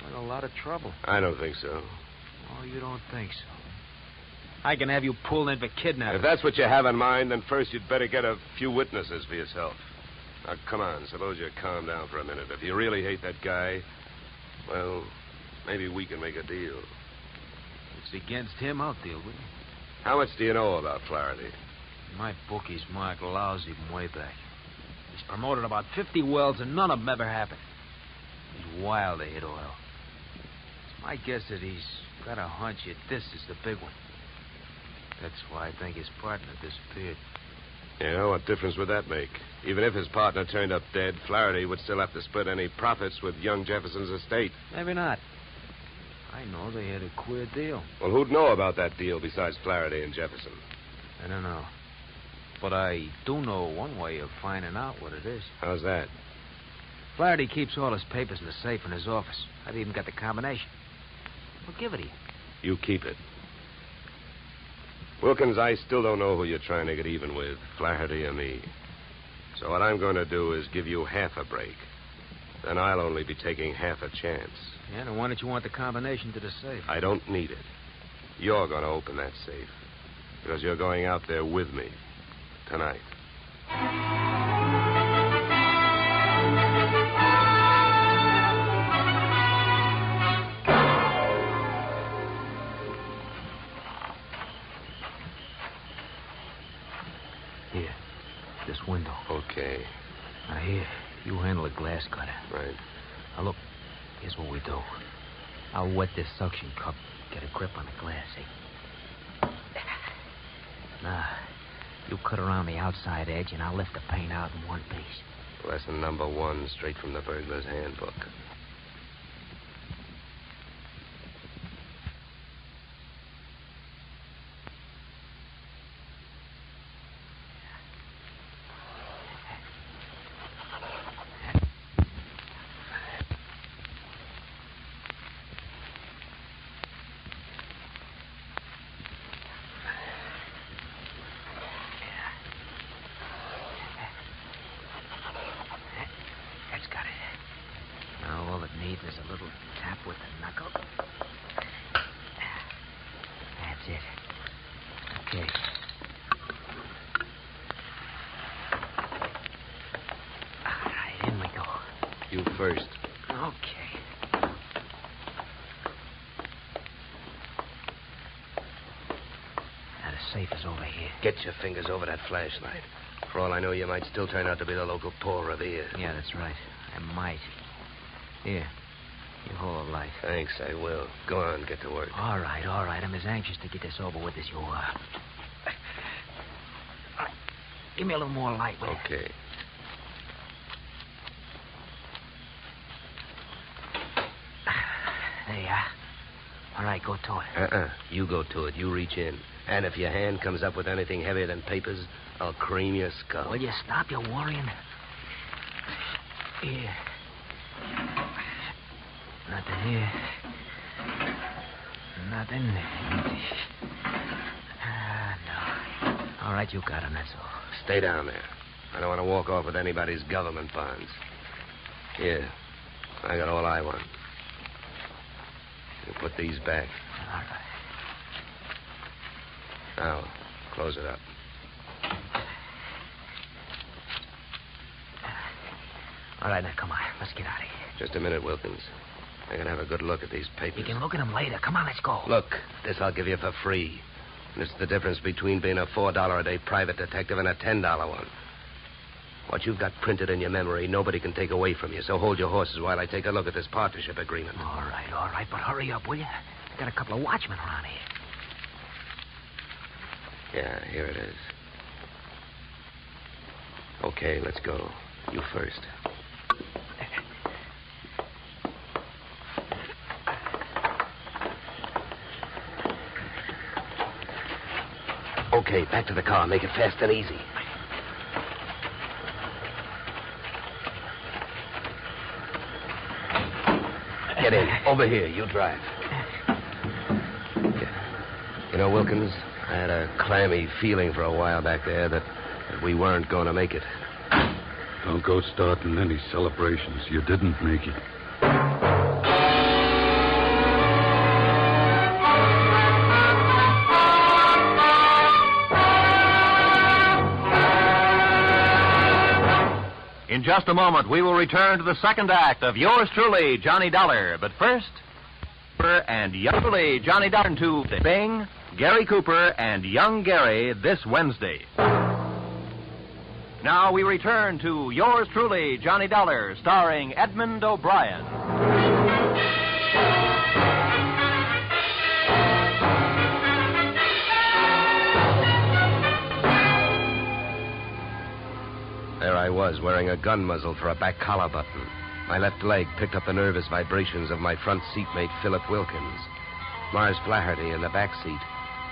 You're in a lot of trouble. I don't think so. Oh, you don't think so? I can have you pulled in for kidnapping. If that's what you have in mind, then first you'd better get a few witnesses for yourself. Now, come on. Suppose you calm down for a minute. If you really hate that guy, well, maybe we can make a deal. If it's against him, I'll deal with him. How much do you know about Flaherty? My bookie's marked lousy from way back. He's promoted about 50 wells, and none of them ever happened. He's wild to hit oil. It's my guess that he's got a hunch that this is the big one. That's why I think his partner disappeared. Yeah, what difference would that make? Even if his partner turned up dead, Flaherty would still have to split any profits with young Jefferson's estate. Maybe not. I know they had a queer deal. Well, who'd know about that deal besides Flaherty and Jefferson? I don't know. But I do know one way of finding out what it is. How's that? Flaherty keeps all his papers in the safe in his office. I've even got the combination. We'll give it to you. You keep it. Wilkins, I still don't know who you're trying to get even with, Flaherty or me. So what I'm going to do is give you half a break. Then I'll only be taking half a chance. Yeah, then why don't you want the combination to the safe? I don't need it. You're going to open that safe. Because you're going out there with me. Tonight. Here. This window. Okay. Now, here. You handle the glass cutter. Right. Now, look. Here's what we do. I'll wet this suction cup. Get a grip on the glass, see? Now, you cut around the outside edge, and I'll lift the paint out in one piece. Lesson number 1, straight from the burglar's handbook. There's a little tap with the knuckle. That's it. Okay. All right, in we go. You first. Okay. Now, the safe is over here. Get your fingers over that flashlight. For all I know, you might still turn out to be the local Paul Revere. Yeah, that's right. I might. Here. your whole life. Thanks, I will. Go on, get to work. All right. I'm as anxious to get this over with as you are. Give me a little more light, will you? Okay. There you are. All right, go to it. You go to it. You reach in. And if your hand comes up with anything heavier than papers, I'll cream your skull. Will you stop your worrying? Here. Nothing here. Nothing. No. All right, you got him, that's all. Stay down there. I don't want to walk off with anybody's government bonds. Here. I got all I want. You put these back. All right. Now, close it up. All right, now, come on. Let's get out of here. Just a minute, Wilkins. I can have a good look at these papers. You can look at them later. Come on, let's go. Look, this I'll give you for free. And it's the difference between being a $4 a day private detective and a $10 one. What you've got printed in your memory, nobody can take away from you. So hold your horses while I take a look at this partnership agreement. All right. But hurry up, will you? I got a couple of watchmen around here. Yeah, here it is. Okay, let's go. You first. Okay, back to the car. Make it fast and easy. Get in. Over here. You drive. You know, Wilkins, I had a clammy feeling for a while back there that we weren't going to make it. Don't go starting any celebrations. You didn't make it. In just a moment, we will return to the second act of yours truly, Johnny Dollar. But first, and youngly Johnny Dollar to Bing, Gary Cooper, and Young Gary this Wednesday. Now we return to yours truly, Johnny Dollar, starring Edmund O'Brien. There I was, wearing a gun muzzle for a back collar button. My left leg picked up the nervous vibrations of my front seatmate, Philip Wilkins. Mars Flaherty in the back seat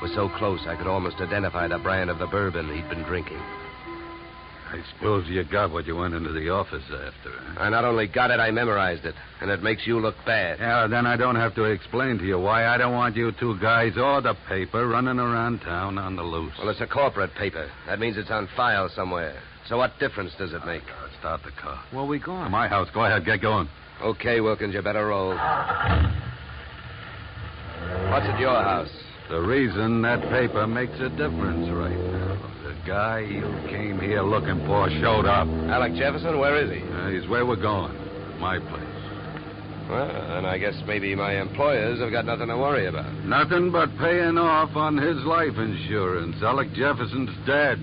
was so close I could almost identify the brand of the bourbon he'd been drinking. I suppose you got what you went into the office after, huh? I not only got it, I memorized it, and it makes you look bad. Yeah, then I don't have to explain to you why I don't want you two guys or the paper running around town on the loose. Well, it's a corporate paper. That means it's on file somewhere. So what difference does it make? Start the car. Where we going? To my house. Go ahead, get going. Okay, Wilkins, you better roll. What's at your house? The reason that paper makes a difference right now. The guy you came here looking for showed up. Alec Jefferson, where is he? He's where we're going. My place. Well, then I guess maybe my employers have got nothing to worry about. Nothing but paying off on his life insurance. Alec Jefferson's dead.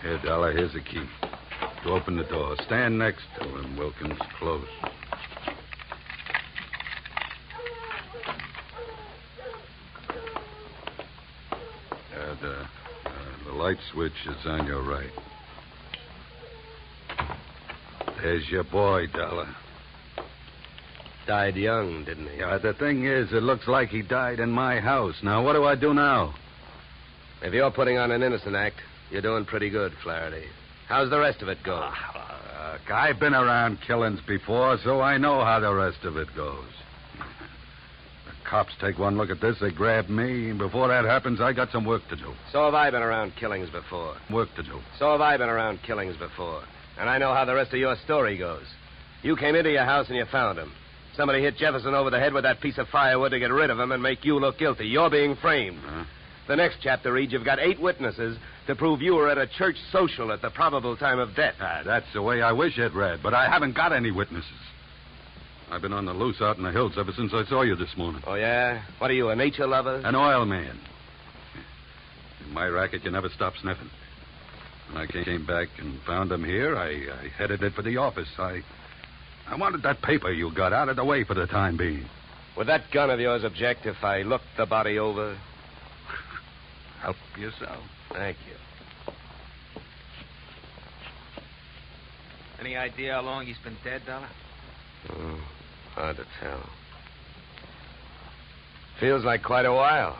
Here, Dollar, here's the key. To open the door. Stand next to him, Wilkins. Close. The light switch is on your right. There's your boy, Dollar. Died young, didn't he? Yeah, the thing is, it looks like he died in my house. Now, what do I do now? If you're putting on an innocent act, you're doing pretty good, Flaherty. How's the rest of it go? Look, I've been around killings before, so I know how the rest of it goes. The cops take one look at this, they grab me, and before that happens, I got some work to do. So have I been around killings before. Work to do. So have I been around killings before. And I know how the rest of your story goes. You came into your house and you found him. Somebody hit Jefferson over the head with that piece of firewood to get rid of him and make you look guilty. You're being framed. Huh? The next chapter reads you've got 8 witnesses to prove you were at a church social at the probable time of death. That's the way I wish it read, but I haven't got any witnesses. I've been on the loose out in the hills ever since I saw you this morning. Oh, yeah? What are you, a nature lover? An oil man. In my racket, you never stop sniffing. When I came back and found him here, I headed it for the office. I wanted that paper you got out of the way for the time being. Would that gun of yours object if I looked the body over? Help yourself. Thank you. Any idea how long he's been dead, Dollar? Oh, hard to tell. Feels like quite a while.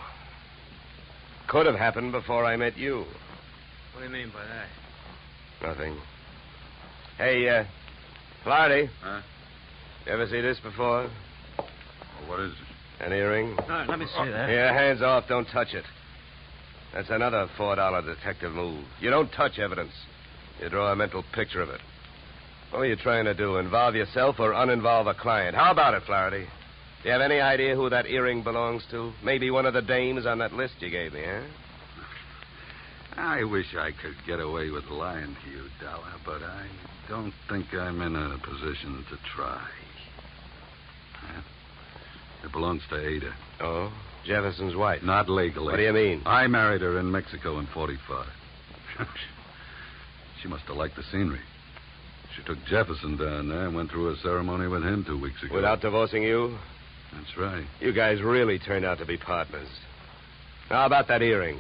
Could have happened before I met you. What do you mean by that? Nothing. Hey, Flaherty. Huh? You ever see this before? Well, what is it? An earring? No, let me see that. Here, hands off. Don't touch it. That's another $4 detective move. You don't touch evidence. You draw a mental picture of it. What were you trying to do? Involve yourself or uninvolve a client? How about it, Flaherty? Do you have any idea who that earring belongs to? Maybe one of the dames on that list you gave me, huh? I wish I could get away with lying to you, Dollar, but I don't think I'm in a position to try. It belongs to Ada. Oh? Jefferson's wife? Not legally. What do you mean? I married her in Mexico in 45. She must have liked the scenery. She took Jefferson down there and went through a ceremony with him 2 weeks ago. Without divorcing you? That's right. You guys really turned out to be partners. Now, about that earring.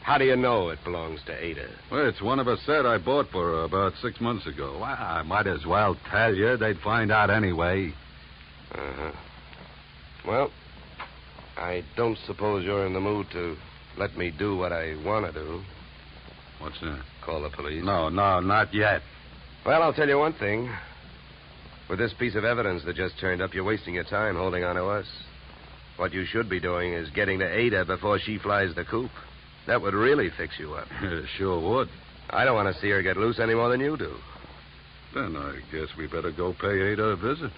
How do you know it belongs to Ada? Well, it's one of a set I bought for her about 6 months ago. Well, I might as well tell you. They'd find out anyway. Uh-huh. Well, I don't suppose you're in the mood to let me do what I want to do. What's that? Call the police? No, not yet. Well, I'll tell you one thing. With this piece of evidence that just turned up, you're wasting your time holding on to us. What you should be doing is getting to Ada before she flies the coop. That would really fix you up. Sure would. I don't want to see her get loose any more than you do. Then I guess we better go pay Ada a visit.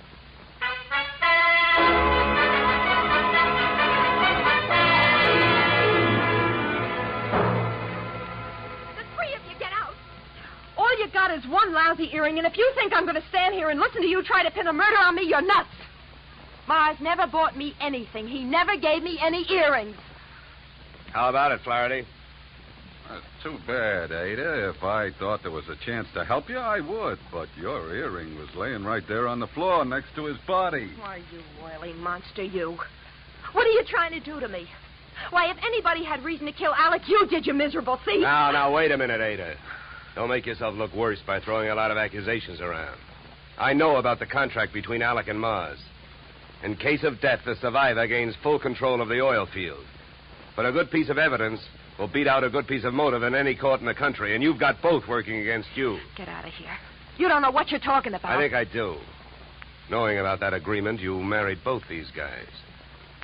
All you got is one lousy earring, and if you think I'm going to stand here and listen to you try to pin a murder on me, you're nuts. Mars never bought me anything. He never gave me any earrings. How about it, Flaherty? That's too bad, Ada. If I thought there was a chance to help you, I would. But your earring was laying right there on the floor next to his body. Why, you oily monster, you. What are you trying to do to me? Why, if anybody had reason to kill Alec, you did, you miserable thief. Now, wait a minute, Ada. Don't make yourself look worse by throwing a lot of accusations around. I know about the contract between Alec and Mars. In case of death, the survivor gains full control of the oil field. But a good piece of evidence will beat out a good piece of motive in any court in the country, and you've got both working against you. Get out of here. You don't know what you're talking about. I think I do. Knowing about that agreement, you married both these guys.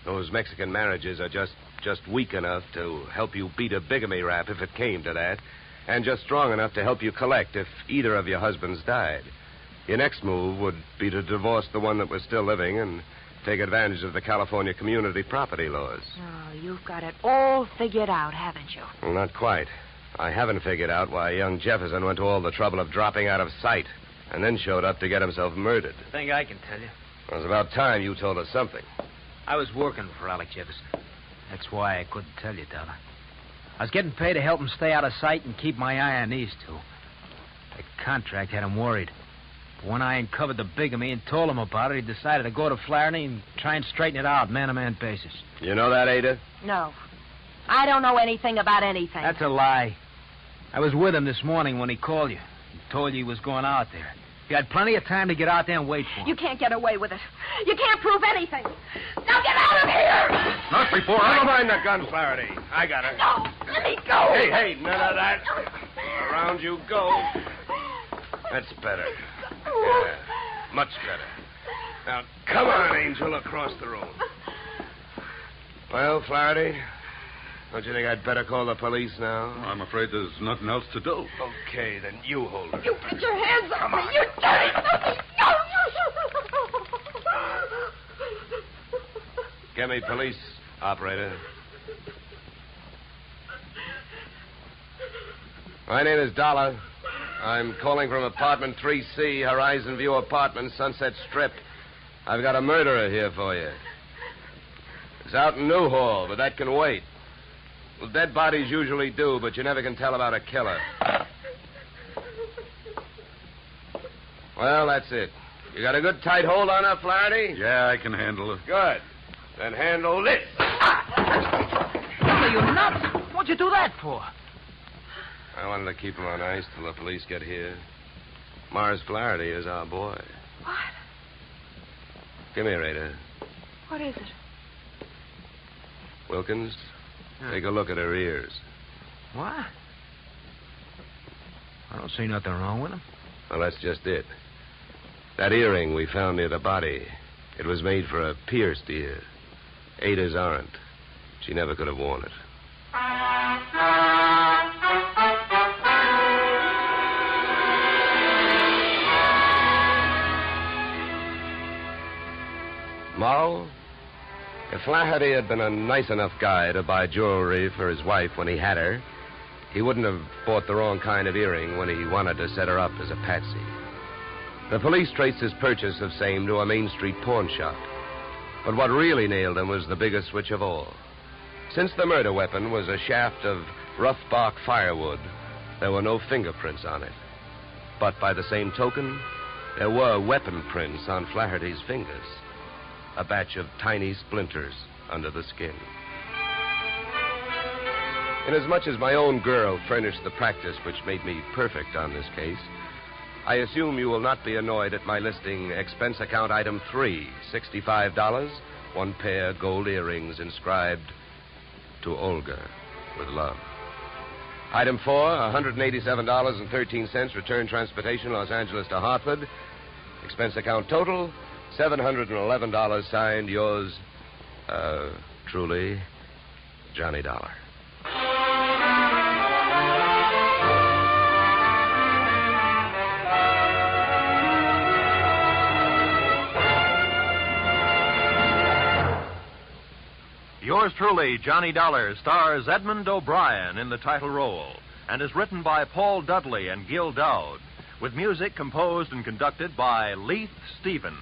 Those Mexican marriages are just weak enough to help you beat a bigamy rap if it came to that, and just strong enough to help you collect if either of your husbands died. Your next move would be to divorce the one that was still living and take advantage of the California community property laws. Oh, you've got it all figured out, haven't you? Well, not quite. I haven't figured out why young Jefferson went to all the trouble of dropping out of sight and then showed up to get himself murdered. I think I can tell you. It was about time you told us something. I was working for Alec Jefferson. That's why I couldn't tell you, Dollar. I was getting paid to help him stay out of sight and keep my eye on these two. The contract had him worried. But when I uncovered the bigamy and told him about it, he decided to go to Flaherty and try and straighten it out, man-to-man basis. You know that, Ada? No. I don't know anything about anything. That's a lie. I was with him this morning when he called you. He told you he was going out there. You had plenty of time to get out there and wait for him. You can't get away with it. You can't prove anything. Now get out of here! Not before Never mind the gun, Flaherty. I got her. No, let me go. Hey, none of that. Around you go. That's better. Yeah, much better. Now, come on, Angel, across the room. Well, Flaherty, don't you think I'd better call the police now? I'm afraid there's nothing else to do. Okay, then you hold her. You put your hands on me, you dirty filthy... No! Get me police, operator. My name is Dollar. I'm calling from apartment 3C, Horizon View Apartment, Sunset Strip. I've got a murderer here for you. It's out in Newhall, but that can wait. Well, dead bodies usually do, but you never can tell about a killer. Well, that's it. You got a good tight hold on her, Flaherty? Yeah, I can handle it. Good. Then handle this. Are you nuts? What'd you do that for? I wanted to keep him on ice till the police get here. Mars Flaherty is our boy. What? Come here, Ada. What is it? Wilkins, take a look at her ears. What? I don't see nothing wrong with them. Well, that's just it. That earring we found near the body, it was made for a pierced ear. Ada's aren't. She never could have worn it. Morrow? If Flaherty had been a nice enough guy to buy jewelry for his wife when he had her, he wouldn't have bought the wrong kind of earring when he wanted to set her up as a patsy. The police traced his purchase of same to a Main Street pawn shop. But what really nailed him was the biggest switch of all. Since the murder weapon was a shaft of rough bark firewood, there were no fingerprints on it. But by the same token, there were weapon prints on Flaherty's fingers. A batch of tiny splinters under the skin. Inasmuch as my own girl furnished the practice which made me perfect on this case, I assume you will not be annoyed at my listing expense account item 3, $65, one pair gold earrings inscribed, to Olga, with love. Item 4, $187.13, return transportation, Los Angeles to Hartford. Expense account total, $711, signed, yours, truly, Johnny Dollar. Yours truly, Johnny Dollar, stars Edmund O'Brien in the title role and is written by Paul Dudley and Gil Dowd, with music composed and conducted by Leith Stevens.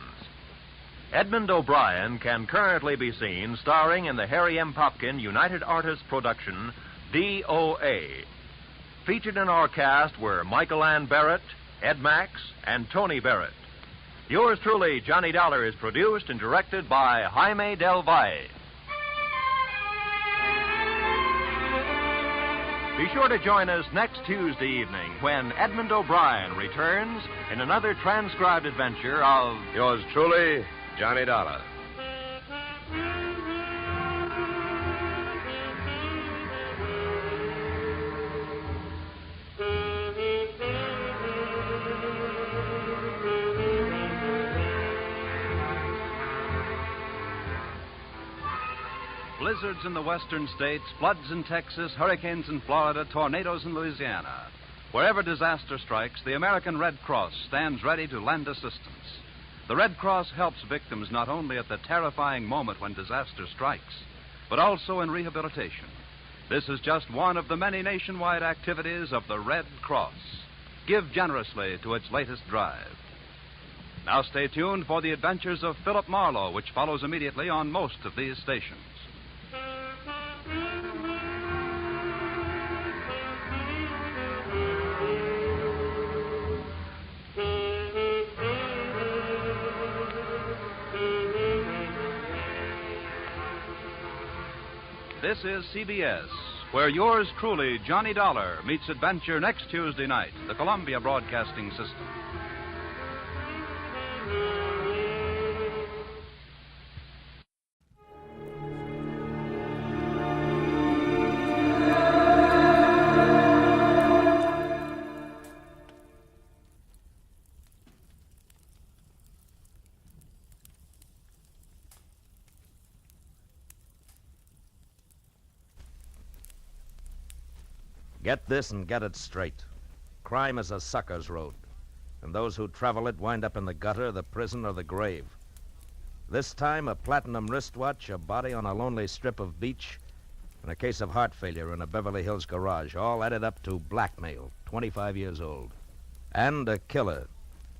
Edmund O'Brien can currently be seen starring in the Harry M. Popkin United Artists production, DOA. Featured in our cast were Michael Ann Barrett, Ed Max, and Tony Barrett. Yours truly, Johnny Dollar, is produced and directed by Jaime Del Valle. Be sure to join us next Tuesday evening when Edmund O'Brien returns in another transcribed adventure of... Yours truly, Johnny Dollar. Blizzards in the western states, floods in Texas, hurricanes in Florida, tornadoes in Louisiana. Wherever disaster strikes, the American Red Cross stands ready to lend assistance. The Red Cross helps victims not only at the terrifying moment when disaster strikes, but also in rehabilitation. This is just one of the many nationwide activities of the Red Cross. Give generously to its latest drive. Now stay tuned for the adventures of Philip Marlowe, which follows immediately on most of these stations. This is CBS, where yours truly, Johnny Dollar, meets adventure next Tuesday night, the Columbia Broadcasting System. Get this and get it straight. Crime is a sucker's road, and those who travel it wind up in the gutter, the prison, or the grave. This time, a platinum wristwatch, a body on a lonely strip of beach, and a case of heart failure in a Beverly Hills garage, all added up to blackmail, 25 years old, and a killer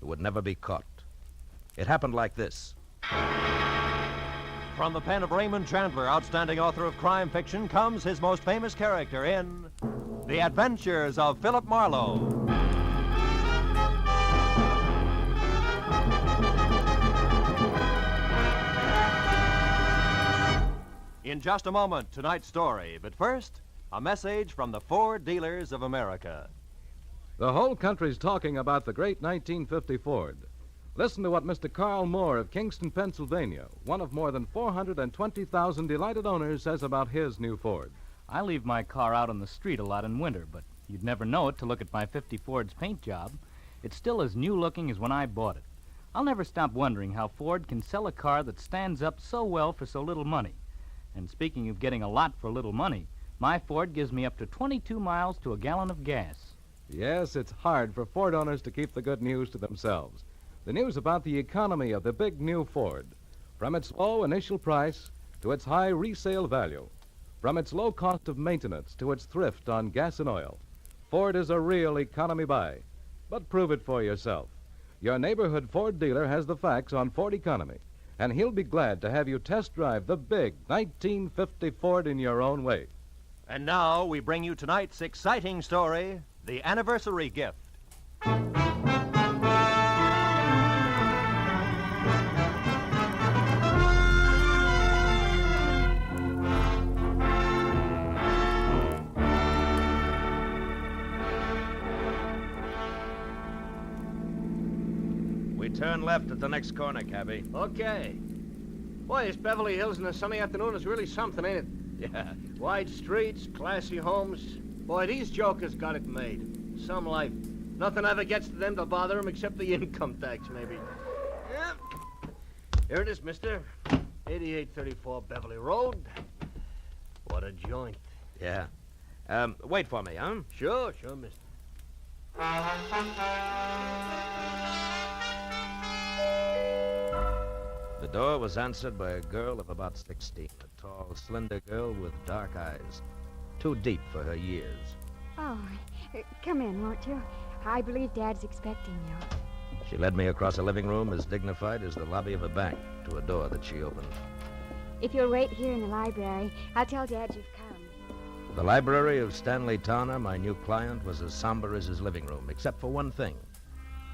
who would never be caught. It happened like this. From the pen of Raymond Chandler, outstanding author of crime fiction, comes his most famous character in The Adventures of Philip Marlowe. In just a moment, tonight's story. But first, a message from the Ford Dealers of America. The whole country's talking about the great 1950 Ford. Listen to what Mr. Carl Moore of Kingston, Pennsylvania, one of more than 420,000 delighted owners, says about his new Ford. I leave my car out on the street a lot in winter, but you'd never know it to look at my 50 Ford's paint job. It's still as new-looking as when I bought it. I'll never stop wondering how Ford can sell a car that stands up so well for so little money. And speaking of getting a lot for little money, my Ford gives me up to 22 miles to a gallon of gas. Yes, it's hard for Ford owners to keep the good news to themselves. The news about the economy of the big new Ford. From its low initial price to its high resale value. From its low cost of maintenance to its thrift on gas and oil. Ford is a real economy buy. But prove it for yourself. Your neighborhood Ford dealer has the facts on Ford economy, and he'll be glad to have you test drive the big 1950 Ford in your own way. And now we bring you tonight's exciting story, The Anniversary Gift. We turn left at the next corner, cabby. Okay. Boy, this Beverly Hills in a sunny afternoon is really something, ain't it? Yeah. Wide streets, classy homes. Boy, these jokers got it made. Some life. Nothing ever gets to them to bother them except the income tax, maybe. Yeah. Here it is, mister. 8834 Beverly Road. What a joint. Yeah. Wait for me, huh? Sure, mister. The door was answered by a girl of about 16, a tall, slender girl with dark eyes, too deep for her years. Oh, come in, won't you? I believe Dad's expecting you. She led me across a living room as dignified as the lobby of a bank to a door that she opened. If you'll wait here in the library, I'll tell Dad you've come. The library of Stanley Towner, my new client, was as somber as his living room, except for one thing.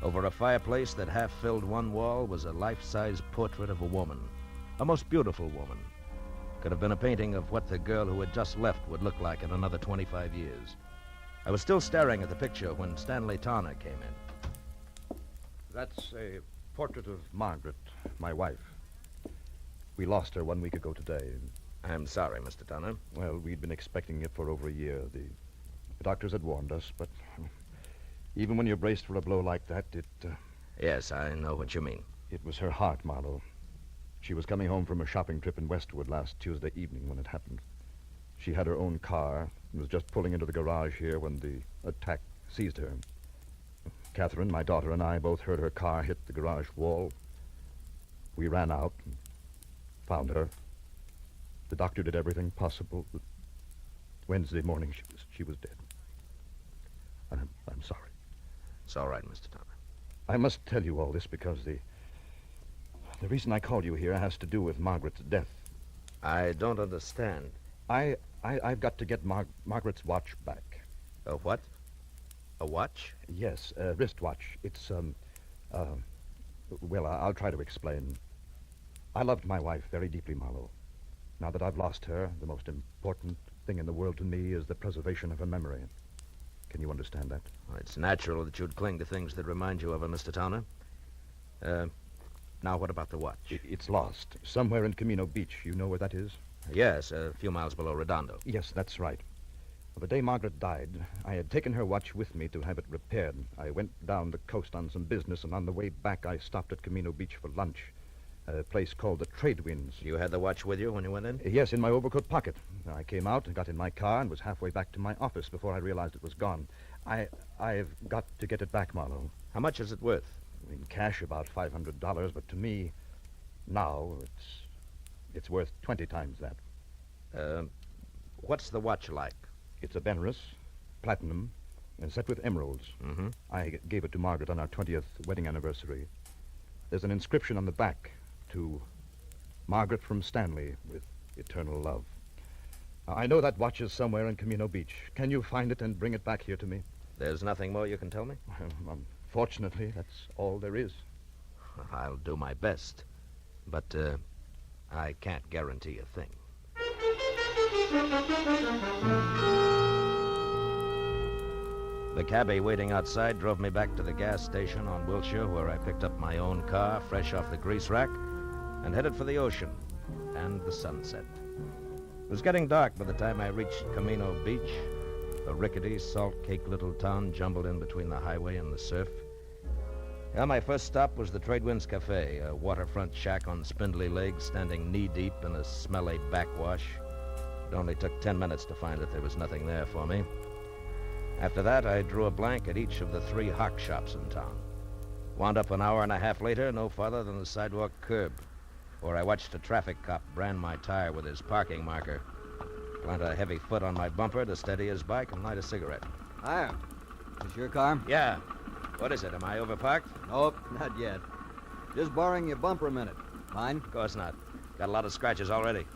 Over a fireplace that half filled one wall was a life-size portrait of a woman, a most beautiful woman. Could have been a painting of what the girl who had just left would look like in another 25 years. I was still staring at the picture when Stanley Towner came in. That's a portrait of Margaret, my wife. We lost her 1 week ago today. I'm sorry, Mr. Towner. Well, we'd been expecting it for over a year. The doctors had warned us, but even when you're braced for a blow like that, Yes, I know what you mean. It was her heart, Marlowe. She was coming home from a shopping trip in Westwood last Tuesday evening when it happened. She had her own car and was just pulling into the garage here when the attack seized her. Catherine, my daughter, and I both heard her car hit the garage wall. We ran out and found her. The doctor did everything possible. Wednesday morning, she was dead. And I'm sorry. It's all right, Mr. Towner. I must tell you all this because the reason I called you here has to do with Margaret's death. I don't understand. I've got to get Margaret's watch back. A what? A watch? Yes, a wristwatch. It's, well, I'll try to explain. I loved my wife very deeply, Marlowe. Now that I've lost her, the most important thing in the world to me is the preservation of her memory. Can you understand that? Well, it's natural that you'd cling to things that remind you of her, Mr. Towner. Now, what about the watch? It's lost. Somewhere in Camino Beach. You know where that is? Yes, a few miles below Redondo. Yes, that's right. Well, the day Margaret died, I had taken her watch with me to have it repaired. I went down the coast on some business, and on the way back, I stopped at Camino Beach for lunch. A place called the Trade Winds. You had the watch with you when you went in? Yes, in my overcoat pocket. I came out and got in my car and was halfway back to my office before I realized it was gone. I've got to get it back, Marlowe. How much is it worth? In cash, about $500, but to me, now, it's worth 20 times that. What's the watch like? It's a Benris, platinum, and set with emeralds. Mm-hmm. I gave it to Margaret on our 20th wedding anniversary. There's an inscription on the back to Margaret from Stanley with eternal love. I know that watch is somewhere in Camino Beach. Can you find it and bring it back here to me? There's nothing more you can tell me? Unfortunately, that's all there is. I'll do my best. But I can't guarantee a thing. The cabbie waiting outside drove me back to the gas station on Wilshire, where I picked up my own car, fresh off the grease rack, and headed for the ocean and the sunset. It was getting dark by the time I reached Camino Beach, a rickety, salt-caked little town jumbled in between the highway and the surf. Yeah, my first stop was the Tradewinds Cafe, a waterfront shack on spindly legs standing knee-deep in a smelly backwash. It only took 10 minutes to find that there was nothing there for me. After that, I drew a blank at each of the 3 hock shops in town. Wound up an hour and a half later, no farther than the sidewalk curb, where I watched a traffic cop brand my tire with his parking marker, plant a heavy foot on my bumper to steady his bike, and light a cigarette. Hiya. Is your car? Yeah. What is it? Am I overparked? Nope, not yet. Just borrowing your bumper a minute. Mine? Of course not. Got a lot of scratches already.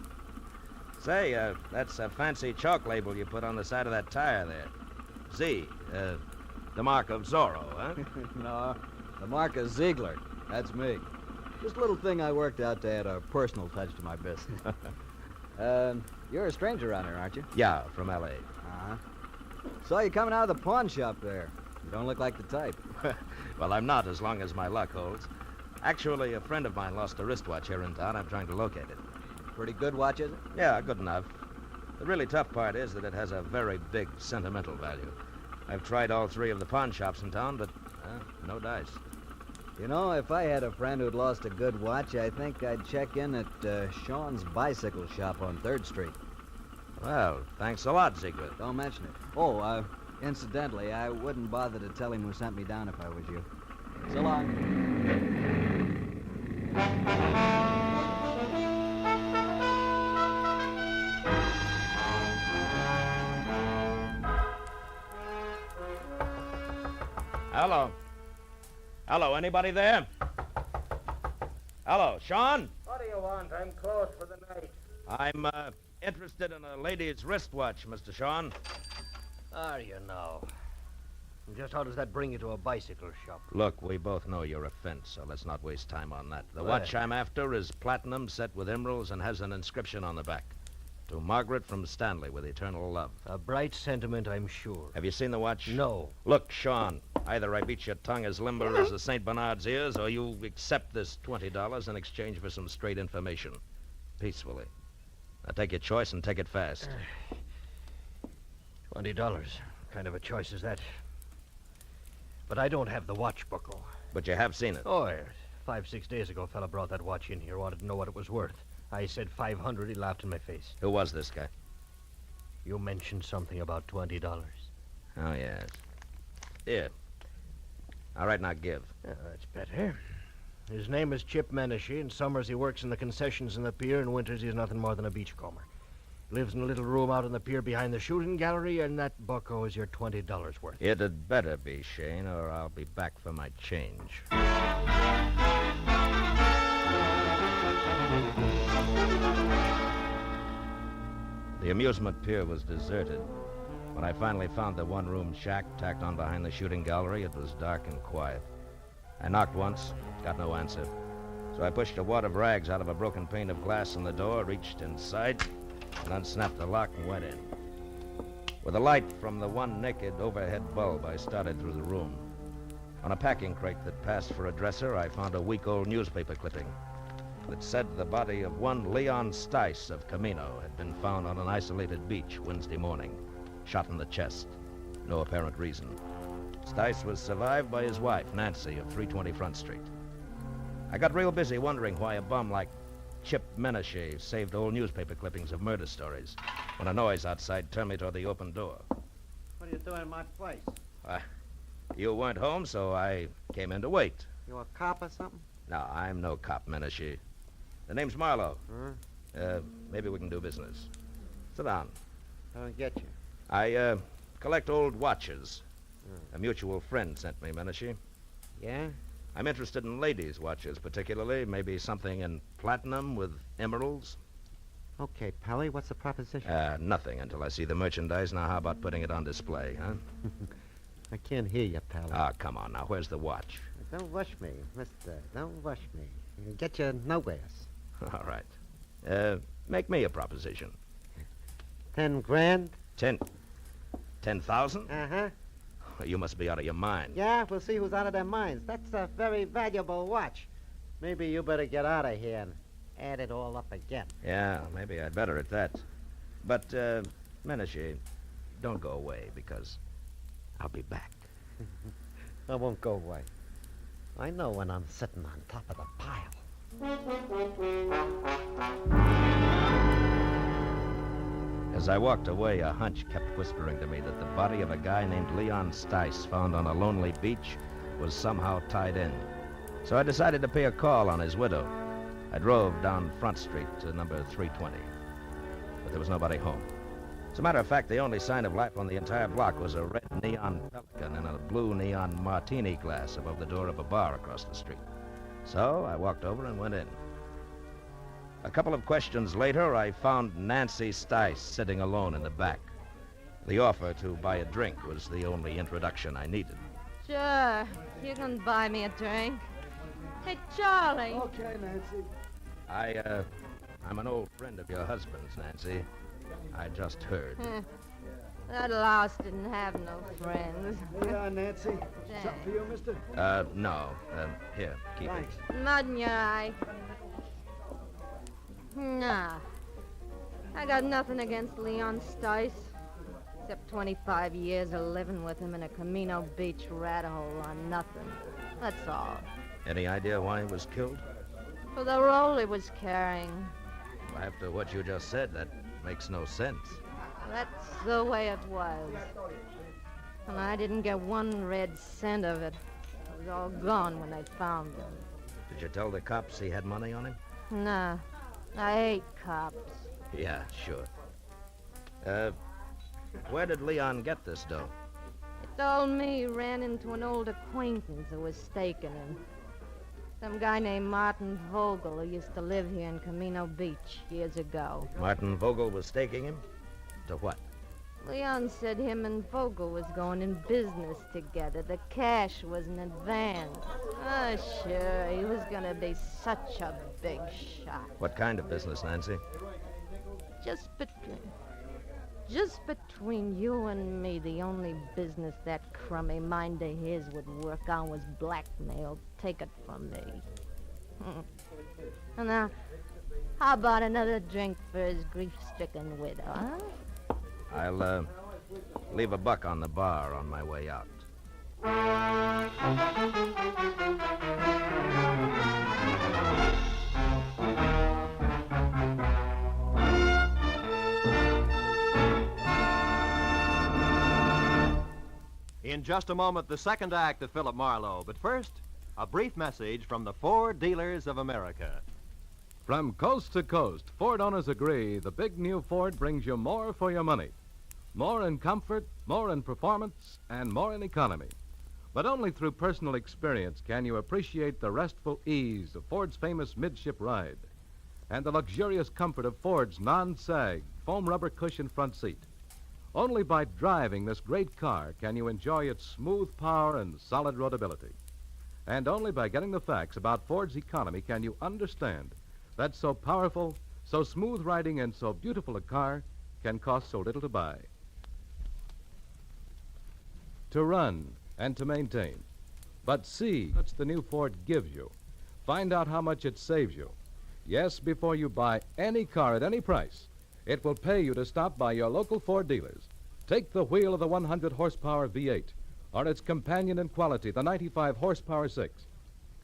Say, that's a fancy chalk label you put on the side of that tire there. Z, the mark of Zorro, huh? No, the mark of Ziegler. That's me. Just a little thing I worked out to add a personal touch to my business. You're a stranger around here, aren't you? Yeah, from L.A. Uh-huh. Saw you coming out of the pawn shop there. You don't look like the type. Well, I'm not, as long as my luck holds. Actually, a friend of mine lost a wristwatch here in town. I'm trying to locate it. Pretty good watch, is it? Yeah, good enough. The really tough part is that it has a very big sentimental value. I've tried all 3 of the pawn shops in town, but no dice. You know, if I had a friend who'd lost a good watch, I think I'd check in at Sean's bicycle shop on 3rd Street. Well, thanks a lot, Ziegler. Don't mention it. Oh, incidentally, I wouldn't bother to tell him who sent me down if I was you. So long. Hello. Hello, anybody there? Hello, Sean? What do you want? I'm closed for the night. I'm, interested in a lady's wristwatch, Mr. Sean. Are you now? And just how does that bring you to a bicycle shop? Look, we both know you're a fence, so let's not waste time on that. The Well. watch I'm after is platinum set with emeralds and has an inscription on the back. To Margaret from Stanley with eternal love. A bright sentiment, I'm sure. Have you seen the watch? No. Look, Sean, either I beat your tongue as limber as a St. Bernard's ears, or you accept this $20 in exchange for some straight information. Peacefully. Now take your choice and take it fast. $20. Kind of a choice is that? But I don't have the watch buckle. But you have seen it. Oh, yes. 5-6 days ago, a fella brought that watch in here, wanted to know what it was worth. I said 500. He laughed in my face. Who was this guy? You mentioned something about $20. Oh, yes. Here. All right, now give. That's better. His name is Chip Menashe. In summers, he works in the concessions in the pier. In winters, he's nothing more than a beachcomber. Lives in a little room out on the pier behind the shooting gallery, and that bucko is your $20 worth. It had better be, Shane, or I'll be back for my change. The amusement pier was deserted. When I finally found the one-room shack tacked on behind the shooting gallery, it was dark and quiet. I knocked once, got no answer. So I pushed a wad of rags out of a broken pane of glass in the door, reached inside, and unsnapped the lock and went in. With the light from the one naked overhead bulb, I started through the room. On a packing crate that passed for a dresser, I found a week-old newspaper clipping that said the body of one Leon Stice of Camino had been found on an isolated beach Wednesday morning, shot in the chest. No apparent reason. Stice was survived by his wife, Nancy, of 320 Front Street. I got real busy wondering why a bum like Chip Menashe saved old newspaper clippings of murder stories when a noise outside turned me toward the open door. What are you doing in my place? You weren't home, so I came in to wait. You a cop or something? No, I'm no cop, Menashe. The name's Marlowe. Maybe we can do business. Sit down. I don't get you. I collect old watches. A mutual friend sent me, Menashe. Yeah? I'm interested in ladies' watches, particularly. Maybe something in platinum with emeralds. Okay, Pally, what's the proposition? Nothing until I see the merchandise. Now, how about putting it on display, huh? I can't hear you, Pally. Ah, come on now. Where's the watch? Don't rush me, mister. Don't rush me. You'll get you nowheres. All right. Make me a proposition. 10 grand? 10,000? Uh-huh. You must be out of your mind. Yeah, we'll see who's out of their minds. That's a very valuable watch. Maybe you better get out of here and add it all up again. Yeah, maybe I'd better at that. But, Menashe, don't go away, because I'll be back. I won't go away. I know when I'm sitting on top of the pile. As I walked away, a hunch kept whispering to me that the body of a guy named Leon Stice, found on a lonely beach, was somehow tied in. So I decided to pay a call on his widow. I drove down Front Street to number 320, but there was nobody home. As a matter of fact, the only sign of life on the entire block was a red neon Pelican in a blue neon martini glass above the door of a bar across the street. So I walked over and went in. A couple of questions later, I found Nancy Stice sitting alone in the back. The offer to buy a drink was the only introduction I needed. Sure. You can buy me a drink. Hey, Charlie. Okay, Nancy. I'm an old friend of your husband's, Nancy. I just heard. That louse didn't have no friends. Yeah, Nancy. Something for you, mister? No. Here, keep Thanks. Mud in your eye. Nah. I got nothing against Leon Stice. Except 25 years of living with him in a Camino Beach rat hole on nothing. That's all. Any idea why he was killed? For the role he was carrying. After what you just said, that makes no sense. That's the way it was. And I didn't get one red cent of it. It was all gone when they found him. Did you tell the cops he had money on him? Nah. I hate cops. Yeah, sure. Where did Leon get this dough? He told me he ran into an old acquaintance who was staking him. Some guy named Martin Vogel who used to live here in Camino Beach years ago. Martin Vogel was staking him? To what? Leon said him and Vogel was going in business together. The cash was in advance. Oh, sure. He was going to be such a big shot. What kind of business, Nancy? Just between you and me, the only business that crummy mind of his would work on was blackmail. Take it from me. And now, how about another drink for his grief-stricken widow, huh? I'll, leave a buck on the bar on my way out. In just a moment, the second act of Philip Marlowe. But first, a brief message from the Ford Dealers of America. From coast to coast, Ford owners agree the big new Ford brings you more for your money. More in comfort, more in performance, and more in economy. But only through personal experience can you appreciate the restful ease of Ford's famous midship ride and the luxurious comfort of Ford's non-sag foam rubber cushion front seat. Only by driving this great car can you enjoy its smooth power and solid roadability. And only by getting the facts about Ford's economy can you understand that so powerful, so smooth riding, and so beautiful a car can cost so little to buy. To run and to maintain. But see what the new Ford gives you. Find out how much it saves you. Yes, before you buy any car at any price, it will pay you to stop by your local Ford dealers. Take the wheel of the 100-horsepower V8 or its companion in quality, the 95-horsepower 6.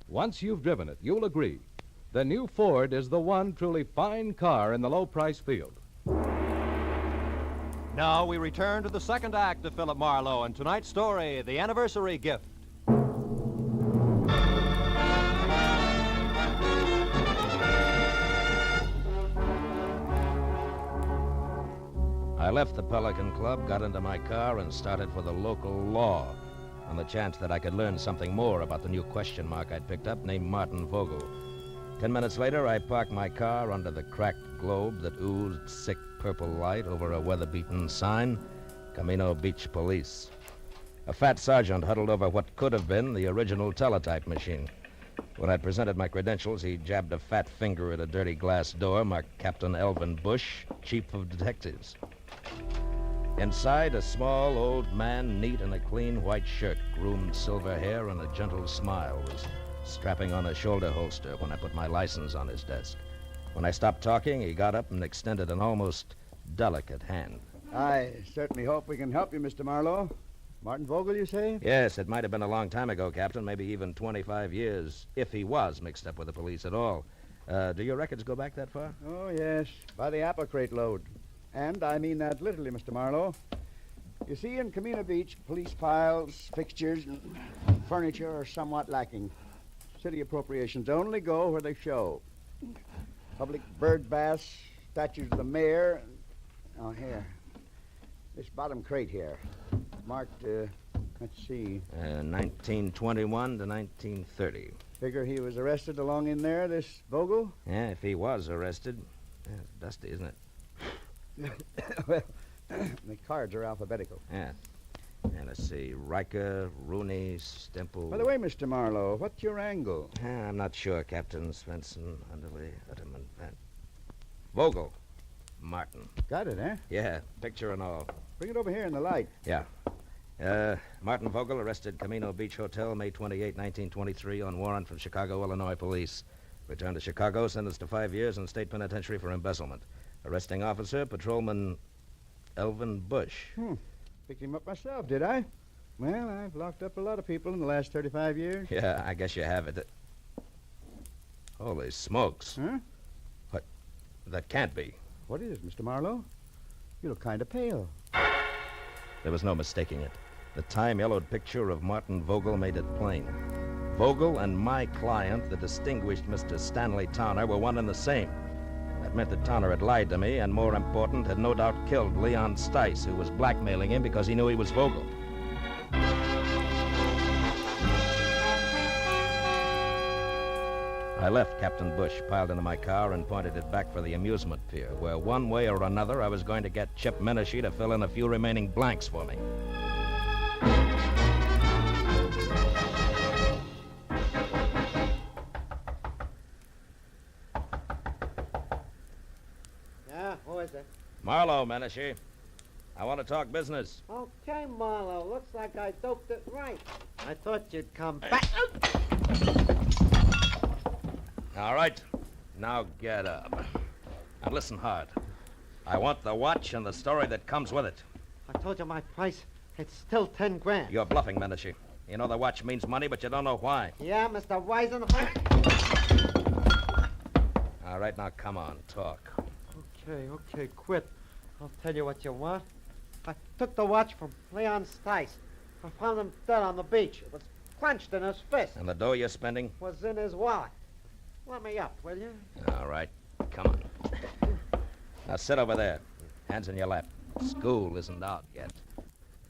Once you've driven it, you'll agree the new Ford is the one truly fine car in the low-price field. Now we return to the second act of Philip Marlowe and tonight's story, The Anniversary Gift. I left the Pelican Club, got into my car, and started for the local law on the chance that I could learn something more about the new question mark I'd picked up named Martin Vogel. 10 minutes later, I parked my car under the cracked globe that oozed sick purple light over a weather-beaten sign, Camino Beach Police. A fat sergeant huddled over what could have been the original teletype machine. When I presented my credentials, he jabbed a fat finger at a dirty glass door marked Captain Elvin Bush, Chief of Detectives. Inside, a small old man, neat in a clean white shirt, groomed silver hair, and a gentle smile, was strapping on a shoulder holster when I put my license on his desk. When I stopped talking, he got up and extended an almost delicate hand. I certainly hope we can help you, Mr. Marlowe. Martin Vogel, you say? Yes, it might have been a long time ago, Captain, maybe even 25 years, if he was mixed up with the police at all. Do your records go back that far? Oh, yes, by the apple crate load. And I mean that literally, Mr. Marlowe. You see, in Camino Beach, police files, fixtures, and furniture are somewhat lacking. City appropriations only go where they show. Public bird baths, statues of the mayor. Oh, here. This bottom crate here. Marked, let's see. 1921 to 1930. Figure he was arrested along in there, this Vogel? Yeah, if he was arrested. Yeah, it's dusty, isn't it? Well, the cards are alphabetical. Yeah. And let's see. Riker, Rooney, Stemple. By the way, Mr. Marlowe, what's your angle? I'm not sure, Captain. Svensson, Underley, Utterman, Vogel. Martin. Got it, eh? Yeah, picture and all. Bring it over here in the light. Yeah. Martin Vogel arrested Camino Beach Hotel, May 28, 1923, on warrant from Chicago, Illinois police. Returned to Chicago, sentenced to 5 years in state penitentiary for embezzlement. Arresting officer, Patrolman Elvin Bush. Picked him up myself, did I? Well, I've locked up a lot of people in the last 35 years. Yeah, I guess you have it. Holy smokes. Huh? What? That can't be. What is it, Mr. Marlowe? You look kind of pale. There was no mistaking it. The time-yellowed picture of Martin Vogel made it plain. Vogel and my client, the distinguished Mr. Stanley Towner, were one and the same. That meant that Towner had lied to me, and more important, had no doubt killed Leon Stice, who was blackmailing him because he knew he was Vogel. I left Captain Bush piled into my car and pointed it back for the amusement pier, where one way or another I was going to get Chip Menashe to fill in a few remaining blanks for me. Yeah, who is it? Marlowe, Menashe. I want to talk business. Okay, Marlowe. Looks like I doped it right. I thought you'd come back. All right. Now get up. Now listen hard. I want the watch and the story that comes with it. I told you my price. It's still 10 grand. You're bluffing, Menashe. You know the watch means money, but you don't know why. Yeah, Mr. Wisen. All right, now come on, talk. Okay, quit. I'll tell you what you want. I took the watch from Leon Stice. I found him dead on the beach. It was clenched in his fist. And the dough you're spending? Was in his wallet. Let me up, will you? All right, come on. Now sit over there. Hands in your lap. School isn't out yet.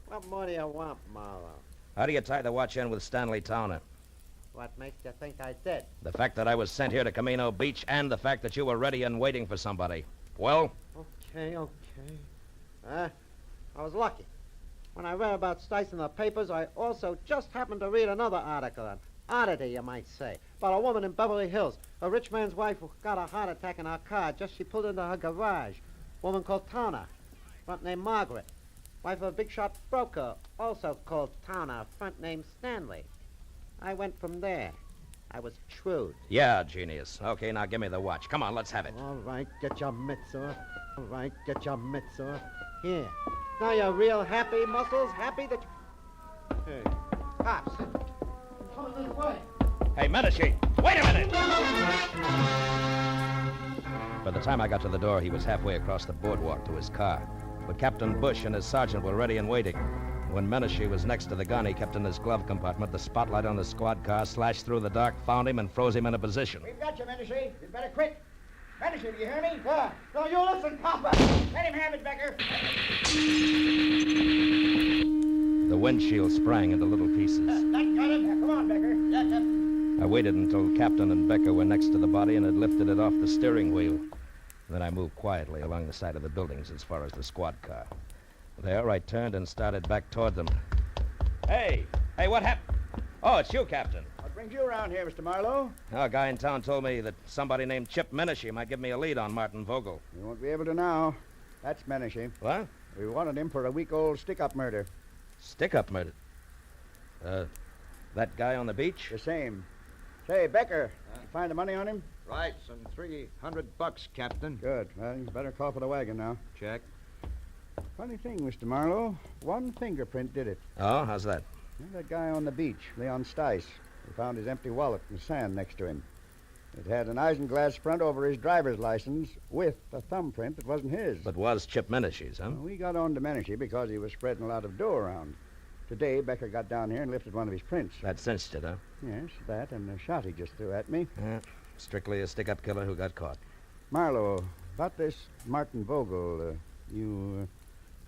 What more do you want, Marlowe? How do you tie the watch in with Stanley Towner? What makes you think I did? The fact that I was sent here to Camino Beach and the fact that you were ready and waiting for somebody. Well? Okay. I was lucky. When I read about Stice in the papers, I also just happened to read another article, an oddity, you might say, about a woman in Beverly Hills, a rich man's wife who got a heart attack in her car just as she pulled into her garage. A woman called Towner, front name Margaret. Wife of a big-shot broker, also called Towner, front name Stanley. I went from there. I was shrewd. Yeah, genius. Okay, now give me the watch. Come on, let's have it. All right, get your mitts off. Here. Now you're real happy, Muscles? Happy that you... Hey, cops. Come this way. Hey, Menashe, wait a minute! By the time I got to the door, he was halfway across the boardwalk to his car. But Captain Bush and his sergeant were ready and waiting. When Menashe was next to the gun he kept in his glove compartment, the spotlight on the squad car slashed through the dark, found him, and froze him in a position. We've got you, Menashe. You'd better quit. Medicine, you hear me? No, you listen, copper. Let him have it, Becker. The windshield sprang into little pieces. That got him. Come on, Becker. I waited until Captain and Becker were next to the body and had lifted it off the steering wheel. Then I moved quietly along the side of the buildings as far as the squad car. There, I turned and started back toward them. Hey, what happened? Oh, it's you, Captain. What brings you around here, Mr. Marlowe? A guy in town told me that somebody named Chip Menashe might give me a lead on Martin Vogel. You won't be able to now. That's Menashe. What? We wanted him for a week-old stick-up murder. Stick-up murder? That guy on the beach? The same. Say, Becker, you find the money on him? Right, some $300, Captain. Good. Well, you better call for the wagon now. Check. Funny thing, Mr. Marlowe. One fingerprint did it. Oh, how's that? That guy on the beach, Leon Stice. We found his empty wallet in the sand next to him. It had an isinglass front over his driver's license with a thumbprint that wasn't his. But was Chip Menashe's, huh? Well, we got on to Menashe because he was spreading a lot of dough around. Today, Becker got down here and lifted one of his prints. That cinched it, huh? Yes, that and the shot he just threw at me. Strictly a stick-up killer who got caught. Marlowe, about this Martin Vogel, you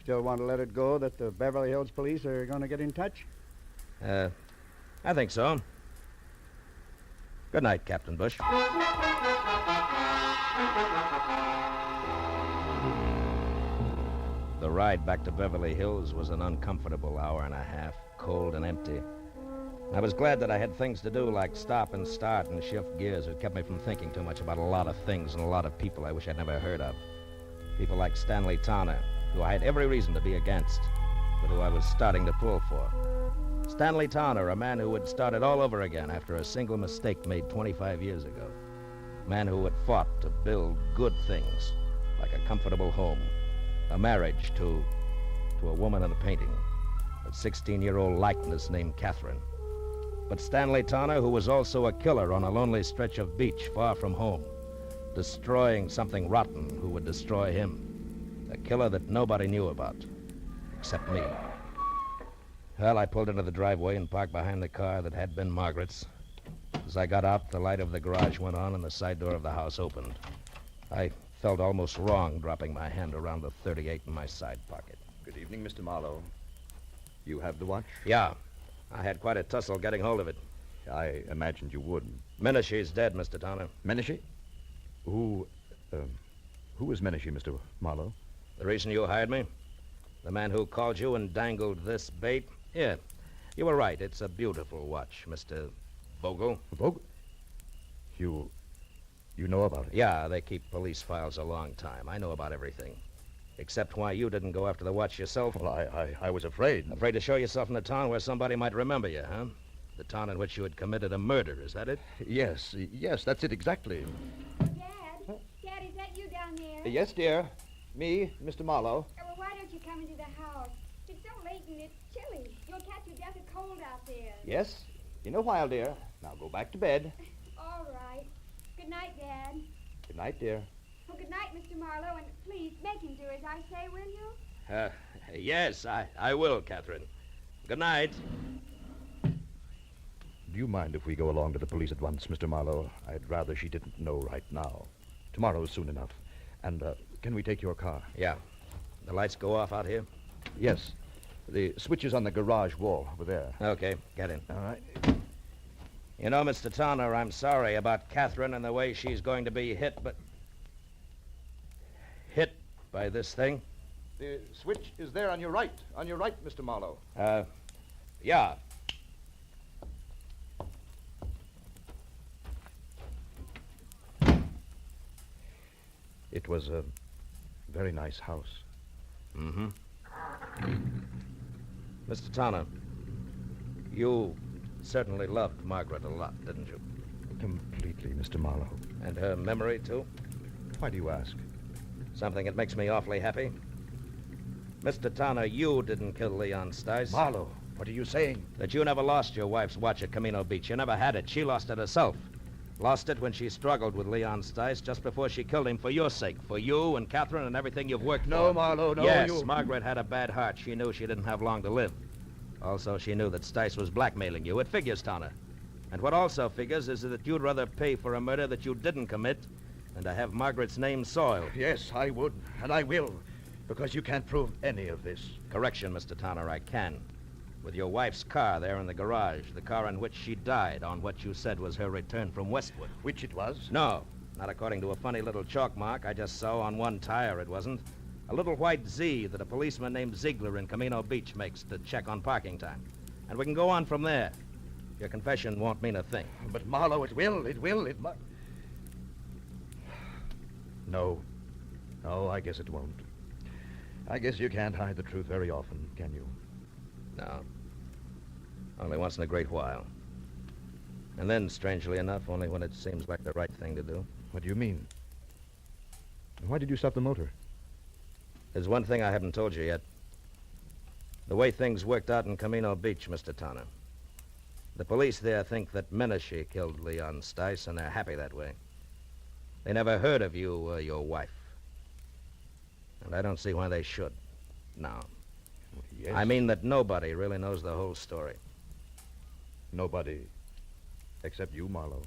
still want to let it go that the Beverly Hills police are going to get in touch? I think so. Good night, Captain Bush. The ride back to Beverly Hills was an uncomfortable hour and a half, cold and empty. I was glad that I had things to do like stop and start and shift gears. It kept me from thinking too much about a lot of things and a lot of people I wish I'd never heard of. People like Stanley Tanner, who I had every reason to be against, but who I was starting to pull for. Stanley Tanner, a man who had started all over again after a single mistake made 25 years ago. A man who had fought to build good things, like a comfortable home, a marriage to a woman in a painting, a 16-year-old likeness named Catherine. But Stanley Tanner, who was also a killer on a lonely stretch of beach far from home, destroying something rotten who would destroy him. A killer that nobody knew about, except me. Well, I pulled into the driveway and parked behind the car that had been Margaret's. As I got out, the light of the garage went on and the side door of the house opened. I felt almost wrong dropping my hand around the .38 in my side pocket. Good evening, Mr. Marlowe. You have the watch? Yeah. I had quite a tussle getting hold of it. I imagined you would. Menashe's dead, Mr. Tanner. Menashe? Who is Menashe, Mr. Marlowe? The reason you hired me? The man who called you and dangled this bait? Yeah, you were right. It's a beautiful watch, Mr. Vogel. Vogel? You know about it? Yeah, they keep police files a long time. I know about everything. Except why you didn't go after the watch yourself. Well, I was afraid. Afraid to show yourself in a town where somebody might remember you, huh? The town in which you had committed a murder, is that it? Yes, that's it exactly. Dad, is that you down there? Yes, dear. Me, Mr. Marlowe. Well, why don't you come into the house? It's so late and it's chilly. You'll catch your death of cold out there. Yes, in a while, dear. Now go back to bed. All right. Good night, Dad. Good night, dear. Well, good night, Mr. Marlowe, and please make him do as I say, will you? Yes, I will, Catherine. Good night. Do you mind if we go along to the police at once, Mr. Marlowe? I'd rather she didn't know right now. Tomorrow's soon enough. And, can we take your car? Yeah. The lights go off out here? Yes. The switch is on the garage wall over there. Okay, get in. All right. You know, Mr. Tanner, I'm sorry about Catherine and the way she's going to be hit by this thing. The switch is there on your right. On your right, Mr. Marlowe. Yeah. It was a very nice house. Mm-hmm. Mr. Tanner, you certainly loved Margaret a lot, didn't you? Completely, Mr. Marlowe. And her memory, too? Why do you ask? Something that makes me awfully happy. Mr. Tanner, you didn't kill Leon Stice. Marlowe, what are you saying? That you never lost your wife's watch at Camino Beach. You never had it. She lost it herself. Lost it when she struggled with Leon Stice just before she killed him for your sake. For you and Catherine and everything you've worked for. No, Marlowe, no. Yes, Margaret had a bad heart. She knew she didn't have long to live. Also, she knew that Stice was blackmailing you. It figures, Tanner. And what also figures is that you'd rather pay for a murder that you didn't commit and to have Margaret's name soiled. Yes, I would, and I will, because you can't prove any of this. Correction, Mr. Tanner, I can. With your wife's car there in the garage, the car in which she died on what you said was her return from Westwood. Which it was? No, not according to a funny little chalk mark I just saw on one tire, it wasn't. A little white Z that a policeman named Ziegler in Camino Beach makes to check on parking time. And we can go on from there. Your confession won't mean a thing. But, Marlowe, it must... No, I guess it won't. I guess you can't hide the truth very often, can you? No. Only once in a great while. And then, strangely enough, only when it seems like the right thing to do. What do you mean? Why did you stop the motor? There's one thing I haven't told you yet. The way things worked out in Camino Beach, Mr. Tanner. The police there think that Menashe killed Leon Stice, and they're happy that way. They never heard of you or your wife. And I don't see why they should. No. Yes. I mean that nobody really knows the whole story. Nobody except you, Marlowe.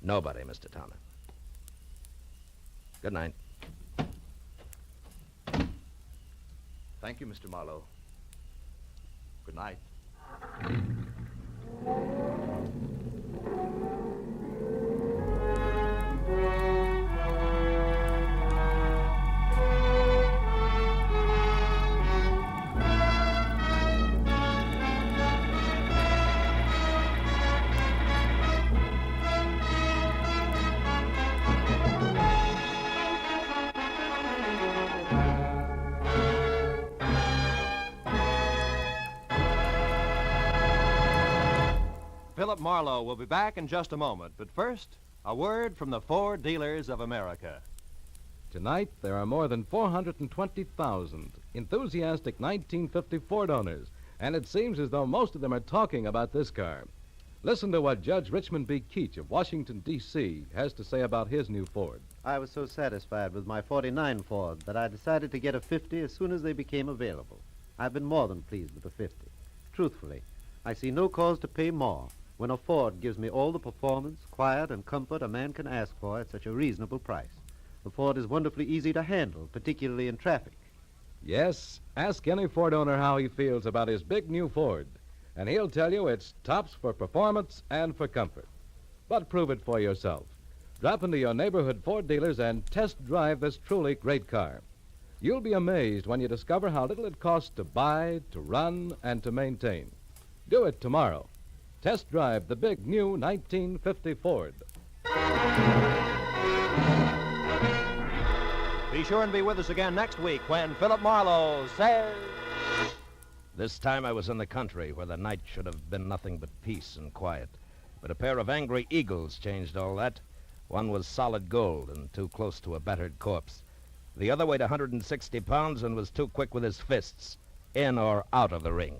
Nobody, Mr. Tanner. Good night. Thank you, Mr. Marlowe. Good night. Philip Marlowe will be back in just a moment. But first, a word from the Ford Dealers of America. Tonight, there are more than 420,000 enthusiastic 1950 Ford owners, and it seems as though most of them are talking about this car. Listen to what Judge Richmond B. Keach of Washington, D.C. has to say about his new Ford. I was so satisfied with my 49 Ford that I decided to get a 50 as soon as they became available. I've been more than pleased with the 50. Truthfully, I see no cause to pay more when a Ford gives me all the performance, quiet, and comfort a man can ask for at such a reasonable price. The Ford is wonderfully easy to handle, particularly in traffic. Yes, ask any Ford owner how he feels about his big new Ford, and he'll tell you it's tops for performance and for comfort. But prove it for yourself. Drop into your neighborhood Ford dealers and test drive this truly great car. You'll be amazed when you discover how little it costs to buy, to run, and to maintain. Do it tomorrow. Test drive the big new 1950 Ford. Be sure and be with us again next week when Philip Marlowe says... This time I was in the country where the night should have been nothing but peace and quiet. But a pair of angry eagles changed all that. One was solid gold and too close to a battered corpse. The other weighed 160 pounds and was too quick with his fists, in or out of the ring.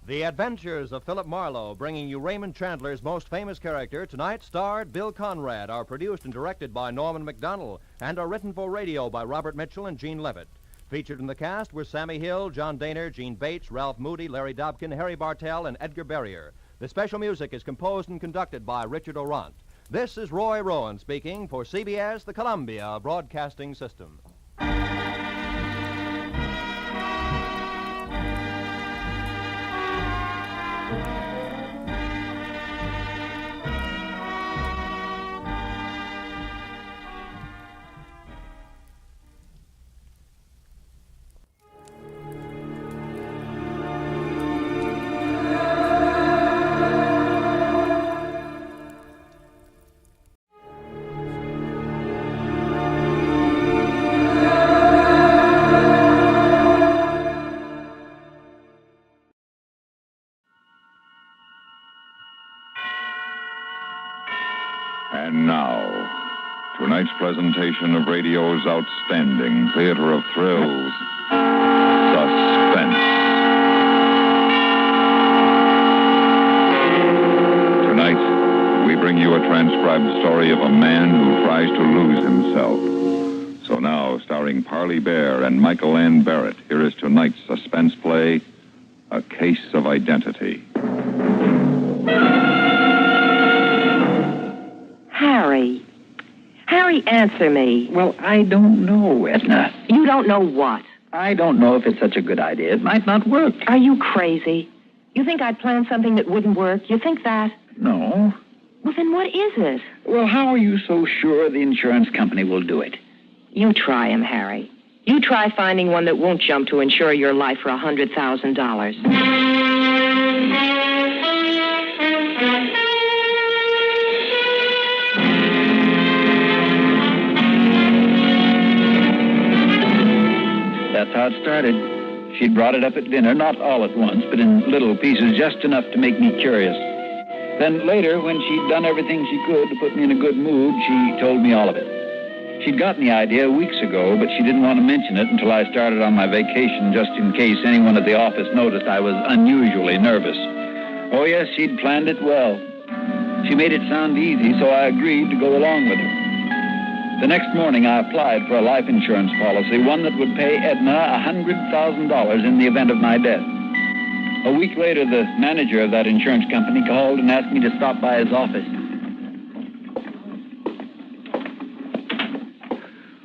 The Adventures of Philip Marlowe, bringing you Raymond Chandler's most famous character, tonight starred Bill Conrad, are produced and directed by Norman McDonnell, and are written for radio by Robert Mitchell and Gene Levitt. Featured in the cast were Sammy Hill, John Daner, Gene Bates, Ralph Moody, Larry Dobkin, Harry Bartell, and Edgar Barrier. The special music is composed and conducted by Richard Orant. This is Roy Rowan speaking for CBS, the Columbia Broadcasting System. And now, tonight's presentation of radio's outstanding theater of thrills, Suspense. Tonight, we bring you a transcribed story of a man who tries to lose himself. So now, starring Parley Bear and Michael Ann Barrett, here is tonight's suspense play, A Case of Identity. Harry. Harry, answer me. Well, I don't know, Edna. You don't know what? I don't know if it's such a good idea. It might not work. Are you crazy? You think I'd plan something that wouldn't work? You think that? No. Well, then what is it? Well, how are you so sure the insurance company will do it? You try him, Harry. You try finding one that won't jump to insure your life for $100,000. That's how it started. She'd brought it up at dinner, not all at once, but in little pieces, just enough to make me curious. Then later, when she'd done everything she could to put me in a good mood, she told me all of it. She'd gotten the idea weeks ago, but she didn't want to mention it until I started on my vacation, just in case anyone at the office noticed I was unusually nervous. Oh, yes, she'd planned it well. She made it sound easy, so I agreed to go along with her. The next morning, I applied for a life insurance policy, one that would pay Edna $100,000 in the event of my death. A week later, the manager of that insurance company called and asked me to stop by his office.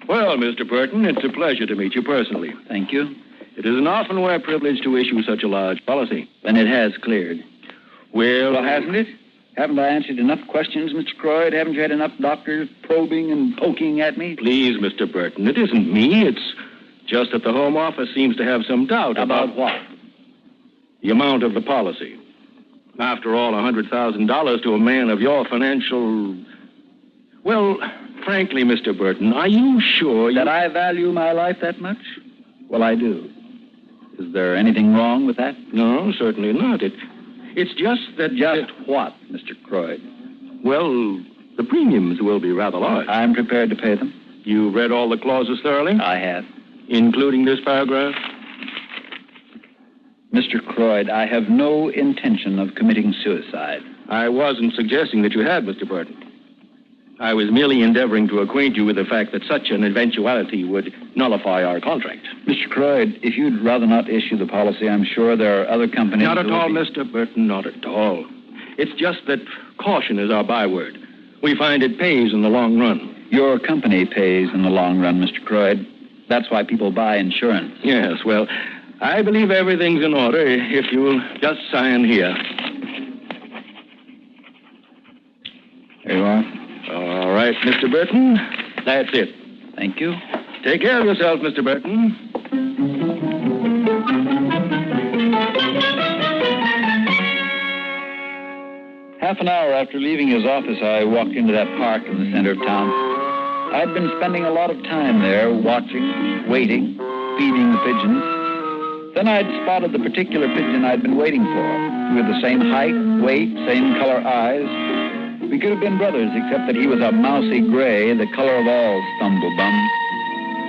Well, Mr. Burton, it's a pleasure to meet you personally. Thank you. It is an often-wear privilege to issue such a large policy. And it has cleared. Well, hasn't it? Haven't I answered enough questions, Mr. Croyd? Haven't you had enough doctors probing and poking at me? Please, Mr. Burton, it isn't me. It's just that the Home Office seems to have some doubt About what? The amount of the policy. After all, $100,000 to a man of your financial... Well, frankly, Mr. Burton, are you sure That I value my life that much? Well, I do. Is there anything wrong with that? No, certainly not. It's just that... Just what, Mr. Croyd? Well, the premiums will be rather large. I'm prepared to pay them. You read all the clauses thoroughly? I have. Including this paragraph? Mr. Croyd, I have no intention of committing suicide. I wasn't suggesting that you had, Mr. Burton. I was merely endeavoring to acquaint you with the fact that such an eventuality would nullify our contract. Mr. Croyd, if you'd rather not issue the policy, I'm sure there are other companies... Not at all, Mr. Burton, not at all. It's just that caution is our byword. We find it pays in the long run. Your company pays in the long run, Mr. Croyd. That's why people buy insurance. Yes, well, I believe everything's in order if you'll just sign here. There you are. All right, Mr. Burton. That's it. Thank you. Take care of yourself, Mr. Burton. Half an hour after leaving his office, I walked into that park in the center of town. I'd been spending a lot of time there, watching, waiting, feeding the pigeons. Then I'd spotted the particular pigeon I'd been waiting for. We had the same height, weight, same color eyes. We could have been brothers, except that he was a mousy gray, the color of all stumblebums.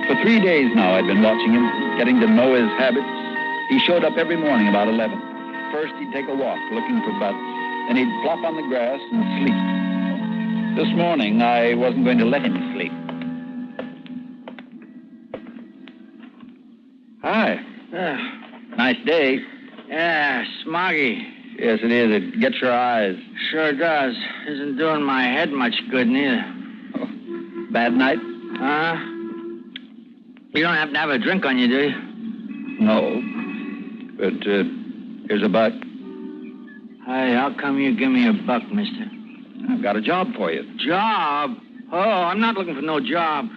For 3 days now, I'd been watching him, getting to know his habits. He showed up every morning about 11. First, he'd take a walk, looking for butts. Then he'd flop on the grass and sleep. This morning, I wasn't going to let him sleep. Hi. Nice day. Yeah, smoggy. Yes, it is. It gets your eyes. Sure does. Isn't doing my head much good, neither. Oh, bad night? You don't happen to have a drink on you, do you? No. But here's a buck. Hey, how come you give me a buck, mister? I've got a job for you. Job? Oh, I'm not looking for no job.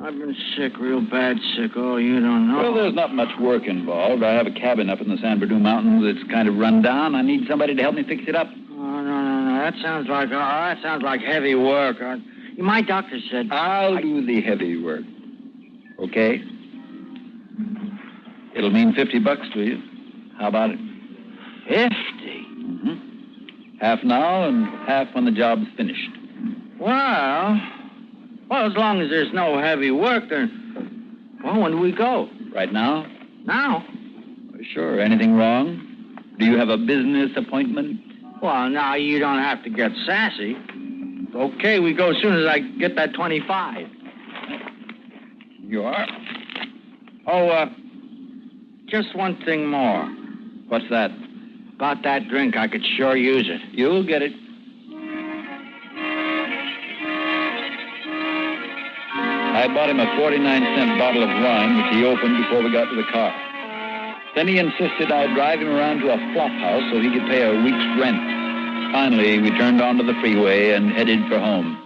I've been sick, real bad sick. Oh, you don't know. Well, there's not much work involved. I have a cabin up in the San Bernardino Mountains that's kind of run down. I need somebody to help me fix it up. Oh, no. That sounds like heavy work. My doctor said... I'll do the heavy work. Okay? It'll mean $50 to you. How about it? 50? Mm-hmm. Half now and half when the job's finished. Well, as long as there's no heavy work, then... Well, when do we go? Right now? Now? Sure. Anything wrong? Do you have a business appointment? Well, now, you don't have to get sassy. Okay, we go as soon as I get that 25. You are? Oh, just one thing more. What's that? About that drink, I could sure use it. You'll get it. I bought him a 49-cent bottle of wine, which he opened before we got to the car. Then he insisted I drive him around to a flop house so he could pay a week's rent. Finally, we turned onto the freeway and headed for home.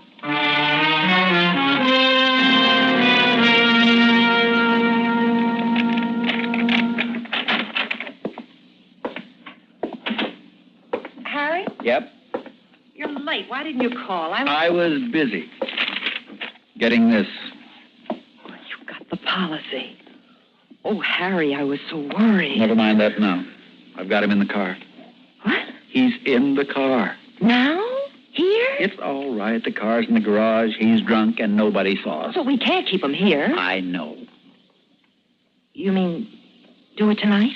Harry? Yep. You're late. Why didn't you call? I was busy getting this. The policy. Oh, Harry, I was so worried. Never mind that now. I've got him in the car. What? He's in the car. Now? Here? It's all right. The car's in the garage. He's drunk, and nobody saw us. But we can't keep him here. I know. You mean do it tonight?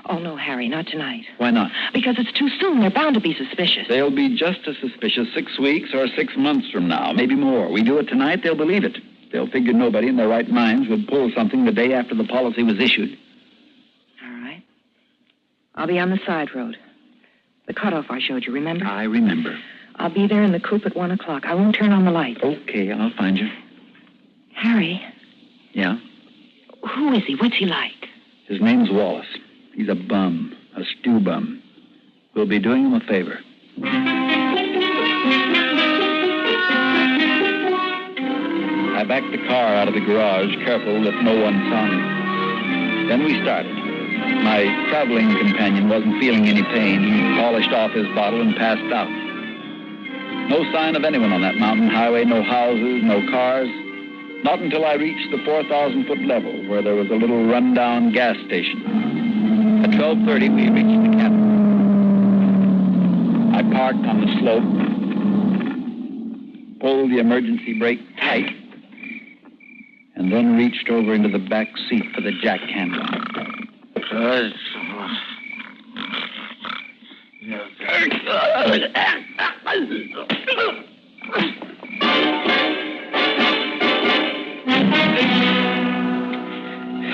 Oh, no, Harry, not tonight. Why not? Because it's too soon. They're bound to be suspicious. They'll be just as suspicious 6 weeks or 6 months from now, maybe more. We do it tonight, they'll believe it. They'll figure nobody in their right minds would pull something the day after the policy was issued. All right. I'll be on the side road. The cutoff I showed you, remember? I remember. I'll be there in the coupe at 1 o'clock. I won't turn on the light. Okay, I'll find you. Harry, Yeah? who is he? What's he like? His name's Wallace. He's a bum, a stew bum. We'll be doing him a favor. I backed the car out of the garage, careful that no one saw me. Then we started. My traveling companion wasn't feeling any pain. He polished off his bottle and passed out. No sign of anyone on that mountain highway, no houses, no cars. Not until I reached the 4,000-foot level, where there was a little rundown gas station. At 12:30, we reached the cabin. I parked on the slope, pulled the emergency brake tight, and then reached over into the back seat for the jack handle.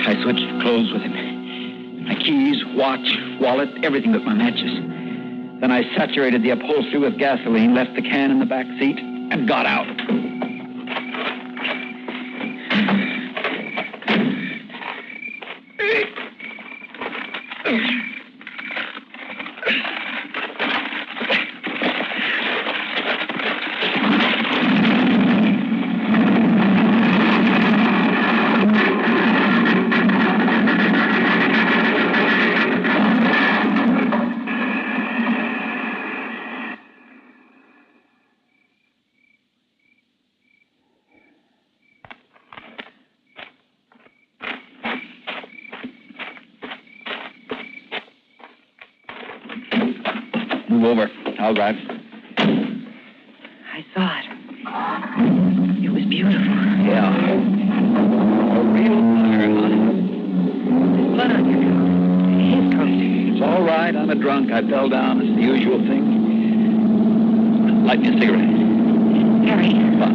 I switched clothes with him. My keys, watch, wallet, everything but my matches. Then I saturated the upholstery with gasoline, left the can in the back seat, and got out. Move over. I'll drive. I saw it. It was beautiful. Yeah. A real fire, huh? There's blood on your coat. His coat. It's all right. I'm a drunk. I fell down. It's the usual thing. Light me a cigarette. Harry. What?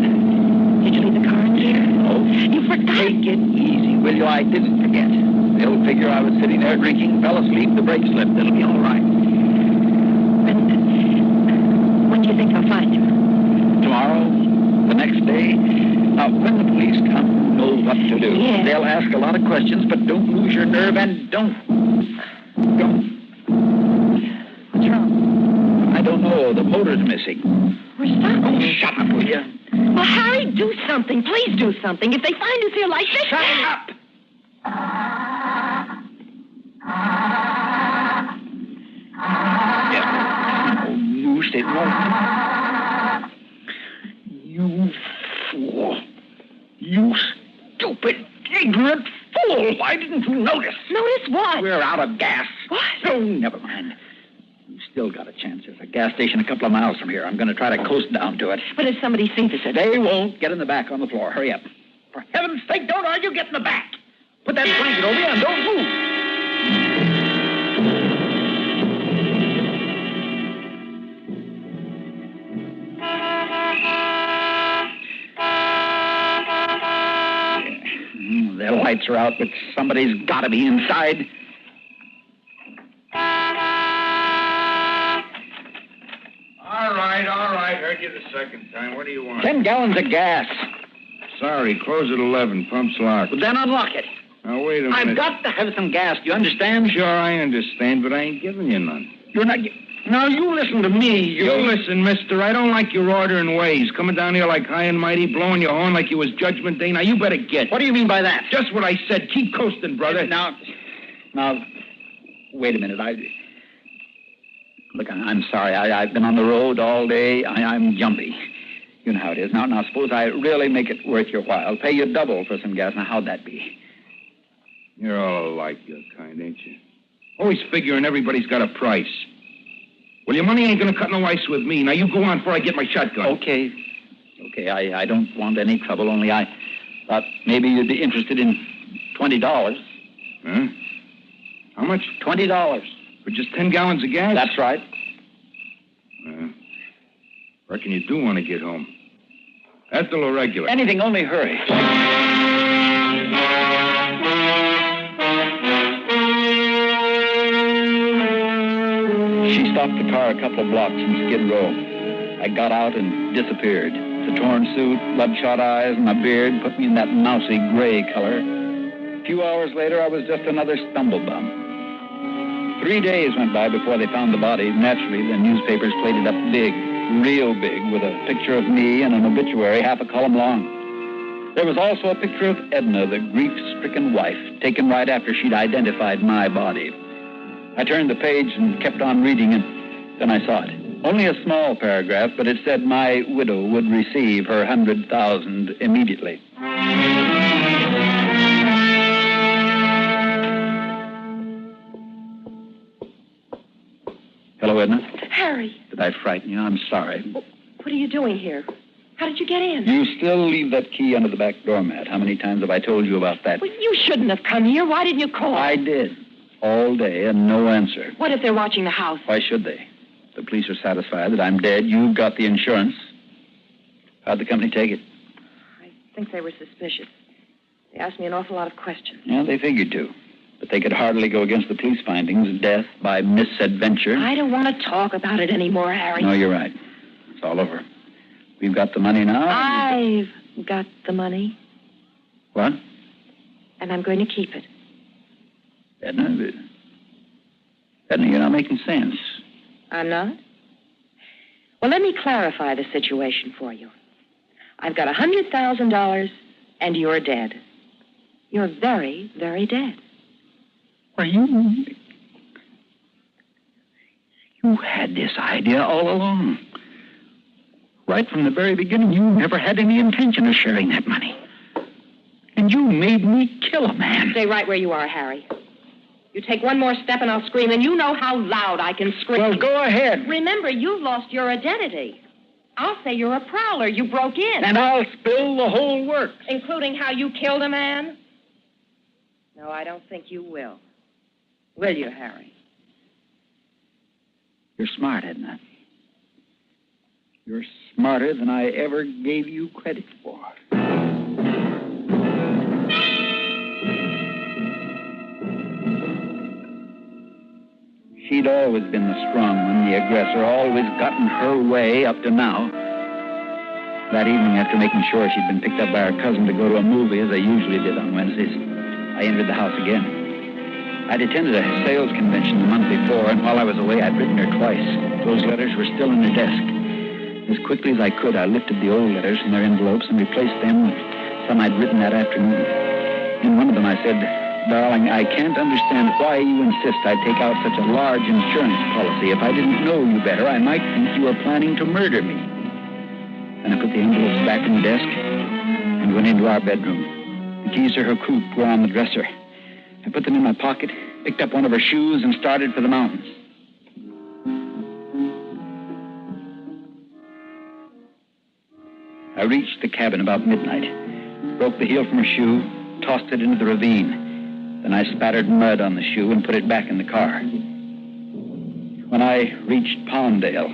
Did you leave the car in gear? No. You forgot. Take it easy, will you? I didn't forget. They'll figure I was sitting there drinking, fell asleep, the brake slipped. It'll be all right. When do you think I'll find him? Tomorrow, the next day. Now, when the police come, who knows what to do? Yeah. They'll ask a lot of questions, but don't lose your nerve and don't. What's wrong? I don't know. The motor's missing. We're stopping. Oh, shut up, will you? Well, Harry, do something. Please do something. If they find us here like this... Shut up! Yeah. Oh, loose it won't. You fool. You stupid, ignorant fool. Why didn't you notice? Notice what? We're out of gas. What? Oh, never mind. You've still got a chance. There's a gas station a couple of miles from here. I'm going to try to coast down to it. But if somebody sees us... They won't. Get in the back on the floor. Hurry up. For heaven's sake, don't argue. Get in the back. Put that blanket over you and don't move. lights are out, but somebody's got to be inside. All right. Heard you the second time. What do you want? 10 gallons of gas. Sorry, close at 11. Pump's locked. Well, then unlock it. Now, wait a minute. I've got to have some gas. Do you understand? Sure, I understand, but I ain't giving you none. You're not... Now, you listen to me. You listen, mister. I don't like your ordering ways. Coming down here like high and mighty, blowing your horn like you was Judgment Day. Now, you better get. What do you mean by that? Just what I said. Keep coasting, brother. Now, wait a minute. Look, I'm sorry. I've been on the road all day. I'm jumpy. You know how it is. Now, suppose I really make it worth your while. I'll pay you double for some gas. Now, how'd that be? You're all alike, your kind, ain't you? Always figuring everybody's got a price. Well, your money ain't gonna cut no ice with me. Now, you go on before I get my shotgun. Okay, I don't want any trouble, only I thought maybe you'd be interested in $20. Huh? How much? $20. For just 10 gallons of gas? That's right. Reckon you do want to get home. That's a little regular. Anything, only hurry. She stopped the car a couple of blocks from Skid Row. I got out and disappeared. The torn suit, bloodshot eyes, and my beard put me in that mousy gray color. A few hours later, I was just another stumblebum. 3 days went by before they found the body. Naturally, the newspapers played it up big, real big, with a picture of me and an obituary half a column long. There was also a picture of Edna, the grief-stricken wife, taken right after she'd identified my body. I turned the page and kept on reading, and then I saw it. Only a small paragraph, but it said my widow would receive her $100,000 immediately. Hello, Edna. Harry, Did I frighten you? I'm sorry. what are you doing here? How did you get in? You still leave that key under the back doormat. How many times have I told you about that? Well, you shouldn't have come here. Why didn't you call? I did. All day, and no answer. What if they're watching the house? Why should they? The police are satisfied that I'm dead. You've got the insurance. How'd the company take it? I think they were suspicious. They asked me an awful lot of questions. Yeah, they figured to. But they could hardly go against the police findings. Death by misadventure. I don't want to talk about it anymore, Harry. No, you're right. It's all over. We've got the money now. I've got the money. What? And I'm going to keep it. Edna, you're not making sense. I'm not? Well, let me clarify the situation for you. I've got $100,000, and you're dead. You're very, very dead. Well, you had this idea all along. Right from the very beginning, you never had any intention of sharing that money. And you made me kill a man. Stay right where you are, Harry. You take one more step and I'll scream, and you know how loud I can scream. Well, go ahead. Remember, you've lost your identity. I'll say you're a prowler. You broke in. And I'll spill the whole works. Including how you killed a man? No, I don't think you will. Will you, Harry? You're smart, Edna. You're smarter than I ever gave you credit for. She'd always been the strong one, the aggressor, always gotten her way up to now. That evening, after making sure she'd been picked up by her cousin to go to a movie, as I usually did on Wednesdays, I entered the house again. I'd attended a sales convention the month before, and while I was away, I'd written her twice. Those letters were still in her desk. As quickly as I could, I lifted the old letters from their envelopes and replaced them with some I'd written that afternoon. In one of them, I said, "Darling, I can't understand why you insist I take out such a large insurance policy. If I didn't know you better, I might think you were planning to murder me." And I put the envelopes back in the desk and went into our bedroom. The keys to her coupe were on the dresser. I put them in my pocket, picked up one of her shoes, and started for the mountains. I reached the cabin about midnight, broke the heel from her shoe, tossed it into the ravine. Then I spattered mud on the shoe and put it back in the car. When I reached Palmdale,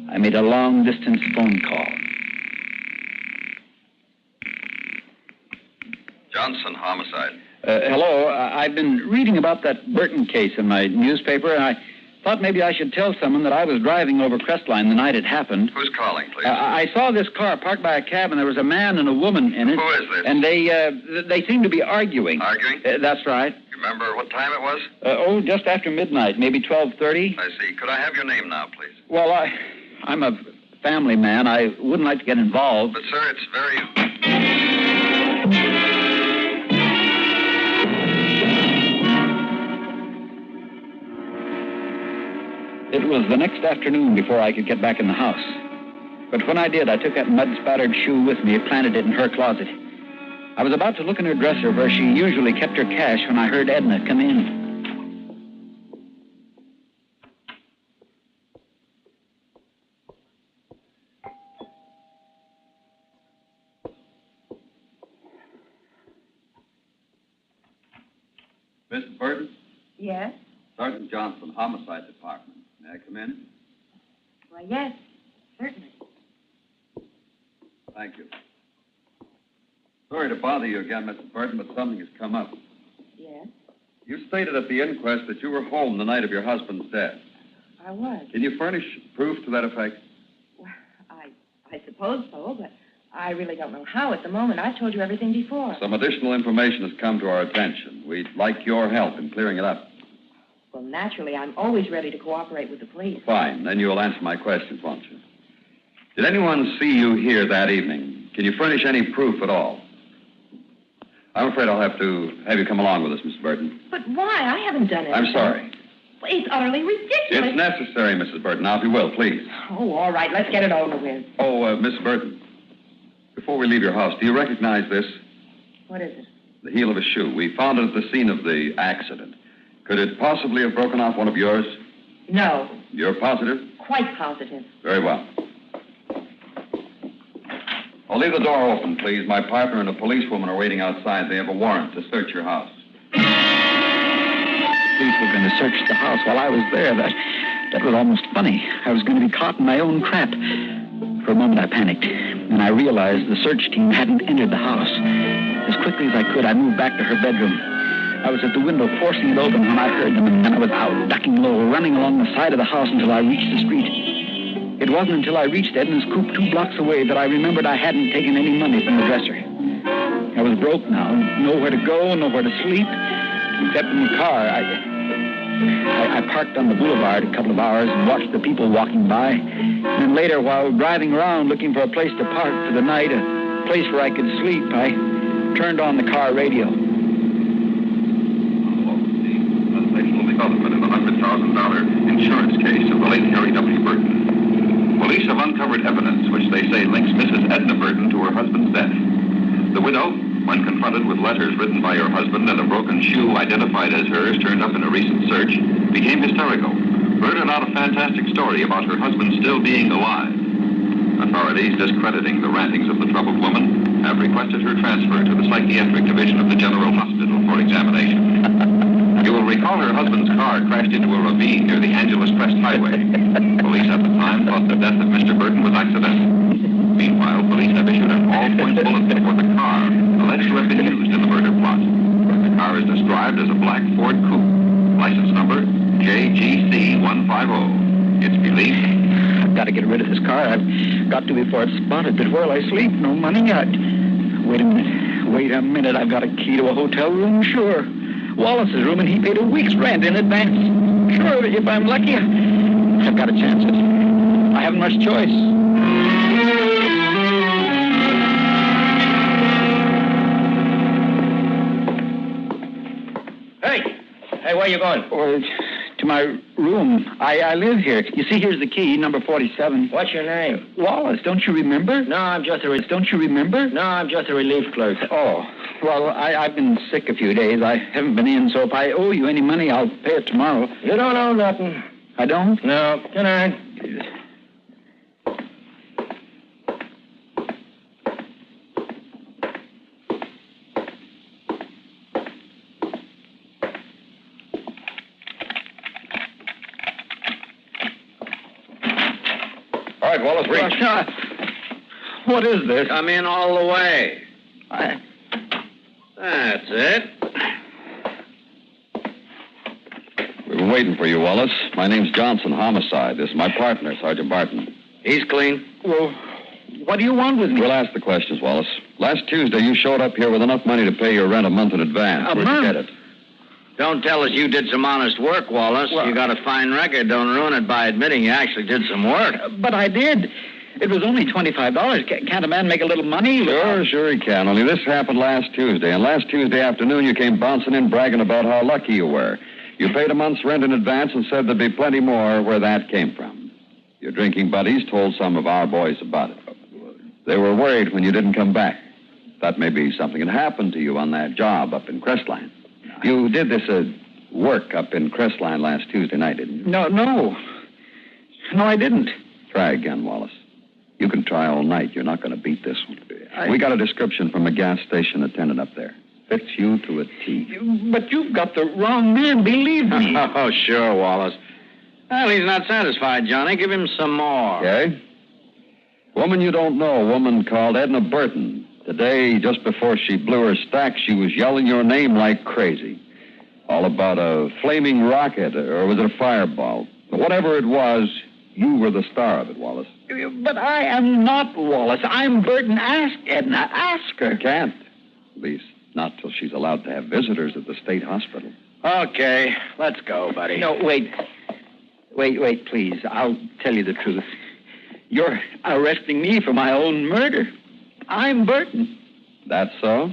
I made a long-distance phone call. Johnson, homicide. Hello. I've been reading about that Burton case in my newspaper, and I thought maybe I should tell someone that I was driving over Crestline the night it happened. Who's calling, please? I saw this car parked by a cab, and there was a man and a woman in it. Who is this? And they seem to be arguing. Arguing? That's right. You remember what time it was? Just after midnight, maybe 12:30. I see. Could I have your name now, please? Well, I'm a family man. I wouldn't like to get involved. But, sir, it's very... It was the next afternoon before I could get back in the house. But when I did, I took that mud-spattered shoe with me and planted it in her closet. I was about to look in her dresser where she usually kept her cash when I heard Edna come in. Mrs. Burton? Yes? Sergeant Johnson, Homicide Department. May I come in? Why, yes, certainly. Thank you. Sorry to bother you again, Mrs. Burton, but something has come up. Yes? You stated at the inquest that you were home the night of your husband's death. I was. Can you furnish proof to that effect? Well, I suppose so, but I really don't know how at the moment. I told you everything before. Some additional information has come to our attention. We'd like your help in clearing it up. Well, naturally, I'm always ready to cooperate with the police. Fine. Then you'll answer my questions, won't you? Did anyone see you here that evening? Can you furnish any proof at all? I'm afraid I'll have to have you come along with us, Mrs. Burton. But why? I haven't done anything. I'm sorry. Well, it's utterly ridiculous. It's necessary, Mrs. Burton. Now, if you will, please. Oh, all right. Let's get it over with. Oh, Miss Burton, before we leave your house, do you recognize this? What is it? The heel of a shoe. We found it at the scene of the accident. Could it possibly have broken off one of yours? No. You're positive? Quite positive. Very well. I'll leave the door open, please. My partner and a policewoman are waiting outside. They have a warrant to search your house. The police were going to search the house while I was there. That was almost funny. I was going to be caught in my own trap. For a moment, I panicked, and I realized the search team hadn't entered the house. As quickly as I could, I moved back to her bedroom. I was at the window forcing it open when I heard them, and then I was out, ducking low, running along the side of the house until I reached the street. It wasn't until I reached Edna's coop 2 blocks away that I remembered I hadn't taken any money from the dresser. I was broke now, nowhere to go, nowhere to sleep, except in the car. I parked on the boulevard a couple of hours and watched the people walking by. And then later, while driving around looking for a place to park for the night, a place where I could sleep, I turned on the car radio. Development in the $100,000 insurance case of the late Harry W. Burton. Police have uncovered evidence which they say links Mrs. Edna Burton to her husband's death. The widow, when confronted with letters written by her husband and a broken shoe identified as hers turned up in a recent search, became hysterical, blurted out a fantastic story about her husband still being alive. Authorities, discrediting the rantings of the troubled woman, have requested her transfer to the psychiatric division of the General Hospital for examination. You will recall her husband's car crashed into a ravine near the Angeles Crest Highway. Police at the time thought the death of Mr. Burton was accidental. Meanwhile, police have issued an all-point bulletin for the car alleged to have been used in the murder plot. The car is described as a black Ford coupe. License number JGC150. It's believed... I've got to get rid of this car. I've got to before it's spotted. But where'll I sleep? No money. Wait a minute. I've got a key to a hotel room, sure. Wallace's room, and he paid a week's rent in advance. Sure, if I'm lucky, I've got a chance. I haven't much choice. Hey, where you going? To my room. I live here. You see, here's the key, number 47. What's your name? Wallace, don't you remember? No, I'm just a relief clerk. Oh, well, I've been sick a few days. I haven't been in, so if I owe you any money, I'll pay it tomorrow. You don't owe nothing. I don't? No. Good night. All right, Wallace, reach. What is this? Come in all the way. That's it. We've been waiting for you, Wallace. My name's Johnson, homicide. This is my partner, Sergeant Barton. He's clean. Well, what do you want with me? We'll ask the questions, Wallace. Last Tuesday, you showed up here with enough money to pay your rent a month in advance. A Where'd month? you get it? Don't tell us you did some honest work, Wallace. Well- You got a fine record. Don't ruin it by admitting you actually did some work. But I did. It was only $25. Can't a man make a little money? Sure he can. Only this happened last Tuesday. And last Tuesday afternoon, you came bouncing in bragging about how lucky you were. You paid a month's rent in advance and said there'd be plenty more where that came from. Your drinking buddies told some of our boys about it. They were worried when you didn't come back. Thought maybe something had happened to you on that job up in Crestline. You did this work up in Crestline last Tuesday night, didn't you? No, I didn't. Try again, Wallace. You can try all night. You're not going to beat this one. We got a description from a gas station attendant up there. Fits you to a T. But you've got the wrong man, believe me. Oh, sure, Wallace. Well, he's not satisfied, Johnny. Give him some more. Okay. Woman you don't know, a woman called Edna Burton. Today, just before she blew her stack, she was yelling your name like crazy. All about a flaming rocket, or was it a fireball? But whatever it was, you were the star of it, Wallace. But I am not Wallace. I'm Burton. Ask Edna. Ask her. Can't. At least not till she's allowed to have visitors at the state hospital. Okay, let's go, buddy. No, wait. Wait, please. I'll tell you the truth. You're arresting me for my own murder. I'm Burton. That's so?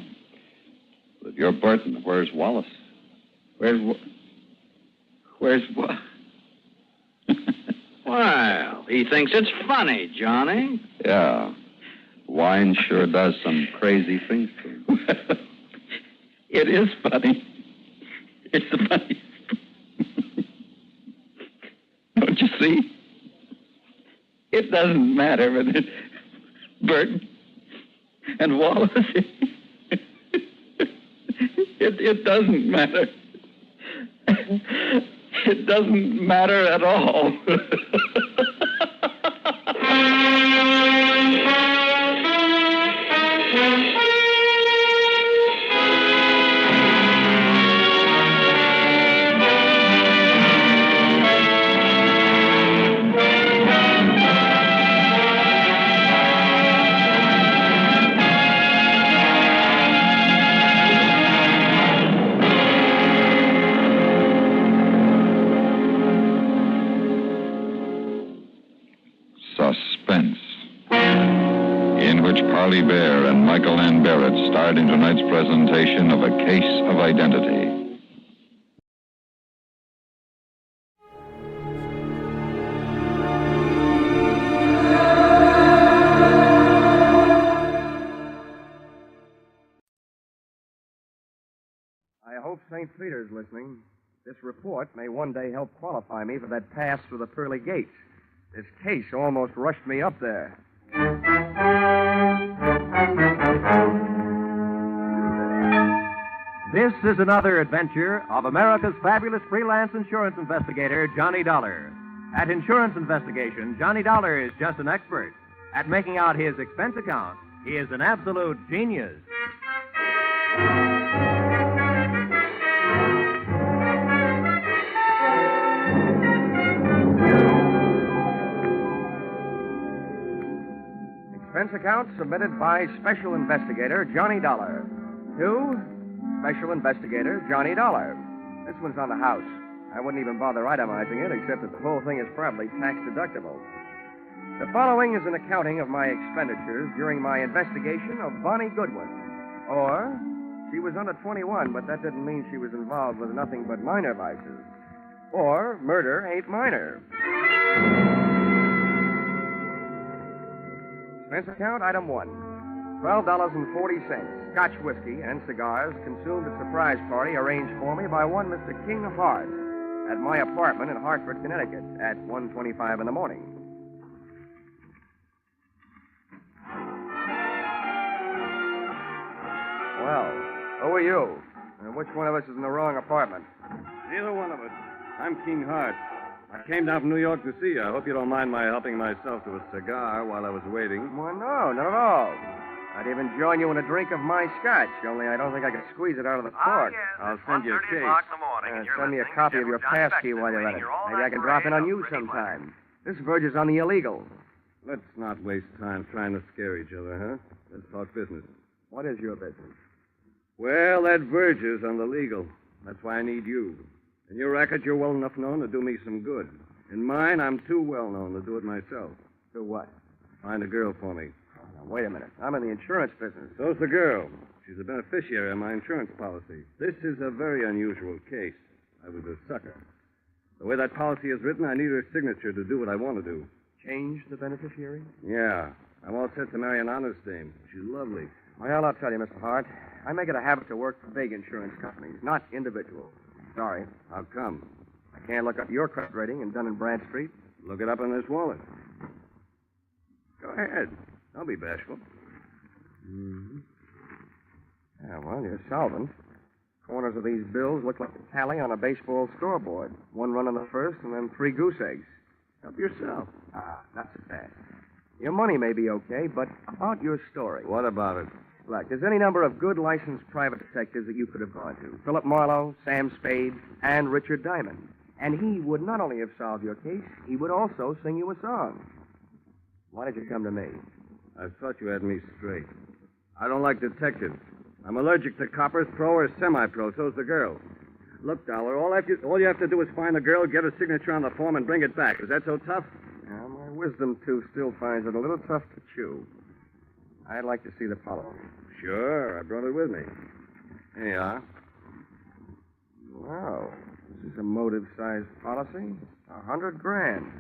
But you're Burton. Where's Wallace? Where's what? Well, he thinks it's funny, Johnny. Yeah. Wine sure does some crazy things to him. It is funny. It's the funniest. Don't you see? It doesn't matter whether it's Burton and Wallace. It doesn't matter. It doesn't matter at all. Suspense, in which Parley Bear and Michael Ann Barrett starred in tonight's presentation of A Case of Identity. I hope St. Peter's listening. This report may one day help qualify me for that pass through the pearly gates. This case almost rushed me up there. This is another adventure of America's fabulous freelance insurance investigator, Johnny Dollar. At Insurance Investigation, Johnny Dollar is just an expert. At making out his expense account, he is an absolute genius. Expense account submitted by Special Investigator Johnny Dollar. To Special Investigator Johnny Dollar. This one's on the house. I wouldn't even bother itemizing it, except that the whole thing is probably tax deductible. The following is an accounting of my expenditures during my investigation of Bonnie Goodwin. Or, she was under 21, but that didn't mean she was involved with nothing but minor vices. Or, murder ain't minor. Expense account, item 1. $12.40. Scotch whiskey and cigars consumed at surprise party arranged for me by one Mr. King Hart at my apartment in Hartford, Connecticut at 1:25 in the morning. Well, who are you? And which one of us is in the wrong apartment? Neither one of us. I'm King Hart. I came down from New York to see you. I hope you don't mind my helping myself to a cigar while I was waiting. Well, no, not at all. I'd even join you in a drink of my scotch, only I don't think I could squeeze it out of the cork. I'll send you a case. Send me a copy of your pass key while you're at it. Maybe I can drop in on you sometime. This verges on the illegal. Let's not waste time trying to scare each other, huh? Let's talk business. What is your business? Well, that verges on the legal. That's why I need you. In your racket, you're well enough known to do me some good. In mine, I'm too well known to do it myself. Do what? Find a girl for me. Now, wait a minute. I'm in the insurance business. So's the girl. She's a beneficiary of my insurance policy. This is a very unusual case. I was a sucker. The way that policy is written, I need her signature to do what I want to do. Change the beneficiary? Yeah. I'm all set to marry an honest dame. She's lovely. Well, I'll tell you, Mr. Hart. I make it a habit to work for big insurance companies, not individuals. Sorry. How come? I can't look up your credit rating in Dun & Bradstreet. Look it up in this wallet. Go ahead. Don't be bashful. Mm-hmm. Yeah, well, you're solvent. Corners of these bills look like a tally on a baseball scoreboard. 1 run on the first, and then 3 goose eggs. Help yourself. Not so fast. Your money may be okay, but about your story. What about it? Look, there's any number of good licensed private detectives that you could have gone to. Philip Marlowe, Sam Spade, and Richard Diamond. And he would not only have solved your case, he would also sing you a song. Why did you come to me? I thought you had me straight. I don't like detectives. I'm allergic to coppers, pro or semi-pro. So's the girl. Look, Dollar, all you have to do is find the girl, get her signature on the form, and bring it back. Is that so tough? Yeah, my wisdom tooth still finds it a little tough to chew. I'd like to see the policy. Sure, I brought it with me. Here you are. Wow, this is a motive-sized policy. $100,000.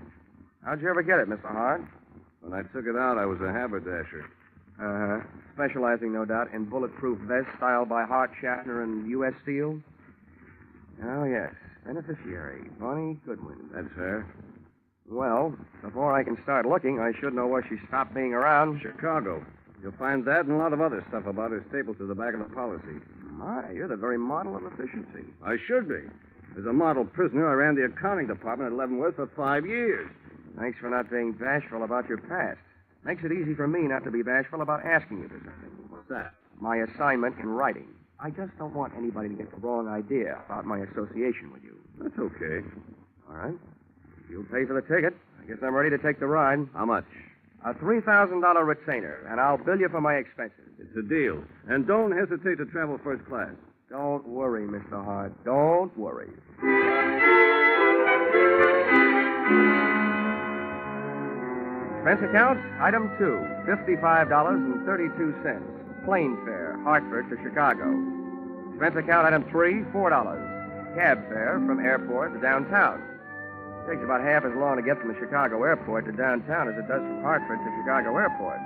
How'd you ever get it, Mr. Hart? When I took it out, I was a haberdasher. Uh-huh. Specializing, no doubt, in bulletproof vests styled by Hart, Schaffner, and U.S. Steel? Oh, yes. Beneficiary, Bonnie Goodwin. That's her. Well, before I can start looking, I should know where she stopped being around. Chicago. You'll find that and a lot of other stuff about her stapled to the back of the policy. My, you're the very model of efficiency. I should be. As a model prisoner, I ran the accounting department at Leavenworth for 5 years. Thanks for not being bashful about your past. Makes it easy for me not to be bashful about asking you for something. What's that? My assignment in writing. I just don't want anybody to get the wrong idea about my association with you. That's okay. All right. You'll pay for the ticket. I guess I'm ready to take the ride. How much? A $3,000 retainer, and I'll bill you for my expenses. It's a deal. And don't hesitate to travel first class. Don't worry, Mr. Hart. Don't worry. Expense account, item 2, $55.32. Plane fare, Hartford to Chicago. Expense account, item 3, $4. Cab fare from airport to downtown. It takes about half as long to get from the Chicago airport to downtown as it does from Hartford to Chicago airport.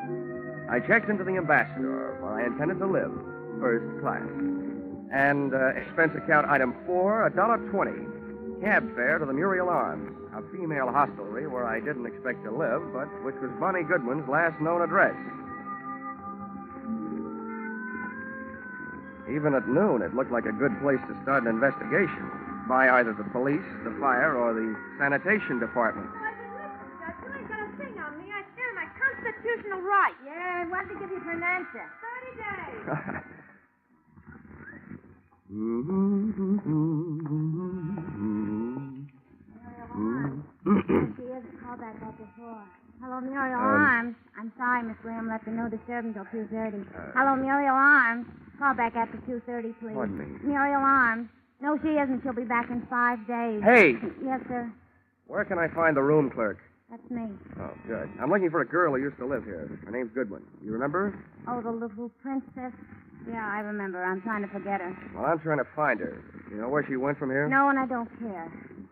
I checked into the Ambassador, where I intended to live, first class. And expense account, item 4, $1.20. Cab fare to the Muriel Arms, a female hostelry where I didn't expect to live, but which was Bonnie Goodwin's last known address. Even at noon, it looked like a good place to start an investigation by either the police, the fire, or the sanitation department. You ain't gonna sing on me. I stand my constitutional right. Yeah, and when did they give you for an answer? 30 days. Call back after 4. Hello, Muriel Arms. I'm sorry, Miss Graham left a no disturb until 2:30. Hello, Muriel Arms. Call back after 2:30, please. Pardon me. Muriel Arms. No, she isn't. She'll be back in 5 days. Hey! Yes, sir. Where can I find the room clerk? That's me. Oh, good. I'm looking for a girl who used to live here. Her name's Goodwin. You remember her? Oh, the little princess? Yeah, I remember. I'm trying to forget her. Well, I'm trying to find her. You know where she went from here? No, and I don't care.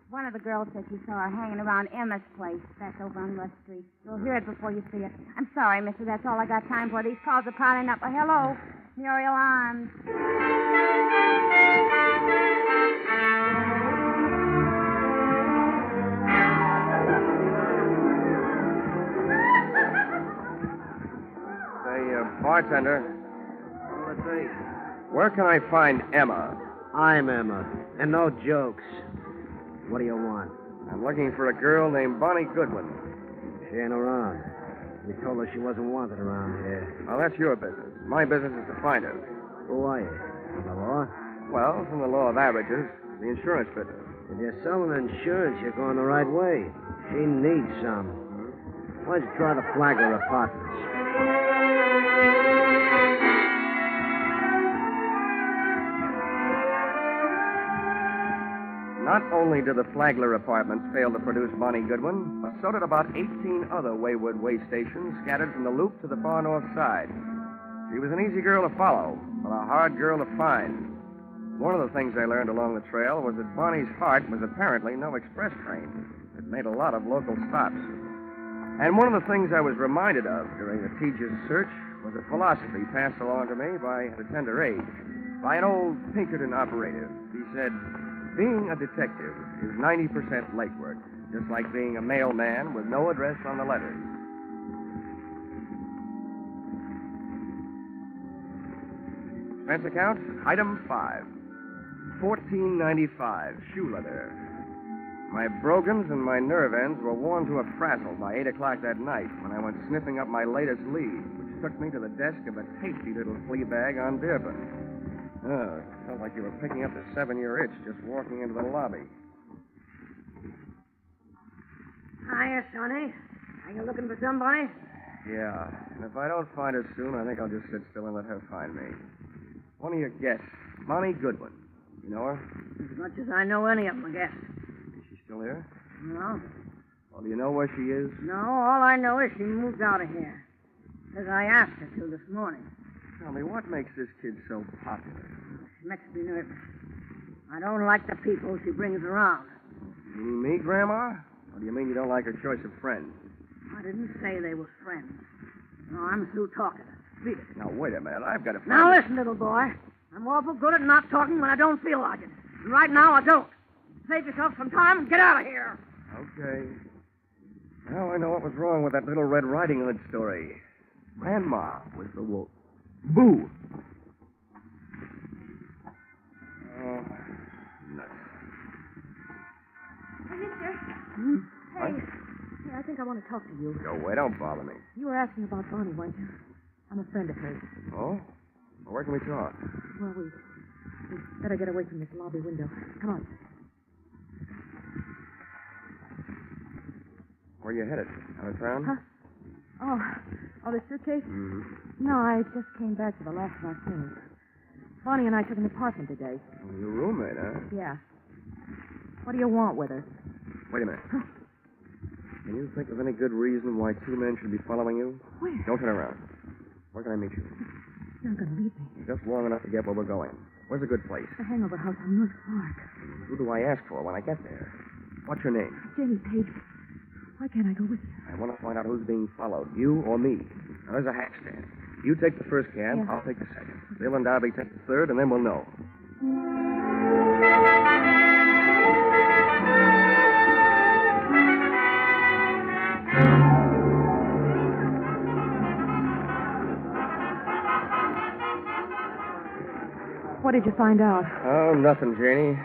One of the girls said she saw her hanging around Emma's place. That's over on Rush Street. You'll hear it before you see it. I'm sorry, mister. That's all I got time for. These calls are piling up. Hello, Muriel Arms. Say, bartender. Let's see. Where can I find Emma? I'm Emma, and no jokes. What do you want? I'm looking for a girl named Bonnie Goodwin. She ain't around. We told her she wasn't wanted around here. Well, that's your business. My business is to find her. Who are you? From the law? Well, from the law of averages, the insurance business. If you're selling insurance, you're going the right way. She needs some. Why don't you try the Flagler Apartments? Not only did the Flagler Apartments fail to produce Bonnie Goodwin, but so did about 18 other wayward way stations scattered from the Loop to the far north side. She was an easy girl to follow, but a hard girl to find. One of the things I learned along the trail was that Bonnie's heart was apparently no express train. It made a lot of local stops. And one of the things I was reminded of during the tedious search was a philosophy passed along to me at a tender age by an old Pinkerton operative. He said, being a detective is 90% legwork, just like being a mailman with no address on the letters. Expense account, item 5. $14.95, shoe leather. My brogans and my nerve ends were worn to a frazzle by 8 o'clock that night when I went sniffing up my latest lead, which took me to the desk of a tasty little flea bag on Dearborn. Oh, it felt like you were picking up the 7-year itch just walking into the lobby. Hiya, Sonny. Are you looking for somebody? Yeah, and if I don't find her soon, I think I'll just sit still and let her find me. One of your guests, Bonnie Goodwin. You know her? As much as I know any of them, I guess. Is she still here? No. Well, do you know where she is? No, all I know is she moved out of here. As I asked her to this morning. Tell me, what makes this kid so popular? She makes me nervous. I don't like the people she brings around. You mean me, Grandma? Or do you mean you don't like her choice of friends? I didn't say they were friends. No, I'm through talking. Read it. Now, wait a minute. I've got to find Now, listen, little boy. I'm awful good at not talking when I don't feel like it. And right now, I don't. Save yourself some time and get out of here. Okay. Now I know what was wrong with that little Red Riding Hood story. Grandma was the wolf. Boo! Oh, nuts. Hey, mister. Hmm? What? I think I want to talk to you. Go away. Don't bother me. You were asking about Bonnie, weren't you? I'm a friend of hers. Oh? Well, where can we talk? Well, we better get away from this lobby window. Come on. Where are you headed? Out of town? Huh? Oh, the suitcase? Mm-hmm. No, I just came back for the last of my things. Bonnie and I took an apartment today. Well, your roommate, huh? Yeah. What do you want with her? Wait a minute. Can you think of any good reason why 2 men should be following you? Where? Don't turn around. Where can I meet you? You're not going to leave me. Just long enough to get where we're going. Where's a good place? The hangover house on North Park. Who do I ask for when I get there? What's your name? Jenny Page. Why can't I go with you? I want to find out who's being followed, you or me. Now, there's a hack stand. You take the first cab, Yeah. I'll take the second. Bill and Darby take the third, and then we'll know. What did you find out? Oh, nothing, Janie.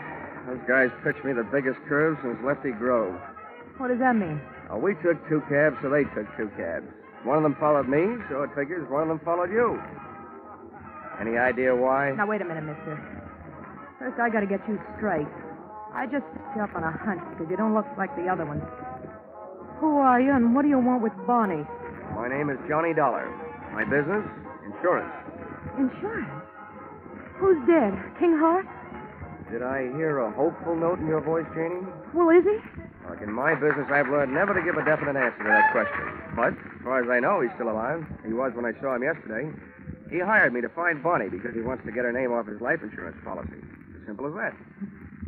Those guys pitched me the biggest curve since Lefty Grove. What does that mean? We took 2 cabs, so they took 2 cabs. One of them followed me, so it figures one of them followed you. Any idea why? Now, wait a minute, mister. First, I got to get you straight. I just picked you up on a hunch because you don't look like the other ones. Who are you, and what do you want with Bonnie? My name is Johnny Dollar. My business? Insurance. Insurance? Who's dead? King Hart? Did I hear a hopeful note in your voice, Janie? Well, is he? Look, in my business, I've learned never to give a definite answer to that question. But, as far as I know, he's still alive. He was when I saw him yesterday. He hired me to find Bonnie because he wants to get her name off his life insurance policy. As simple as that.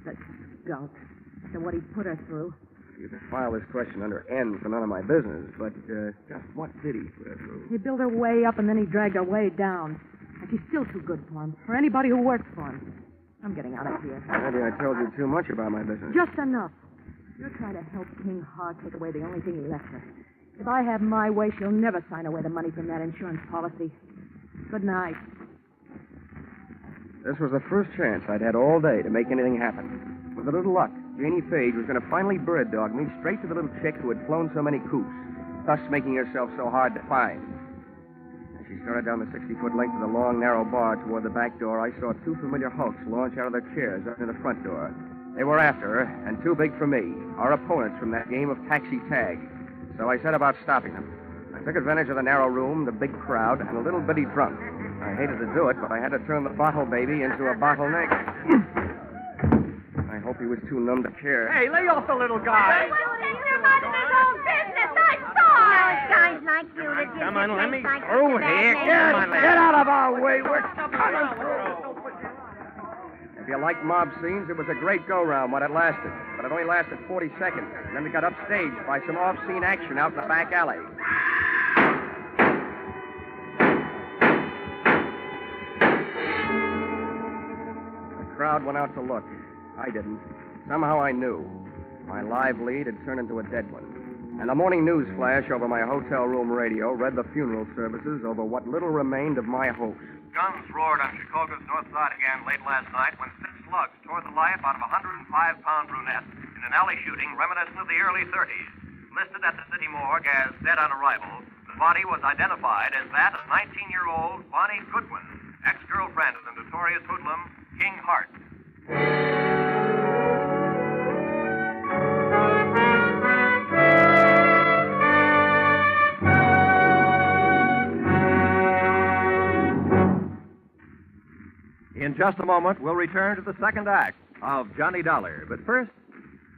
That skunk. After what he put her through. You can file this question under N for none of my business, but just what did he put her through? He built her way up, and then he dragged her way down. And she's still too good for him, for anybody who works for him. I'm getting out of here. Maybe I told you too much about my business. Just enough. You're trying to help King Hart take away the only thing he left her. If I have my way, she'll never sign away the money from that insurance policy. Good night. This was the first chance I'd had all day to make anything happen. With a little luck, Janie Page was going to finally bird dog me straight to the little chick who had flown so many coops. thus making herself so hard to find. As she started down the 60-foot length of the long, narrow bar toward the back door, I saw two familiar hulks launch out of their chairs up to the front door. They were after her, and too big for me, our opponents from that game of taxi tag. So I set about stopping them. I took advantage of the narrow room, the big crowd, and a little bitty drunk. I hated to do it, but I had to turn the bottle baby into a bottleneck. I hope he was too numb to care. Hey, lay off the little guy. He's about his own business. I saw it. Guys like you that Come on, let me like through here. Come on, Get out of our way. We're coming through. If you like mob scenes, it was a great go-round when it lasted. But it only lasted 40 seconds. And then we got upstaged by some off-scene action out in the back alley. The crowd went out to look. I didn't. Somehow I knew. My live lead had turned into a dead one. And the morning news flash over my hotel room radio read the funeral services over what little remained of my hopes. Guns roared on Chicago's north side again late last night when 6 slugs tore the life out of a 105-pound brunette in an alley shooting reminiscent of the early 30s. Listed at the city morgue as dead on arrival, the body was identified as that of 19-year-old Bonnie Goodwin, ex-girlfriend of the notorious hoodlum King Hart. In just a moment, we'll return to the second act of Johnny Dollar. But first,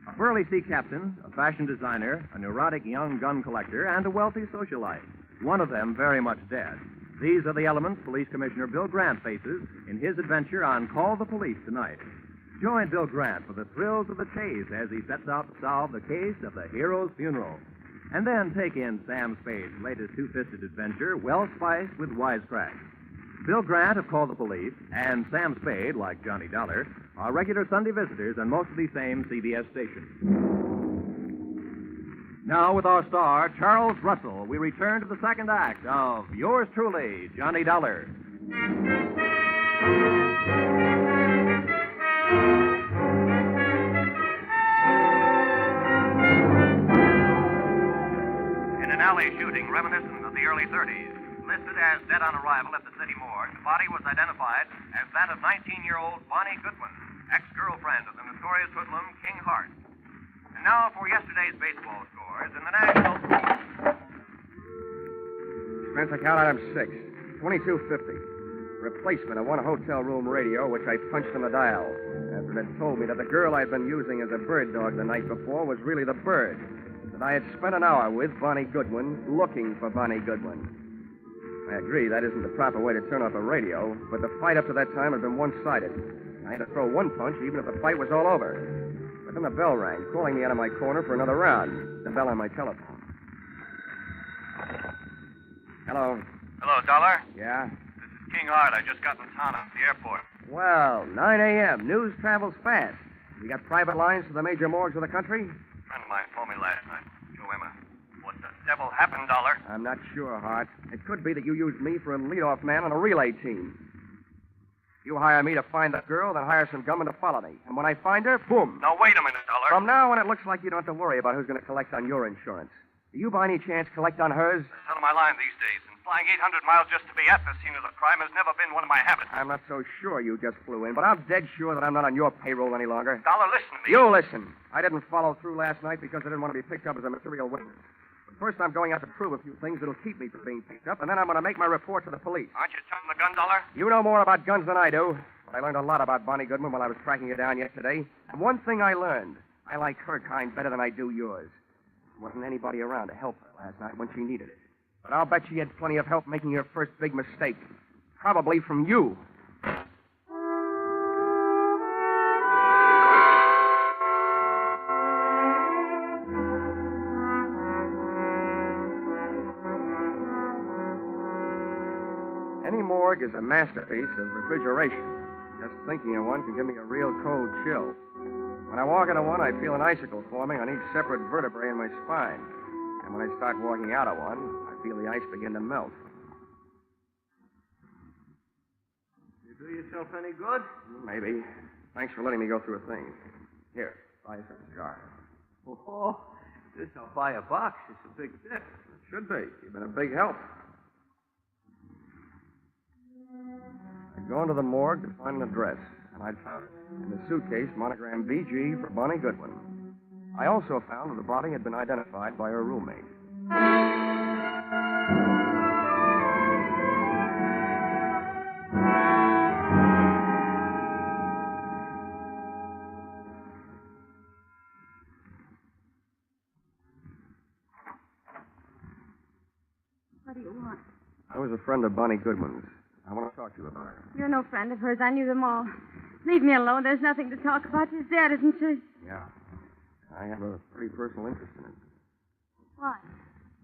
a burly sea captain, a fashion designer, a neurotic young gun collector, and a wealthy socialite. One of them very much dead. These are the elements Police Commissioner Bill Grant faces in his adventure on Call the Police tonight. Join Bill Grant for the thrills of the chase as he sets out to solve the case of the hero's funeral. And then take in Sam Spade's latest two-fisted adventure, well spiced with wisecracks. Bill Grant of Call the Police and Sam Spade, like Johnny Dollar, are regular Sunday visitors on most of these same CBS stations. Now, with our star, Charles Russell, we return to the second act of yours truly, Johnny Dollar. In an alley shooting reminiscent of the early 30s, listed as dead on arrival at the city morgue, the body was identified as that of 19-year-old Bonnie Goodwin, ex-girlfriend of the notorious hoodlum King Hart. And now for yesterday's baseball scores in the National... Expense account item 6, $22.50. Replacement of one hotel room radio, which I punched on the dial. After it had told me that the girl I'd been using as a bird dog the night before was really the bird. That I had spent an hour with Bonnie Goodwin, looking for Bonnie Goodwin. I agree that isn't the proper way to turn off a radio, but the fight up to that time had been one-sided. I had to throw one punch even if the fight was all over. But then the bell rang, calling me out of my corner for another round. The bell on my telephone. Hello. Hello, Dollar. Yeah? This is King Hart. I just got in town at the airport. Well, 9 a.m. News travels fast. You got private lines to the major morgues of the country? A friend of mine phoned me last night. Joe Emma. What the devil happened, Dollar? I'm not sure, Hart. It could be that you used me for a leadoff man on a relay team. You hire me to find the girl, then hire some gunmen to follow me. And when I find her, boom. Now, wait a minute, Dollar. From now on, it looks like you don't have to worry about who's going to collect on your insurance. Do you, by any chance, collect on hers? It's out of my line these days, and flying 800 miles just to be at the scene of the crime has never been one of my habits. I'm not so sure you just flew in, but I'm dead sure that I'm not on your payroll any longer. Dollar, listen to me. You listen. I didn't follow through last night because I didn't want to be picked up as a material witness. First, I'm going out to prove a few things that'll keep me from being picked up, and then I'm going to make my report to the police. Aren't you telling the gun, Dollar? You know more about guns than I do, but I learned a lot about Bonnie Goodwin while I was tracking her down yesterday. And one thing I learned, I like her kind better than I do yours. There wasn't anybody around to help her last night when she needed it. But I'll bet she had plenty of help making her first big mistake. Probably from you. Any morgue is a masterpiece of refrigeration. Just thinking of one can give me a real cold chill. When I walk into one, I feel an icicle forming on each separate vertebrae in my spine. And when I start walking out of one, I feel the ice begin to melt. You do yourself any good? Maybe. Thanks for letting me go through a thing. Here, buy yourself a cigar. Oh, This, I'll buy a box. It's a big tip. It should be. You've been a big help. I'd gone to the morgue to find an address, and I'd found it. In the suitcase, monogrammed BG for Bonnie Goodwin. I also found that the body had been identified by her roommate. What do you want? I was a friend of Bonnie Goodwin's. I want to talk to you about her. You're no friend of hers. I knew them all. Leave me alone. There's nothing to talk about. She's dead, isn't she? Yeah. I have a pretty personal interest in it. Why?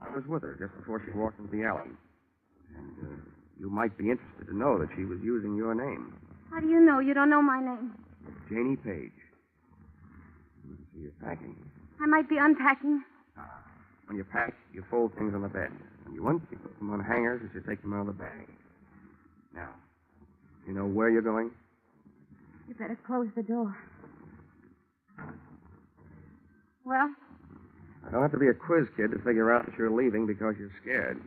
I was with her just before she walked into the alley. And you might be interested to know that she was using your name. How do you know? You don't know my name. Janie Page. So you're packing. I might be unpacking. When you pack, you fold things on the bed. When you want, you put them on hangers as you take them out of the bag. Now, you know where you're going? You better close the door. Well? I don't have to be a quiz kid to figure out that you're leaving because you're scared.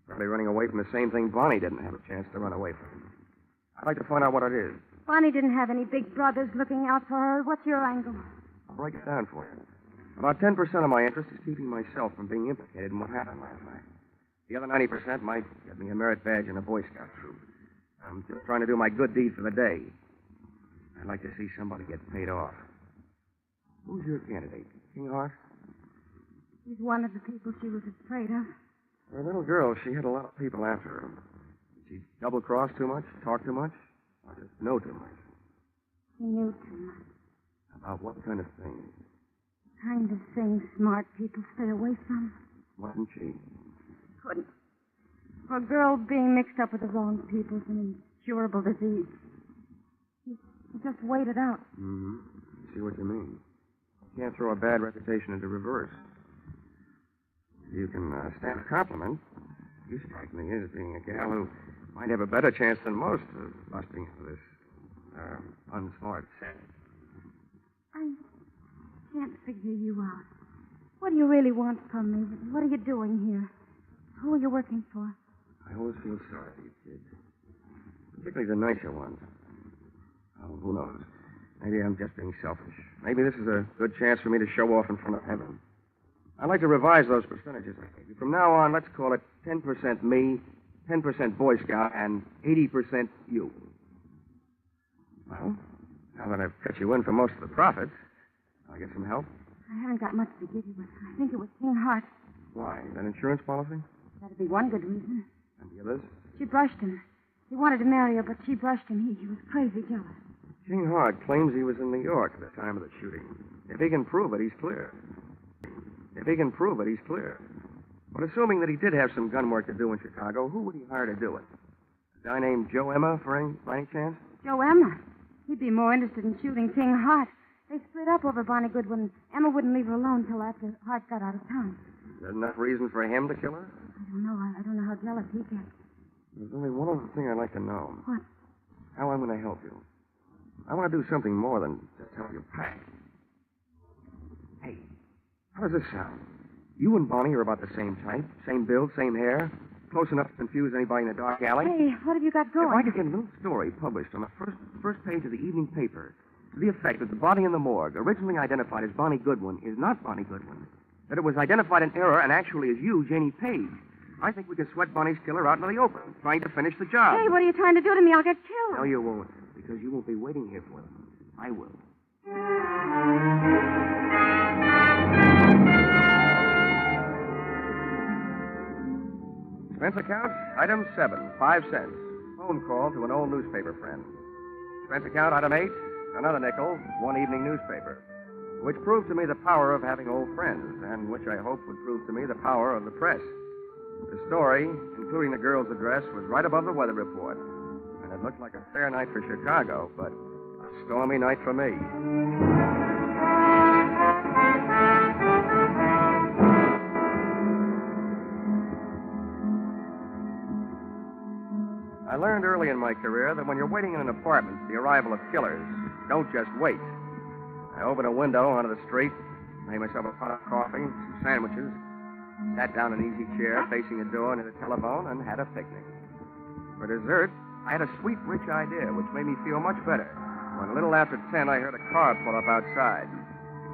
Probably running away from the same thing Bonnie didn't have a chance to run away from. I'd like to find out what it is. Bonnie didn't have any big brothers looking out for her. What's your angle? I'll break it down for you. About 10% of my interest is keeping myself from being implicated in what happened last night. The other 90% might get me a merit badge in a Boy Scout troop. I'm just trying to do my good deed for the day. I'd like to see somebody get paid off. Who's your candidate? King Hart? He's one of the people she was afraid of. For a little girl, she had a lot of people after her. Did she double-cross too much, talk too much, or just know too much? She knew too much. About what kind of thing? The kind of thing smart people stay away from. Wasn't she? Couldn't. For a girl being mixed up with the wrong people is an incurable disease. You just wait it out. Mm-hmm. See what you mean. You can't throw a bad reputation into reverse. You can stand a compliment. You strike me as being a gal who might have a better chance than most of busting into this unsmart set. I can't figure you out. What do you really want from me? What are you doing here? Who are you working for? I always feel sorry for you, kid. Particularly the nicer ones. Oh, who knows? Maybe I'm just being selfish. Maybe this is a good chance for me to show off in front of heaven. I'd like to revise those percentages I gave you. From now on, let's call it 10% me, 10% Boy Scout, and 80% you. Well, now that I've cut you in for most of the profits, I'll get some help. I haven't got much to give you, but I think it was King Hart. Why? That insurance policy? That'd be one good reason. And the others? She brushed him. He wanted to marry her, but she brushed him. He was crazy jealous. King Hart claims he was in New York at the time of the shooting. If he can prove it, he's clear. But assuming that he did have some gun work to do in Chicago, who would he hire to do it? A guy named Joe Emma, by any chance? Joe Emma? He'd be more interested in shooting King Hart. They split up over Bonnie Goodwin. Emma wouldn't leave her alone till after Hart got out of town. Is that enough reason for him to kill her? I don't know. I don't know how jealous he gets. There's only one other thing I'd like to know. What? How I'm going to help you. I want to do something more than just help you pack. Hey, how does this sound? You and Bonnie are about the same type, same build, same hair, close enough to confuse anybody in a dark alley. Hey, what have you got going? If I could get a little story published on the first page of the evening paper to the effect that the body in the morgue, originally identified as Bonnie Goodwin, is not Bonnie Goodwin, that it was identified in error and actually is you, Janie Page, I think we can sweat Bonnie's killer out into the open, trying to finish the job. Hey, what are you trying to do to me? I'll get killed. No, you won't, because you won't be waiting here for them. I will. Expense account, item 7, 5 cents. Phone call to an old newspaper friend. Expense account, item 8, another nickel, one evening newspaper. Which proved to me the power of having old friends, and which I hope would prove to me the power of the press. The story, including the girl's address, was right above the weather report. And it looked like a fair night for Chicago, but a stormy night for me. I learned early in my career that when you're waiting in an apartment for the arrival of killers, don't just wait. I opened a window onto the street, Made myself a pot of coffee, some sandwiches, sat down in an easy chair facing the door near the telephone, and had a picnic. For dessert, I had a sweet, rich idea, which made me feel much better. When a little after 10, I heard a car pull up outside.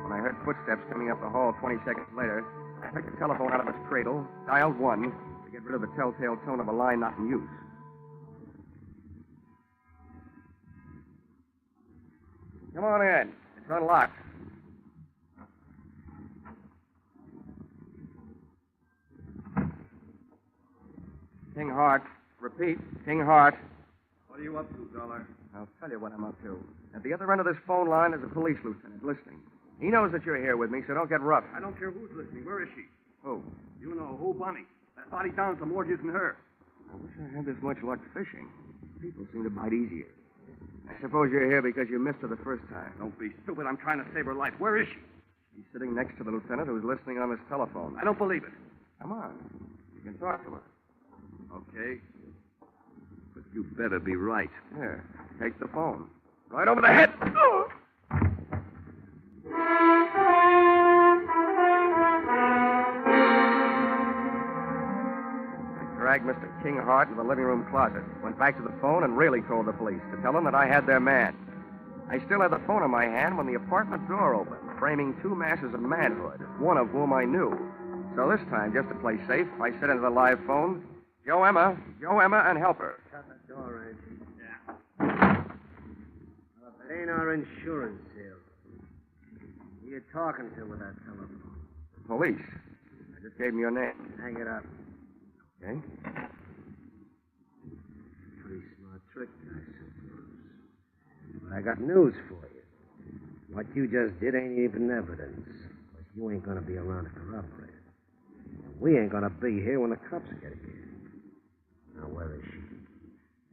When I heard footsteps coming up the hall 20 seconds later, I took the telephone out of its cradle, dialed 1 to get rid of the telltale tone of a line not in use. Come on in. It's unlocked. King Hart. Repeat, King Hart. What are you up to, Dollar? I'll tell you what I'm up to. At the other end of this phone line is a police lieutenant listening. He knows that you're here with me, so don't get rough. I don't care who's listening. Where is she? Who? You know who, Bunny. That body down some more than her. I wish I had this much luck fishing. People seem to bite easier. I suppose you're here because you missed her the first time. Don't be stupid. I'm trying to save her life. Where is she? She's sitting next to the lieutenant who's listening on his telephone. I don't believe it. Come on. You can talk to her. Okay. But you better be right. Here, take the phone. Right over the head. Oh! Dragged Mr. King Hart into the living room closet, went back to the phone, and really told the police to tell them that I had their man. I still had the phone in my hand when the apartment door opened, framing two masses of manhood, one of whom I knew. So this time, just to play safe, I said into the live phone, Joe Emma, and help her. Shut the door, Angie. Yeah. Well, if it ain't our insurance sale, who you talking to with that telephone? Police. I just gave them your name. Hang it up. Okay. Pretty smart trick, I suppose. But I got news for you. What you just did ain't even evidence. Because you ain't going to be around to corroborate it. We ain't going to be here when the cops get here. Now, where is she?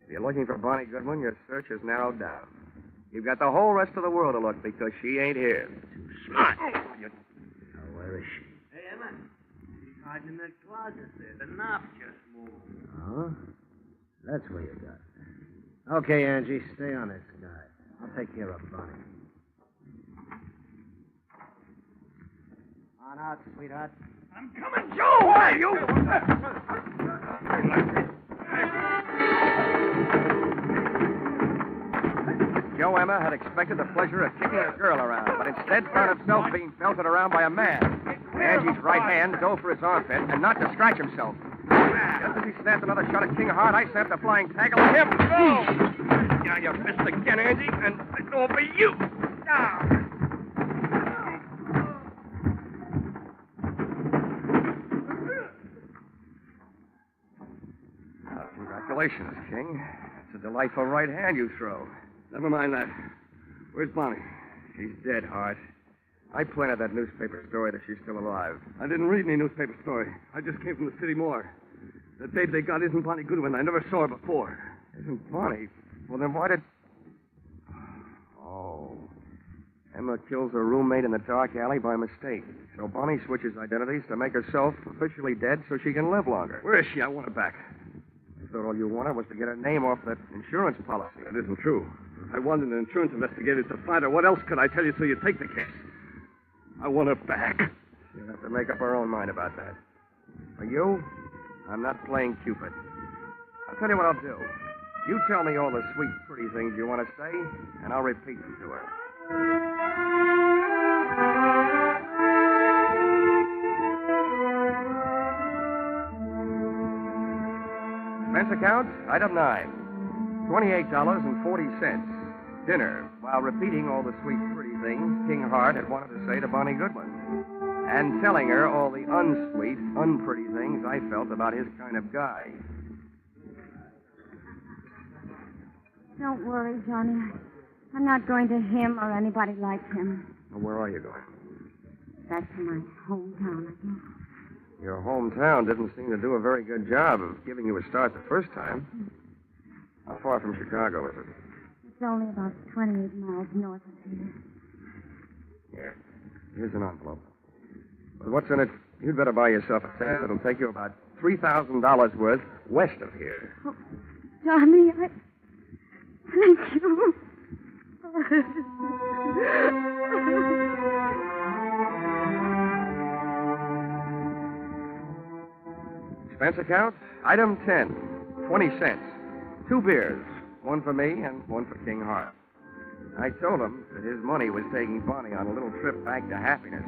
If you're looking for Bonnie Goodwin, your search is narrowed down. You've got the whole rest of the world to look because she ain't here. Too smart. Now, where is she? Hey, Emma. She's hiding in that closet there. The knob just moved. Oh? That's where you got her. Okay, Angie, stay on this guy. I'll take care of Bonnie. On out, sweetheart. I'm coming, Joe! Why, you? Joe Emma had expected the pleasure of kicking a girl around, but instead found himself being belted around by a man. Angie's right hand dove for his armpit, and not to scratch himself. Just as he snapped another shot at King Hart, I snapped a flying tackle at him. Go! Yeah, you missed again, Angie, and it's over you. Now. Congratulations, King. It's a delightful right hand you throw. Never mind that. Where's Bonnie? She's dead, Hart. I planted that newspaper story that she's still alive. I didn't read any newspaper story. I just came from the city morgue. The babe they got isn't Bonnie Goodwin. I never saw her before. Isn't Bonnie? Well, then why did... Oh. Emma kills her roommate in the dark alley by mistake. So Bonnie switches identities to make herself officially dead so she can live longer. Where is she? I want her back. I thought all you wanted was to get her name off that insurance policy. That isn't true. If I wanted an insurance investigator to find her, what else could I tell you so you take the case? I want her back. She'll have to make up her own mind about that. For you, I'm not playing Cupid. I'll tell you what I'll do. You tell me all the sweet, pretty things you want to say, and I'll repeat them to her. Expense account, item 9. $28.40. Dinner, while repeating all the sweet, pretty things King Hart had wanted to say to Bonnie Goodwin. And telling her all the unsweet, unpretty things I felt about his kind of guy. Don't worry, Johnny. I'm not going to him or anybody like him. Well, where are you going? Back to my hometown, I guess. Your hometown didn't seem to do a very good job of giving you a start the first time. How far from Chicago is it? It's only about 28 miles north of here. Here. Here's an envelope. But what's in it? You'd better buy yourself a ticket that'll take you about $3,000 worth west of here. Oh, Johnny, Thank you. Expense account, item 10, 20 cents. 2 beers, one for me and one for King Hart. I told him that his money was taking Bonnie on a little trip back to happiness.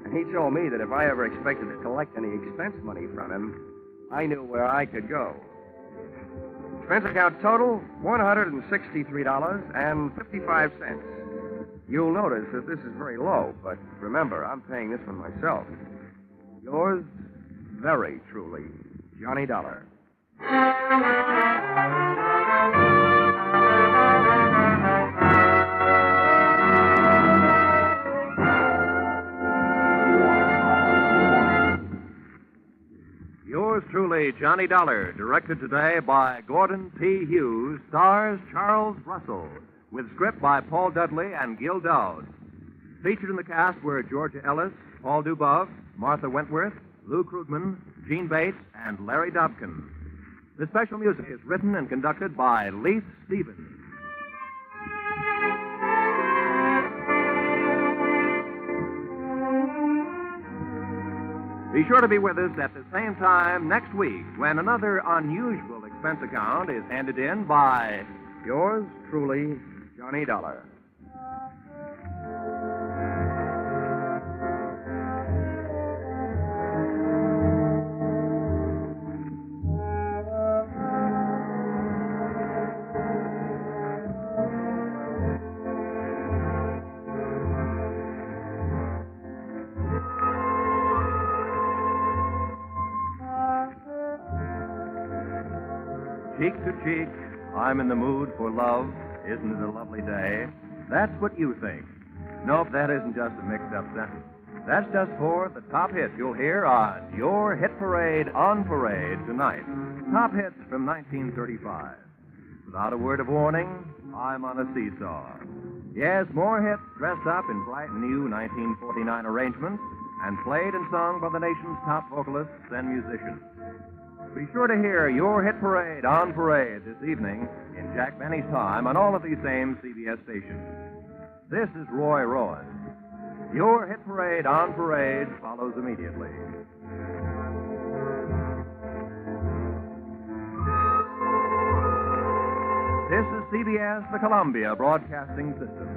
And he told me that if I ever expected to collect any expense money from him, I knew where I could go. Expense account total, $163.55. You'll notice that this is very low, but remember, I'm paying this one myself. Yours, very truly, Johnny Dollar. Yours truly, Johnny Dollar, directed today by Gordon P. Hughes, stars Charles Russell, with script by Paul Dudley and Gil Dowd. Featured in the cast were Georgia Ellis, Paul Dubov, Martha Wentworth, Lou Krugman, Gene Bates, and Larry Dobkin. The special music is written and conducted by Leith Stevens. Be sure to be with us at the same time next week when another unusual expense account is handed in by yours truly, Johnny Dollar. Cheek to cheek, I'm in the mood for love. Isn't it a lovely day? That's what you think. Nope, that isn't just a mixed-up sentence. That's just for the top hits you'll hear on your Hit Parade on Parade tonight. Top hits from 1935. Without a word of warning, I'm on a seesaw. Yes, more hits dressed up in bright new 1949 arrangements and played and sung by the nation's top vocalists and musicians. Be sure to hear your Hit Parade on Parade this evening in Jack Benny's time on all of these same CBS stations. This is Roy Rowan. Your Hit Parade on Parade follows immediately. This is CBS, the Columbia Broadcasting System.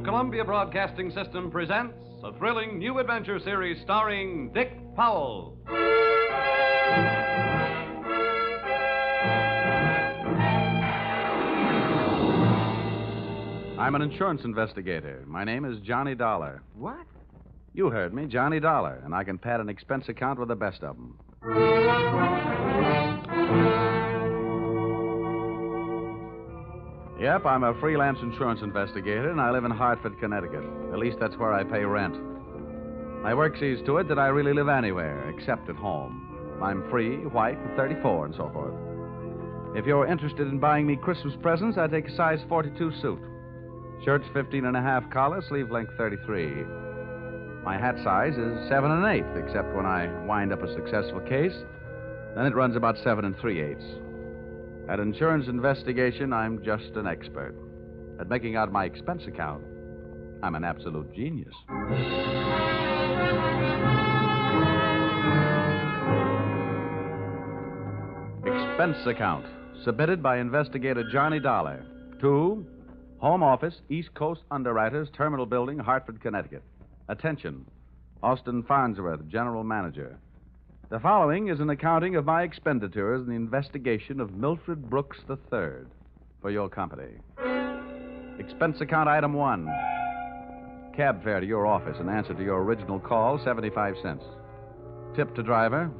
Columbia Broadcasting System presents a thrilling new adventure series starring Dick Powell. I'm an insurance investigator. My name is Johnny Dollar. What? You heard me, Johnny Dollar, and I can pad an expense account with the best of them. Yep, I'm a freelance insurance investigator, and I live in Hartford, Connecticut. At least that's where I pay rent. My work sees to it that I really live anywhere, except at home. I'm free, white, 34, and so forth. If you're interested in buying me Christmas presents, I take a size 42 suit. Shirt's 15 and a half collar, sleeve length 33. My hat size is 7 1/8, except when I wind up a successful case. Then it runs about 7 3/8. At insurance investigation, I'm just an expert. At making out my expense account, I'm an absolute genius. Expense account, submitted by investigator Johnny Dollar to Home Office, East Coast Underwriters, Terminal Building, Hartford, Connecticut. Attention, Austin Farnsworth, General Manager. The following is an accounting of my expenditures in the investigation of Milfred Brooks III for your company. Expense account item 1. Cab fare to your office in answer to your original call, 75 cents. Tip to driver,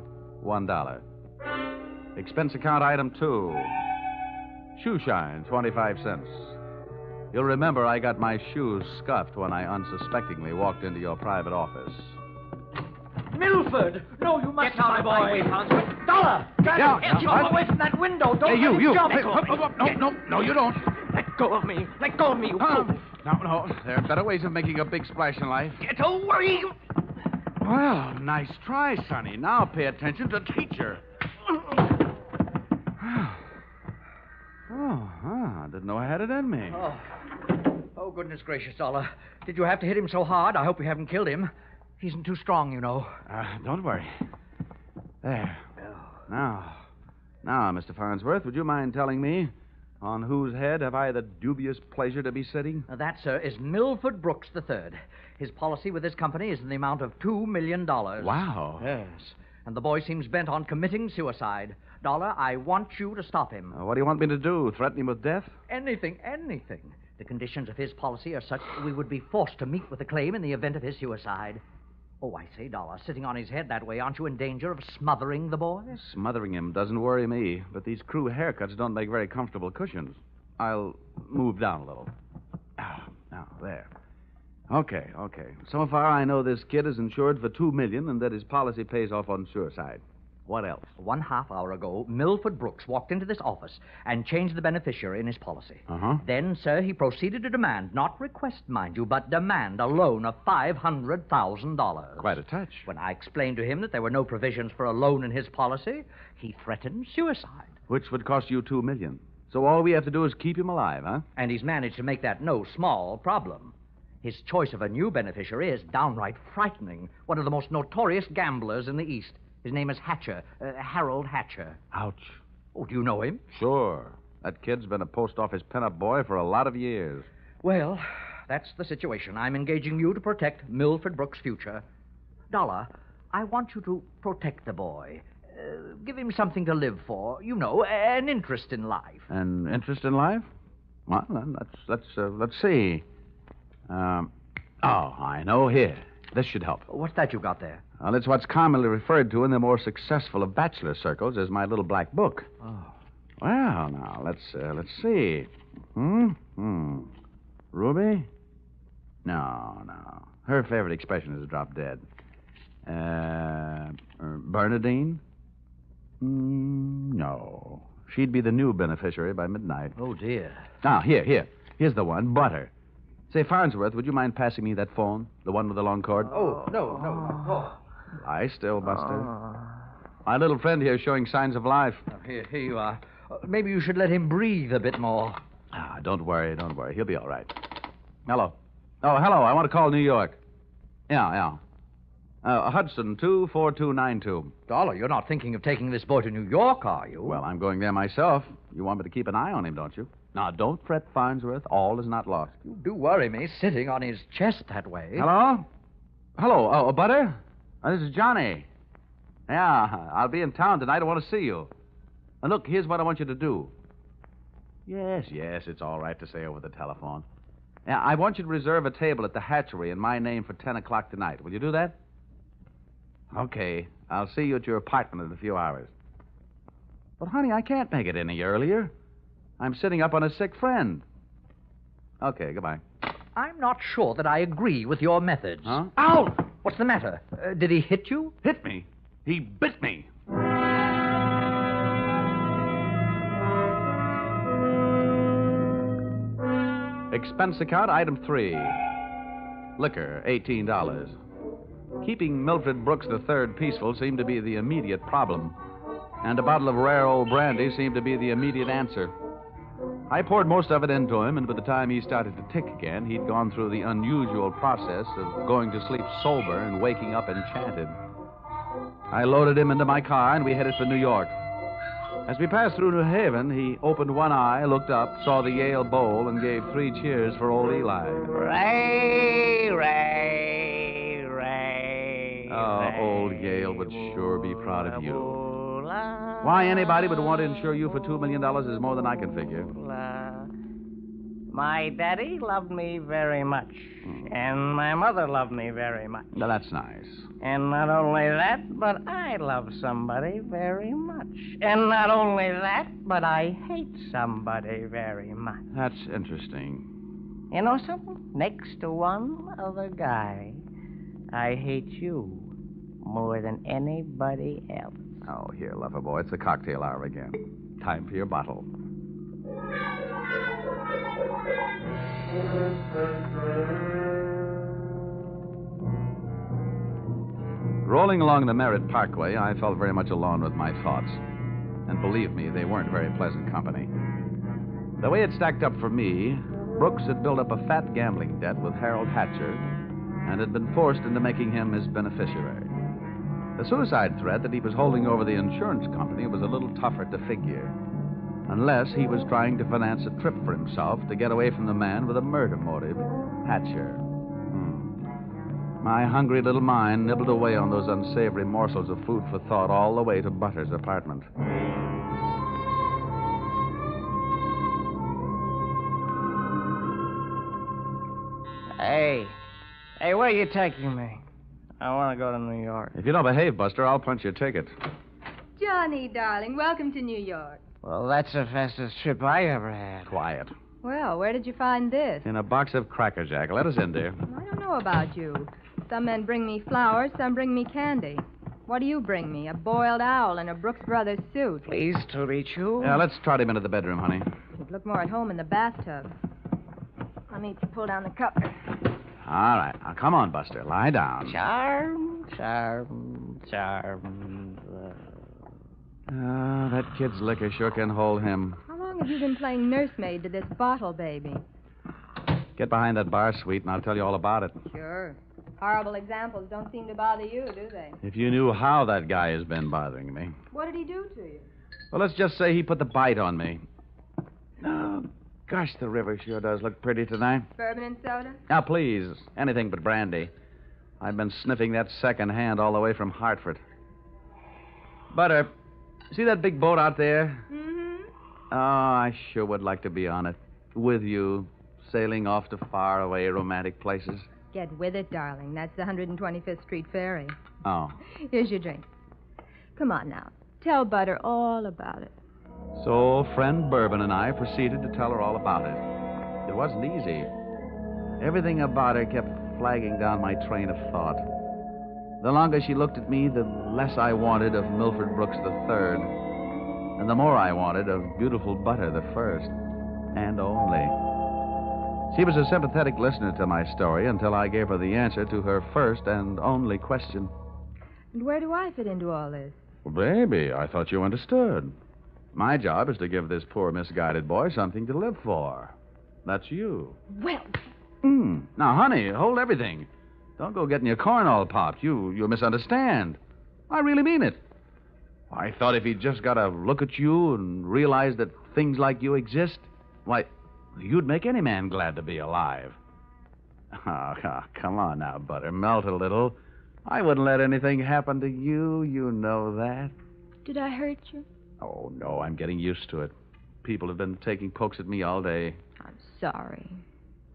$1. Expense account item 2. Shoe shine, 25 cents. You'll remember I got my shoes scuffed when I unsuspectingly walked into your private office. Milford! No, you must not, my boy. Dollar! Jump away from that window. Don't Hey, you. jump. Hey, no, you don't. Let go of me. Let go of me, you fool. No. There are better ways of making a big splash in life. Get away! Well, nice try, Sonny. Now pay attention to teacher. I didn't know I had it in me. Oh, goodness gracious, Dollar. Did you have to hit him so hard? I hope you haven't killed him. He isn't too strong, you know. Don't worry. There. Now, Mr. Farnsworth, would you mind telling me on whose head have I the dubious pleasure to be sitting? That, sir, is Milford Brooks III. His policy with this company is in the amount of $2 million. Wow. Yes. And the boy seems bent on committing suicide. Dollar, I want you to stop him. What do you want me to do? Threaten him with death? Anything. The conditions of his policy are such that we would be forced to meet with a claim in the event of his suicide. Oh, I say, Dollar, sitting on his head that way, aren't you in danger of smothering the boy? Smothering him doesn't worry me, but these crew haircuts don't make very comfortable cushions. I'll move down a little. Now, there. Okay. So far, I know this kid is insured for $2 million and that his policy pays off on suicide. What else? 1/2 hour ago, Milford Brooks walked into this office and changed the beneficiary in his policy. Then, sir, he proceeded to demand, not request, mind you, but demand a loan of $500,000. Quite a touch. When I explained to him that there were no provisions for a loan in his policy, he threatened suicide. Which would cost you $2 million. So all we have to do is keep him alive, huh? And he's managed to make that no small problem. His choice of a new beneficiary is downright frightening. One of the most notorious gamblers in the East. His name is Hatcher, Harold Hatcher. Ouch. Oh, do you know him? Sure. That kid's been a post office pinup boy for a lot of years. Well, that's the situation. I'm engaging you to protect Milford Brooks' future. Dollar, I want you to protect the boy. Give him something to live for. You know, an interest in life. An interest in life? Well, then, let's see. I know. Here. This should help. What's that you got there? Well, it's what's commonly referred to in the more successful of bachelor circles as my little black book. Oh. Well, now, let's see. Ruby? No. Her favorite expression is drop dead. Bernadine? No. She'd be the new beneficiary by midnight. Oh, dear. Now, here. Here's the one, Butter. Say, Farnsworth, would you mind passing me that phone? The one with the long cord? Oh, no. Oh. Lie still, Buster. My little friend here is showing signs of life. Here you are. Maybe you should let him breathe a bit more. Don't worry. He'll be all right. Hello. Oh, hello. I want to call New York. Yeah. Hudson 24292. Dollar, you're not thinking of taking this boy to New York, are you? Well, I'm going there myself. You want me to keep an eye on him, don't you? Now, don't fret, Farnsworth. All is not lost. You do worry me, sitting on his chest that way. Hello? Oh, Butter? This is Johnny. Yeah, I'll be in town tonight. I want to see you. And look, here's what I want you to do. Yes, it's all right to say over the telephone. Yeah, I want you to reserve a table at the hatchery in my name for 10 o'clock tonight. Will you do that? Okay. I'll see you at your apartment in a few hours. But, honey, I can't make it any earlier. I'm sitting up on a sick friend. Okay, goodbye. I'm not sure that I agree with your methods. Huh? Ow! What's the matter? Did he hit you? Hit me? He bit me. Expense account, item 3. Liquor, $18. Keeping Milford Brooks III peaceful seemed to be the immediate problem, and a bottle of rare old brandy seemed to be the immediate answer. I poured most of it into him, and by the time he started to tick again, he'd gone through the unusual process of going to sleep sober and waking up enchanted. I loaded him into my car, and we headed for New York. As we passed through New Haven, he opened one eye, looked up, saw the Yale Bowl, and gave 3 cheers for old Eli. Ray. Oh, old Yale would sure be proud of you. Why anybody would want to insure you for $2 million is more than I can figure. My daddy loved me very much, and my mother loved me very much. Now, that's nice. And not only that, but I love somebody very much. And not only that, but I hate somebody very much. That's interesting. You know something? Next to one other guy, I hate you more than anybody else. Oh, here, lover boy, it's the cocktail hour again. Time for your bottle. Rolling along the Merritt Parkway, I felt very much alone with my thoughts. And believe me, they weren't very pleasant company. The way it stacked up for me, Brooks had built up a fat gambling debt with Harold Hatcher and had been forced into making him his beneficiary. The suicide threat that he was holding over the insurance company was a little tougher to figure, unless he was trying to finance a trip for himself to get away from the man with a murder motive, Hatcher. My hungry little mind nibbled away on those unsavory morsels of food for thought all the way to Butter's apartment. Hey, where are you taking me? I want to go to New York. If you don't behave, Buster, I'll punch your ticket. Johnny, darling, welcome to New York. Well, that's the fastest trip I ever had. Quiet. Well, where did you find this? In a box of Cracker Jack. Let us in, dear. I don't know about you. Some men bring me flowers, some bring me candy. What do you bring me? A boiled owl and a Brooks Brothers suit. Pleased to meet you. Yeah, let's trot him into the bedroom, honey. You'd look more at home in the bathtub. Let me pull down the cover. All right. Now, come on, Buster. Lie down. Charm. That kid's liquor sure can hold him. How long have you been playing nursemaid to this bottle baby? Get behind that bar, sweet, and I'll tell you all about it. Sure. Horrible examples don't seem to bother you, do they? If you knew how that guy has been bothering me. What did he do to you? Well, let's just say he put the bite on me. Oh, gosh, the river sure does look pretty tonight. Bourbon and soda? Now, please, anything but brandy. I've been sniffing that second hand all the way from Hartford. Butter, see that big boat out there? Mm-hmm. Oh, I sure would like to be on it. With you, sailing off to faraway romantic places. Get with it, darling. That's the 125th Street Ferry. Oh. Here's your drink. Come on now. Tell Butter all about it. So, friend Bourbon and I proceeded to tell her all about it. It wasn't easy. Everything about her kept flagging down my train of thought. The longer she looked at me, the less I wanted of Milford Brooks III, and the more I wanted of beautiful Butter the First, and only. She was a sympathetic listener to my story until I gave her the answer to her first and only question. And where do I fit into all this? Well, baby, I thought you understood. My job is to give this poor misguided boy something to live for. That's you. Well... Now, honey, hold everything. Don't go getting your corn all popped. You misunderstand. I really mean it. I thought if he'd just got to look at you and realize that things like you exist, why, you'd make any man glad to be alive. Oh, come on now, Butter. Melt a little. I wouldn't let anything happen to you. You know that. Did I hurt you? Oh, no, I'm getting used to it. People have been taking pokes at me all day. I'm sorry.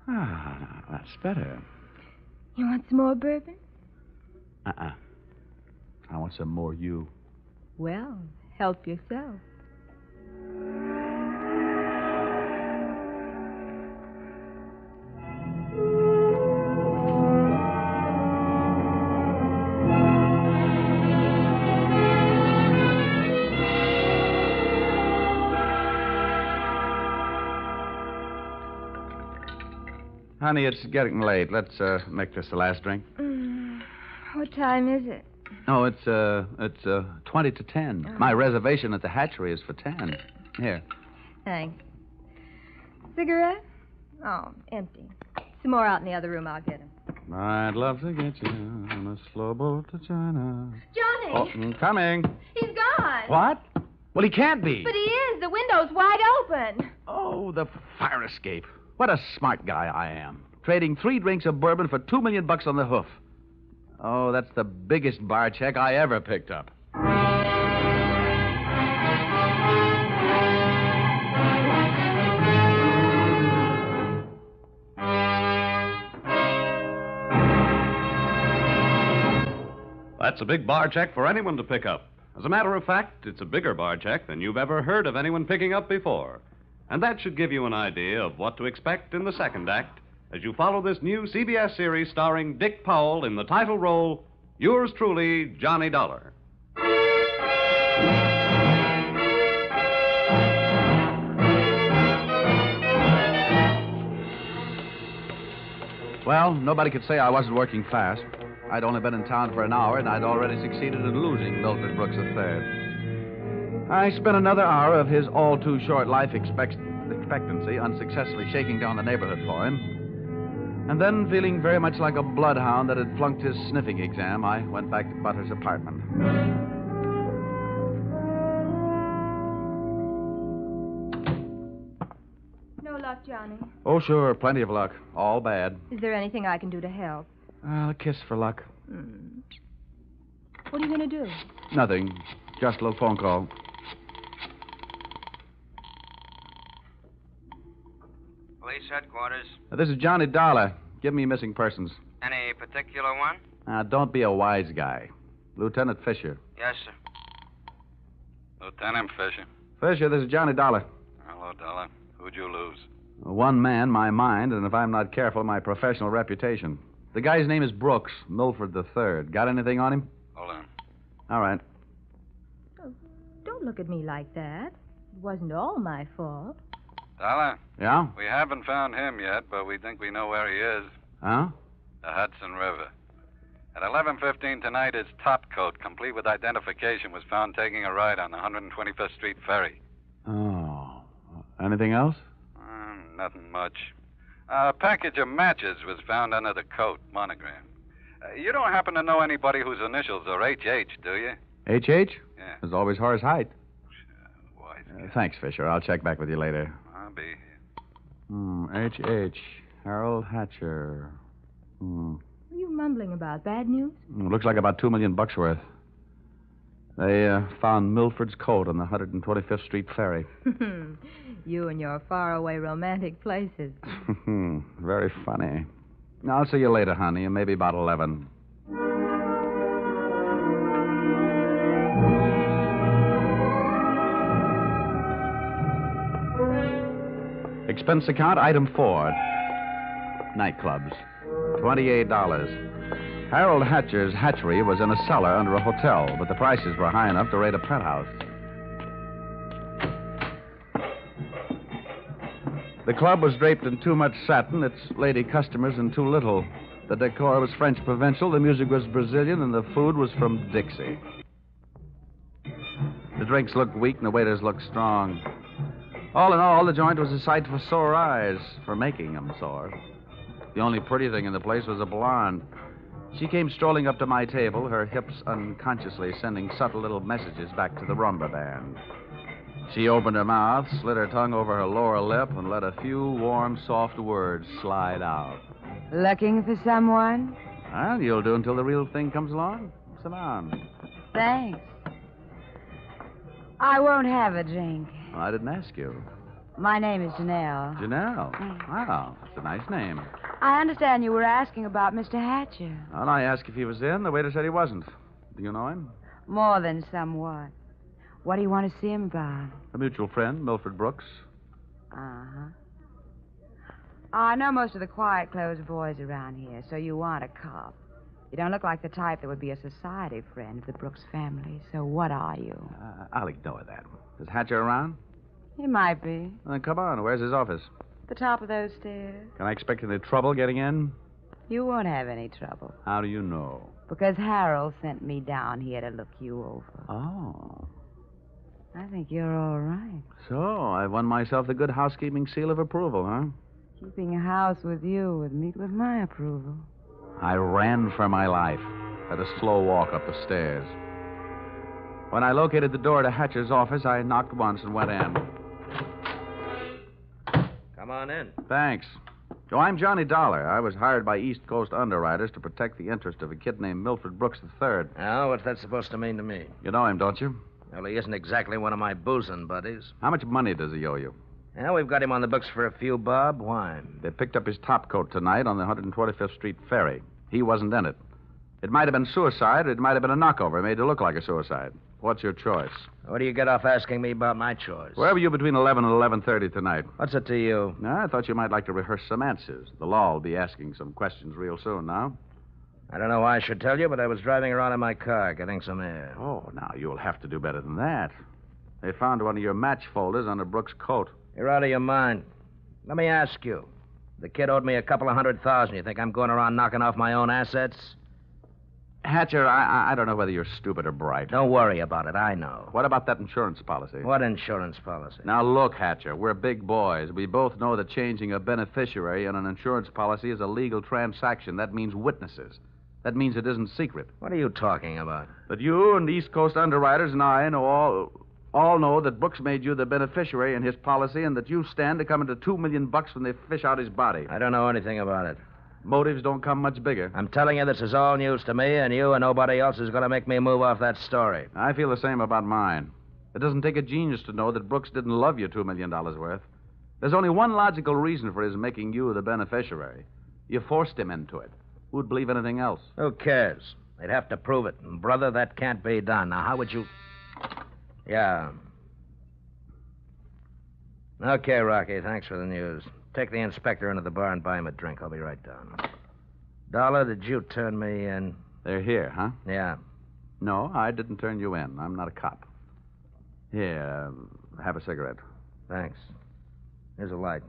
Ah, that's better. You want some more bourbon? I want some more you. Well, help yourself. Honey, it's getting late. Let's make this the last drink. What time is it? Oh, it's 20 to 10. Oh. My reservation at the hatchery is for 10. Here. Thanks. Cigarette? Oh, empty. Some more out in the other room. I'll get them. I'd love to get you on a slow boat to China. Johnny! Oh, coming. He's gone. What? Well, he can't be. But he is. The window's wide open. Oh, the fire escape. What a smart guy I am. Trading 3 drinks of bourbon for $2 million on the hoof. Oh, that's the biggest bar check I ever picked up. That's a big bar check for anyone to pick up. As a matter of fact, it's a bigger bar check than you've ever heard of anyone picking up before. And that should give you an idea of what to expect in the second act as you follow this new CBS series starring Dick Powell in the title role, yours truly, Johnny Dollar. Well, nobody could say I wasn't working fast. I'd only been in town for an hour, and I'd already succeeded in losing Milford Brooks III. I spent another hour of his all-too-short life expectancy unsuccessfully shaking down the neighborhood for him. And then, feeling very much like a bloodhound that had flunked his sniffing exam, I went back to Butler's apartment. No luck, Johnny. Oh, sure, plenty of luck. All bad. Is there anything I can do to help? A kiss for luck. What are you going to do? Nothing. Just a little phone call. Police headquarters. This is Johnny Dollar. Give me missing persons. Any particular one? Don't be a wise guy. Lieutenant Fisher. Yes, sir. Lieutenant Fisher. Fisher, this is Johnny Dollar. Hello, Dollar. Who'd you lose? One man, my mind, and if I'm not careful, my professional reputation. The guy's name is Brooks, Milford III. Got anything on him? Hold on. All right. Oh, don't look at me like that. It wasn't all my fault. Dollar? Yeah? We haven't found him yet, but we think we know where he is. Huh? The Hudson River. At 11:15 tonight, his top coat, complete with identification, was found taking a ride on the 125th Street ferry. Oh. Anything else? Nothing much. A package of matches was found under the coat, monogram. You don't happen to know anybody whose initials are H.H., do you? H.H.? Yeah. There's always Horace Height. Wise. Thanks, Fisher. I'll check back with you later. I'll be here. H.H. Harold Hatcher. What are you mumbling about? Bad news? Looks like about $2 million worth. They found Milford's coat on the 125th Street ferry. You and your faraway romantic places. Very funny. I'll see you later, honey, and maybe about 11. Expense account, item 4. Nightclubs. $28. Harold Hatcher's hatchery was in a cellar under a hotel, but the prices were high enough to rate a penthouse. The club was draped in too much satin, its lady customers in too little. The decor was French provincial, the music was Brazilian, and the food was from Dixie. The drinks looked weak and the waiters looked strong. All in all, the joint was a sight for sore eyes, for making them sore. The only pretty thing in the place was a blonde. She came strolling up to my table, her hips unconsciously sending subtle little messages back to the rumba band. She opened her mouth, slid her tongue over her lower lip, and let a few warm, soft words slide out. Looking for someone? Well, you'll do until the real thing comes along. Sit down. Thanks. I won't have a drink. Well, I didn't ask you. My name is Janelle. Janelle? Wow, that's a nice name. I understand you were asking about Mr. Hatcher. Well, I asked if he was in. The waiter said he wasn't. Do you know him? More than somewhat. What do you want to see him about? A mutual friend, Milford Brooks. Uh-huh. I know most of the quiet-closed boys around here, so you want a cop. You don't look like the type that would be a society friend of the Brooks family, so what are you? I'll ignore that. Is Hatcher around? He might be. Then come on. Where's his office? The top of those stairs. Can I expect any trouble getting in? You won't have any trouble. How do you know? Because Harold sent me down here to look you over. Oh. I think you're all right. So, I've won myself the good housekeeping seal of approval, huh? Keeping a house with you would meet with my approval. I ran for my life, at a slow walk up the stairs. When I located the door to Hatcher's office, I knocked once and went in. Come on in. Thanks. Oh, I'm Johnny Dollar. I was hired by East Coast underwriters to protect the interest of a kid named Milford Brooks III. Now, what's that supposed to mean to me? You know him, don't you? Well, he isn't exactly one of my boozing buddies. How much money does he owe you? Well, we've got him on the books for a few bob. Why? They picked up his top coat tonight on the 125th Street ferry. He wasn't in it. It might have been suicide, or it might have been a knockover made to look like a suicide. What's your choice? What do you get off asking me about my choice? Where were you between 11 and 11:30 tonight? What's it to you? I thought you might like to rehearse some answers. The law will be asking some questions real soon now. I don't know why I should tell you, but I was driving around in my car getting some air. Oh, now you'll have to do better than that. They found one of your match folders under Brooks' coat. You're out of your mind. Let me ask you. The kid owed me a couple of $100,000. You think I'm going around knocking off my own assets? Hatcher, I don't know whether you're stupid or bright. Don't worry about it. I know. What about that insurance policy? What insurance policy? Now, look, Hatcher, we're big boys. We both know that changing a beneficiary in an insurance policy is a legal transaction. That means witnesses. That means it isn't secret. What are you talking about? That you and East Coast underwriters and I know all know that Brooks made you the beneficiary in his policy and that you stand to come into $2 million when they fish out his body. I don't know anything about it. Motives don't come much bigger. I'm telling you, this is all news to me, and you and nobody else is going to make me move off that story. I feel the same about mine. It doesn't take a genius to know that Brooks didn't love you $2 million worth. There's only one logical reason for his making you the beneficiary. You forced him into it. Who'd believe anything else? Who cares? They'd have to prove it. And, brother, that can't be done. Now, how would you... Yeah. Okay, Rocky, thanks for the news. Take the inspector into the bar and buy him a drink. I'll be right down. Dollar, did you turn me in? They're here, huh? Yeah. No, I didn't turn you in. I'm not a cop. Here, have a cigarette. Thanks. Here's a light.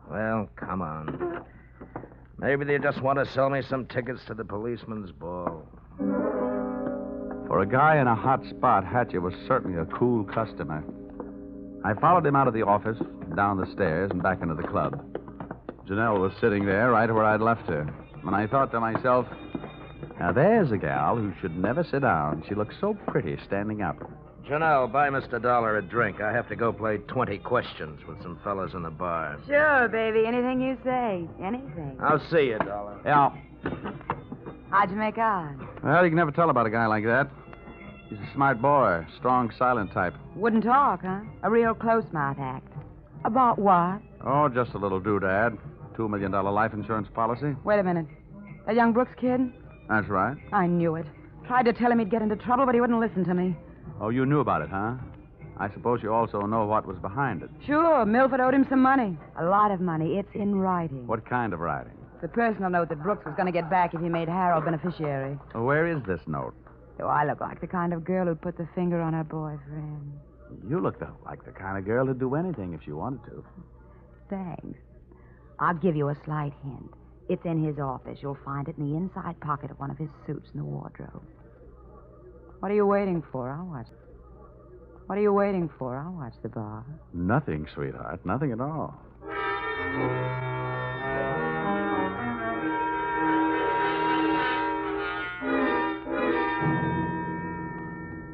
Well, come on. Maybe they just want to sell me some tickets to the policeman's ball. For a guy in a hot spot, Hatcher was certainly a cool customer. I followed him out of the office, down the stairs, and back into the club. Janelle was sitting there right where I'd left her. And I thought to myself, now there's a gal who should never sit down. She looks so pretty standing up. Janelle, buy Mr. Dollar a drink. I have to go play 20 questions with some fellas in the bar. Sure, baby. Anything you say. Anything. I'll see you, Dollar. Yeah. How'd you make out? Well, you can never tell about a guy like that. He's a smart boy, strong, silent type. Wouldn't talk, huh? A real close-mouth act. About what? Oh, just a little doodad. $2 million life insurance policy. Wait a minute. That young Brooks kid? That's right. I knew it. Tried to tell him he'd get into trouble, but he wouldn't listen to me. Oh, you knew about it, huh? I suppose you also know what was behind it. Sure, Milford owed him some money. A lot of money. It's in writing. What kind of writing? The personal note that Brooks was going to get back if he made Harold beneficiary. Where is this note? Do I look like the kind of girl who'd put the finger on her boyfriend? You look like the kind of girl who'd do anything if she wanted to. Thanks. I'll give you a slight hint. It's in his office. You'll find it in the inside pocket of one of his suits in the wardrobe. What are you waiting for? I'll watch. What are you waiting for? I'll watch the bar. Nothing, sweetheart. Nothing at all.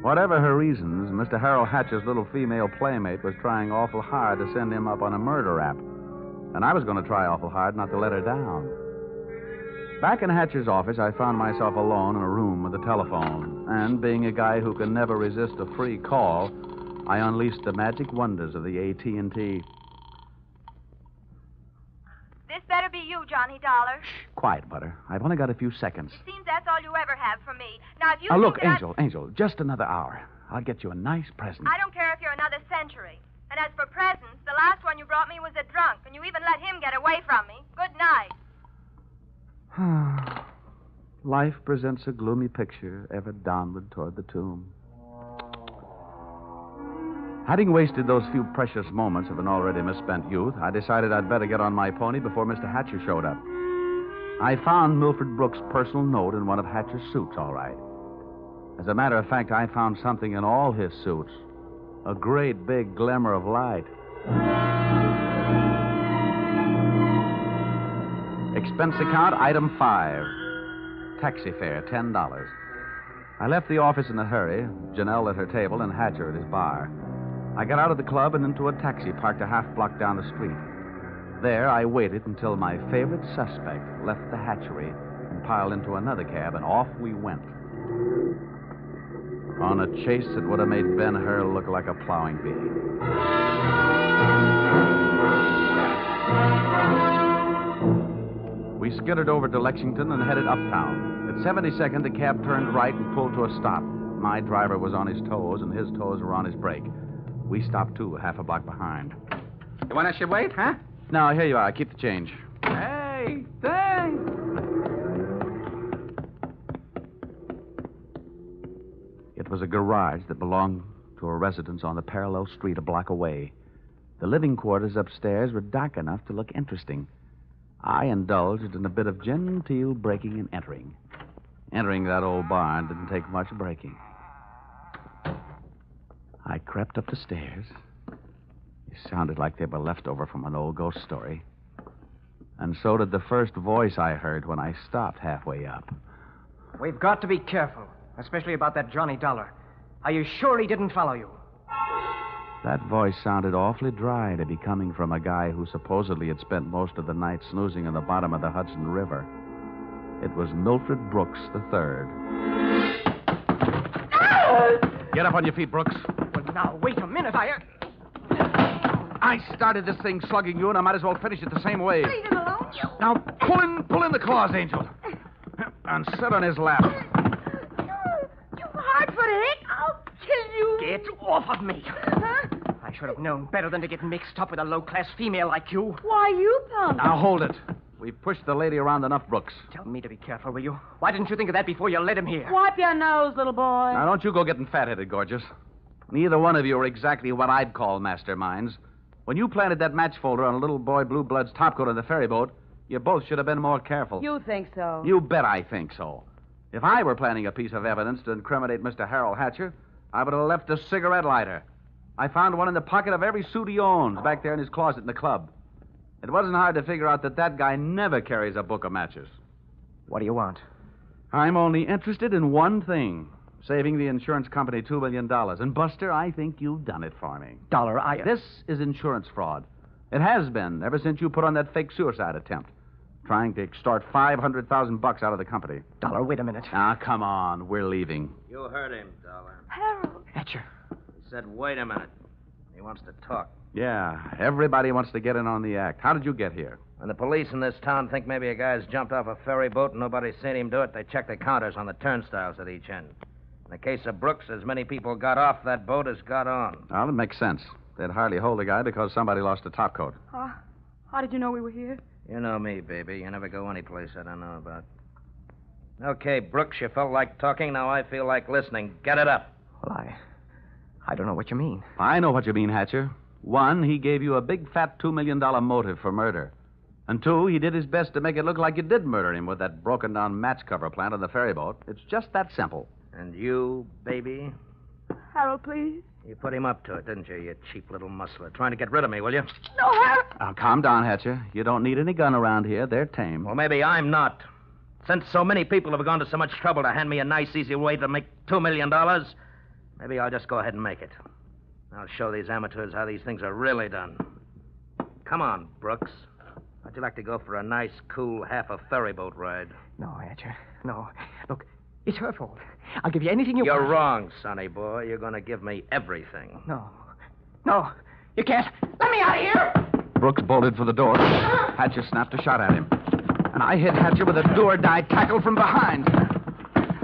Whatever her reasons, Mr. Harold Hatcher's little female playmate was trying awful hard to send him up on a murder rap. And I was going to try awful hard not to let her down. Back in Hatcher's office, I found myself alone in a room with a telephone. And being a guy who can never resist a free call, I unleashed the magic wonders of the AT&T. This better be you, Johnny Dollar. Quiet, Butter. I've only got a few seconds. It seems that's all you ever have for me. Now, if you Now, think look, that Angel, just another hour. I'll get you a nice present. I don't care if you're another century. And as for presents, the last one you brought me was a drunk, and you even let him get away from me. Good night. Life presents a gloomy picture ever downward toward the tomb. Having wasted those few precious moments of an already misspent youth, I decided I'd better get on my pony before Mr. Hatcher showed up. I found Milford Brooks' personal note in one of Hatcher's suits, all right. As a matter of fact, I found something in all his suits. A great big glimmer of light. Expense account, item 5. Taxi fare, $10. I left the office in a hurry, Janelle at her table and Hatcher at his bar. I got out of the club and into a taxi parked a half block down the street. There, I waited until my favorite suspect left the hatchery and piled into another cab, and off we went. On a chase that would have made Ben-Hur look like a plowing bee. We skittered over to Lexington and headed uptown. At 72nd, the cab turned right and pulled to a stop. My driver was on his toes, and his toes were on his brake. We stopped, too, half a block behind. You want I should wait, huh? No, here you are. Keep the change. Hey, thanks. It was a garage that belonged to a residence on the parallel street a block away. The living quarters upstairs were dark enough to look interesting. I indulged in a bit of genteel breaking and entering. Entering that old barn didn't take much breaking. I crept up the stairs. It sounded like they were left over from an old ghost story. And so did the first voice I heard when I stopped halfway up. We've got to be careful, especially about that Johnny Dollar. Are you sure he didn't follow you? That voice sounded awfully dry to be coming from a guy who supposedly had spent most of the night snoozing on the bottom of the Hudson River. It was Milfred Brooks III. Get up on your feet, Brooks. Well, now, wait a minute. I started this thing slugging you, and I might as well finish it the same way. Leave him alone, you. Now, pull in the claws, Angel. And sit on his lap. You hard-footed. I'll kill you. Get off of me. Huh? I should have known better than to get mixed up with a low-class female like you. Why, you punk. Now, hold it. We've pushed the lady around enough, Brooks. Tell me to be careful, will you? Why didn't you think of that before you led him here? Wipe your nose, little boy. Now, don't you go getting fat-headed, gorgeous. Neither one of you are exactly what I'd call masterminds. When you planted that match folder on little boy Blue Blood's topcoat on the ferry boat, you both should have been more careful. You think so? You bet I think so. If I were planning a piece of evidence to incriminate Mr. Harold Hatcher, I would have left a cigarette lighter. I found one in the pocket of every suit he owns back there in his closet in the club. It wasn't hard to figure out that guy never carries a book of matches. What do you want? I'm only interested in one thing. Saving the insurance company $2 million. And, Buster, I think you've done it for me. Dollar, This is insurance fraud. It has been ever since you put on that fake suicide attempt. Trying to extort $500,000 out of the company. Dollar, wait a minute. Ah, come on. We're leaving. You heard him, Dollar. Harold. Hatcher. He said, wait a minute. He wants to talk. Yeah, everybody wants to get in on the act. How did you get here? When the police in this town think maybe a guy's jumped off a ferry boat and nobody's seen him do it, they check the counters on the turnstiles at each end. In the case of Brooks, as many people got off that boat as got on. Well, it makes sense. They'd hardly hold a guy because somebody lost a topcoat. How did you know we were here? You know me, baby. You never go any place I don't know about. Okay, Brooks, you felt like talking. Now I feel like listening. Get it up. Well, I don't know what you mean. I know what you mean, Hatcher. One, he gave you a big, fat $2 million motive for murder. And two, he did his best to make it look like you did murder him with that broken-down match cover plant on the ferry boat. It's just that simple. And you, baby? Harold, please. You put him up to it, didn't you, you cheap little muscler? Trying to get rid of me, will you? No, Harold. Now, calm down, Hatcher. You don't need any gun around here. They're tame. Well, maybe I'm not. Since so many people have gone to so much trouble to hand me a nice, easy way to make $2 million, maybe I'll just go ahead and make it. I'll show these amateurs how these things are really done. Come on, Brooks. How'd you like to go for a nice, cool, half-a-ferry boat ride? No, Hatcher. No. Look, it's her fault. I'll give you anything you want. You're wrong, sonny boy. You're going to give me everything. No. No, you can't. Let me out of here! Brooks bolted for the door. Hatcher snapped a shot at him. And I hit Hatcher with a do-or-die tackle from behind.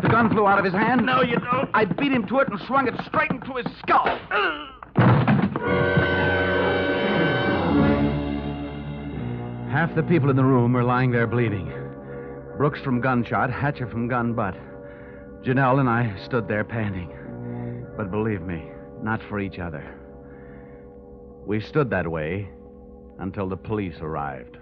The gun flew out of his hand. No, you don't. I beat him to it and swung it straight into his skull. Half the people in the room were lying there bleeding. Brooks from gunshot, Hatcher from gun butt. Janelle and I stood there panting. But believe me, not for each other. We stood that way until the police arrived.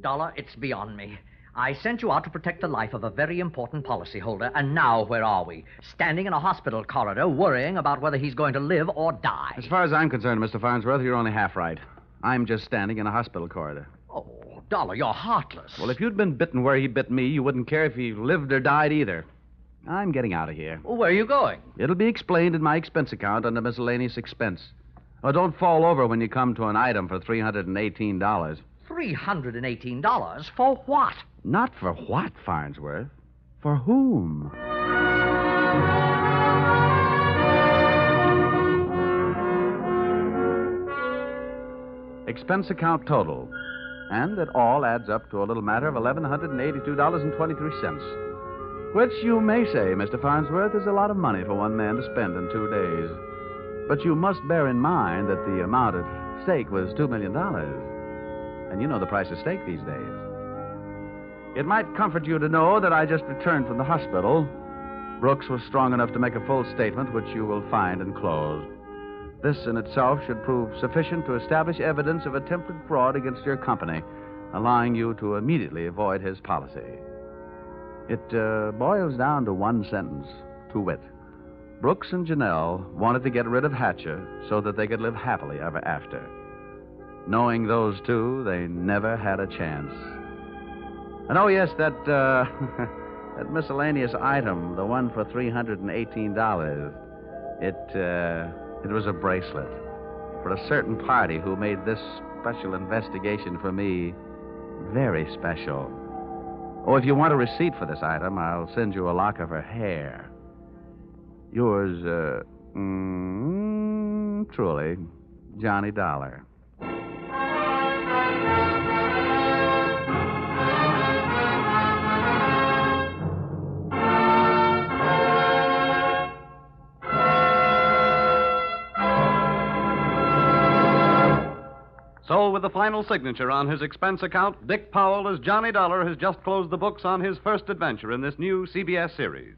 Dollar, it's beyond me. I sent you out to protect the life of a very important policyholder, and now where are we? Standing in a hospital corridor, worrying about whether he's going to live or die. As far as I'm concerned, Mr. Farnsworth, you're only half right. I'm just standing in a hospital corridor. Oh, Dollar, you're heartless. Well, if you'd been bitten where he bit me, you wouldn't care if he lived or died either. I'm getting out of here. Well, where are you going? It'll be explained in my expense account under miscellaneous expense. Oh, don't fall over when you come to an item for $318. $318 for what? Not for what, Farnsworth? For whom? Expense account total. And it all adds up to a little matter of $1,182.23. Which you may say, Mr. Farnsworth, is a lot of money for one man to spend in 2 days. But you must bear in mind that the amount at stake was $2 million. And you know the price of steak these days. It might comfort you to know that I just returned from the hospital. Brooks was strong enough to make a full statement, which you will find enclosed. This in itself should prove sufficient to establish evidence of attempted fraud against your company, allowing you to immediately avoid his policy. It boils down to one sentence, to wit. Brooks and Janelle wanted to get rid of Hatcher so that they could live happily ever after. Knowing those two, they never had a chance. And oh, yes, that that miscellaneous item, the one for $318, it was a bracelet for a certain party who made this special investigation for me very special. Oh, if you want a receipt for this item, I'll send you a lock of her hair. Yours, truly, Johnny Dollar. So, with the final signature on his expense account, Dick Powell as Johnny Dollar has just closed the books on his first adventure in this new CBS series.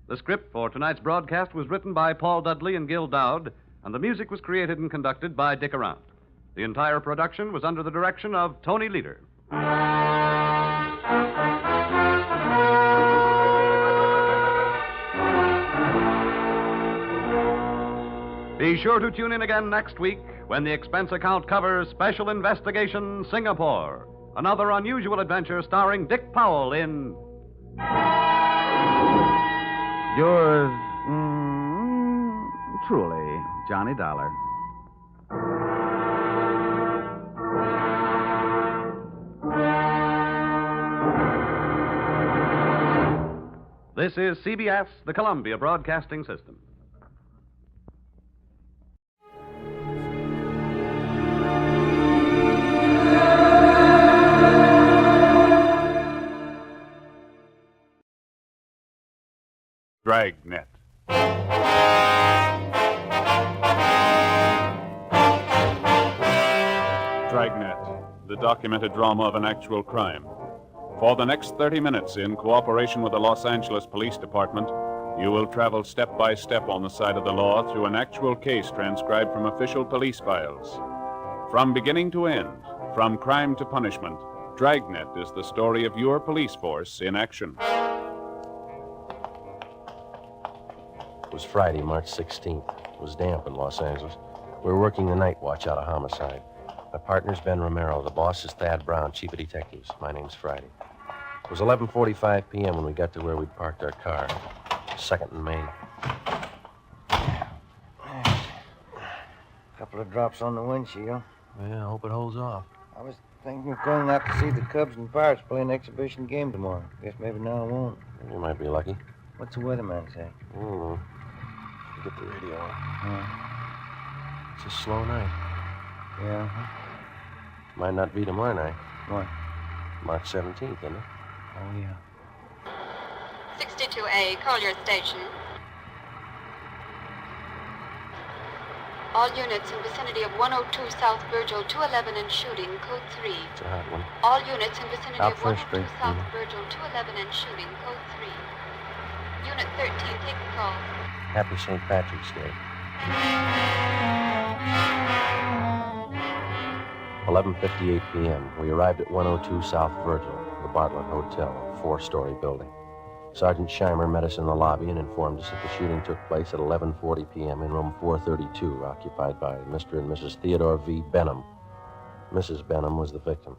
The script for tonight's broadcast was written by Paul Dudley and Gil Dowd, and the music was created and conducted by Dick Arant. The entire production was under the direction of Tony Leader. Be sure to tune in again next week when the expense account covers Special Investigation Singapore, another unusual adventure starring Dick Powell in... Yours, truly, Johnny Dollar. This is CBS, the Columbia Broadcasting System. Dragnet. Dragnet, the documented drama of an actual crime. For the next 30 minutes, in cooperation with the Los Angeles Police Department, you will travel step by step on the side of the law through an actual case transcribed from official police files. From beginning to end, from crime to punishment, Dragnet is the story of your police force in action. It was Friday, March 16th. It was damp in Los Angeles. We were working the night watch out of homicide. My partner's Ben Romero. The boss is Thad Brown, chief of detectives. My name's Friday. It was 11:45 p.m. when we got to where we'd parked our car. 2nd and Main. Couple of drops on the windshield. Yeah, I hope it holds off. I was thinking of going out to see the Cubs and Pirates play an exhibition game tomorrow. Guess maybe now I won't. You might be lucky. What's the weatherman say? I don't know. Get the radio on. Yeah. It's a slow night. Yeah. Might not be tomorrow night. What? March 17th, isn't it? Oh, yeah. 62A, Collier Station. All units in vicinity of 102 South Virgil, 211 and shooting, code 3. It's a hot one. All units in vicinity Out of First 102 Street. South Virgil, 211 and shooting, code 3. Unit 13, take the call. Happy St. Patrick's Day. 11:58 p.m. We arrived at 102 South Virgil, the Bartlett Hotel, a 4-story building. Sergeant Scheimer met us in the lobby and informed us that the shooting took place at 11:40 p.m. in room 432, occupied by Mr. and Mrs. Theodore V. Benham. Mrs. Benham was the victim.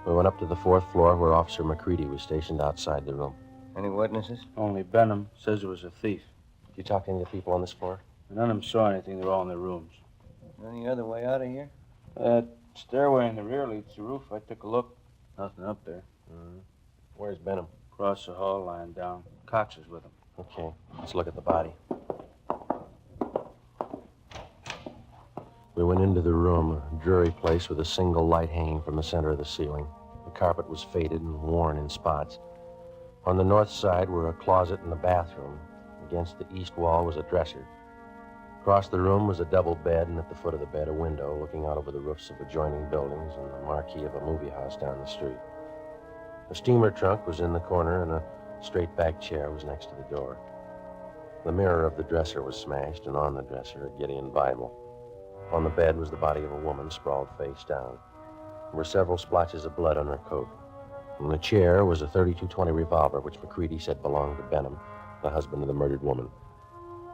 We went up to the 4th floor where Officer McCready was stationed outside the room. Any witnesses? Only Benham says it was a thief. Did you talk to any of the people on this floor? None of them saw anything. They're all in their rooms. Any other way out of here? Stairway in the rear leads to the roof. I took a look. Nothing up there. Where's Benham? Across the hall, lying down. Cox is with him. Okay, let's look at the body. We went into the room, a dreary place with a single light hanging from the center of the ceiling. The carpet was faded and worn in spots. On the north side were a closet and a bathroom. Against the east wall was a dresser. Across the room was a double bed, and at the foot of the bed, a window looking out over the roofs of adjoining buildings and the marquee of a movie house down the street. A steamer trunk was in the corner, and a straight-back chair was next to the door. The mirror of the dresser was smashed, and on the dresser, a Gideon Bible. On the bed was the body of a woman sprawled face down. There were several splotches of blood on her coat. In the chair was a .32-20 revolver, which McCready said belonged to Benham, the husband of the murdered woman.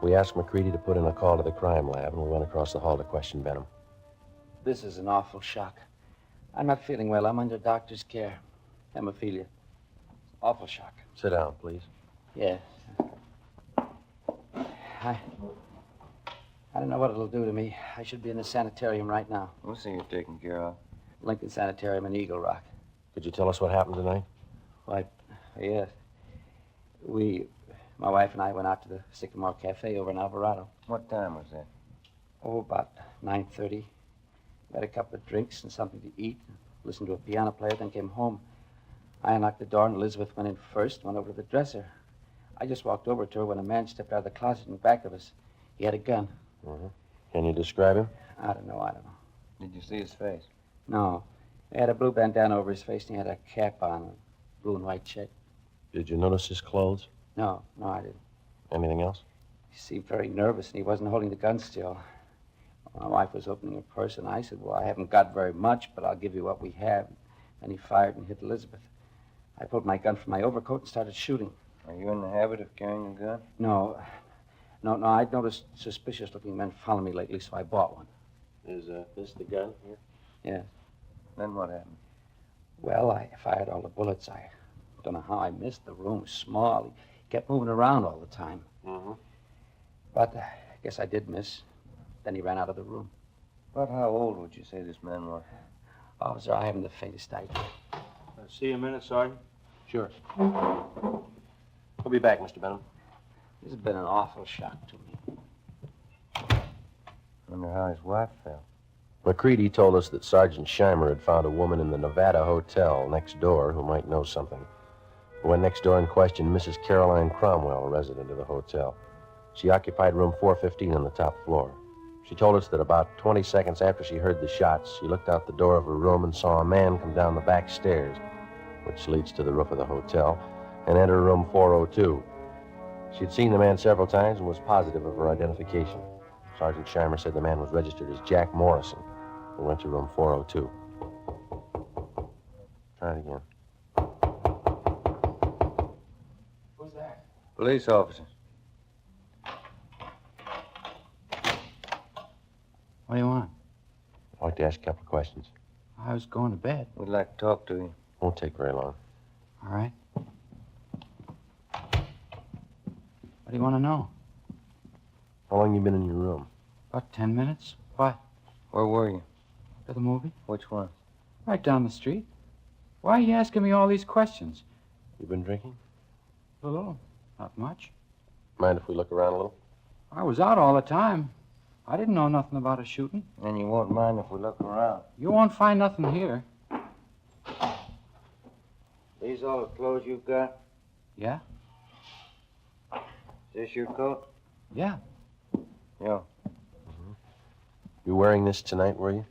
We asked McCready to put in a call to the crime lab, and we went across the hall to question Benham. This is an awful shock. I'm not feeling well. I'm under doctor's care. Hemophilia. Awful shock. Sit down, please. Yes. I don't know what it'll do to me. I should be in the sanitarium right now. We'll see you're taken care of. Lincoln Sanitarium in Eagle Rock. Could you tell us what happened tonight? Why, yes. My wife and I went out to the Sycamore Cafe over in Alvarado. What time was that? Oh, about 9:30. We had a couple of drinks and something to eat, listened to a piano player, then came home. I unlocked the door, and Elizabeth went in first, went over to the dresser. I just walked over to her when a man stepped out of the closet in back of us. He had a gun. Can you describe him? I don't know. Did you see his face? No. He had a blue bandana over his face, and he had a cap on, a blue and white check. Did you notice his clothes? No, I didn't. Anything else? He seemed very nervous, and he wasn't holding the gun still. My wife was opening her purse, and I said, well, I haven't got very much, but I'll give you what we have. And he fired and hit Elizabeth. I pulled my gun from my overcoat and started shooting. Are you in the habit of carrying a gun? No, I'd noticed suspicious-looking men following me lately, so I bought one. Is this the gun here? Yes. Then what happened? Well, I fired all the bullets. I don't know how I missed. The room was small. He kept moving around all the time. But I guess I did miss. Then he ran out of the room. About how old would you say this man was? Officer, I haven't the faintest idea. See you a minute, Sergeant? Sure. We'll be back, Mr. Benham. This has been an awful shock to me. Wonder how his wife felt. McCready told us that Sergeant Scheimer had found a woman in the Nevada Hotel next door who might know something. We went next door and questioned Mrs. Caroline Cromwell, a resident of the hotel. She occupied room 415 on the top floor. She told us that about 20 seconds after she heard the shots, she looked out the door of her room and saw a man come down the back stairs, which leads to the roof of the hotel, and enter room 402. She'd seen the man several times and was positive of her identification. Sergeant Scheimer said the man was registered as Jack Morrison. We went to room 402. Try it again. Who's that? Police officer. What do you want? I'd like to ask a couple of questions. I was going to bed. We'd like to talk to you. Won't take very long. All right. What do you want to know? How long you been in your room? About 10 minutes. What? Where were you? To the movie? Which one? Right down the street. Why are you asking me all these questions? You been drinking? A little. Not much. Mind if we look around a little? I was out all the time. I didn't know nothing about a shooting. And you won't mind if we look around. You won't find nothing here. These all the clothes you've got? Yeah? Is this your coat? Yeah. Yeah. You wearing this tonight, were you?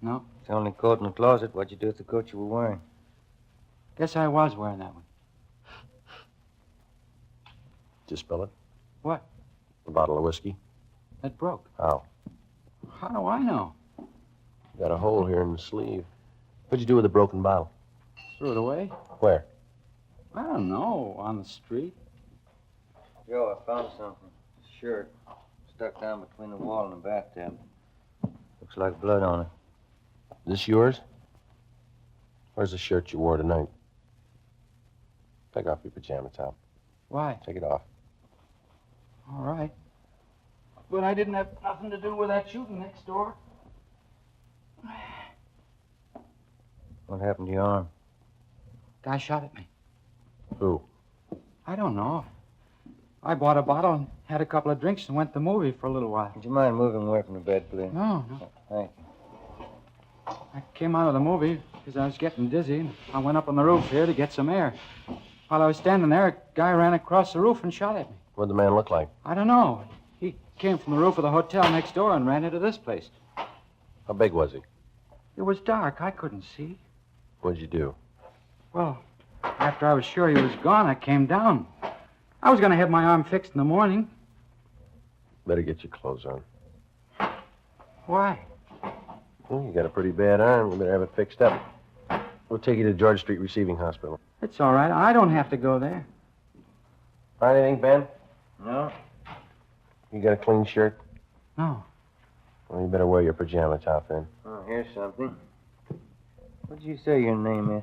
No. It's the only coat in the closet. What'd you do with the coat you were wearing? Guess I was wearing that one. Did you spill it? What? A bottle of whiskey? It broke. How? How do I know? Got a hole here in the sleeve. What'd you do with the broken bottle? Threw it away. Where? I don't know. On the street. Joe, I found something. A shirt. Stuck down between the wall and the bathtub. Looks like blood on it. This yours? Where's the shirt you wore tonight? Take off your pajama top. Why? Take it off. All right. But I didn't have nothing to do with that shooting next door. What happened to your arm? Guy shot at me. Who? I don't know. I bought a bottle and had a couple of drinks and went to the movie for a little while. Would you mind moving away from the bed, please? No. Thank you. I came out of the movie because I was getting dizzy, and I went up on the roof here to get some air. While I was standing there, a guy ran across the roof and shot at me. What'd the man look like? I don't know. He came from the roof of the hotel next door and ran into this place. How big was he? It was dark. I couldn't see. What'd you do? Well, after I was sure he was gone, I came down. I was going to have my arm fixed in the morning. Better get your clothes on. Why? Well, you got a pretty bad arm. You better have it fixed up. We'll take you to George Street Receiving Hospital. It's all right. I don't have to go there. Find anything, Ben? No. You got a clean shirt? No. Well, you better wear your pajama top then. Oh, here's something. What did you say your name is?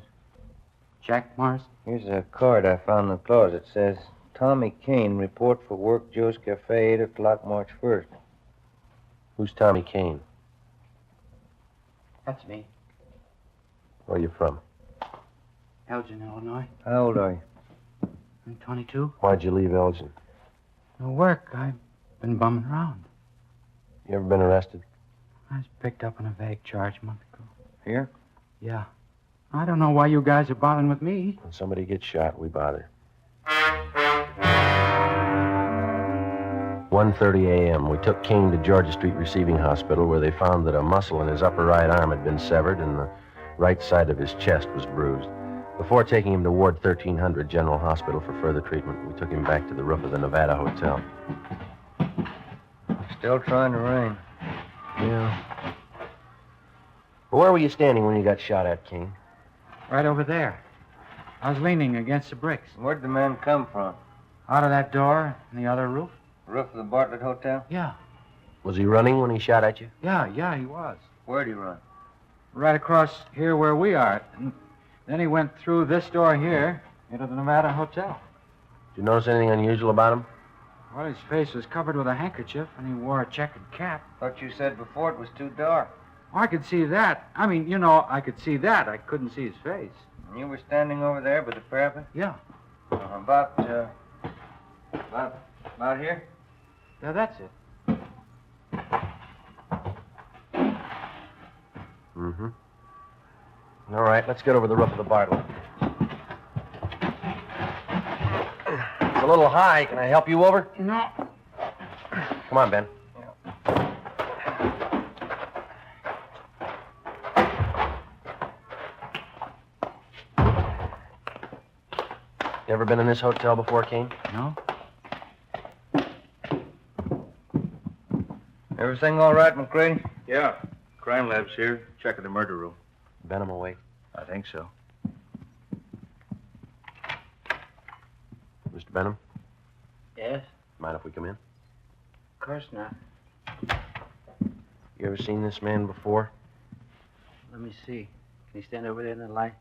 Jack Morris. Here's a card I found in the closet. It says, Tommy Kane, report for work, Joe's Cafe, 8 o'clock, March 1st. Who's Tommy Kane? That's me. Where are you from? Elgin, Illinois. How old are you? I'm 22. Why'd you leave Elgin? No work. I've been bumming around. You ever been arrested? I was picked up on a vague charge a month ago. Here? Yeah. I don't know why you guys are bothering with me. When somebody gets shot, we bother. 1:30 a.m. We took Kane to Georgia Street Receiving Hospital, where they found that a muscle in his upper right arm had been severed and the right side of his chest was bruised. Before taking him to Ward 1300 General Hospital for further treatment, we took him back to the roof of the Nevada Hotel. Still trying to rain. Yeah. Well, where were you standing when you got shot at, Kane? Right over there. I was leaning against the bricks. Where'd the man come from? Out of that door in the other roof. Roof of the Bartlett Hotel? Yeah. Was he running when he shot at you? Yeah, he was. Where'd he run? Right across here where we are. And then he went through this door here into the Nevada Hotel. Did you notice anything unusual about him? Well, his face was covered with a handkerchief, and he wore a checkered cap. Thought you said before it was too dark. I could see that. I mean, you know, I could see that. I couldn't see his face. And you were standing over there by the parapet? Yeah. About here? Yeah, that's it. Mm-hmm. All right, let's get over the roof of the Bartlett. It's a little high. Can I help you over? No. Come on, Ben. You ever been in this hotel before, Kane? No. Everything all right, McCready? Yeah. Crime lab's here. Checking the murder room. Benham awake? I think so. Mr. Benham, Yes? mind if we come in? Of course not. You ever seen this man before? Let me see. Can you stand over there in the light?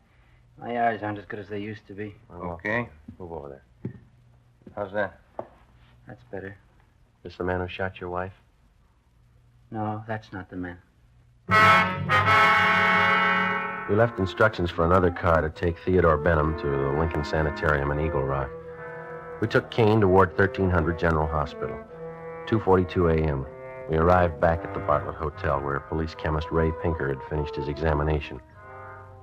My eyes aren't as good as they used to be. Okay. Move over there. How's that? That's better. This the man who shot your wife? No, that's not the man. We left instructions for another car to take Theodore Benham to the Lincoln Sanitarium in Eagle Rock. We took Kane to Ward 1300 General Hospital. 2:42 a.m. We arrived back at the Bartlett Hotel, where police chemist Ray Pinker had finished his examination.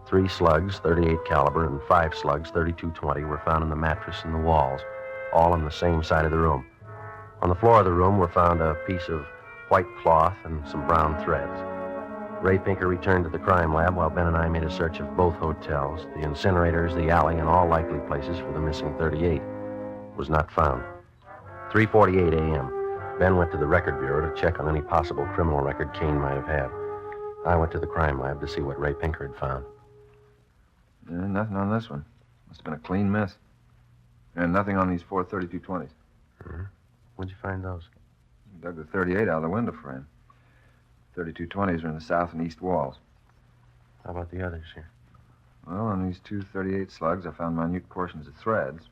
3 slugs, 38 caliber, and 5 slugs, 32-20, were found in the mattress and the walls, all on the same side of the room. On the floor of the room were found a piece of white cloth and some brown threads. Ray Pinker returned to the crime lab while Ben and I made a search of both hotels, the incinerators, the alley, and all likely places for the missing 38. It was not found. 3:48 a.m. Ben went to the record bureau to check on any possible criminal record Kane might have had. I went to the crime lab to see what Ray Pinker had found. Nothing on this one. Must have been a clean miss. And nothing on these 4 32-20s. Mm-hmm. Where'd you find those? Dug the 38 out of the window frame. 32-20s are in the south and east walls. How about the others here? Well, on these 2 38 slugs, I found minute portions of threads.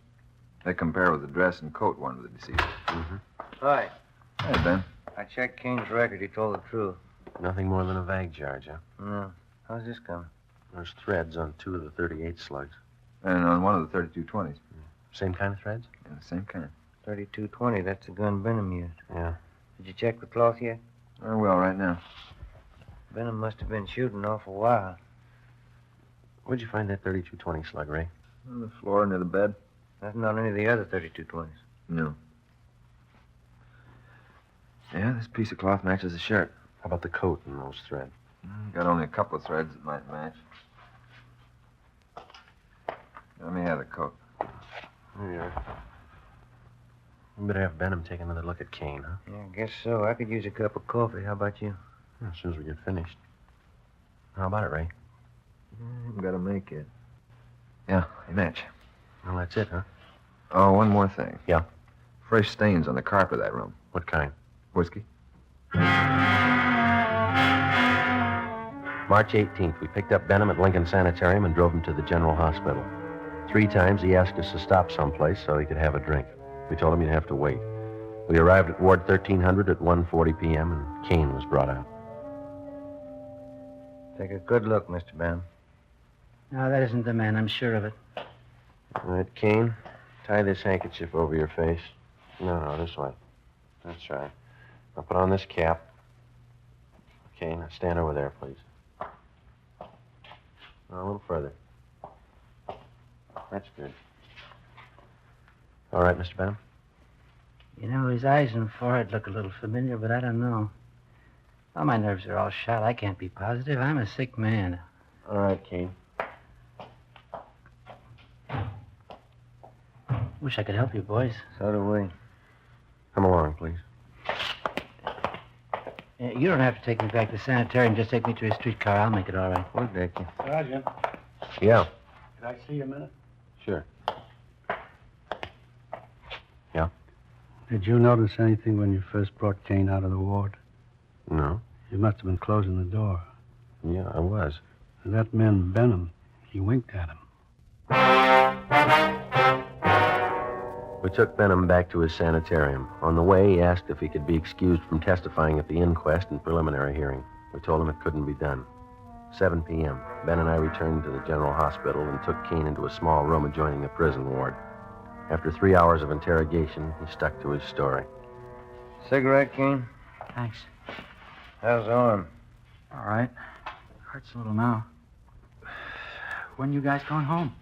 They compare with the dress and coat worn with the deceased. Mm-hmm. Hi. Hey, Ben. I checked Kane's record. He told the truth. Nothing more than a vague charge, huh? No. How's this coming? There's threads on 2 of the 38 slugs. And on one of the 3220s. Same kind of threads? Yeah, the same kind. 3220, that's the gun Benham used. Yeah. Did you check the cloth yet? I will right now. Benham must have been shooting an awful while. Where'd you find that 3220 slug, Ray? On the floor near the bed. Nothing on any of the other 3220s. No. Yeah, this piece of cloth matches the shirt. How about the coat and those threads? Got only a couple of threads that might match. Let me have the coat. There you are. We better have Benham take another look at Kane, huh? Yeah, I guess so. I could use a cup of coffee. How about you? As soon as we get finished. How about it, Ray? Haven't got to make it. Yeah, they match. Well, that's it, huh? Oh, one more thing. Yeah? Fresh stains on the carpet of that room. What kind? Whiskey. March 18th, we picked up Benham at Lincoln Sanitarium and drove him to the General Hospital. 3 times he asked us to stop someplace so he could have a drink. We told him he'd have to wait. We arrived at Ward 1300 at 1:40 p.m., and Kane was brought out. Take a good look, Mr. Benham. No, that isn't the man. I'm sure of it. All right, Kane, tie this handkerchief over your face. No, this way. That's right. Now put on this cap. Okay, now stand over there, please. Now, a little further. That's good. All right, Mr. Benham? You know, his eyes and forehead look a little familiar, but I don't know. Well, my nerves are all shot. I can't be positive. I'm a sick man. All right, Kane. Wish I could help you, boys. So do we. Come along, please. You don't have to take me back to the sanitarium. Just take me to a streetcar. I'll make it all right. We'll take you. Sergeant, Yeah, could I see you a minute? sure. Yeah? Did you notice anything when you first brought Kane out of the ward? No? You must have been closing the door. Yeah, I was. And that man, Benham, he winked at him. We took Benham back to his sanitarium. On the way, he asked if he could be excused from testifying at the inquest and preliminary hearing. We told him it couldn't be done. 7 p.m. Ben and I returned to the General Hospital and took Kane into a small room adjoining the prison ward. After 3 hours of interrogation, he stuck to his story. Cigarette, Kane? Thanks. How's the arm? All right. Hurts a little now. When you guys going home?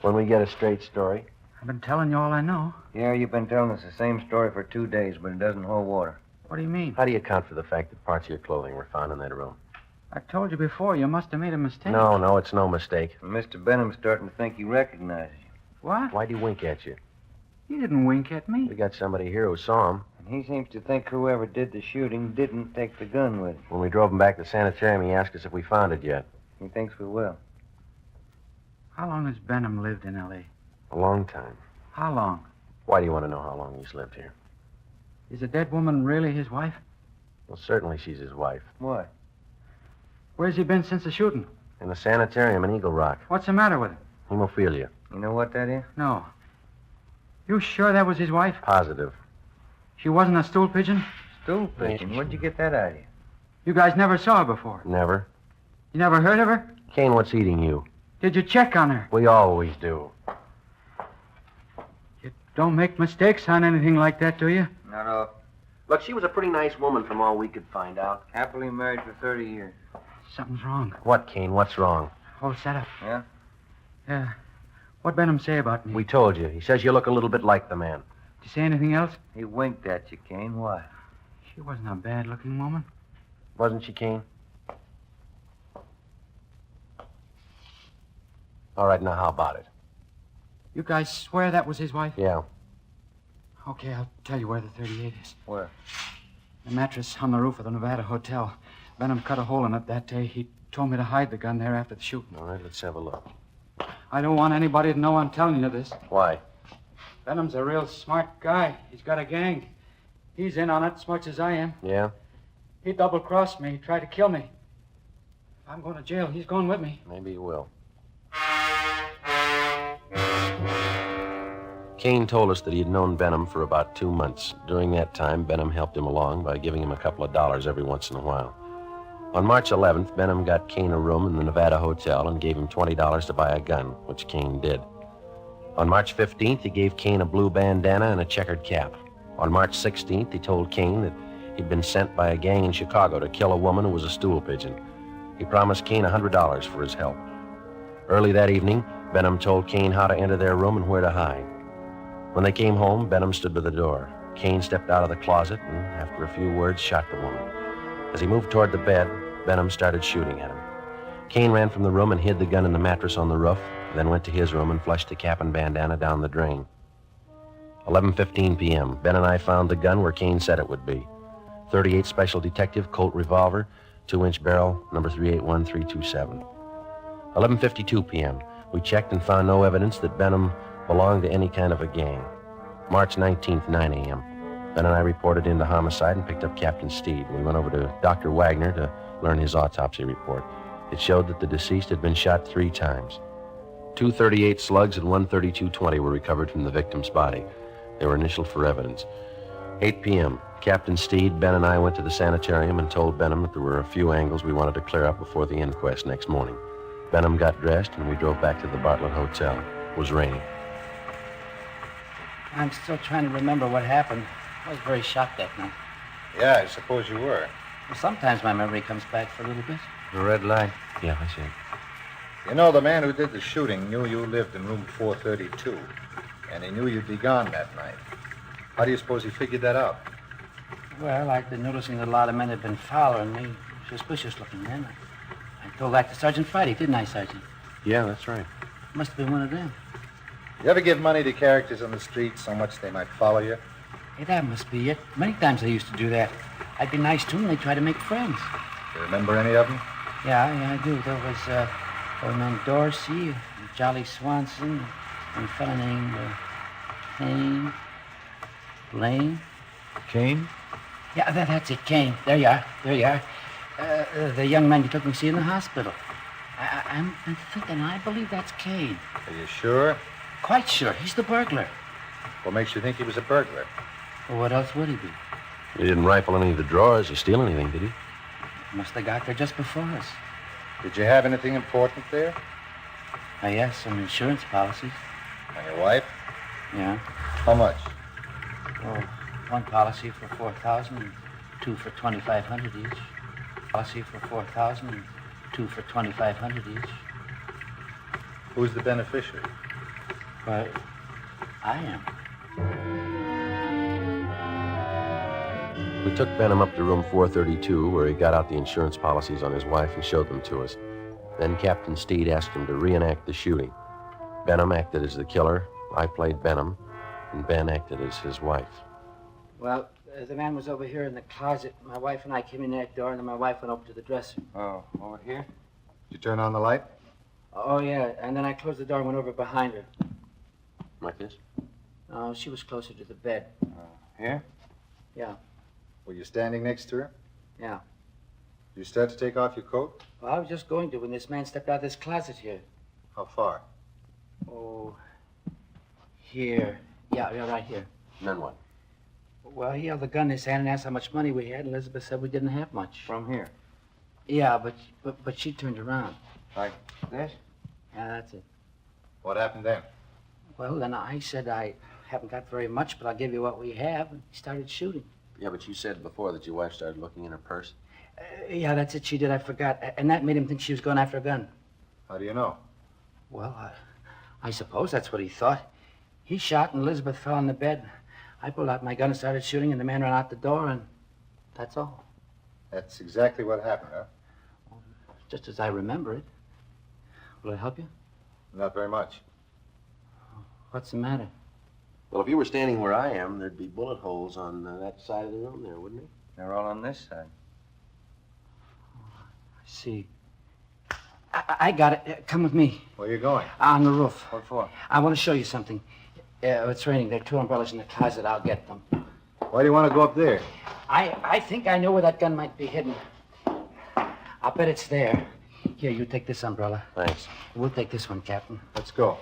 When we get a straight story. I've been telling you all I know. Yeah, you've been telling us the same story for 2 days, but it doesn't hold water. What do you mean? How do you account for the fact that parts of your clothing were found in that room? I told you before. You must have made a mistake. No, it's no mistake. Mr. Benham's starting to think he recognizes you. What? Why'd he wink at you? He didn't wink at me. We got somebody here who saw him. And he seems to think whoever did the shooting didn't take the gun with him. When we drove him back to the sanitarium, he asked us if we found it yet. He thinks we will. How long has Benham lived in L.A.? A long time. How long? Why do you want to know how long he's lived here? Is the dead woman really his wife? Well, certainly she's his wife. Why? Where's he been since the shooting? In the sanitarium in Eagle Rock. What's the matter with him? Hemophilia. You know what that is? No. You sure that was his wife? Positive. She wasn't a stool pigeon? Stool pigeon? Where'd you get that idea? You guys never saw her before? Never. You never heard of her? Kane, what's eating you? Did you check on her? We always do. You don't make mistakes on anything like that, do you? Not off. Look, she was a pretty nice woman from all we could find out. Happily married for 30 years. Something's wrong. What, Kane? What's wrong? All set up. Yeah? Yeah. What'd Benham say about me? We told you. He says you look a little bit like the man. Did you say anything else? He winked at you, Kane. Why? She wasn't a bad-looking woman. Wasn't she, Kane? All right, now how about it? You guys swear that was his wife? Yeah. Okay, I'll tell you where the 38 is. Where? The mattress on the roof of the Nevada Hotel. Benham cut a hole in it that day. He told me to hide the gun there after the shooting. All right, let's have a look. I don't want anybody to know I'm telling you this. Why? Benham's a real smart guy. He's got a gang. He's in on it as much as I am. Yeah? He double-crossed me. He tried to kill me. If I'm going to jail, he's going with me. Maybe he will. Kane told us that he had known Benham for about 2 months. During that time, Benham helped him along by giving him a couple of dollars every once in a while. On March 11th, Benham got Kane a room in the Nevada Hotel and gave him $20 to buy a gun, which Kane did. On March 15th, he gave Kane a blue bandana and a checkered cap. On March 16th, he told Kane that he'd been sent by a gang in Chicago to kill a woman who was a stool pigeon. He promised Kane $100 for his help. Early that evening, Benham told Kane how to enter their room and where to hide. When they came home, Benham stood by the door. Kane stepped out of the closet and, after a few words, shot the woman. As he moved toward the bed, Benham started shooting at him. Kane ran from the room and hid the gun in the mattress on the roof, then went to his room and flushed the cap and bandana down the drain. 11:15 p.m., Ben and I found the gun where Kane said it would be. .38 Special Detective Colt revolver, 2-inch barrel, number 381327. 11:52 p.m., we checked and found no evidence that Benham belonged to any kind of a gang. March 19th, 9 a.m., Ben and I reported into homicide and picked up Captain Steed. We went over to Dr. Wagner to learn his autopsy report. It showed that the deceased had been shot 3 times. 2 .38 slugs and 1 .32-20 were recovered from the victim's body. They were initialed for evidence. 8 p.m., Captain Steed, Ben, and I went to the sanitarium and told Benham that there were a few angles we wanted to clear up before the inquest next morning. Benham got dressed, and we drove back to the Bartlett Hotel. It was raining. I'm still trying to remember what happened. I was very shocked that night. Yeah, I suppose you were. Well, sometimes my memory comes back for a little bit. The red light. Yeah, I see. You know, the man who did the shooting knew you lived in room 432, and he knew you'd be gone that night. How do you suppose he figured that out? Well, I'd been noticing that a lot of men had been following me. Suspicious-looking men. I told that to Sergeant Friday, didn't I, Sergeant? Yeah, that's right. Must have been one of them. You ever give money to characters on the street so much they might follow you? Hey, that must be it. Many times I used to do that. I'd be nice to them, they'd try to make friends. You remember any of them? Yeah, I do. There was old man Dorsey, Jolly Swanson, and a fellow named Kane. Lane. Kane? Yeah, that's it, Kane. There you are. The young man you took me to see in the hospital. I'm thinking, I believe that's Kane. Are you sure? Quite sure. He's the burglar. What makes you think he was a burglar? Well, what else would he be? He didn't rifle any of the drawers or steal anything, did he? Must have got there just before us. Did you have anything important there? Yes, some insurance policies. On your wife? Yeah. How much? Oh, one policy for $4,000 and 2 for $2,500 each. Policy for $4,000 and 2 for $2,500 each. Who's the beneficiary? Why, I am. We took Benham up to room 432, where he got out the insurance policies on his wife and showed them to us. Then Captain Steed asked him to reenact the shooting. Benham acted as the killer, I played Benham, and Ben acted as his wife. Well, the man was over here in the closet. My wife and I came in that door, and then my wife went over to the dresser. Oh, over here? Did you turn on the light? Oh, yeah, and then I closed the door and went over behind her. Like this? Oh, she was closer to the bed. Here? Yeah. Were you standing next to her? Yeah. Did you start to take off your coat? Well, I was just going to when this man stepped out of this closet here. How far? Oh, here. Yeah, right here. And then what? Well, he held the gun in his hand and asked how much money we had. Elizabeth said we didn't have much. From here? Yeah, but she turned around. Like this? Yeah, that's it. What happened then? Well, then I said I haven't got very much, but I'll give you what we have. And he started shooting. Yeah, but you said before that your wife started looking in her purse. Yeah, that's it. She did. I forgot. And that made him think she was going after a gun. How do you know? Well, I suppose that's what he thought. He shot, and Elizabeth fell on the bed. I pulled out my gun and started shooting, and the man ran out the door, and that's all. That's exactly what happened, huh? Just as I remember it. Will it help you? Not very much. What's the matter? Well, if you were standing where I am, there'd be bullet holes on that side of the room there, wouldn't it? They're all on this side. I see. I got it. Come with me. Where are you going? On the roof. What for? I want to show you something. It's raining. There are 2 umbrellas in the closet. I'll get them. Why do you want to go up there? I think I know where that gun might be hidden. I'll bet it's there. Here, you take this umbrella. Thanks. We'll take this one, Captain. Let's go.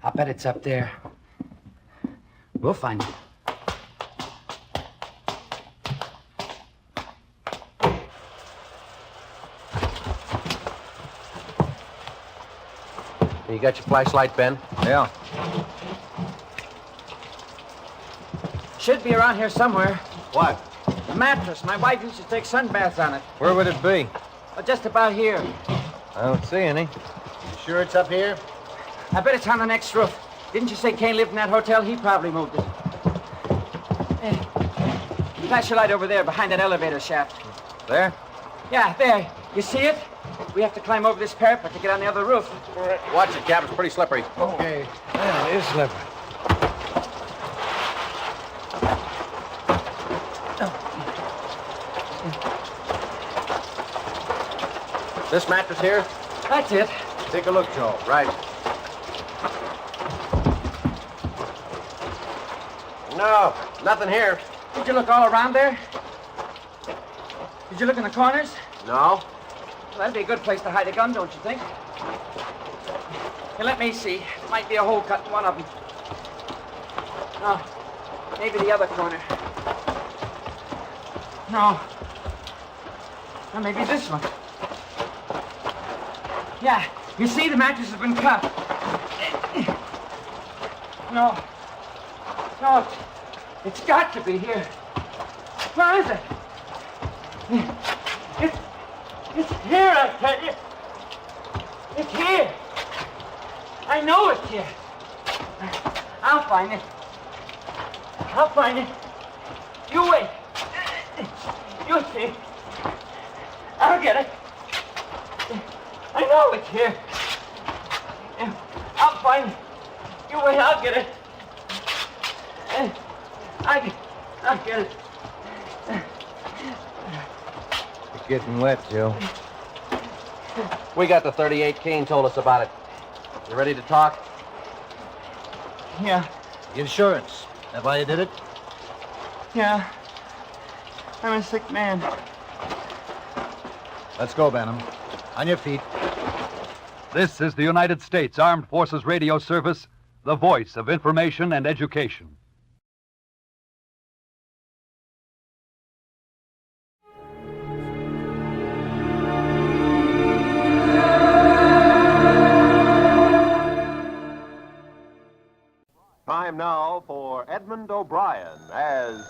I'll bet it's up there. We'll find it. You got your flashlight, Ben? Yeah. Should be around here somewhere. What? A mattress. My wife used to take sunbaths on it. Where would it be? Well, just about here. I don't see any. You sure it's up here? I bet it's on the next roof. Didn't you say Kane lived in that hotel? He probably moved it. Hey, flash your light over there behind that elevator shaft. There? Yeah, there. You see it? We have to climb over this parapet to get on the other roof. Watch it, Cap. It's pretty slippery. Okay. Yeah, it is slippery. This mattress here? That's it. Take a look, Joe. Right. No, nothing here. Did you look all around there? Did you look in the corners? No. Well, that'd be a good place to hide a gun, don't you think? Here, let me see. Might be a hole cut in one of them. No. Maybe the other corner. No. Or maybe this one. Yeah. You see, the mattress has been cut. No. No. It's got to be here. Where is it? It's here, I tell you. It's here. I know it's here. I'll find it. I'll find it. You wait. You'll see. I'll get it. I know it's here. I'll find it. You wait, I'll get it. I'll get it. It's getting wet, Joe. We got the 38. Kane told us about it. You ready to talk? Yeah. Insurance. That why you did it? Yeah. I'm a sick man. Let's go, Benham. On your feet. This is the United States Armed Forces Radio Service, the voice of information and education. Time now for Edmund O'Brien as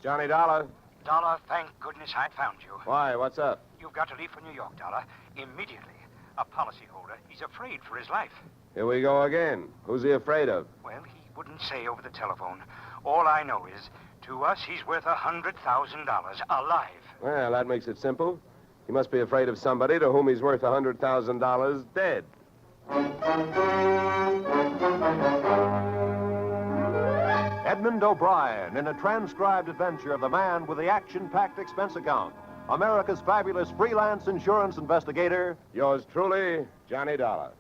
Johnny Dollar. Dollar, thank goodness I found you. Why? What's up? You've got to leave for New York, Dollar, immediately. A policyholder. He's afraid for his life. Here we go again. Who's he afraid of? Well, he wouldn't say over the telephone. All I know is, to us, he's worth $100,000 alive. Well, that makes it simple. He must be afraid of somebody to whom he's worth $100,000 dead. Edmund O'Brien in a transcribed adventure of the man with the action-packed expense account. America's fabulous freelance insurance investigator. Yours truly, Johnny Dollar.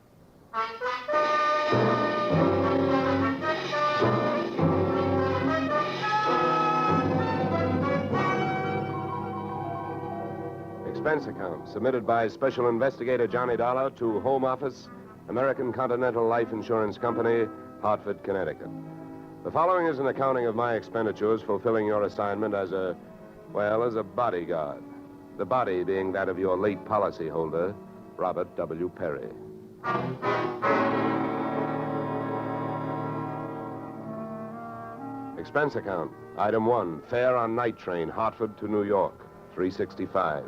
Expense account submitted by Special Investigator Johnny Dollar to Home Office, American Continental Life Insurance Company, Hartford, Connecticut. The following is an accounting of my expenditures fulfilling your assignment as a bodyguard. The body being that of your late policyholder, Robert W. Perry. Expense account. Item 1, fare on night train, Hartford to New York, $3.65.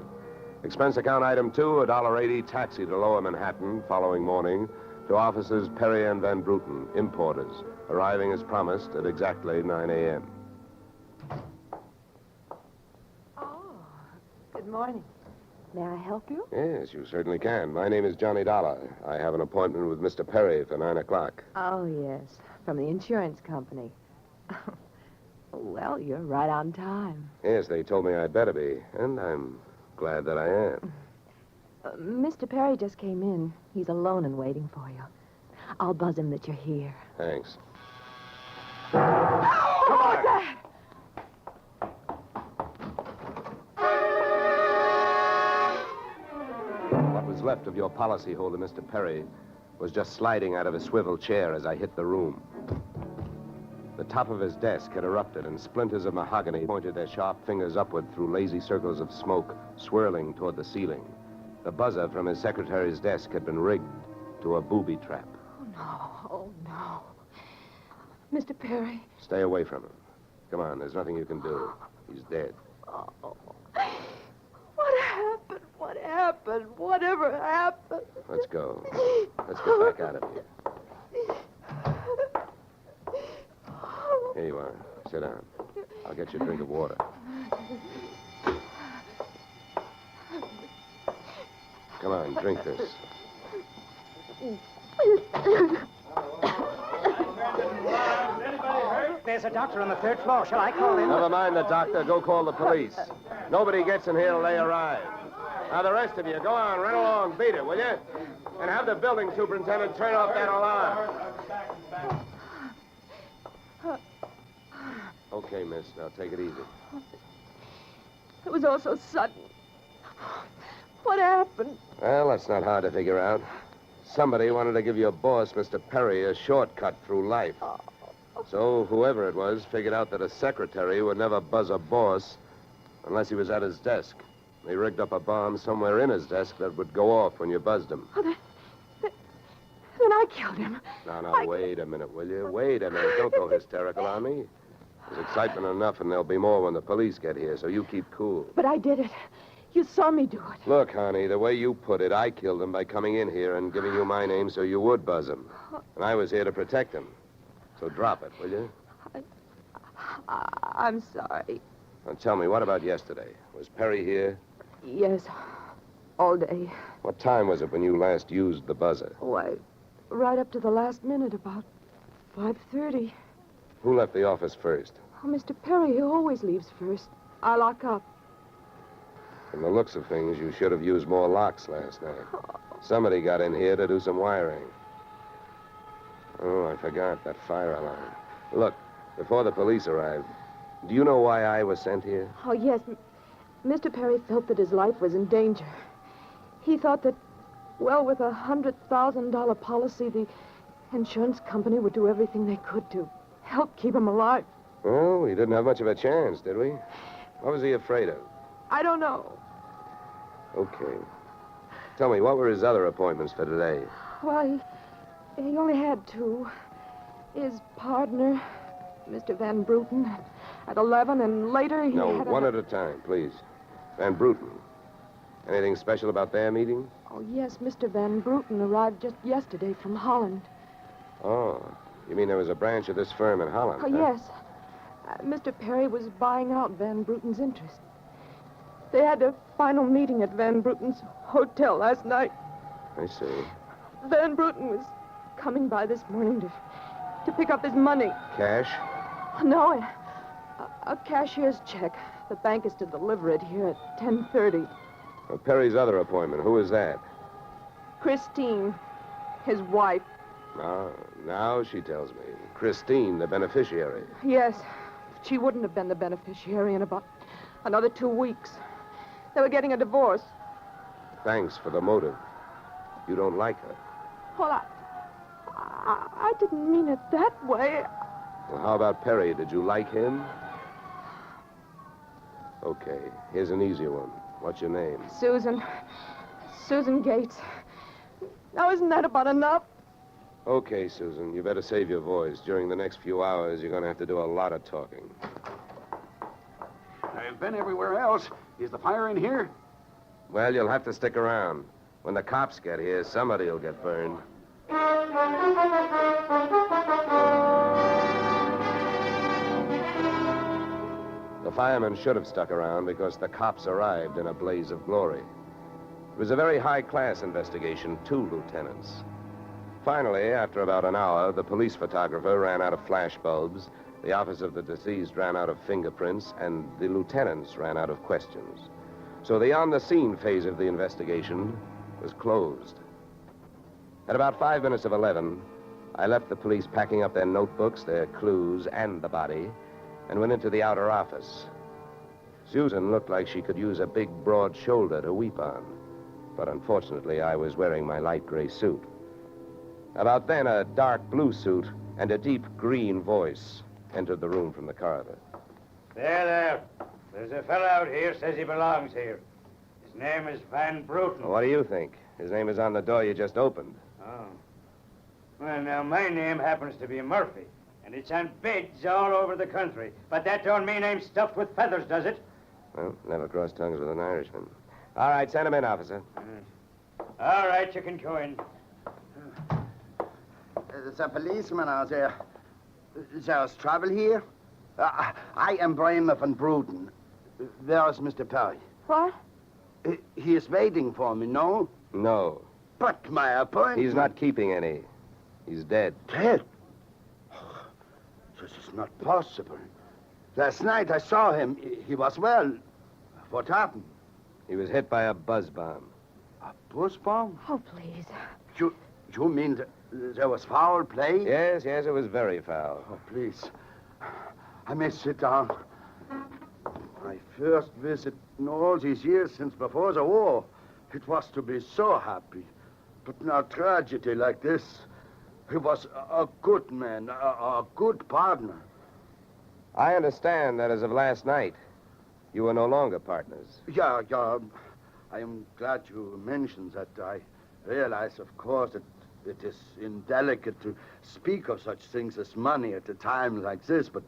Expense account item 2, $1.80 taxi to Lower Manhattan following morning to offices Perry and Van Bruten, importers, arriving as promised at exactly 9 a.m. Good morning. May I help you? Yes, you certainly can. My name is Johnny Dollar. I have an appointment with Mr. Perry for 9 o'clock. Oh, yes. From the insurance company. Well, you're right on time. Yes, they told me I'd better be, and I'm glad that I am. Mr. Perry just came in. He's alone and waiting for you. I'll buzz him that you're here. Thanks. Come on! What was left of your policyholder, Mr. Perry, was just sliding out of a swivel chair as I hit the room. The top of his desk had erupted, and splinters of mahogany pointed their sharp fingers upward through lazy circles of smoke, swirling toward the ceiling. The buzzer from his secretary's desk had been rigged. to a booby trap. Oh, no. Mr. Perry. Stay away from him. Come on, there's nothing you can do. He's dead. Oh. What happened? What happened? Whatever happened? Let's go. Let's get back out of here. Here you are. Sit down. I'll get you a drink of water. Come on, drink this. There's a doctor on the third floor. Shall I call him? Never mind the doctor. Go call the police. Nobody gets in here till they arrive. Now, the rest of you, go on, run along, beat it, will you? And have the building superintendent turn off that alarm. Okay, miss. Now, take it easy. It was all so sudden. What happened? Well, that's not hard to figure out. Somebody wanted to give your boss, Mr. Perry, a shortcut through life. So whoever it was figured out that a secretary would never buzz a boss unless he was at his desk. They rigged up a bomb somewhere in his desk that would go off when you buzzed him. Oh, then I killed him. Now, wait a minute, will you? Wait a minute. Don't go hysterical on me. There's excitement enough, and there'll be more when the police get here, so you keep cool. But I did it. You saw me do it. Look, honey, the way you put it, I killed him by coming in here and giving you my name so you would buzz him. And I was here to protect him. So drop it, will you? I'm sorry. Now, tell me, what about yesterday? Was Perry here? Yes, all day. What time was it when you last used the buzzer? Why, right up to the last minute, about 5:30. Who left the office first? Oh, Mr. Perry, he always leaves first. I lock up. From the looks of things, you should have used more locks last night. Somebody got in here to do some wiring. Oh, I forgot that fire alarm. Look, before the police arrived, do you know why I was sent here? Oh, yes. Mr. Perry felt that his life was in danger. He thought that, well, with a $100,000 policy, the insurance company would do everything they could to help keep him alive. Well, we didn't have much of a chance, did we? What was he afraid of? I don't know. Okay. Tell me, what were his other appointments for today? Well, he only had two. His partner, Mr. Van Bruten, at 11, and later he No, had one at a time, please. Van Bruten. Anything special about their meeting? Oh, yes, Mr. Van Bruten arrived just yesterday from Holland. Oh, you mean there was a branch of this firm in Holland? Oh, huh? yes. Mr. Perry was buying out Van Bruten's interest. They had a final meeting at Van Bruten's hotel last night. I see. Van Bruten was coming by this morning to pick up his money. Cash? No, a cashier's check. The bank is to deliver it here at 10:30. Well, Perry's other appointment, who is that? Christine, his wife. Now she tells me. Christine, the beneficiary. Yes, she wouldn't have been the beneficiary in about another 2 weeks. They were getting a divorce. Thanks for the motive. You don't like her. Well, I didn't mean it that way. Well, how about Perry? Did you like him? Okay, here's an easy one. What's your name? Susan Gates. Now, isn't that about enough? Okay, Susan, you better save your voice. During the next few hours, you're going to have to do a lot of talking. I've been everywhere else. Is the fire in here? Well, you'll have to stick around. When the cops get here, somebody will get burned. The firemen should have stuck around because the cops arrived in a blaze of glory. It was a very high-class investigation, 2 lieutenants. Finally, after about an hour, the police photographer ran out of flash bulbs, the office of the deceased ran out of fingerprints, and the lieutenants ran out of questions. So the on-the-scene phase of the investigation was closed. At about 5 minutes of 11, I left the police packing up their notebooks, their clues, and the body, and went into the outer office. Susan looked like she could use a big, broad shoulder to weep on, but unfortunately, I was wearing my light gray suit. About then, a dark blue suit and a deep green voice entered the room from the corridor. There. There's a fellow out here says he belongs here. His name is Van Bruten. What do you think? His name is on the door you just opened. Oh. Well, now, my name happens to be Murphy, and it's on bids all over the country. But that don't mean I'm stuffed with feathers, does it? Well, never cross tongues with an Irishman. All right, send him in, officer. All right, you can go in. There's a policeman out there. There's trouble here? I am Bramer van Bruden. Where is Mr. Perry? What? He is waiting for me, no? No. But my appointment... He's not keeping any. He's dead. Dead? Oh, this is not possible. Last night I saw him. He was well. What happened? He was hit by a buzz bomb. A buzz bomb? Oh, please. You mean there was foul play? Yes, it was very foul. Oh, please. I may sit down. My first visit in all these years since before the war. It was to be so happy. But now tragedy like this. He was a good man, a good partner. I understand that as of last night, you were no longer partners. Yeah. I am glad you mentioned that. I realize, of course, that it is indelicate to speak of such things as money at a time like this, but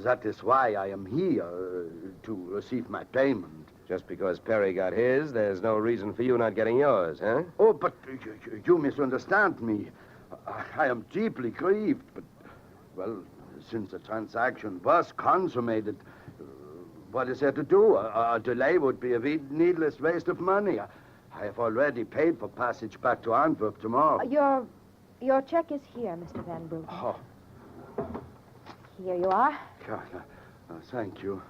that is why I am here, to receive my payment. Just because Perry got his, there's no reason for you not getting yours, huh? Oh, but you misunderstand me. I am deeply grieved, but, well, since the transaction was consummated, what is there to do? A delay would be a needless waste of money. I have already paid for passage back to Antwerp tomorrow. Your check is here, Mr. Van Bruggen. Oh. Here you are. Thank you.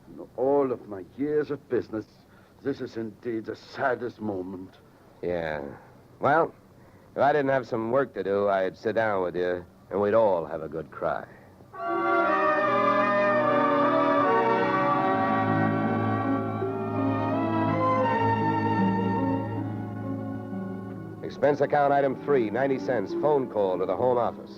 In all of my years of business, this is indeed the saddest moment. Yeah. Well, if I didn't have some work to do, I'd sit down with you, and we'd all have a good cry. Expense account item 3, 90 cents. Phone call to the home office.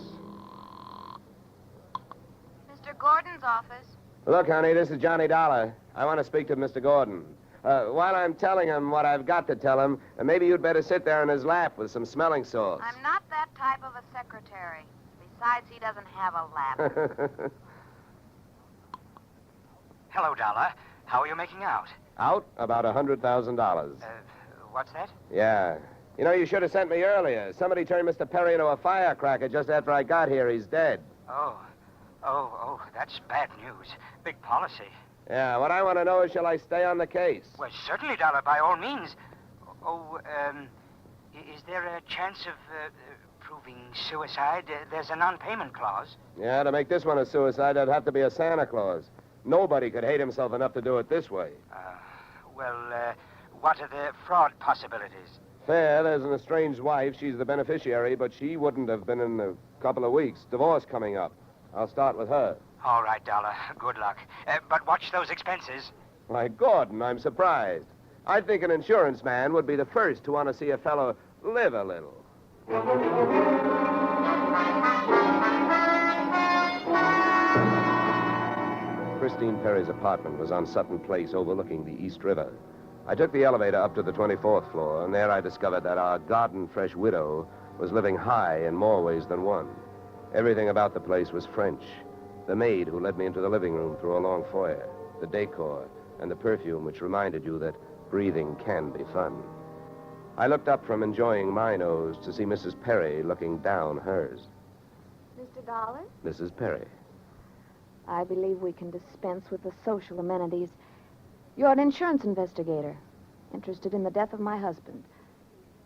Mr. Gordon's office. Look, honey, this is Johnny Dollar. I want to speak to Mr. Gordon. While I'm telling him what I've got to tell him, maybe you'd better sit there in his lap with some smelling salts. I'm not that type of a secretary. Besides, he doesn't have a lap. Hello, Dollar. How are you making out? Out? About $100,000. What's that? Yeah. You know, you should have sent me earlier. Somebody turned Mr. Perry into a firecracker just after I got here. He's dead. Oh, that's bad news. Big policy. Yeah, what I want to know is, shall I stay on the case? Well, certainly, Dollar, by all means. Is there a chance of proving suicide? There's a non-payment clause. Yeah, to make this one a suicide, there'd have to be a Santa Claus. Nobody could hate himself enough to do it this way. What are the fraud possibilities? Fair, there's an estranged wife. She's the beneficiary, but she wouldn't have been in a couple of weeks. Divorce coming up. I'll start with her. All right, Dollar. Good luck. But watch those expenses. Why, Gordon, I'm surprised. I think an insurance man would be the first to want to see a fellow live a little. Christine Perry's apartment was on Sutton Place overlooking the East River. I took the elevator up to the 24th floor, and there I discovered that our garden-fresh widow was living high in more ways than one. Everything about the place was French. The maid who led me into the living room through a long foyer, the decor, and the perfume which reminded you that breathing can be fun. I looked up from enjoying my nose to see Mrs. Perry looking down hers. Mr. Dollar, Mrs. Perry. I believe we can dispense with the social amenities. You're an insurance investigator, interested in the death of my husband.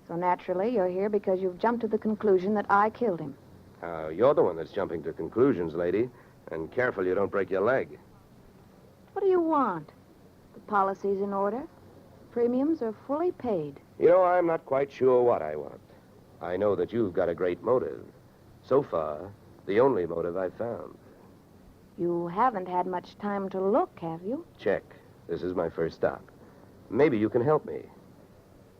So naturally, you're here because you've jumped to the conclusion that I killed him. You're the one that's jumping to conclusions, lady. And careful you don't break your leg. What do you want? The policy's in order. Premiums are fully paid. You know, I'm not quite sure what I want. I know that you've got a great motive. So far, the only motive I've found. You haven't had much time to look, have you? Check. This is my first stop. Maybe you can help me.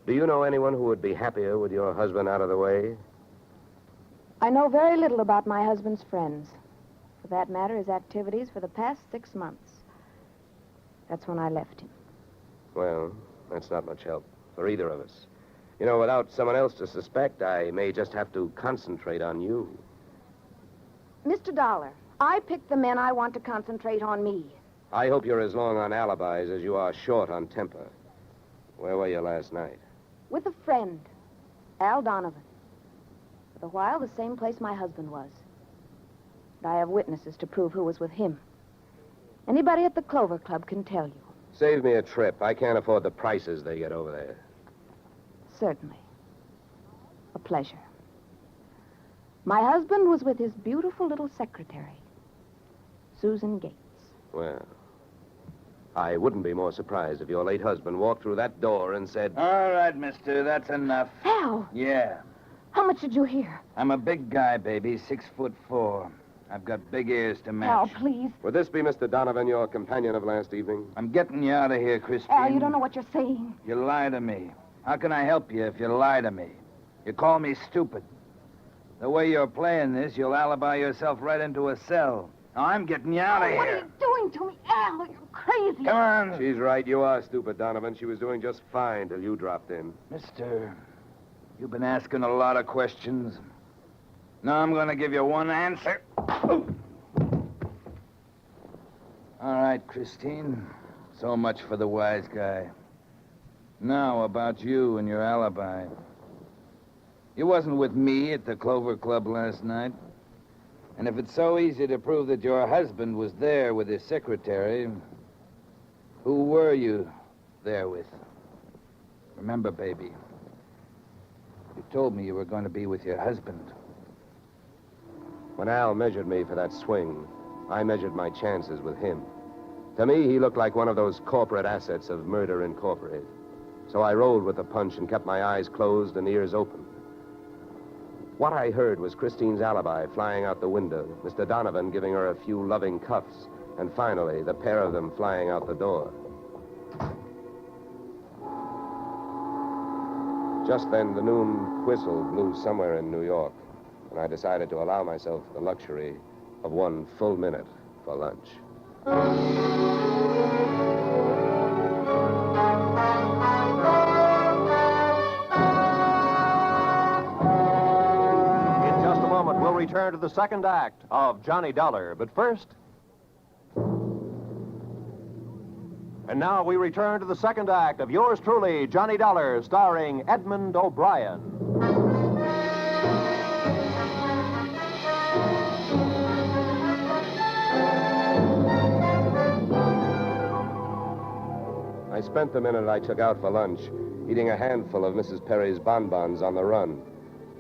Do you know anyone who would be happier with your husband out of the way? I know very little about my husband's friends. For that matter, his activities for the past 6 months. That's when I left him. Well, that's not much help for either of us. You know, without someone else to suspect, I may just have to concentrate on you. Mr. Dollar, I picked the men I want to concentrate on me. I hope you're as long on alibis as you are short on temper. Where were you last night? With a friend, Al Donovan. For a while, the same place my husband was. But I have witnesses to prove who was with him. Anybody at the Clover Club can tell you. Save me a trip. I can't afford the prices they get over there. Certainly. A pleasure. My husband was with his beautiful little secretary, Susan Gates. Well, I wouldn't be more surprised if your late husband walked through that door and said... All right, mister, that's enough. Al! Yeah. How much did you hear? I'm a big guy, baby, 6'4". I've got big ears to match. Al, please. Would this be Mr. Donovan, your companion of last evening? I'm getting you out of here, Christine. Al, you don't know what you're saying. You lie to me. How can I help you if you lie to me? You call me stupid. The way you're playing this, you'll alibi yourself right into a cell. Now, I'm getting you out of here. What are you doing to me, Al? You're crazy. Come on. She's right. You are stupid, Donovan. She was doing just fine till you dropped in. Mister, you've been asking a lot of questions. Now I'm going to give you one answer. All right, Christine. So much for the wise guy. Now, about you and your alibi. You wasn't with me at the Clover Club last night. And if it's so easy to prove that your husband was there with his secretary, who were you there with? Remember, baby, you told me you were going to be with your husband. When Al measured me for that swing, I measured my chances with him. To me, he looked like one of those corporate assets of Murder Incorporated. So I rolled with the punch and kept my eyes closed and ears open. What I heard was Christine's alibi flying out the window, Mr. Donovan giving her a few loving cuffs, and finally, the pair of them flying out the door. Just then, the noon whistle blew somewhere in New York, and I decided to allow myself the luxury of 1 full minute for lunch. We'll return to the second act of Johnny Dollar. But first... And now we return to the second act of yours truly, Johnny Dollar, starring Edmund O'Brien. I spent the minute I took out for lunch eating a handful of Mrs. Perry's bonbons on the run.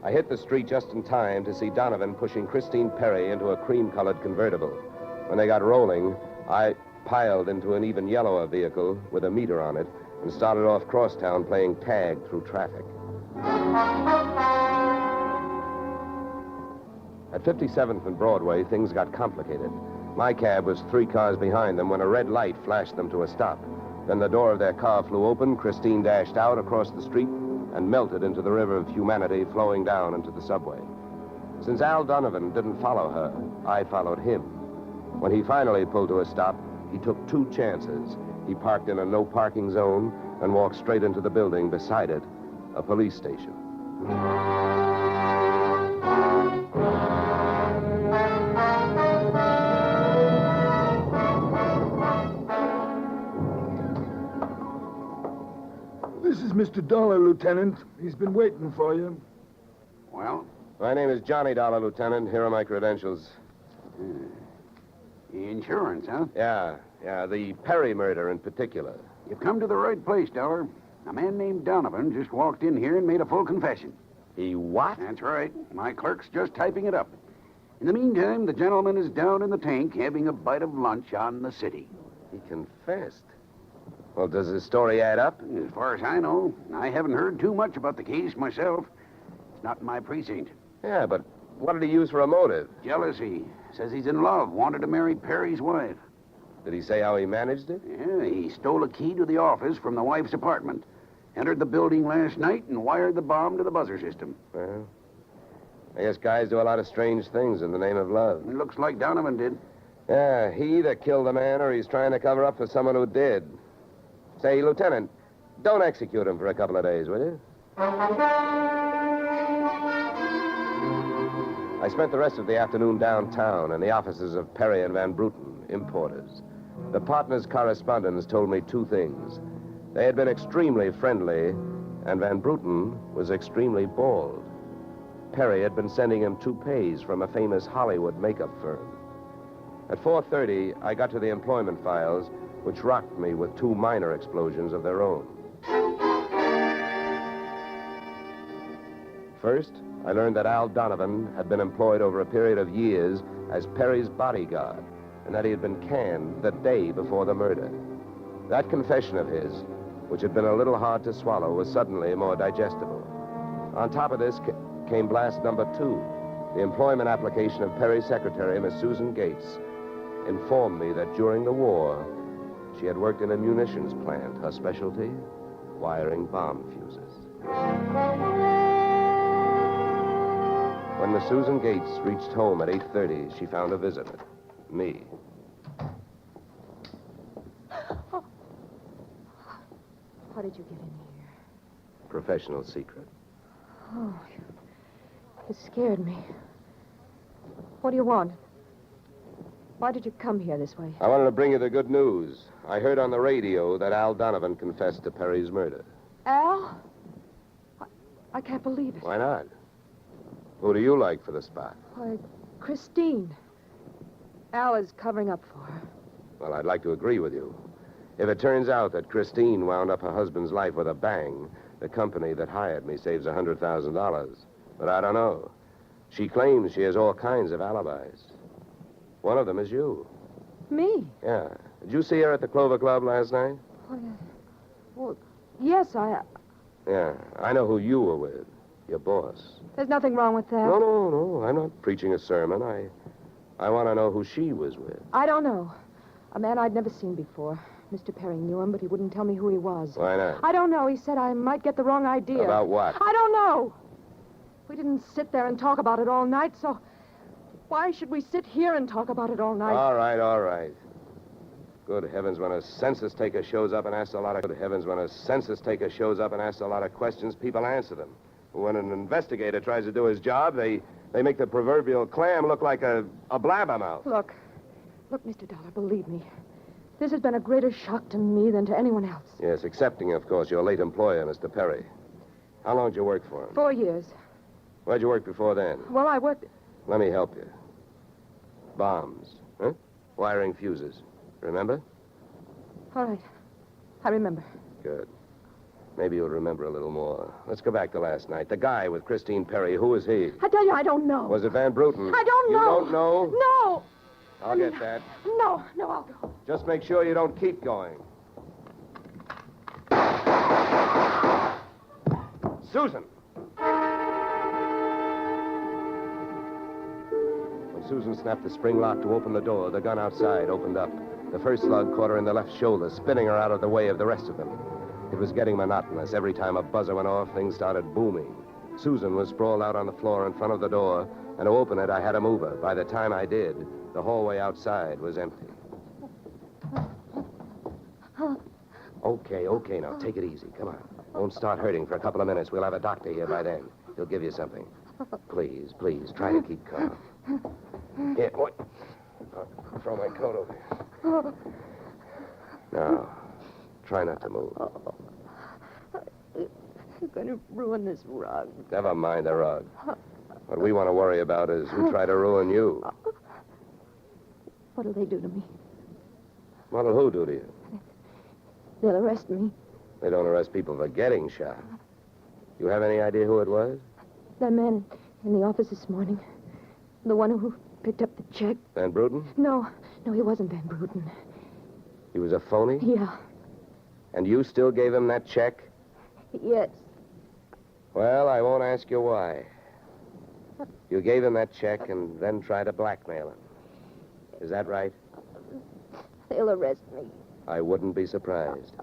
I hit the street just in time to see Donovan pushing Christine Perry into a cream-colored convertible. When they got rolling, I piled into an even yellower vehicle with a meter on it and started off crosstown playing tag through traffic. At 57th and Broadway, things got complicated. My cab was 3 cars behind them when a red light flashed them to a stop. Then the door of their car flew open, Christine dashed out across the street, and melted into the river of humanity flowing down into the subway. Since Al Donovan didn't follow her, I followed him. When he finally pulled to a stop, he took 2 chances. He parked in a no-parking zone and walked straight into the building beside it, a police station. This is Mr. Dollar, Lieutenant. He's been waiting for you. Well? My name is Johnny Dollar, Lieutenant. Here are my credentials. Insurance, huh? Yeah, the Perry murder in particular. You've come to the right place, Dollar. A man named Donovan just walked in here and made a full confession. He what? That's right. My clerk's just typing it up. In the meantime, the gentleman is down in the tank having a bite of lunch on the city. He confessed. Well, does his story add up? As far as I know, I haven't heard too much about the case myself. It's not in my precinct. Yeah, but what did he use for a motive? Jealousy. Says he's in love, wanted to marry Perry's wife. Did he say how he managed it? Yeah, he stole a key to the office from the wife's apartment, entered the building last night, and wired the bomb to the buzzer system. Well, I guess guys do a lot of strange things in the name of love. It looks like Donovan did. Yeah, he either killed the man or he's trying to cover up for someone who did. Say, Lieutenant, don't execute him for a couple of days, will you? I spent the rest of the afternoon downtown in the offices of Perry and Van Bruten, importers. The partners' correspondents told me two things. They had been extremely friendly, and Van Bruten was extremely bald. Perry had been sending him toupees from a famous Hollywood makeup firm. At 4:30, I got to the employment files, which rocked me with two minor explosions of their own. First, I learned that Al Donovan had been employed over a period of years as Perry's bodyguard, and that he had been canned the day before the murder. That confession of his, which had been a little hard to swallow, was suddenly more digestible. On top of this came blast number 2. The employment application of Perry's secretary, Miss Susan Gates, informed me that during the war, she had worked in a munitions plant, her specialty, wiring bomb fuses. When Miss Susan Gates reached home at 8:30, she found a visitor, me. How did you get in here? Professional secret. Oh, you scared me. What do you want? Why did you come here this way? I wanted to bring you the good news. I heard on the radio that Al Donovan confessed to Perry's murder. Al? I can't believe it. Why not? Who do you like for the spot? Why, Christine. Al is covering up for her. Well, I'd like to agree with you. If it turns out that Christine wound up her husband's life with a bang, the company that hired me saves $100,000. But I don't know. She claims she has all kinds of alibis. One of them is you. Me? Yeah. Did you see her at the Clover Club last night? Well, yes, Yeah. I know who you were with. Your boss. There's nothing wrong with that. No. I'm not preaching a sermon. I want to know who she was with. I don't know. A man I'd never seen before. Mr. Perry knew him, but he wouldn't tell me who he was. Why not? I don't know. He said I might get the wrong idea. About what? I don't know. We didn't sit there and talk about it all night, so why should we sit here and talk about it all night? All right. Good heavens, when a census taker shows up and asks a lot of questions, people answer them. When an investigator tries to do his job, they make the proverbial clam look like a blabbermouth. Look, Mr. Dollar, believe me. This has been a greater shock to me than to anyone else. Yes, excepting, of course, your late employer, Mr. Perry. How long did you work for him? 4 years. Where'd you work before then? Well, I worked... Let me help you. Bombs, huh? Wiring fuses. Remember? All right. I remember. Good. Maybe you'll remember a little more. Let's go back to last night. The guy with Christine Perry, who was he? I tell you, I don't know. Was it Van Bruten? I don't know. You don't know? No. I'll get that. No, I'll go. Just make sure you don't keep going. Susan! When Susan snapped the spring lock to open the door, the gun outside opened up. The first slug caught her in the left shoulder, spinning her out of the way of the rest of them. It was getting monotonous. Every time a buzzer went off, things started booming. Susan was sprawled out on the floor in front of the door, and to open it, I had to move her. By the time I did, the hallway outside was empty. Okay, now, take it easy. Come on. Don't start hurting for a couple of minutes. We'll have a doctor here by then. He'll give you something. Please, try to keep calm. Here, boy. I'll throw my coat over here. Now, try not to move. You're going to ruin this rug. Never mind the rug. What we want to worry about is who tried to ruin you. What'll they do to me? What'll who do to you? They'll arrest me. They don't arrest people for getting shot. You have any idea who it was? That man in the office this morning. The one who picked up the check. Van Bruten? No, he wasn't Van Bruten. He was a phony? Yeah. And you still gave him that check? Yes. Well, I won't ask you why. You gave him that check and then tried to blackmail him. Is that right? They'll arrest me. I wouldn't be surprised.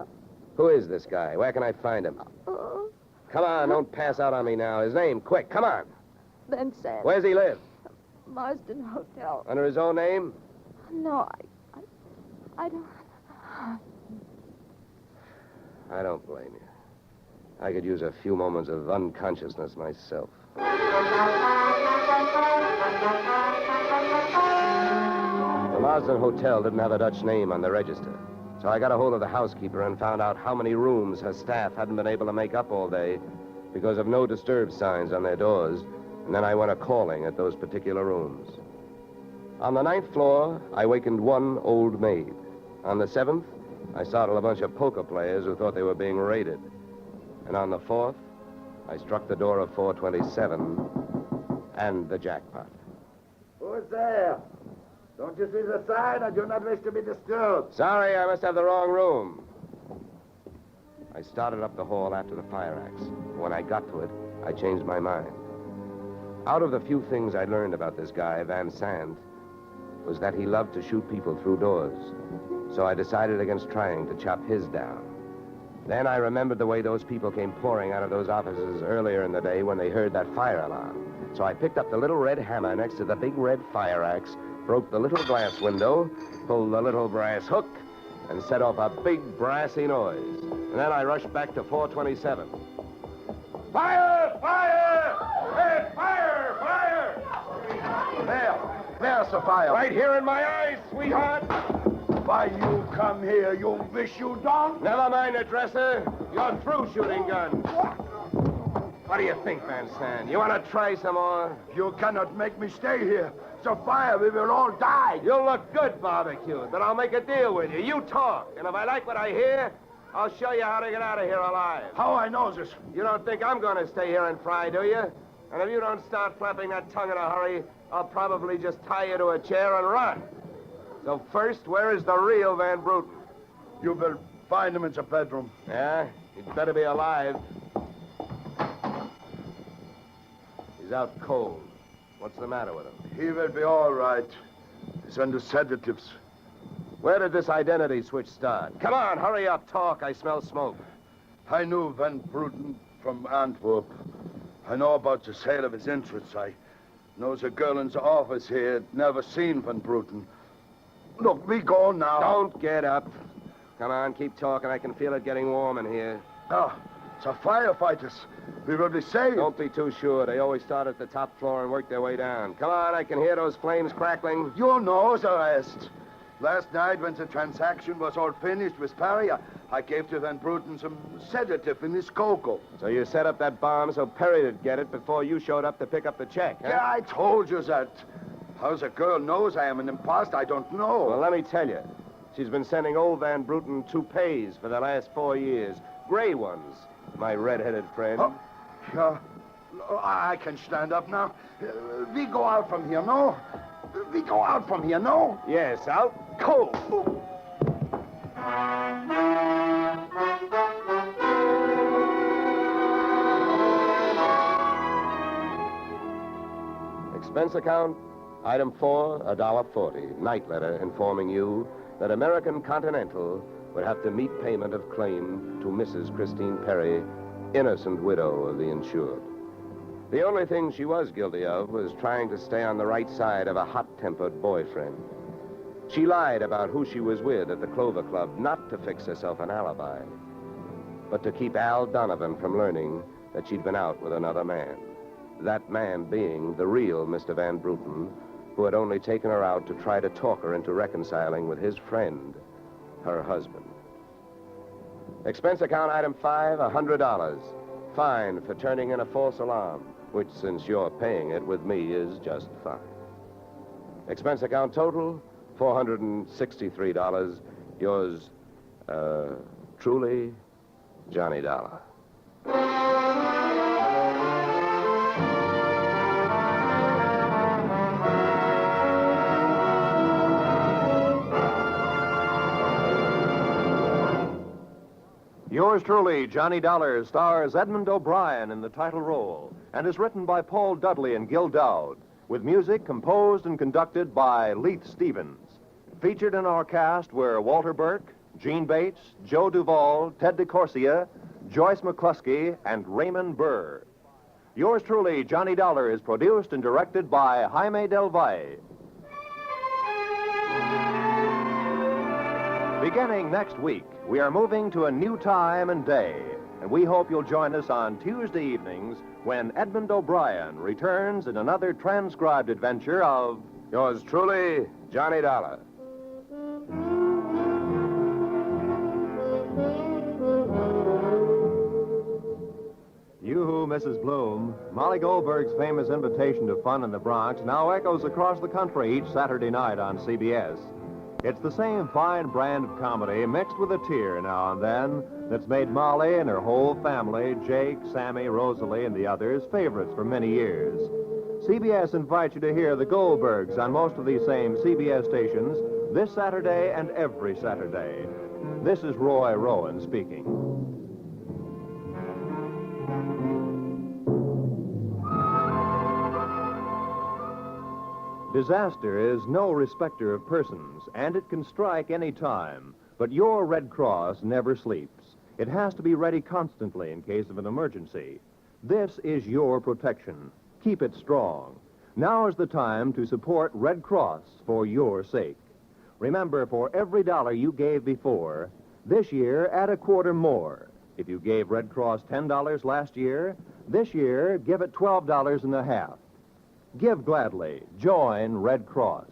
Who is this guy? Where can I find him? Come on, don't pass out on me now. His name, quick, come on. Ben Sand. Where's he live? Marsden Hotel. Under his own name? No, I don't... I don't blame you. I could use a few moments of unconsciousness myself. The Marsden Hotel didn't have a Dutch name on the register, so I got a hold of the housekeeper and found out how many rooms her staff hadn't been able to make up all day because of no disturb signs on their doors, and then I went a-calling at those particular rooms. On the 9th floor, I wakened one old maid. On the 7th, I startled a bunch of poker players who thought they were being raided. And on the 4th, I struck the door of 427 and the jackpot. Who's there? Don't you see the sign? I do not wish to be disturbed. Sorry, I must have the wrong room. I started up the hall after the fire axe. When I got to it, I changed my mind. Out of the few things I learned about this guy, Van Sant, was that he loved to shoot people through doors. So I decided against trying to chop his down. Then I remembered the way those people came pouring out of those offices earlier in the day when they heard that fire alarm. So I picked up the little red hammer next to the big red fire axe, broke the little glass window, pulled the little brass hook, and set off a big brassy noise. And then I rushed back to 427. Fire! Fire! Hey, fire! Fire! There's the fire. Right here in my eyes, sweetheart. Why you come here? You wish you don't? Never mind the dresser. You're through shooting guns. What do you think, Van Sant? You want to try some more? You cannot make me stay here. It's a fire. We will all die. You'll look good barbecued, but I'll make a deal with you. You talk, and if I like what I hear, I'll show you how to get out of here alive. How I know this? You don't think I'm going to stay here and fry, do you? And if you don't start flapping that tongue in a hurry, I'll probably just tie you to a chair and run. So first, where is the real Van Bruten? You will find him in the bedroom. Yeah? He'd better be alive. He's out cold. What's the matter with him? He will be all right. He's under sedatives. Where did this identity switch start? Come on, hurry up, talk. I smell smoke. I knew Van Bruten from Antwerp. I know about the sale of his interests. I know the girl in the office here had never seen Van Bruten. Look, we go now. Don't get up. Come on, keep talking. I can feel it getting warm in here. Ah, the firefighters. We will be safe. Don't be too sure. They always start at the top floor and work their way down. Come on, I can hear those flames crackling. You know the rest. Last night, when the transaction was all finished with Perry, I gave to Van Bruten some sedative in his cocoa. So you set up that bomb so Perry'd get it before you showed up to pick up the check, huh? Yeah, I told you that. How the girl knows I am an imposter, I don't know. Well, let me tell you. She's been sending old Van Bruten toupees for the last 4 years. Gray ones, my red-headed friend. Oh, I can stand up now. We go out from here, no? We go out from here, no? Yes, out cold. Expense account, item 4, $1.40. Night letter informing you that American Continental would have to meet payment of claim to Mrs. Christine Perry, innocent widow of the insured. The only thing she was guilty of was trying to stay on the right side of a hot-tempered boyfriend. She lied about who she was with at the Clover Club, not to fix herself an alibi, but to keep Al Donovan from learning that she'd been out with another man. That man being the real Mr. Van Bruten, who had only taken her out to try to talk her into reconciling with his friend, her husband. Expense account item 5, $100. Fine for turning in a false alarm, which, since you're paying it with me, is just fine. Expense account total, $463. Yours, truly, Johnny Dollar. Yours truly, Johnny Dollar, stars Edmund O'Brien in the title role and is written by Paul Dudley and Gil Dowd, with music composed and conducted by Leith Stevens. Featured in our cast were Walter Burke, Gene Bates, Joe Duvall, Ted DeCorsia, Joyce McCluskey, and Raymond Burr. Yours truly, Johnny Dollar, is produced and directed by Jaime Del Valle. Beginning next week, we are moving to a new time and day, And we hope you'll join us on Tuesday evenings when Edmund O'Brien returns in another transcribed adventure of Yours truly, Johnny Dollar. Yoo-hoo, Mrs. Bloom. Molly Goldberg's famous invitation to fun in the Bronx now echoes across the country each Saturday night on CBS. It's the same fine brand of comedy mixed with a tear now and then that's made Molly and her whole family, Jake, Sammy, Rosalie, and the others, favorites for many years. CBS invites you to hear the Goldbergs on most of these same CBS stations this Saturday and every Saturday. This is Roy Rowan speaking. Disaster is no respecter of persons, and it can strike any time. But your Red Cross never sleeps. It has to be ready constantly in case of an emergency. This is your protection. Keep it strong. Now is the time to support Red Cross for your sake. Remember, for every dollar you gave before, this year add a quarter more. If you gave Red Cross $10 last year, this year give it $12.50. Give gladly. Join Red Cross.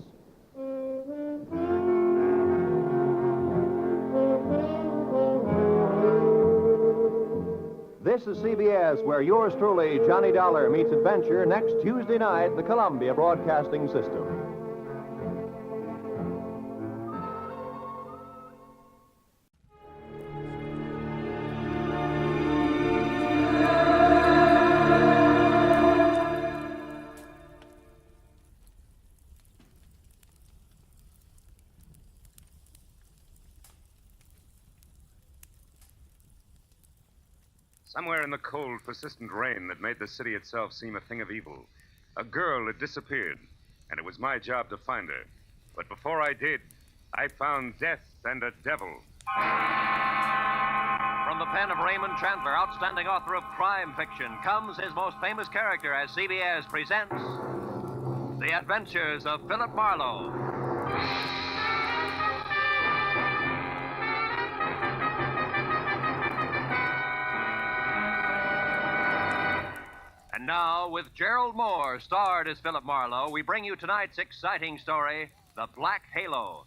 This is CBS, where yours truly, Johnny Dollar, meets adventure next Tuesday night, the Columbia Broadcasting System. Somewhere in the cold, persistent rain that made the city itself seem a thing of evil, a girl had disappeared, and it was my job to find her. But before I did, I found death and a devil. From the pen of Raymond Chandler, outstanding author of crime fiction, comes his most famous character as CBS presents The Adventures of Philip Marlowe. And now, with Gerald Moore, starred as Philip Marlowe, we bring you tonight's exciting story, The Black Halo.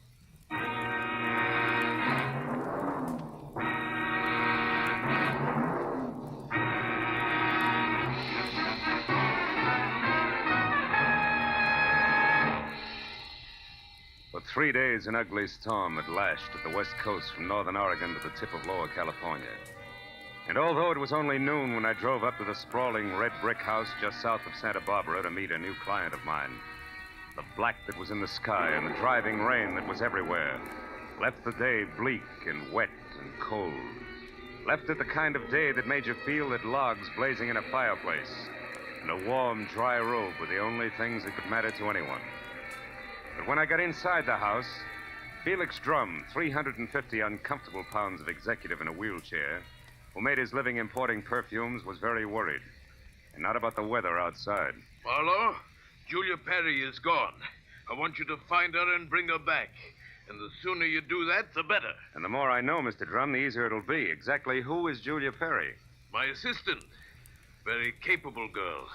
For 3 days, an ugly storm had lashed at the west coast from northern Oregon to the tip of Lower California. And although it was only noon when I drove up to the sprawling red brick house just south of Santa Barbara to meet a new client of mine, the black that was in the sky and the driving rain that was everywhere left the day bleak and wet and cold. Left it the kind of day that made you feel that logs blazing in a fireplace and a warm, dry robe were the only things that could matter to anyone. But when I got inside the house, Felix Drum, 350 uncomfortable pounds of executive in a wheelchair, who made his living importing perfumes, was very worried. And not about the weather outside. Marlowe, Julia Perry is gone. I want you to find her and bring her back. And the sooner you do that, the better. And the more I know, Mr. Drum, the easier it'll be. Exactly who is Julia Perry? My assistant. Very capable girl,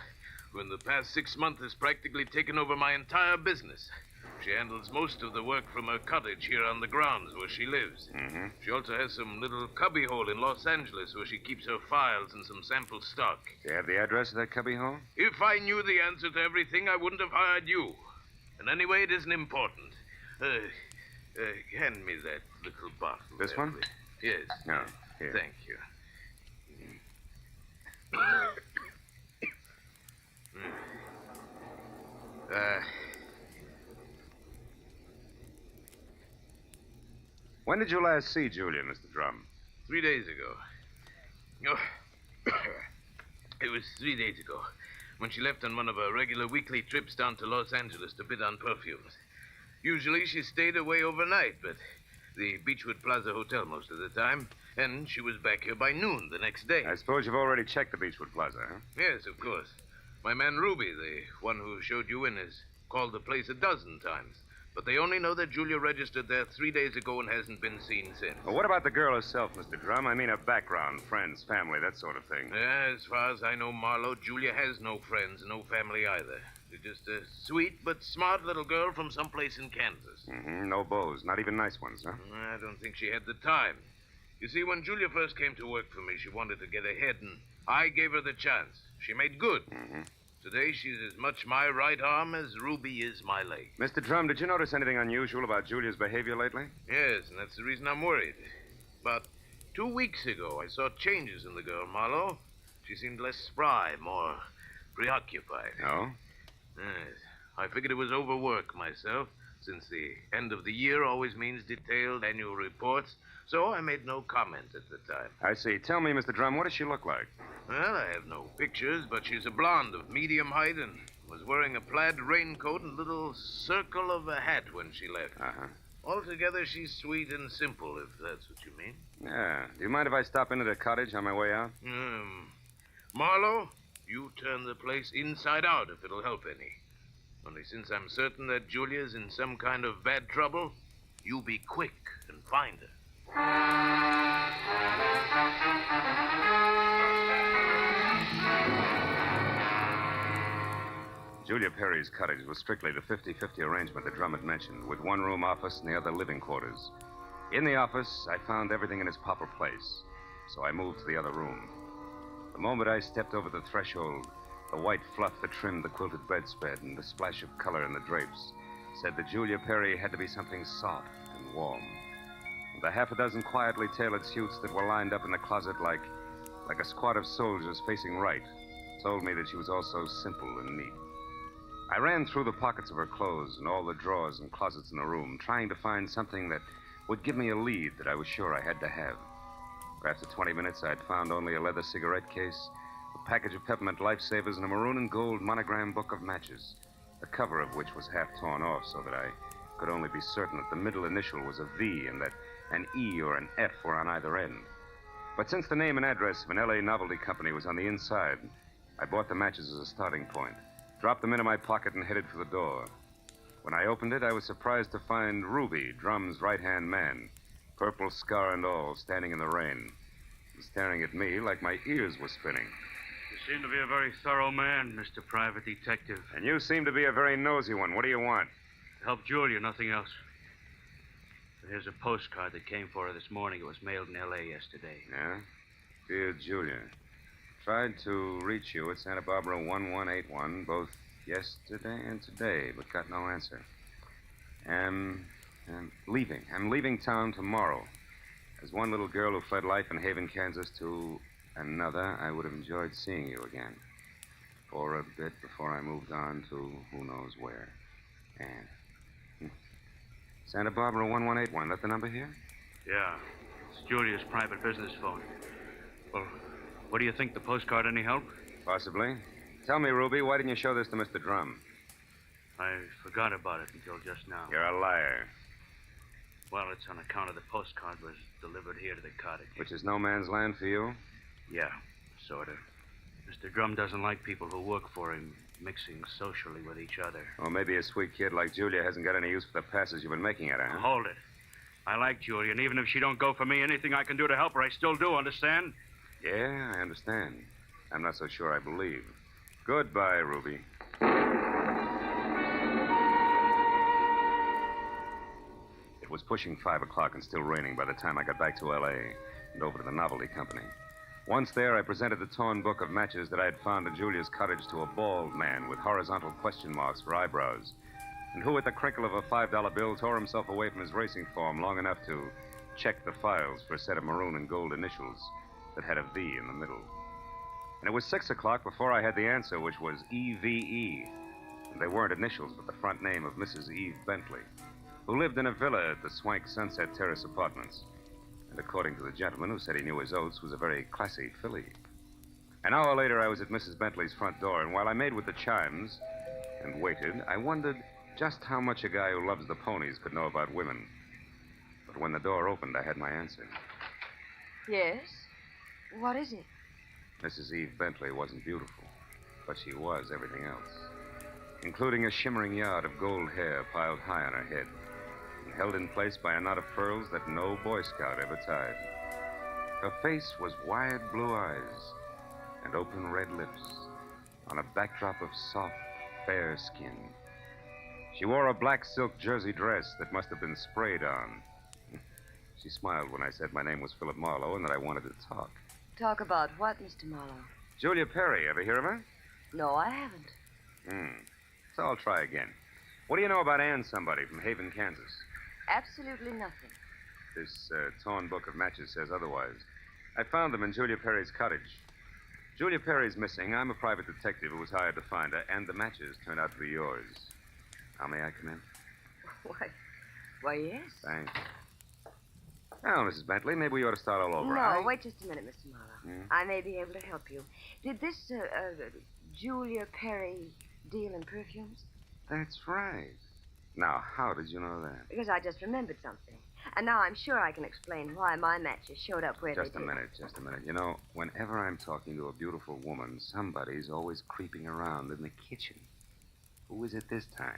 who in the past 6 months has practically taken over my entire business. She handles most of the work from her cottage here on the grounds where she lives. Mm-hmm. She also has some little cubbyhole in Los Angeles where she keeps her files and some sample stock. Do you have the address of that cubbyhole? If I knew the answer to everything, I wouldn't have hired you. And anyway, it isn't important. Hand me that little bottle. This there, one? please. Yes. No. Here. Thank you. When did you last see Julia, Mr. Drum? 3 days ago. Oh, it was 3 days ago, when she left on one of her regular weekly trips down to Los Angeles to bid on perfumes. Usually she stayed away overnight, but the Beechwood Plaza Hotel most of the time, and she was back here by noon the next day. I suppose you've already checked the Beechwood Plaza, huh? Yes, of course. My man Ruby, the one who showed you in, has called the place a dozen times. But they only know that Julia registered there 3 days ago and hasn't been seen since. Well, what about the girl herself, Mr. Drum? I mean her background, friends, family, that sort of thing. Yeah, as far as I know, Marlowe, Julia has no friends, no family either. She's just a sweet but smart little girl from someplace in Kansas. Mm-hmm. No beaux, not even nice ones, huh? I don't think she had the time. You see, when Julia first came to work for me, she wanted to get ahead, and I gave her the chance. She made good. Mm-hmm. Today, she's as much my right arm as Ruby is my leg. Mr. Drum, did you notice anything unusual about Julia's behavior lately? Yes, and that's the reason I'm worried. About 2 weeks ago, I saw changes in the girl, Marlowe. She seemed less spry, more preoccupied. Oh? Yes. I figured it was overwork myself, since the end of the year always means detailed annual reports, so I made no comment at the time. I see. Tell me, Mr. Drum, what does she look like? Well, I have no pictures, but she's a blonde of medium height and was wearing a plaid raincoat and a little circle of a hat when she left. Uh-huh. Altogether, she's sweet and simple, if that's what you mean. Yeah. Do you mind if I stop into the cottage on my way out? Marlowe, you turn the place inside out if it'll help any. Only since I'm certain that Julia's in some kind of bad trouble, you be quick and find her. Julia Perry's cottage was strictly the 50-50 arrangement that Drum had mentioned, with one room office and the other living quarters. In the office, I found everything in its proper place, so I moved to the other room. The moment I stepped over the threshold, the white fluff that trimmed the quilted bedspread and the splash of color in the drapes said that Julia Perry had to be something soft and warm. And the half a dozen quietly tailored suits that were lined up in the closet like a squad of soldiers facing right told me that she was also simple and neat. I ran through the pockets of her clothes and all the drawers and closets in the room, trying to find something that would give me a lead that I was sure I had to have. After 20 minutes, I'd found only a leather cigarette case, a package of peppermint lifesavers, and a maroon and gold monogram book of matches, the cover of which was half torn off so that I could only be certain that the middle initial was a V and that an E or an F were on either end. But since the name and address of an L.A. novelty company was on the inside, I bought the matches as a starting point, dropped them into my pocket, and headed for the door. When I opened it, I was surprised to find Ruby, Drum's right-hand man, purple scar and all, standing in the rain, and staring at me like my ears were spinning. You seem to be a very thorough man, Mr. Private Detective. And you seem to be a very nosy one. What do you want? To help Julia, nothing else. Here's a postcard that came for her this morning. It was mailed in L.A. yesterday. Yeah? Dear Julia, tried to reach you at Santa Barbara 1181, both yesterday and today, but got no answer. I'm leaving. I'm leaving town tomorrow. As one little girl who fled life in Haven, Kansas, to another, I would have enjoyed seeing you again. For a bit before I moved on to who knows where. And Santa Barbara 1181. That the number here? Yeah. It's Julia's private business phone. Well, what do you think? The postcard any help? Possibly. Tell me, Ruby, why didn't you show this to Mr. Drum? I forgot about it until just now. You're a liar. Well, it's on account of the postcard was delivered here to the cottage. Which is no man's land for you? Yeah, sort of. Mr. Drum doesn't like people who work for him mixing socially with each other. Or maybe a sweet kid like Julia hasn't got any use for the passes you've been making at her, huh? Hold it. I like Julia, and even if she don't go for me, anything I can do to help her, I still do, understand? Yeah, I understand. I'm not so sure I believe. Goodbye, Ruby. It was pushing 5 o'clock and still raining by the time I got back to L.A. and over to the novelty company. Once there, I presented the torn book of matches that I had found at Julia's cottage to a bald man with horizontal question marks for eyebrows, and who, at the crinkle of a $5 bill, tore himself away from his racing form long enough to check the files for a set of maroon and gold initials that had a V in the middle. And it was 6 o'clock before I had the answer, which was EVE. And they weren't initials, but the front name of Mrs. Eve Bentley, who lived in a villa at the swank Sunset Terrace Apartments. And according to the gentleman who said he knew his oats, was a very classy filly. An hour later, I was at Mrs. Bentley's front door, and while I made with the chimes and waited, I wondered just how much a guy who loves the ponies could know about women. But when the door opened, I had my answer. Yes? What is it? Mrs. Eve Bentley wasn't beautiful, but she was everything else. including a shimmering yard of gold hair piled high on her head and held in place by a knot of pearls that no Boy Scout ever tied. Her face was wide blue eyes and open red lips on a backdrop of soft, fair skin. She wore a black silk jersey dress that must have been sprayed on. She smiled when I said my name was Philip Marlowe and that I wanted to talk. Talk about what, Mr. Marlowe? Julia Perry, ever hear of her? No, I haven't. So I'll try again. What do you know about Ann somebody from Haven, Kansas? Absolutely nothing. This torn book of matches says otherwise. I found them in Julia Perry's cottage. Julia Perry's missing. I'm a private detective who was hired to find her, and the matches turned out to be yours. Now, may I come in? Why, yes. Thanks. Now, Mrs. Bentley, maybe we ought to start all over. No, wait just a minute, Mr. Marlowe. I may be able to help you. Did this Julia Perry deal in perfumes? That's right. Now, how did you know that? Because I just remembered something. And now I'm sure I can explain why my matches showed up where Just they a did. minute. You know, whenever I'm talking to a beautiful woman, somebody's always creeping around in the kitchen. Who is it this time?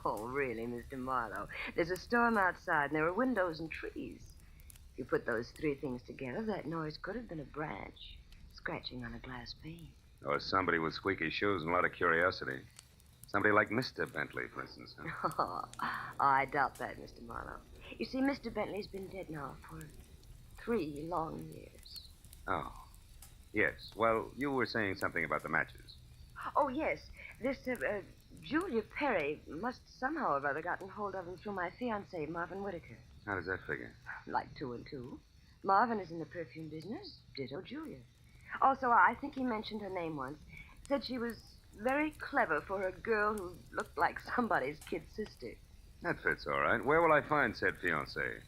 Oh, really, Mr. Marlowe? There's a storm outside, and there are windows and trees. If you put those three things together, that noise could have been a branch scratching on a glass pane. Or somebody with squeaky shoes and a lot of curiosity. Somebody like Mr. Bentley, for instance. Huh? Oh, I doubt that, Mr. Marlowe. You see, Mr. Bentley's been dead now for 3 long years. Oh. Yes. Well, you were saying something about the matches. Oh, yes. This, Julia Perry must somehow or other gotten hold of him through my fiancé, Marvin Whitaker. How does that figure? Like 2 and 2. Marvin is in the perfume business. Ditto Julia. Also, I think he mentioned her name once. Said she was very clever for a girl who looked like somebody's kid sister. That fits all right. Where will I find said fiancé?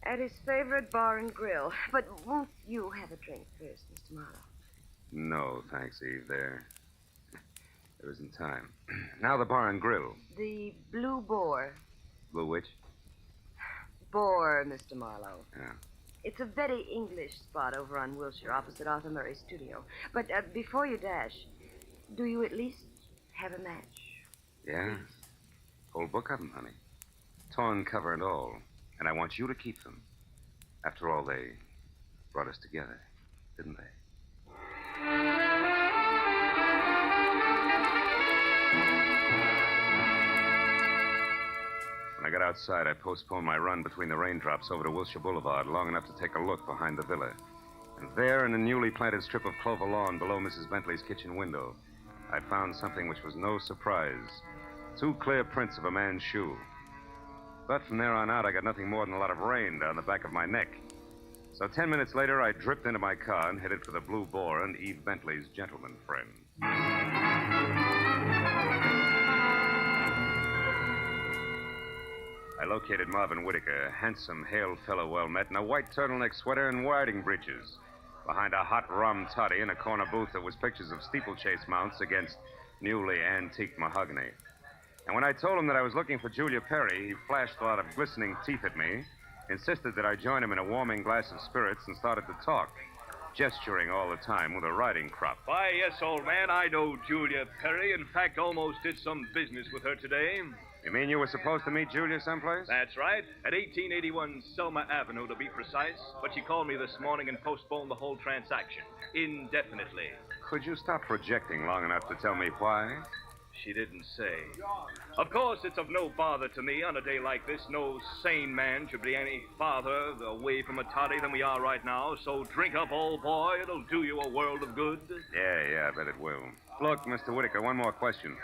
At his favorite bar and grill. But won't you have a drink first, Mr. Marlowe? No, thanks, Eve. There isn't time. Now the bar and grill. The Blue Boar. Blue which? Boar, Mr. Marlowe. Yeah. It's a very English spot over on Wilshire, opposite Arthur Murray's studio. But before you dash, do you at least have a match? Yeah. Whole book of them, honey. Torn cover and all. And I want you to keep them. After all, they brought us together, didn't they? When I got outside, I postponed my run between the raindrops over to Wilshire Boulevard long enough to take a look behind the villa. And there, in a newly planted strip of clover lawn below Mrs. Bentley's kitchen window, I found something which was no surprise. 2 clear prints of a man's shoe. But from there on out, I got nothing more than a lot of rain down the back of my neck. So 10 minutes later, I dripped into my car and headed for the Blue Boar and Eve Bentley's gentleman friend. I located Marvin Whitaker, a handsome, hale fellow well met, in a white turtleneck sweater and riding breeches, behind a hot rum toddy in a corner booth that was pictures of steeplechase mounts against newly antique mahogany. And when I told him that I was looking for Julia Perry, he flashed a lot of glistening teeth at me, insisted that I join him in a warming glass of spirits, and started to talk, gesturing all the time with a riding crop. Why, yes, old man, I know Julia Perry. In fact, almost did some business with her today. You mean you were supposed to meet Julia someplace? That's right. At 1881 Selma Avenue, to be precise. But she called me this morning and postponed the whole transaction indefinitely. Could you stop projecting long enough to tell me why? She didn't say. Of course, it's of no bother to me on a day like this. No sane man should be any farther away from a toddy than we are right now. So drink up, old boy. It'll do you a world of good. Yeah, I bet it will. Look, Mr. Whitaker, one more question.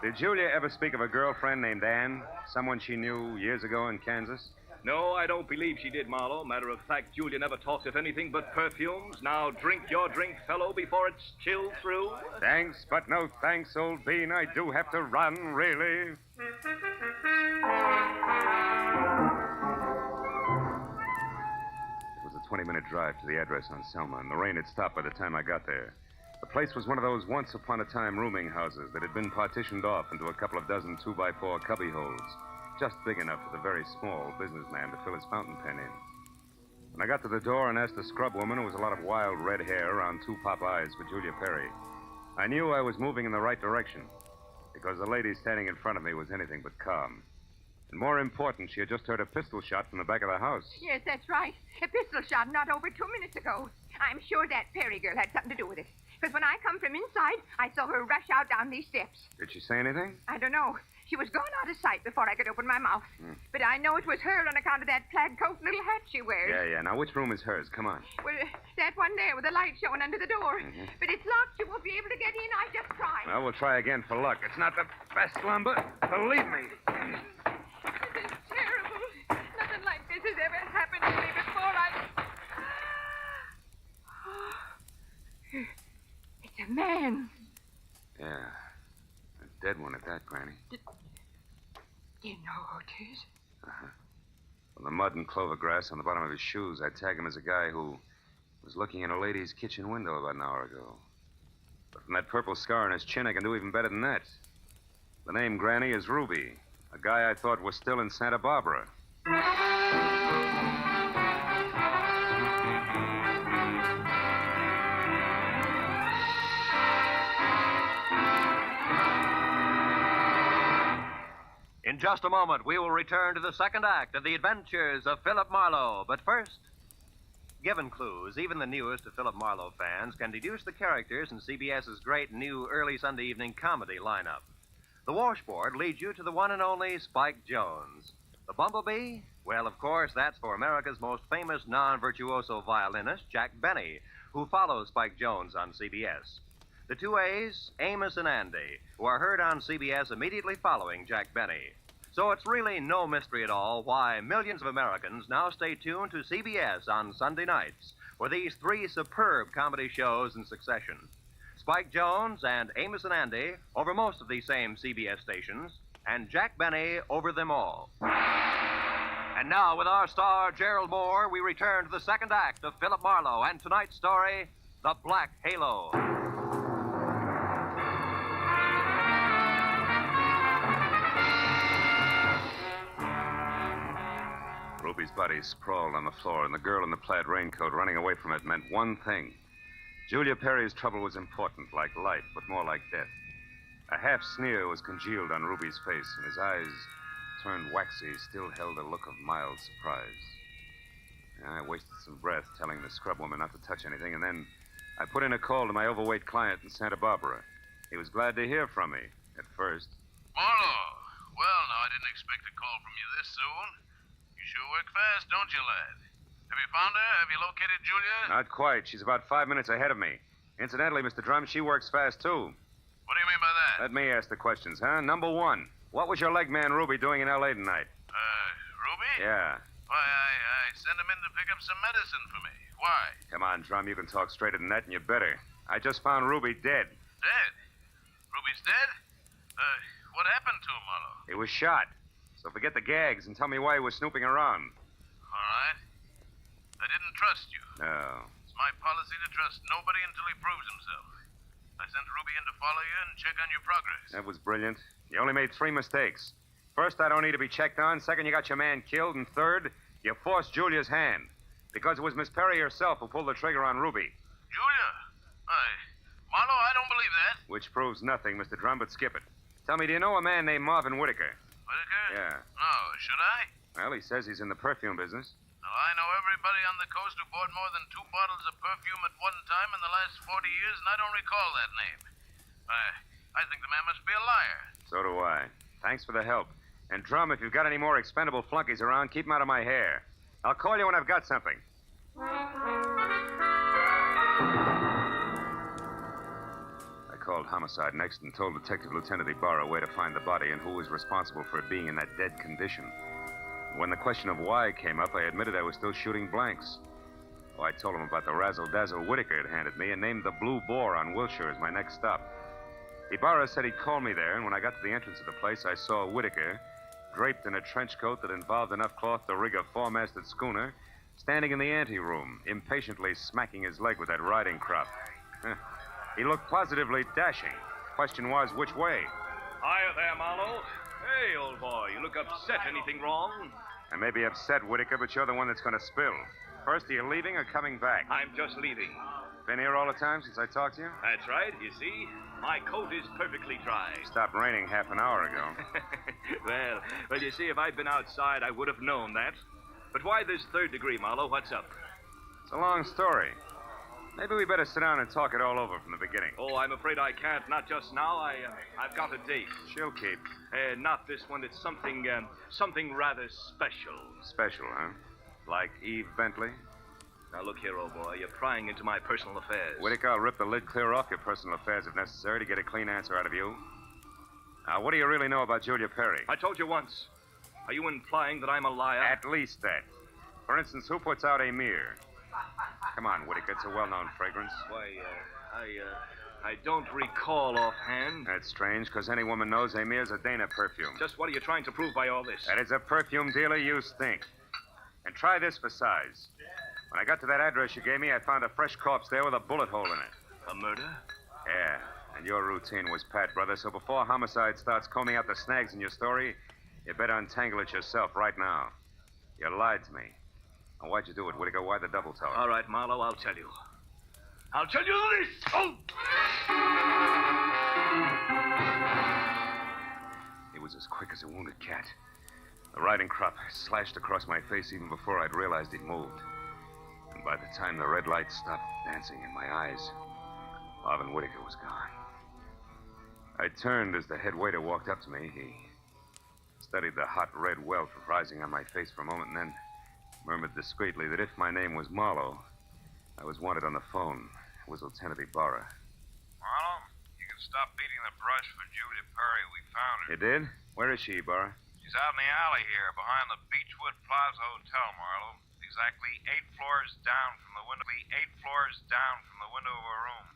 Did Julia ever speak of a girlfriend named Ann? Someone she knew years ago in Kansas? No, I don't believe she did, Marlowe. Matter of fact, Julia never talked of anything but perfumes. Now drink your drink, fellow, before it's chilled through. Thanks, but no thanks, old bean. I do have to run, really. It was a 20-minute drive to the address on Selma, and the rain had stopped by the time I got there. The place was one of those once-upon-a-time rooming houses that had been partitioned off into a couple of dozen 2x4 cubby holes, just big enough for the very small businessman to fill his fountain pen in. When I got to the door and asked the scrub woman, who was a lot of wild red hair around 2 pop eyes, for Julia Perry, I knew I was moving in the right direction. because the lady standing in front of me was anything but calm. And more important, she had just heard a pistol shot from the back of the house. Yes, that's right. A pistol shot not over 2 minutes ago. I'm sure that Perry girl had something to do with it. Because when I come from inside, I saw her rush out down these steps. Did she say anything? I don't know. She was gone out of sight before I could open my mouth. But I know it was her on account of that plaid coat and little hat she wears. Yeah. Now, which room is hers? Come on. Well, that one there with the light showing under the door. But it's locked. You won't be able to get in. I just tried. Well, we'll try again for luck. It's not the best lumber. Believe me. This is terrible. Nothing like this has ever happened to me before. It's a man. Yeah. A dead one at that, Granny. Do you know who it is? Uh-huh. From the mud and clover grass on the bottom of his shoes, I'd tag him as a guy who was looking in a lady's kitchen window about an hour ago. But from that purple scar on his chin, I can do even better than that. The name, Granny, is Ruby, a guy I thought was still in Santa Barbara. In just a moment, we will return to the second act of the adventures of Philip Marlowe. But first, given clues, even the newest of Philip Marlowe fans can deduce the characters in CBS's great new early Sunday evening comedy lineup. The washboard leads you to the one and only Spike Jones. The bumblebee? Well, of course, that's for America's most famous non-virtuoso violinist, Jack Benny, who follows Spike Jones on CBS. The two A's, Amos and Andy, who are heard on CBS immediately following Jack Benny. So it's really no mystery at all why millions of Americans now stay tuned to CBS on Sunday nights for these three superb comedy shows in succession. Spike Jones and Amos and Andy over most of these same CBS stations, and Jack Benny over them all. And now, with our star, Gerald Moore, we return to the second act of Philip Marlowe and tonight's story, The Black Halo. Ruby's body sprawled on the floor, and the girl in the plaid raincoat running away from it meant one thing. Julia Perry's trouble was important, like life, but more like death. A half sneer was congealed on Ruby's face, and his eyes, turned waxy, still held a look of mild surprise. I wasted some breath telling the scrub woman not to touch anything, and then I put in a call to my overweight client in Santa Barbara. He was glad to hear from me, at first. Marlowe. Well, now, I didn't expect a call from you this soon. You sure work fast, don't you, lad? Have you found her? Have you located Julia? Not quite. She's about 5 minutes ahead of me. Incidentally, Mr. Drum, she works fast, too. What do you mean by that? Let me ask the questions, huh? Number one, what was your leg man Ruby doing in L.A. tonight? Ruby? Yeah. Why, I sent him in to pick up some medicine for me. Why? Come on, Drum, you can talk straighter than that, and you better. I just found Ruby dead. Dead? Ruby's dead? What happened to him, Marlowe? He was shot. So forget the gags and tell me why he was snooping around. All right. I didn't trust you. No. It's my policy to trust nobody until he proves himself. I sent Ruby in to follow you and check on your progress. That was brilliant. You only made 3 mistakes. First, I don't need to be checked on. Second, you got your man killed. And third, you forced Julia's hand. Because it was Miss Perry herself who pulled the trigger on Ruby. Julia? Marlowe, I don't believe that. Which proves nothing, Mr. Drum, but skip it. Tell me, do you know a man named Marvin Whitaker? Whitaker? Yeah. No, should I? Well, he says he's in the perfume business. Well, I know everybody on the coast who bought more than 2 bottles of perfume at one time in the last 40 years, and I don't recall that name. I think the man must be a liar. So do I. Thanks for the help. And, Drum, if you've got any more expendable flunkies around, keep them out of my hair. I'll call you when I've got something. I called Homicide next and told Detective Lieutenant Ibarra where to find the body and who was responsible for it being in that dead condition. When the question of why came up, I admitted I was still shooting blanks. Oh, I told him about the razzle-dazzle Whitaker had handed me and named the Blue Boar on Wilshire as my next stop. Ibarra said he'd call me there, and when I got to the entrance of the place, I saw Whitaker, draped in a trench coat that involved enough cloth to rig a 4-masted schooner, standing in the anteroom, impatiently smacking his leg with that riding crop. He looked positively dashing. Question was, which way? Hiya there, Marlowe. Hey, old boy, you look upset. Anything wrong? I may be upset, Whitaker, but you're the one that's going to spill. First, are you leaving or coming back? I'm just leaving. Been here all the time since I talked to you? That's right. You see, my coat is perfectly dry. Stopped raining half an hour ago. well, you see, if I'd been outside, I would have known that. But why this third degree, Marlowe? What's up? It's a long story. Maybe we better sit down and talk it all over from the beginning. Oh, I'm afraid I can't. Not just now. I've got a date. She'll keep. Not this one. It's something rather special. Special, huh? Like Eve Bentley? Now, look here, old boy. You're prying into my personal affairs. Whittaker, I'll rip the lid clear off your personal affairs if necessary to get a clean answer out of you. Now, what do you really know about Julia Perry? I told you once. Are you implying that I'm a liar? At least that. For instance, who puts out Amir? Come on, Whittaker. It's a well-known fragrance. Why, I don't recall offhand. That's strange, because any woman knows Amir's a Dana perfume. Just what are you trying to prove by all this? That is a perfume dealer you stink. And try this for size. When I got to that address you gave me, I found a fresh corpse there with a bullet hole in it. A murder? Yeah, and your routine was pat, brother, so before homicide starts combing out the snags in your story, you better untangle it yourself right now. You lied to me. Now, why'd you do it, Whittaker? Why the double talk? All right, Marlowe, I'll tell you. I'll tell you this! Oh! It was as quick as a wounded cat. The riding crop slashed across my face even before I'd realized he'd moved. And by the time the red light stopped dancing in my eyes, Marvin Whittaker was gone. I turned as the head waiter walked up to me. He studied the hot red welt rising on my face for a moment and then murmured discreetly that if my name was Marlowe, I was wanted on the phone. It was Lieutenant Ibarra. Marlowe, you can stop beating the brush for Julia Perry. We found her. You did? Where is she, Ibarra? She's out in the alley here, behind the Beechwood Plaza Hotel, Marlowe. Exactly 8 floors down from the window. 8 floors down from the window of her room.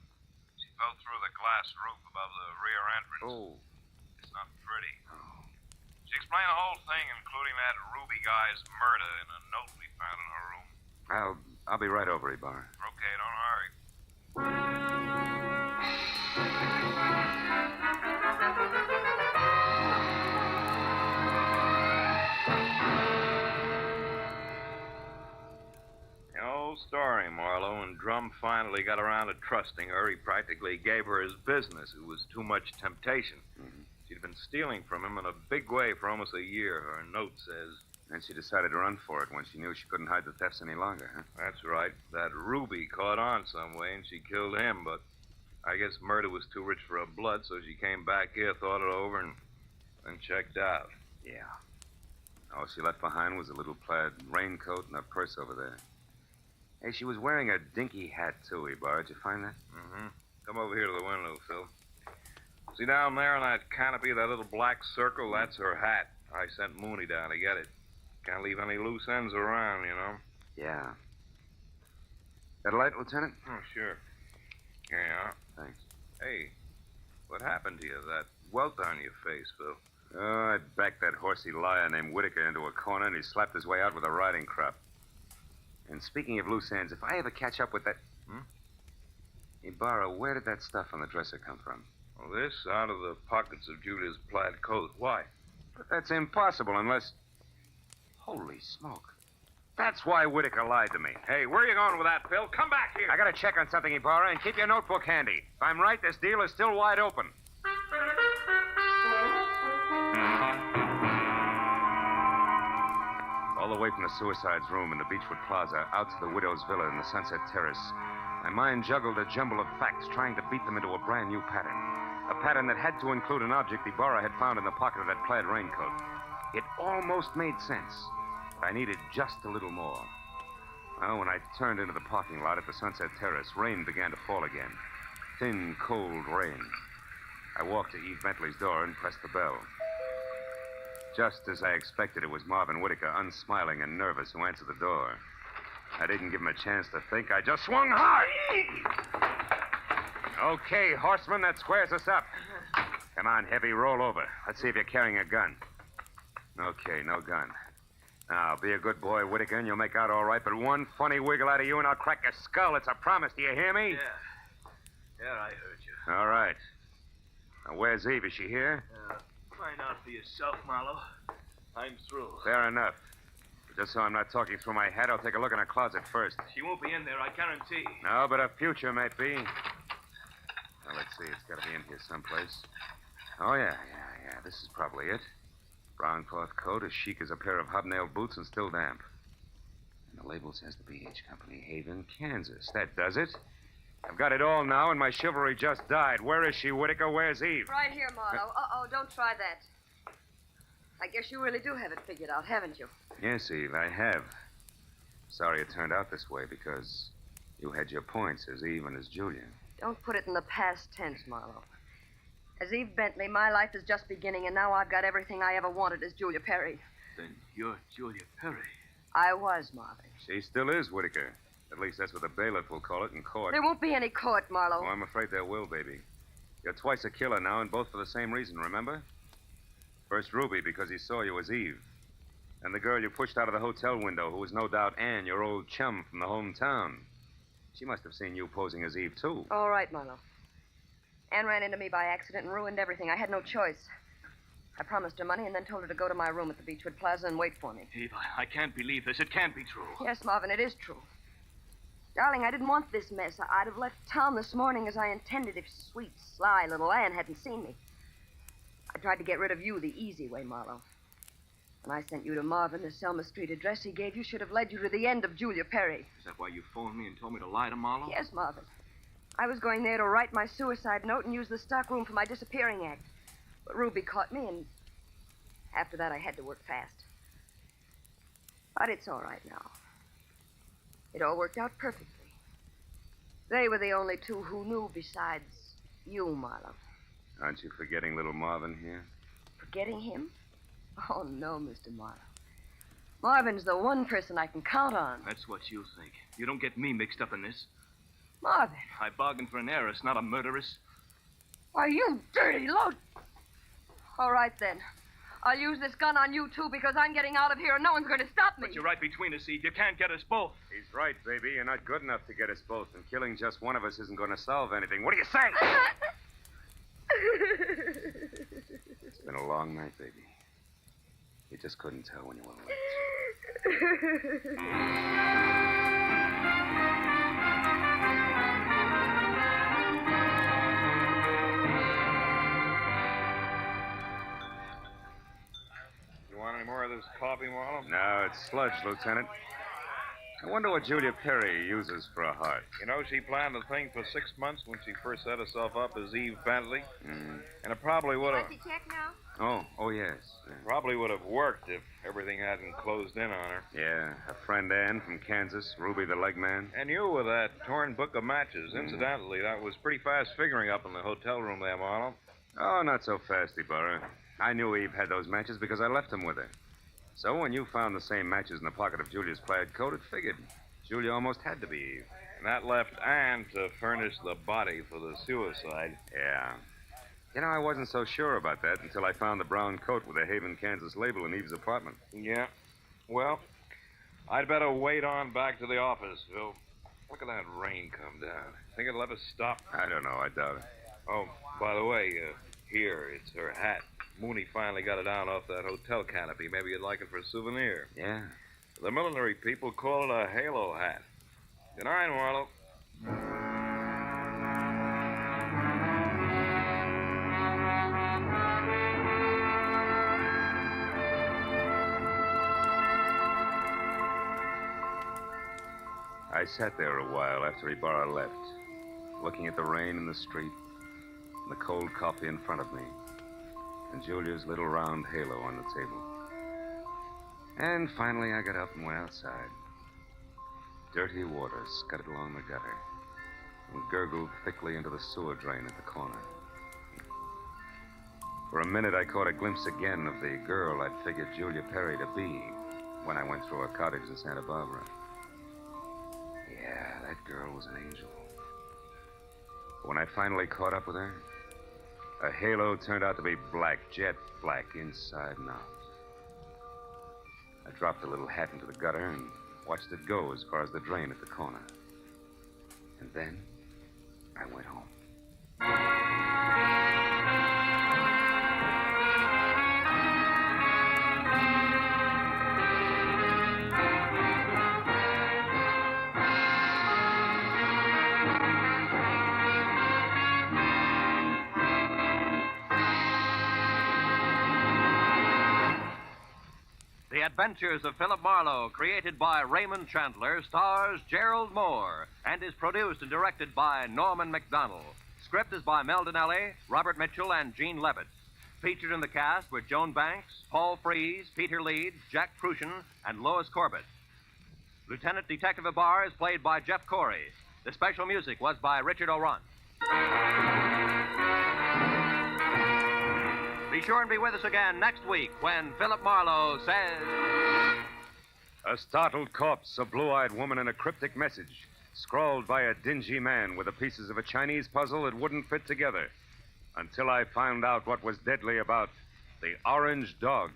She fell through the glass roof above the rear entrance. Oh. It's not pretty. She explained the whole thing, including that Ruby guy's murder, in a note we found in her room. I'll be right over, Ibarra. Okay, don't hurry. The old story, Marlowe. When Drum finally got around to trusting her, he practically gave her his business. It was too much temptation. Mm-hmm. She'd been stealing from him in a big way for almost a year, her note says. And she decided to run for it when she knew she couldn't hide the thefts any longer, huh? That's right. That Ruby caught on some way, and she killed him, but I guess murder was too rich for her blood, so she came back here, thought it over, and then checked out. Yeah. All she left behind was a little plaid raincoat and a purse over there. Hey, she was wearing a dinky hat, too, Ibarra. Did you find that? Mm-hmm. Come over here to the window, Phil. See down there on that canopy, that little black circle? That's her hat. I sent Mooney down to get it. Can't leave any loose ends around, you know. Yeah. That a light, Lieutenant? Oh, sure. Here you are. Thanks. Hey, what happened to you? That welt on your face, Phil. Oh, I backed that horsey liar named Whittaker into a corner, and he slapped his way out with a riding crop. And speaking of loose ends, if I ever catch up with that... Ibarra, where did that stuff on the dresser come from? Well, this out of the pockets of Julia's plaid coat. Why? But that's impossible unless... Holy smoke. That's why Whittaker lied to me. Hey, where are you going with that, Phil? Come back here. I gotta check on something, Ibarra, and keep your notebook handy. If I'm right, this deal is still wide open. All the way from the suicide's room in the Beechwood Plaza out to the widow's villa in the Sunset Terrace, my mind juggled a jumble of facts, trying to beat them into a brand new pattern. A pattern that had to include an object Ibarra had found in the pocket of that plaid raincoat. It almost made sense. But I needed just a little more. Well, when I turned into the parking lot at the Sunset Terrace, rain began to fall again. Thin, cold rain. I walked to Eve Bentley's door and pressed the bell. Just as I expected, it was Marvin Whittaker, unsmiling and nervous, who answered the door. I didn't give him a chance to think. I just swung hard. Okay, horseman, that squares us up. Come on, Heavy, roll over. Let's see if you're carrying a gun. Okay, no gun. Now, be a good boy, Whittaker, and you'll make out all right, but one funny wiggle out of you and I'll crack your skull. It's a promise. Do you hear me? Yeah, I heard you. All right. Now, where's Eve? Is she here? Find out for yourself, Marlowe. I'm through. Fair enough. Just so I'm not talking through my hat, I'll take a look in her closet first. She won't be in there, I guarantee. No, but her future might be. Now, let's see. It's got to be in here someplace. Oh, yeah. This is probably it. Brown cloth coat, as chic as a pair of hobnail boots, and still damp. And the label says the BH Company, Haven, Kansas. That does it. I've got it all now, and my chivalry just died. Where is she, Whitaker? Where's Eve? Right here, Marlowe. Don't try that. I guess you really do have it figured out, haven't you? Yes, Eve, I have. Sorry it turned out this way, because you had your points as Eve and as Julia. Don't put it in the past tense, Marlowe. As Eve Bentley, my life is just beginning, and now I've got everything I ever wanted as Julia Perry. Then you're Julia Perry. I was, Marvin. She still is, Whitaker. At least that's what the bailiff will call it in court. There won't be any court, Marlowe. Oh, I'm afraid there will, baby. You're twice a killer now, and both for the same reason, remember? First Ruby, because he saw you as Eve. And the girl you pushed out of the hotel window, who was no doubt Anne, your old chum from the hometown. She must have seen you posing as Eve, too. All right, Marlowe. Anne ran into me by accident and ruined everything. I had no choice. I promised her money and then told her to go to my room at the Beechwood Plaza and wait for me. Eve, I can't believe this. It can't be true. Yes, Marvin, it is true. Darling, I didn't want this mess. I'd have left town this morning as I intended if sweet, sly little Anne hadn't seen me. I tried to get rid of you the easy way, Marlowe. When I sent you to Marvin, the Selma Street address he gave you should have led you to the end of Julia Perry. Is that why you phoned me and told me to lie to Marlowe? Yes, Marvin. I was going there to write my suicide note and use the stockroom for my disappearing act. But Ruby caught me, and after that I had to work fast. But it's all right now. It all worked out perfectly. They were the only two who knew besides you, Marlowe. Aren't you forgetting little Marvin here? Forgetting him? Oh, no, Mr. Marlowe. Marvin's the one person I can count on. That's what you think. You don't get me mixed up in this. Marvin. I bargained for an heiress, not a murderess. Why, you dirty load. All right, then. I'll use this gun on you, too, because I'm getting out of here and no one's going to stop me. But you're right between us, Eve. You can't get us both. He's right, baby. You're not good enough to get us both, and killing just one of us isn't going to solve anything. What do you say? It's been a long night, baby. You just couldn't tell when you were late. You want any more of this coffee, Marlowe? No, it's sludge, Lieutenant. I wonder what Julia Perry uses for a heart. You know, she planned the thing for 6 months when she first set herself up as Eve Bentley. Mm. And it probably would have... Want to check now? Oh, yes. Probably would have worked if everything hadn't closed in on her. Yeah, her friend Ann from Kansas, Ruby the leg man. And you with that torn book of matches. Incidentally, that was pretty fast figuring up in the hotel room there, Marlowe. Oh, not so fast, Ibarra. I knew Eve had those matches because I left them with her. So when you found the same matches in the pocket of Julia's plaid coat, it figured. Julia almost had to be Eve. And that left Ann to furnish the body for the suicide. Yeah. You know, I wasn't so sure about that until I found the brown coat with the Haven, Kansas label in Eve's apartment. Yeah. Well, I'd better wait on back to the office, Phil. Look at that rain come down. Think it'll ever stop? I don't know. I doubt it. Oh, by the way, here, it's her hat. Mooney finally got it down off that hotel canopy. Maybe you'd like it for a souvenir. Yeah. The military people call it a halo hat. Good night, Marlowe. I sat there a while after Ibarra left, looking at the rain in the street and the cold coffee in front of me and Julia's little round halo on the table. And finally I got up and went outside. Dirty water scudded along the gutter and gurgled thickly into the sewer drain at the corner. For a minute I caught a glimpse again of the girl I'd figured Julia Perry to be when I went through her cottage in Santa Barbara. Yeah, that girl was an angel. But when I finally caught up with her, her halo turned out to be black, jet black, inside and out. I dropped the little hat into the gutter and watched it go as far as the drain at the corner. And then I went home. Adventures of Philip Marlowe, created by Raymond Chandler, stars Gerald Moore, and is produced and directed by Norman MacDonald. Script is by Mel Donnelly, Robert Mitchell, and Gene Levitt. Featured in the cast were Joan Banks, Paul Frees, Peter Leeds, Jack Crucian, and Lois Corbett. Lieutenant Detective Ibar is played by Jeff Corey. The special music was by Richard O'Run. Be sure and be with us again next week when Philip Marlowe says... A startled corpse, a blue-eyed woman, and a cryptic message, scrawled by a dingy man with the pieces of a Chinese puzzle that wouldn't fit together. Until I found out what was deadly about the orange dog.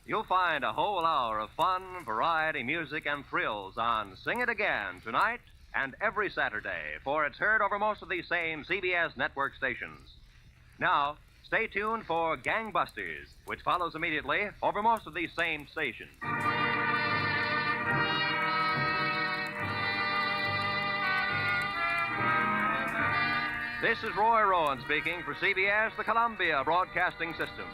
You'll find a whole hour of fun, variety, music, and thrills on Sing It Again tonight and every Saturday, for it's heard over most of these same CBS network stations. Now, stay tuned for Gangbusters, which follows immediately over most of these same stations. This is Roy Rowan speaking for CBS, the Columbia Broadcasting System.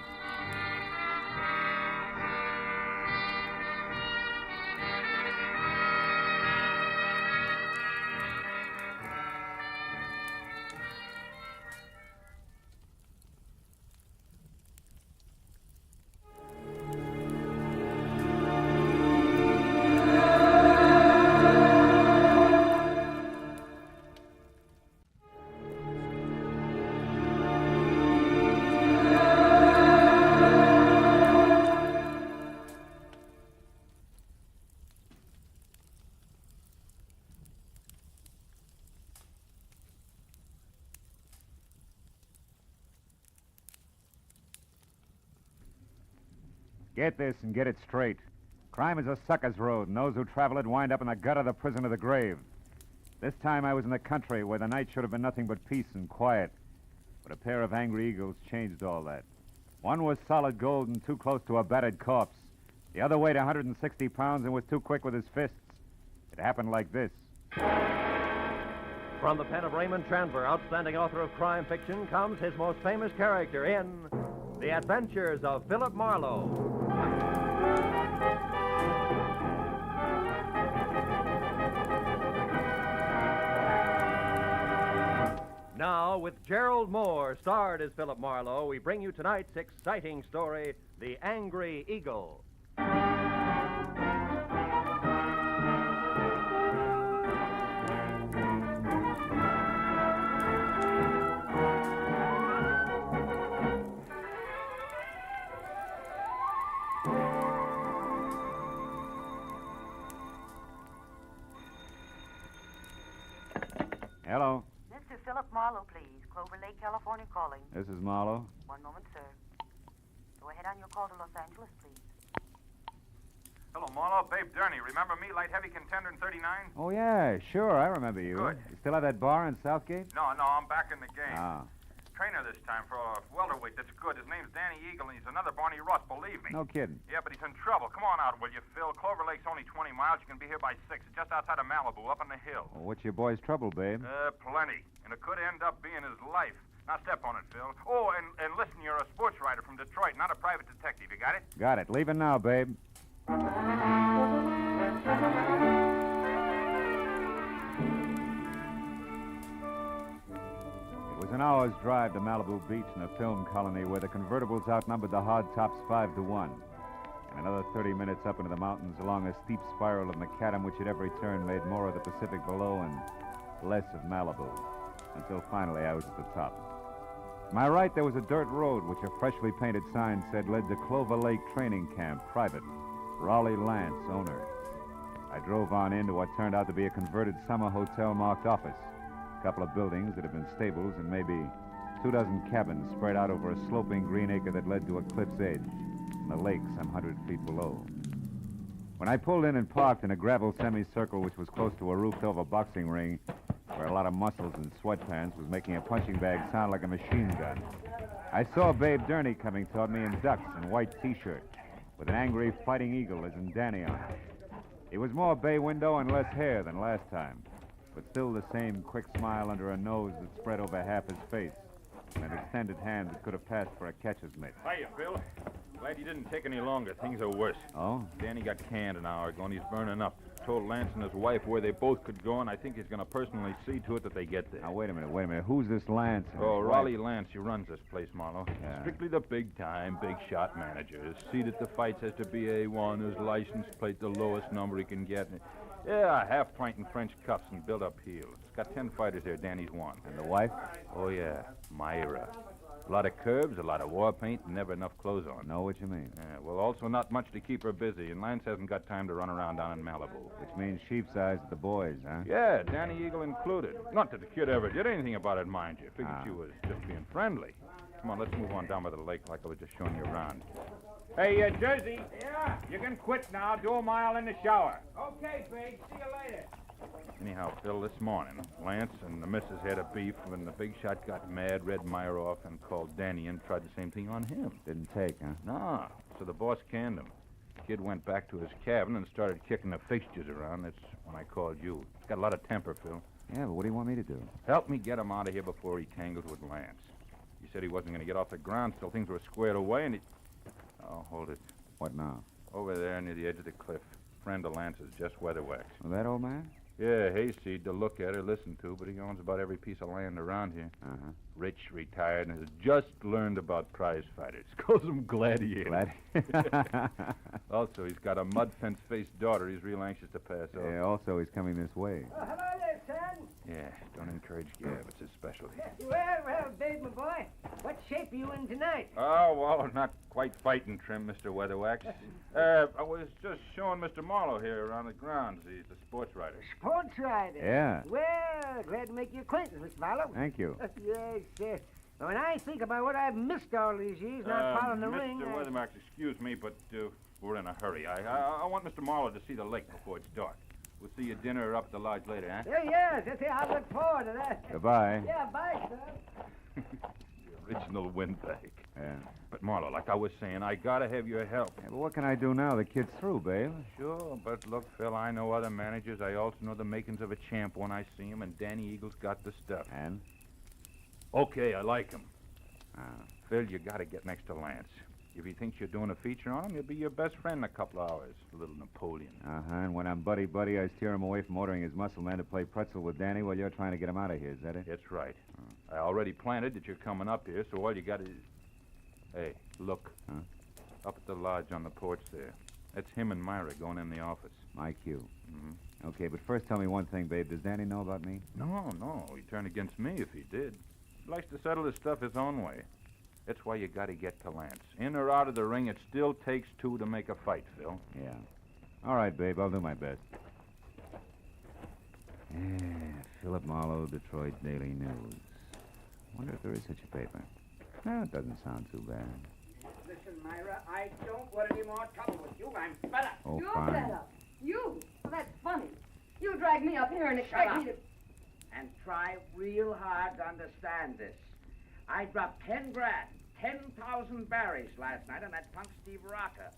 Get this and get it straight. Crime is a sucker's road, and those who travel it wind up in the gut of the prison of the grave. This time I was in the country where the night should have been nothing but peace and quiet. But a pair of angry eagles changed all that. One was solid gold and too close to a battered corpse. The other weighed 160 pounds and was too quick with his fists. It happened like this. From the pen of Raymond Chandler, outstanding author of crime fiction, comes his most famous character in The Adventures of Philip Marlowe. Now, with Gerald Moore, starred as Philip Marlowe, we bring you tonight's exciting story, The Angry Eagle. Hello. Mr. Philip Marlowe, please. Clover Lake, California calling. This is Marlowe. One moment, sir. Go ahead on your call to Los Angeles, please. Hello, Marlowe. Babe Durney. Remember me, light heavy contender in 39? Oh, yeah, sure. I remember you. Good. You still have that bar in Southgate? No, I'm back in the game. Ah. Trainer this time for a welterweight that's good. His name's Danny Eagle, and he's another Barney Russ, believe me. No kidding. Yeah, but he's in trouble. Come on out, will you, Phil? Clover Lake's only 20 miles. You can be here by 6. It's just outside of Malibu, up on the hill. Well, what's your boy's trouble, babe? Plenty. And it could end up being his life. Now step on it, Phil. Oh, and listen, you're a sports writer from Detroit, not a private detective. You got it? Got it. Leaving now, babe. It was an hour's drive to Malibu Beach in a film colony where the convertibles outnumbered the hardtops 5-1. And another 30 minutes up into the mountains along a steep spiral of macadam which at every turn made more of the Pacific below and less of Malibu. Until finally I was at the top. To my right, there was a dirt road which a freshly painted sign said led to Clover Lake Training Camp, private. Raleigh Lance, owner. I drove on into what turned out to be a converted summer hotel marked office. A couple of buildings that had been stables and maybe 24 cabins spread out over a sloping green acre that led to a cliff's edge and the lake some 100 feet below. When I pulled in and parked in a gravel semicircle which was close to a roofed-over boxing ring where a lot of muscles and sweatpants was making a punching bag sound like a machine gun, I saw Babe Durney coming toward me in ducks and white T-shirt with an angry fighting eagle as in Danny on it. He was more bay window and less hair than last time, but still the same quick smile under a nose that spread over half his face, and an extended hand that could have passed for a catcher's mitt. Hiya, Bill. Glad you didn't take any longer. Things are worse. Oh? Danny got canned an hour ago, and he's burning up. Told Lance and his wife where they both could go, and I think he's going to personally see to it that they get there. Now, wait a minute. Who's this Lance? Oh, Raleigh Lance. He runs this place, Marlowe. Yeah. Strictly the big-time, big-shot manager. His seat at the fights has to be A1. His license plate the lowest number he can get. Yeah, half-pint in French cuffs and built-up heels. It's got 10 fighters there. Danny's one. And the wife? Oh, yeah. Myra. A lot of curbs, a lot of war paint, and never enough clothes on. Know what you mean. Yeah, well, also not much to keep her busy, and Lance hasn't got time to run around down in Malibu. Which means sheep's eyes at the boys, huh? Yeah, Danny Eagle included. Not that the kid ever did anything about it, mind you. Figured she was just being friendly. Come on, let's move on down by the lake like I was just showing you around. Hey, Jersey. Yeah? You can quit now. Do a mile in the shower. Okay, Big. See you later. Anyhow, Phil, this morning, Lance and the missus had a beef when the big shot got mad, read Myra off, and called Danny and tried the same thing on him. Didn't take, huh? No. So the boss canned him. The kid went back to his cabin and started kicking the fixtures around. That's when I called you. He's got a lot of temper, Phil. Yeah, but what do you want me to do? Help me get him out of here before he tangles with Lance. He said he wasn't going to get off the ground till things were squared away, and he... Oh, hold it. What now? Over there near the edge of the cliff. Friend of Lance's, just weatherwax. Well, that old man? Yeah, hayseed to look at or listen to, but he owns about every piece of land around here. Uh-huh. Rich, retired, and has just learned about prize fighters. Calls them gladiators. Also, he's got a mud fence-faced daughter he's real anxious to pass off. Yeah, also he's coming this way. Oh, hello there, son. Yeah, don't encourage gab. It's his specialty. Well, Babe, my boy. What shape are you in tonight? Oh, well, not quite fighting trim, Mr. Weatherwax. I was just showing Mr. Marlowe here around the grounds. He's a sports writer. Sports writer? Yeah. Well, glad to make your acquaintance, Mr. Marlowe. Thank you. Yes, yes. When I think about what I've missed all these years not following the ring... Mr. Weatherwax, excuse me, but we're in a hurry. I want Mr. Marlowe to see the lake before it's dark. We'll see you at dinner or up at the lodge later, huh? Yes. I look forward to that. Goodbye. Yeah, bye, son. The original windbag. Yeah. But, Marlowe, like I was saying, I gotta have your help. Yeah, but what can I do now? The kid's through, babe. Sure, but look, Phil, I know other managers. I also know the makings of a champ when I see him, and Danny Eagle's got the stuff. And? Okay, I like him. Phil, you gotta get next to Lance. If he thinks you're doing a feature on him, he'll be your best friend in a couple of hours. A little Napoleon. Uh-huh, and when I'm buddy-buddy, I steer him away from ordering his muscle man to play pretzel with Danny while you're trying to get him out of here. Is that it? That's right. I already planted that you're coming up here, so all you got is... Hey, look. Huh? Up at the lodge on the porch there. That's him and Myra going in the office. My cue. Mm-hmm. Okay, but first tell me one thing, babe. Does Danny know about me? No. He'd turn against me if he did. He likes to settle his stuff his own way. That's why you gotta get to Lance. In or out of the ring, it still takes two to make a fight, Phil. Yeah. All right, babe. I'll do my best. Yeah, Philip Marlowe, Detroit Daily News. Wonder if there is such a paper. No, it doesn't sound too bad. Listen, Myra, I don't want any more trouble with you. I'm fed up. Oh, You're fine. fed up. You? Well, that's funny. You dragged me up here and Shut expect up. me to... And try real hard to understand this. I dropped 10 grand, 10,000 berries last night on that punk Steve Rocker.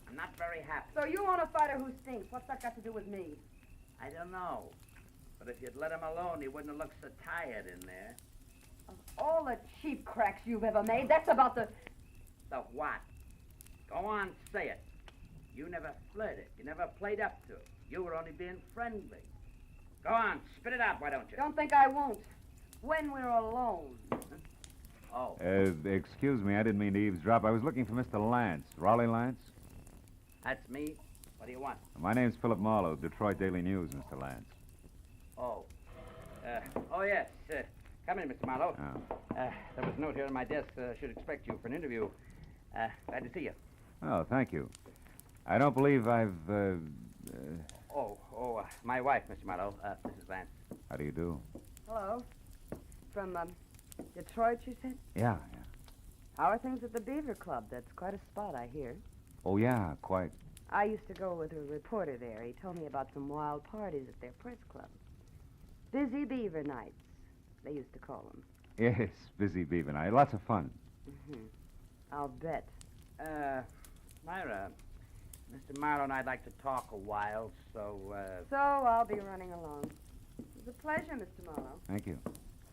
I'm not very happy. So you want a fighter who stinks. What's that got to do with me? I don't know. But if you'd let him alone, he wouldn't have looked so tired in there. Of all the cheap cracks you've ever made, that's about the... The what? Go on, say it. You never flirted. You never played up to it. You were only being friendly. Go on, spit it out, why don't you? Don't think I won't. When we're alone. Oh. Excuse me, I didn't mean to eavesdrop. I was looking for Mr. Lance. Raleigh Lance? That's me. What do you want? My name's Philip Marlowe, Detroit Daily News, Mr. Lance. Oh. Yes. Come in, Mr. Marlowe. Oh. There was a note here on my desk. Should expect you for an interview. Glad to see you. Oh, thank you. I don't believe I've, My wife, Mr. Marlowe. This is Lance. How do you do? Hello. From, Detroit, you said? Yeah. How are things at the Beaver Club? That's quite a spot, I hear. Oh, yeah, quite. I used to go with a reporter there. He told me about some wild parties at their press club. Busy Beaver Nights, they used to call them. Yes, busy beaver night. Lots of fun. Mm-hmm. I'll bet. Myra, Mr. Mr. Marlowe and I'd like to talk a while, so, So I'll be running along. It was a pleasure, Mr. Marlowe. Thank you.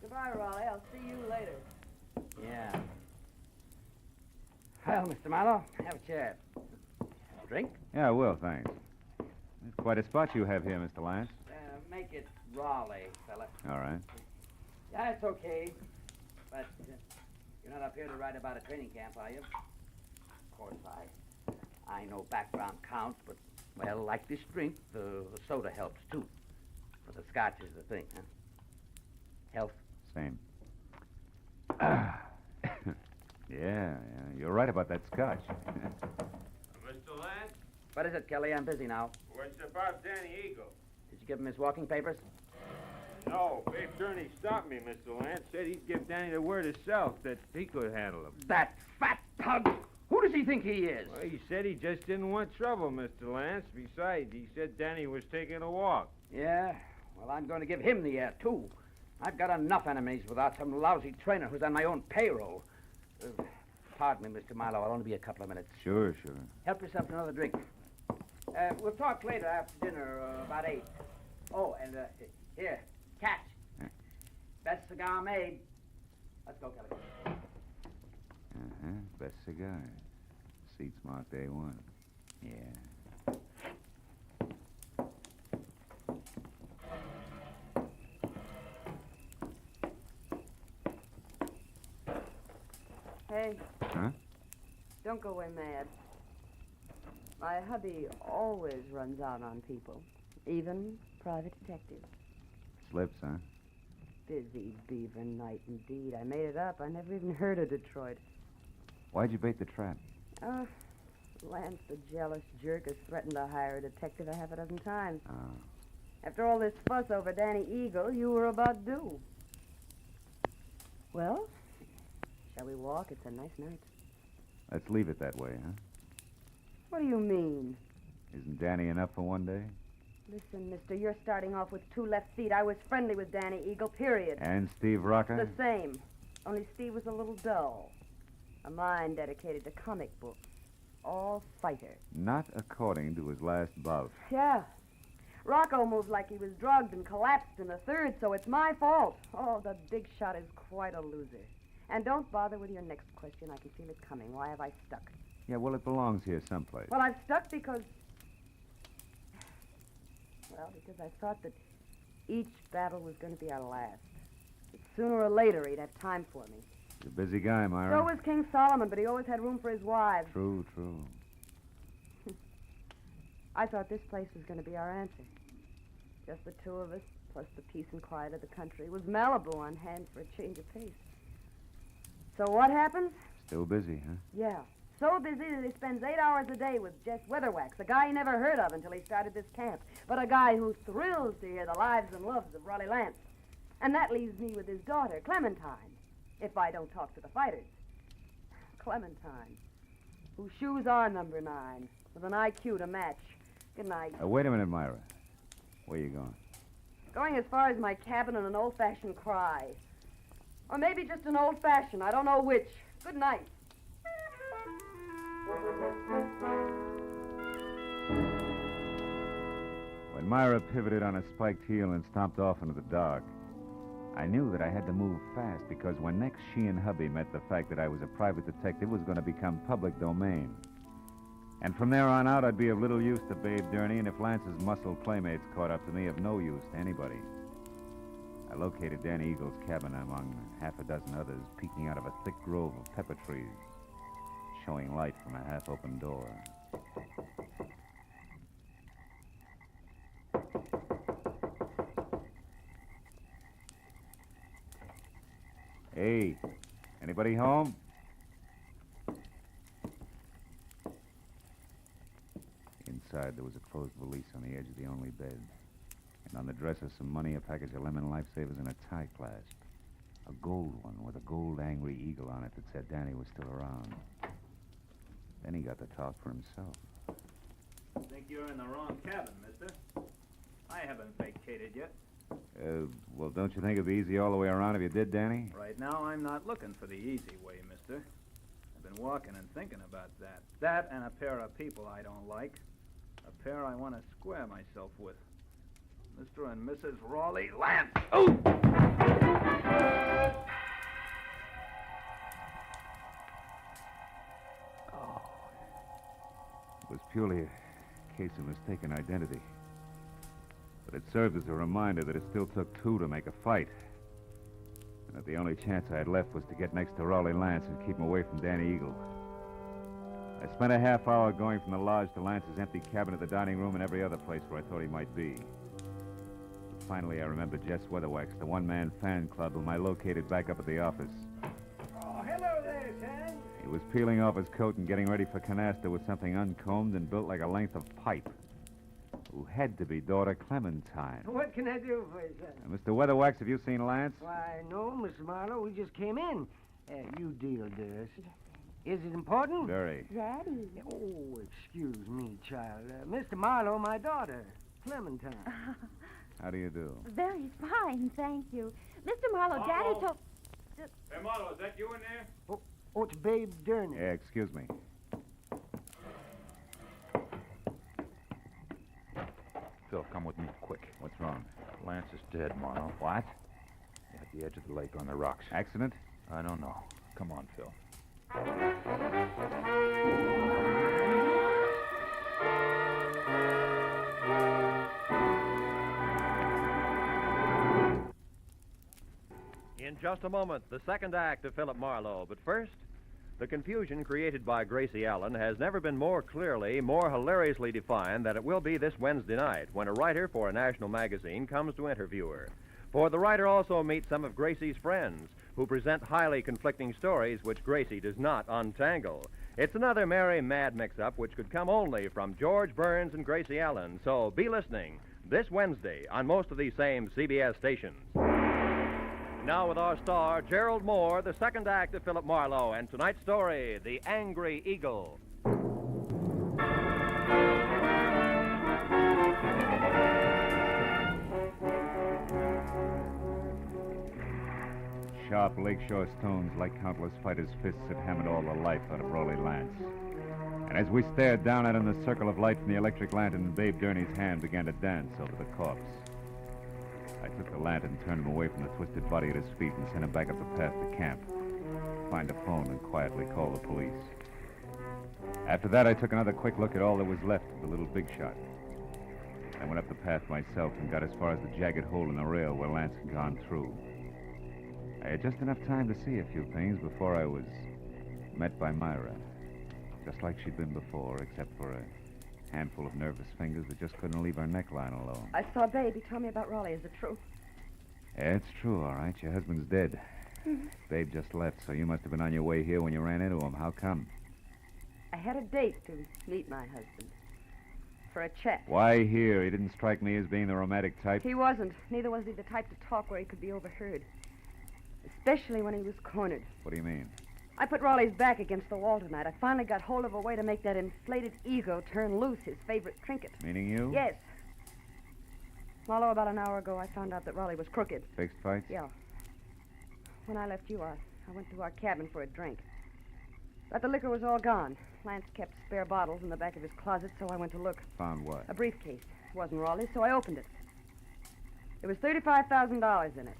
Goodbye, Raleigh. I'll see you later. Yeah. Well, Mr. Marlowe, have a chair. Drink? Yeah, I will, thanks. It's quite a spot you have here, Mr. Lance. Make it Raleigh, fella. All right. Yeah, it's okay. But you're not up here to write about a training camp, are you? Of course, I know background counts, but, well, like this drink, the soda helps, too. But the scotch is the thing, huh? Health? Same. Yeah, you're right about that scotch. Mr. Lance? What is it, Kelly? I'm busy now. What's about Danny Eagle? Did you give him his walking papers? No, Babe Gurney stopped me, Mr. Lance. Said he'd give Danny the word himself that he could handle him. That fat pug! Who does he think he is? Well, he said he just didn't want trouble, Mr. Lance. Besides, he said Danny was taking a walk. Yeah? Well, I'm going to give him the air, too. I've got enough enemies without some lousy trainer who's on my own payroll. Pardon me, Mr. Marlowe. I'll only be a couple of minutes. Sure. Help yourself to another drink. We'll talk later after dinner, about 8. Oh, and here, catch. Best cigar made. Let's go, Kelly. Best cigar. Seats marked A1. Yeah. Hey, Huh? don't go away mad. My hubby always runs out on people, even private detectives. Slips, huh? Busy beaver night indeed. I made it up. I never even heard of Detroit. Why'd you bait the trap? Lance, the jealous jerk, has threatened to hire a detective a half a dozen times. Oh. After all this fuss over Danny Eagle, you were about due. Well, shall we walk? It's a nice night. Let's leave it that way, huh? What do you mean? Isn't Danny enough for one day? Listen, mister, you're starting off with 2 left feet. I was friendly with Danny Eagle, period. And Steve Rocker? The same. Only Steve was a little dull. A mind dedicated to comic books. All fighter. Not according to his last bout. Yeah. Rocco moved like he was drugged and collapsed in the 3rd, so it's my fault. Oh, the big shot is quite a loser. And don't bother with your next question. I can feel it coming. Why have I stuck? Yeah, well, it belongs here someplace. Well, I've stuck because... Well, because I thought that each battle was going to be our last. That sooner or later he'd have time for me. He's a busy guy, Myra. So was King Solomon, but he always had room for his wives. True. I thought this place was going to be our answer. Just the 2 of us, plus the peace and quiet of the country. Was Malibu on hand for a change of pace. So what happens? Still busy, huh? Yeah. So busy that he spends 8 hours a day with Jess Weatherwax, a guy he never heard of until he started this camp, but a guy who thrills to hear the lives and loves of Raleigh Lance. And that leaves me with his daughter, Clementine, if I don't talk to the fighters. Clementine, whose shoes are number 9, with an IQ to match. Good night. Wait a minute, Myra. Where you going? Going as far as my cabin on an old-fashioned cry. Or maybe just an old-fashioned, I don't know which. Good night. When Myra pivoted on a spiked heel and stomped off into the dark, I knew that I had to move fast because when next she and hubby met, the fact that I was a private detective was going to become public domain. And from there on out, I'd be of little use to Babe Gurney, and if Lance's muscle playmates caught up to me, of no use to anybody. I located Danny Eagle's cabin among half a dozen others, peeking out of a thick grove of pepper trees, showing light from a half-open door. Hey, anybody home? Inside, there was a closed valise on the edge of the only bed. And on the dresser, some money, a package of lemon lifesavers, and a tie clasp. A gold one with a gold angry eagle on it that said Danny was still around. Then he got to talk for himself. I think you're in the wrong cabin, mister. I haven't vacated yet. Well, don't you think it'd be easy all the way around if you did, Danny? Right now, I'm not looking for the easy way, mister. I've been walking and thinking about that. That and a pair of people I don't like. A pair I want to square myself with. Mr. and Mrs. Raleigh Lance. Oh! It was purely a case of mistaken identity. But it served as a reminder that it still took two to make a fight. And that the only chance I had left was to get next to Raleigh Lance and keep him away from Danny Eagle. I spent a half hour going from the lodge to Lance's empty cabin to the dining room and every other place where I thought he might be. But finally, I remembered Jess Weatherwax, the one-man fan club whom I located back up at the office. Oh, hello there, Sam. He was peeling off his coat and getting ready for canasta with something uncombed and built like a length of pipe. Who had to be daughter Clementine. What can I do for you, sir? Mr. Weatherwax, have you seen Lance? Why, no, Mr. Marlowe. We just came in. You deal, dearest. Is it important? Very. Daddy. Oh, excuse me, child. Mr. Marlowe, my daughter, Clementine. How do you do? Very fine, thank you. Mr. Marlowe, Daddy told... Hey, Marlowe, is that you in there? Oh, it's Babe Durney. Yeah, excuse me. Phil, come with me, quick. What's wrong? Lance is dead, Marlowe. What? At the edge of the lake on the rocks. Accident? I don't know. Come on, Phil. In just a moment, the second act of Philip Marlowe. But first, the confusion created by Gracie Allen has never been more clearly, more hilariously defined than it will be this Wednesday night when a writer for a national magazine comes to interview her. For the writer also meets some of Gracie's friends who present highly conflicting stories which Gracie does not untangle. It's another merry, mad mix-up which could come only from George Burns and Gracie Allen. So be listening this Wednesday on most of these same CBS stations. Now with our star, Gerald Moore, the second act of Philip Marlowe, and tonight's story, The Angry Eagle. Sharp lakeshore stones, like countless fighters' fists, had hammered all the life out of Raleigh Lance. And as we stared down at him, the circle of light from the electric lantern in Babe Durney's hand began to dance over the corpse. I took the lantern, turned him away from the twisted body at his feet, and sent him back up the path to camp. Find a phone and quietly call the police. After that, I took another quick look at all that was left of the little big shot. I went up the path myself and got as far as the jagged hole in the rail where Lance had gone through. I had just enough time to see a few things before I was met by Myra. Just like she'd been before, except for a handful of nervous fingers that just couldn't leave her neckline alone. I saw Babe. He told me about Raleigh. Is it true? Yeah, it's true, all right. Your husband's dead. Babe just left, so you must have been on your way here when you ran into him. How come? I had a date to meet my husband. For a chat. Why here? He didn't strike me as being the romantic type. He wasn't. Neither was he the type to talk where he could be overheard. Especially when he was cornered. What do you mean? I put Raleigh's back against the wall tonight. I finally got hold of a way to make that inflated ego turn loose, his favorite trinket. Meaning you? Yes. Marlowe, about an hour ago, I found out that Raleigh was crooked. Fixed fights? Yeah. When I left you, I went to our cabin for a drink. But the liquor was all gone. Lance kept spare bottles in the back of his closet, so I went to look. Found what? A briefcase. It wasn't Raleigh's, so I opened it. There was $35,000 in it.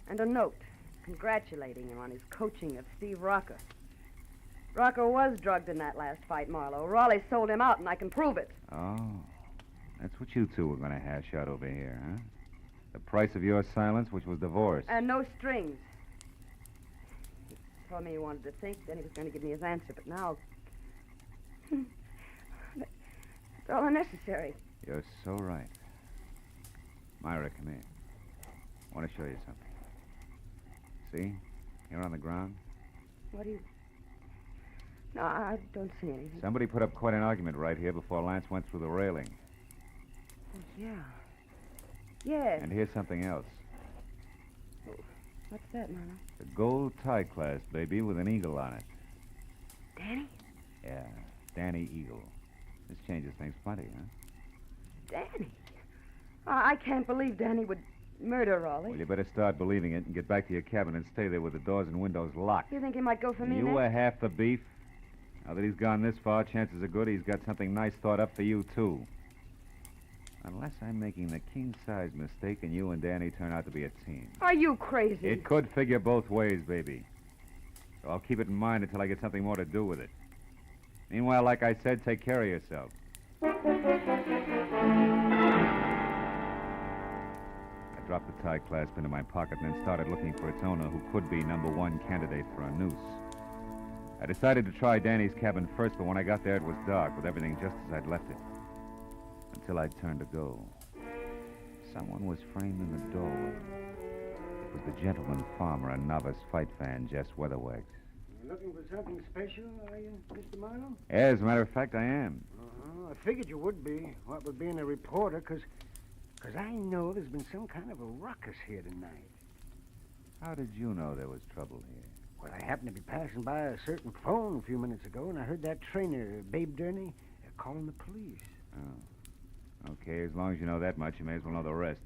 And a note congratulating him on his coaching of Steve Rocca. Rocca was drugged in that last fight, Marlowe. Raleigh sold him out, and I can prove it. Oh. That's what you two were going to hash out over here, huh? The price of your silence, which was divorce. And no strings. He told me he wanted to think, then he was going to give me his answer, but now... That's all unnecessary. You're so right. Myra, come here. I want to show you something. See? Here on the ground. What do you... No, I don't see anything. Somebody put up quite an argument right here before Lance went through the railing. Oh, yeah. Yes. And here's something else. What's that, Marlowe? The gold tie clasp, baby, with an eagle on it. Danny? Yeah, Danny Eagle. This changes things plenty, huh? Danny? I can't believe Danny would murder Raleigh. Well, you better start believing it and get back to your cabin and stay there with the doors and windows locked. You think he might go for me You next? were half the beef. Now that he's gone this far, chances are good he's got something nice thought up for you, too. Unless I'm making the king-size mistake and you and Danny turn out to be a team. Are you crazy? It could figure both ways, baby. So I'll keep it in mind until I get something more to do with it. Meanwhile, like I said, take care of yourself. I dropped the tie clasp into my pocket and then started looking for its owner, who could be number one candidate for a noose. I decided to try Danny's cabin first, but when I got there, it was dark, with everything just as I'd left it. Until I turned to go. Someone was framed in the doorway. It was the gentleman farmer and novice fight fan, Jess Weatherwax. You're looking for something special, are you, Mr. Marlowe? As a matter of fact, I am. I figured you would be, what with being a reporter, because I know there's been some kind of a ruckus here tonight. How did you know there was trouble here? Well, I happened to be passing by a certain phone a few minutes ago, and I heard that trainer, Babe Durney, calling the police. Oh. Okay, as long as you know that much, you may as well know the rest.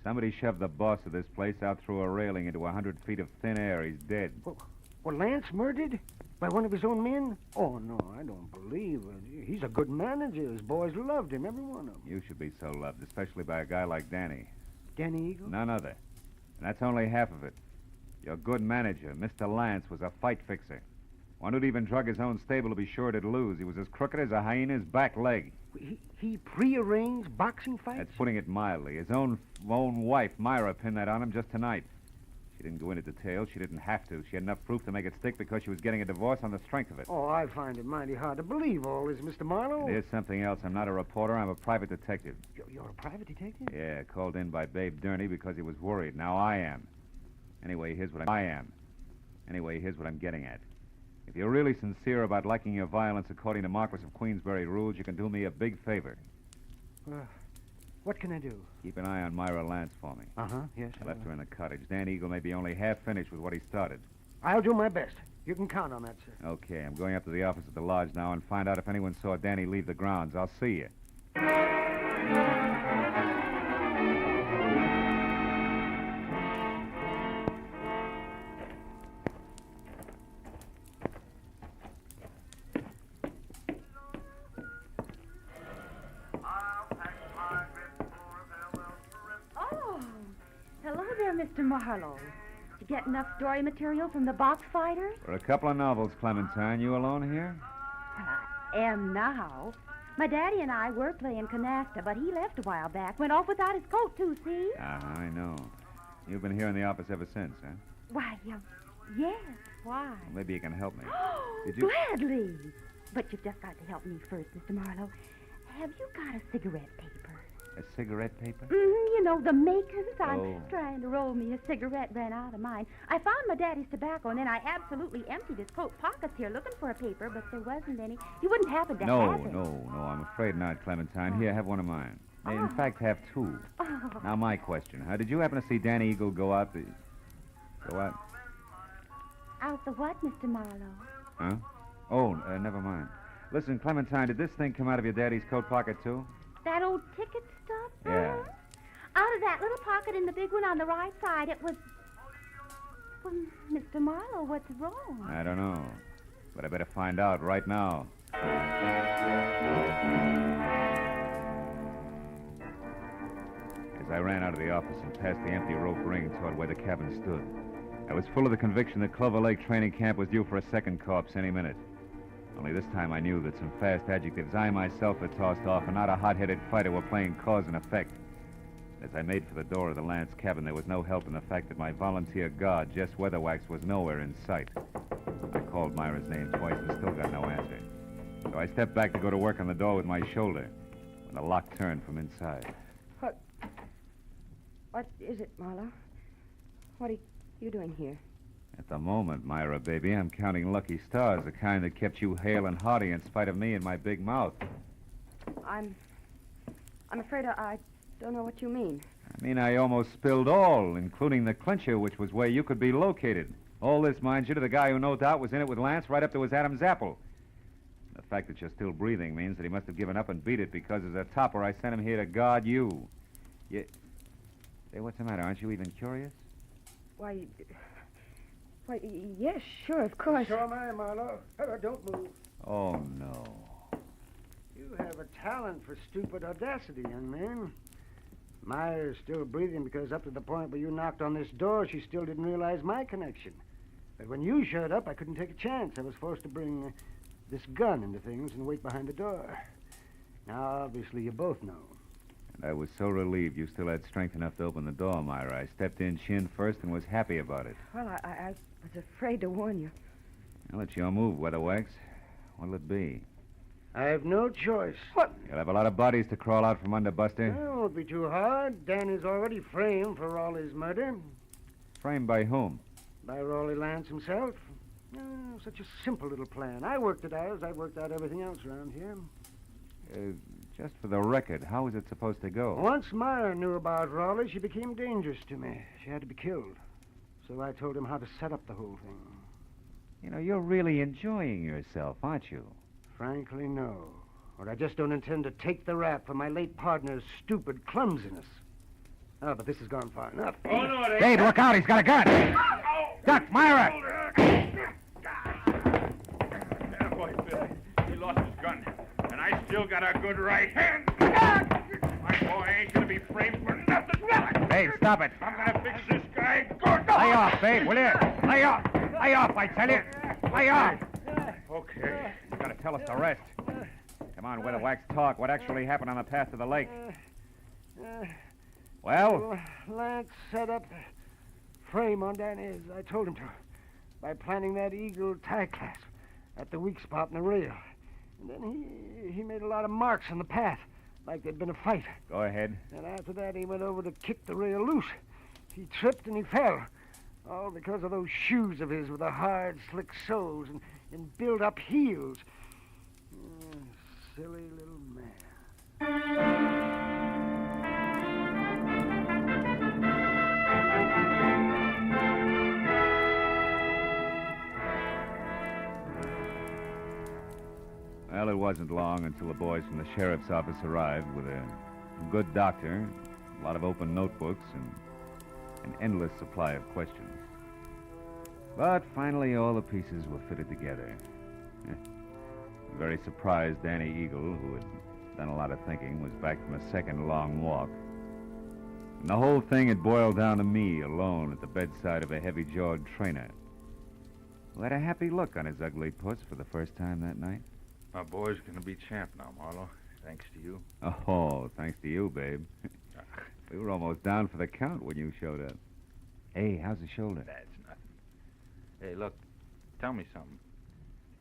Somebody shoved the boss of this place out through a railing into 100 feet of thin air. He's dead. Well, Lance murdered? By one of his own men? Oh, no, I don't believe it. He's a good manager. His boys loved him, every one of them. You should be so loved, especially by a guy like Danny. Danny Eagle? None other. And that's only half of it. Your good manager, Mr. Lance, was a fight fixer. One who'd even drug his own stable to be sure it'd lose. He was as crooked as a hyena's back leg. He prearranged boxing fights? That's putting it mildly. His own wife, Myra, pinned that on him just tonight. She didn't go into detail. She didn't have to. She had enough proof to make it stick because she was getting a divorce on the strength of it. Oh, I find it mighty hard to believe all this, Mr. Marlowe. There's something else. I'm not a reporter. I'm a private detective. You're a private detective? Yeah, called in by Babe Durney because he was worried. Now I am. Anyway, here's what I'm getting at. If you're really sincere about liking your violence according to Marquis of Queensberry rules, you can do me a big favor. What can I do? Keep an eye on Myra Lance for me. Yes. I left her in the cottage. Dan Eagle may be only half finished with what he started. I'll do my best. You can count on that, sir. Okay, I'm going up to the office at the lodge now and find out if anyone saw Danny leave the grounds. I'll see you. Hello there, Mr. Marlowe. Did you get enough story material from the box fighters? For a couple of novels, Clementine. You alone here? Well, I am now. My daddy and I were playing canasta, but he left a while back. Went off without his coat, too, see? I know. You've been here in the office ever since, huh? Why, yes. Why? Well, maybe you can help me. Did you... Gladly. But you've just got to help me first, Mr. Marlowe. Have you got a cigarette paper? A cigarette paper? You know, the makers. I'm Oh. trying to roll me a cigarette, ran out of mine. I found my daddy's tobacco, and then I absolutely emptied his coat pockets here looking for a paper, but there wasn't any. You wouldn't happen to have it. No, I'm afraid not, Clementine. Here, have one of mine. In fact, have two. Now, my question, did you happen to see Danny Eagle go out the... Go out? Out the what, Mr. Marlowe? Huh? Oh, never mind. Listen, Clementine, did this thing come out of your daddy's coat pocket, too? That old ticket stuff? Yeah. Out of that little pocket in the big one on the right side, it was... Well, Mr. Marlowe, what's wrong? I don't know. But I better find out right now. As I ran out of the office and past the empty rope ring toward where the cabin stood, I was full of the conviction that Clover Lake Training Camp was due for a second corpse any minute. Only this time I knew that some fast adjectives I myself had tossed off and not a hot-headed fighter were playing cause and effect. As I made for the door of the Lance cabin, there was no help in the fact that my volunteer guard, Jess Weatherwax, was nowhere in sight. I called Myra's name twice and still got no answer. So I stepped back to go to work on the door with my shoulder when the lock turned from inside. What is it, Marlowe? What are you doing here? At the moment, Myra, baby, I'm counting lucky stars, the kind that kept you hale and hearty in spite of me and my big mouth. I'm afraid I don't know what you mean. I mean, I almost spilled all, including the clincher, which was where you could be located. All this, mind you, to the guy who no doubt was in it with Lance right up to his Adam's apple. The fact that you're still breathing means that he must have given up and beat it because as a topper, I sent him here to guard you. Say, what's the matter? Aren't you even curious? Why, yes, sure, of course. Sure, am I, Marlowe. Don't move. Oh, no. You have a talent for stupid audacity, young man. Myra's still breathing because up to the point where you knocked on this door, she still didn't realize my connection. But when you showed up, I couldn't take a chance. I was forced to bring this gun into things and wait behind the door. Now, obviously, you both know. And I was so relieved you still had strength enough to open the door, Myra. I stepped in shin first and was happy about it. Well, I was afraid to warn you. Well, it's your move, Weatherwax. What'll it be? I have no choice. What? You'll have a lot of bodies to crawl out from under, Buster. It won't be too hard. Danny's already framed for Raleigh's murder. Framed by whom? By Raleigh Lance himself. Oh, such a simple little plan. I worked it out as I worked out everything else around here. Just for the record, how was it supposed to go? Once Myra knew about Raleigh, she became dangerous to me. She had to be killed. So I told him how to set up the whole thing. You know, you're really enjoying yourself, aren't you? Frankly, no. Or I just don't intend to take the rap for my late partner's stupid clumsiness. Oh, but this has gone far enough. Oh, no, it ain't. Dave, look out. He's got a gun. Duck, Myra! Yeah, boy, Billy. He lost his gun. And I still got a good right hand. My boy ain't gonna be framed for nothing. Dave, stop it. I'm gonna fix this guy good. Lay off, Dave, will you? Lay off. Lay off, I tell you. Lay off. Okay. You gotta tell us the rest. Come on, Weatherwax, talk. What actually happened on the path to the lake? Well? Lance set up the frame on Danny as I told him to by planting that eagle tie clasp at the weak spot in the rail. And then he made a lot of marks on the path, like there'd been a fight. Go ahead. And after that, he went over to kick the rail loose. He tripped and he fell. All because of those shoes of his with the hard, slick soles and built-up heels. Silly little man. Well, it wasn't long until the boys from the sheriff's office arrived with a good doctor, a lot of open notebooks, and an endless supply of questions. But finally, all the pieces were fitted together. Very surprised Danny Eagle, who had done a lot of thinking, was back from a second long walk. And the whole thing had boiled down to me alone at the bedside of a heavy-jawed trainer, who had a happy look on his ugly puss for the first time that night. My boy's going to be champ now, Marlowe, thanks to you. Oh, thanks to you, babe. We were almost down for the count when you showed up. Hey, how's the shoulder? That's nothing. Hey, look, tell me something.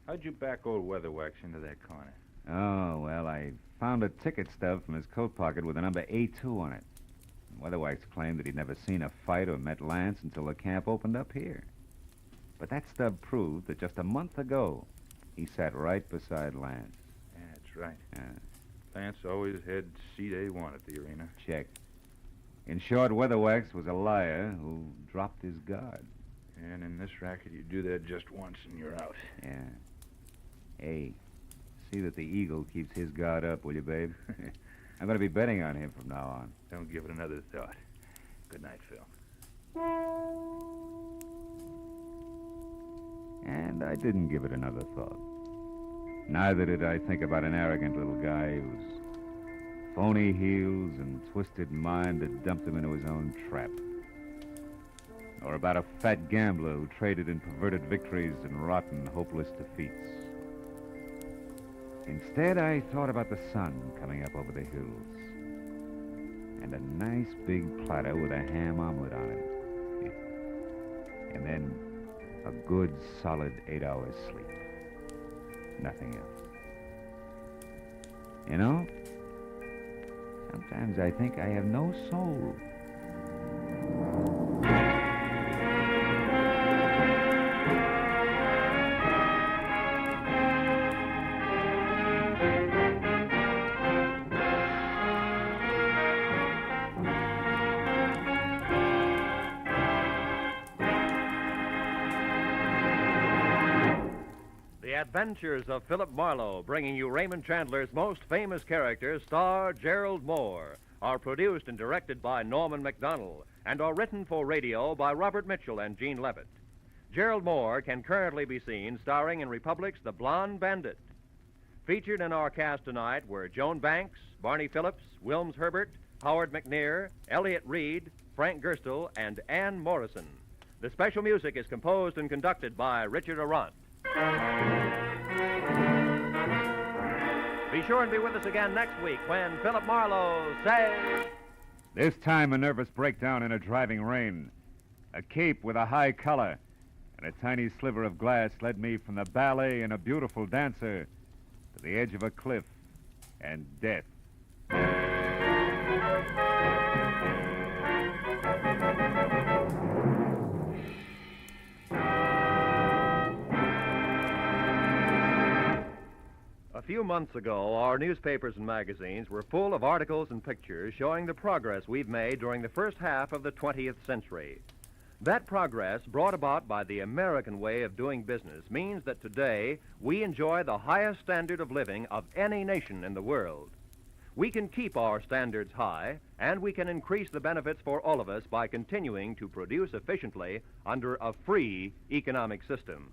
How'd you back old Weatherwax into that corner? Oh, well, I found a ticket stub from his coat pocket with the number A2 on it. Weatherwax claimed that he'd never seen a fight or met Lance until the camp opened up here. But that stub proved that just a month ago, he sat right beside Lance. Yeah, that's right. Yeah. Lance always had seat A1 at the arena. Check. In short, Weatherwax was a liar who dropped his guard. And in this racket, you do that just once and you're out. Yeah. Hey, see that the Eagle keeps his guard up, will you, babe? I'm going to be betting on him from now on. Don't give it another thought. Good night, Phil. And I didn't give it another thought. Neither did I think about an arrogant little guy whose phony heels and twisted mind had dumped him into his own trap. Or about a fat gambler who traded in perverted victories and rotten, hopeless defeats. Instead, I thought about the sun coming up over the hills. And a nice big platter with a ham omelet on it. And then a good, solid 8 hours sleep. Nothing else. You know, sometimes I think I have no soul. Adventures of Philip Marlowe, bringing you Raymond Chandler's most famous character, star Gerald Moore, are produced and directed by Norman MacDonald and are written for radio by Robert Mitchell and Gene Levitt. Gerald Moore can currently be seen starring in Republic's The Blonde Bandit, Featured in our cast tonight were Joan Banks, Barney Phillips, Wilms Herbert, Howard McNear, Elliott Reed, Frank Gerstle, and Ann Morrison. The special music is composed and conducted by Richard Arant. Be sure and be with us again next week when Philip Marlowe says... This time a nervous breakdown in a driving rain. A cape with a high collar and a tiny sliver of glass led me from the ballet and a beautiful dancer to the edge of a cliff and death. A few months ago, our newspapers and magazines were full of articles and pictures showing the progress we've made during the first half of the 20th century. That progress, brought about by the American way of doing business, means that today we enjoy the highest standard of living of any nation in the world. We can keep our standards high, and we can increase the benefits for all of us by continuing to produce efficiently under a free economic system.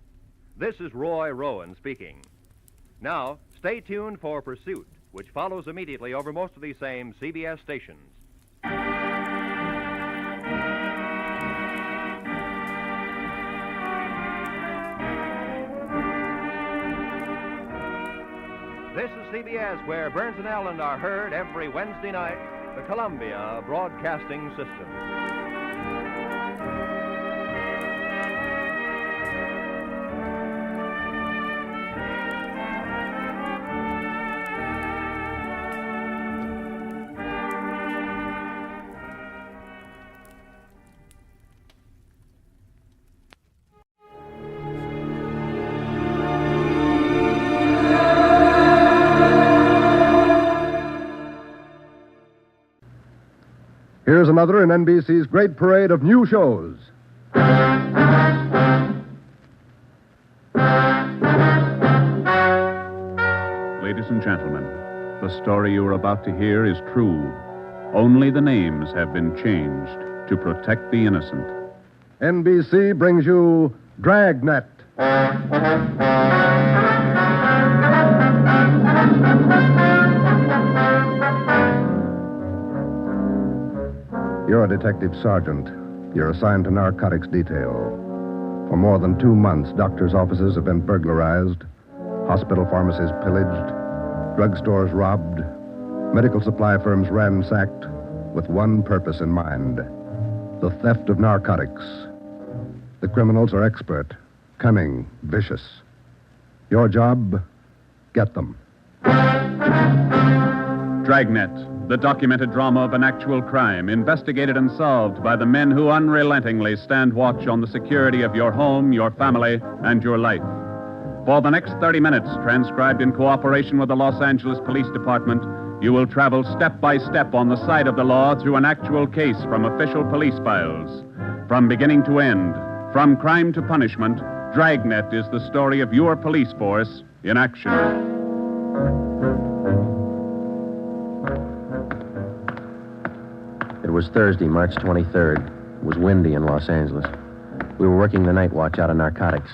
This is Roy Rowan speaking. Now, stay tuned for Pursuit, which follows immediately over most of these same CBS stations. This is CBS, where Burns and Allen are heard every Wednesday night, the Columbia Broadcasting System. Here's another in NBC's great parade of new shows. Ladies and gentlemen, the story you are about to hear is true. Only the names have been changed to protect the innocent. NBC brings you Dragnet. You're a detective sergeant. You're assigned to narcotics detail. For more than 2 months, doctors' offices have been burglarized, hospital pharmacies pillaged, drugstores robbed, medical supply firms ransacked, with one purpose in mind: the theft of narcotics. The criminals are expert, cunning, vicious. Your job, get them. Dragnet, the documented drama of an actual crime, investigated and solved by the men who unrelentingly stand watch on the security of your home, your family, and your life. For the next 30 minutes, transcribed in cooperation with the Los Angeles Police Department, you will travel step by step on the side of the law through an actual case from official police files. From beginning to end, from crime to punishment, Dragnet is the story of your police force in action. It was Thursday, March 23rd. It was windy in Los Angeles. We were working the night watch out of narcotics.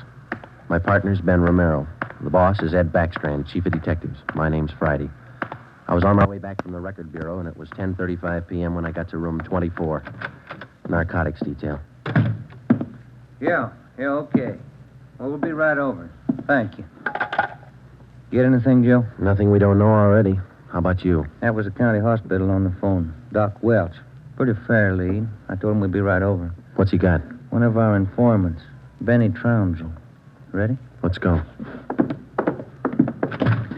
My partner's Ben Romero. The boss is Ed Backstrand, chief of detectives. My name's Friday. I was on my way back from the record bureau, and it was 10:35 p.m. when I got to room 24. Narcotics detail. Yeah, okay. Well, we'll be right over. Thank you. Get anything, Joe? Nothing we don't know already. How about you? That was the county hospital on the phone. Doc Welch. Pretty fair lead. I told him we'd be right over. What's he got? One of our informants, Benny Trounsel. Ready? Let's go.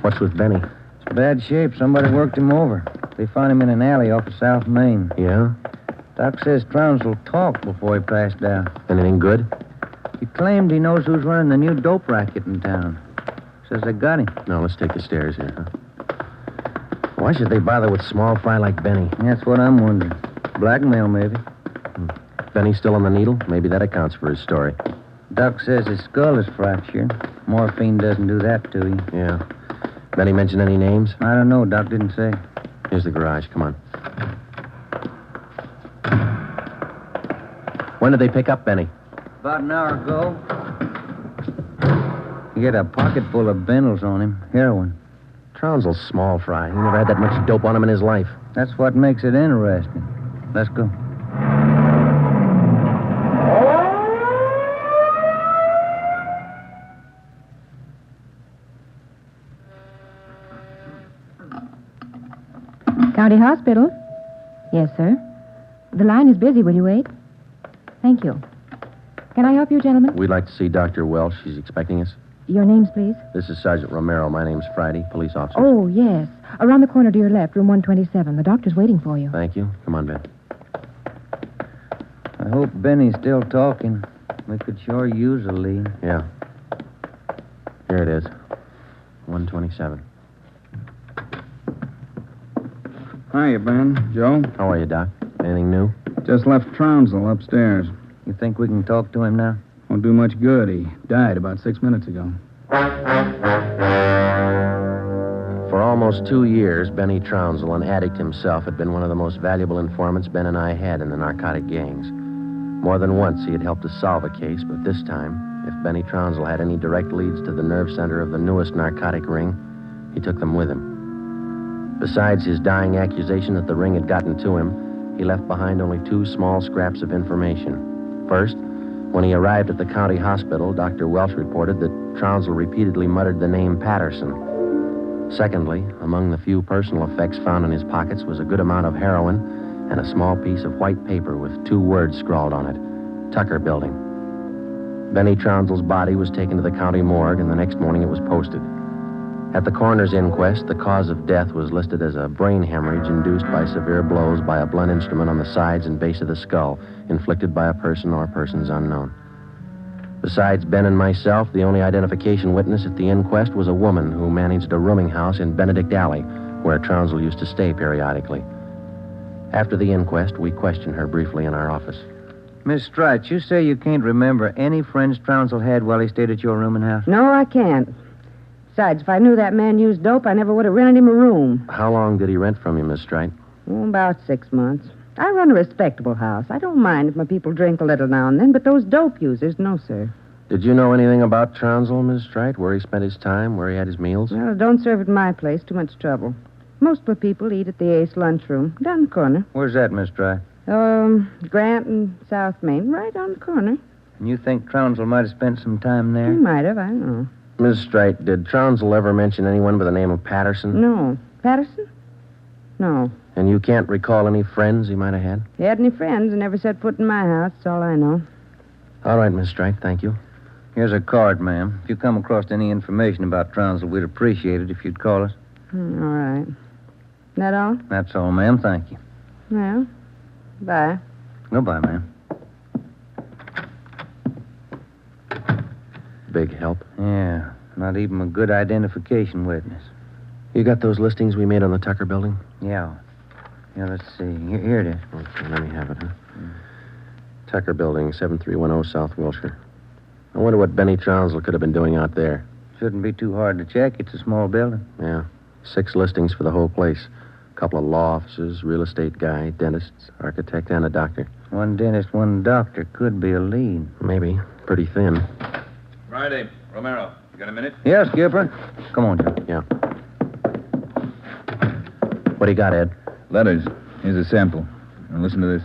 What's with Benny? It's bad shape. Somebody worked him over. They found him in an alley off of South Main. Yeah? Doc says Trounsel talked before he passed out. Anything good? He claimed he knows who's running the new dope racket in town. Says they got him. No, let's take the stairs here, huh? Why should they bother with small fry like Benny? That's what I'm wondering. Blackmail, maybe. Benny's still on the needle? Maybe that accounts for his story. Doc says his skull is fractured. Morphine doesn't do that to you. Yeah. Benny mention any names? I don't know. Doc didn't say. Here's the garage. Come on. When did they pick up Benny? About an hour ago. He had a pocket full of bundles on him. Heroin. Trounsell's small fry. He never had that much dope on him in his life. That's what makes it interesting. Let's go. County Hospital? Yes, sir. The line is busy. Will you wait? Thank you. Can I help you, gentlemen? We'd like to see Dr. Welsh. She's expecting us. Your names, please. This is Sergeant Romero. My name's Friday, police officer. Oh, yes. Around the corner to your left, room 127. The doctor's waiting for you. Thank you. Come on, Ben. I hope Benny's still talking. We could sure use a lead. Yeah. Here it is. 127. Hiya, Ben. Joe? How are you, Doc? Anything new? Just left Trounsell upstairs. You think we can talk to him now? Won't do much good. He died about 6 minutes ago. For almost 2 years, Benny Trounsell, an addict himself, had been one of the most valuable informants Ben and I had in the narcotic gangs. More than once, he had helped us solve a case, but this time, if Benny Trounsell had any direct leads to the nerve center of the newest narcotic ring, he took them with him. Besides his dying accusation that the ring had gotten to him, he left behind only 2 small scraps of information. First, when he arrived at the county hospital, Dr. Welsh reported that Trounsell repeatedly muttered the name Patterson. Secondly, among the few personal effects found in his pockets was a good amount of heroin and a small piece of white paper with 2 words scrawled on it, Tucker Building. Benny Trounsell's body was taken to the county morgue, and the next morning it was posted. At the coroner's inquest, the cause of death was listed as a brain hemorrhage induced by severe blows by a blunt instrument on the sides and base of the skull, inflicted by a person or persons unknown. Besides Ben and myself, the only identification witness at the inquest was a woman who managed a rooming house in Benedict Alley, where Trounsell used to stay periodically. After the inquest, we questioned her briefly in our office. Miss Strite, you say you can't remember any friends Trounsell had while he stayed at your rooming house? No, I can't. Besides, if I knew that man used dope, I never would have rented him a room. How long did he rent from you, Miss Strite? Oh, about 6 months. I run a respectable house. I don't mind if my people drink a little now and then, but those dope users, no, sir. Did you know anything about Trounsell, Miss Strite? Where he spent his time, where he had his meals? Well, don't serve at my place. Too much trouble. Most of the people eat at the Ace lunchroom, down the corner. Where's that, Miss Strite? Grant and South Main, right on the corner. And you think Trounsell might have spent some time there? He might have, I don't know. Miss Strite, did Trounsell ever mention anyone by the name of Patterson? No. Patterson? No. And you can't recall any friends he might have had? He had any friends and never set foot in my house. That's all I know. All right, Miss Strite, thank you. Here's a card, ma'am. If you come across any information about Trounsell, we'd appreciate it if you'd call us. All right. That all? That's all, ma'am. Thank you. Well, bye. Goodbye, ma'am. Big help. Yeah, not even a good identification witness. You got those listings we made on the Tucker Building? Yeah. Yeah, let's see. Here it is. Okay, let me have it, huh? Tucker Building, 7310 South Wilshire. I wonder what Benny Trounsell could have been doing out there. Shouldn't be too hard to check. It's a small building. Yeah. 6 listings for the whole place. A couple of law offices, real estate guy, dentists, architect, and a doctor. One dentist, one doctor could be a lead. Maybe. Pretty thin. Friday, Romero, you got a minute? Yes, Skipper. Come on, Joe. Yeah. What do you got, Ed? Letters. Here's a sample. Now listen to this.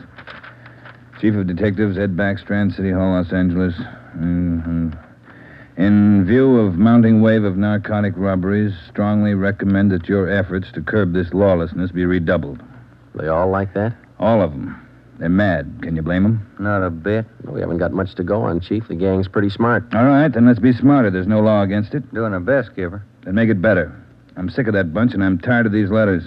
Chief of Detectives, Ed Backstrand, City Hall, Los Angeles. In view of mounting wave of narcotic robberies, strongly recommend that your efforts to curb this lawlessness be redoubled. They all like that? All of them. They're mad. Can you blame them? Not a bit. We haven't got much to go on, Chief. The gang's pretty smart. All right, then let's be smarter. There's no law against it. Doing our best, Skipper. Then make it better. I'm sick of that bunch, and I'm tired of these letters.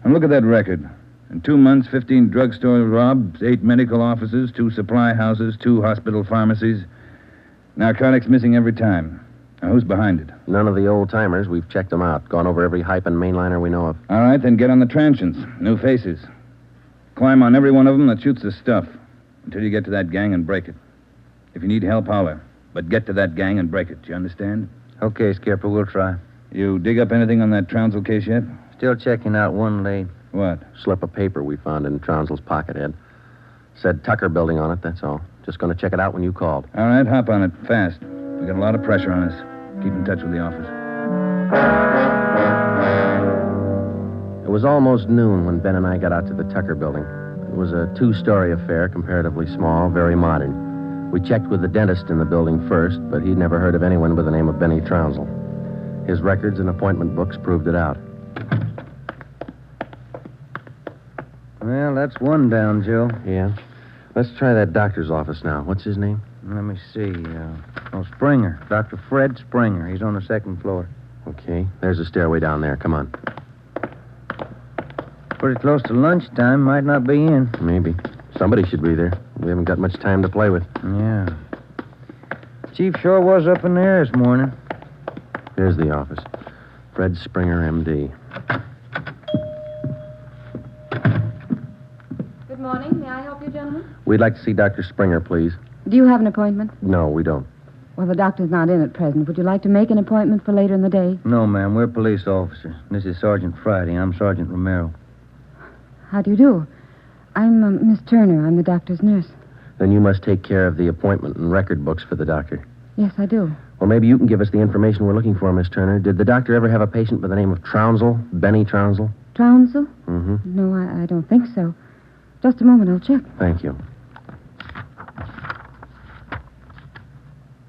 And look at that record. In 2 months, 15 drugstore robs, 8 medical offices, 2 supply houses, 2 hospital pharmacies. Narcotics missing every time. Now, who's behind it? None of the old-timers. We've checked them out. Gone over every hype and mainliner we know of. All right, then get on the transients. New faces. Climb on every one of them that shoots the stuff until you get to that gang and break it. If you need help, holler. But get to that gang and break it. Do you understand? Okay, Skipper, we'll try. You dig up anything on that Trounsell case yet? Still checking out one lead. What? Slip of paper we found in Trounsell's pocket, Ed. Said Tucker Building on it, that's all. Just going to check it out when you called. All right, hop on it. Fast. We got a lot of pressure on us. Keep in touch with the office. was almost noon when Ben and I got out to the Tucker building. It was a two-story affair, comparatively small, very modern. We checked with the dentist in the building first, but he'd never heard of anyone by the name of Benny Trounsel. His records and appointment books proved it out. Well, that's one down, Joe. Yeah? Let's try that doctor's office now. What's his name? Let me see. Springer. Dr. Fred Springer. He's on the second floor. Okay. There's a stairway down there. Come on. Pretty close to lunchtime. Might not be in. Maybe. Somebody should be there. We haven't got much time to play with. Yeah. Chief sure was up in there this morning. Here's the office. Fred Springer, M.D. Good morning. May I help you, gentlemen? We'd like to see Dr. Springer, please. Do you have an appointment? No, we don't. Well, the doctor's not in at present. Would you like to make an appointment for later in the day? No, ma'am. We're police officers. This is Sergeant Friday. I'm Sergeant Romero. How do you do? I'm Miss Turner. I'm the doctor's nurse. Then you must take care of the appointment and record books for the doctor. Yes, I do. Well, maybe you can give us the information we're looking for, Miss Turner. Did the doctor ever have a patient by the name of Trounsel? Benny Trounsel? Trounsel? Mm-hmm. No, I don't think so. Just a moment. I'll check. Thank you.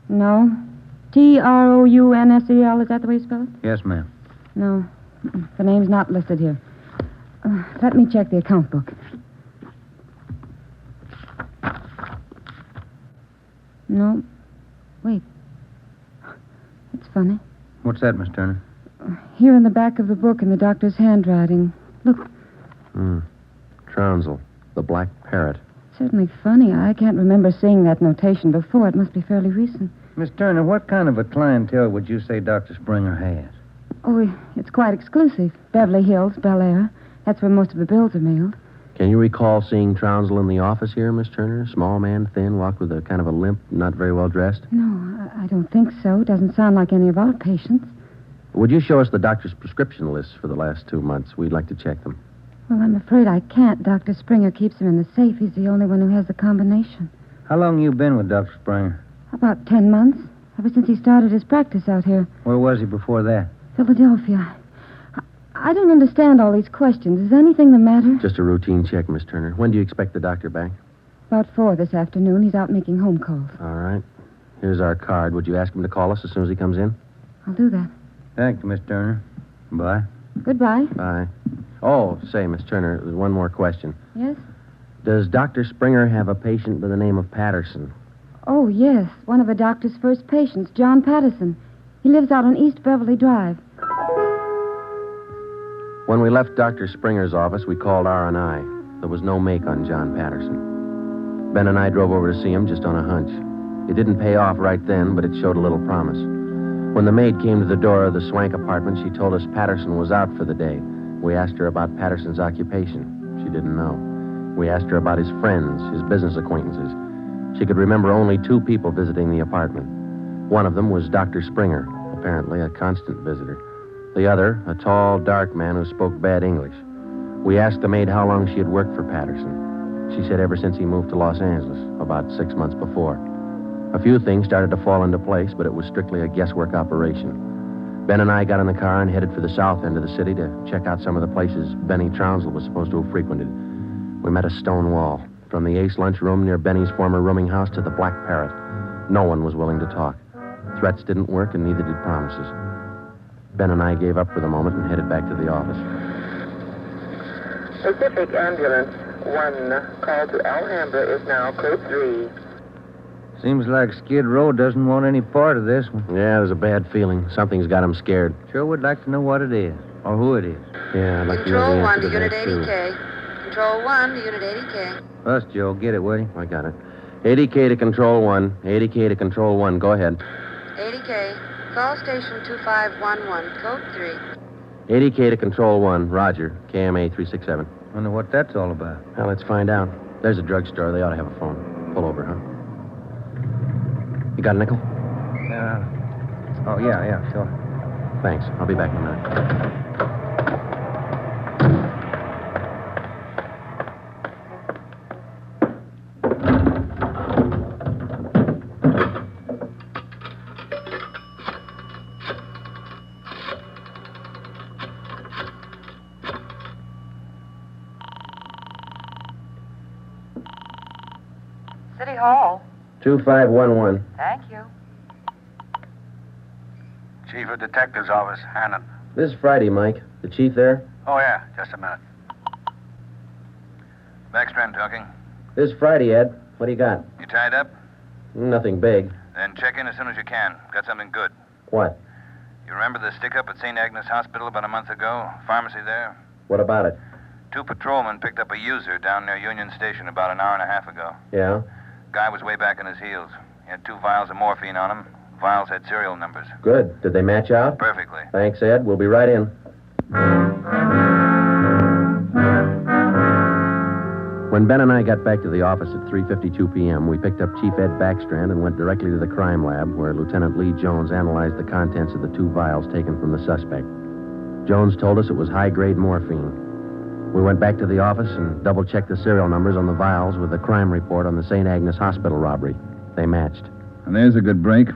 No. Trounsel, is that the way you spell it? Yes, ma'am. No. The name's not listed here. Let me check the account book. No. Wait. It's funny. What's that, Miss Turner? Here in the back of the book in the doctor's handwriting. Look. Trounsel, the black parrot. Certainly funny. I can't remember seeing that notation before. It must be fairly recent. Miss Turner, what kind of a clientele would you say Dr. Springer has? Oh, it's quite exclusive. Beverly Hills, Bel Air. That's where most of the bills are mailed. Can you recall seeing Trounsel in the office here, Miss Turner? Small man, thin, walked with a kind of a limp, not very well dressed? No, I don't think so. Doesn't sound like any of our patients. Would you show us the doctor's prescription lists for the last 2 months? We'd like to check them. Well, I'm afraid I can't. Dr. Springer keeps them in the safe. He's the only one who has the combination. How long you been with Dr. Springer? About 10 months. Ever since he started his practice out here. Where was he before that? Philadelphia. I don't understand all these questions. Is anything the matter? Just a routine check, Miss Turner. When do you expect the doctor back? About 4 this afternoon. He's out making home calls. All right. Here's our card. Would you ask him to call us as soon as he comes in? I'll do that. Thank you, Miss Turner. Bye. Goodbye. Bye. Oh, say, Miss Turner, there's one more question. Yes? Does Dr. Springer have a patient by the name of Patterson? Oh, yes. One of the doctor's first patients, John Patterson. He lives out on East Beverly Drive. When we left Dr. Springer's office, we called R&I. There was no make on John Patterson. Ben and I drove over to see him just on a hunch. It didn't pay off right then, but it showed a little promise. When the maid came to the door of the Swank apartment, she told us Patterson was out for the day. We asked her about Patterson's occupation. She didn't know. We asked her about his friends, his business acquaintances. She could remember only 2 people visiting the apartment. One of them was Dr. Springer, apparently a constant visitor. The other, a tall, dark man who spoke bad English. We asked the maid how long she had worked for Patterson. She said ever since he moved to Los Angeles, about 6 months before. A few things started to fall into place, but it was strictly a guesswork operation. Ben and I got in the car and headed for the south end of the city to check out some of the places Benny Trounsel was supposed to have frequented. We met a stone wall. From the Ace lunchroom near Benny's former rooming house to the Black Parrot. No one was willing to talk. Threats didn't work, and neither did promises. Ben and I gave up for the moment and headed back to the office. Pacific Ambulance 1, call to Alhambra is now code 3. Seems like Skid Row doesn't want any part of this one. Yeah, there's a bad feeling. Something's got him scared. Sure would like to know what it is, or who it is. Yeah, I'd like to know the answer to Unit that, too. 80K. Control 1 to Unit 80K. Us, Joe. Get it, will you? I got it. 80K to Control 1. 80K to Control 1. Go ahead. 80K. Call station 2511, code 3. 80K to Control 1. Roger. KMA 367. Wonder what that's all about. Well, let's find out. There's a drugstore. They ought to have a phone. Pull over, huh? You got a nickel? Oh, yeah, sure. Thanks. I'll be back in a minute. Hall. 2511. Thank you. Chief of Detective's Office, Hannon. This is Friday, Mike. The chief there? Oh, yeah. Just a minute. Backstrand talking. This is Friday, Ed. What do you got? You tied up? Nothing big. Then check in as soon as you can. Got something good. What? You remember the stick-up at St. Agnes Hospital about a month ago? Pharmacy there? What about it? 2 patrolmen picked up a user down near Union Station about an hour and a half ago. Yeah? Guy was way back on his heels. He had 2 vials of morphine on him. Vials had serial numbers. Good. Did they match out? Perfectly. Thanks, Ed. We'll be right in. When Ben and I got back to the office at 3:52 p.m., we picked up Chief Ed Backstrand and went directly to the crime lab, where Lieutenant Lee Jones analyzed the contents of the 2 vials taken from the suspect. Jones told us it was high-grade morphine. We went back to the office and double-checked the serial numbers on the vials with the crime report on the St. Agnes Hospital robbery. They matched. And there's a good break.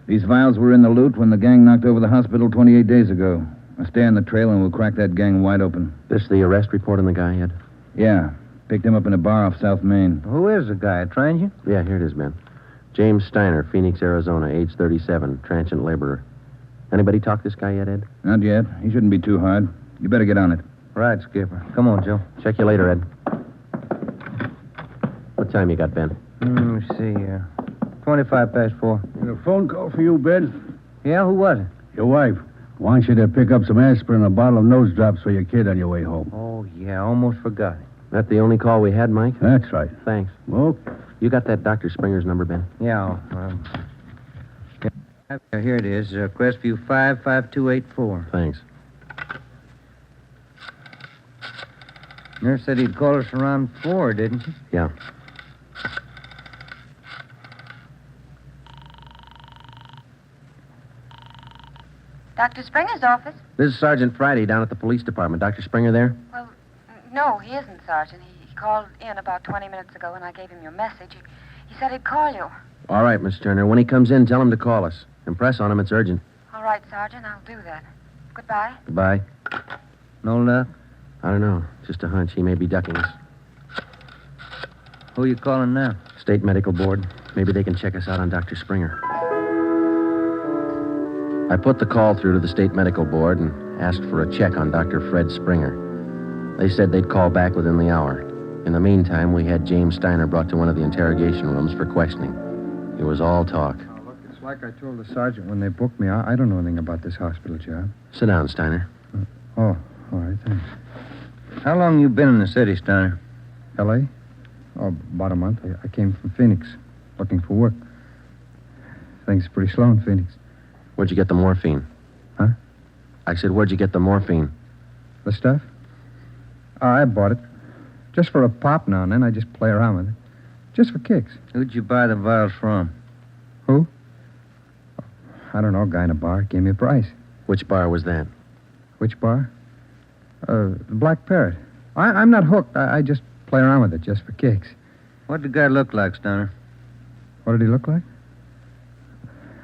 These vials were in the loot when the gang knocked over the hospital 28 days ago. I'll stay on the trail and we'll crack that gang wide open. This the arrest report on the guy, Ed? Yeah. Picked him up in a bar off South Main. Who is the guy? A transient? Yeah, here it is, Ben. James Steiner, Phoenix, Arizona, age 37, transient laborer. Anybody talk this guy yet, Ed? Not yet. He shouldn't be too hard. You better get on it. Right, Skipper. Come on, Joe. Check you later, Ed. What time you got, Ben? Let me see here. 25 past 4. Got a phone call for you, Ben? Yeah, who was it? Your wife. Wants you to pick up some aspirin and a bottle of nose drops for your kid on your way home. Oh, yeah, almost forgot. That the only call we had, Mike? That's right. Thanks. Okay. You got that Dr. Springer's number, Ben? Yeah, here it is. Crestview 55284. Thanks. Nurse said he'd call us around 4, didn't she? Yeah. Dr. Springer's office? This is Sergeant Friday down at the police department. Dr. Springer there? Well, no, he isn't, Sergeant. He called in about 20 minutes ago, and I gave him your message. He said he'd call you. All right, Miss Turner. When he comes in, tell him to call us. Impress on him it's urgent. All right, Sergeant, I'll do that. Goodbye. Goodbye. No luck? I don't know. Just a hunch. He may be ducking us. Who you calling now? State Medical Board. Maybe they can check us out on Dr. Springer. I put the call through to the State Medical Board and asked for a check on Dr. Fred Springer. They said they'd call back within the hour. In the meantime, we had James Steiner brought to one of the interrogation rooms for questioning. It was all talk. Oh, look, it's like I told the sergeant when they booked me. I don't know anything about this hospital job. Sit down, Steiner. Oh, all right, thanks. How long you been in the city, Steiner? L.A.? Oh, about a month. I came from Phoenix, looking for work. Things are pretty slow in Phoenix. Where'd you get the morphine? Huh? I said, where'd you get the morphine? The stuff? Oh, I bought it. Just for a pop now and then. I just play around with it. Just for kicks. Who'd you buy the vials from? Who? I don't know. A guy in a bar gave me a price. Which bar was that? Which bar? The Black Parrot. I'm not hooked. I just play around with it just for kicks. What did the guy look like, Steiner? What did he look like?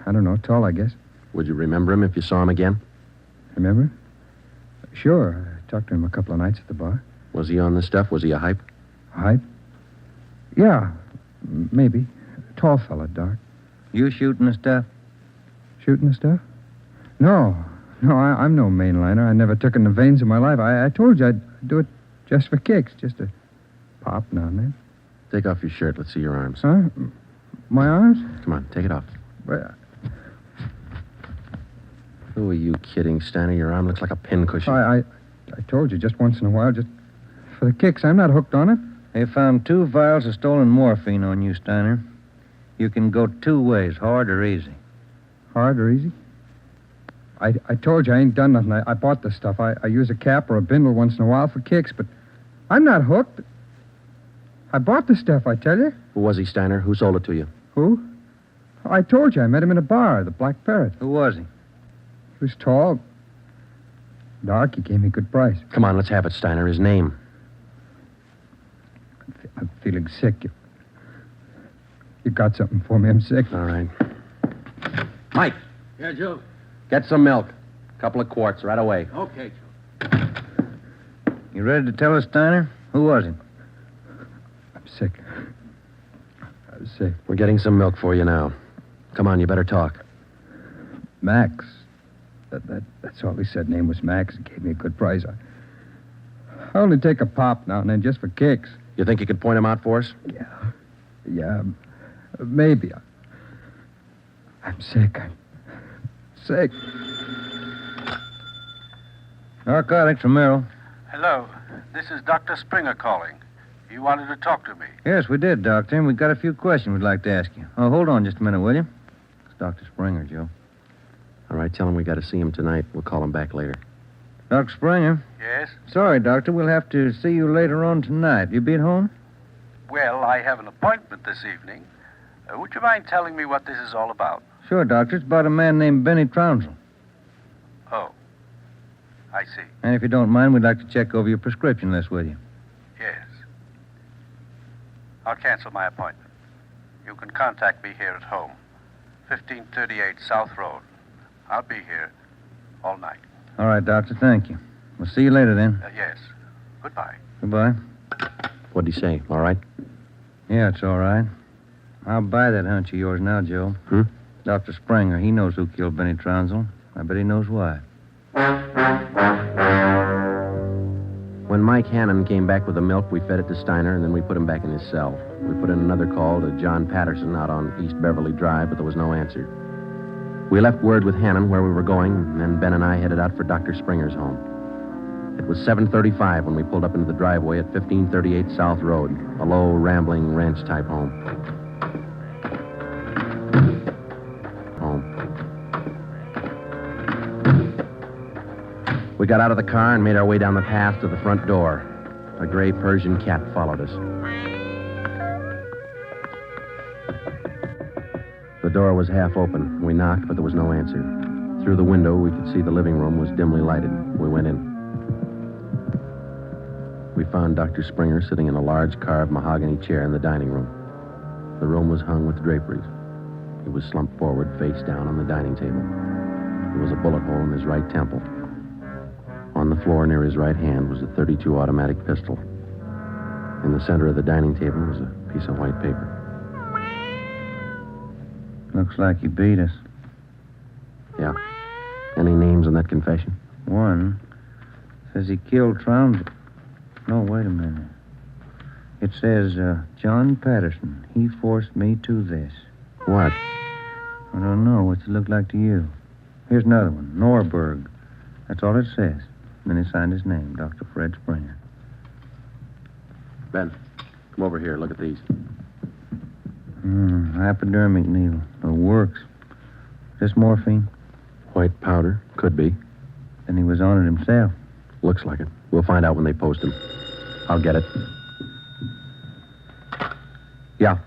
I don't know. Tall, I guess. Would you remember him if you saw him again? Remember? Sure. I talked to him a couple of nights at the bar. Was he on the stuff? Was he a hype? Hype? Yeah, maybe. Tall fella, dark. You shooting the stuff? Shooting the stuff? No, I'm no mainliner. I never took in the veins in my life. I told you I'd do it just for kicks, just to pop now and then. Take off your shirt. Let's see your arms. Huh? My arms? Come on, take it off. Well, who are you kidding, Steiner? Your arm looks like a pincushion. I told you just once in a while, just for the kicks. I'm not hooked on it. They found 2 vials of stolen morphine on you, Steiner. You can go 2 ways, hard or easy. Hard or easy? I told you I ain't done nothing. I bought the stuff. I use a cap or a bindle once in a while for kicks, but I'm not hooked. I bought the stuff, I tell you. Who was he, Steiner? Who sold it to you? Who? I told you I met him in a bar, the Black Parrot. Who was he? He was tall. Dark. He gave me a good price. Come on, let's have it, Steiner. His name. I'm feeling sick. You got something for me? I'm sick. All right. Mike. Yeah, Joe? Get some milk. A couple of quarts right away. Okay, Joe. You ready to tell us, Steiner? Who was he? I'm sick. sick. We're getting some milk for you now. Come on, you better talk. Max. That's all he said. Name was Max. He gave me a good price. I only take a pop now and then just for kicks. You think you could point him out for us? Yeah, maybe. I'm sick. I'm sick. Narcotics, Romero. Hello. This is Dr. Springer calling. You wanted to talk to me. Yes, we did, Doctor. And we've got a few questions we'd like to ask you. Oh, hold on just a minute, will you? It's Dr. Springer, Joe. All right, tell him we got to see him tonight. We'll call him back later. Dr. Springer? Yes? Sorry, Doctor. We'll have to see you later on tonight. You be at home? Well, I have an appointment this evening. Would you mind telling me what this is all about? Sure, Doctor. It's about a man named Benny Trounsel. Oh. I see. And if you don't mind, we'd like to check over your prescription list with you. Yes. I'll cancel my appointment. You can contact me here at home. 1538 South Road. I'll be here all night. All right, Doctor. Thank you. We'll see you later then. Yes. Goodbye. Goodbye. What'd he say? All right? Yeah, it's all right. I'll buy that hunch of yours now, Joe. Dr. Springer, he knows who killed Benny Trounsel. I bet he knows why. When Mike Hannon came back with the milk, we fed it to Steiner, and then we put him back in his cell. We put in another call to John Patterson out on East Beverly Drive, but there was no answer. We left word with Hannon where we were going, and then Ben and I headed out for Dr. Springer's home. It was 7:35 when we pulled up into the driveway at 1538 South Road, a low, rambling, ranch-type home. We got out of the car and made our way down the path to the front door. A gray Persian cat followed us. The door was half open. We knocked, but there was no answer. Through the window, we could see the living room was dimly lighted. We went in. We found Dr. Springer sitting in a large carved mahogany chair in the dining room. The room was hung with draperies. He was slumped forward, face down on the dining table. There was a bullet hole in his right temple. On the floor near his right hand was a .32 automatic pistol. In the center of the dining table was a piece of white paper. Looks like he beat us. Yeah. Any names on that confession? One says he killed Trounsel. No, wait a minute. It says, John Patterson. He forced me to this. What? I don't know. What's it look like to you? Here's another one. Norberg. That's all it says. And then he signed his name, Dr. Fred Springer. Ben, come over here. Look at these. Hypodermic needle. It works. Is this morphine? White powder. Could be. Then he was on it himself. Looks like it. We'll find out when they post him. I'll get it. Yeah.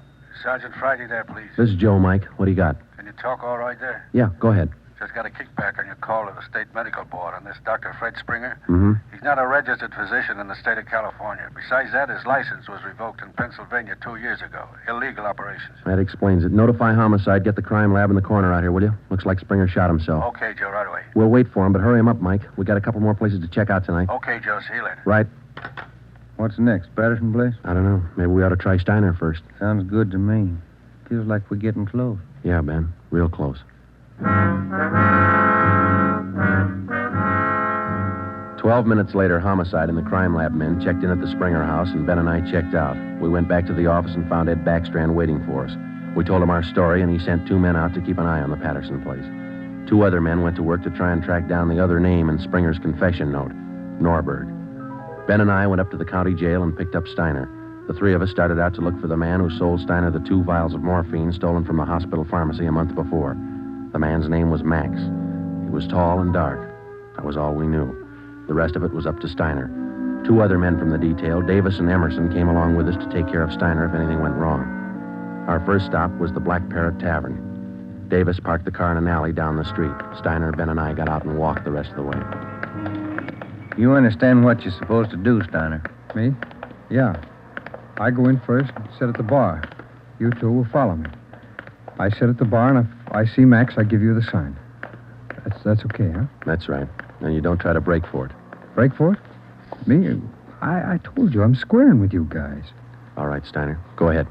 Sergeant Friday there, please. This is Joe, Mike. What do you got? Can you talk all right there? Yeah, go ahead. Just got a kickback on your call to the state medical board on this Dr. Fred Springer. Mm-hmm. He's not a registered physician in the state of California. Besides that, his license was revoked in Pennsylvania 2 years ago. Illegal operations. That explains it. Notify homicide. Get the crime lab in the corner out here, will you? Looks like Springer shot himself. Okay, Joe, right away. We'll wait for him, but hurry him up, Mike. We got a couple more places to check out tonight. Okay, Joe, see you later. Right. What's next? Patterson place? I don't know. Maybe we ought to try Steiner first. Sounds good to me. Feels like we're getting close. Yeah, Ben. Real close. 12 minutes later, homicide and the crime lab men checked in at the Springer house, and Ben and I checked out. We went back to the office and found Ed Backstrand waiting for us. We told him our story, and he sent 2 men out to keep an eye on the Patterson place. 2 other men went to work to try and track down the other name in Springer's confession note, Norberg. Ben and I went up to the county jail and picked up Steiner. The 3 of us started out to look for the man who sold Steiner the 2 vials of morphine stolen from the hospital pharmacy a month before. The man's name was Max. He was tall and dark. That was all we knew. The rest of it was up to Steiner. 2 other men from the detail, Davis and Emerson, came along with us to take care of Steiner if anything went wrong. Our first stop was the Black Parrot Tavern. Davis parked the car in an alley down the street. Steiner, Ben, and I got out and walked the rest of the way. You understand what you're supposed to do, Steiner? Me? Yeah. I go in first and sit at the bar. You 2 will follow me. I sit at the bar, and if I see Max, I give you the sign. That's okay, huh? That's right. And you don't try to break for it. Break for it? Me? I told you, I'm squaring with you guys. All right, Steiner. Go ahead.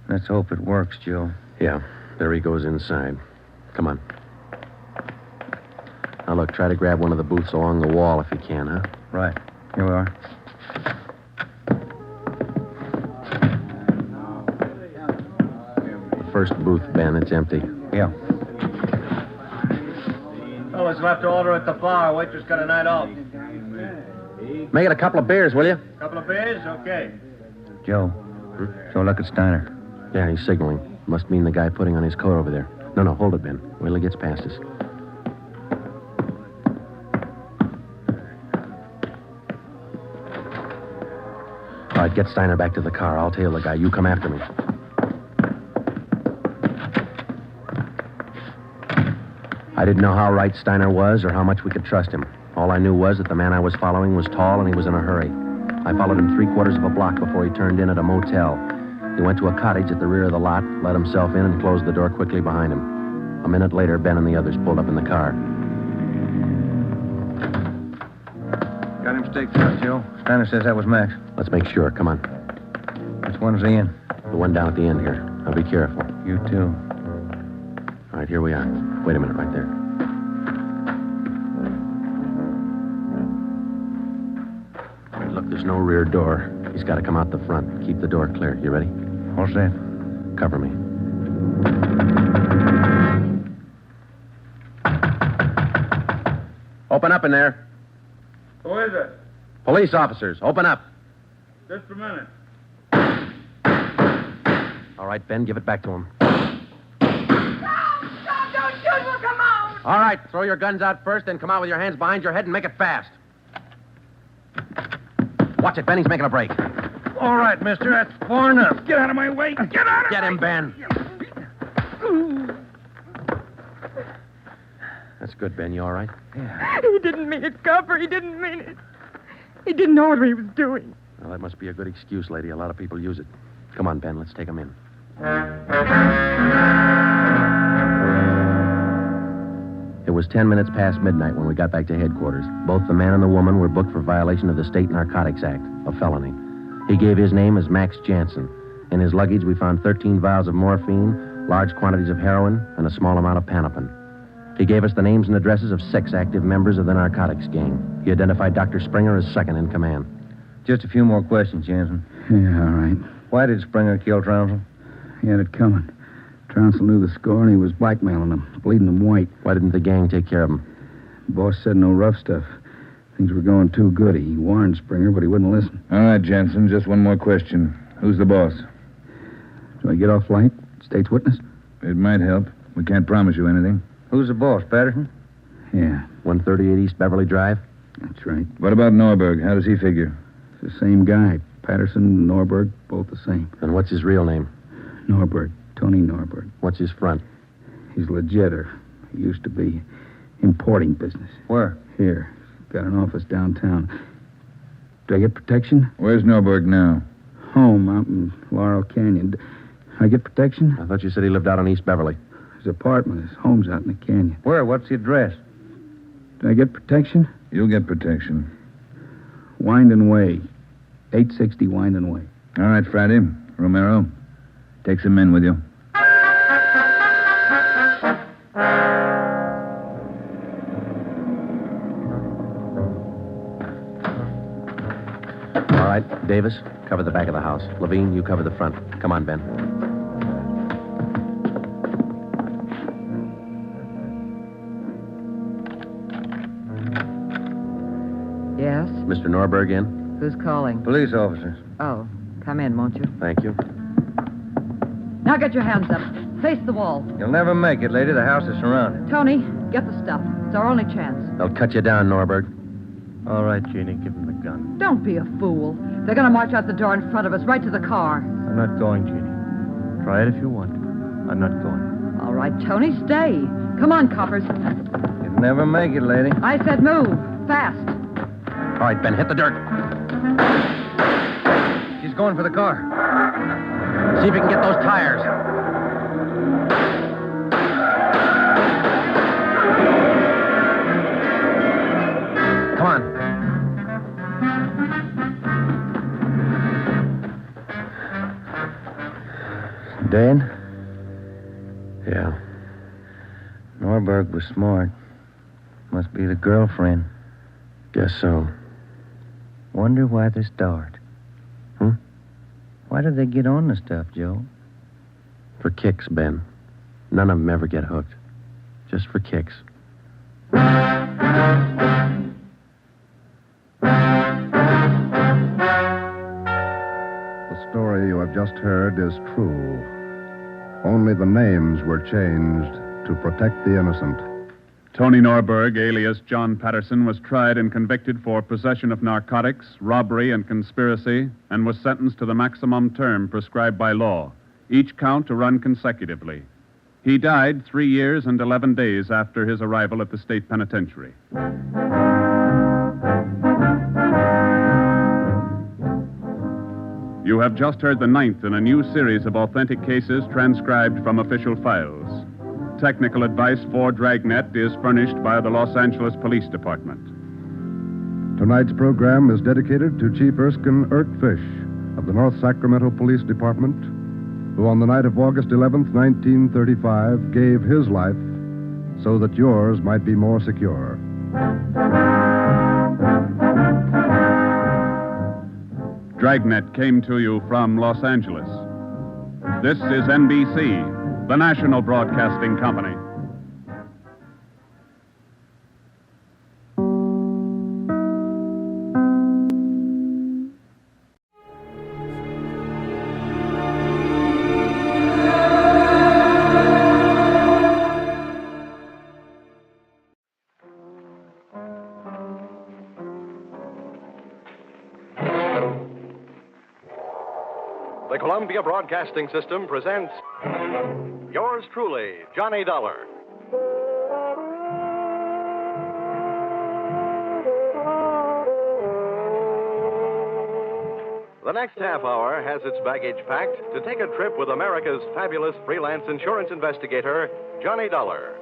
Let's hope it works, Joe. Yeah, there he goes inside. Come on. Now, look, try to grab one of the booths along the wall if you can, huh? Right. Here we are. The first booth, Ben, it's empty. Yeah. Fellas left to order at the bar. Waitress got a night off. Make it a couple of beers, will you? Couple of beers? Okay. Joe, so look at Steiner. Yeah, he's signaling. Must mean the guy putting on his coat over there. No, hold it, Ben. Wait till he gets past us. All right, get Steiner back to the car. I'll tail the guy. You come after me. I didn't know how right Steiner was or how much we could trust him. All I knew was that the man I was following was tall and he was in a hurry. I followed him 3/4 of a block before he turned in at a motel. He went to a cottage at the rear of the lot, let himself in, and closed the door quickly behind him. A minute later, Ben and the others pulled up in the car. Got him staked out, Joe. Steiner says that was Max. Let's make sure. Come on. Which one's he in? The one down at the end here. Now be careful. You too. All right, here we are. Wait a minute right there. All right, look, there's no rear door. He's got to come out the front. Keep the door clear. You ready? All set. Cover me. Open up in there. Who is it? Police officers, open up. Just a minute. All right, Ben, give it back to him. Don't shoot, we'll come out. All right, throw your guns out first, then come out with your hands behind your head and make it fast. Watch it, Ben, he's making a break. All right, mister, that's far enough. Get out of my way. Get out of Get him, Ben. That's good, Ben. You all right? Yeah. He didn't mean it, Copper. He didn't mean it. He didn't know what he was doing. Well, that must be a good excuse, lady. A lot of people use it. Come on, Ben. Let's take him in. It was 10 minutes past midnight when we got back to headquarters. Both the man and the woman were booked for violation of the State Narcotics Act, a felony. He gave his name as Max Jansen. In his luggage, we found 13 vials of morphine, large quantities of heroin, and a small amount of Panopin. He gave us the names and addresses of 6 active members of the narcotics gang. He identified Dr. Springer as second in command. Just a few more questions, Jansen. Yeah, all right. Why did Springer kill Trounsel? He had it coming. Trounsel knew the score, and he was blackmailing him, bleeding him white. Why didn't the gang take care of him? The boss said no rough stuff. Things were going too good. He warned Springer, but he wouldn't listen. All right, Jansen, just one more question. Who's the boss? Do I get off light? State's witness? It might help. We can't promise you anything. Who's the boss, Patterson? Yeah. 138 East Beverly Drive? That's right. What about Norberg? How does he figure? It's the same guy. Patterson, Norberg, both the same. And what's his real name? Norberg. Tony Norberg. What's his front? He's legit, or he used to be. Importing business. Where? Here. Got an office downtown. Do I get protection? Where's Norberg now? Home out in Laurel Canyon. Do I get protection? I thought you said he lived out on East Beverly. His apartment, his home's out in the canyon. Where? What's the address? Do I get protection? You'll get protection. Winden Way. 860 Winden Way. All right, Friday. Romero, take some men with you. All right, Davis, cover the back of the house. Levine, you cover the front. Come on, Ben. Yes? Mr. Norberg in? Who's calling? Police officers. Oh, come in, won't you? Thank you. Now get your hands up. Face the wall. You'll never make it, lady. The house is surrounded. Tony, get the stuff. It's our only chance. They'll cut you down, Norberg. All right, Jeannie, give him the gun. Don't be a fool. They're going to march out the door in front of us, right to the car. I'm not going, Jeannie. Try it if you want. I'm not going. All right, Tony, stay. Come on, coppers. You'll never make it, lady. I said move. Fast. All right, Ben, hit the dirt. She's going for the car. See if you can get those tires. Come on. Dead? Yeah. Norberg was smart. Must be the girlfriend. Guess so. Wonder why they start. Hmm? Why do they get on the stuff, Joe? For kicks, Ben. None of them ever get hooked. Just for kicks. The story you have just heard is true. Only the names were changed to protect the innocent. Tony Norberg, alias John Patterson, was tried and convicted for possession of narcotics, robbery, and conspiracy, and was sentenced to the maximum term prescribed by law, each count to run consecutively. He died 3 years and 11 days after his arrival at the state penitentiary. You have just heard the 9th in a new series of authentic cases transcribed from official files. Technical advice for Dragnet is furnished by the Los Angeles Police Department. Tonight's program is dedicated to Chief Erskine Fish of the North Sacramento Police Department, who on the night of August 11th, 1935, gave his life so that yours might be more secure. Dragnet came to you from Los Angeles. This is NBC, the national broadcasting company. The Columbia Broadcasting System presents yours truly, Johnny Dollar. The next half hour has its baggage packed to take a trip with America's fabulous freelance insurance investigator, Johnny Dollar.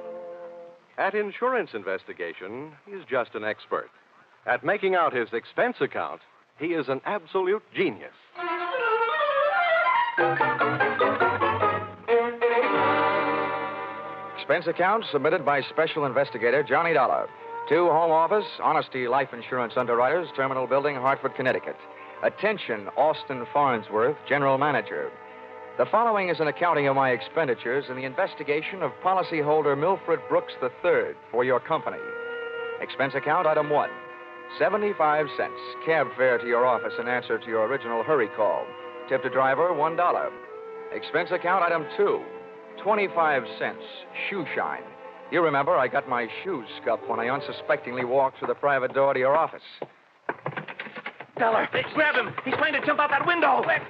At insurance investigation, he's just an expert. At making out his expense account, he is an absolute genius. Expense account submitted by Special Investigator Johnny Dollar to Home Office, Honesty Life Insurance Underwriters, Terminal Building, Hartford, Connecticut. Attention, Austin Farnsworth, General Manager. The following is an accounting of my expenditures in the investigation of policyholder Milfred Brooks III for your company. Expense account item 1, 75 cents. Cab fare to your office in answer to your original hurry call. Tip to driver, $1. Expense account item 2, 25 cents. Shoe shine. You remember I got my shoes scuffed when I unsuspectingly walked through the private door to your office. Dollar, grab him. He's trying to jump out that window. Let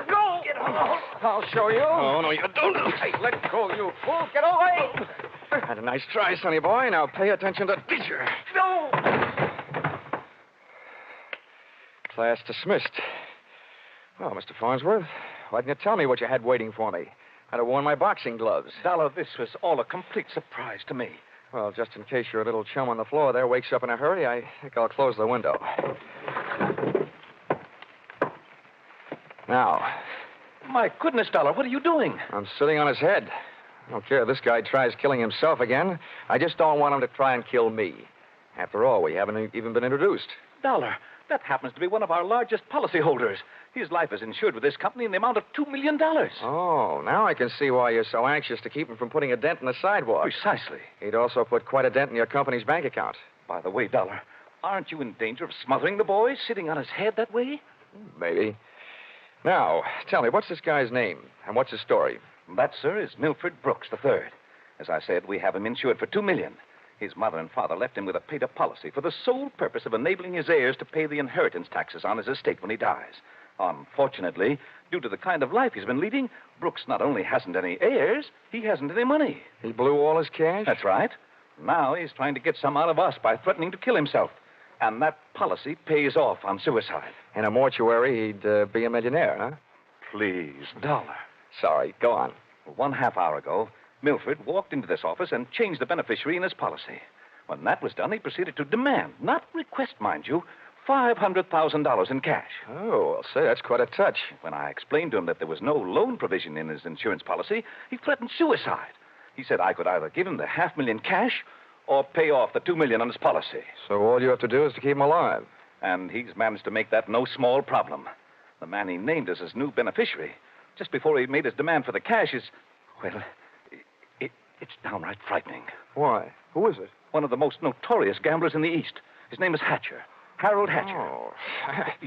go. Get off. I'll show you. Oh, no, you don't. Hey, let go, you fool. Get away. Had a nice try, sonny boy. Now pay attention to teacher. No. Class dismissed. Well, Mr. Farnsworth, why didn't you tell me what you had waiting for me? I'd have worn my boxing gloves. Dollar, this was all a complete surprise to me. Well, just in case your little chum on the floor there wakes up in a hurry, I think I'll close the window. Now. My goodness, Dollar, what are you doing? I'm sitting on his head. I don't care if this guy tries killing himself again. I just don't want him to try and kill me. After all, we haven't even been introduced. Dollar, that happens to be one of our largest policyholders. His life is insured with this company in the amount of $2 million. Oh, now I can see why you're so anxious to keep him from putting a dent in the sidewalk. Precisely. He'd also put quite a dent in your company's bank account. By the way, Dollar, aren't you in danger of smothering the boy sitting on his head that way? Maybe. Now, tell me, what's this guy's name and what's his story? That, sir, is Milfred Brooks III. As I said, we have him insured for $2 million. His mother and father left him with a paid-up policy for the sole purpose of enabling his heirs to pay the inheritance taxes on his estate when he dies. Unfortunately, due to the kind of life he's been leading, Brooks not only hasn't any heirs, he hasn't any money. He blew all his cash? That's right. Now he's trying to get some out of us by threatening to kill himself. And that policy pays off on suicide. In a mortuary, he'd be a millionaire, huh? Please, Dollar. Sorry, go on. 1/2 hour ago, Milfred walked into this office and changed the beneficiary in his policy. When that was done, he proceeded to demand, not request, mind you, $500,000 in cash. Oh, well, say, that's quite a touch. When I explained to him that there was no loan provision in his insurance policy, he threatened suicide. He said I could either give him the $500,000 cash or pay off the $2 million on his policy. So all you have to do is to keep him alive. And he's managed to make that no small problem. The man he named as his new beneficiary, just before he made his demand for the cash, is, well, it's downright frightening. Why? Who is it? One of the most notorious gamblers in the East. His name is Hatcher. Harold Hatcher. Oh.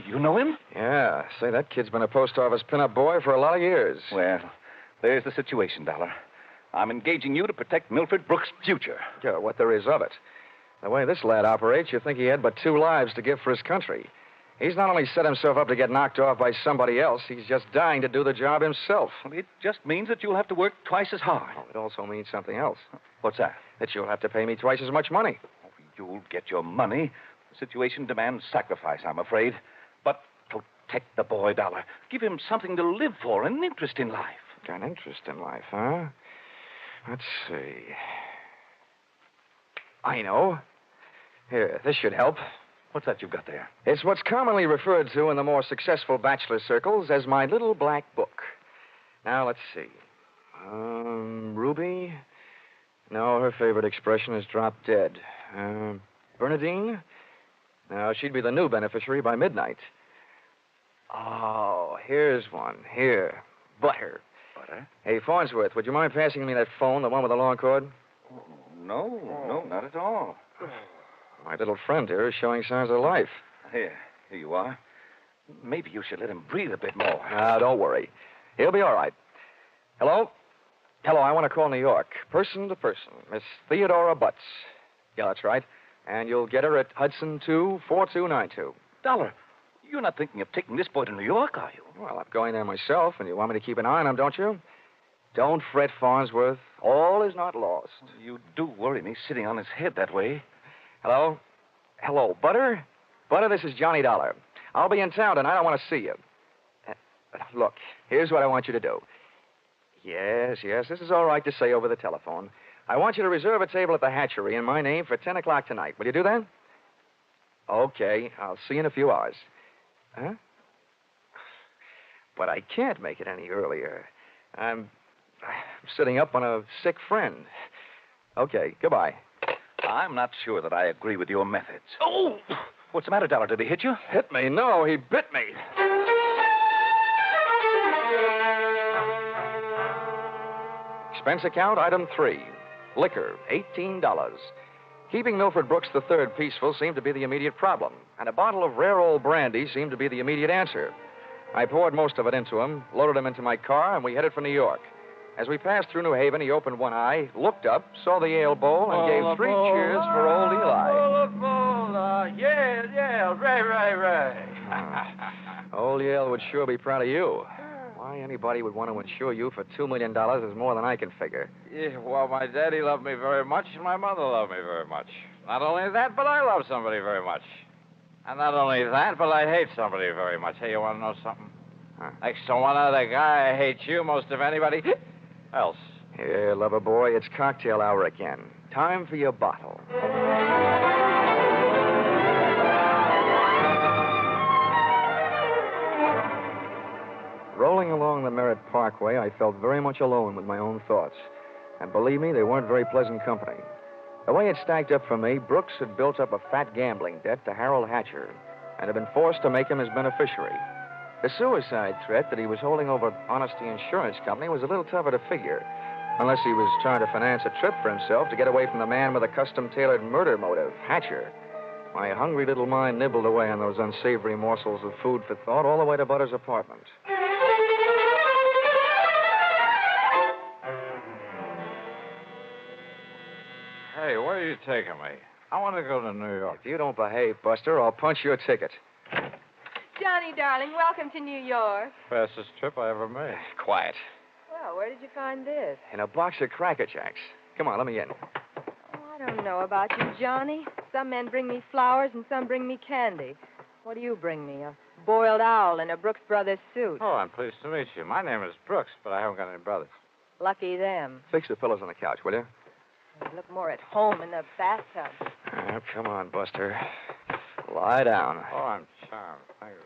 You know him? Yeah. Say, that kid's been a post office pinup boy for a lot of years. Well, there's the situation, Dollar. I'm engaging you to protect Milford Brooks' future. Yeah, what there is of it. The way this lad operates, you'd think he had but 2 lives to give for his country. He's not only set himself up to get knocked off by somebody else, he's just dying to do the job himself. It just means that you'll have to work twice as hard. Oh, it also means something else. What's that? That you'll have to pay me twice as much money. You'll get your money. The situation demands sacrifice, I'm afraid. But protect the boy, Dollar. Give him something to live for, an interest in life. An interest in life, huh? Let's see. I know. Here, this should help. What's that you've got there? It's what's commonly referred to in the more successful bachelor circles as my little black book. Now, let's see. Ruby? No, her favorite expression is drop dead. Bernadine? No, she'd be the new beneficiary by midnight. Oh, here's one. Here. Butter. Butter? Hey, Farnsworth, would you mind passing me that phone, the one with the long cord? No, not at all. My little friend here is showing signs of life. Here you are. Maybe you should let him breathe a bit more. Don't worry. He'll be all right. Hello? Hello, I want to call New York. Person to person. Miss Theodora Butts. Yeah, that's right. And you'll get her at Hudson 24292. Dollar, you're not thinking of taking this boy to New York, are you? Well, I'm going there myself, and you want me to keep an eye on him, don't you? Don't fret, Farnsworth. All is not lost. You do worry me sitting on his head that way. Hello? Hello, Butter? Butter, this is Johnny Dollar. I'll be in town tonight. I want to see you. Look, here's what I want you to do. Yes, this is all right to say over the telephone. I want you to reserve a table at the hatchery in my name for 10 o'clock tonight. Will you do that? Okay, I'll see you in a few hours. Huh? But I can't make it any earlier. I'm sitting up on a sick friend. Okay, goodbye. I'm not sure that I agree with your methods. Oh! What's the matter, Dollar? Did he hit you? Hit me? No, he bit me. Expense account, item 3. Liquor, $18. Keeping Milford Brooks III peaceful seemed to be the immediate problem, and a bottle of rare old brandy seemed to be the immediate answer. I poured most of it into him, loaded him into my car, and we headed for New York. As we passed through New Haven, he opened one eye, looked up, saw the ale bowl, and gave 3 cheers for old Eli. Yeah, Ray. Old Yale would sure be proud of you. Why anybody would want to insure you for $2 million is more than I can figure. Yeah, well, my daddy loved me very much, and my mother loved me very much. Not only that, but I love somebody very much. And not only that, but I hate somebody very much. Hey, you want to know something? Huh? Next to one other guy, I hate you most of anybody else. Here, lover boy, it's cocktail hour again. Time for your bottle. Rolling along the Merritt Parkway, I felt very much alone with my own thoughts. And believe me, they weren't very pleasant company. The way it stacked up for me, Brooks had built up a fat gambling debt to Harold Hatcher and had been forced to make him his beneficiary. The suicide threat that he was holding over Honesty Insurance Company was a little tougher to figure, unless he was trying to finance a trip for himself to get away from the man with a custom-tailored murder motive, Hatcher. My hungry little mind nibbled away on those unsavory morsels of food for thought all the way to Butter's apartment. Hey, where are you taking me? I want to go to New York. If you don't behave, Buster, I'll punch your ticket. Johnny, darling, welcome to New York. Fastest trip I ever made. Quiet. Well, where did you find this? In a box of Cracker Jacks. Come on, let me in. Oh, I don't know about you, Johnny. Some men bring me flowers and some bring me candy. What do you bring me? A boiled owl in a Brooks Brothers suit. Oh, I'm pleased to meet you. My name is Brooks, but I haven't got any brothers. Lucky them. Fix the pillows on the couch, will you? They look more at home in the bathtub. Oh, come on, Buster. Lie down. Oh, I'm charmed. Thank you.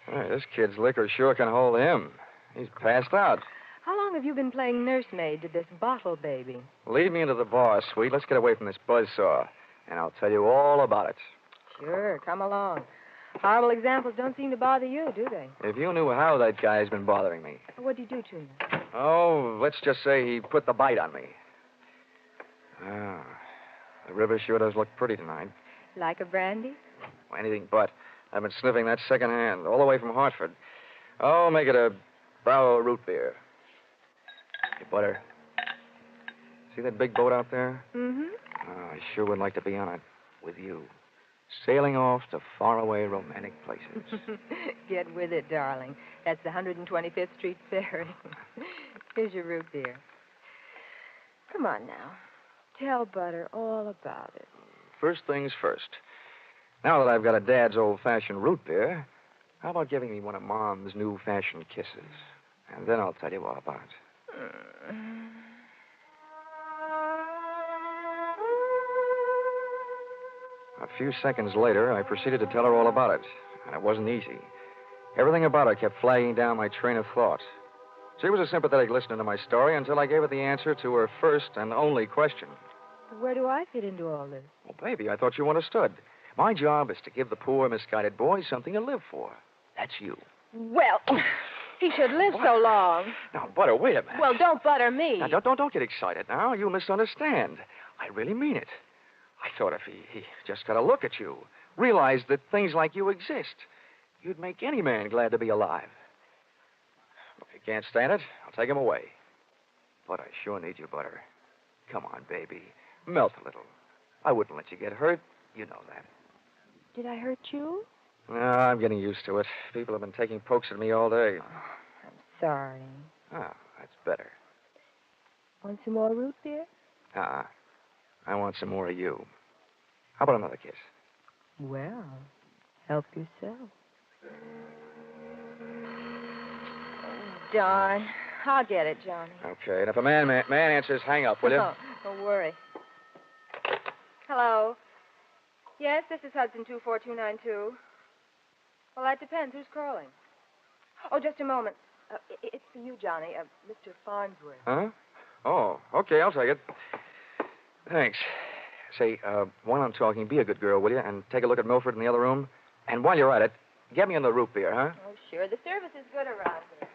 Hey, this kid's liquor sure can hold him. He's passed out. How long have you been playing nursemaid to this bottle baby? Lead me into the bar, sweet. Let's get away from this buzzsaw, and I'll tell you all about it. Sure, come along. Horrible examples don't seem to bother you, do they? If you knew how that guy's been bothering me. What'd you do to him? Oh, let's just say he put the bite on me. Ah, the river sure does look pretty tonight. Like a brandy? Anything but. I've been sniffing that secondhand, all the way from Hartford. Oh, make it a Brow root beer. Hey, Butter. See that big boat out there? Mm-hmm. Oh, I sure would like to be on it with you. Sailing off to faraway romantic places. Get with it, darling. That's the 125th Street Ferry. Here's your root beer. Come on now. Tell Butter all about it. First things first. Now that I've got a Dad's old-fashioned root beer, how about giving me one of Mom's new-fashioned kisses? And then I'll tell you all about it. A few seconds later, I proceeded to tell her all about it, and it wasn't easy. Everything about her kept flagging down my train of thought. She was a sympathetic listener to my story until I gave her the answer to her first and only question. Where do I fit into all this? Well, baby, I thought you understood. My job is to give the poor, misguided boy something to live for. That's you. Well, he should live so long. Now, Butter, wait a minute. Well, don't butter me. Now, don't get excited now. You misunderstand. I really mean it. I thought if he just got a look at you, realized that things like you exist, you'd make any man glad to be alive. If you can't stand it, I'll take him away. But I sure need you, Butter. Come on, baby. Melt a little. I wouldn't let you get hurt. You know that. Did I hurt you? No, I'm getting used to it. People have been taking pokes at me all day. I'm sorry. Ah, that's better. Want some more root beer? I want some more of you. How about another kiss? Well, help yourself. Darn. I'll get it, Johnny. Okay, and if a man answers, hang up, will you? Oh, don't worry. Hello. Yes, this is Hudson 24292. Well, that depends. Who's calling? Oh, just a moment. It's for you, Johnny. Mr. Farnsworth. Huh? Oh, okay, I'll take it. Thanks. Say, while I'm talking, be a good girl, will you? And take a look at Milford in the other room. And while you're at it, get me in the root beer, huh? Oh, sure. The service is good around here.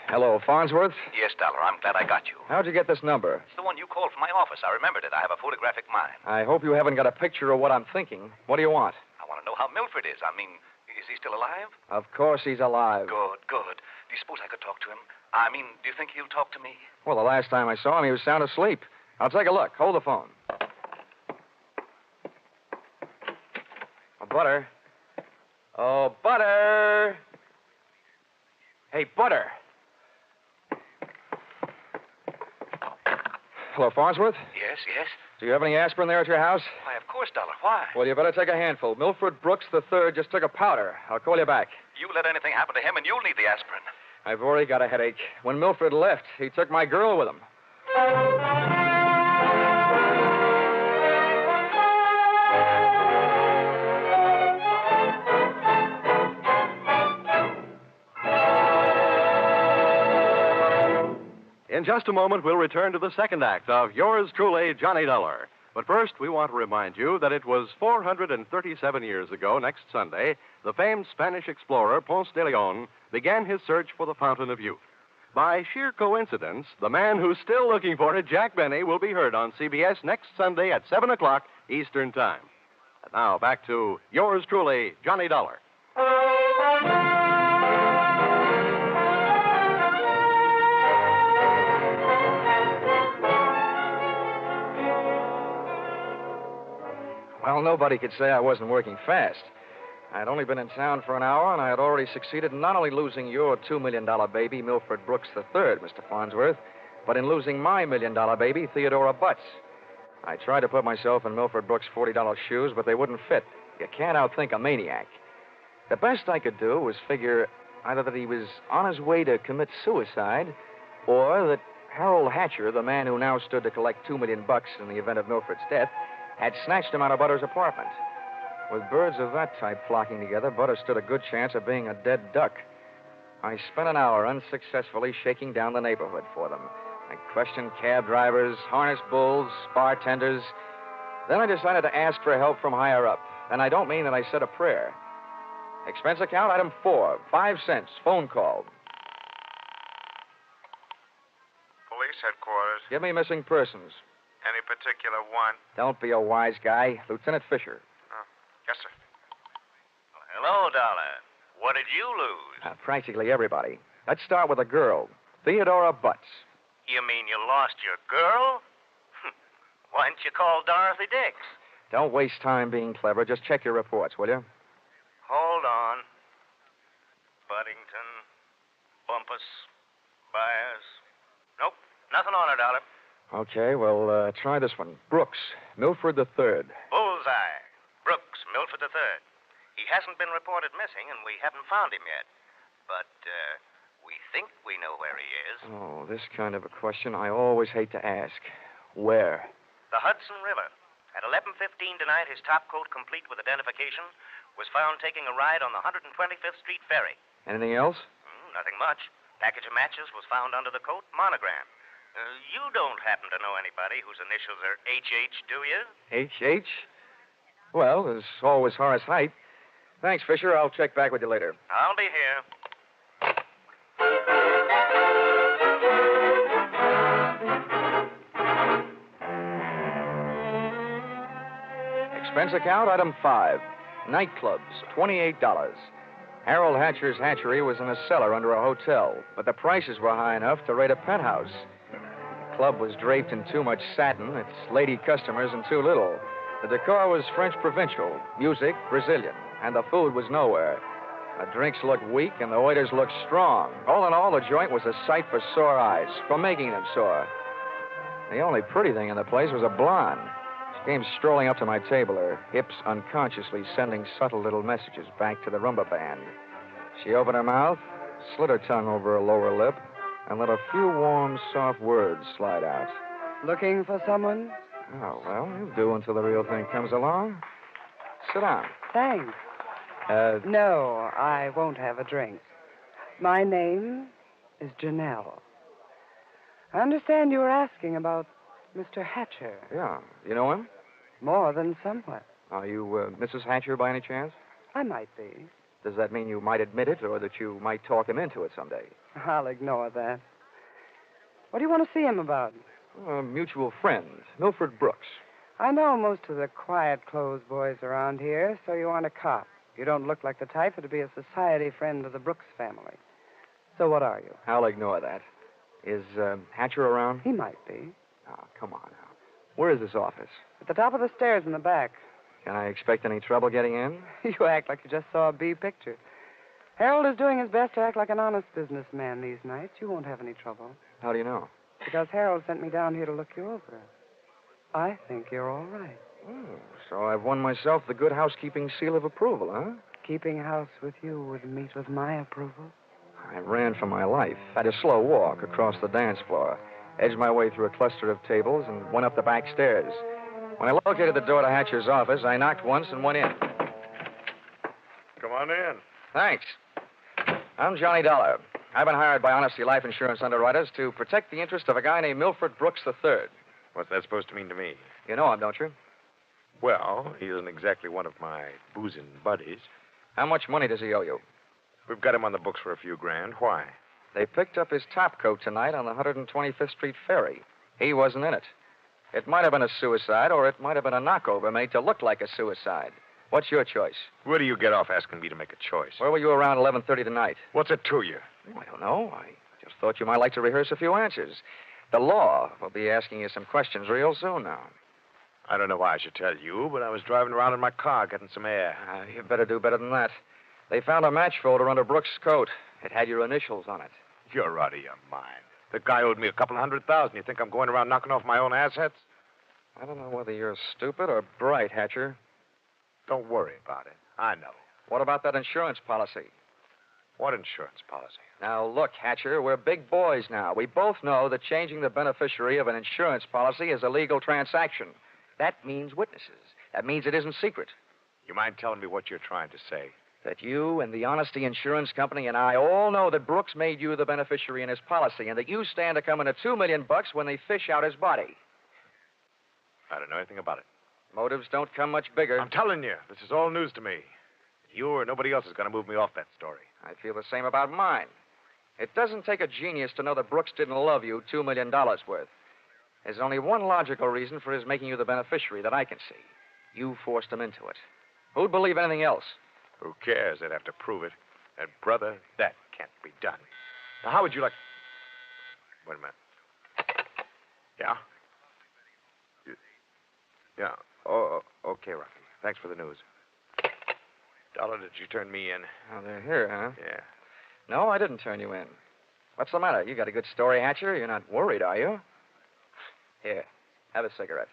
Hello, Farnsworth? Yes, Dollar, I'm glad I got you. How'd you get this number? It's the one you called from my office. I remembered it. I have a photographic mind. I hope you haven't got a picture of what I'm thinking. What do you want? I want to know how Milford is. I mean, is he still alive? Of course he's alive. Good, good. Do you suppose I could talk to him? I mean, do you think he'll talk to me? Well, the last time I saw him, he was sound asleep. I'll take a look. Hold the phone. Oh, Butter. Oh, Butter. Hey, Butter. Hello, Farnsworth? Yes, yes. Do you have any aspirin there at your house? Why, of course, Dollar. Why? Well, you better take a handful. Milford Brooks III just took a powder. I'll call you back. You let anything happen to him, and you'll need the aspirin. I've already got a headache. When Milford left, he took my girl with him. In just a moment, we'll return to the second act of Yours Truly, Johnny Dollar. But first, we want to remind you that it was 437 years ago, next Sunday, the famed Spanish explorer Ponce de Leon began his search for the Fountain of Youth. By sheer coincidence, the man who's still looking for it, Jack Benny, will be heard on CBS next Sunday at 7 o'clock Eastern Time. And now, back to Yours Truly, Johnny Dollar. Well, nobody could say I wasn't working fast. I had only been in town for an hour, and I had already succeeded in not only losing your $2 million baby, Milford Brooks III, Mr. Farnsworth, but in losing my $1 million baby, Theodora Butts. I tried to put myself in Milford Brooks' $40 shoes, but they wouldn't fit. You can't outthink a maniac. The best I could do was figure either that he was on his way to commit suicide, or that Harold Hatcher, the man who now stood to collect $2 million in the event of Milford's death, had snatched him out of Butter's apartment. With birds of that type flocking together, Butter stood a good chance of being a dead duck. I spent an hour unsuccessfully shaking down the neighborhood for them. I questioned cab drivers, harness bulls, bartenders. Then I decided to ask for help from higher up. And I don't mean that I said a prayer. Expense account, item 4, 5 cents, phone call. Police headquarters. Give me missing persons. Any particular one? Don't be a wise guy. Lieutenant Fisher. Yes, sir. Hello, Dollar. What did you lose? Practically everybody. Let's start with a girl, Theodora Butts. You mean you lost your girl? Why didn't you call Dorothy Dix? Don't waste time being clever. Just check your reports, will you? Hold on. Buddington, Bumpus, Byers. Nope, nothing on her, Dollar. Okay, well, try this one. Brooks, Milford III. Bullseye. Brooks, Milford III. He hasn't been reported missing, and we haven't found him yet. But, we think we know where he is. Oh, this kind of a question I always hate to ask. Where? The Hudson River. At 11:15 tonight, his top coat, complete with identification, was found taking a ride on the 125th Street ferry. Anything else? Nothing much. Package of matches was found under the coat, monogram. You don't happen to know anybody whose initials are H.H., do you? H.H.? Well, there's always Horace Height. Thanks, Fisher. I'll check back with you later. I'll be here. Expense account, item 5. Nightclubs, $28. Harold Hatcher's hatchery was in a cellar under a hotel, but the prices were high enough to rate a penthouse. The club was draped in too much satin, its lady customers in too little. The decor was French provincial, music Brazilian, and the food was nowhere. The drinks looked weak and the waiters looked strong. All in all, the joint was a sight for sore eyes, for making them sore. The only pretty thing in the place was a blonde. She came strolling up to my table, her hips unconsciously sending subtle little messages back to the rumba band. She opened her mouth, slid her tongue over her lower lip, and let a few warm, soft words slide out. Looking for someone? Oh, well, you'll do until the real thing comes along. Sit down. Thanks. No, I won't have a drink. My name is Janelle. I understand you were asking about Mr. Hatcher. Yeah. You know him? More than somewhat. Are you Mrs. Hatcher by any chance? I might be. Does that mean you might admit it or that you might talk him into it someday? I'll ignore that. What do you want to see him about? A mutual friend, Milford Brooks. I know most of the quiet-clothes boys around here, so you aren't a cop. You don't look like the type to be a society friend of the Brooks family. So what are you? I'll ignore that. Is Hatcher around? He might be. Oh, come on now. Where is this office? At the top of the stairs in the back. Can I expect any trouble getting in? You act like you just saw a B picture. Harold is doing his best to act like an honest businessman these nights. You won't have any trouble. How do you know? Because Harold sent me down here to look you over. I think you're all right. Oh, so I've won myself the good housekeeping seal of approval, huh? Keeping house with you would meet with my approval. I ran for my life. Had a slow walk across the dance floor, edged my way through a cluster of tables, and went up the back stairs. When I located the door to Hatcher's office, I knocked once and went in. Come on in. Thanks. I'm Johnny Dollar. I've been hired by Honesty Life Insurance underwriters to protect the interest of a guy named Milford Brooks III. What's that supposed to mean to me? You know him, don't you? Well, he isn't exactly one of my boozing buddies. How much money does he owe you? We've got him on the books for a few grand. Why? They picked up his top coat tonight on the 125th Street ferry. He wasn't in it. It might have been a suicide, or it might have been a knockover made to look like a suicide. What's your choice? Where do you get off asking me to make a choice? Where were you around 11:30 tonight? What's it to you? I don't know. I just thought you might like to rehearse a few answers. The law will be asking you some questions real soon now. I don't know why I should tell you, but I was driving around in my car getting some air. You better do better than that. They found a match folder under Brooks' coat. It had your initials on it. You're out of your mind. The guy owed me $200,000. You think I'm going around knocking off my own assets? I don't know whether you're stupid or bright, Hatcher. Don't worry about it. I know. What about that insurance policy? What insurance policy? Now, look, Hatcher, we're big boys now. We both know that changing the beneficiary of an insurance policy is a legal transaction. That means witnesses. That means it isn't secret. You mind telling me what you're trying to say? That you and the Honesty Insurance Company and I all know that Brooks made you the beneficiary in his policy, and that you stand to come into $2 million when they fish out his body. I don't know anything about it. Motives don't come much bigger. I'm telling you, this is all news to me. You or nobody else is going to move me off that story. I feel the same about mine. It doesn't take a genius to know that Brooks didn't love you $2 million worth. There's only one logical reason for his making you the beneficiary that I can see. You forced him into it. Who'd believe anything else? Who cares? They'd have to prove it. And, brother, that can't be done. Now, how would you like... Wait a minute. Yeah? Yeah. Oh, okay, Rocky. Thanks for the news. Dollar, did you turn me in? Oh, they're here, huh? Yeah. No, I didn't turn you in. What's the matter? You got a good story, Hatcher? You're not worried, are you? Here, have a cigarette.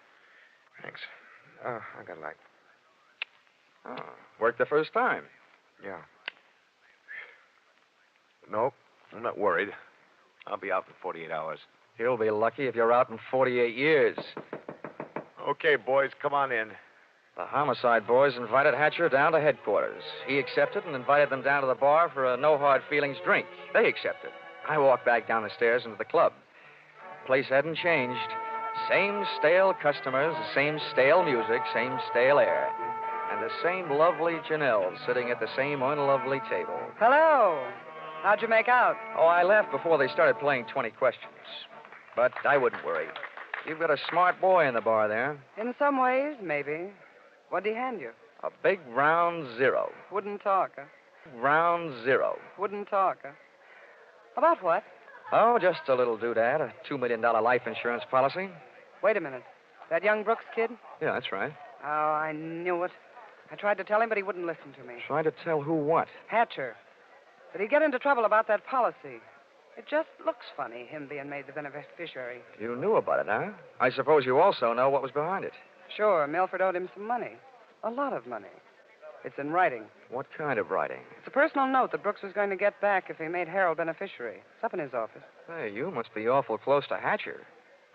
Thanks. Oh, I got light. Oh, worked the first time. Yeah. Nope, I'm not worried. I'll be out in 48 hours. You'll be lucky if you're out in 48 years. Okay, boys, come on in. The homicide boys invited Hatcher down to headquarters. He accepted and invited them down to the bar for a no-hard-feelings drink. They accepted. I walked back down the stairs into the club. The place hadn't changed. Same stale customers, same stale music, same stale air. And the same lovely Janelle sitting at the same unlovely table. Hello. How'd you make out? Oh, I left before they started playing 20 questions. But I wouldn't worry. You've got a smart boy in the bar there. In some ways, maybe. What'd he hand you? A big round zero. Wouldn't talk, huh? Round zero. Wouldn't talk, huh? About what? Oh, just a little doodad, a $2 million life insurance policy. Wait a minute. That young Brooks kid? Yeah, that's right. Oh, I knew it. I tried to tell him, but he wouldn't listen to me. Trying to tell who what? Hatcher. But he'd get into trouble about that policy. It just looks funny, him being made the beneficiary. You knew about it, huh? I suppose you also know what was behind it. Sure, Milford owed him some money. A lot of money. It's in writing. What kind of writing? It's a personal note that Brooks was going to get back if he made Harold beneficiary. It's up in his office. Hey, you must be awful close to Hatcher.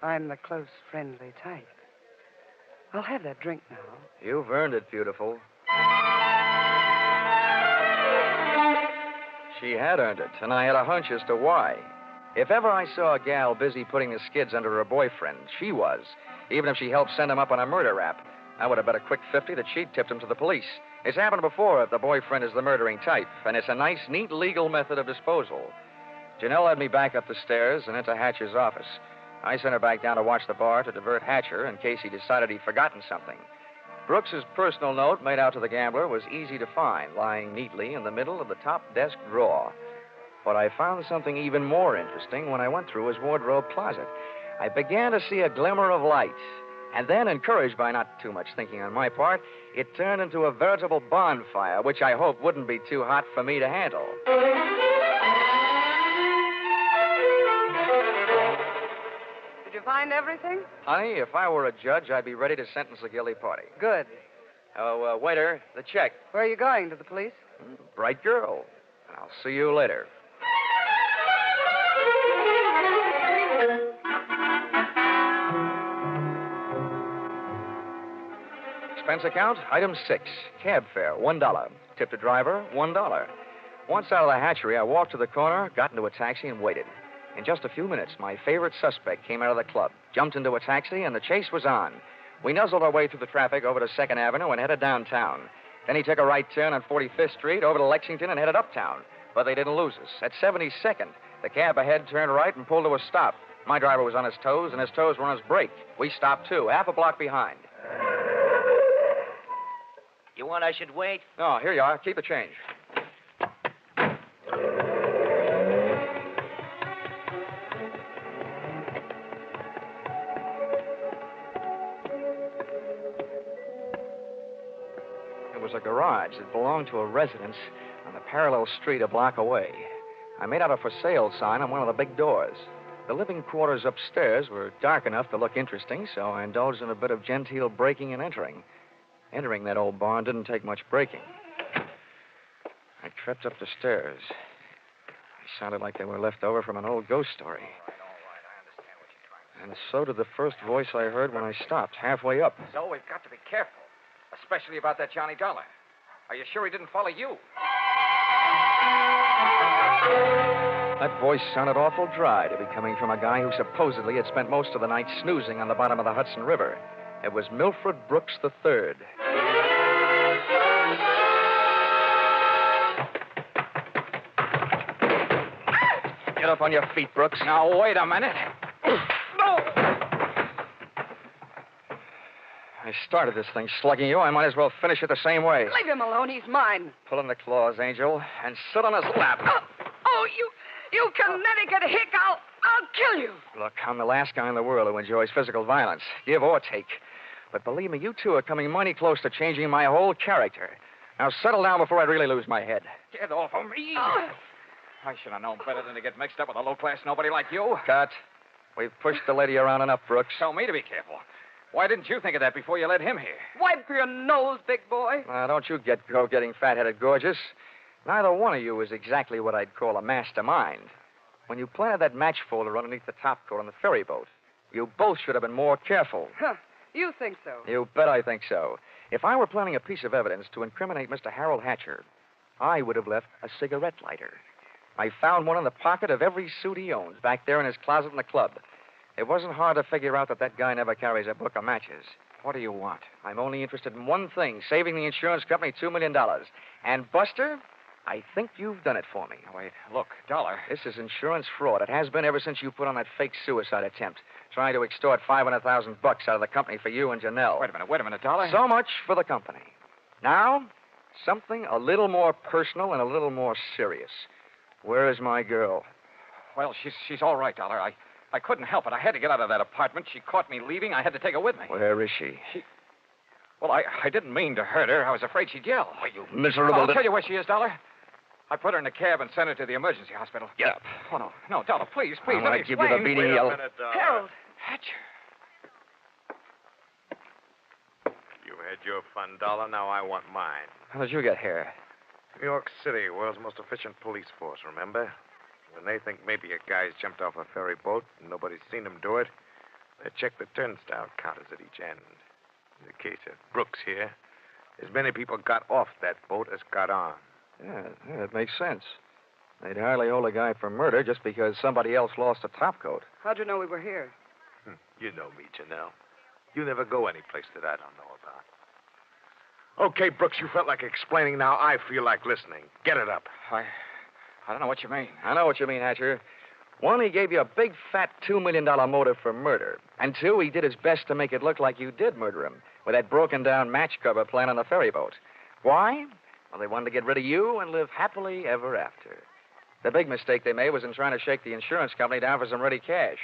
I'm the close, friendly type. I'll have that drink now. You've earned it, beautiful. She had earned it, and I had a hunch as to why. If ever I saw a gal busy putting the skids under her boyfriend, she was. Even if she helped send him up on a murder rap. I would have bet a quick 50 that she'd tipped him to the police. It's happened before if the boyfriend is the murdering type, and it's a nice, neat legal method of disposal. Janelle led me back up the stairs and into Hatcher's office. I sent her back down to watch the bar to divert Hatcher in case he decided he'd forgotten something. Brooks's personal note made out to the gambler was easy to find, lying neatly in the middle of the top desk drawer. But I found something even more interesting when I went through his wardrobe closet. I began to see a glimmer of light. And then, encouraged by not too much thinking on my part, it turned into a veritable bonfire, which I hoped wouldn't be too hot for me to handle. Did you find everything? Honey, if I were a judge, I'd be ready to sentence the guilty party. Good. Oh, waiter, the check. Where are you going? To the police? Bright girl. I'll see you later. Expense account, item 6. Cab fare, $1. Tip to driver, $1. Once out of the hatchery, I walked to the corner, got into a taxi, and waited. In just a few minutes, my favorite suspect came out of the club, jumped into a taxi, and the chase was on. We nuzzled our way through the traffic over to 2nd Avenue and headed downtown. Then he took a right turn on 45th Street over to Lexington and headed uptown. But they didn't lose us. At 72nd, the cab ahead turned right and pulled to a stop. My driver was on his toes, and his toes were on his brake. We stopped, too, half a block behind. You want I should wait? Oh, here you are. Keep the change. It was a garage that belonged to a residence on the parallel street a block away. I made out a for sale sign on one of the big doors. The living quarters upstairs were dark enough to look interesting, so I indulged in a bit of genteel breaking and entering. Entering that old barn didn't take much breaking. I crept up the stairs. They sounded like they were left over from an old ghost story. And so did the first voice I heard when I stopped, halfway up. So we've got to be careful, especially about that Johnny Dollar. Are you sure he didn't follow you? That voice sounded awful dry to be coming from a guy who supposedly had spent most of the night snoozing on the bottom of the Hudson River. It was Milford Brooks III. Get up on your feet, Brooks. Now, wait a minute. No! I started this thing slugging you. I might as well finish it the same way. Leave him alone. He's mine. Pull in the claws, Angel, and sit on his lap. Oh, you Connecticut hick. I'll kill you. Look, I'm the last guy in the world who enjoys physical violence, give or take. But believe me, you two are coming mighty close to changing my whole character. Now settle down before I really lose my head. Get off of me. I should have known better than to get mixed up with a low-class nobody like you. Cut. We've pushed the lady around enough, Brooks. Tell me to be careful. Why didn't you think of that before you led him here? Wipe your nose, big boy. Now, don't you go getting fat-headed gorgeous. Neither one of you is exactly what I'd call a mastermind. When you planted that match folder underneath the topcoat on the ferry boat, you both should have been more careful. Huh. You think so? You bet I think so. If I were planning a piece of evidence to incriminate Mr. Harold Hatcher, I would have left a cigarette lighter. I found one in the pocket of every suit he owns, back there in his closet in the club. It wasn't hard to figure out that guy never carries a book of matches. What do you want? I'm only interested in one thing, saving the insurance company $2 million. And, Buster, I think you've done it for me. Wait, look, Dollar. This is insurance fraud. It has been ever since you put on that fake suicide attempt, trying to extort $500,000 out of the company for you and Janelle. Wait a minute, Dollar. So much for the company. Now, something a little more personal and a little more serious. Where is my girl? Well, she's all right, Dollar. I couldn't help it. I had to get out of that apartment. She caught me leaving. I had to take her with me. Where is she? Well, I didn't mean to hurt her. I was afraid she'd yell. Oh, you miserable... I'll tell you where she is, Dollar. I put her in a cab and sent her to the emergency hospital. Get up. Oh, no, Dollar, please, I'm let me give you the beating Wait a yell. minute, Harold. Hatcher. You had your fun, Dollar. Now I want mine. How did you get here? New York City, world's most efficient police force, remember? When they think maybe a guy's jumped off a ferry boat and nobody's seen him do it, they check the turnstile counters at each end. In the case of Brooks here, as many people got off that boat as got on. Yeah, it makes sense. They'd hardly hold a guy for murder just because somebody else lost a topcoat. How'd you know we were here? You know me, Janelle. You never go any place that I don't know about. Okay, Brooks, you felt like explaining. Now I feel like listening. Get it up. I don't know what you mean. I know what you mean, Hatcher. One, he gave you a big, fat $2 million motive for murder. And two, he did his best to make it look like you did murder him with that broken-down match cover plan on the ferry boat. Why? Well, they wanted to get rid of you and live happily ever after. The big mistake they made was in trying to shake the insurance company down for some ready cash.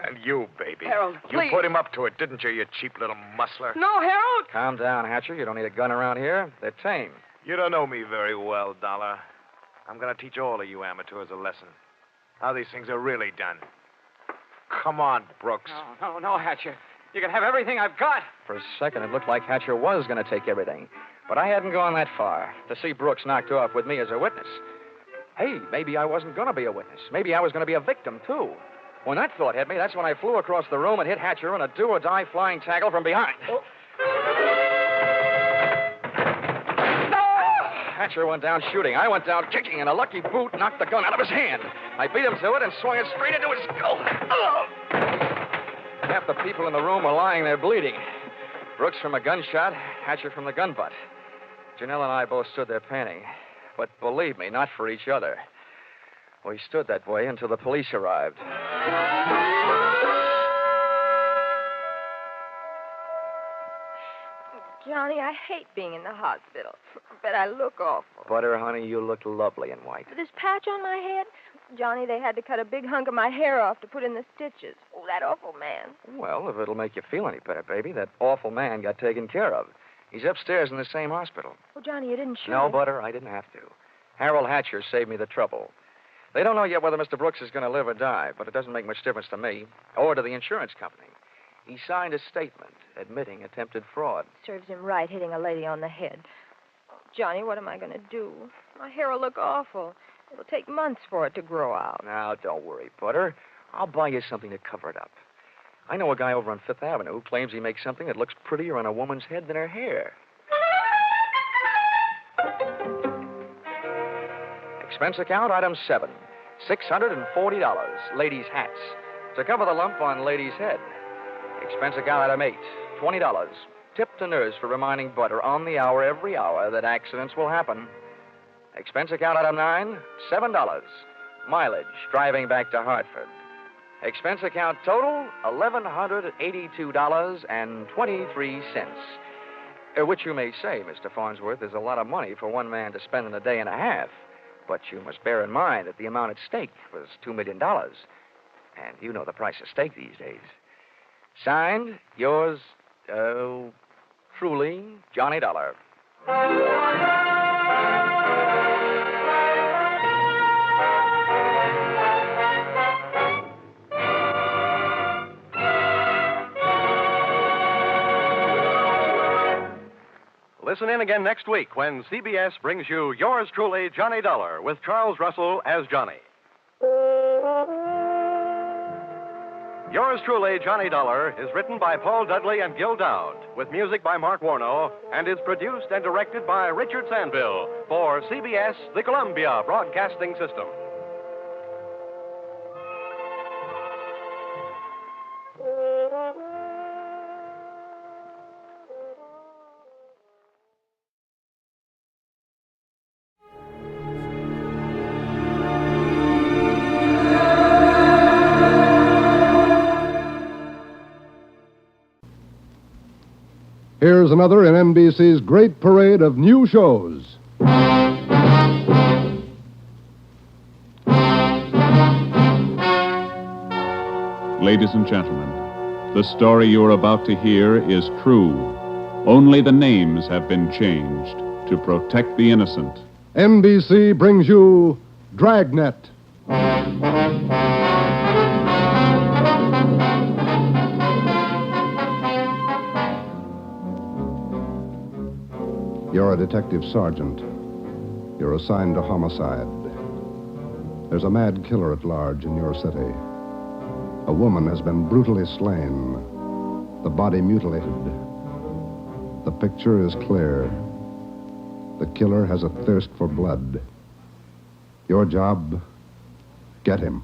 And you, baby. Harold, you please. put him up to it, didn't you, you cheap little muscler? No, Harold! Calm down, Hatcher. You don't need a gun around here. They're tame. You don't know me very well, Dollar. I'm going to teach all of you amateurs a lesson. How these things are really done. Come on, Brooks. No, Hatcher. You can have everything I've got. For a second, it looked like Hatcher was going to take everything. But I hadn't gone that far to see Brooks knocked off with me as a witness. Hey, maybe I wasn't going to be a witness. Maybe I was going to be a victim, too. When that thought hit me, that's when I flew across the room and hit Hatcher in a do-or-die flying tackle from behind. Oh. Hatcher went down shooting. I went down kicking, and a lucky boot knocked the gun out of his hand. I beat him to it and swung it straight into his skull. Oh! Half the people in the room were lying there bleeding. Brooks from a gunshot, Hatcher from the gun butt. Janelle and I both stood there panting. But believe me, not for each other. We stood that way until the police arrived. Johnny, I hate being in the hospital. But I look awful. Butter, honey, you look lovely in white. This patch on my head? Johnny, they had to cut a big hunk of my hair off to put in the stitches. Oh, that awful man. Well, if it'll make you feel any better, baby, that awful man got taken care of. He's upstairs in the same hospital. Oh, Johnny, you didn't shoot No, him. Butter, I didn't have to. Harold Hatcher saved me the trouble. They don't know yet whether Mr. Brooks is going to live or die, but it doesn't make much difference to me or to the insurance company. He signed a statement admitting attempted fraud. Serves him right hitting a lady on the head. Oh, Johnny, what am I going to do? My hair will look awful. It'll take months for it to grow out. Now, don't worry, Butter. I'll buy you something to cover it up. I know a guy over on Fifth Avenue who claims he makes something that looks prettier on a woman's head than her hair. Expense account, item 7. $640. Ladies' hats. To cover the lump on lady's head. Expense account, item 8. $20. Tip to nurse for reminding butter on the hour every hour that accidents will happen. Expense account, item 9. $7. Mileage driving back to Hartford. Expense account total, $1,182.23. Which you may say, Mr. Farnsworth, is a lot of money for one man to spend in a day and a half. But you must bear in mind that the amount at stake was $2 million. And you know the price of steak these days. Signed, yours, truly, Johnny Dollar. Listen in again next week when CBS brings you yours truly, Johnny Dollar, with Charles Russell as Johnny. Yours truly, Johnny Dollar, is written by Paul Dudley and Gil Dowd, with music by Mark Warno, and is produced and directed by Richard Sandville for CBS, the Columbia Broadcasting System. Here's another in NBC's great parade of new shows. Ladies and gentlemen, the story you're about to hear is true. Only the names have been changed to protect the innocent. NBC brings you Dragnet. You're a detective sergeant. You're assigned to homicide. There's a mad killer at large in your city. A woman has been brutally slain, the body mutilated. The picture is clear. The killer has a thirst for blood. Your job, get him.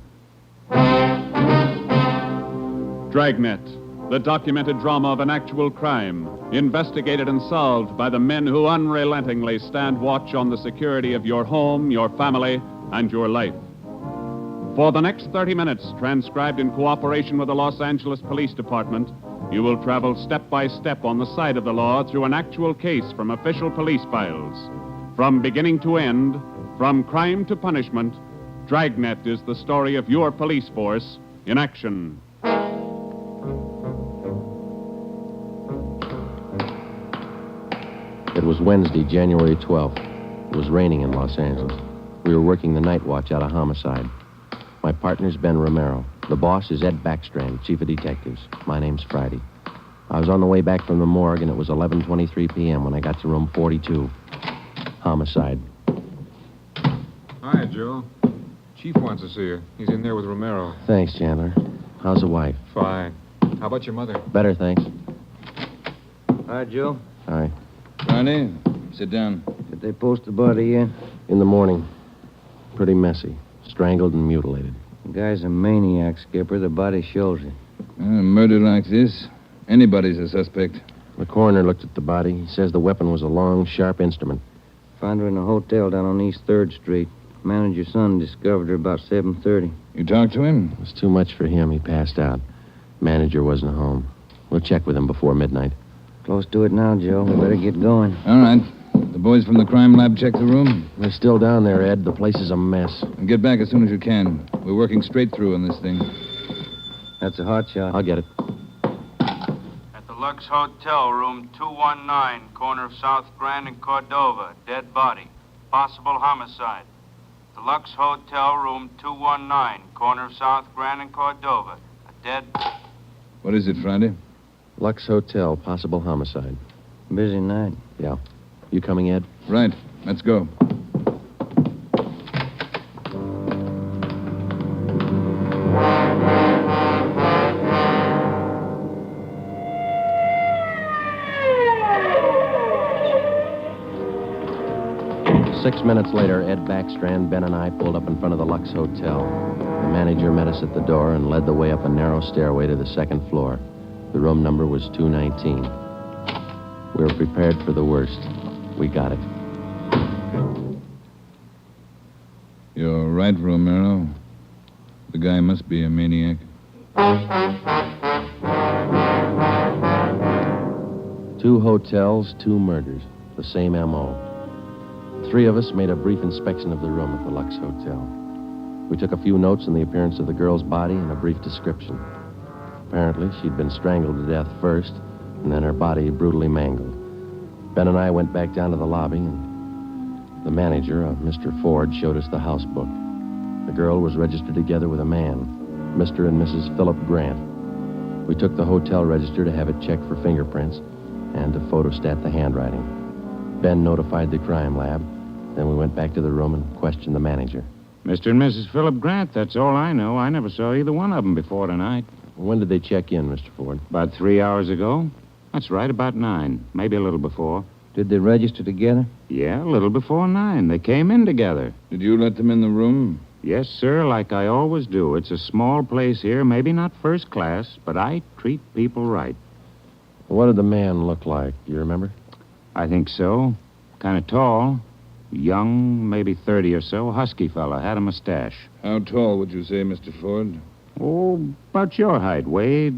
Dragnet, the documented drama of an actual crime, investigated and solved by the men who unrelentingly stand watch on the security of your home, your family, and your life. For the next 30 minutes, transcribed in cooperation with the Los Angeles Police Department, you will travel step by step on the side of the law through an actual case from official police files. From beginning to end, from crime to punishment, Dragnet is the story of your police force in action. It was Wednesday, January 12th. It was raining in Los Angeles. We were working the night watch out of homicide. My partner's Ben Romero. The boss is Ed Backstrand, chief of detectives. My name's Friday. I was on the way back from the morgue, and it was 11:23 p.m. when I got to room 42. Homicide. Hi, Joe. Chief wants to see you. He's in there with Romero. Thanks, Chandler. How's the wife? Fine. How about your mother? Better, thanks. Hi, Joe. Hi. Friday, sit down. Did they post the body yet? In the morning. Pretty messy. Strangled and mutilated. The guy's a maniac, Skipper. The body shows it. A murder like this, anybody's a suspect. The coroner looked at the body. He says the weapon was a long, sharp instrument. Found her in a hotel down on East 3rd Street. Manager's son discovered her about 7:30. You talked to him? It was too much for him. He passed out. Manager wasn't home. We'll check with him before midnight. Close to it now, Joe. We better get going. All right. The boys from the crime lab check the room? They're still down there, Ed. The place is a mess. And get back as soon as you can. We're working straight through on this thing. That's a hot shot. I'll get it. At the Lux Hotel, room 219, corner of South Grand and Cordova. Dead body. Possible homicide. The Lux Hotel, room 219, corner of South Grand and Cordova. A dead... What is it, Friday? Lux Hotel, possible homicide. Busy night. Yeah. You coming, Ed? Right. Let's go. 6 minutes later, Ed Backstrand, Ben, and I pulled up in front of the Lux Hotel. The manager met us at the door and led the way up a narrow stairway to the second floor. The room number was 219. We were prepared for the worst. We got it. You're right, Romero. The guy must be a maniac. Two hotels, two murders. The same M.O. 3 of us made a brief inspection of the room at the Lux Hotel. We took a few notes on the appearance of the girl's body and a brief description. Apparently, she'd been strangled to death first, and then her body brutally mangled. Ben and I went back down to the lobby, and the manager, Mr. Ford, showed us the house book. The girl was registered together with a man, Mr. and Mrs. Philip Grant. We took the hotel register to have it checked for fingerprints and to photostat the handwriting. Ben notified the crime lab. Then we went back to the room and questioned the manager. Mr. and Mrs. Philip Grant, that's all I know. I never saw either one of them before tonight. When did they check in, Mr. Ford? About 3 hours ago. That's right, about 9. Maybe a little before. Did they register together? Yeah, a little before 9. They came in together. Did you let them in the room? Yes, sir, like I always do. It's a small place here, maybe not first class, but I treat people right. What did the man look like? You remember? I think so. Kind of tall. Young, maybe 30 or so. Husky fella. Had a mustache. How tall would you say, Mr. Ford? Oh, about your height, Wade.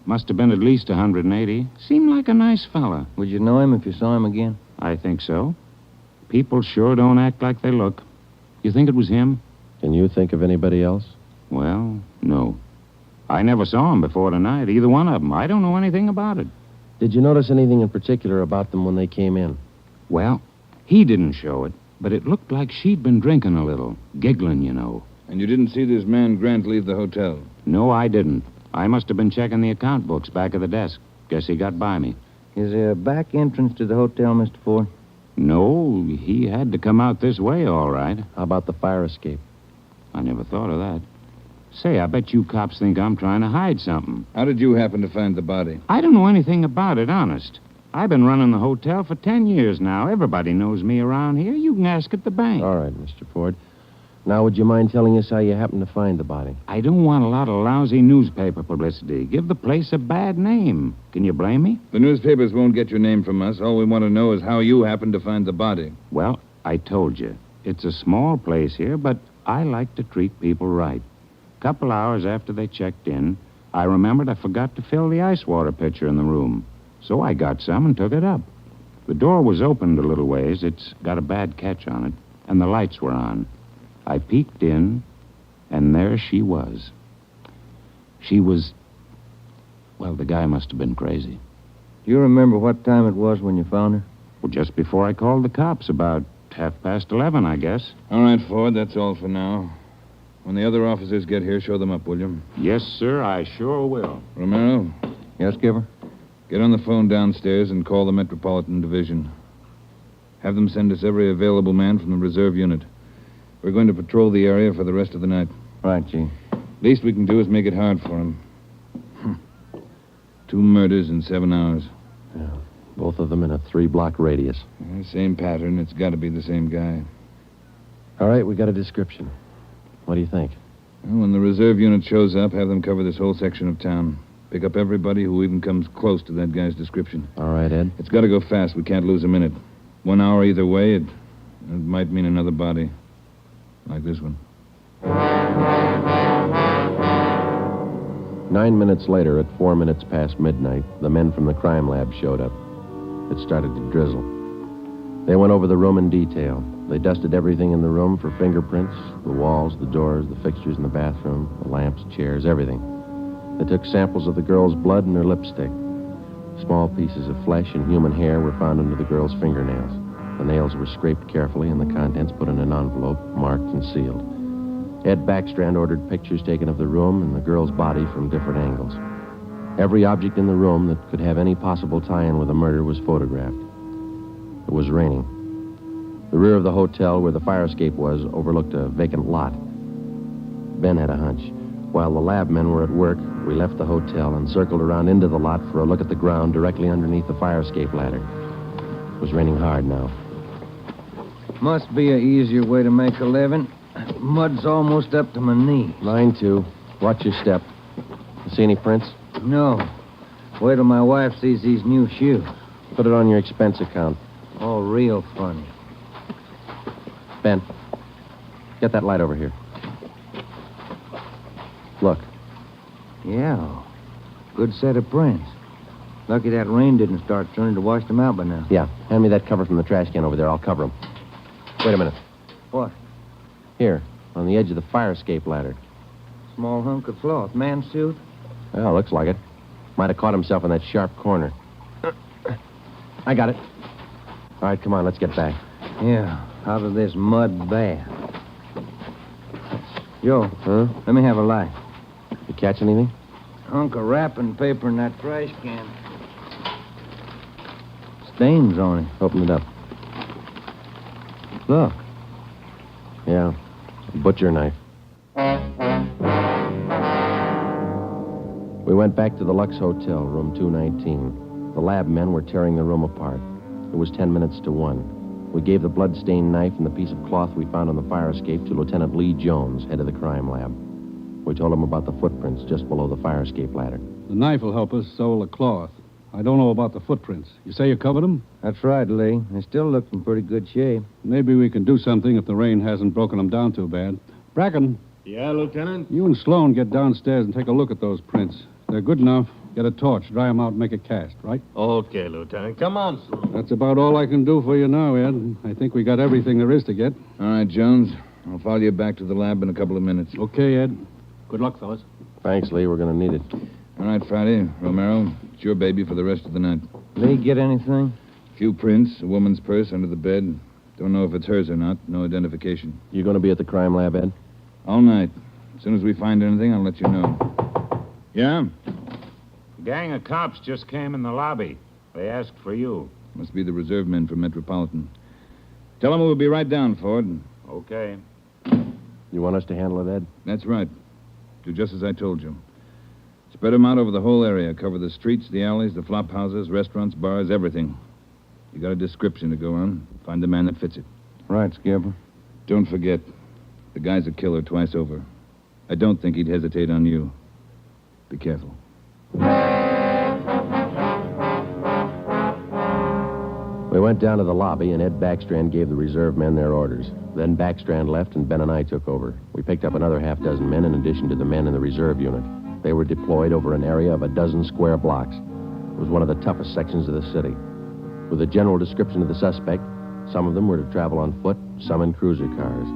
Must have been at least 180. Seemed like a nice fella. Would you know him if you saw him again? I think so. People sure don't act like they look. You think it was him? Can you think of anybody else? Well, no. I never saw him before tonight, either one of them. I don't know anything about it. Did you notice anything in particular about them when they came in? Well, he didn't show it, but it looked like she'd been drinking a little. Giggling, you know. And you didn't see this man Grant leave the hotel? No, I didn't. I must have been checking the account books back of the desk. Guess he got by me. Is there a back entrance to the hotel, Mr. Ford? No, he had to come out this way, all right. How about the fire escape? I never thought of that. Say, I bet you cops think I'm trying to hide something. How did you happen to find the body? I don't know anything about it, honest. I've been running the hotel for 10 years now. Everybody knows me around here. You can ask at the bank. All right, Mr. Ford. Now, would you mind telling us how you happened to find the body? I don't want a lot of lousy newspaper publicity. Give the place a bad name. Can you blame me? The newspapers won't get your name from us. All we want to know is how you happened to find the body. Well, I told you. It's a small place here, but I like to treat people right. A couple hours after they checked in, I remembered I forgot to fill the ice water pitcher in the room. So I got some and took it up. The door was opened a little ways. It's got a bad catch on it, and the lights were on. I peeked in, and there she was. She was... Well, the guy must have been crazy. Do you remember what time it was when you found her? Well, just before I called the cops, about 11:30, I guess. All right, Ford, that's all for now. When the other officers get here, show them up, will you? Yes, sir, I sure will. Romero? Yes, Skipper? Get on the phone downstairs and call the Metropolitan Division. Have them send us every available man from the reserve unit. We're going to patrol the area for the rest of the night. Right, Chief. Least we can do is make it hard for him. 2 murders in 7 hours. Yeah, both of them in a 3-block radius. Yeah, same pattern. It's got to be the same guy. All right, we got a description. What do you think? Well, when the reserve unit shows up, have them cover this whole section of town. Pick up everybody who even comes close to that guy's description. All right, Ed. It's got to go fast. We can't lose a minute. 1 hour either way, it might mean another body. Like this one. 9 minutes later, at 4 minutes past midnight, the men from the crime lab showed up. It started to drizzle. They went over the room in detail. They dusted everything in the room for fingerprints, the walls, the doors, the fixtures in the bathroom, the lamps, chairs, everything. They took samples of the girl's blood and her lipstick. Small pieces of flesh and human hair were found under the girl's fingernails. The nails were scraped carefully and the contents put in an envelope, marked and sealed. Ed Backstrand ordered pictures taken of the room and the girl's body from different angles. Every object in the room that could have any possible tie-in with a murder was photographed. It was raining. The rear of the hotel where the fire escape was overlooked a vacant lot. Ben had a hunch. While the lab men were at work, we left the hotel and circled around into the lot for a look at the ground directly underneath the fire escape ladder. It was raining hard now. Must be an easier way to make a living. Mud's almost up to my knee. Mine, too. Watch your step. You see any prints? No. Wait till my wife sees these new shoes. Put it on your expense account. Oh, real funny. Ben, get that light over here. Look. Yeah. Good set of prints. Lucky that rain didn't start turning to wash them out by now. Yeah, hand me that cover from the trash can over there. I'll cover them. Wait a minute. What? Here, on the edge of the fire escape ladder. Small hunk of cloth. Man suit? Well, looks like it. Might have caught himself in that sharp corner. I got it. All right, come on, let's get back. Yeah, out of this mud bath. Joe. Huh? Let me have a light. You catch anything? Hunk of wrapping paper in that trash can. Stains on it. Open it up. Look. Yeah, a butcher knife. We went back to the Lux Hotel, room 219. The lab men were tearing the room apart. It was 10 minutes to 1. We gave the blood-stained knife and the piece of cloth we found on the fire escape to Lieutenant Lee Jones, head of the crime lab. We told him about the footprints just below the fire escape ladder. The knife will help us, so will the cloth. I don't know about the footprints. You say you covered them? That's right, Lee. They still look in pretty good shape. Maybe we can do something if the rain hasn't broken them down too bad. Bracken. Yeah, Lieutenant? You and Sloan get downstairs and take a look at those prints. If they're good enough, get a torch, dry them out, and make a cast, right? Okay, Lieutenant. Come on, Sloan. That's about all I can do for you now, Ed. I think we got everything there is to get. All right, Jones. I'll follow you back to the lab in a couple of minutes. Okay, Ed. Good luck, fellas. Thanks, Lee. We're going to need it. All right, Friday. Romero, it's your baby for the rest of the night. Lee, get anything? A few prints, a woman's purse under the bed. Don't know if it's hers or not. No identification. You going to be at the crime lab, Ed? All night. As soon as we find anything, I'll let you know. Yeah? A gang of cops just came in the lobby. They asked for you. Must be the reserve men from Metropolitan. Tell them we'll be right down, Ford. Okay. You want us to handle it, Ed? That's right. Do just as I told you. Spread them out over the whole area. Cover the streets, the alleys, the flop houses, restaurants, bars, everything. You got a description to go on. Find the man that fits it. Right, Skipper. Don't forget, the guy's a killer twice over. I don't think he'd hesitate on you. Be careful. We went down to the lobby, and Ed Backstrand gave the reserve men their orders. Then Backstrand left, and Ben and I took over. We picked up another half dozen men in addition to the men in the reserve unit. They were deployed over an area of a dozen square blocks. It was one of the toughest sections of the city. With a general description of the suspect, some of them were to travel on foot, some in cruiser cars.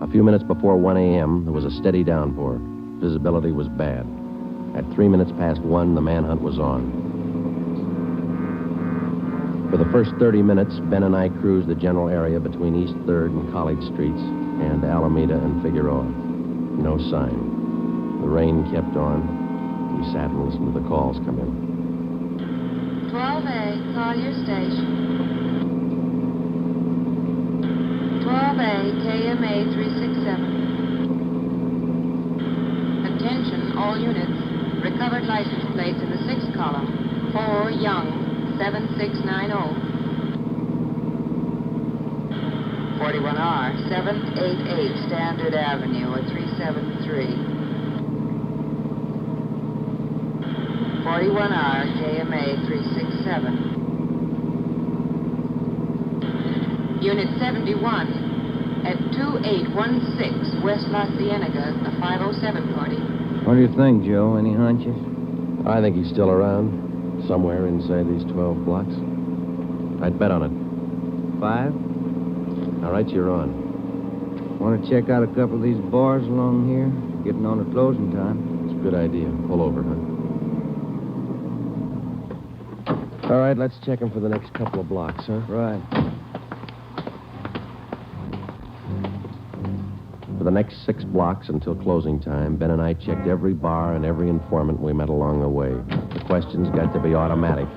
A few minutes before 1 a.m., there was a steady downpour. Visibility was bad. At 3 minutes past 1, the manhunt was on. For the first 30 minutes, Ben and I cruised the general area between East 3rd and College Streets and Alameda and Figueroa. No sign. The rain kept on. We sat and listened to the calls come in. 12A, Collier Station. 12A, KMA 367. Attention, all units. Recovered license plates in the 6th column. 4 Young, 7690. 41R, 788 Standard Avenue at 373. 41R, KMA 367. Unit 71 at 2816 West La Cienega, a 507 party. What do you think, Joe? Any hunches? I think he's still around, somewhere inside these 12 blocks. I'd bet on it. 5? All right, you're on. Want to check out a couple of these bars along here? Getting on to closing time. It's a good idea. Pull over, huh? All right, let's check him for the next couple of blocks, huh? Right. For the next 6 blocks until closing time, Ben and I checked every bar and every informant we met along the way. The questions got to be automatic.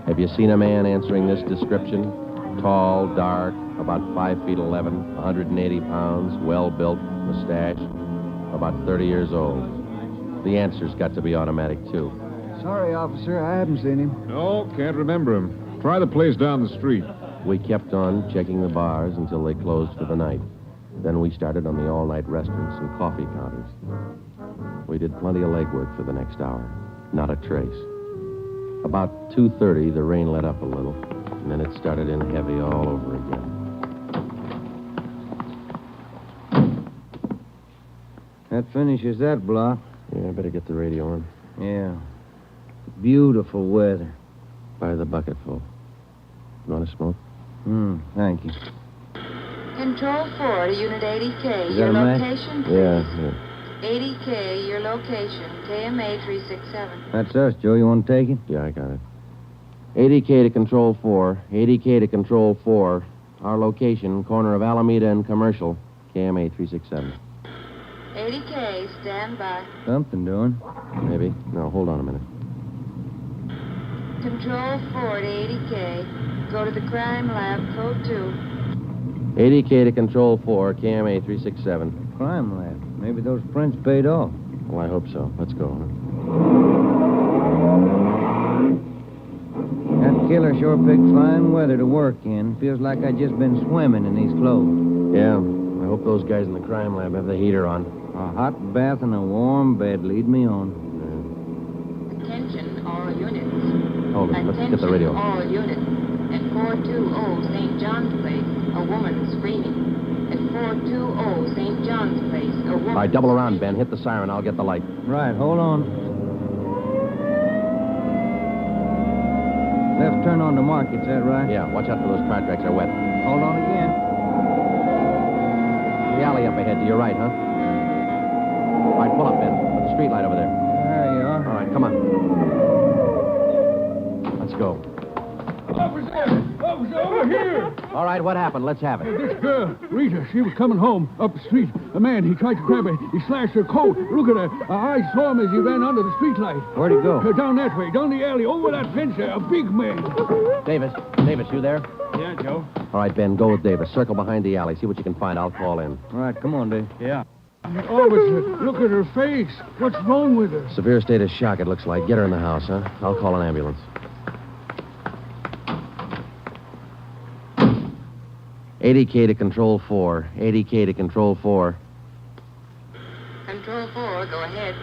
Have you seen a man answering this description? Tall, dark, about 5 feet 11, 180 pounds, well-built, mustache, about 30 years old. The answers got to be automatic, too. Sorry, officer, I haven't seen him. No, can't remember him. Try the place down the street. We kept on checking the bars until they closed for the night. Then we started on the all-night restaurants and coffee counters. We did plenty of legwork for the next hour. Not a trace. About 2:30, the rain let up a little, and then it started in heavy all over again. That finishes that block. Yeah, I better get the radio on. Yeah. Beautiful weather. By the bucketful. You want to smoke? Thank you. Control 4 to Unit 80K. Is Your that a match? location, please. Yeah. 80K, your location. KMA 367. That's us, Joe. You want to take it? Yeah, I got it. 80K to Control 4. 80K to Control 4. Our location, corner of Alameda and Commercial. KMA 367. 80K, stand by. Something doing. Maybe. No, hold on a minute. Control 4 to 80K. Go to the crime lab, code 2. 80K to Control 4, KMA 367. Crime lab. Maybe those prints paid off. Well, I hope so. Let's go. That killer sure picked fine weather to work in. Feels like I just been swimming in these clothes. Yeah. I hope those guys in the crime lab have the heater on. A hot bath and a warm bed lead me on. Attention, all units. Hold it. Let's get the radio. All units. At 420 St. John's Place, a woman screaming. At 420 St. John's Place, a woman... All right, double around, Ben. Hit the siren. I'll get the light. Right, hold on. Left turn on to Market, is that right? Yeah, watch out for those car tracks. They're wet. Hold on again. The alley up ahead to your right, huh? All right, pull up, Ben. Put the street light over there. There you are. All right, come on. Let's go. Officer, over here! All right, what happened? Let's have it. This girl, Rita, she was coming home up the street. A man, he tried to grab her. He slashed her coat. Look at her. I saw him as he ran under the street light. Where'd he go? Down that way, down the alley, over that fence there. A big man. Davis, you there? Yeah, Joe. All right, Ben, go with Davis. Circle behind the alley. See what you can find. I'll call in. All right, come on, Dave. Yeah. Officer, look at her face. What's wrong with her? Severe state of shock, it looks like. Get her in the house, huh? I'll call an ambulance. 80K to Control 4. 80K to Control 4. Control 4, go ahead.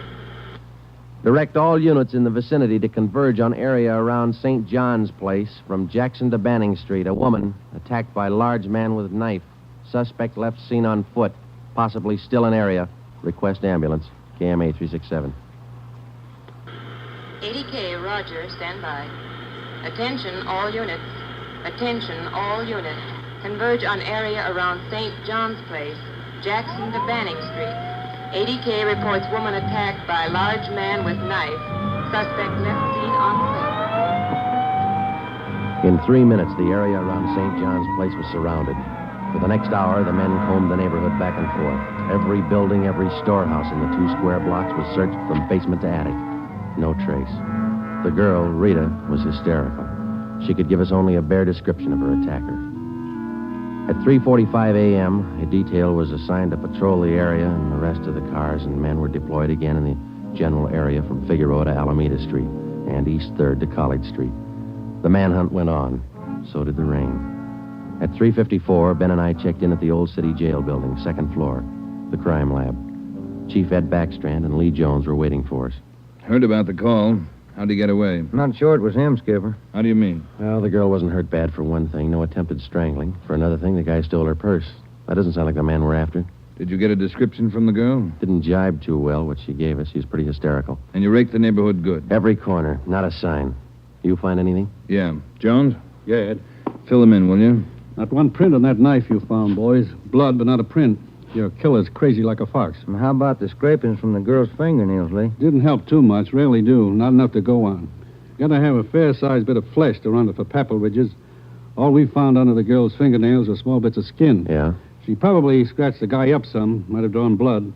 Direct all units in the vicinity to converge on area around St. John's Place from Jackson to Banning Street. A woman attacked by large man with knife. Suspect left seen on foot. Possibly still in area. Request ambulance. KMA 367. 80K, roger, stand by. Attention, all units. Attention, all units. Converge on area around St. John's Place, Jackson to Banning Street. 80K reports woman attacked by large man with knife. Suspect left seen on foot. In 3 minutes, the area around St. John's Place was surrounded. For the next hour, the men combed the neighborhood back and forth. Every building, every storehouse in the 2 square blocks was searched from basement to attic. No trace. The girl, Rita, was hysterical. She could give us only a bare description of her attacker. At 3:45 a.m., a detail was assigned to patrol the area and the rest of the cars, and men were deployed again in the general area from Figueroa to Alameda Street and East 3rd to College Street. The manhunt went on. So did the rain. At 3:54, Ben and I checked in at the Old City Jail building, 2nd floor, the crime lab. Chief Ed Backstrand and Lee Jones were waiting for us. Heard about the call. How'd he get away? Not sure it was him, Skipper. How do you mean? Well, the girl wasn't hurt bad for one thing. No attempted strangling. For another thing, the guy stole her purse. That doesn't sound like the man we're after. Did you get a description from the girl? Didn't jibe too well, what she gave us. She was pretty hysterical. And you raked the neighborhood good? Every corner. Not a sign. You find anything? Yeah. Jones? Yeah, Ed. Fill him in, will you? Not one print on that knife you found, boys. Blood, but not a print. Your killer's crazy like a fox. And how about the scrapings from the girl's fingernails, Lee? Didn't help too much. Rarely do. Not enough to go on. Gotta have a fair-sized bit of flesh to run it for papal ridges. All we found under the girl's fingernails were small bits of skin. Yeah? She probably scratched the guy up some. Might have drawn blood.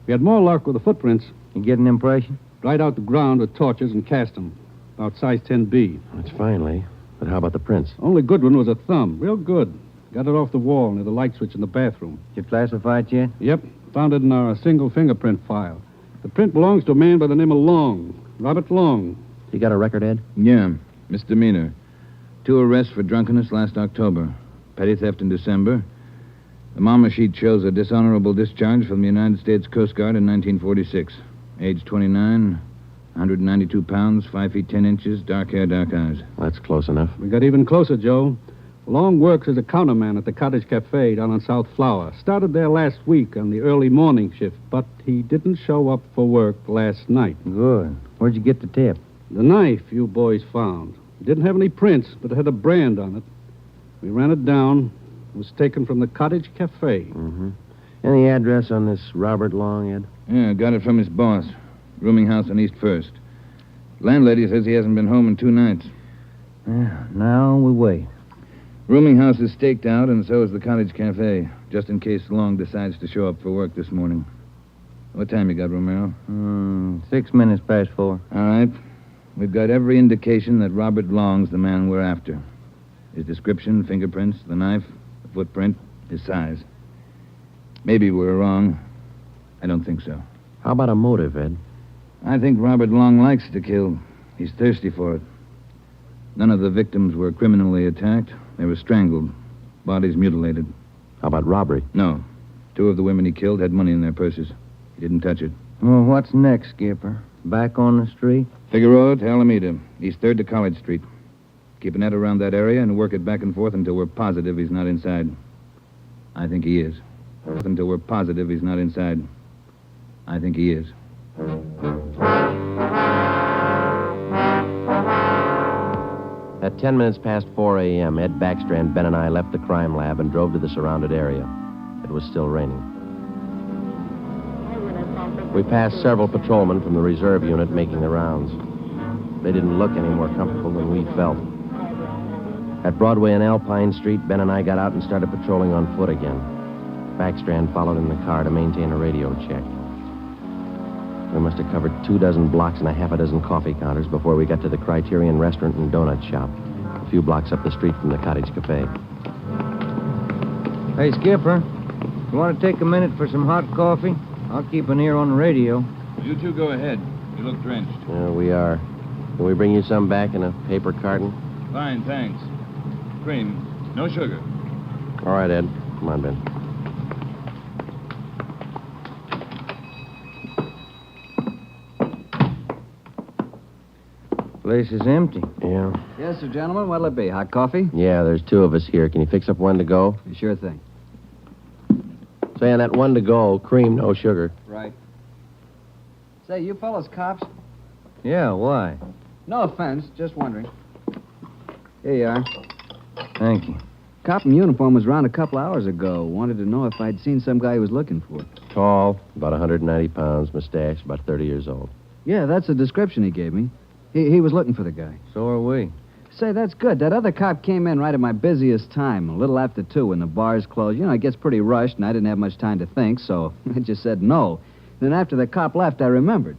We had more luck with the footprints. You get an impression? Dried out the ground with torches and cast them. About size 10B. That's fine, Lee. But how about the prints? Only good one was a thumb. Real good. Got it off the wall near the light switch in the bathroom. Did you classify it yet? Yep. Found it in our single fingerprint file. The print belongs to a man by the name of Long. Robert Long. You got a record, Ed? Yeah. Misdemeanor. 2 arrests for drunkenness last October. Petty theft in December. The mama sheet shows a dishonorable discharge from the United States Coast Guard in 1946. Age 29, 192 pounds, 5 feet 10 inches, dark hair, dark eyes. That's close enough. We got even closer, Joe. Long works as a counterman at the Cottage Cafe down on South Flower. Started there last week on the early morning shift, but he didn't show up for work last night. Good. Where'd you get the tip? The knife you boys found. It didn't have any prints, but it had a brand on it. We ran it down. It was taken from the Cottage Cafe. Mm-hmm. Any address on this Robert Long, Ed? Yeah, got it from his boss. Rooming house on East First. Landlady says he hasn't been home in 2 nights. Yeah, now we wait. Rooming house is staked out, and so is the Cottage Cafe, just in case Long decides to show up for work this morning. What time you got, Romero? 6 minutes past 4. All right. We've got every indication that Robert Long's the man we're after. His description, fingerprints, the knife, the footprint, his size. Maybe we're wrong. I don't think so. How about a motive, Ed? I think Robert Long likes to kill. He's thirsty for it. None of the victims were criminally attacked. They were strangled. Bodies mutilated. How about robbery? No. 2 of the women he killed had money in their purses. He didn't touch it. Well, what's next, Skipper? Back on the street? Figueroa to Alameda, East 3rd to College Street. Keep a net around that area and work it back and forth until we're positive he's not inside. I think he is. Until we're positive he's not inside. I think he is. At 10 minutes past 4 a.m., Ed Backstrand, Ben, and I left the crime lab and drove to the surrounded area. It was still raining. We passed several patrolmen from the reserve unit making the rounds. They didn't look any more comfortable than we felt. At Broadway and Alpine Street, Ben and I got out and started patrolling on foot again. Backstrand followed in the car to maintain a radio check. We must have covered 24 blocks and a half a dozen coffee counters before we got to the Criterion Restaurant and Donut Shop, a few blocks up the street from the Cottage Cafe. Hey, Skipper, you want to take a minute for some hot coffee? I'll keep an ear on the radio. You two go ahead. You look drenched. Yeah, we are. Can we bring you some back in a paper carton? Fine, thanks. Cream. No sugar. All right, Ed. Come on, Ben. Place is empty. Yeah. Yes, sir, gentlemen. What'll it be? Hot coffee? Yeah, there's 2 of us here. Can you fix up one to go? Sure thing. Say, on that one to go, cream, no sugar. Right. Say, you fellas cops? Yeah, why? No offense, just wondering. Here you are. Thank you. Cop in uniform was around a couple hours ago. Wanted to know if I'd seen some guy he was looking for. Tall, about 190 pounds, mustache, about 30 years old. Yeah, that's the description he gave me. He was looking for the guy. So are we. Say, that's good. That other cop came in right at my busiest time, a little after 2 when the bars closed. You know, it gets pretty rushed, and I didn't have much time to think, so I just said no. Then after the cop left, I remembered.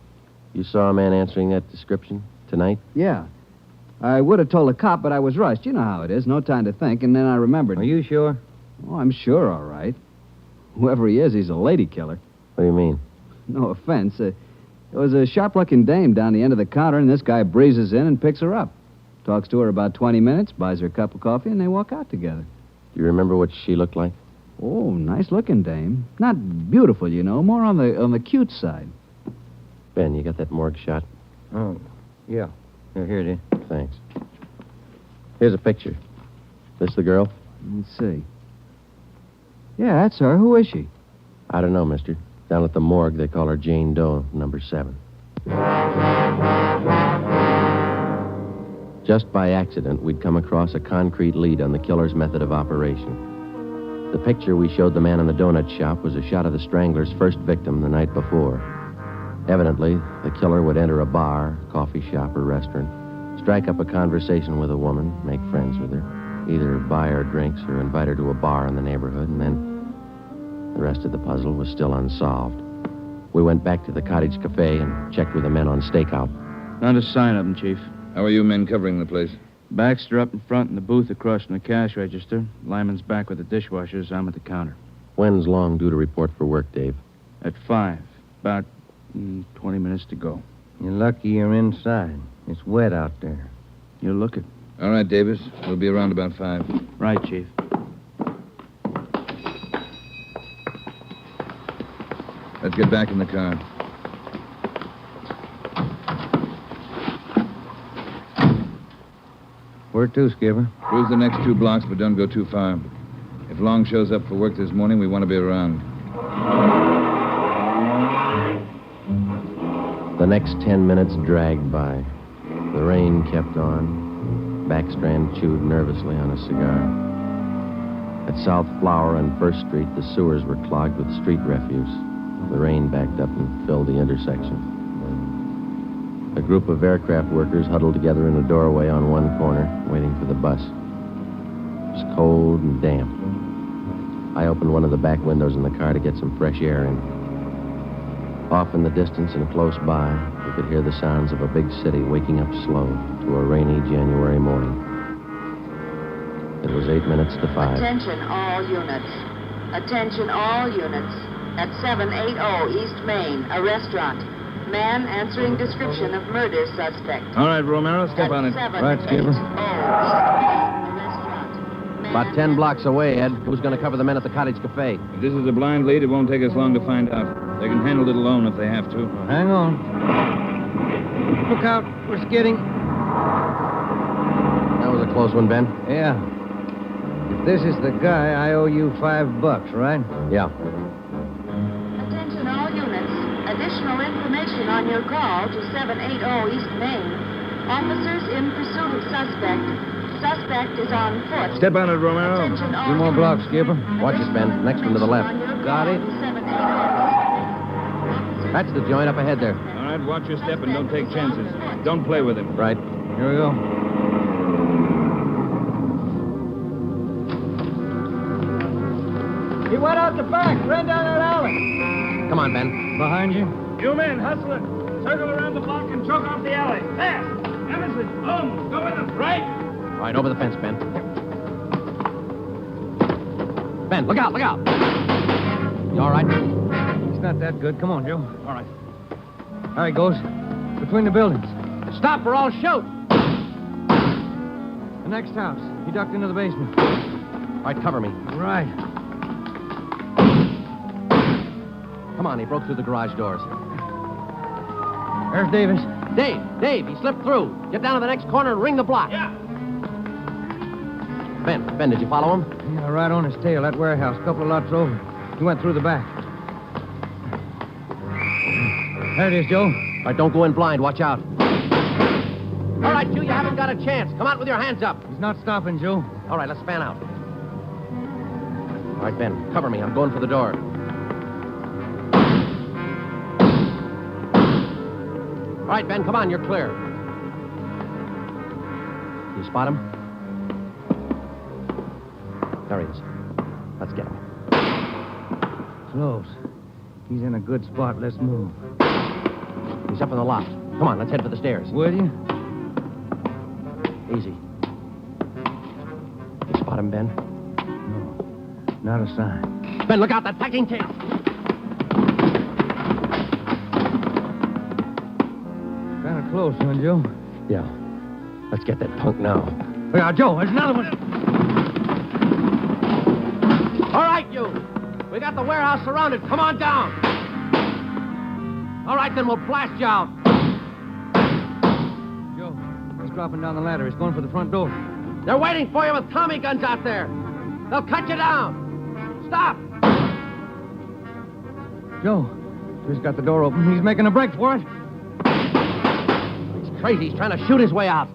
You saw a man answering that description tonight? Yeah. I would have told the cop, but I was rushed. You know how it is. No time to think, and then I remembered. Are you sure? Oh, I'm sure, all right. Whoever he is, he's a lady killer. What do you mean? No offense. There was a sharp-looking dame down the end of the counter, and this guy breezes in and picks her up. Talks to her about 20 minutes, buys her a cup of coffee, and they walk out together. Do you remember what she looked like? Oh, nice-looking dame. Not beautiful, you know, more on the cute side. Ben, you got that morgue shot? Oh, yeah. Here it is. Thanks. Here's a picture. This the girl? Let's see. Yeah, that's her. Who is she? I don't know, mister. Down at the morgue, they call her Jane Doe, number 7. Just by accident, we'd come across a concrete lead on the killer's method of operation. The picture we showed the man in the donut shop was a shot of the strangler's first victim the night before. Evidently, the killer would enter a bar, coffee shop, or restaurant, strike up a conversation with a woman, make friends with her, either buy her drinks or invite her to a bar in the neighborhood, and then the rest of the puzzle was still unsolved. We went back to the Cottage Cafe and checked with the men on stakeout. Not a sign of him, Chief. How are you men covering the place? Baxter up in front in the booth across from the cash register. Lyman's back with the dishwashers. I'm at the counter. When's Long due to report for work, Dave? At 5. About 20 minutes to go. You're lucky you're inside. It's wet out there. You'll look it. All right, Davis. We'll be around about 5. Right, Chief. Let's get back in the car. Where to, Skipper? Cruise the next 2 blocks, but don't go too far. If Long shows up for work this morning, we want to be around. The next 10 minutes dragged by. The rain kept on. Backstrand chewed nervously on a cigar. At South Flower and First Street, the sewers were clogged with street refuse. The rain backed up and filled the intersection. A group of aircraft workers huddled together in a doorway on one corner, waiting for the bus. It was cold and damp. I opened one of the back windows in the car to get some fresh air in. Off in the distance and close by, we could hear the sounds of a big city waking up slow to a rainy January morning. It was 8 minutes to 5. Attention all units. Attention all units. At 780 East Main, a restaurant. Man answering description of murder suspect. All right, Romero, step on it. Right, Skipper. About 10 blocks away, Ed. Who's going to cover the men at the Cottage Cafe? If this is a blind lead, it won't take us long to find out. They can handle it alone if they have to. Well, hang on. Look out. We're skidding. That was a close one, Ben. Yeah. If this is the guy, I owe you $5, right? Yeah. Attention all units. Additional information on your call to 780 East Main. Officers in pursuit of suspect. Suspect is on foot. Step on it, Romero. 2 more blocks, Skipper. Watch it, Ben. Next one to the left. Got it. That's the joint up ahead there. All right, watch your step and don't take chances. Don't play with him. Right. Here we go. He went out the back, ran down that alley. Come on, Ben. Behind you. You men, hustle it. Circle around the block and choke off the alley. Fast. Emerson, home. Go with him. Right. All right, over the fence, Ben. Ben, look out, look out. You all right? It's not that good. Come on, Joe. All right. There he goes. Between the buildings. Stop or I'll shoot. The next house. He ducked into the basement. All right, cover me. Right. Come on, he broke through the garage doors. There's Davis. Dave, he slipped through. Get down to the next corner and ring the block. Yeah. Ben, did you follow him? Yeah, right on his tail. That warehouse, a couple of lots over. He went through the back. There it is, Joe. All right, don't go in blind. Watch out. All right, you haven't got a chance. Come out with your hands up. He's not stopping, Joe. All right, let's fan out. All right, Ben, cover me. I'm going for the door. All right, Ben, come on. You're clear. You spot him? There he is. Let's get him. Close. He's in a good spot. Let's move. He's up in the loft. Come on, let's head for the stairs. Will you? Easy. You spot him, Ben? No. Not a sign. Ben, look out, that packing tape. Kind of close, huh, Joe? Yeah. Let's get that punk now. Look out, Joe. There's another one. All right, you. We got the warehouse surrounded. Come on down. All right, then we'll blast you out. Joe, he's dropping down the ladder. He's going for the front door. They're waiting for you with Tommy guns out there. They'll cut you down. Stop. Joe, he's got the door open. He's making a break for it. He's crazy. He's trying to shoot his way out.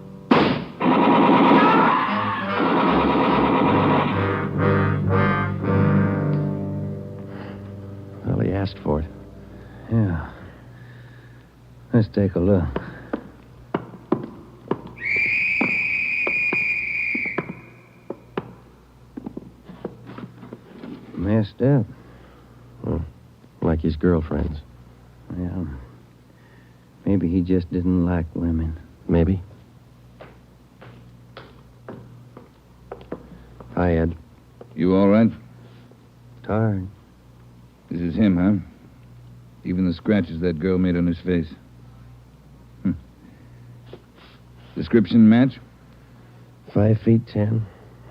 Well, he asked for it. Yeah. Let's take a look. Messed up. Well, like his girlfriends. Yeah. Maybe he just didn't like women. Maybe. Hi, Ed. You all right? Tired. This is him, huh? Even the scratches that girl made on his face. Description match? 5'10",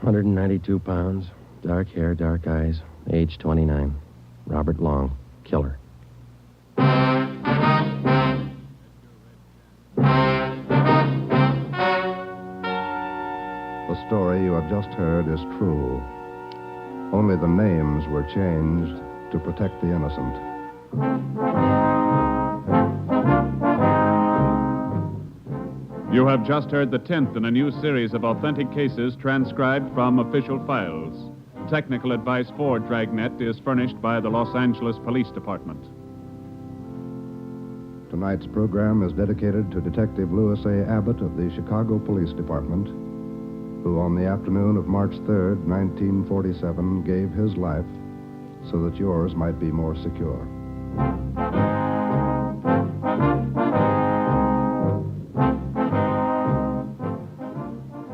192 pounds, dark hair, dark eyes, age 29. Robert Long, killer. The story you have just heard is true. Only the names were changed to protect the innocent. You have just heard the 10th in a new series of authentic cases transcribed from official files. Technical advice for Dragnet is furnished by the Los Angeles Police Department. Tonight's program is dedicated to Detective Louis A. Abbott of the Chicago Police Department, who on the afternoon of March 3rd, 1947, gave his life so that yours might be more secure.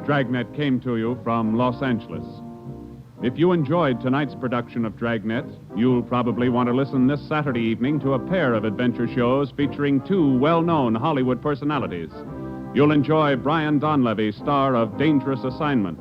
Dragnet came to you from Los Angeles. If you enjoyed tonight's production of Dragnet, you'll probably want to listen this Saturday evening to a pair of adventure shows featuring two well-known Hollywood personalities. You'll enjoy Brian Donlevy, star of Dangerous Assignment.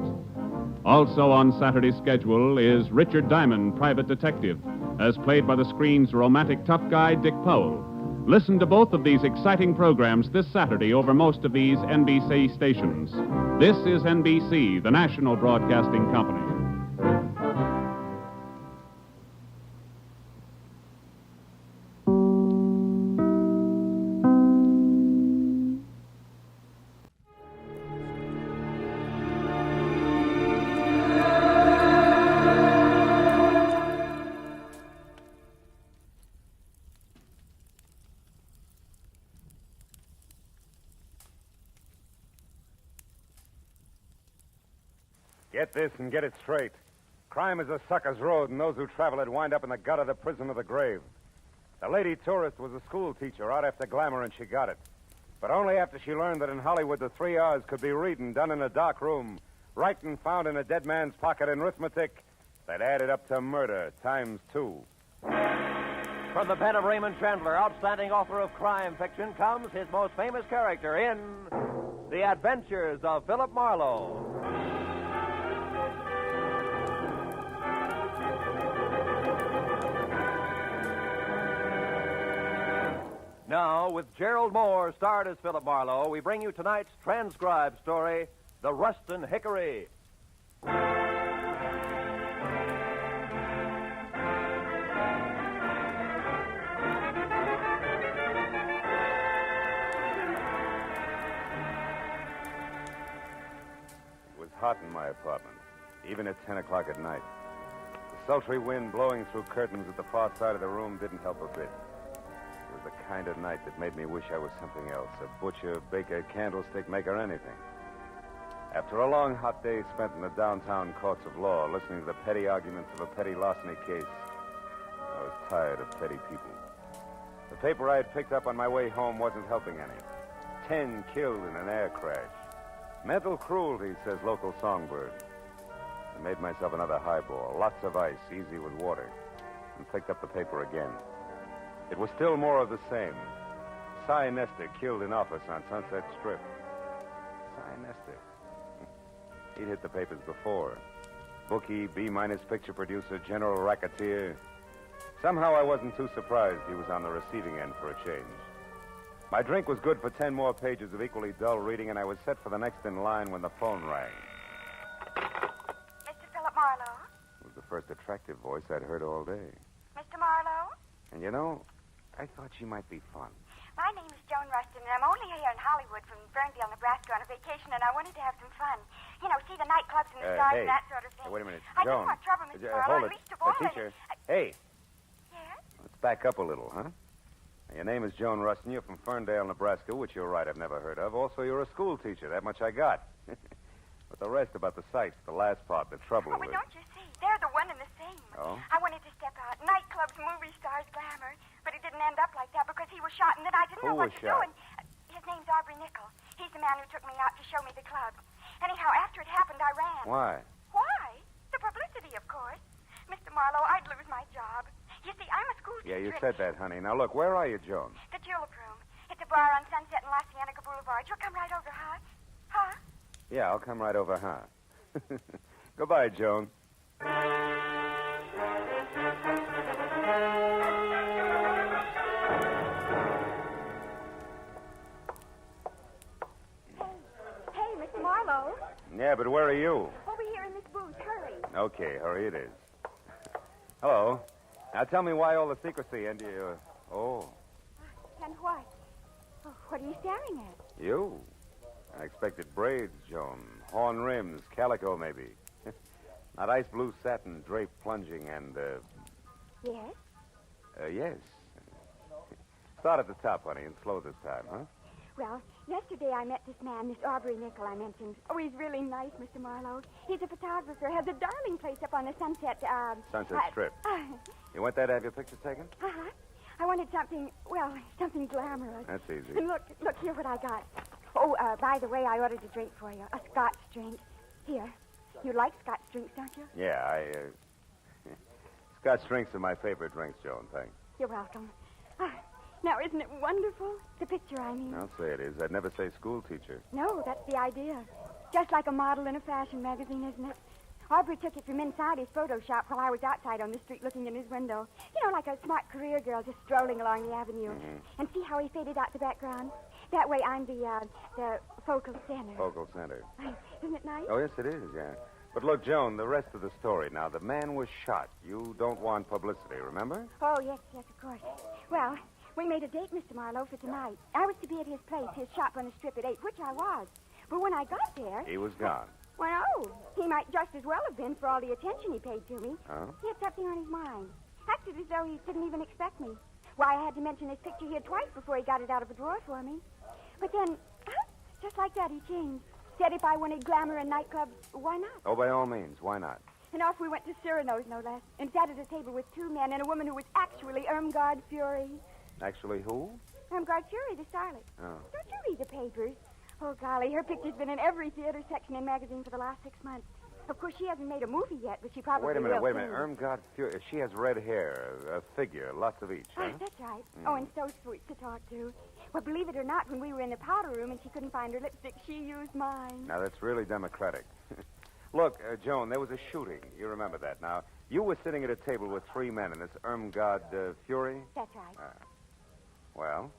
Also on Saturday's schedule is Richard Diamond, private detective, as played by the screen's romantic tough guy, Dick Powell. Listen to both of these exciting programs this Saturday over most of these NBC stations. This is NBC, the national broadcasting company. Get this and get it straight. Crime is a sucker's road, and those who travel it wind up in the gutter, the prison, or the grave. The lady tourist was a school teacher out after glamour, and she got it. But only after she learned that in Hollywood the 3 R's could be reading done in a dark room, writing found in a dead man's pocket, and arithmetic that added up to murder times 2. From the pen of Raymond Chandler, outstanding author of crime fiction, comes his most famous character in The Adventures of Philip Marlowe. Now, with Gerald Moore, starred as Philip Marlowe, we bring you tonight's transcribed story, The Ruston Hickory. It was hot in my apartment, even at 10 o'clock at night. The sultry wind blowing through curtains at the far side of the room didn't help a bit. It was the kind of night that made me wish I was something else, a butcher, baker, candlestick maker, anything. After a long, hot day spent in the downtown courts of law, listening to the petty arguments of a petty larceny case, I was tired of petty people. The paper I had picked up on my way home wasn't helping any. 10 killed in an air crash. Mental cruelty, says local songbird. I made myself another highball, lots of ice, easy with water, and picked up the paper again. It was still more of the same. Cy Nestor killed in office on Sunset Strip. Cy Nestor. He'd hit the papers before. Bookie, B-minus picture producer, general racketeer. Somehow I wasn't too surprised he was on the receiving end for a change. My drink was good for 10 more pages of equally dull reading, and I was set for the next in line when the phone rang. Mr. Philip Marlowe? It was the first attractive voice I'd heard all day. Mr. Marlowe? And you know, I thought she might be fun. My name is Joan Ruston, and I'm only here in Hollywood from Ferndale, Nebraska on a vacation, and I wanted to have some fun. You know, see the nightclubs and the stars hey. and that sort of thing. Hey, wait a minute. I Joan. don't want trouble, Mr. Marlowe, hold at it. least of all. Teacher. Hey. Yes? Let's back up a little, huh? Your name is Joan Ruston. You're from Ferndale, Nebraska, which you're right, I've never heard of. Also, you're a school teacher. That much I got. But the rest about the sights, the last part, the trouble Oh, but with... don't you see? They're the one and the same. Oh? I wanted to step out. Nightclubs, movie stars, glamour. But it didn't end up like that because he was shot, and then I didn't Who know what was to shot? do. And his name's Aubrey Nickel. He's the man who took me out to show me the club. Anyhow, after it happened, I ran. Why? Why? The publicity, of course. Mr. Marlowe, I'd lose my job. You see, I'm a school teacher. Yeah, you said that, honey. Now, look, where are you, Joan? The Tulip Room. It's a bar on Sunset and La Cienega Boulevard. You'll come right over, huh? Huh? Yeah, I'll come right over, huh? Goodbye, Joan. Hey, Mr. Marlowe. Yeah, but where are you? Over here in this booth. Hurry. Okay, hurry it is. Hello. Now tell me why all the secrecy and you... Oh, And what? Oh, what are you staring at? you. I expected braids, Joan. Horn rims, calico, maybe. Not ice blue satin, draped plunging, and, Yes? yes. Start at the top, honey, and slow this time, huh? Well, yesterday I met this man, this Aubrey Nickel I mentioned. Oh, he's really nice, Mr. Marlowe. He's a photographer, has a darling place up on the Sunset, Sunset Strip. You went there to have your pictures taken? Uh-huh. I wanted something, well, something glamorous. That's easy. And look here what I got. Oh, by the way, I ordered a drink for you, a Scotch drink. Here. You like Scotch drinks, don't you? Yeah, Scotch drinks are my favorite drinks, Joan, thanks. You're welcome. Now, isn't it wonderful? The picture, I mean. I'll say it is. I'd never say school teacher. No, that's the idea. Just like a model in a fashion magazine, isn't it? Aubrey took it from inside his photo shop while I was outside on the street looking in his window. You know, like a smart career girl just strolling along the avenue. Mm-hmm. And see how he faded out the background? That way I'm the focal center. Focal center. Isn't it nice? Oh, yes, it is, yeah. But look, Joan, the rest of the story now. The man was shot. You don't want publicity, remember? Oh, yes, of course. Well, we made a date, Mr. Marlowe, for tonight. I was to be at his place, his shop on the strip at 8, which I was. But when I got there... He was gone. Well, no. He might just as well have been for all the attention he paid to me. Oh? He had something on his mind. Acted as though he didn't even expect me. Why, I had to mention his picture here twice before he got it out of a drawer for me. But then, just like that, he changed. Said if I wanted glamour in nightclubs, why not? Oh, by all means. Why not? And off we went to Cyrano's, no less, and sat at a table with 2 men and a woman who was actually Irmgard Fury. Actually, who? Irmgard Fury, the starlet. Oh. Don't you read the papers? Oh, golly, her picture's been in every theater section and magazine for the last 6 months. Of course, she hasn't made a movie yet, but she probably will. Wait a minute. Irmgard Fury. She has red hair, a figure, lots of each, huh? That's right. Oh, and so sweet to talk to. Well, believe it or not, when we were in the powder room and she couldn't find her lipstick, she used mine. Now, that's really democratic. Look, Joan, there was a shooting. You remember that. Now, you were sitting at a table with 3 men, and this Irmgard Fury? That's right. Well,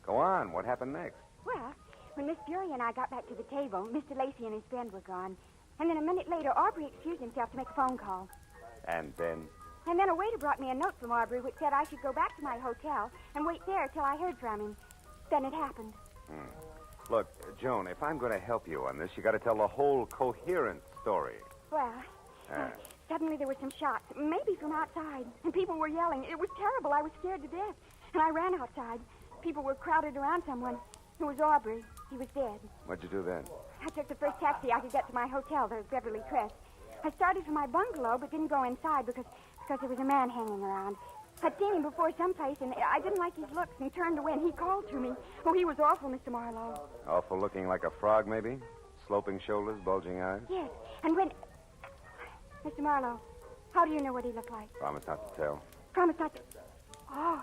go on. What happened next? Well, when Miss Fury and I got back to the table, Mr. Lacey and his friend were gone. And then a minute later, Aubrey excused himself to make a phone call. And then? And then a waiter brought me a note from Aubrey which said I should go back to my hotel and wait there till I heard from him. Then it happened. Look, Joan, if I'm going to help you on this, you got to tell the whole coherent story. Well, suddenly there were some shots, maybe from outside, and people were yelling. It was terrible. I was scared to death. And I ran outside. People were crowded around someone. It was Aubrey. He was dead. What'd you do then? I took the first taxi I could get to my hotel, the Beverly Crest. I started for my bungalow, but didn't go inside because there was a man hanging around. I'd seen him before someplace, and I didn't like his looks and turned away, and he called to me. Oh, he was awful, Mr. Marlowe. Awful looking like a frog, maybe? Sloping shoulders, bulging eyes? Yes, and when... Mr. Marlowe, how do you know what he looked like? Promise not to tell. Promise not to... Oh,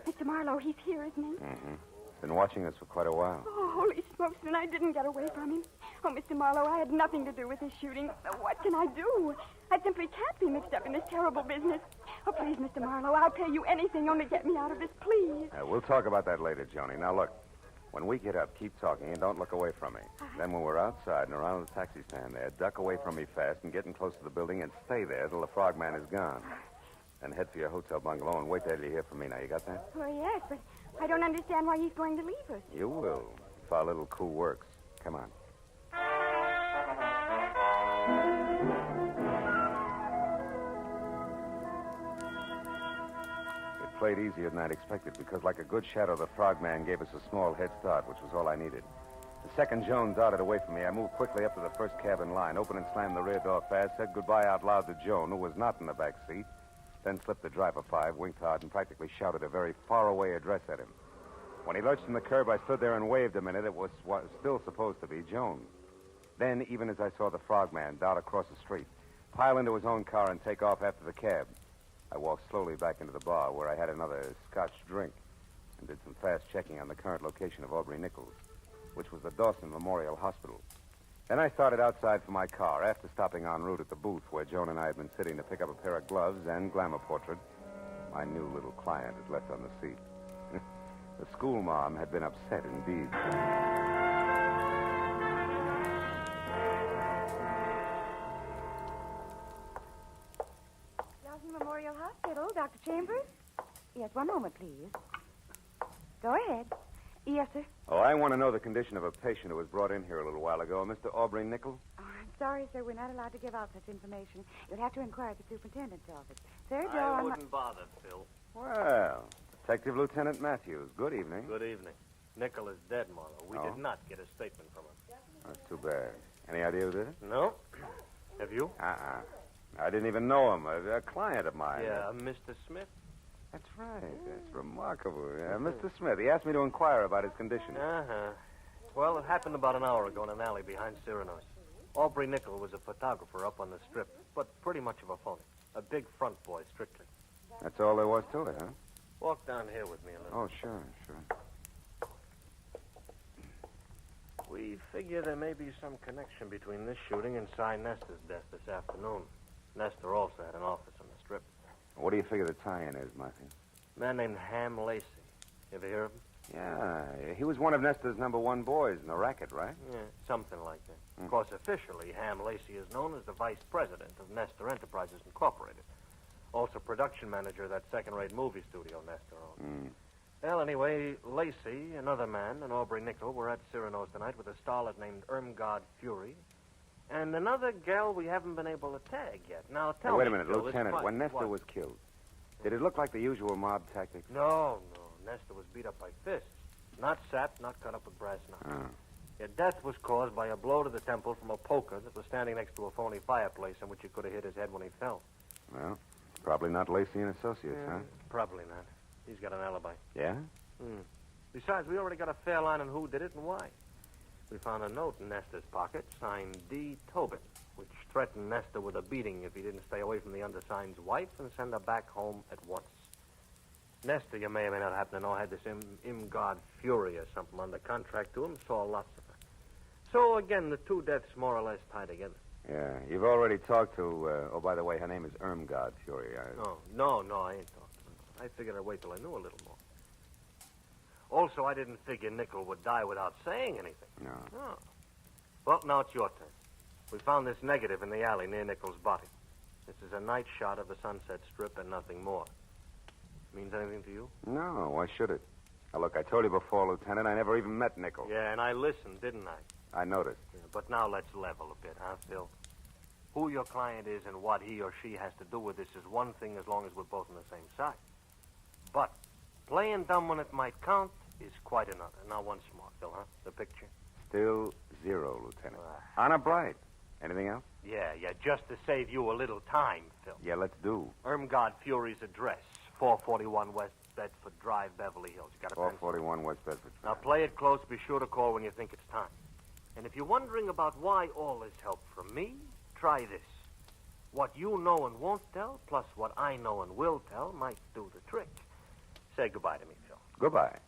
Mr. Marlowe, he's here, isn't he? Mm-hmm. Been watching us for quite a while. Oh, holy smokes, and I didn't get away from him. Oh, Mr. Marlowe, I had nothing to do with this shooting. What can I do? I simply can't be mixed up in this terrible business. Oh, please, Mr. Marlowe, I'll pay you anything, only get me out of this, please. We'll talk about that later, Joni. Now, look, when we get up, keep talking and don't look away from me. Then when we're outside and around the taxi stand there, duck away from me fast and get in close to the building and stay there till the frogman is gone. Then head for your hotel bungalow and wait there till you hear from me. Now, you got that? Oh, yes, but I don't understand why he's going to leave us. You will, if our little coup works. Come on. It played easier than I'd expected because, like a good shadow, the frogman gave us a small head start, which was all I needed. The second Joan darted away from me, I moved quickly up to the first cab in line, opened and slammed the rear door fast, said goodbye out loud to Joan, who was not in the back seat, then slipped the driver 5, winked hard, and practically shouted a very far-away address at him. When he lurched from the curb, I stood there and waved a minute. It was still supposed to be Joan. Then, even as I saw the frogman dart across the street, pile into his own car and take off after the cab, I walked slowly back into the bar where I had another Scotch drink and did some fast checking on the current location of Aubrey Nichols, which was the Dawson Memorial Hospital. Then I started outside for my car after stopping en route at the booth where Joan and I had been sitting to pick up a pair of gloves and glamour portrait. My new little client had left on the seat. The school mom had been upset indeed. Nelson Memorial Hospital, Dr. Chambers? Yes, one moment, please. Go ahead. Yes, sir. Oh, I want to know the condition of a patient who was brought in here a little while ago, Mr. Aubrey Nickel. Oh, I'm sorry, sir. We're not allowed to give out such information. You'll have to inquire at the superintendent's office. Sir, Joe, I wouldn't bother, Phil. Well, Detective Lieutenant Matthews, good evening. Good evening. Nickel is dead, Marlowe. We Oh. did not get a statement from him. That's too bad. Any idea who did it? No. Have you? I didn't even know him. A client of mine. Yeah, Mr. Smith. That's right. That's remarkable. Mr. Smith, he asked me to inquire about his condition. Uh-huh. Well, it happened about an hour ago in an alley behind Cyrano's. Aubrey Nickel was a photographer up on the strip, but pretty much of a phony. A big front boy, strictly. That's all there was to it, huh? Walk down here with me a little. Oh, sure. We figure there may be some connection between this shooting and Cy Nestor's death this afternoon. Nestor also had an office on the strip. What do you figure the tie-in is, Matthew? A man named Ham Lacey. You ever hear of him? Yeah, he was one of Nestor's #1 boys in the racket, right? Yeah, something like that. Of course, officially, Ham Lacey is known as the vice president of Nestor Enterprises Incorporated. Also production manager of that second-rate movie studio Nestor owns. Well, anyway, Lacey, another man, and Aubrey Nickel were at Cyrano's tonight with a starlet named Irmgard Fury, and another gal we haven't been able to tag yet. Now, tell me, wait a minute, Phil, Lieutenant. When Nestor was killed, did it look like the usual mob tactics? No. Nestor was beat up by fists. Not sapped, not cut up with brass knuckles. Your death was caused by a blow to the temple from a poker that was standing next to a phony fireplace in which he could have hit his head when he fell. Well, probably not Lacey and Associates, huh? Probably not. He's got an alibi. Yeah? Besides, we already got a fair line on who did it and why. We found a note in Nestor's pocket signed D. Tobin, which threatened Nestor with a beating if he didn't stay away from the undersigned's wife and send her back home at once. Nestor, you may or may not happen to know, had this Irmgard Fury or something under contract to him, saw lots of her. So, again, the two deaths more or less tie together. Yeah, you've already talked to, oh, by the way, her name is Irmgard Fury. No, I ain't talked to her. I figured I'd wait till I knew a little more. Also, I didn't figure Nickel would die without saying anything. No. Well, now it's your turn. We found this negative in the alley near Nickel's body. This is a night shot of the Sunset Strip and nothing more. Means anything to you? No, why should it? Now, look, I told you before, Lieutenant, I never even met Nickel. Yeah, and I listened, didn't I? I noticed. Yeah, but now let's level a bit, huh, Phil? Who your client is and what he or she has to do with this is one thing as long as we're both on the same side. But playing dumb when it might count is quite another. Now, once more, Phil, huh? The picture? Still 0, Lieutenant. Honor bright. Anything else? Yeah, just to save you a little time, Phil. Yeah, let's do. Irmgard Fury's address, 441 West Bedford Drive, Beverly Hills. You got a pen? 441 West Bedford. Now, play it close. Be sure to call when you think it's time. And if you're wondering about why all this help from me, try this. What you know and won't tell, plus what I know and will tell, might do the trick. Say goodbye to me, Phil. Goodbye.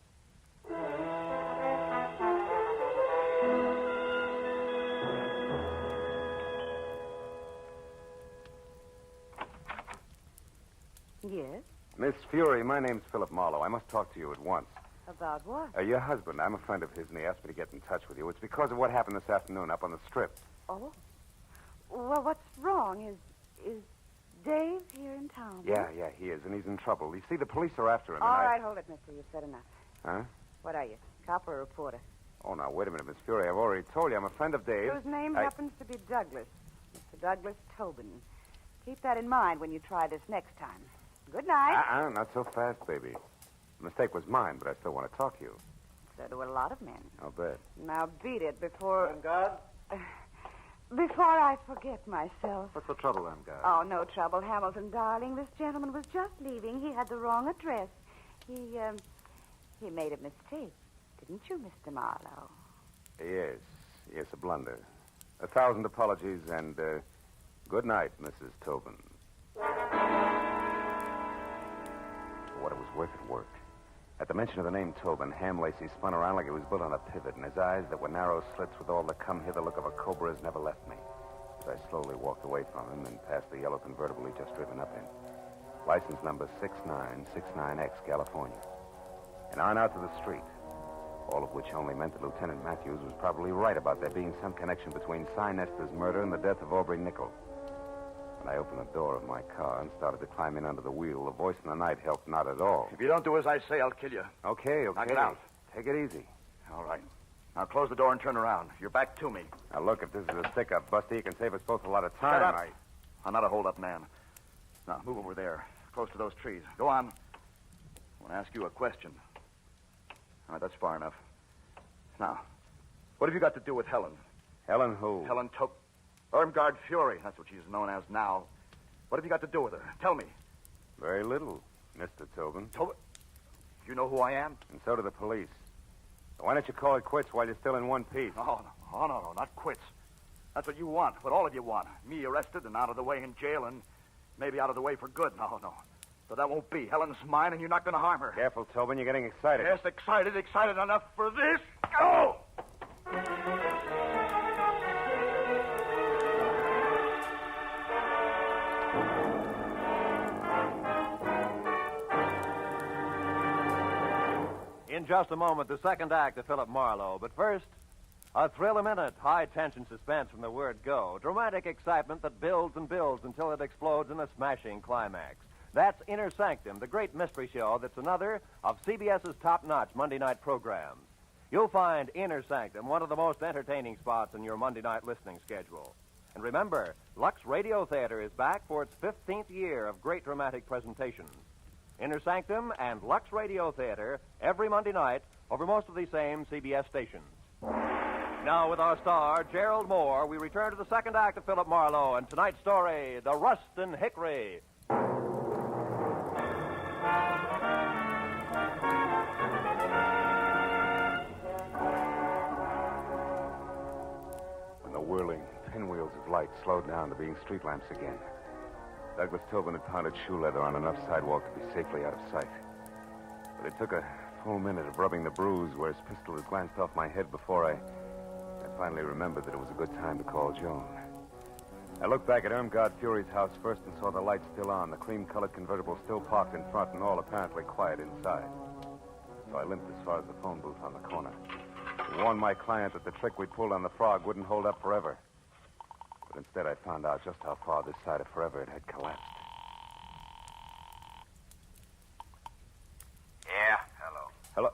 Yes? Miss Fury, my name's Philip Marlowe. I must talk to you at once. About what? Your husband, I'm a friend of his, and he asked me to get in touch with you. It's because of what happened this afternoon up on the strip. Oh? Well, what's wrong? Is Dave here in town? Yeah, he is, and he's in trouble. You see, the police are after him. All right, hold it, mister. You've said enough. Huh? What are you, cop or reporter? Oh, now, wait a minute, Miss Fury. I've already told you I'm a friend of Dave's. Whose name happens to be Douglas. Mr. Douglas Tobin. Keep that in mind when you try this next time. Good night. Not so fast, baby. The mistake was mine, but I still want to talk to you. So do a lot of men. I'll bet. Now beat it before... God? Before I forget myself. What's the trouble, Irmgard? Oh, no trouble, Hamilton, darling. This gentleman was just leaving. He had the wrong address. He made a mistake. Didn't you, Mr. Marlowe? Yes, a blunder. 1,000 apologies, and good night, Mrs. Tobin. For what it was worth, it worked. At the mention of the name Tobin, Ham Lacey spun around like he was built on a pivot, and his eyes that were narrow slits with all the come-hither look of a cobra's never left me. As I slowly walked away from him and past the yellow convertible he'd just driven up in. License number 6969X, California. And on out to the street. All of which only meant that Lieutenant Matthews was probably right about there being some connection between Cy Nestor's murder and the death of Aubrey Nickel. When I opened the door of my car and started to climb in under the wheel, the voice in the night helped not at all. If you don't do as I say, I'll kill you. Okay. Knock it out. Take it easy. All right. Now close the door and turn around. You're back to me. Now, look, if this is a stick-up, Busty, you can save us both a lot of time. Shut up. I'm not a hold-up man. Now, move over there, close to those trees. Go on. I want to ask you a question. All right, that's far enough. Now, what have you got to do with Helen? Helen who? Helen Irmgard Fury. That's what she's known as now. What have you got to do with her? Tell me. Very little, Mr. Tobin. Tobin? You know who I am? And so do the police. So why don't you call it quits while you're still in one piece? No, not quits. That's what you want, what all of you want. Me arrested and out of the way in jail and maybe out of the way for good. No. So that won't be. Helen's mine and you're not going to harm her. Careful, Tobin. You're getting excited. Yes, excited enough for this. Go! In just a moment, the second act of Philip Marlowe. But first, a thrill-a-minute, high-tension suspense from the word go. Dramatic excitement that builds and builds until it explodes in a smashing climax. That's Inner Sanctum, the great mystery show that's another of CBS's top-notch Monday night programs. You'll find Inner Sanctum one of the most entertaining spots in your Monday night listening schedule. And remember, Lux Radio Theater is back for its 15th year of great dramatic presentations. Inner Sanctum and Lux Radio Theater every Monday night over most of these same CBS stations. Now, with our star, Gerald Moore, we return to the second act of Philip Marlowe and tonight's story, The Rust and Hickory. When the whirling pinwheels of light slowed down to being street lamps again, Douglas Tobin had pounded shoe leather on enough sidewalk to be safely out of sight. But it took a full minute of rubbing the bruise where his pistol had glanced off my head before I finally remembered that it was a good time to call Joan. I looked back at Irmgard Fury's house first and saw the lights still on, the cream-colored convertible still parked in front, and all apparently quiet inside. So I limped as far as the phone booth on the corner. I warned my client that the trick we pulled on the frog wouldn't hold up forever. But instead, I found out just how far this side of forever it had collapsed. Yeah, hello. Hello?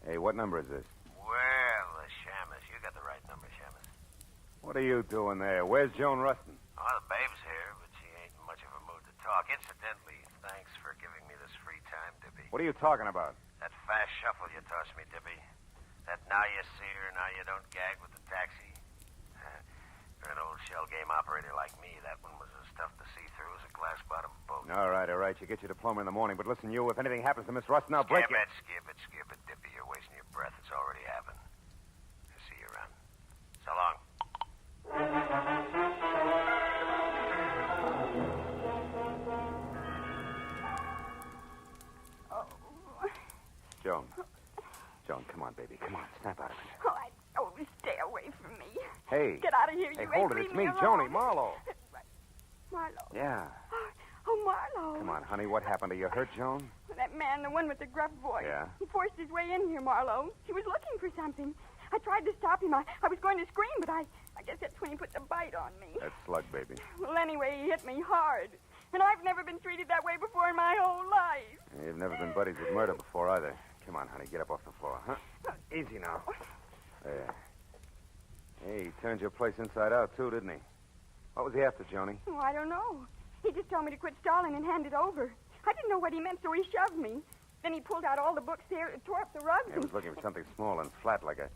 Hey, what number is this? Well, Shamus, you got the right number, Shamus. What are you doing there? Where's Joan Rustin? Oh, the babe's here, but she ain't in much of a mood to talk. Incidentally, thanks for giving me this free time, Dippy. What are you talking about? That fast shuffle you tossed me, Dippy. That now you see her, now you don't gag with the taxi. For an old shell game operator like me, that one was as tough to see through as a glass-bottom boat. All right. You get your diploma in the morning, but listen, you, if anything happens to Miss Rustin, I'll break you. Skip it, Dippy. You're wasting your breath. It's already happened. I'll see you around. So long. Joan, come on, baby. Come on, snap out of it. Stay away from me. Hey. Get out of here, Hey, you hold ain't it. It's leave me, alone. Joni, Marlowe. Marlowe. Yeah. Oh, Marlowe. Come on, honey. What happened? Are you hurt, Joan? That man, the one with the gruff voice. Yeah? He forced his way in here, Marlowe. He was looking for something. I tried to stop him. I was going to scream, but I guess that's when he put the bite on me. That's slug, baby. Well, anyway, he hit me hard. And I've never been treated that way before in my whole life. You've never been buddies with murder before, either. Come on, honey. Get up off the floor, huh? Easy now. There. Hey, he turned your place inside out, too, didn't he? What was he after, Joni? Oh, I don't know. He just told me to quit stalling and hand it over. I didn't know what he meant, so he shoved me. Then he pulled out all the books there, tore up the rugs. He was looking for something small and flat like a...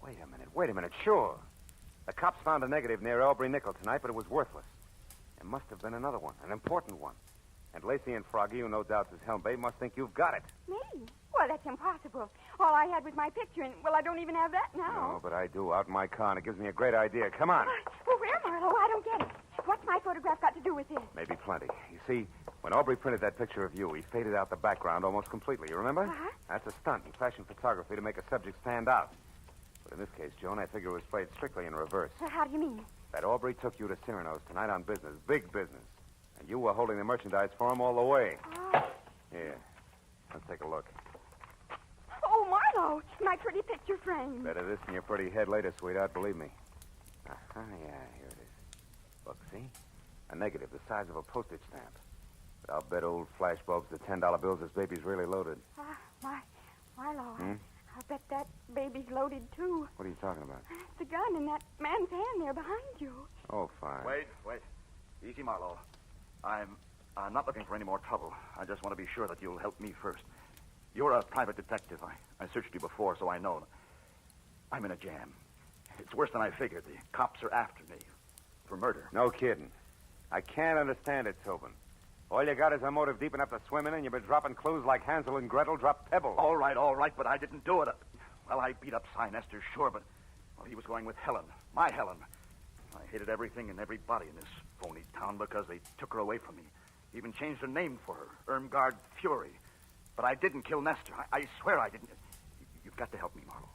Wait a minute. Sure. The cops found a negative near Aubrey Nickel tonight, but it was worthless. There must have been another one, an important one. And Lacey and Froggy, who no doubt is Helmbay, must think you've got it. Me? Well, that's impossible. All I had was my picture, and, well, I don't even have that now. No, but I do, out in my car, and it gives me a great idea. Come on. Well, where, Marlowe? I don't get it. What's my photograph got to do with this? Maybe plenty. You see, When Aubrey printed that picture of you, he faded out the background almost completely. You remember? Uh-huh. That's a stunt in fashion photography to make a subject stand out. But in this case, Joan, I figure it was played strictly in reverse. How do you mean? That Aubrey took you to Cyrano's tonight on business, big business. And you were holding the merchandise for him all the way. Oh. Here, let's take a look. Oh, Marlowe, my pretty picture frame. Better this than your pretty head later, sweetheart, believe me. Uh-huh, yeah, here it is. Look, see? A negative the size of a postage stamp. But I'll bet old flashbulbs the $10 bills this baby's really loaded. Marlowe, Hmm? I'll bet that baby's loaded, too. What are you talking about? The gun in that man's hand there behind you. Oh, fine. Wait. Easy, Marlowe. I'm not looking for any more trouble. I just want to be sure that you'll help me first. You're a private detective. I searched you before, so I know. I'm in a jam. It's worse than I figured. The cops are after me for murder. No kidding. I can't understand it, Tobin. All you got is a motive deep enough to swim in, and you've been dropping clues like Hansel and Gretel dropped pebbles. All right, but I didn't do it. Well, I beat up Cy Nestor, sure, but he was going with Helen, my Helen. I hated everything and everybody in this phony town because they took her away from me. Even changed her name for her, Irmgard Fury. But I didn't kill Nestor. I swear I didn't. You've got to help me, Marlowe.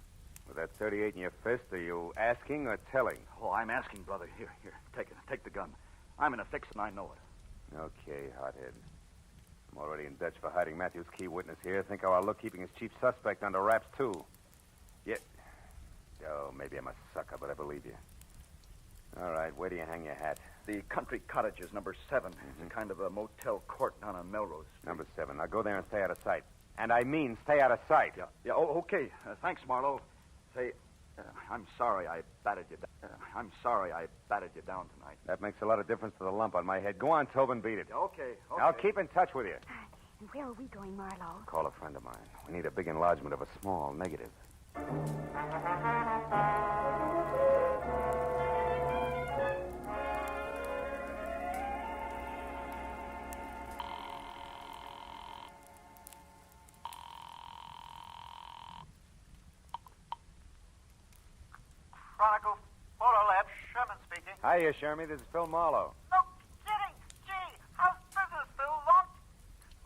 With that 38 in your fist, are you asking or telling? Oh, I'm asking, brother. Here, take it. Take the gun. I'm in a fix, and I know it. Okay, hothead. I'm already in Dutch for hiding Matthew's key witness here. Think how I'll look keeping his chief suspect under wraps, too. Yet, oh, maybe I'm a sucker, but I believe you. All right, where do you hang your hat? The Country Cottages, number 7. It's a kind of a motel court down on Melrose Street. Number 7. Now go there and stay out of sight. And I mean stay out of sight. Yeah. Oh, okay. Thanks, Marlowe. Say, I'm sorry I batted you down. Down tonight. That makes a lot of difference to the lump on my head. Go on, Tobin, beat it. Okay. I'll keep in touch with you. And where are we going, Marlowe? Call a friend of mine. We need a big enlargement of a small negative. Chronicle Photo Lab, Sherman speaking. Hiya, Shermy. This is Phil Marlowe. No kidding. Gee, how's business, Phil?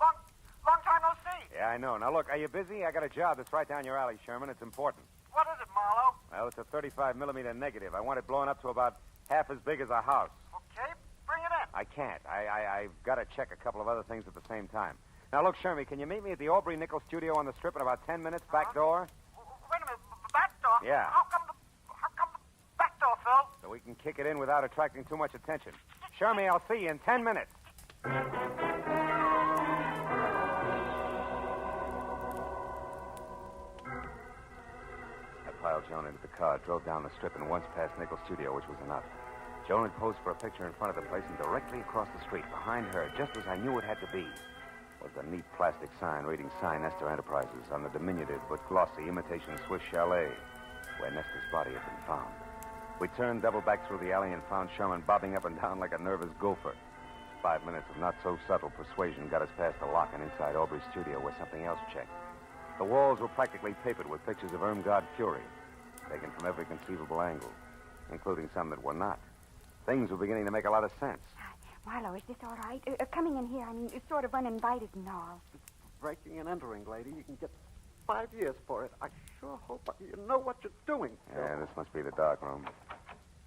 Long time no see. Yeah, I know. Now, look, are you busy? I got a job that's right down your alley, Sherman. It's important. What is it, Marlowe? Well, it's a 35mm negative. I want it blown up to about half as big as a house. Okay, bring it in. I can't. I've got to check a couple of other things at the same time. Now, look, Shermy, can you meet me at the Aubrey Nickel studio on the Strip in about 10 minutes, back door? Wait a minute, back door? Yeah. How come the back door, Phil? So we can kick it in without attracting too much attention. Shermy, I'll see you in 10 minutes. I piled Joan into the car, drove down the Strip, and once past Nickel studio, which was enough. Joan had posed for a picture in front of the place, and directly across the street, behind her, just as I knew it had to be, was the neat plastic sign reading Cy Nestor Enterprises on the diminutive but glossy imitation Swiss chalet where Nestor's body had been found. We turned double back through the alley and found Sherman bobbing up and down like a nervous gopher. 5 minutes of not-so-subtle persuasion got us past the lock and inside Aubrey's studio where something else checked. The walls were practically papered with pictures of Irmgard Fury, taken from every conceivable angle, including some that were not. Things were beginning to make a lot of sense. Marlowe, is this all right? Coming in here, I mean, it's sort of uninvited and all. Breaking and entering, lady. You can get 5 years for it. I sure hope you know what you're doing. Yeah, this must be the dark room.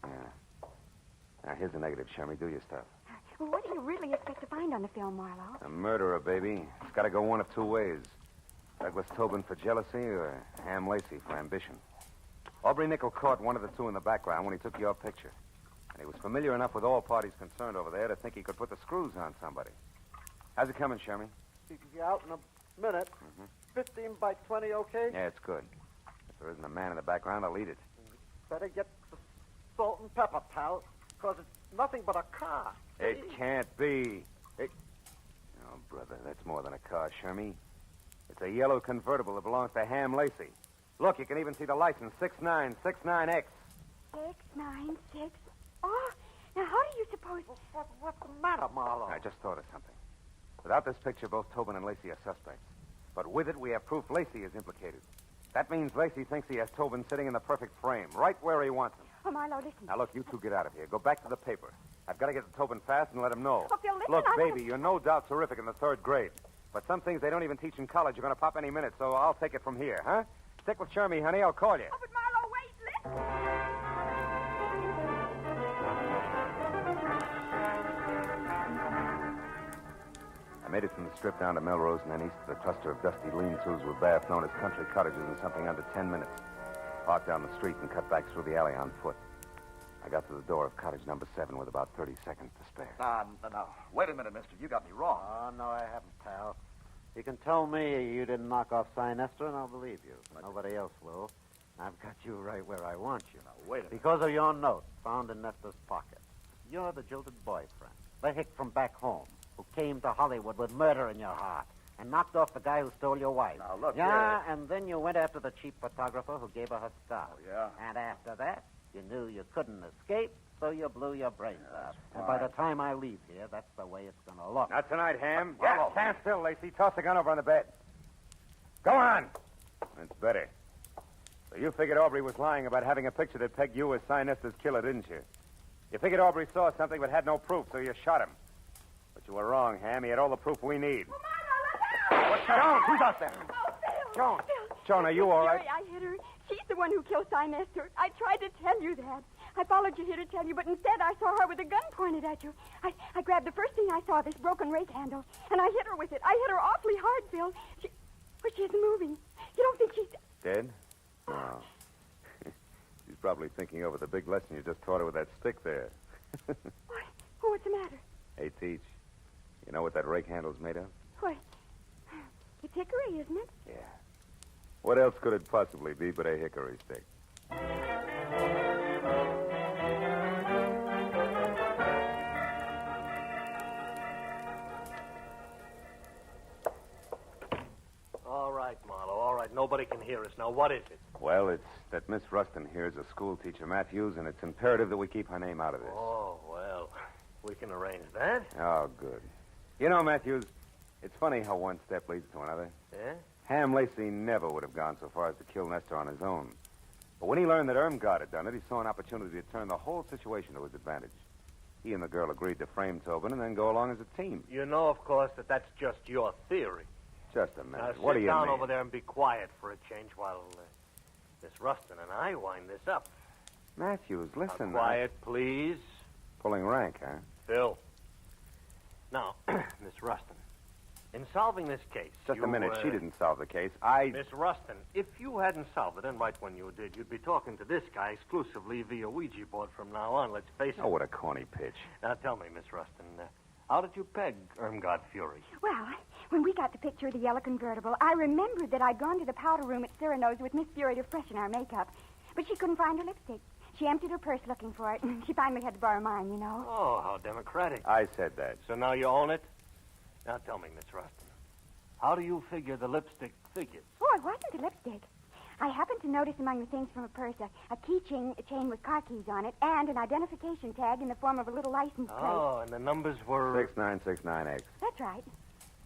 Yeah. Now, here's the negative, Shermy. Do your stuff. Well, what do you really expect to find on the film, Marlowe? A murderer, baby. It's got to go one of two ways. Douglas Tobin for jealousy or Ham Lacey for ambition. Aubrey Nickel caught one of the two in the background when he took your picture. And he was familiar enough with all parties concerned over there to think he could put the screws on somebody. How's it coming, Shermy? He can be out in a minute. 15 by 20, okay? Yeah, it's good. If there isn't a man in the background, I'll eat it. Better get the salt and pepper, pal, because it's nothing but a car. It can't be. Oh, brother, that's more than a car, Shermy. It's a yellow convertible that belongs to Ham Lacey. Look, you can even see the license, 6969X. 696. Oh, now how do you suppose... What's the matter, Marlowe? I just thought of something. Without this picture, both Tobin and Lacey are suspects. But with it, we have proof Lacey is implicated. That means Lacey thinks he has Tobin sitting in the perfect frame, right where he wants him. Oh, Marlowe, listen. Now, look, you two get out of here. Go back to the paper. I've got to get to Tobin fast and let him know. Oh, Phil, listen, Look, I baby, you're no doubt terrific in the 3rd grade. But some things they don't even teach in college are going to pop any minute, so I'll take it from here, huh? Stick with Shermy, honey. I'll call you. Oh, but Marlowe, wait, listen. I made it from the strip down to Melrose and then east to the cluster of dusty lean-tos with baths known as country cottages in something under 10 minutes. Parked down the street and cut back through the alley on foot. I got to the door of cottage number 7 with about 30 seconds to spare. No. Wait a minute, mister. You got me wrong. Oh, no, I haven't, pal. You can tell me you didn't knock off Sinester, and I'll believe you. Nobody else will. I've got you right where I want you. Now, wait a minute. Because of your note found in Nestor's pocket. You're the jilted boyfriend, the hick from back home, who came to Hollywood with murder in your heart and knocked off the guy who stole your wife. Now, look, and then you went after the cheap photographer who gave her her scarf. Oh, yeah? And after that, you knew you couldn't escape, so you blew your brains out. And by the time I leave here, that's the way it's going to look. Not tonight, Ham. Yeah, stand still, Lacey. Toss the gun over on the bed. Go on. That's better. So you figured Aubrey was lying about having a picture that pegged you as Sinester's killer, didn't you? You figured Aubrey saw something but had no proof, so you shot him. But you were wrong, Ham. He had all the proof we need. What's Joan, who's out there? Oh, Phil. Joan. Phil. Joan, are you all right? Jerry, I hit her. She's the one who killed Sinester. I tried to tell you that. I followed you here to tell you, but instead I saw her with a gun pointed at you. I grabbed the first thing I saw, this broken rake handle, and I hit her with it. I hit her awfully hard, Phil. But she isn't moving. You don't think she's... Dead? No. She's probably thinking over the big lesson you just taught her with that stick there. What? Oh, what's the matter? Hey, Teach. You know what that rake handle's made of? What? It's hickory, isn't it? Yeah. What else could it possibly be but a hickory stick? All right, Marlowe, all right. Nobody can hear us. Now, what is it? Well, it's that Miss Rustin here is a school teacher, Matthews, and it's imperative that we keep her name out of this. Oh, well, we can arrange that. Oh, good. You know, Matthews, it's funny how one step leads to another. Yeah? Ham Lacey never would have gone so far as to kill Nestor on his own. But when he learned that Irmgard had done it, he saw an opportunity to turn the whole situation to his advantage. He and the girl agreed to frame Tobin and then go along as a team. You know, of course, that that's just your theory. Just a minute. Now, What do sit you down mean? over there and be quiet for a change while Miss Rustin and I wind this up. Matthews, listen. Quiet, please. Pulling rank, huh? Phil. Now, Miss Rustin, in solving this case... Just you, a minute. She didn't solve the case. Miss Rustin, if you hadn't solved it, and right when you did, you'd be talking to this guy exclusively via Ouija board from now on, let's face it. Oh, what a corny pitch. Now, tell me, Miss Rustin, how did you peg Irmgard Fury? Well, when we got the picture of the yellow convertible, I remembered that I'd gone to the powder room at Cyrano's with Miss Fury to freshen our makeup. But she couldn't find her lipstick. She emptied her purse looking for it, and she finally had to borrow mine, you know. Oh, how democratic. I said that. So now you own it? Now tell me, Miss Rustin, how do you figure the lipstick figures? Oh, it wasn't a lipstick. I happened to notice among the things from her purse a keychain chain with car keys on it and an identification tag in the form of a little license plate. Oh, and the numbers were... 6969X. That's right.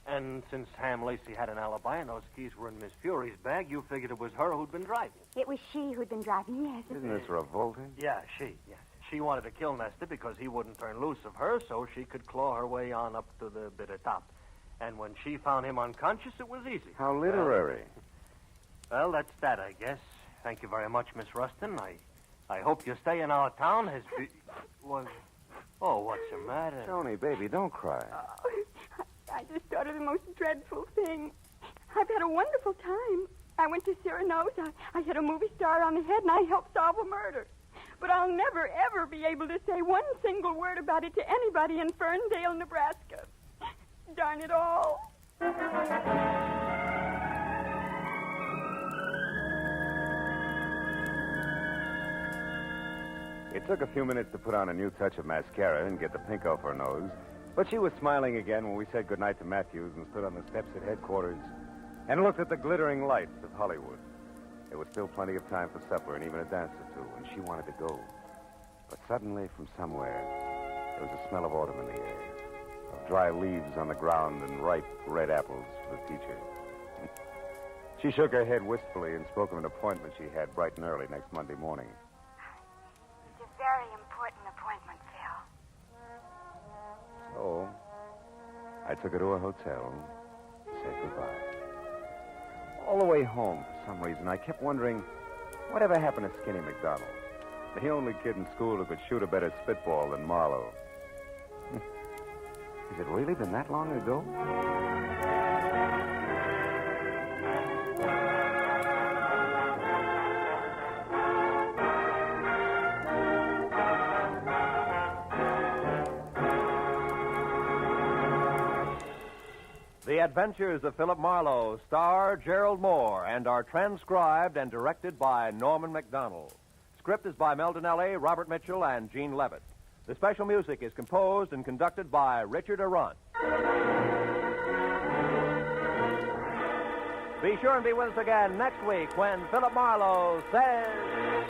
And since Ham Lacey had an alibi and those keys were in Miss Fury's bag, you figured it was her who'd been driving. It was she who'd been driving, yes. Isn't this revolting? Yeah, yes. She wanted to kill Nestor because he wouldn't turn loose of her so she could claw her way on up to the bitter top. And when she found him unconscious, it was easy. How literary. Well, that's that, I guess. Thank you very much, Miss Rustin. I hope your stay in our town has been... Oh, what's the matter? Tony, baby, don't cry. I just thought of the most dreadful thing. I've had a wonderful time. I went to Cyrano's. I hit a movie star on the head, and I helped solve a murder. But I'll never, ever be able to say one single word about it to anybody in Ferndale, Nebraska. Darn it all. It took a few minutes to put on a new touch of mascara and get the pink off her nose, but she was smiling again when we said goodnight to Matthews and stood on the steps at headquarters and looked at the glittering lights of Hollywood. There was still plenty of time for supper and even a dance or two, and she wanted to go. But suddenly, from somewhere, there was a smell of autumn in the air, of dry leaves on the ground and ripe red apples for the teacher. She shook her head wistfully and spoke of an appointment she had bright and early next Monday morning. It's a very important appointment, Phil. So, I took her to a hotel, said goodbye. All the way home, for some reason, I kept wondering, whatever happened to Skinny McDonald? The only kid in school who could shoot a better spitball than Marlowe. Has it really been that long ago? The Adventures of Philip Marlowe star Gerald Moore and are transcribed and directed by Norman MacDonald. Script is by Mel Donnelly, Robert Mitchell, and Gene Levitt. The special music is composed and conducted by Richard Arant. Be sure and be with us again next week when Philip Marlowe says...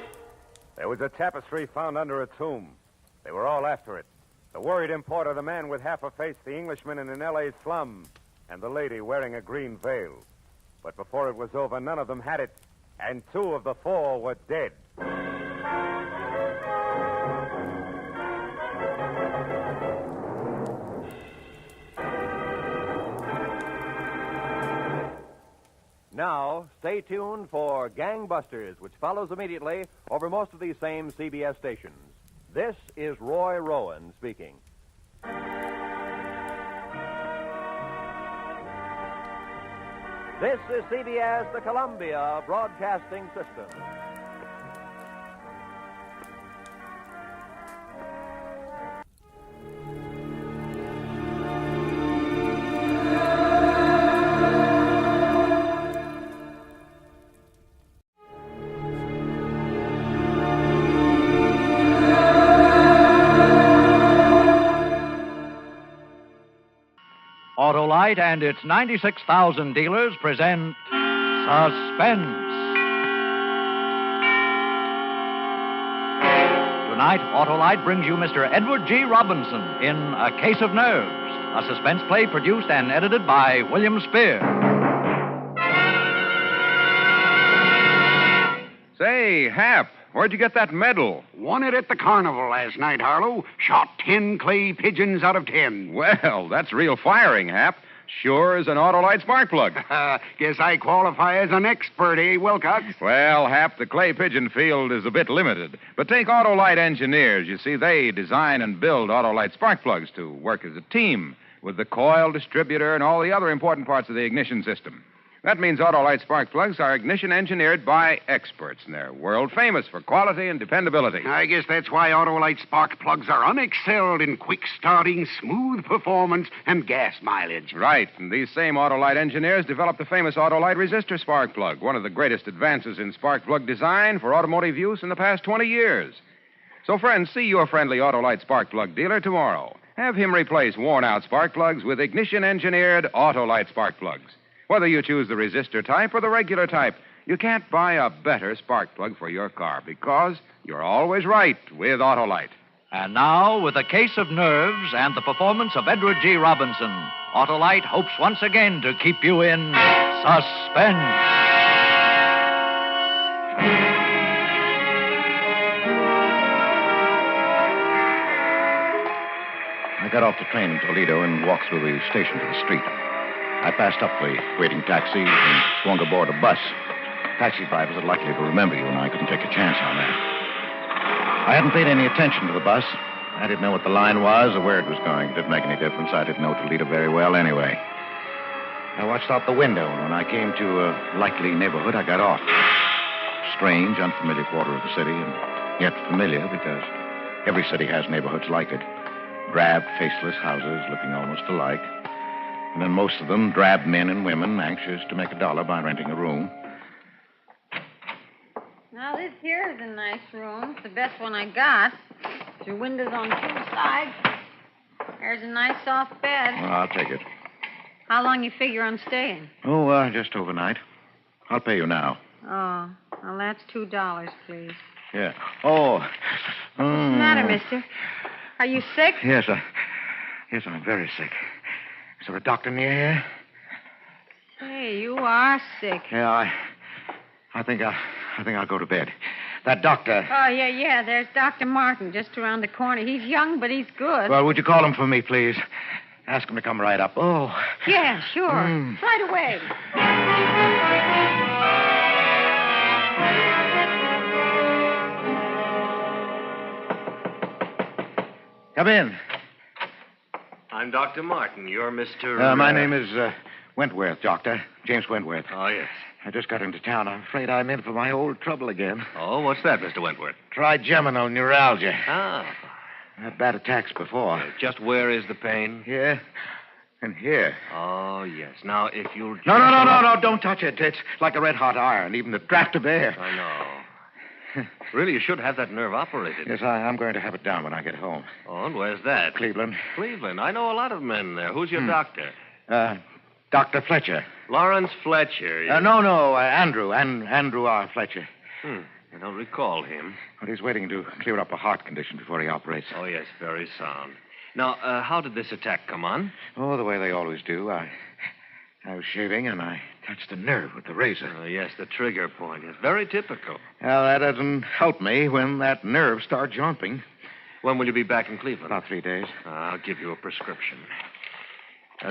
There was a tapestry found under a tomb. They were all after it. The worried importer, the man with half a face, the Englishman in an L.A. slum, and the lady wearing a green veil. But before it was over, none of them had it, and 2 of the 4 were dead. Now, stay tuned for Gangbusters, which follows immediately over most of these same CBS stations. This is Roy Rowan speaking. This is CBS, the Columbia Broadcasting System. Autolite and its 96,000 dealers present Suspense. Tonight, Autolite brings you Mr. Edward G. Robinson in A Case of Nerves, a suspense play produced and edited by William Spear. Say, Hap, where'd you get that medal? Won it at the carnival last night, Harlow. Shot 10 clay pigeons out of 10. Well, that's real firing, Hap. Sure as an Autolite spark plug. Guess I qualify as an expert, eh, Wilcox? Well, Hap, the clay pigeon field is a bit limited. But take Autolite engineers. You see, they design and build Autolite spark plugs to work as a team with the coil, distributor, and all the other important parts of the ignition system. That means Autolite spark plugs are ignition engineered by experts, and they're world famous for quality and dependability. I guess that's why Autolite spark plugs are unexcelled in quick starting, smooth performance, and gas mileage. Right, and these same Autolite engineers developed the famous Autolite resistor spark plug, one of the greatest advances in spark plug design for automotive use in the past 20 years. So, friends, see your friendly Autolite spark plug dealer tomorrow. Have him replace worn-out spark plugs with ignition-engineered Autolite spark plugs. Whether you choose the resistor type or the regular type, you can't buy a better spark plug for your car because you're always right with Autolite. And now, with A Case of Nerves and the performance of Edward G. Robinson, Autolite hopes once again to keep you in suspense. I got off the train in Toledo and walked through the station to the street. I passed up the waiting taxi and swung aboard a bus. Taxi drivers are likely to remember you, and I couldn't take a chance on that. I hadn't paid any attention to the bus. I didn't know what the line was or where it was going. It didn't make any difference. I didn't know Toledo very well anyway. I watched out the window, and when I came to a likely neighborhood, I got off. Strange, unfamiliar quarter of the city, and yet familiar because every city has neighborhoods like it. Drab, faceless houses looking almost alike. And then most of them drab men and women anxious to make $1 by renting a room. Now, this here is a nice room. It's the best one I got. There's windows on 2 sides. There's a nice soft bed. Well, I'll take it. How long you figure on staying? Oh, just overnight. I'll pay you now. Oh, well, that's $2, please. Yeah. Oh. What's the matter, mister? Are you sick? Yes, I'm very sick. Is there a doctor near here? Say, you are sick. Yeah, I think I'll go to bed. That doctor. Oh, yeah. There's Dr. Martin just around the corner. He's young, but he's good. Well, would you call him for me, please? Ask him to come right up. Oh. Yeah, sure. Right away. Come in. I'm Dr. Martin. You're Mr. My name is Wentworth, Doctor. James Wentworth. Oh, yes. I just got into town. I'm afraid I'm in for my old trouble again. Oh, what's that, Mr. Wentworth? Trigeminal neuralgia. Ah. I had bad attacks before. Just where is the pain? Here. And here. Oh, yes. Now, if you'll... No, don't touch it. It's like a red-hot iron, even the draft of air. I know. Really, you should have that nerve operated. Yes, I'm going to have it done when I get home. Oh, and where's that? Cleveland. Cleveland. I know a lot of men there. Who's your doctor? Dr. Fletcher. Lawrence Fletcher. No, Andrew. Andrew R. Fletcher. I don't recall him. Well, he's waiting to clear up a heart condition before he operates. Oh, yes, very sound. Now, how did this attack come on? Oh, the way they always do. I was shaving, and I touched a nerve with the razor. Oh, yes, the trigger point. It's very typical. Well, that doesn't help me when that nerve starts jumping. When will you be back in Cleveland? About 3 days. I'll give you a prescription.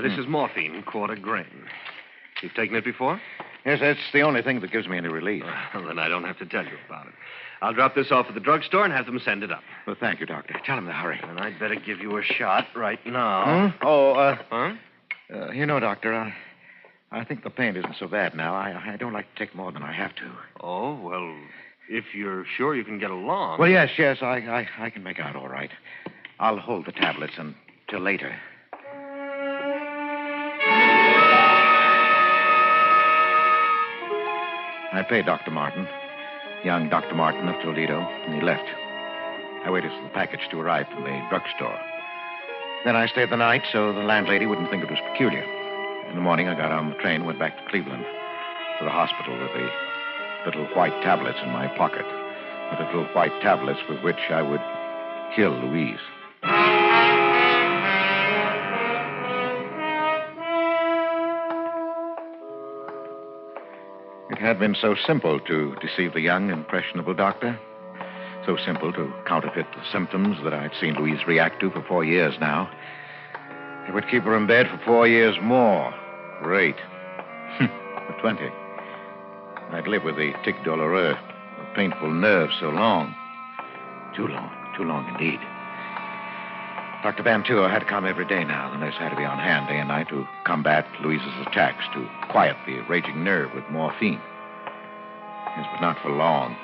This is morphine, quarter grain. You've taken it before? Yes, that's the only thing that gives me any relief. Well, then I don't have to tell you about it. I'll drop this off at the drugstore and have them send it up. Well, thank you, Doctor. Tell him to hurry. And I'd better give you a shot right now. Huh? Doctor, I think the pain isn't so bad now. I don't like to take more than I have to. Oh, well, if you're sure you can get along. Well, yes, I can make out all right. I'll hold the tablets until later. I paid Dr. Martin, young Dr. Martin of Toledo, and he left. I waited for the package to arrive from the drugstore. Then I stayed the night so the landlady wouldn't think it was peculiar. In the morning, I got on the train and went back to Cleveland, to the hospital with the little white tablets in my pocket. The little white tablets with which I would kill Louise. It had been so simple to deceive the young, impressionable doctor. So simple to counterfeit the symptoms that I'd seen Louise react to for 4 years now. It would keep her in bed for 4 years more. Great. For 20. I'd live with the tic douloureux, a painful nerve so long. Too long indeed. Dr. Bantua had to come every day now. The nurse had to be on hand day and night to combat Louise's attacks, to quiet the raging nerve with morphine. Yes, but not for long.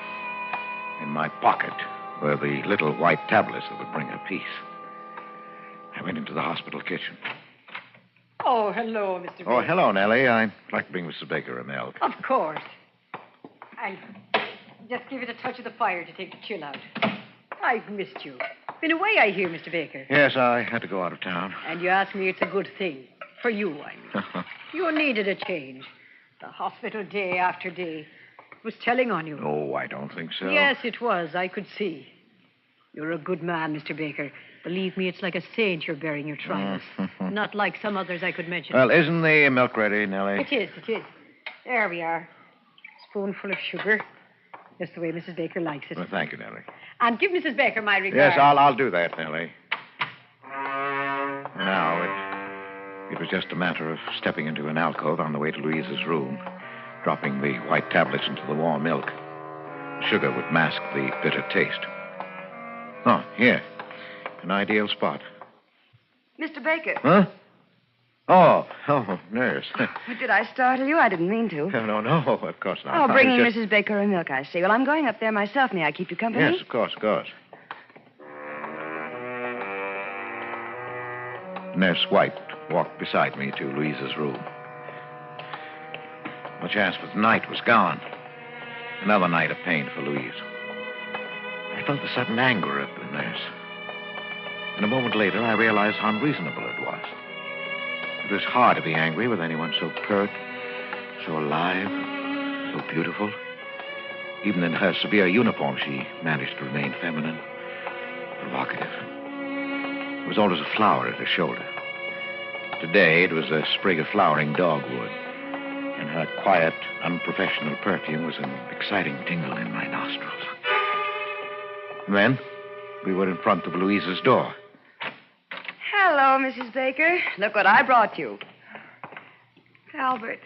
In my pocket were the little white tablets that would bring her peace. I went into the hospital kitchen. Oh, hello, Mr. Baker. Oh, hello, Nellie. I'd like to bring Mrs. Baker a milk. Of course. I'll just give it a touch of the fire to take the chill out. I've missed you. Been away, I hear, Mr. Baker. Yes, I had to go out of town. And you ask me it's a good thing. For you, I mean. You needed a change. The hospital day after day was telling on you. Oh, I don't think so. Yes, it was. I could see. You're a good man, Mr. Baker. Believe me, it's like a saint you're bearing your trials. Not like some others I could mention. Well, isn't the milk ready, Nellie? It is. There we are. Spoonful of sugar. Just the way Mrs. Baker likes it. Well, thank you, Nellie. And give Mrs. Baker my regards. Yes, I'll do that, Nellie. Now, it was just a matter of stepping into an alcove on the way to Louise's room, dropping the white tablets into the warm milk. Sugar would mask the bitter taste. Oh, here. An ideal spot. Mr. Baker. Huh? Oh, nurse. Did I startle you? I didn't mean to. No, of course not. Oh, bringing Mrs. Baker a milk, I see. Well, I'm going up there myself. May I keep you company? Yes, of course. Nurse White walked beside me to Louise's room. The chance for the night was gone. Another night of pain for Louise. I felt the sudden anger of the nurse. And a moment later, I realized how unreasonable it was. It was hard to be angry with anyone so pert, so alive, so beautiful. Even in her severe uniform, she managed to remain feminine, provocative. There was always a flower at her shoulder. Today, it was a sprig of flowering dogwood. And her quiet, unprofessional perfume was an exciting tingle in my nostrils. Then we were in front of Louise's door. Hello, Mrs. Baker. Look what I brought you. Albert,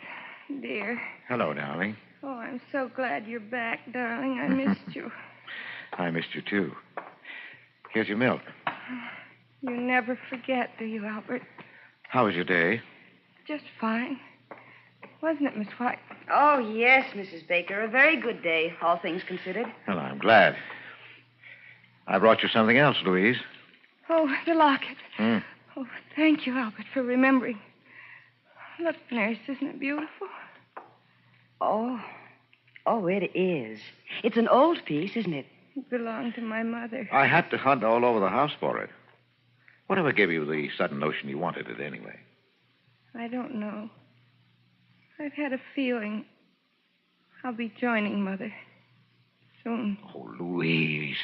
dear. Hello, darling. Oh, I'm so glad you're back, darling. I missed you. I missed you, too. Here's your milk. You never forget, do you, Albert? How was your day? Just fine. Wasn't it, Miss White? Oh, yes, Mrs. Baker. A very good day, all things considered. Well, I'm glad. I brought you something else, Louise. Oh, the locket. Hmm. Oh, thank you, Albert, for remembering. Look, nurse, isn't it beautiful? Oh, it is. It's an old piece, isn't it? It belonged to my mother. I had to hunt all over the house for it. Whatever gave you the sudden notion you wanted it anyway? I don't know. I've had a feeling I'll be joining Mother soon. Oh, Louise,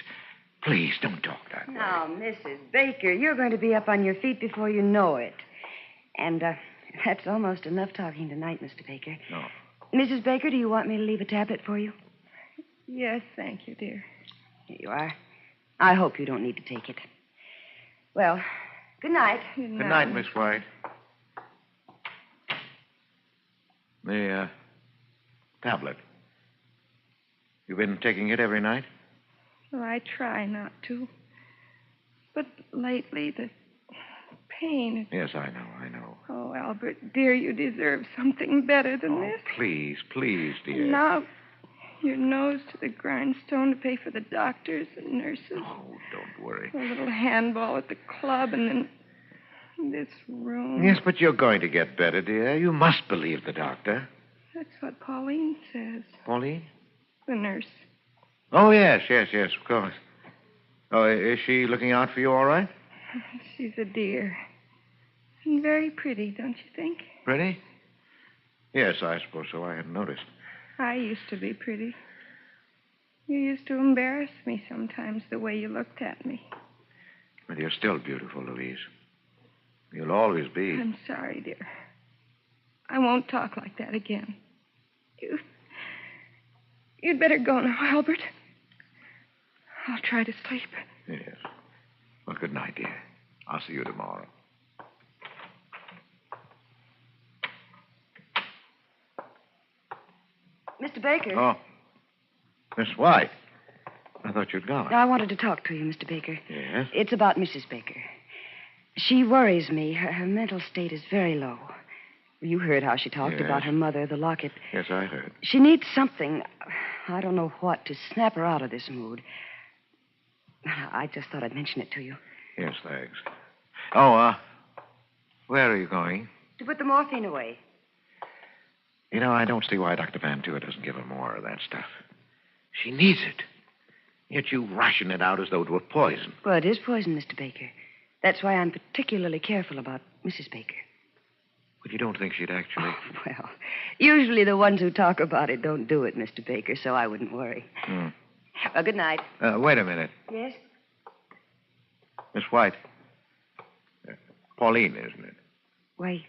please don't talk that way. Now, Mrs. Baker, you're going to be up on your feet before you know it. And that's almost enough talking tonight, Mr. Baker. No. Mrs. Baker, do you want me to leave a tablet for you? Yes, thank you, dear. Here you are. I hope you don't need to take it. Well, good night. Good night, Miss White. The tablet. You've been taking it every night? Well, I try not to. But lately, the pain... Yes, I know. Oh, Albert, dear, you deserve something better than this. Please, dear. Now, your nose to the grindstone to pay for the doctors and nurses. Oh, don't worry. A little handball at the club, and then this room. Yes, but you're going to get better, dear. You must believe the doctor. That's what Pauline says. Pauline? The nurse. Oh, yes, of course. Oh, is she looking out for you all right? She's a dear. And very pretty, don't you think? Pretty? Yes, I suppose so. I hadn't noticed. I used to be pretty. You used to embarrass me sometimes the way you looked at me. But you're still beautiful, Louise. You'll always be. I'm sorry, dear. I won't talk like that again. You'd better go now, Albert. I'll try to sleep. Yes. Well, good night, dear. I'll see you tomorrow. Mr. Baker. Oh. Miss White. I thought you'd gone. I wanted to talk to you, Mr. Baker. Yes? It's about Mrs. Baker. She worries me. Her mental state is very low. You heard how she talked about her mother, the locket. Yes, I heard. She needs something, I don't know what, to snap her out of this mood. I just thought I'd mention it to you. Yes, thanks. Oh, where are you going? To put the morphine away. You know, I don't see why Dr. Van Tour doesn't give her more of that stuff. She needs it. Yet you ration it out as though it were poison. Well, it is poison, Mr. Baker. That's why I'm particularly careful about Mrs. Baker. But you don't think she'd actually... Oh, well, usually the ones who talk about it don't do it, Mr. Baker, so I wouldn't worry. Well, good night. Wait a minute. Yes? Miss White. Pauline, isn't it? Why,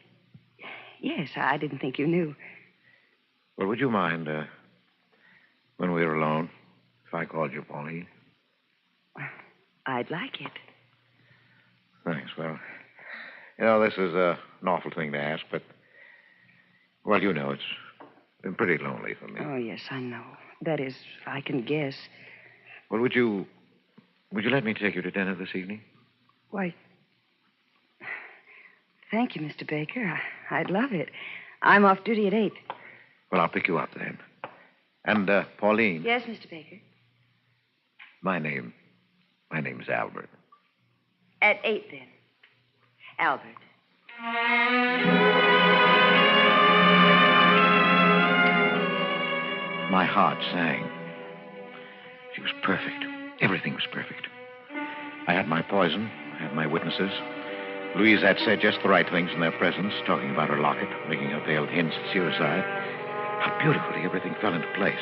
yes, I didn't think you knew. Well, would you mind, when we were alone, if I called you Pauline? I'd like it. Thanks. Well, you know, this is an awful thing to ask, but, well, you know, it's been pretty lonely for me. Oh, yes, I know. That is, I can guess. Well, would you let me take you to dinner this evening? Why, thank you, Mr. Baker. I'd love it. I'm off duty at 8. Well, I'll pick you up then. And, Pauline. Yes, Mr. Baker. My name's Albert. At 8, then. Albert. My heart sang. She was perfect. Everything was perfect. I had my poison. I had my witnesses. Louise had said just the right things in their presence, talking about her locket, making her veiled hints at suicide. How beautifully everything fell into place.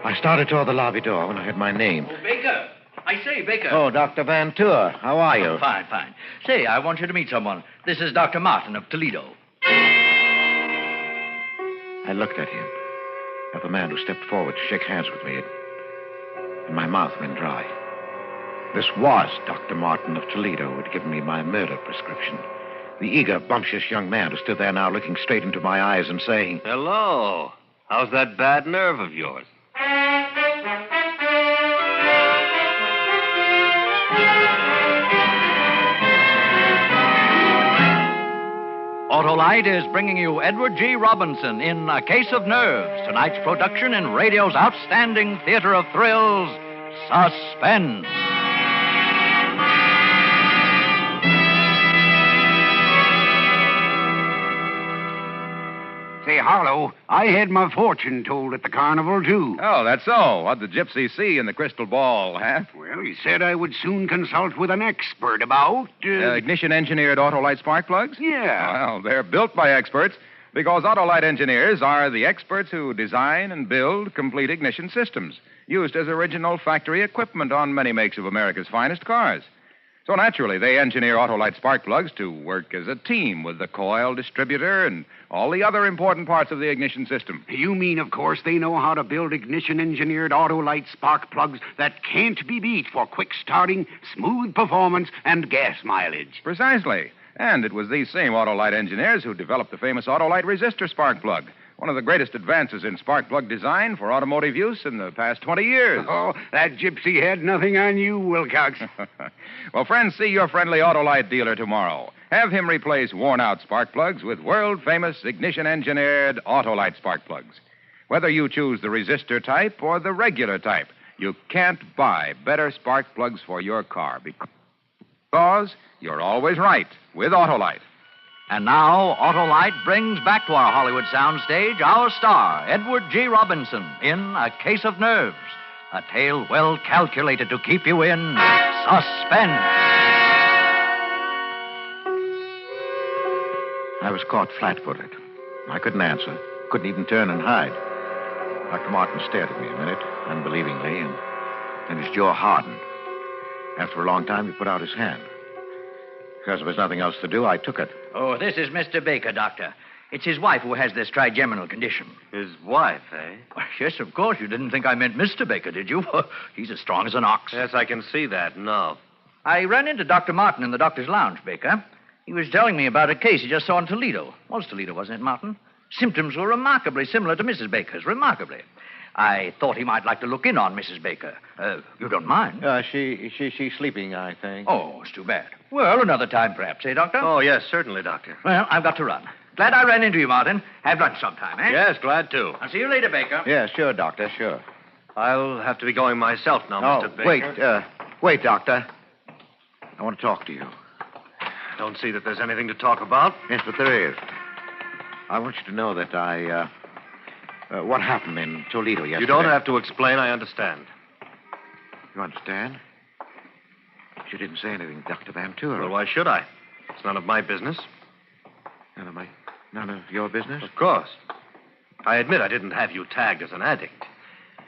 I started toward the lobby door when I heard my name. Oh, Baker. I say, Baker. Oh, Dr. Van Tour. How are you? Oh, fine. Say, I want you to meet someone. This is Dr. Martin of Toledo. I looked at him, at the man who stepped forward to shake hands with me. and my mouth went dry. This was Dr. Martin of Toledo who had given me my murder prescription. The eager, bumptious young man who stood there now looking straight into my eyes and saying, Hello. How's that bad nerve of yours? Autolite is bringing you Edward G. Robinson in A Case of Nerves, tonight's production in radio's outstanding theater of thrills, Suspense. Say, Harlow, I had my fortune told at the carnival, too. Oh, that's so. What'd the gypsy see in the crystal ball, huh? Well, he said I would soon consult with an expert about... Ignition-engineered Autolite spark plugs? Yeah. Well, they're built by experts because Autolite engineers are the experts who design and build complete ignition systems used as original factory equipment on many makes of America's finest cars. So naturally, they engineer Autolite spark plugs to work as a team with the coil, distributor, and all the other important parts of the ignition system. You mean, of course, they know how to build ignition-engineered Autolite spark plugs that can't be beat for quick starting, smooth performance, and gas mileage. Precisely. And it was these same Autolite engineers who developed the famous Autolite resistor spark plug, one of the greatest advances in spark plug design for automotive use in the past 20 years. Oh, that gypsy had nothing on you, Wilcox. Well, friends, see your friendly Autolite dealer tomorrow. Have him replace worn-out spark plugs with world-famous ignition-engineered Autolite spark plugs. Whether you choose the resistor type or the regular type, you can't buy better spark plugs for your car because you're always right with Autolite. And now, Autolite brings back to our Hollywood soundstage our star, Edward G. Robinson, in A Case of Nerves, a tale well calculated to keep you in suspense. I was caught flat-footed. I couldn't answer, couldn't even turn and hide. Dr. Martin stared at me a minute, unbelievingly, and then his jaw hardened. After a long time, he put out his hand. Because there was nothing else to do, I took it. Oh, this is Mr. Baker, Doctor. It's his wife who has this trigeminal condition. His wife, eh? Well, yes, of course. You didn't think I meant Mr. Baker, did you? He's as strong as an ox. Yes, I can see that. No. I ran into Dr. Martin in the doctor's lounge, Baker. He was telling me about a case he just saw in Toledo. Was Toledo, wasn't it, Martin? Symptoms were remarkably similar to Mrs. Baker's. Remarkably. I thought he might like to look in on Mrs. Baker. You don't mind? She's sleeping, I think. Oh, it's too bad. Well, another time, perhaps, eh, Doctor? Oh, yes, certainly, Doctor. Well, I've got to run. Glad I ran into you, Martin. Have lunch sometime, eh? Yes, glad to. I'll see you later, Baker. Yeah, sure, Doctor, sure. I'll have to be going myself now, Mr. Baker. Wait, Doctor. I want to talk to you. Don't see that there's anything to talk about. Yes, but there is. I want you to know that what happened in Toledo yesterday. You don't have to explain. I understand. You understand? You didn't say anything, Dr. Van Tour. Well, why should I? It's none of my business. None of your business? Of course. I admit I didn't have you tagged as an addict.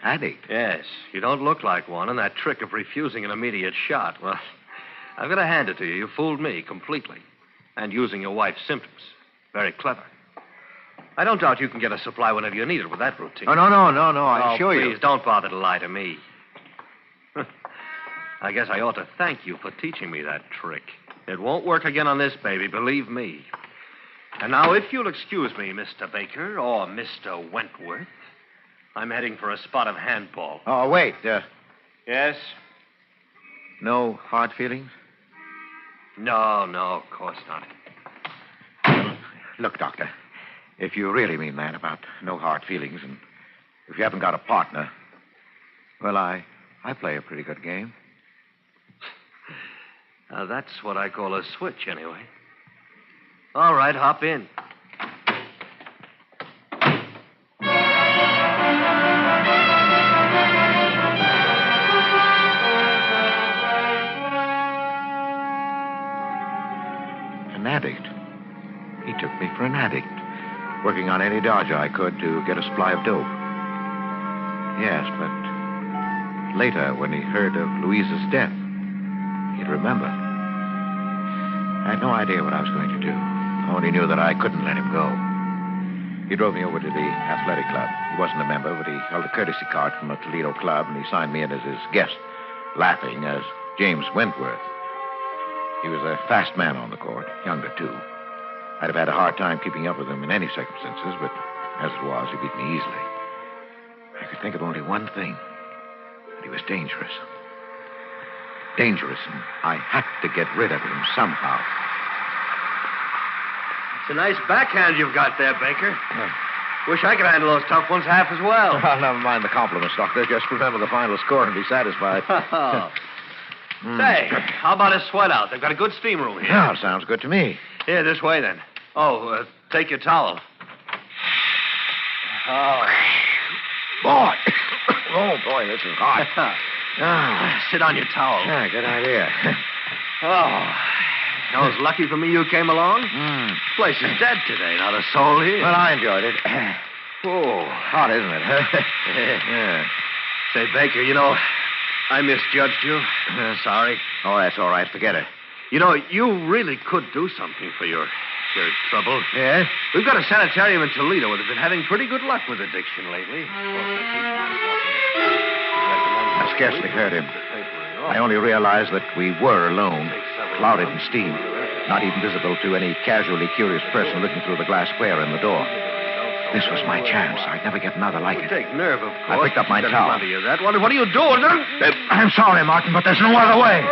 Addict? Yes. You don't look like one, and that trick of refusing an immediate shot, well, I've got to hand it to you. You fooled me completely. And using your wife's symptoms. Very clever. I don't doubt you can get a supply whenever you need it with that routine. Oh, no. I assure you. Please, don't bother to lie to me. I guess I ought to thank you for teaching me that trick. It won't work again on this baby, believe me. And now, if you'll excuse me, Mr. Baker, or Mr. Wentworth, I'm heading for a spot of handball. Oh, wait. Yes? No hard feelings? No, of course not. Look, Doctor, if you really mean that about no hard feelings, and if you haven't got a partner, well, I play a pretty good game. Now, that's what I call a switch, anyway. All right, hop in. An addict. He took me for an addict, working on any dodge I could to get a supply of dope. Yes, but later, when he heard of Louise's death, he'd remember. I had no idea what I was going to do. I only knew that I couldn't let him go. He drove me over to the athletic club. He wasn't a member, but he held a courtesy card from a Toledo club, and he signed me in as his guest, laughing as James Wentworth. He was a fast man on the court, younger, too. I'd have had a hard time keeping up with him in any circumstances, but as it was, he beat me easily. I could think of only one thing, that he was dangerous. Dangerous, and I had to get rid of him somehow. It's a nice backhand you've got there, Baker. Wish I could handle those tough ones half as well. Well, never mind the compliments, Doctor. Just remember the final score and be satisfied. Say, how about a sweat out? They've got a good steam room here. Yeah, sounds good to me. Here, this way, then. Oh, take your towel. Oh. Boy. Oh, boy, this is hot. Sit on your towel. Yeah, good idea. That was lucky for me you came along. This place is dead today, not a soul here. Well, I enjoyed it. Oh, hot, isn't it? Yeah. Say, Baker, I misjudged you. Sorry. Oh, that's all right. Forget it. You really could do something for your trouble. Yes? We've got a sanitarium in Toledo that have been having pretty good luck with addiction lately. I scarcely heard him. I only realized that we were alone, clouded in steam, not even visible to any casually curious person looking through the glass square in the door. This was my chance. I'd never get another like it. Take nerve, of course. I picked up my towel. What are you doing? I'm sorry, Martin, but there's no other way.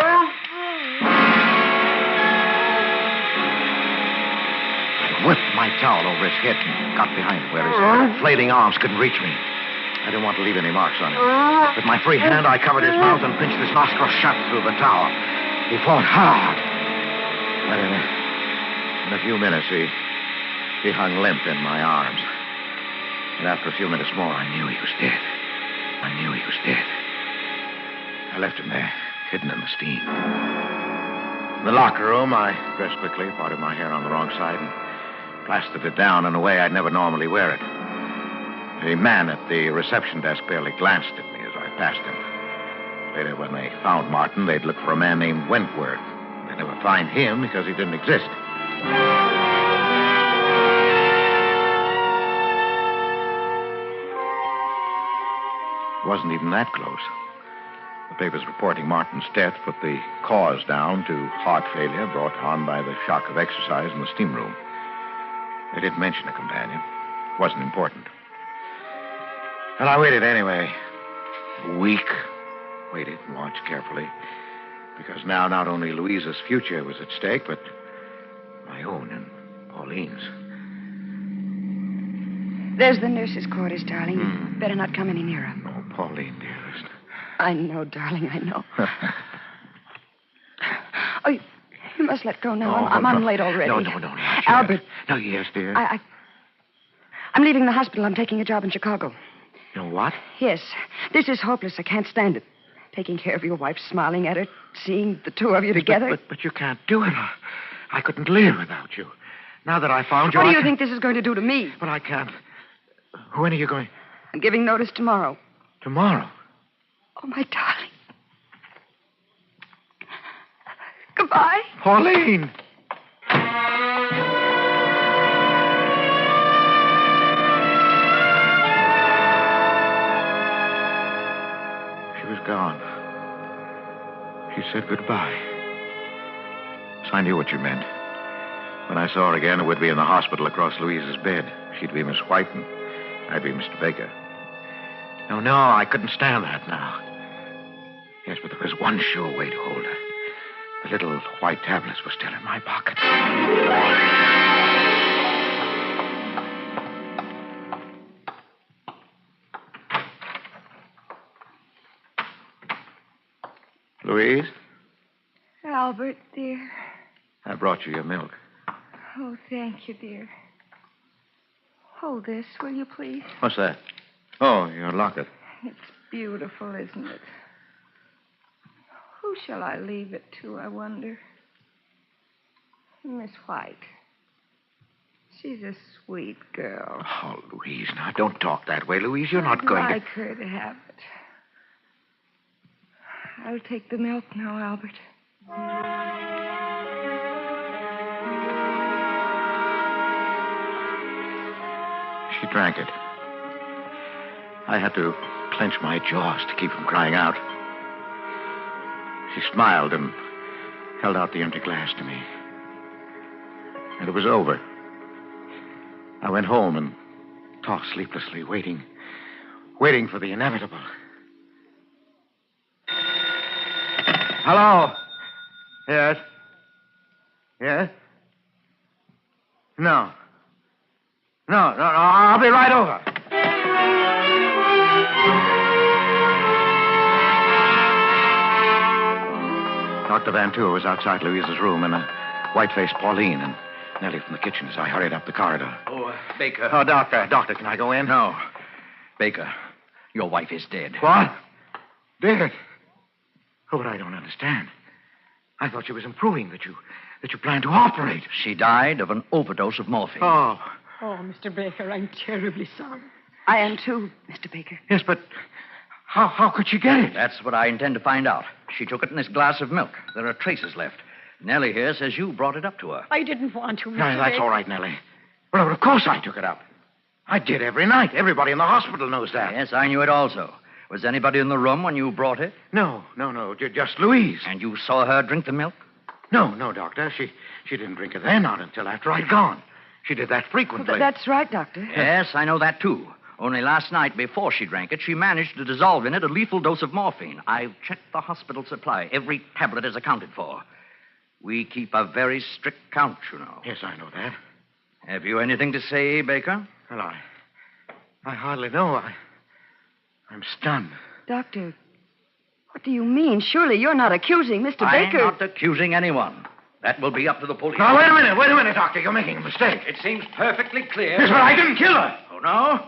I whipped my towel over his head and got behind him where his flailing arms couldn't reach me. I didn't want to leave any marks on him. With my free hand, I covered his mouth and pinched his nostrils shut through the towel. He fought hard. But in a few minutes, he hung limp in my arms. And after a few minutes more, I knew he was dead. I left him there, hidden in the steam. In the locker room, I dressed quickly, parted my hair on the wrong side, and plastered it down in a way I'd never normally wear it. The man at the reception desk barely glanced at me as I passed him. Later, when they found Martin, they'd look for a man named Wentworth. They'd never find him because he didn't exist. It wasn't even that close. The papers reporting Martin's death put the cause down to heart failure brought on by the shock of exercise in the steam room. They didn't mention a companion. It wasn't important. And I waited anyway. A week. Waited and watched carefully. Because now not only Louisa's future was at stake, but my own and Pauline's. There's the nurse's quarters, darling. You better not come any nearer. Oh, Pauline, dearest. I know, darling, I know. Oh, you must let go now. I'm late already. No, not yet. Albert. No, yes, dear. I'm leaving the hospital. I'm taking a job in Chicago. You know what? Yes. This is hopeless. I can't stand it. Taking care of your wife, smiling at her, seeing the two of you together. But you can't do it. I couldn't live without you. Now that I found you, What do you think this is going to do to me? But I can't. When are you going? I'm giving notice tomorrow. Tomorrow? Oh, my darling. Goodbye. Pauline! She was gone. She said goodbye. So I knew what you meant. When I saw her again, it would be in the hospital across Louise's bed. She'd be Miss White, and I'd be Mr. Baker. No, I couldn't stand that now. Yes, but there was one sure way to hold her. The little white tablets were still in my pocket. Louise, Albert, dear. I brought you your milk. Oh, thank you, dear. Hold this, will you, please? What's that? Oh, your locket. It's beautiful, isn't it? Who shall I leave it to, I wonder? Miss White. She's a sweet girl. Oh, Louise, now don't talk that way, Louise. You're not going I'd to... like her to have it. I'll take the milk now, Albert. She drank it. I had to clench my jaws to keep from crying out. She smiled and held out the empty glass to me. And it was over. I went home and tossed sleeplessly, waiting for the inevitable. Hello? Yes? Yes? No. No, I'll be right over. Dr. Van Tour was outside Louise's room, and a white-faced Pauline and Nellie from the kitchen as I hurried up the corridor. Oh, Baker. Oh, Doctor. Doctor, can I go in? No. Baker, your wife is dead. What? Dead? Oh, but I don't understand. I thought she was improving, that you planned to operate. She died of an overdose of morphine. Oh. Oh, Mr. Baker, I'm terribly sorry. I am too, Mr. Baker. Yes, but how could she get it? That's what I intend to find out. She took it in this glass of milk. There are traces left. Nellie here says you brought it up to her. I didn't want to, Mr. No, that's Baker. all right, Nellie. Well, of course I took it up. I did every night. Everybody in the hospital knows that. Yes, I knew it also. Was anybody in the room when you brought it? No. Just Louise. And you saw her drink the milk? No, Doctor. She didn't drink it then, not until after I'd gone. She did that frequently. Well, that's right, Doctor. Yes, I know that, too. Only last night, before she drank it, she managed to dissolve in it a lethal dose of morphine. I've checked the hospital supply. Every tablet is accounted for. We keep a very strict count, you know. Yes, I know that. Have you anything to say, Baker? Well, I hardly know. I'm stunned. Doctor, what do you mean? Surely you're not accusing Mr. Baker. I'm not accusing anyone. That will be up to the police. Now, wait a minute, Doctor. You're making a mistake. It seems perfectly clear. Yes, but I didn't kill her. Oh, no?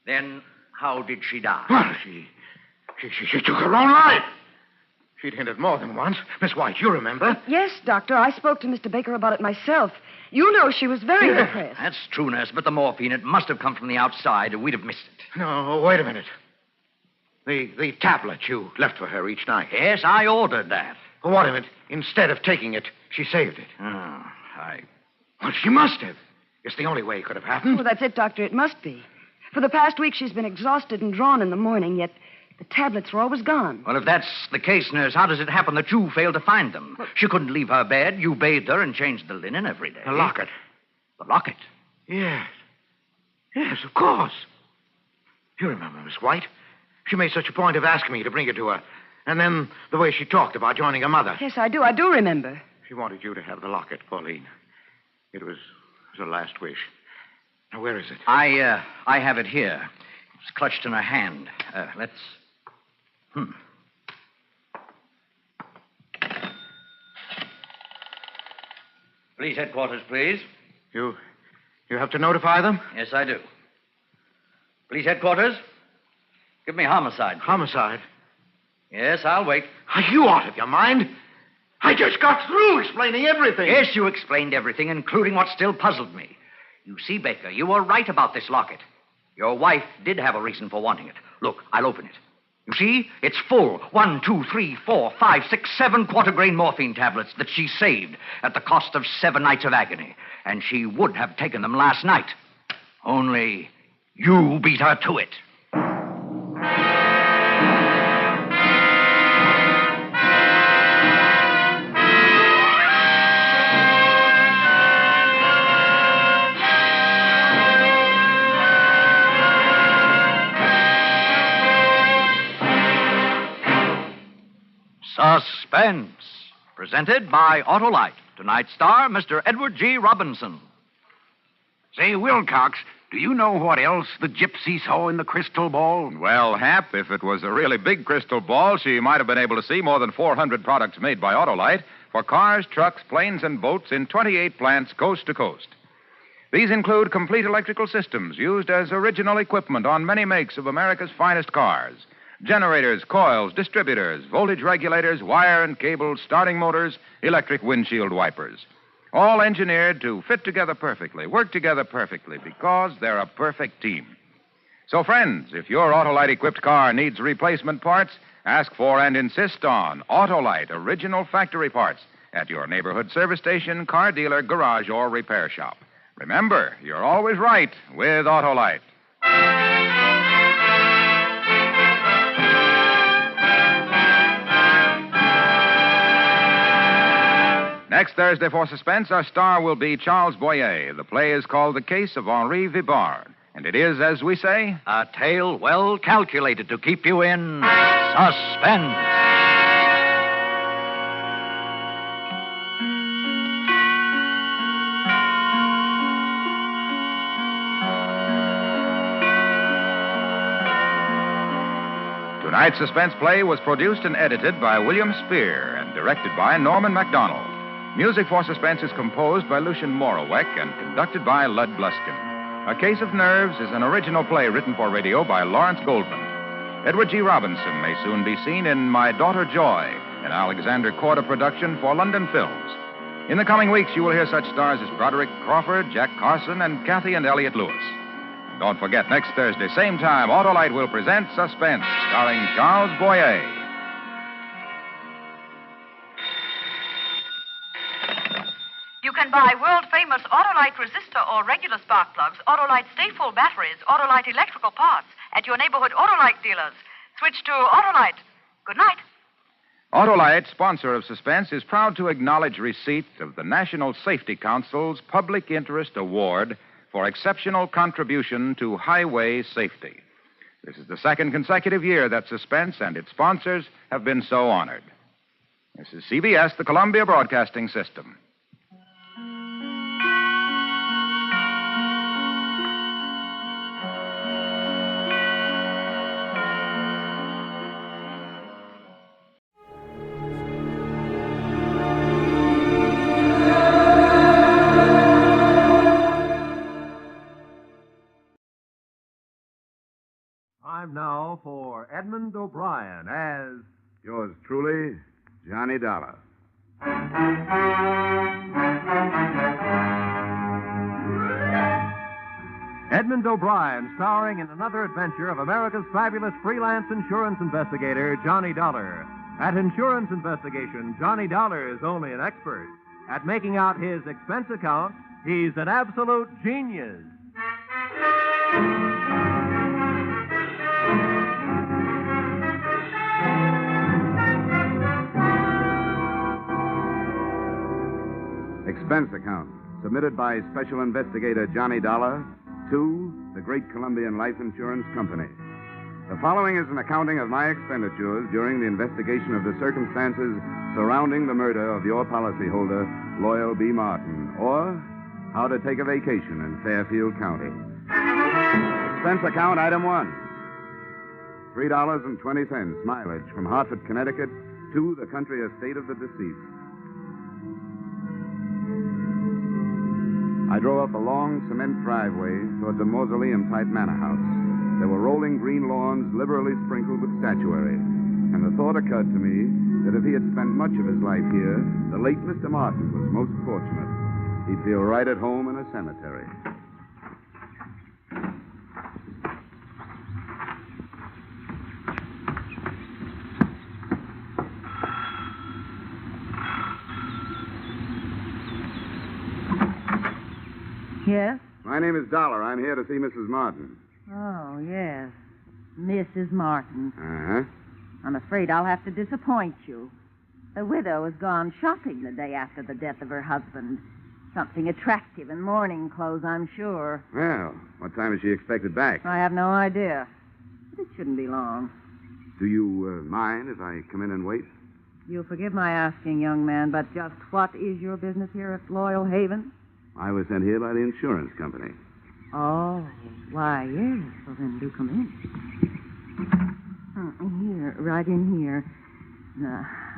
Then how did she die? Well, she took her own life. She'd hinted more than once. Miss White, you remember? Yes, Doctor. I spoke to Mr. Baker about it myself. You know she was very depressed. That's true, nurse, but the morphine, it must have come from the outside, or we'd have missed it. No, wait a minute. The tablet you left for her each night. Yes, I ordered that. Well, what if it, instead of taking it, she saved it? Well, she must have. It's the only way it could have happened. Well, that's it, Doctor. It must be. For the past week, she's been exhausted and drawn in the morning, yet the tablets were always gone. Well, if that's the case, nurse, how does it happen that you failed to find them? She couldn't leave her bed. You bathed her and changed the linen every day. The locket. The locket? Yes. Yes, of course. You remember, Miss White? She made such a point of asking me to bring it to her. And then the way she talked about joining her mother. Yes, I do. I do remember. She wanted you to have the locket, Pauline. It was her last wish. Now, where is it? I have it here. It's clutched in her hand. Let's... Police headquarters, please. You have to notify them? Yes, I do. Police headquarters? Give me homicide. Homicide? Yes, I'll wait. Are you out of your mind? I just got through explaining everything. Yes, you explained everything, including what still puzzled me. You see, Baker, you were right about this locket. Your wife did have a reason for wanting it. Look, I'll open it. You see? It's full. 1, 2, 3, 4, 5, 6, 7 quarter-grain morphine tablets that she saved at the cost of 7 nights of agony. And she would have taken them last night. Only you beat her to it. Suspense, presented by Autolite. Tonight's star, Mr. Edward G. Robinson. Say, Wilcox, do you know what else the gypsy saw in the crystal ball? Well, Hap, if it was a really big crystal ball, she might have been able to see more than 400 products made by Autolite for cars, trucks, planes, and boats in 28 plants coast to coast. These include complete electrical systems used as original equipment on many makes of America's finest cars. Generators, coils, distributors, voltage regulators, wire and cable, starting motors, electric windshield wipers. All engineered to fit together perfectly, work together perfectly, because they're a perfect team. So, friends, if your Autolite-equipped car needs replacement parts, ask for and insist on Autolite original factory parts at your neighborhood service station, car dealer, garage, or repair shop. Remember, you're always right with Autolite. Next Thursday for Suspense, our star will be Charles Boyer. The play is called The Case of Henri Vibard. And it is, as we say, a tale well calculated to keep you in suspense. Tonight's suspense play was produced and edited by William Spear and directed by Norman MacDonald. Music for Suspense is composed by Lucien Morawek and conducted by Lud Bluskin. A Case of Nerves is an original play written for radio by Lawrence Goldman. Edward G. Robinson may soon be seen in My Daughter Joy, an Alexander Korda production for London Films. In the coming weeks, you will hear such stars as Broderick Crawford, Jack Carson, and Kathy and Elliot Lewis. And don't forget, next Thursday, same time, Autolite will present Suspense, starring Charles Boyer. You can buy world-famous Autolite resistor or regular spark plugs, Autolite stay-full batteries, Autolite electrical parts at your neighborhood Autolite dealers. Switch to Autolite. Good night. Autolite, sponsor of Suspense, is proud to acknowledge receipt of the National Safety Council's Public Interest Award for exceptional contribution to highway safety. This is the second consecutive year that Suspense and its sponsors have been so honored. This is CBS, the Columbia Broadcasting System. Time now for Edmund O'Brien as... Yours truly, Johnny Dollar. Edmund O'Brien, starring in another adventure of America's fabulous freelance insurance investigator, Johnny Dollar. At insurance investigation, Johnny Dollar is only an expert. At making out his expense account, he's an absolute genius. Expense account, submitted by Special Investigator Johnny Dollar to the Great Columbian Life Insurance Company. The following is an accounting of my expenditures during the investigation of the circumstances surrounding the murder of your policyholder, Loyal B. Martin, or how to take a vacation in Fairfield County. Expense account, item 1. $3.20 mileage from Hartford, Connecticut to the country estate of the deceased. I drove up a long cement driveway towards a mausoleum-type manor house. There were rolling green lawns liberally sprinkled with statuary. And the thought occurred to me that if he had spent much of his life here, the late Mr. Martin was most fortunate. He'd feel right at home in a cemetery. Yes? My name is Dollar. I'm here to see Mrs. Martin. Oh, yes. Mrs. Martin. Uh-huh. I'm afraid I'll have to disappoint you. The widow has gone shopping the day after the death of her husband. Something attractive in mourning clothes, I'm sure. Well, what time is she expected back? I have no idea. But it shouldn't be long. Do you mind if I come in and wait? You'll forgive my asking, young man, but just what is your business here at Loyal Haven? I was sent here by the insurance company. Oh, why, yes. Well, then do come in. Here, right in here.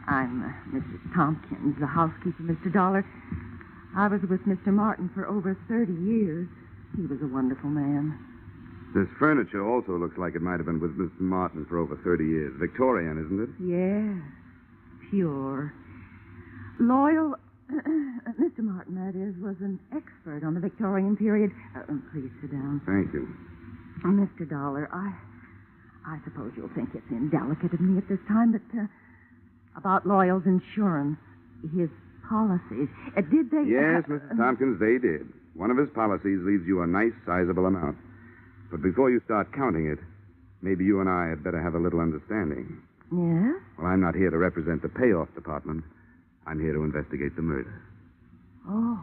I'm Mrs. Tompkins, the housekeeper, Mr. Dollar. I was with Mr. Martin for over 30 years. He was a wonderful man. This furniture also looks like it might have been with Mr. Martin for over 30 years. Victorian, isn't it? Yes, pure. Loyal... Mr. Martin, that is, was an expert on the Victorian period. Please sit down. Thank you. Mr. Dollar, I suppose you'll think it's indelicate of me at this time, but about Loyal's insurance, his policies, did they... Yes, Mrs. Tompkins, they did. One of his policies leaves you a nice, sizable amount. But before you start counting it, maybe you and I had better have a little understanding. Yeah? Well, I'm not here to represent the payoff department. I'm here to investigate the murder. Oh,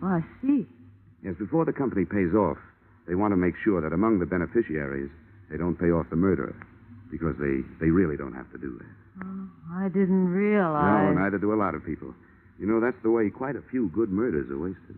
I see. Yes, before the company pays off, they want to make sure that among the beneficiaries, they don't pay off the murderer. Because they really don't have to do that. Oh, I didn't realize. No, neither do a lot of people. You know, that's the way quite a few good murders are wasted.